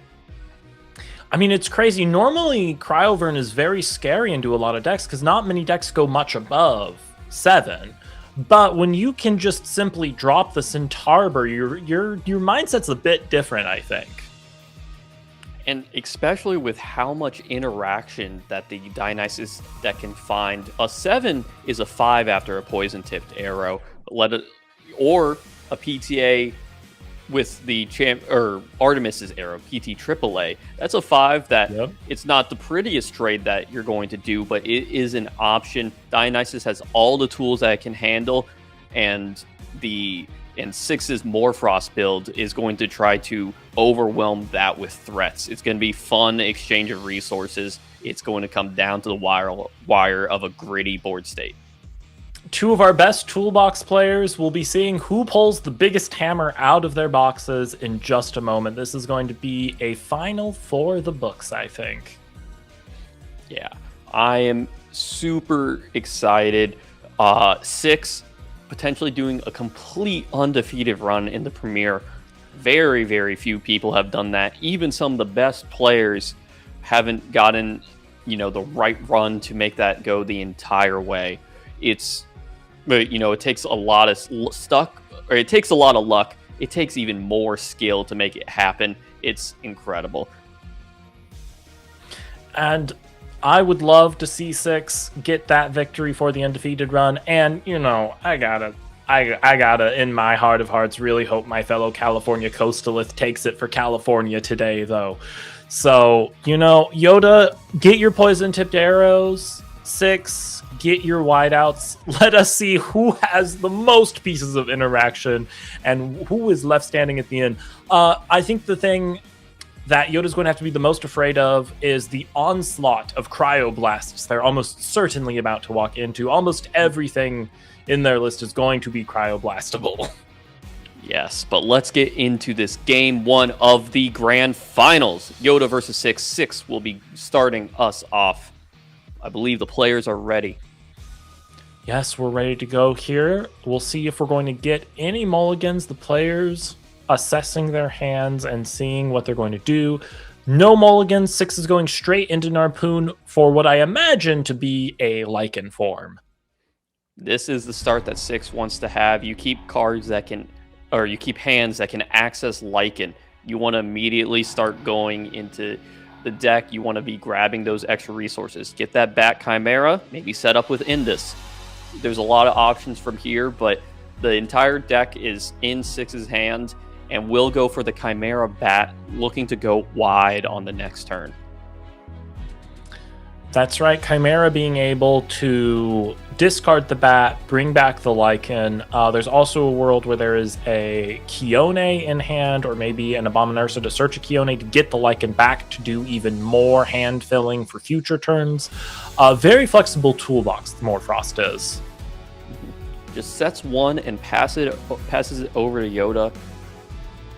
I mean, it's crazy. Normally, Cryovern is very scary into a lot of decks because not many decks go much above 7. But when you can just simply drop the Centaur, your mindset's a bit different, I think. And especially with how much interaction that the Dionysus deck can find. A 7 is a 5 after a poison-tipped arrow. Or a PTA with the Artemis's arrow, PT AAA. That's a 5 that It's not the prettiest trade that you're going to do, but it is an option. Dionysus has all the tools that it can handle, and Six's Morfrost build is going to try to overwhelm that with threats. It's going to be fun exchange of resources. It's going to come down to the wire of a gritty board state. Two of our best toolbox players will be seeing who pulls the biggest hammer out of their boxes in just a moment. This is going to be a final for the books, I think. Yeah, I am super excited. Six potentially doing a complete undefeated run in the Premier. Very, very few people have done that. Even some of the best players haven't gotten, the right run to make that go the entire way. It takes a lot of it takes a lot of luck. It takes even more skill to make it happen. It's incredible. And I would love to see Six get that victory for the undefeated run. And, I gotta, in my heart of hearts, really hope my fellow California Coastalith takes it for California today, though. So, Yoda, get your poison-tipped arrows. Six, get your wideouts. Let us see who has the most pieces of interaction and who is left standing at the end. I think the thing that Yoda's going to have to be the most afraid of is the onslaught of cryoblasts they're almost certainly about to walk into. Almost everything in their list is going to be cryoblastable. Yes, but let's get into this game 1 of the grand finals. Yoda versus Six. Six will be starting us off. I believe the players are ready. Yes, we're ready to go here. We'll see if we're going to get any mulligans. The players assessing their hands and seeing what they're going to do. No mulligans. Six is going straight into Narpoon for what I imagine to be a Lycan form. This is the start that Six wants to have. You keep hands that can access Lycan. You want to immediately start going into the deck. You want to be grabbing those extra resources. Get that back Chimera, maybe set up with Indus. There's a lot of options from here, but the entire deck is in Six's hand, and will go for the Chimera Bat, looking to go wide on the next turn. That's right, Chimera being able to discard the Bat, bring back the Lycan. There's also a world where there is a Kione in hand, or maybe an Abominursa to search a Kione to get the Lycan back to do even more hand filling for future turns. Very flexible toolbox, the Morfrost is. Just sets one and passes it over to Yoda.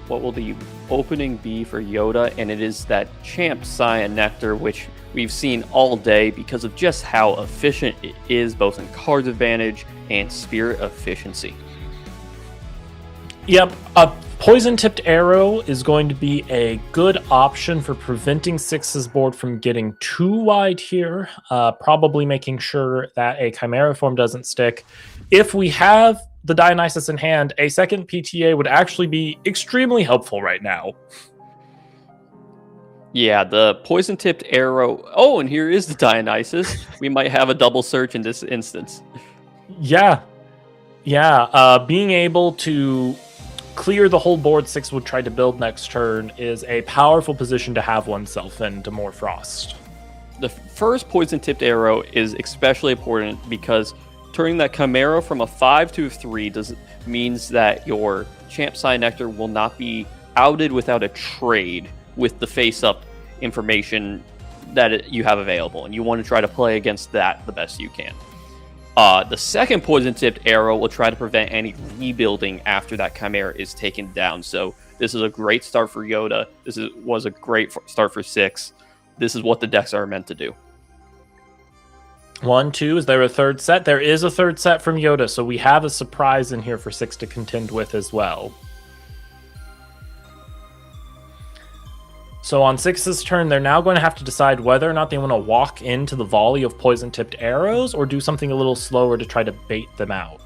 What will the opening be for Yoda? And it is that Champ Cyan Nectar, which we've seen all day because of just how efficient it is, both in card advantage and spirit efficiency. Yep, a poison-tipped arrow is going to be a good option for preventing Six's board from getting too wide here, probably making sure that a Chimera form doesn't stick. If we have the Dionysus in hand, a second PTA would actually be extremely helpful right now. Yeah, the poison-tipped arrow. Oh, and here is the Dionysus. We might have a double search in this instance. Yeah. Being able to clear the whole board 6 would try to build next turn is a powerful position to have oneself in to more Frost. The first poison-tipped arrow is especially important because turning that Chimera from a 5 to a 3 means that your Champ Nectar will not be outed without a trade with the face-up information that you have available, and you want to try to play against that the best you can. The second poison-tipped arrow will try to prevent any rebuilding after that Chimera is taken down. So this is a great start for Yoda. Was a great start for 6. This is what the decks are meant to do. 1, 2, is there a third set? There is a third set from Yoda, so we have a surprise in here for 6 to contend with as well. So on 6's turn, they're now going to have to decide whether or not they want to walk into the volley of poison-tipped arrows or do something a little slower to try to bait them out.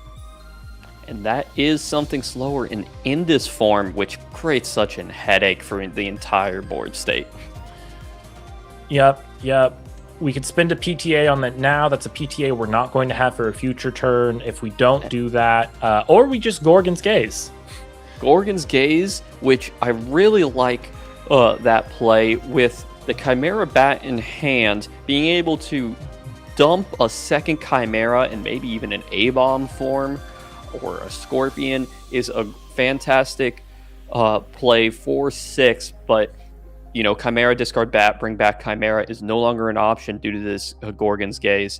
And that is something slower in this form, which creates such a headache for the entire board state. Yep. We could spend a PTA on that now. That's a PTA we're not going to have for a future turn if we don't do that. Or we just Gorgon's Gaze. Gorgon's Gaze, which I really like that play with the Chimera Bat in hand, being able to dump a second Chimera and maybe even an A-Bomb form or a Scorpion is a fantastic play for 6, but Chimera, discard Bat, bring back Chimera is no longer an option due to this Gorgon's Gaze.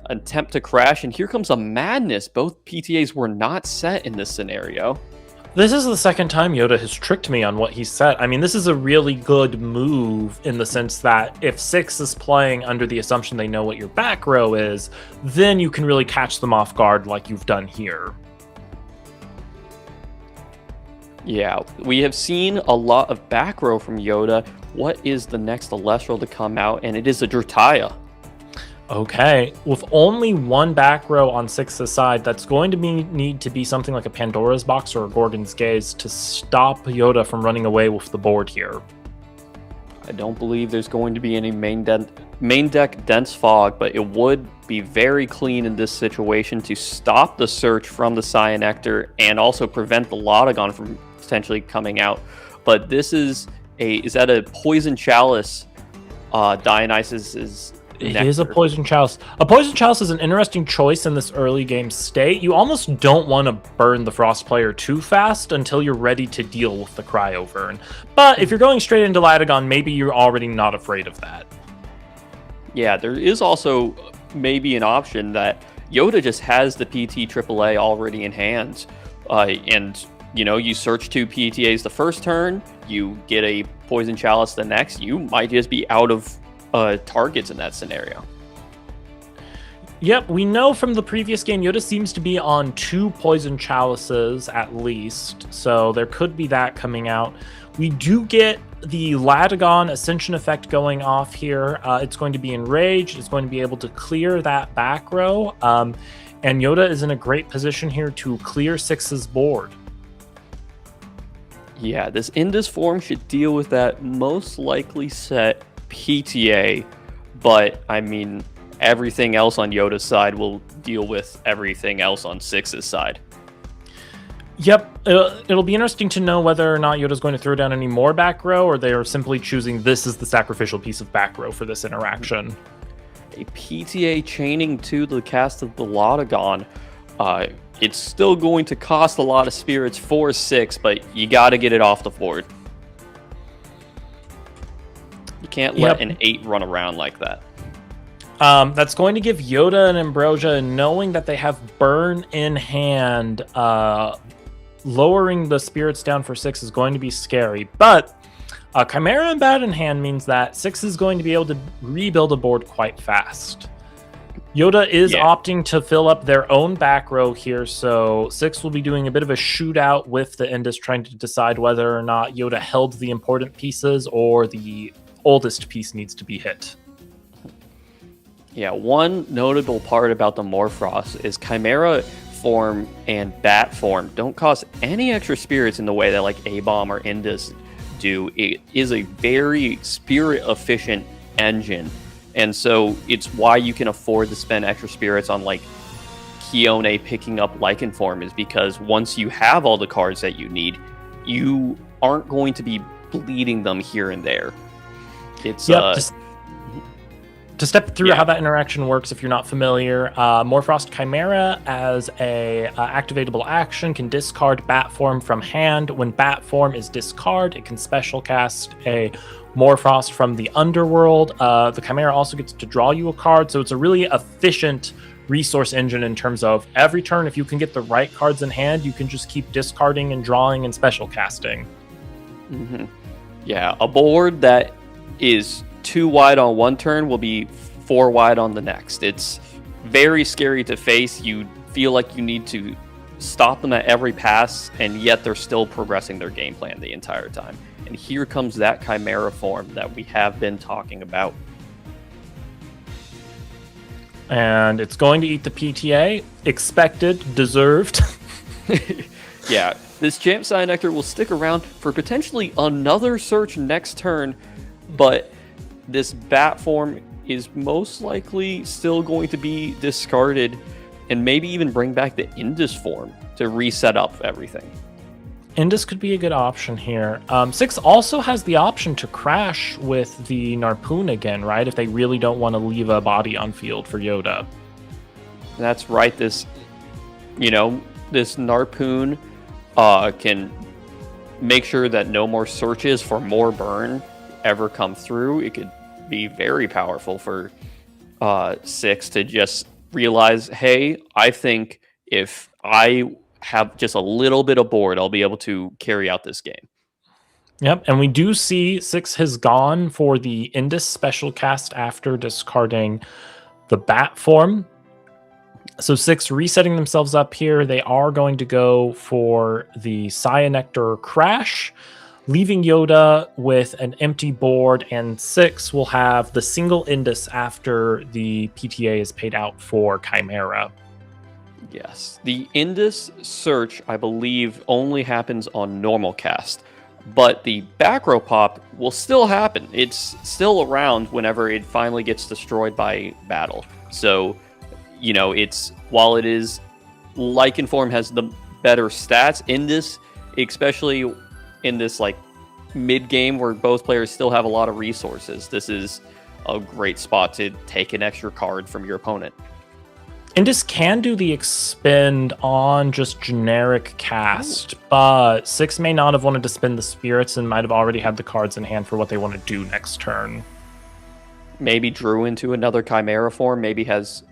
Attempt to crash, and here comes a madness. Both PTAs were not set in this scenario. This is the second time Yoda has tricked me on what he set. I mean, this is a really good move in the sense that if 6 is playing under the assumption they know what your back row is, then you can really catch them off guard like you've done here. Yeah, we have seen a lot of back row from Yoda. What is the next Elestral to come out? And it is a Drataya. Okay, with only one back row on 6's side, that's going to need to be something like a Pandora's Box or a Gorgon's Gaze to stop Yoda from running away with the board here. I don't believe there's going to be any main deck Dense Fog, but it would be very clean in this situation to stop the search from the Cyanectar and also prevent the Lotagon from potentially coming out. But this is that a Poison Chalice? Dionysus is... It is a Poison Chalice. A Poison Chalice is an interesting choice in this early game state. You almost don't want to burn the Frost player too fast until you're ready to deal with the Cryo-Burn. But if you're going straight into Lotagon, maybe you're already not afraid of that. Yeah, there is also maybe an option that Yoda just has the PT AAA already in hand. And, you search 2 PTAs the first turn, you get a Poison Chalice the next, you might just be out of targets in that scenario. Yep, we know from the previous game Yoda seems to be on 2 Poison Chalices at least, so there could be that coming out. We do get the Lotagon Ascension effect going off here. It's going to be enraged. It's going to be able to clear that back row, and Yoda is in a great position here to clear 6's board. Yeah, this Indus form should deal with that most likely set PTA, but I mean everything else on Yoda's side will deal with everything else on 6's side. Yep, it'll be interesting to know whether or not Yoda's going to throw down any more back row, or they are simply choosing this as the sacrificial piece of back row for this interaction. A PTA chaining to the cast of the Lotagon, it's still going to cost a lot of spirits for 6, but you got to get it off the board. You can't let an 8 run around like that. That's going to give Yoda and Ambrosia, knowing that they have burn in hand, lowering the spirits down for 6 is going to be scary. But Chimera and Bat in hand means that 6 is going to be able to rebuild a board quite fast. Yoda is opting to fill up their own back row here, so 6 will be doing a bit of a shootout with the Indus, trying to decide whether or not Yoda held the important pieces or the oldest piece needs to be hit. Yeah, one notable part about the Morphrost is Chimera form and Bat form don't cost any extra spirits in the way that like A-Bomb or Indus do. It is a very spirit efficient engine, and so it's why you can afford to spend extra spirits on like Kione picking up Lycan form, is because once you have all the cards that you need, you aren't going to be bleeding them here and there. It's to step through how that interaction works, if you're not familiar, Morfrost Chimera, as a activatable action, can discard Bat Form from hand. When Bat Form is discarded, it can special cast a Morfrost from the Underworld. The Chimera also gets to draw you a card, so it's a really efficient resource engine in terms of every turn, if you can get the right cards in hand, you can just keep discarding and drawing and special casting. Yeah, a board that is 2 wide on one turn will be 4 wide on the next. It's very scary to face. You feel like you need to stop them at every pass, and yet they're still progressing their game plan the entire time. And here comes that Chimera form that we have been talking about. And it's going to eat the PTA. Expected, deserved. Yeah, this Champ Cyanectar will stick around for potentially another search next turn, but this Bat form is most likely still going to be discarded, and maybe even bring back the Indus form to reset up everything. Indus could be a good option here. 6 also has the option to crash with the Narpoon again, right? If they really don't want to leave a body on field for Yoda. That's right. This Narpoon can make sure that no more searches for more burn ever come through. It could be very powerful for 6 to just realize, hey, I think if I have just a little bit of board, I'll be able to carry out this game. Yep, and we do see 6 has gone for the Indus special cast after discarding the Bat form. So 6 resetting themselves up here. They are going to go for the Cyanectar crash, leaving Yoda with an empty board, and 6 will have the single Indus after the PTA is paid out for Chimera. Yes. The Indus search, I believe, only happens on normal cast, but the back row pop will still happen. It's still around whenever it finally gets destroyed by battle. So, it's, while it is Lycan form has the better stats, Indus, especially in this like mid game where both players still have a lot of resources, this is a great spot to take an extra card from your opponent. Indus can do the expend on just generic cast, but 6 may not have wanted to spend the spirits and might have already had the cards in hand for what they want to do next turn. Maybe drew into another Chimera form, maybe has,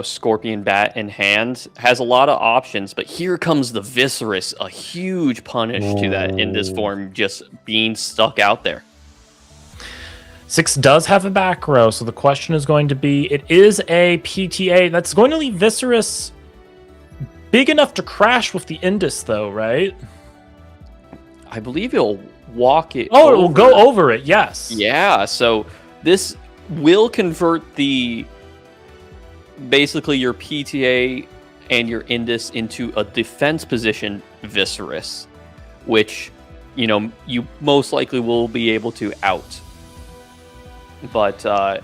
Scorpion Bat in hand, has a lot of options, but here comes the Viscerus, a huge punish to that Indus form just being stuck out there. 6 does have a back row, so the question is going to be, it is a PTA that's going to leave Viscerus big enough to crash with the Indus, though, right? I believe it'll walk it. Oh, it will go over it, yes. Yeah, so this will convert basically your PTA and your Indus into a defense position Viscerus, which, you most likely will be able to out. But, that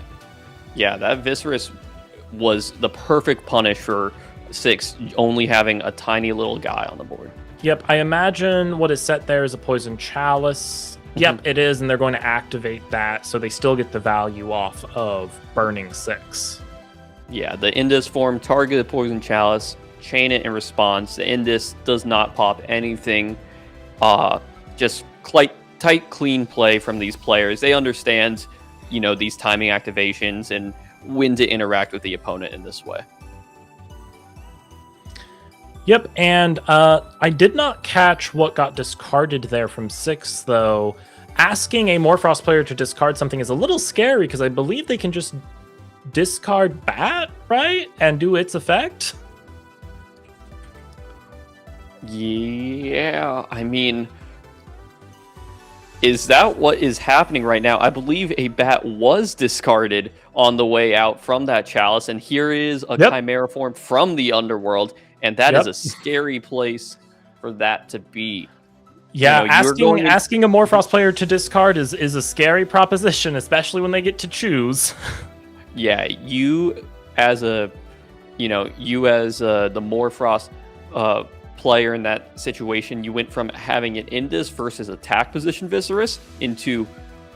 Viscerus was the perfect punish for 6, only having a tiny little guy on the board. Yep, I imagine what is set there is a Poison Chalice. Yep, it is, and they're going to activate that, so they still get the value off of burning 6. Yeah, the Indus form targeted Poison Chalice, chain it in response. The Indus does not pop anything. Just tight, clean play from these players. They understand these timing activations and when to interact with the opponent in this way. Yep, and I did not catch what got discarded there from 6, though. Asking a Morfrost player to discard something is a little scary, because I believe they can just discard Bat, right? And do its effect? Yeah, I mean, is that what is happening right now? I believe a Bat was discarded on the way out from that Chalice, and here is a Chimera form from the Underworld, and that is a scary place for that to be. Yeah, you're going asking a Morphrost player to discard is a scary proposition, especially when they get to choose. Yeah, you as the Morphrost player in that situation, you went from having an Indus versus attack position Viserys into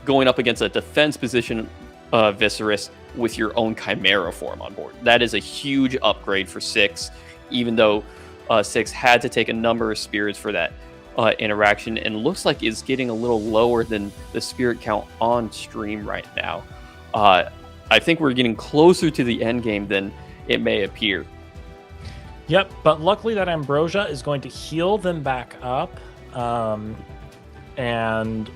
going up against a defense position Viserys with your own Chimera form on board. That is a huge upgrade for 6, even though 6 had to take a number of spirits for that interaction, and looks like it's getting a little lower than the spirit count on stream right now. I think we're getting closer to the end game than it may appear. Yep, but luckily that Ambrosia is going to heal them back up. And,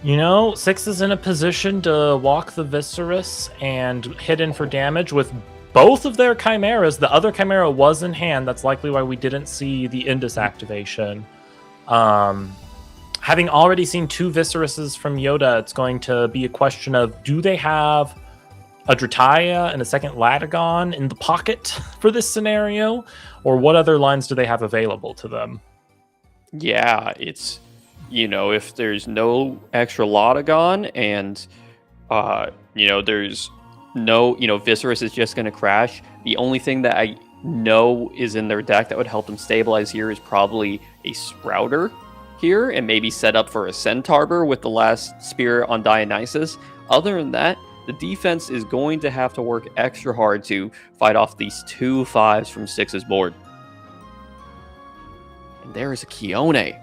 6 is in a position to walk the Viserys and hit in for damage with both of their Chimeras. The other Chimera was in hand. That's likely why we didn't see the Indus activation. Having already seen 2 Viseruses from Yoda, it's going to be a question of, do they have a Drataya and a second Latagon in the pocket for this scenario? Or what other lines do they have available to them? Yeah, it's, if there's no extra Latagon and, there's no, Viserys is just going to crash. The only thing that I know is in their deck that would help them stabilize here is probably a Sprouter here, and maybe set up for a Centaur with the last Spirit on Dionysus. Other than that, the defense is going to have to work extra hard to fight off these 2 5s from 6's board. And there is a Keone.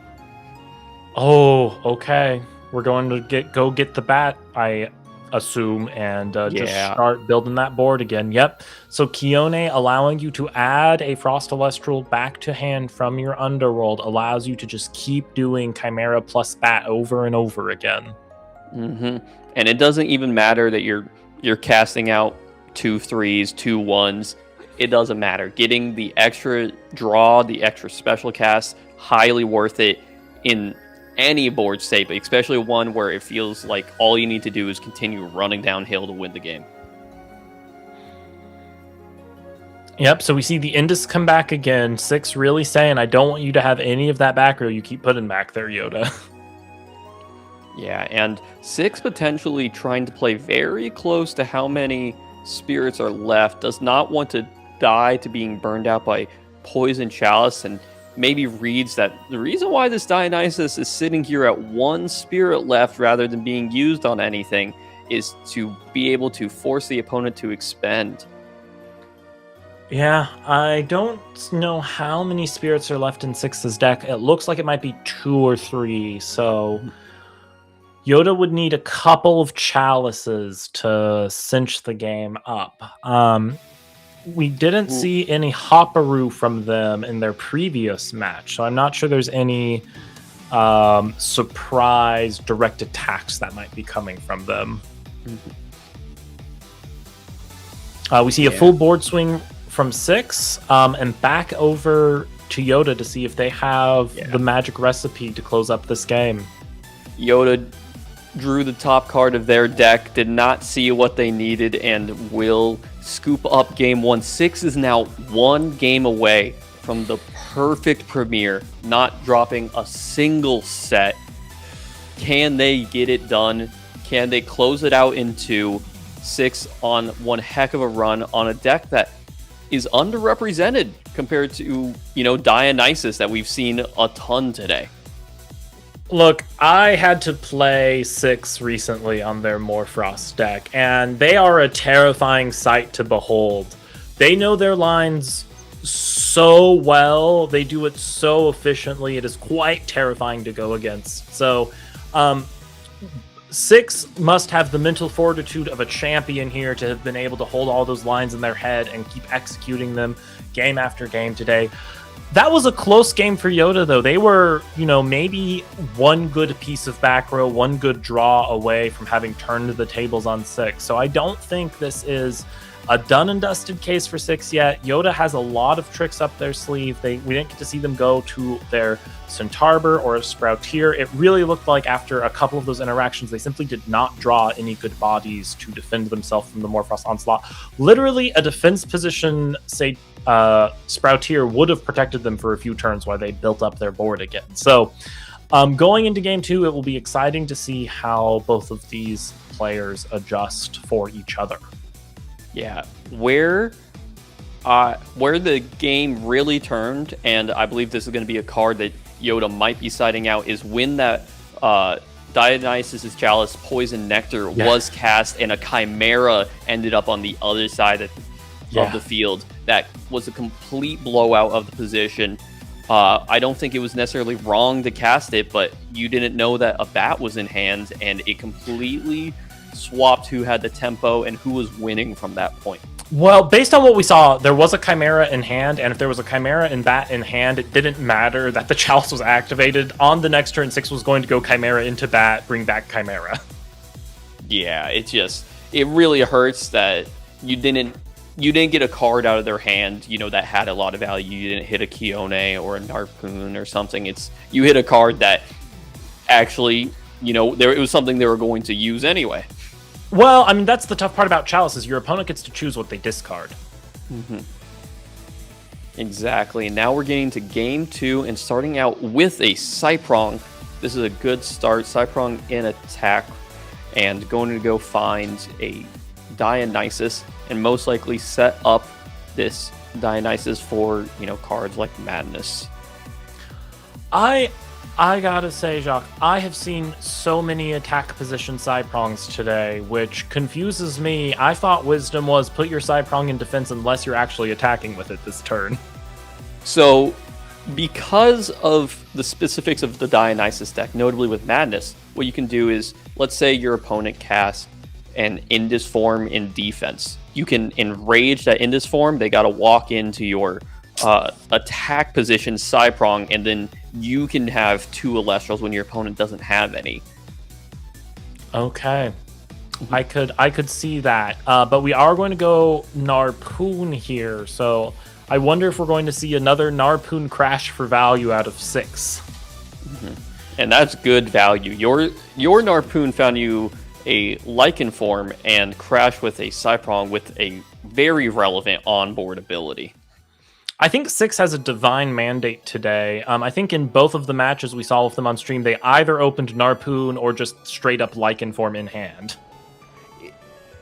Oh, okay. We're going to go get the bat, I assume, and just start building that board again. Yep. So Keone allowing you to add a Frost Elestral back to hand from your underworld allows you to just keep doing Chimera plus bat over and over again. Mm-hmm. And it doesn't even matter that you're casting out 2 3s, 2 1s. It doesn't matter. Getting the extra draw, the extra special cast, highly worth it in any board state, but especially one where it feels like all you need to do is continue running downhill to win the game. Yep, so we see the Indus come back again. 6 really saying, I don't want you to have any of that back row you keep putting back there, Yoda. Yeah, and 6 potentially trying to play very close to how many spirits are left. Does not want to die to being burned out by Poison Chalice, and maybe reads that the reason why this Dionysus is sitting here at 1 spirit left rather than being used on anything is to be able to force the opponent to expend. Yeah, I don't know how many spirits are left in 6's deck. It looks like it might be 2 or 3, so Yoda would need a couple of chalices to cinch the game up. We didn't see any Hopperoo from them in their previous match, so I'm not sure there's any surprise direct attacks that might be coming from them. We see a full board swing from 6, and back over to Yoda to see if they have the magic recipe to close up this game. Yoda drew the top card of their deck, did not see what they needed, and will scoop up game 1. 6 is now 1 game away from the perfect premiere, not dropping a single set. Can they get it done? Can they close it out in 2? 6 on one heck of a run on a deck that is underrepresented compared to, Dionysus that we've seen a ton today. Look, I had to play 6 recently on their Morphrost deck, and they are a terrifying sight to behold. They know their lines so well, they do it so efficiently, it is quite terrifying to go against. So, 6 must have the mental fortitude of a champion here to have been able to hold all those lines in their head and keep executing them game after game today. That was a close game for Yoda, though. They were, maybe one good piece of back row, one good draw away from having turned the tables on 6. So I don't think this is a done and dusted case for 6 yet. Yoda has a lot of tricks up their sleeve. We didn't get to see them go to their Centaur or a Sprouteer. It really looked like after a couple of those interactions, they simply did not draw any good bodies to defend themselves from the Morphrost onslaught. Literally a defense position, say, Sprouteer would have protected them for a few turns while they built up their board again. So going into game 2, it will be exciting to see how both of these players adjust for each other. Yeah, where the game really turned, and I believe this is going to be a card that Yoda might be siding out, is when that Dionysus' Chalice Poison Nectar was cast and a Chimera ended up on the other side of the field. That was a complete blowout of the position. I don't think it was necessarily wrong to cast it, but you didn't know that a bat was in hand, and it completely swapped who had the tempo and who was winning from that point. Well, based on what we saw, there was a Chimera in hand, and if there was a Chimera and bat in hand, it didn't matter that the Chalice was activated. On the next turn, 6 was going to go Chimera into bat, bring back Chimera. Yeah, it really hurts that you didn't get a card out of their hand, that had a lot of value. You didn't hit a Kione or a Narpoon or something. You hit a card that actually, it was something they were going to use anyway. Well, I mean, that's the tough part about Chalice, is your opponent gets to choose what they discard. Mm-hmm. Exactly. And now we're getting to game 2 and starting out with a Cyprong. This is a good start. Cyprong in attack and going to go find a Dionysus and most likely set up this Dionysus for, cards like Madness. I gotta say, Jacques, I have seen so many attack position Cyprongs today, which confuses me. I thought wisdom was put your Cyprong in defense unless you're actually attacking with it this turn. So, because of the specifics of the Dionysus deck, notably with Madness, what you can do is, let's say your opponent casts an Indus form in defense. You can enrage that Indus form, they gotta walk into your attack position Cyprong, and then you can have 2 Elestrals when your opponent doesn't have any. Okay. I could see that. But we are going to go Narpoon here, so I wonder if we're going to see another Narpoon crash for value out of 6. Mm-hmm. And that's good value. Your Narpoon found you a Lycan form and crash with a Cyprong with a very relevant onboard ability. I think 6 has a Divine Mandate today. I think in both of the matches we saw with them on stream, they either opened Narpoon or just straight up Lycan form in hand.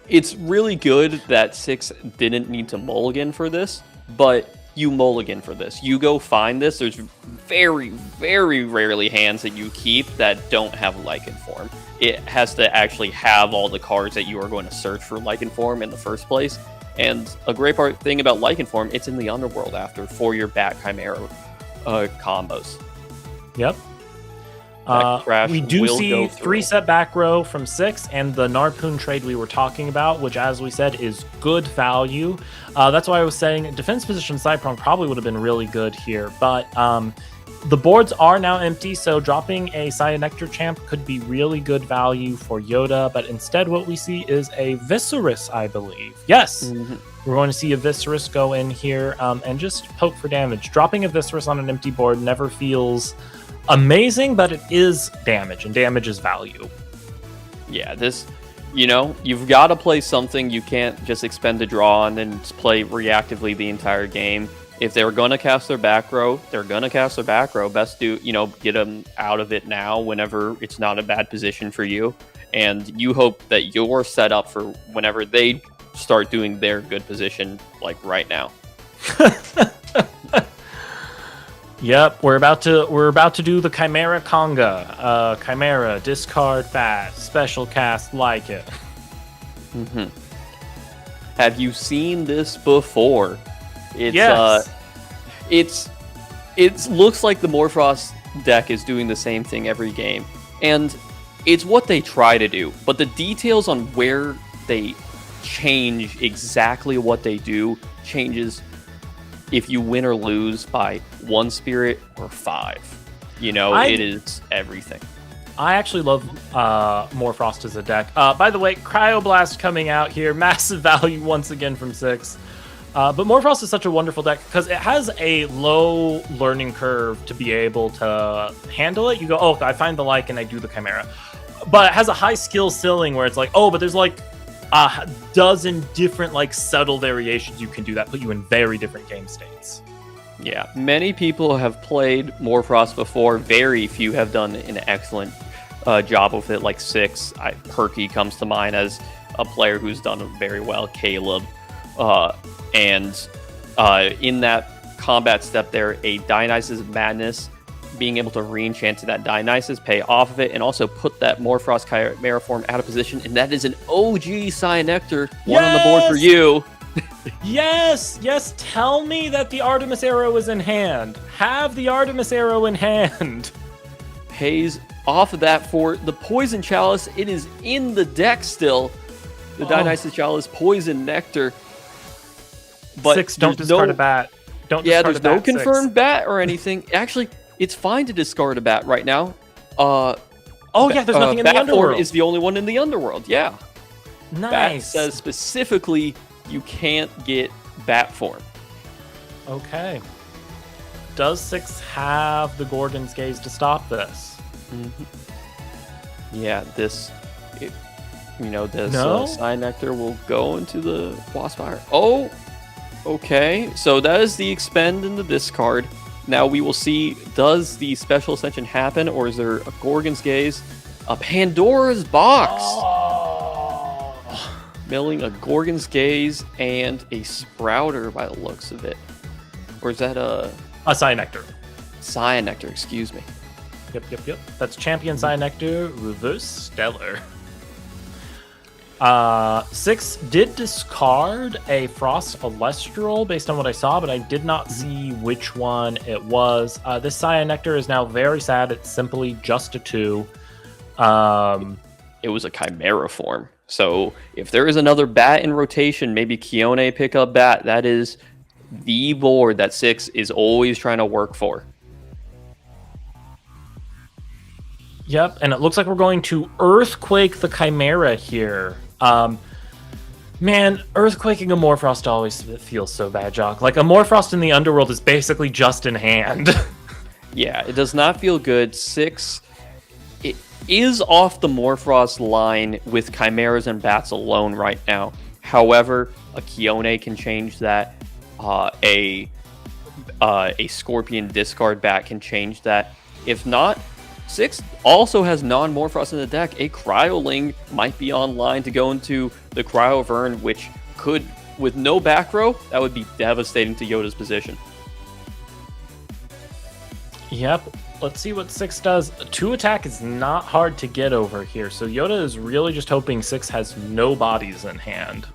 It's really good that 6 didn't need to mulligan for this, but you mulligan for this. You go find this. There's very, very rarely hands that you keep that don't have Lycan form. It has to actually have all the cards that you are going to search for Lycan form in the first place. And a great thing about Lycan form, it's in the Underworld after for your Bat Chimera combos. Yep. We do see 3 set back row from 6 and the Narpoon trade we were talking about, which, as we said, is good value. That's why I was saying defense position Cyprong probably would have been really good here. But the boards are now empty, so dropping a Cyanectar Champ could be really good value for Yoda. But instead, what we see is a Viscerus, I believe. Yes, we're going to see a Viscerus go in here and just poke for damage. Dropping a Viscerus on an empty board never feels amazing, but it is damage, and damage is value. Yeah, this, you've got to play something. You can't just expend a draw and then play reactively the entire game. If they're going to cast their back row, they're going to cast their back row. Best do, get them out of it now whenever it's not a bad position for you. And you hope that you're set up for whenever they start doing their good position, like right now. Yep, we're about to do the Chimera Conga. Chimera, discard fast, special cast like it. Mm-hmm. Have you seen this before? It's yes. It looks like the Morphrost deck is doing the same thing every game, and it's what they try to do. But the details on where they change exactly what they do changes if you win or lose by 1 spirit or 5. It is everything. I actually love Morphrost as a deck. By the way, Cryoblast coming out here. Massive value once again from 6. But Morphrost is such a wonderful deck because it has a low learning curve to be able to handle it. You go, oh, I find the Lycan, I do the Chimera. But it has a high skill ceiling where it's like, oh, but there's like a dozen different like subtle variations you can do that put you in very different game states. Yeah, many people have played Morfrost before. Very few have done an excellent job with it, like Six. Perky comes to mind as a player who's done it very well, Caleb. And in that combat step there, a Dionysus Madness, being able to re-enchant to that Dionysus, pay off of it, and also put that Morfrost Chimera form out of position. And that is an OG Cyanectar, one on the board for you. Yes, tell me that the Artemis Arrow is in hand. Have the Artemis Arrow in hand. Pays off of that for the Poison Chalice. It is in the deck still. The Dionysus Chalice Poison Nectar. But Six, don't discard a bat. There's no confirmed bat or anything. Actually, it's fine to discard a bat right now. There's nothing in the Underworld. Bat is the only one in the Underworld, yeah. Nice. Bat says specifically you can't get bat form. Okay. Does Six have the Gorgon's Gaze to stop this? Yeah, this No? Cyanectar will go into the Wasp Fire. Oh, okay. So that is the expend and the discard. Now we will see, does the Special Ascension happen, or is there a Gorgon's Gaze? A Pandora's Box! Milling a Gorgon's Gaze and a Sprouter by the looks of it. Or is that a Cyanectar. Cyanectar, excuse me. Yep. That's Champion Cyanectar, Reverse Stellar. Six did discard a Frost Elestral based on what I saw, but I did not see which one it was. This Cyanectar is now very sad. It's simply just a 2. It was a Chimera form. So if there is another bat in rotation, maybe Kione pick up bat. That is the board that Six is always trying to work for. Yep, and it looks like we're going to Earthquake the Chimera here. Man, Earthquaking a Morfrost always feels so bad, Jock. Like, a Morfrost in the Underworld is basically just in hand. Yeah, it does not feel good. Six, it is off the Morfrost line with Chimeras and Bats alone right now. However, a Kione can change that. A Scorpion discard bat can change that. If not, Six also has non-Morfrost in the deck. A Cryoling might be online to go into the Cryovern, which could, with no back row, that would be devastating to Yoda's position. Yep, let's see what Six does. 2 attack is not hard to get over here, so Yoda is really just hoping Six has no bodies in hand.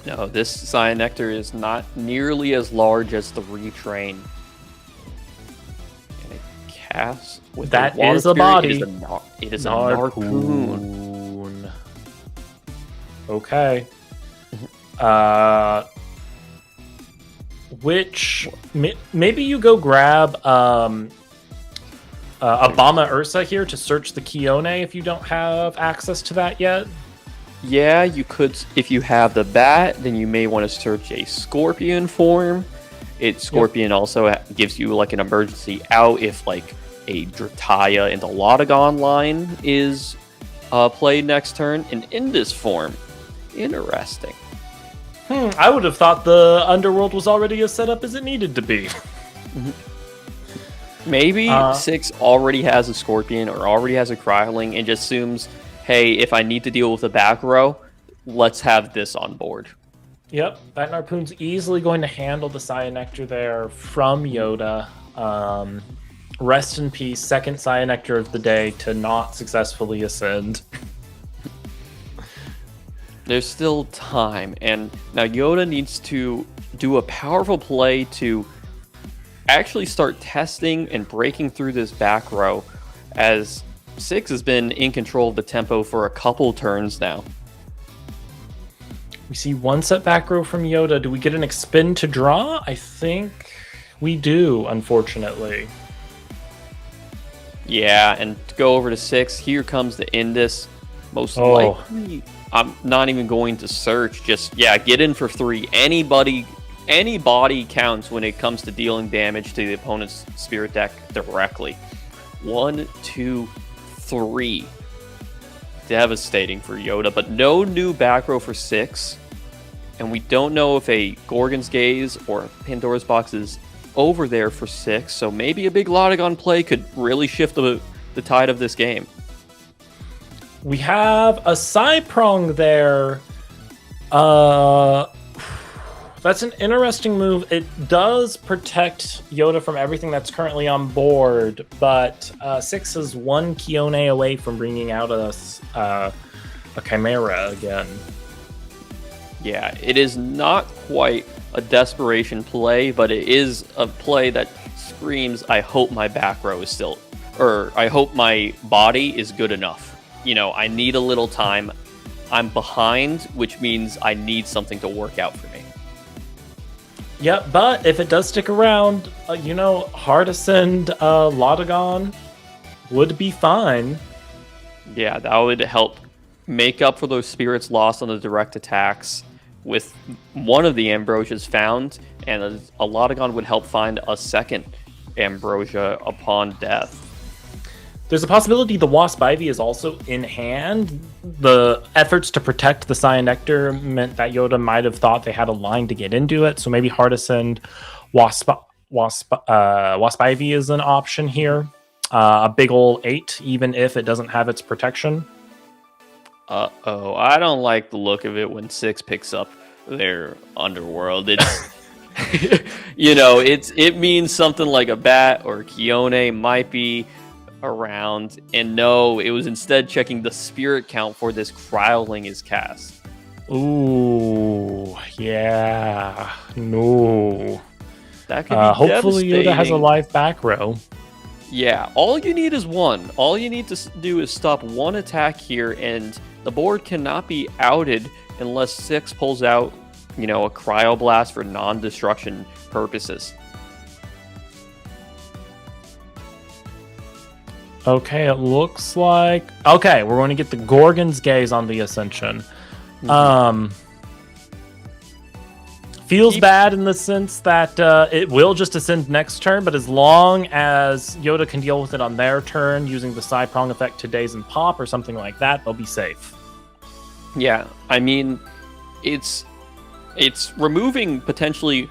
No, this Cyanectar is not nearly as large as the Retrain. And it casts with that a is a body. It is a Narcoon. Okay. Which maybe you go grab Obama Ursa here to search the Kione if you don't have access to that yet. Yeah, you could. If you have the bat, then you may want to search a Scorpion form. Scorpion also gives you like an emergency out if like a Drataya and the Lotagon line is played next turn. And in this form, interesting. I would have thought the Underworld was already as set up as it needed to be. Maybe Six already has a Scorpion or already has a Cryling and just assumes, hey, if I need to deal with the back row, let's have this on board. Yep, that Narpoon's easily going to handle the Cyanectar there from Yoda. Rest in peace, second Cyanectar of the day to not successfully ascend. There's still time, and now Yoda needs to do a powerful play to actually start testing and breaking through this back row, as Six has been in control of the tempo for a couple turns now. We see one set back row from Yoda. Do we get an expend to draw? I think we do, unfortunately. Yeah, and to go over to Six, here comes the Indus. Most likely, I'm not even going to search. Just, get in for 3. Any body counts when it comes to dealing damage to the opponent's spirit deck directly. 1, 2, 3. devastating for Yoda, but no new back row for 6. And we don't know if a Gorgon's Gaze or Pandora's Box is over there for 6, so maybe a big Lotagon play could really shift the tide of this game. We have a Psyprong there. That's an interesting move. It does protect Yoda from everything that's currently on board, but 6 is 1 Kione away from bringing out a Chimera again. Yeah, it is not quite a desperation play, but it is a play that screams, I hope my back row is still, or I hope my body is good enough. You know, I need a little time. I'm behind, which means I need something to work out for me. Yep, but if it does stick around, Hardisoned Lotagon would be fine. Yeah, that would help make up for those spirits lost on the direct attacks with one of the Ambrosias found, and a Lotagon would help find a second Ambrosia upon death. There's a possibility the Wasp Ivy is also in hand. The efforts to protect the Cyanectar meant that Yoda might have thought they had a line to get into it, so maybe Hardisoned Wasp Ivy is an option here. A big ol' 8, even if it doesn't have its protection. Uh-oh, I don't like the look of it when 6 picks up their Underworld. It's, it means something like a Bat or Kione might be around, and no, it was instead checking the spirit count for this Cryoling is cast. Ooh, yeah, no. That could be hopefully Yoda has a live back row. Yeah, all you need is 1. All you need to do is stop 1 attack here, and the board cannot be outed unless 6 pulls out, a Cryoblast for non-destruction purposes. Okay, it looks like... Okay, we're going to get the Gorgon's Gaze on the Ascension. Feels bad in the sense that it will just ascend next turn, but as long as Yoda can deal with it on their turn using the Psyprong effect to Daze and Pop or something like that, they'll be safe. Yeah, I mean, it's removing potentially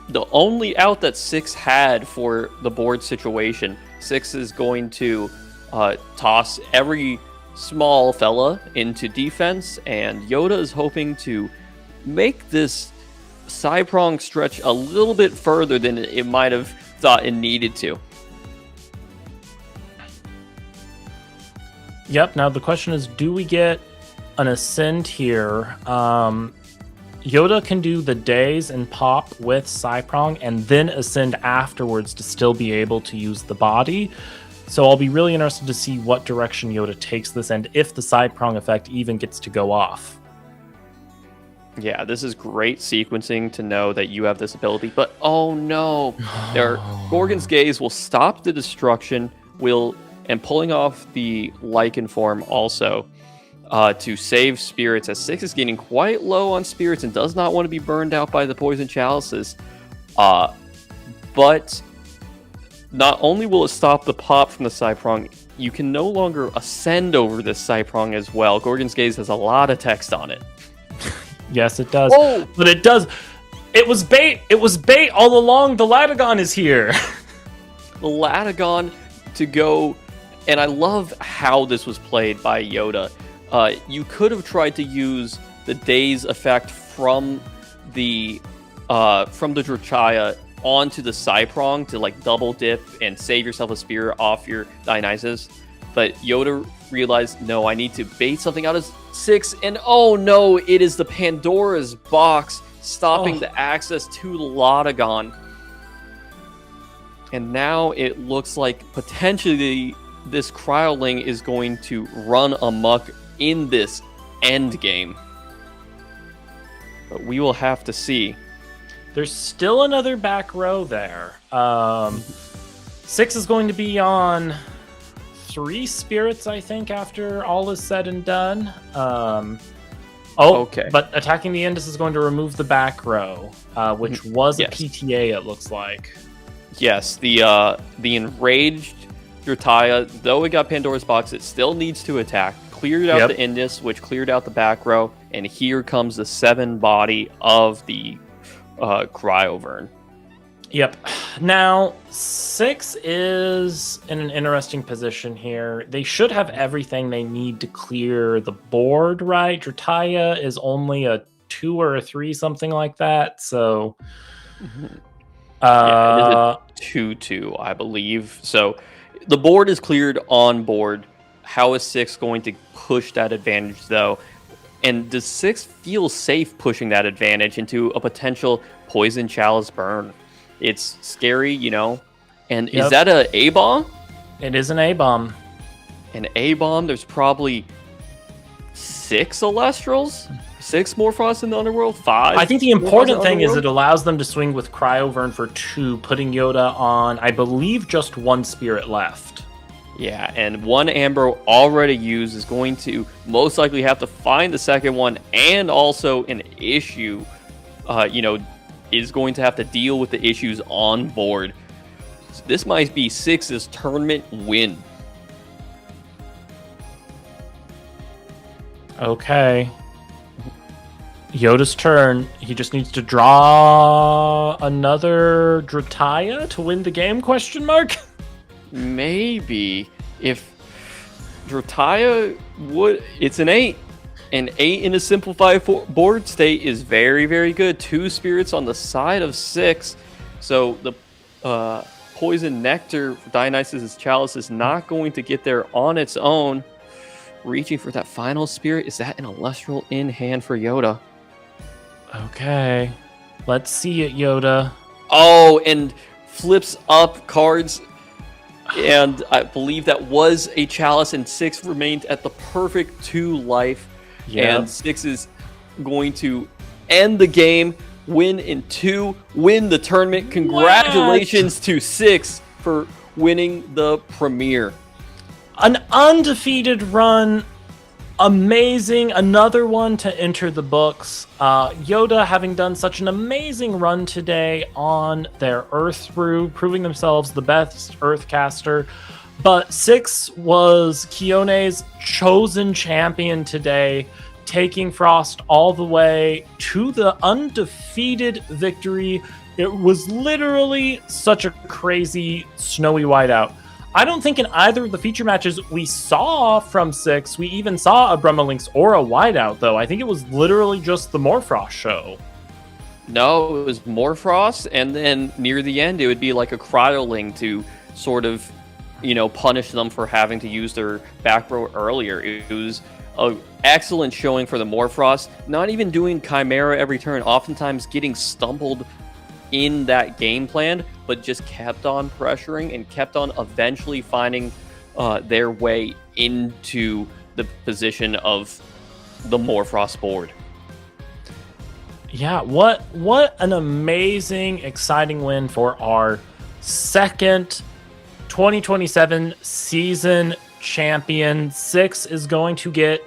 the only out that 6 had for the board situation. 6 is going to toss every small fella into defense, and Yoda is hoping to make this Psyprong stretch a little bit further than it might have thought it needed to. Yep, now the question is, do we get an Ascend here? Yoda can do the Daze and Pop with Psyprong and then Ascend afterwards to still be able to use the body. So I'll be really interested to see what direction Yoda takes this and if the Psyprong effect even gets to go off. Yeah, this is great sequencing to know that you have this ability, but oh no! Gorgon's Gaze will stop the destruction, and pulling off the Lycan form also to save spirits, as 6 is getting quite low on spirits and does not want to be burned out by the poison chalices. But not only will it stop the pop from the Psyprong, you can no longer ascend over this Psyprong as well. Gorgon's Gaze has a lot of text on it. Yes, it does. Oh! But it does. It was bait. It was bait all along. The Lotagon is here. The Lotagon to go, and I love how this was played by Yoda. You could have tried to use the Daze effect from the Drachaya onto the Psyprong to double dip and save yourself a spear off your Dionysus, but Yoda realized, no, I need to bait something out of 6, and oh no, it is the Pandora's Box stopping the access to Lotagon. And now it looks like potentially this Cryoling is going to run amok in this end game. But we will have to see. There's still another back row there. 6 is going to be on 3 spirits, I think, after all is said and done. Okay. But attacking the Indus is going to remove the back row, which was a PTA, it looks like. Yes, the enraged Drataya, though it got Pandora's Box, it still needs to attack. cleared out the Indus, which cleared out the back row, and here comes the 7 body of the Cryovern. Yep. Now, 6 is in an interesting position here. They should have everything they need to clear the board, right? Drataya is only a 2 or a 3, something like that. So, yeah, it is a 2/2, I believe. So, the board is cleared on board. How is 6 going to push that advantage, though? And does 6 feel safe pushing that advantage into a potential Poison Chalice burn? It's scary, you know. And is that a A-bomb? It is an A-bomb. An A-bomb, there's probably 6 Elestrals? 6 Morphrost in the Underworld? 5? I think the important thing is it allows them to swing with Cryovern for 2, putting Yoda on, I believe, just 1 spirit left. Yeah, and 1 Amber already used is going to most likely have to find the second one, and also an issue, is going to have to deal with the issues on board. So this might be 6's tournament win. Okay. Yoda's turn. He just needs to draw another Drataya to win the game, question mark? Maybe. If Drataya would... It's an 8. An 8 in a simplified board state is very, very good. 2 spirits on the side of 6. So the Poison Nectar for Dionysus' Chalice is not going to get there on its own. Reaching for that final spirit. Is that an Elestral in hand for Yoda? Okay. Let's see it, Yoda. Oh, and flips up cards. And I believe that was a Chalice, and 6 remained at the perfect 2 life. Yeah. And 6 is going to end the game, win in 2, win the tournament. Congratulations to 6 for winning the premiere. An undefeated run. Amazing. Another one to enter the books. Yoda having done such an amazing run today on their Earth Brew, proving themselves the best Earthcaster. But 6 was Kione's chosen champion today, taking Frost all the way to the undefeated victory. It was literally such a crazy snowy whiteout. I don't think in either of the feature matches we saw from 6, we even saw a Brummalinx or a whiteout, though. I think it was literally just the Morphrost show. No, it was Morphrost, and then near the end, it would be like a Cryoling to sort of, punish them for having to use their back row earlier. It was an excellent showing for the Morphrost, not even doing Chimera every turn, oftentimes getting stumbled in that game plan, but just kept on pressuring and kept on eventually finding their way into the position of the Morphrost board. Yeah, what an amazing, exciting win for our second 2027 season champion. 6 is going to get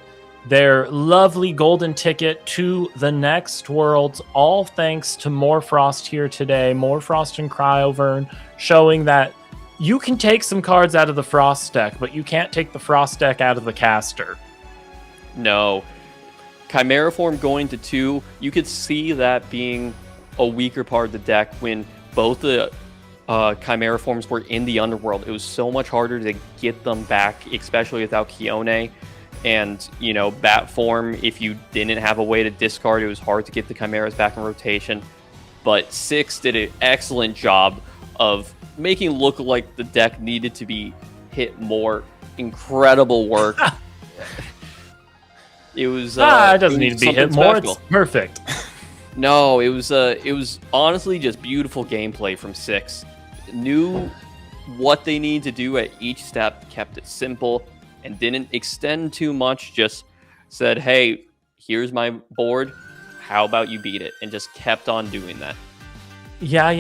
their lovely golden ticket to the next Worlds, all thanks to Morphrost here today. Morphrost and Cryovern showing that you can take some cards out of the Frost deck, but you can't take the Frost deck out of the caster. No. Chimera form going to 2, you could see that being a weaker part of the deck when both the Chimera forms were in the Underworld. It was so much harder to get them back, especially without Kione. And, Bat form, if you didn't have a way to discard, it was hard to get the Chimeras back in rotation. But 6 did an excellent job of making it look like the deck needed to be hit more. Incredible work. It was... it doesn't need to be hit more. It's perfect. No, it was honestly just beautiful gameplay from 6. Knew what they need to do at each step, kept it simple, and didn't extend too much, just said, hey, here's my board, how about you beat it? And just kept on doing that. Yeah.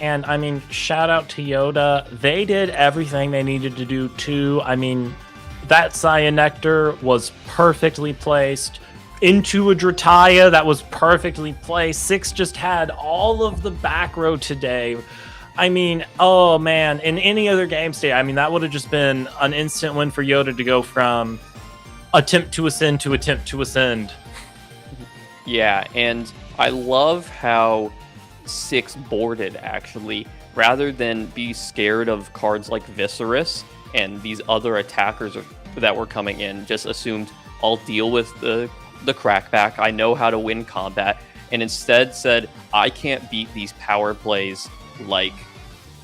And I mean, shout out to Yoda. They did everything they needed to do too. I mean, that Cyan Nectar was perfectly placed into a Drataya that was perfectly placed. 6 just had all of the back row today. I mean, oh man, in any other game state, I mean, that would have just been an instant win for Yoda to go from attempt to ascend to attempt to ascend. Yeah, and I love how Six boarded actually, rather than be scared of cards like Viscerus and these other attackers that were coming in, just assumed I'll deal with the crackback. I know how to win combat, and instead said I can't beat these power plays like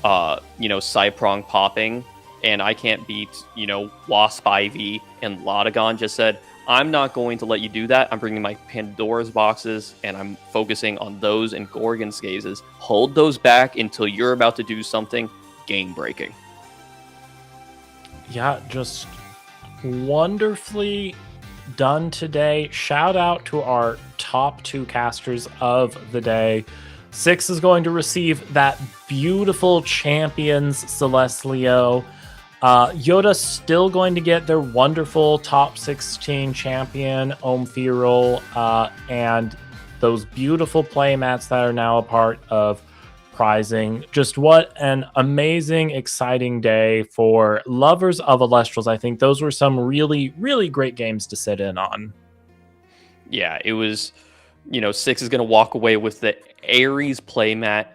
Cyprong popping, and I can't beat Wasp Ivy and Lotagon. Just said I'm not going to let you do that. I'm bringing my Pandora's boxes, and I'm focusing on those and Gorgon's gazes. Hold those back until you're about to do something game-breaking. Yeah, just wonderfully done today. Shout out to our top 2 casters of the day. Six is going to receive that beautiful Champions Celestlio. Yoda's still going to get their wonderful top 16 champion Omphirol, and those beautiful playmats that are now a part of prizing. Just what an amazing, exciting day for lovers of Elestrals. I think those were some really, really great games to sit in on. Yeah, it was, Six is going to walk away with the Ares playmat.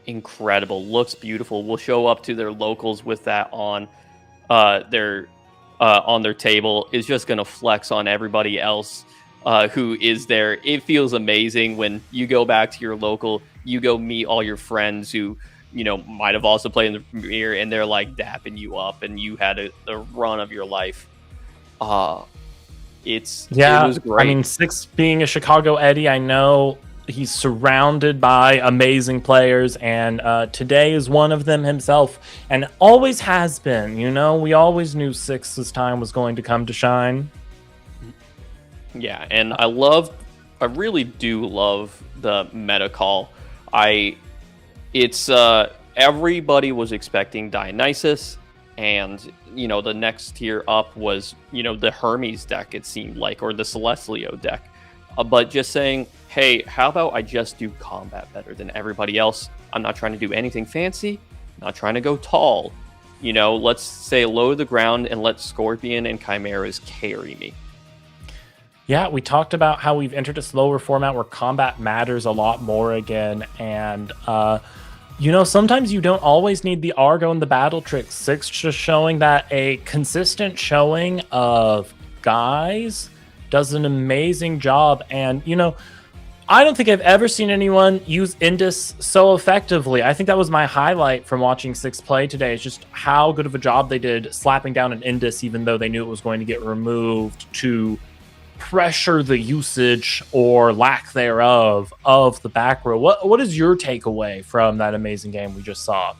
Incredible. Looks beautiful. We'll show up to their locals with that on their table. Is just going to flex on everybody else who is there. It feels amazing when you go back to your local, you go meet all your friends who might have also played in the premiere, and they're like dapping you up, and you had a run of your life. It was great. I mean, Six being a Chicago Eddie, I know he's surrounded by amazing players, and today is one of them himself, and always has been. We always knew Six's time was going to come to shine. Yeah, and I really do love the meta call. Everybody was expecting Dionysus, and the next tier up was the Hermes deck, it seemed like, or the Celestlio deck. But just saying, hey, how about I just do combat better than everybody else? I'm not trying to do anything fancy, not trying to go tall. Let's say low to the ground and let Scorpion and Chimeras carry me. Yeah, we talked about how we've entered a slower format where combat matters a lot more again. And, sometimes you don't always need the Argo and the battle tricks. Six just showing that a consistent showing of guys does an amazing job. And, I don't think I've ever seen anyone use Indus so effectively. I think that was my highlight from watching Six play today, is just how good of a job they did slapping down an Indus, even though they knew it was going to get removed, to pressure the usage or lack thereof of the back row. What is your takeaway from that amazing game we just saw?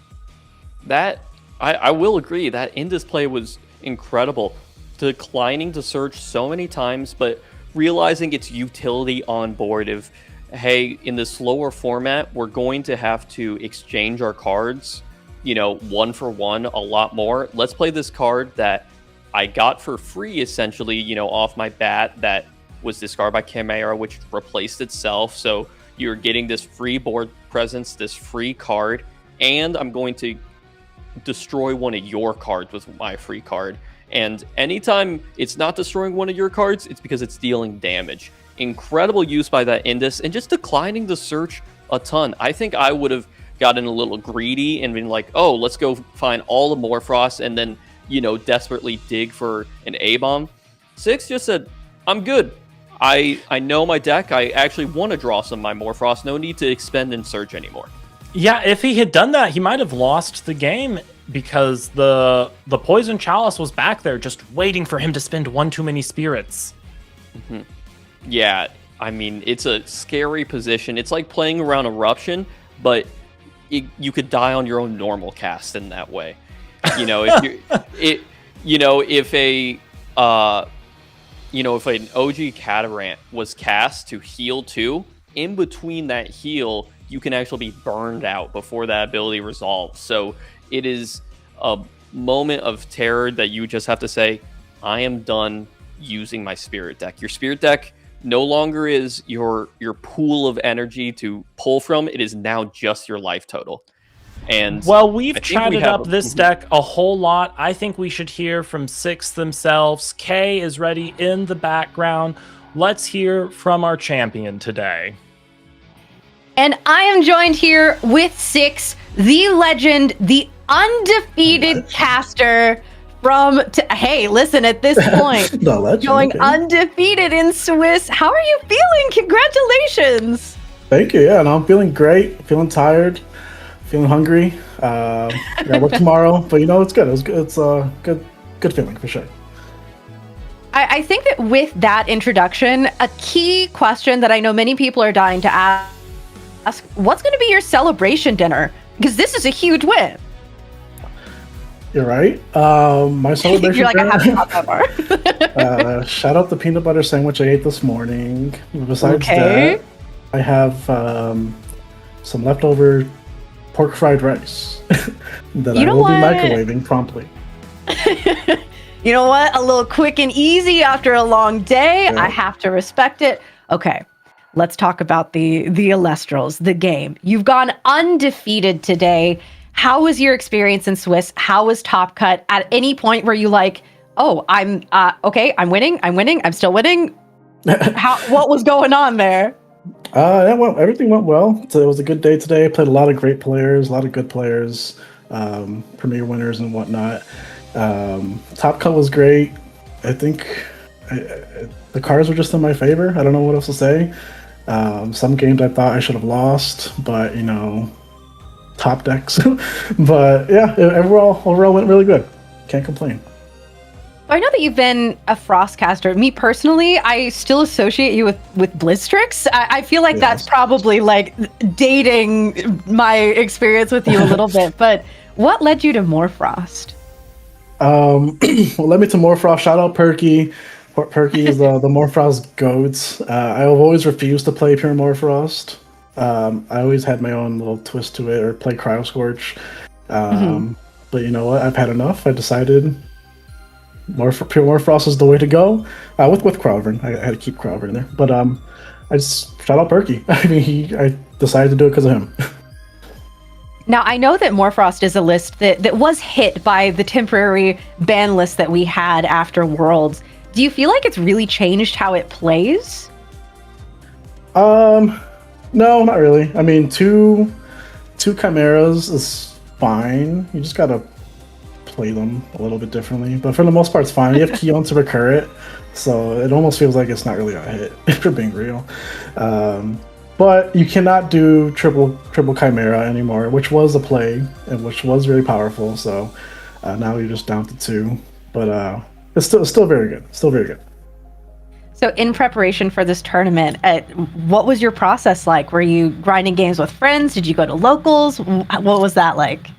That I will agree that Indus play was incredible. Declining to search so many times, but realizing its utility on board of, hey, in the slower format, we're going to have to exchange our cards, one for one a lot more. Let's play this card that I got for free, essentially, off my bat, that was discarded by Chimera, which replaced itself. So you're getting this free board presence, this free card, and I'm going to destroy one of your cards with my free card. And anytime it's not destroying one of your cards, it's because it's dealing damage. Incredible use by that Indus, and just declining the search a ton. I think I would have gotten a little greedy and been like, oh, let's go find all the Morphrost and then desperately dig for an A-bomb. Six just said, I'm good. I know my deck. I actually want to draw some of my Morphrost. No need to expend and search anymore. Yeah, if he had done that, he might have lost the game, because the Poison Chalice was back there just waiting for him to spend one too many spirits. Mm-hmm. Yeah, I mean, it's a scary position. It's like playing around Eruption, but you could die on your own normal cast in that way. If an OG Catarant was cast to heal 2, in between that heal, you can actually be burned out before that ability resolves. So it is a moment of terror that you just have to say, I am done using my spirit deck. Your spirit deck no longer is your pool of energy to pull from. It is now just your life total. And well, we've I think we chatted have up this deck a whole lot. I think we should hear from Six themselves. Kay is ready in the background. Let's hear from our champion today. And I am joined here with Six, the legend, the undefeated caster from... hey, listen, at this point, The legend, going okay. undefeated in Swiss. How are you feeling? Congratulations. Thank you. Yeah, no, I'm feeling great. Feeling tired. Feeling hungry. Got work tomorrow, but you know it's good. It's good. It's a good feeling for sure. I think that with that introduction, a key question that I know many people are dying to ask, what's going to be your celebration dinner? Because this is a huge win. You're right. My celebration. You're like, I haven't got that far. Shout out the peanut butter sandwich I ate this morning. Besides Okay. that, I have some leftover pork fried rice that You I know will what? be microwaving promptly. You know what? A little quick and easy after a long day. Yeah. I have to respect it. Okay, let's talk about the Elestrals, the game. You've gone undefeated today. How was your experience in Swiss? How was Top Cut? At any point where you like, oh, I'm okay, I'm winning, I'm still winning. What was going on there? Everything went well. So it was a good day today. I played a lot of great players, a lot of good players, premier winners and whatnot. Top Cut was great. I think the cards were just in my favor. I don't know what else to say. Some games I thought I should have lost, but you know, top decks. But yeah, overall went really good. Can't complain. I know that you've been a Frostcaster. Me personally, I still associate you with Blitztrix. I feel like that's Yes. probably like dating my experience with you a little bit. But what led you to more Frost? Well, led me to Morfrost. Shout out Perky. Perky is the Morfrost goat. I've always refused to play pure Morfrost. I always had my own little twist to it, or play Cryoscorch. But you know what? I've had enough. I decided pure Morfrost is the way to go. With Crowvern, I had to keep Crowvern in there. But I just shout out Perky. I mean, I decided to do it because of him. Now, I know that Morfrost is a list that was hit by the temporary ban list that we had after Worlds. Do you feel like it's really changed how it plays? No, not really. I mean, two chimeras is fine. You just gotta play them a little bit differently. But for the most part, it's fine. You have Keon to recur it, so it almost feels like it's not really a hit, if you're being real. But you cannot do triple chimera anymore, which was a play and which was very powerful. So now you're just down to two. But it's still very good. Still very good. So in preparation for this tournament, what was your process like? Were you grinding games with friends? Did you go to locals? What was that like?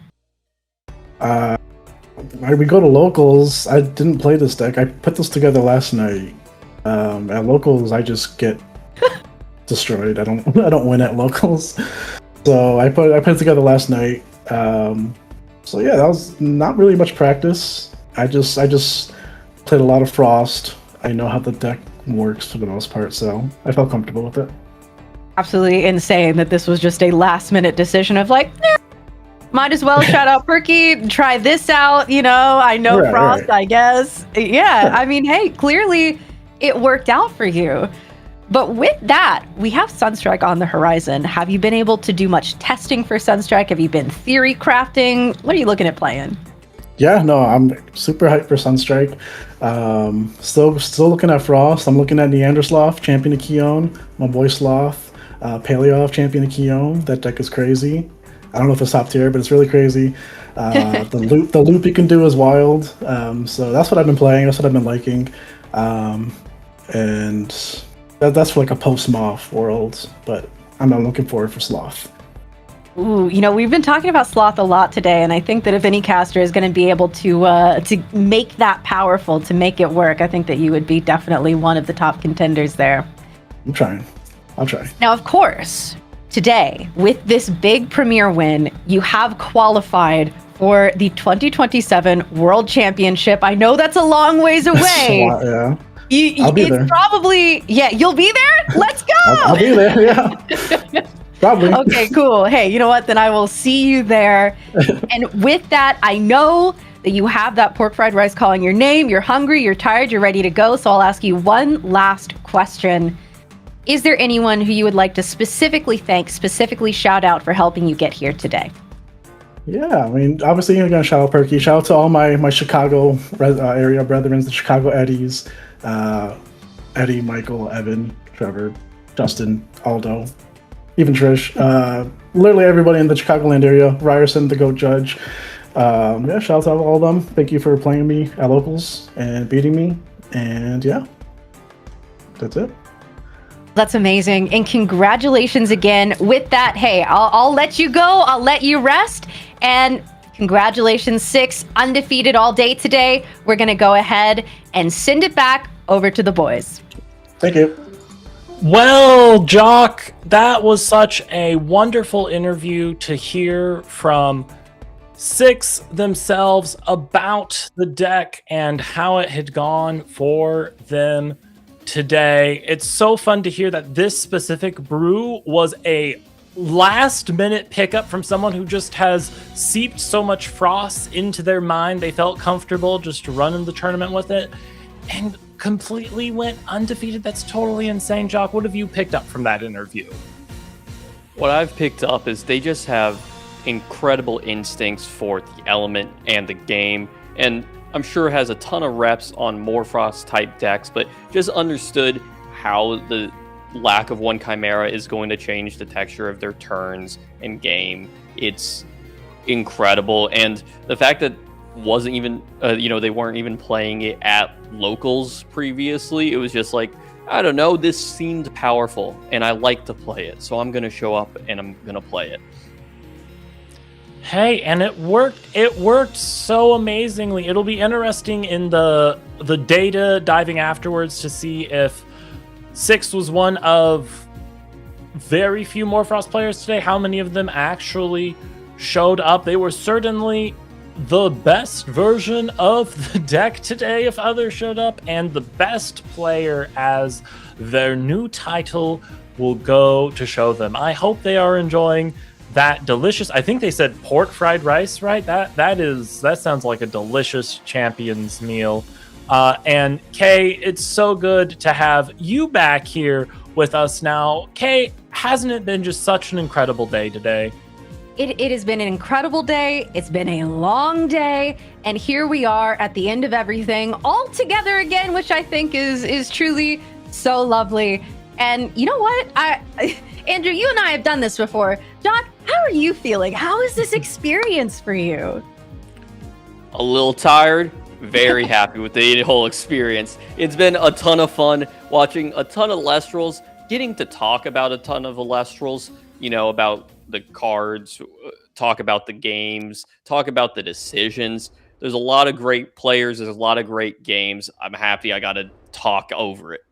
We go to locals. I didn't play this deck. I put this together last night. At locals, I just get destroyed. I don't win at locals. So I put it together last night. So yeah, that was not really much practice. I just played a lot of Frost. I know how the deck works for the most part, so I felt comfortable with it. Absolutely insane that this was just a last minute decision of like, might as well shout out Perky, try this out, you know, I know Right, Frost, right. I guess. Yeah, I mean, hey, clearly it worked out for you. But with that, we have Sunstrike on the horizon. Have you been able to do much testing for Sunstrike? Have you been theory crafting? What are you looking at playing? Yeah, no, I'm super hyped for Sunstrike. Still looking at Frost. I'm looking at Neandersloth, champion of Keon. My boy Sloth, Paleoff, champion of Keon. That deck is crazy. I don't know if it's top tier, but it's really crazy. The loop you can do is wild. So that's what I've been playing. That's what I've been liking. And that's for like a post-Moth world. But I'm looking forward for Sloth. Ooh, you know, we've been talking about Sloth a lot today, and I think that if any caster is going to be able to make that powerful, to make it work, I think that you would be definitely one of the top contenders there. I'm trying. I'll try. Now, of course, today, with this big premier win, you have qualified for the 2027 World Championship. I know that's a long ways away. Yeah. It's I'll be there. probably, yeah, you'll be there? Let's go! I'll be there, yeah. Probably. Okay, cool. Hey, you know what? Then I will see you there. And with that, I know that you have that pork fried rice calling your name. You're hungry, you're tired, you're ready to go. So I'll ask you one last question. Is there anyone who you would like to specifically thank, specifically shout out for helping you get here today? Yeah, I mean, obviously, I'm going to shout out Perky. Shout out to all my Chicago area brethren, the Chicago Eddies, Eddie, Michael, Evan, Trevor, Justin, Aldo, even Trish. Literally everybody in the Chicagoland area. Ryerson, the GOAT judge. Yeah, shout out to all of them. Thank you for playing me at locals and beating me. And yeah, that's it. That's amazing. And congratulations again. With that, hey, I'll let you go. I'll let you rest. And congratulations, 6 undefeated all day today. We're going to go ahead and send it back over to the boys. Thank you. Well, Jock, that was such a wonderful interview to hear from 6 themselves about the deck and how it had gone for them today. It's so fun to hear that this specific brew was a last minute pickup from someone who just has seeped so much frost into their mind. They felt comfortable just running the tournament with it and completely went undefeated. That's totally insane. Jock, what have you picked up from that interview? What I've picked up is they just have incredible instincts for the element and the game, and I'm sure has a ton of reps on Morphrost type decks, but just understood how the lack of one Chimera is going to change the texture of their turns and game. It's incredible, and the fact that wasn't even they weren't even playing it at locals previously. It was just like, I don't know, this seemed powerful and I like to play it, so I'm gonna show up and I'm gonna play it. Hey, and it worked. It worked so amazingly. It'll be interesting in the data diving afterwards to see if 6 was one of very few Morphrost players today. How many of them actually showed up? They were certainly the best version of the deck today if others showed up, and the best player as their new title will go to show them. I hope they are enjoying that delicious, I think they said pork fried rice, right? That sounds like a delicious champion's meal. And Kay, it's so good to have you back here with us now. Kay, hasn't it been just such an incredible day today? It has been an incredible day. It's been a long day. And here we are at the end of everything all together again, which I think is truly so lovely. And you know what? Andrew, you and I have done this before. Jock, how are you feeling? How is this experience for you? A little tired, very happy with the whole experience. It's been a ton of fun watching a ton of Elestrals, getting to talk about a ton of Elestrals, about the cards, talk about the games, talk about the decisions. There's a lot of great players. There's a lot of great games. I'm happy I got to talk over it.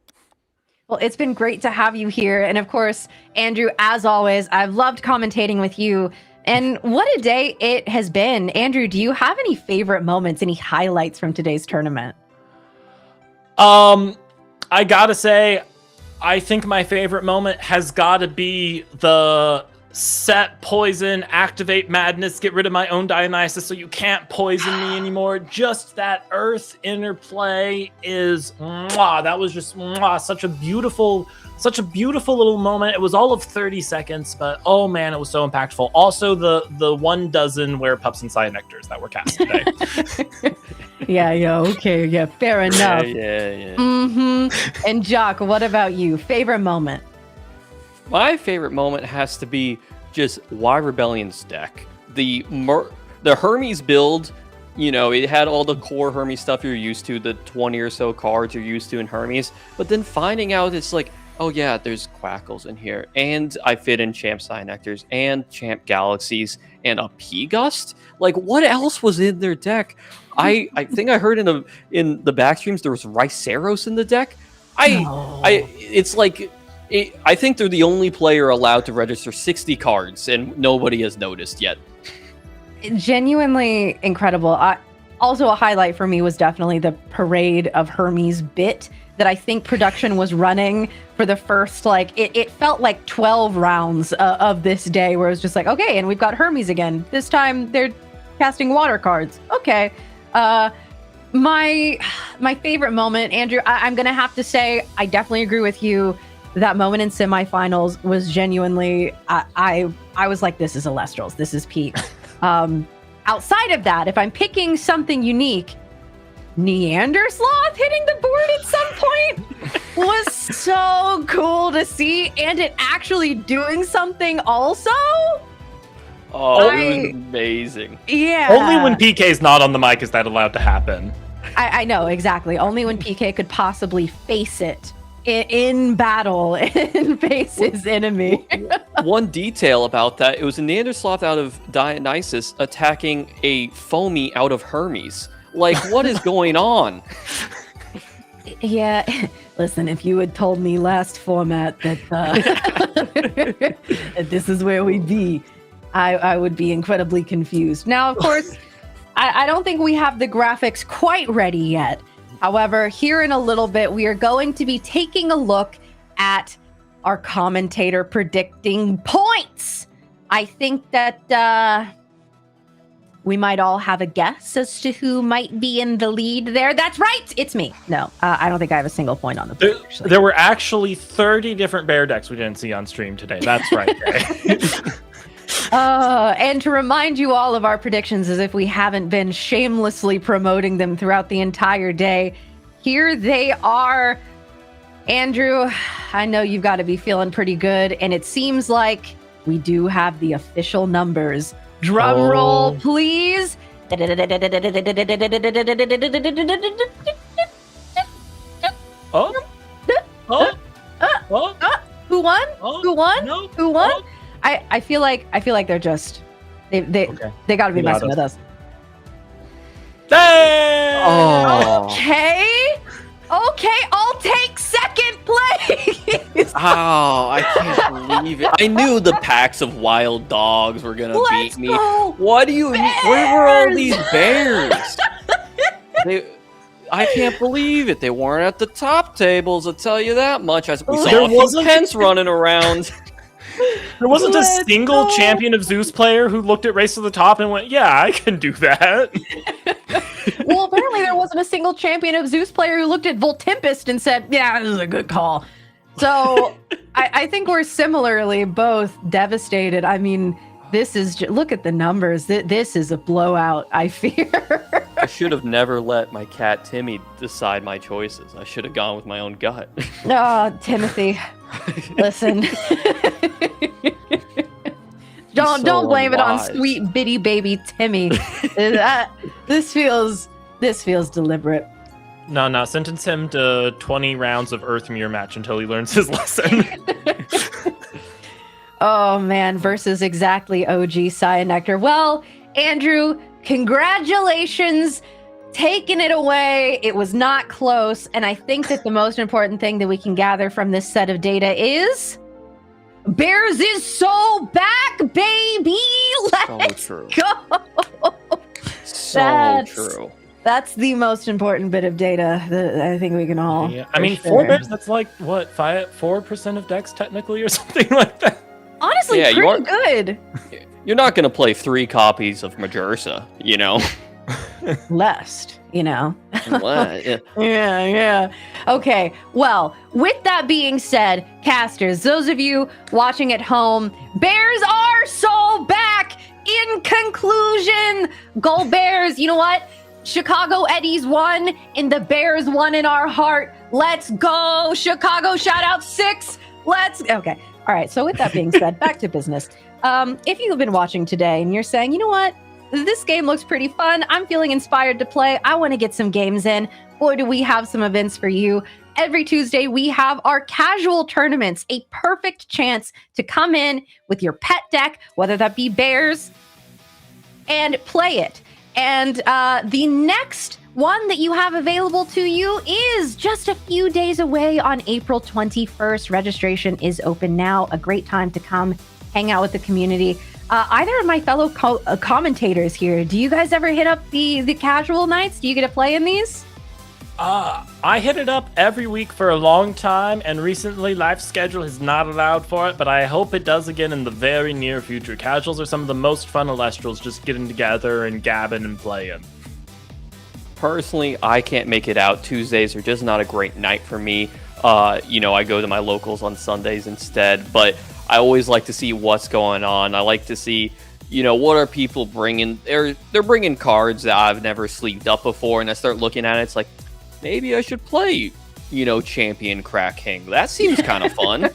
Well, it's been great to have you here. And of course, Andrew, as always, I've loved commentating with you. And what a day it has been. Andrew, do you have any favorite moments, any highlights from today's tournament? I gotta say, I think my favorite moment has gotta be the set poison, activate madness, get rid of my own Dionysus so you can't poison me anymore. Just that earth interplay is that was just such a beautiful little moment. It was all of 30 seconds, but oh man, it was so impactful. Also the 1 dozen where pups and cyanectars that were cast today. Yeah, fair enough. Yeah. And Jock, what about you? Favorite moment? My favorite moment has to be just why Rebellion's deck. The Hermes build, it had all the core Hermes stuff you're used to, the 20 or so cards you're used to in Hermes, but then finding out it's like, oh yeah, there's Quackles in here, and I fit in Champ Cyanectars, and Champ Galaxies, and a P-Gust? Like, what else was in their deck? I think I heard in the backstreams there was Riceros in the deck. It's like... I think they're the only player allowed to register 60 cards, and nobody has noticed yet. Genuinely incredible. Also, a highlight for me was definitely the Parade of Hermes bit that I think production was running for the first, like, it felt like 12 rounds of this day, where it was just like, okay, and we've got Hermes again. This time they're casting water cards. Okay. My favorite moment, Andrew, I'm going to have to say, I definitely agree with you. That moment in semifinals was genuinely, I was like, this is Elestrals. This is peak. Outside of that, if I'm picking something unique, Neander Sloth hitting the board at some point was so cool to see, and it actually doing something also. Oh, it was amazing. Yeah. Only when PK's not on the mic is that allowed to happen. I know, exactly. Only when PK could possibly face it in battle and face his enemy. One detail about that, it was a Neandersloth out of Dionysus attacking a Foamy out of Hermes. Like, what is going on? Yeah, listen, if you had told me last format that, that this is where we'd be, I would be incredibly confused. Now, of course, I don't think we have the graphics quite ready yet. However, here in a little bit, we are going to be taking a look at our commentator predicting points. I think that we might all have a guess as to who might be in the lead there. That's right, it's me. No, I don't think I have a single point on the board, actually. There were actually 30 different bear decks we didn't see on stream today. That's right. And to remind you all of our predictions, as if we haven't been shamelessly promoting them throughout the entire day, here they are. Andrew, I know you've got to be feeling pretty good, and it seems like we do have the official numbers. Drum roll, please. Who won? Who won? No. Who won? I feel like they're just they got to be messing with us. Hey! Oh. Okay, I'll take second place. Oh, I can't believe it. I knew the packs of wild dogs were going to beat me. Go, What do you mean? Where were all these bears? I can't believe it. They weren't at the top tables, I'll tell you that much. We saw a few Pence running around. There wasn't a single champion of Zeus player who looked at Race to the Top and went, yeah, I can do that. Well, apparently there wasn't a single champion of Zeus player who looked at Voltempest and said, yeah, this is a good call. So I think we're similarly both devastated. I mean, this is look at the numbers. This is a blowout, I fear. I should have never let my cat Timmy decide my choices. I should have gone with my own gut. Oh, Timothy, listen. Don't blame it on sweet bitty baby Timmy. This feels deliberate. No, sentence him to 20 rounds of Earth Mirror match until he learns his lesson. Oh man, versus exactly OG Cyanectar. Well, Andrew, congratulations, taking it away. It was not close, and I think that the most important thing that we can gather from this set of data is Bears is so back, baby. Let's go. True. That's the most important bit of data that I think we can all. Yeah. I mean, 4 Bears, that's like, what, 4% of decks technically or something like that? Honestly, Yeah, pretty good. You're not going to play 3 copies of Majursa, you know? Lest, you know? What? Yeah. Yeah. Okay, well, with that being said, casters, those of you watching at home, Bears are so back. In conclusion, go Bears. You know what? Chicago Eddies won, and the Bears won in our heart. Let's go, Chicago. Shout out 6. Okay. All right. So with that being said, back to business. If you've been watching today and you're saying, you know what? This game looks pretty fun. I'm feeling inspired to play. I want to get some games in. Boy, do we have some events for you. Every Tuesday, we have our casual tournaments, a perfect chance to come in with your pet deck, whether that be Bears, and play it. And the next one that you have available to you is just a few days away on April 21st. Registration is open now. A great time to come hang out with the community. Either of my fellow commentators here, do you guys ever hit up the casual nights? Do you get to play in these? I hit it up every week for a long time, and recently life schedule has not allowed for it, but I hope it does again in the very near future. Casuals are some of the most fun Elestrals, just getting together and gabbing and playing. Personally, I can't make it out. Tuesdays are just not a great night for me. I go to my locals on Sundays instead, but I always like to see what's going on. I like to see, what are people bringing? They're bringing cards that I've never sleeved up before, and I start looking at it, it's like, maybe I should play, Champion Crack King. That seems kind of fun.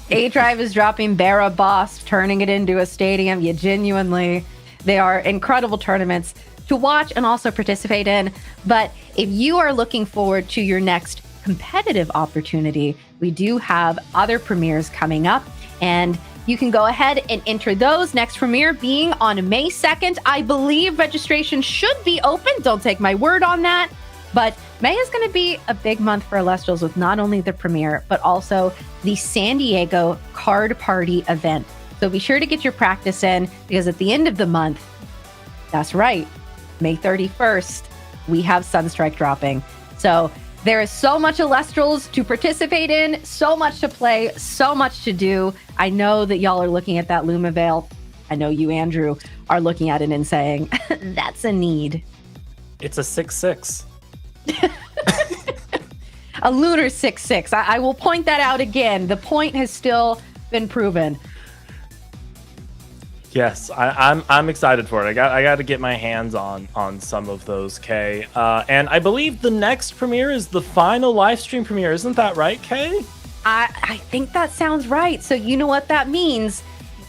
A-Drive is dropping Barra Boss, turning it into a stadium. They are incredible tournaments to watch and also participate in. But if you are looking forward to your next competitive opportunity, we do have other premieres coming up, and you can go ahead and enter those. Next premiere being on May 2nd. I believe registration should be open. Don't take my word on that. But May is going to be a big month for Elestrals with not only the premiere, but also the San Diego Card Party event. So be sure to get your practice in, because at the end of the month, that's right, May 31st, we have Sunstrike dropping. So there is so much Elestrals to participate in, so much to play, so much to do. I know that y'all are looking at that Luma Veil. I know you, Andrew, are looking at it and saying, that's a need. It's a 6/6. A lunar 6/6. I will point that out again. The point has still been proven. Yes, I'm excited for it. I got to get my hands on some of those, Kay. And I believe the next premiere is the final Lifestream premiere. Isn't that right, Kay? I think that sounds right. So you know what that means?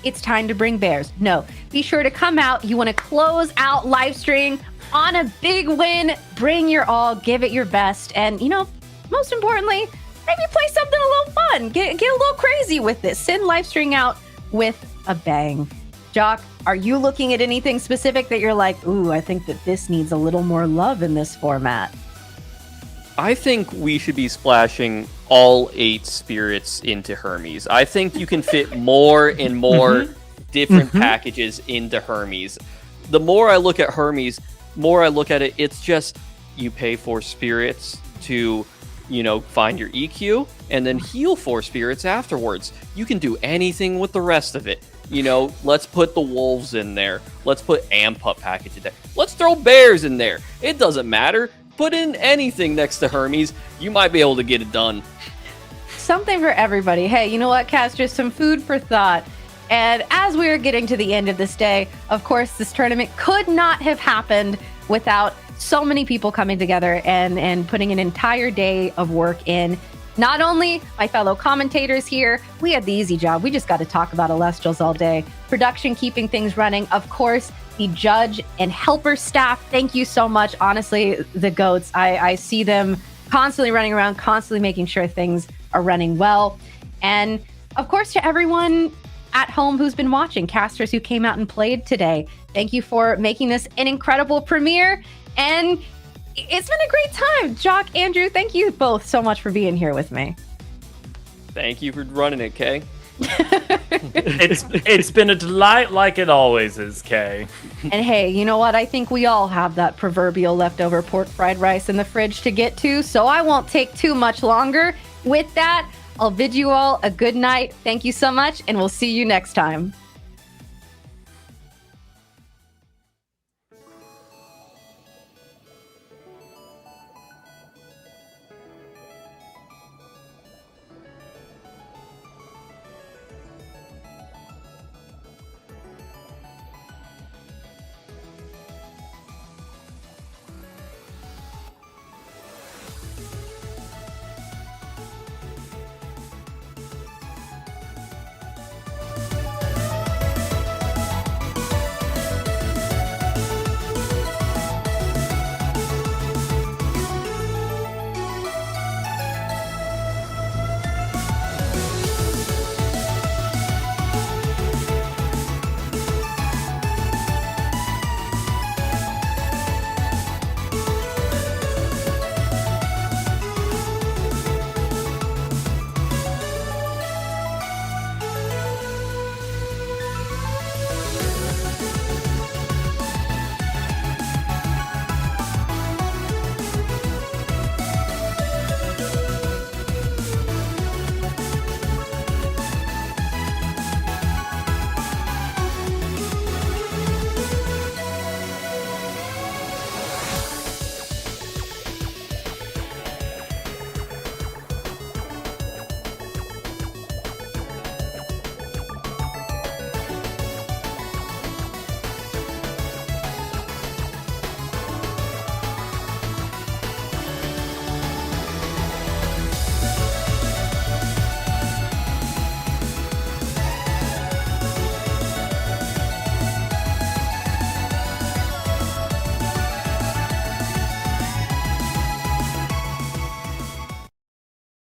It's time to bring bears. No, be sure to come out. You want to close out Lifestream on a big win. Bring your all, give it your best, and most importantly, maybe play something a little fun. Get a little crazy with this. Send Lifestream out with a bang. Jock, are you looking at anything specific that you're like, ooh, I think that this needs a little more love in this format? I think we should be splashing all 8 spirits into Hermes. I think you can fit more and more different packages into Hermes. The more I look at Hermes, more I look at it, it's just you pay 4 spirits to, find your EQ, and then heal 4 spirits afterwards. You can do anything with the rest of it. Let's put the wolves in there. Let's put Ampup package in there. Let's throw bears in there. It doesn't matter. Put in anything next to Hermes. You might be able to get it done. Something for everybody. Hey, you know what, Cass? Just some food for thought. And as we are getting to the end of this day, of course, this tournament could not have happened without so many people coming together and putting an entire day of work in. Not only my fellow commentators here, we had the easy job. We just got to talk about Elestrals all day. Production keeping things running. Of course, the judge and helper staff, thank you so much. Honestly, the GOATs, I see them constantly running around, constantly making sure things are running well. And of course, to everyone at home who's been watching, casters who came out and played today, thank you for making this an incredible premiere. And it's been a great time. Jock, Andrew, thank you both so much for being here with me. Thank you for running it, Kay. It's been a delight, like it always is, Kay. And hey, you know what? I think we all have that proverbial leftover pork fried rice in the fridge to get to, so I won't take too much longer. With that, I'll bid you all a good night. Thank you so much, and we'll see you next time.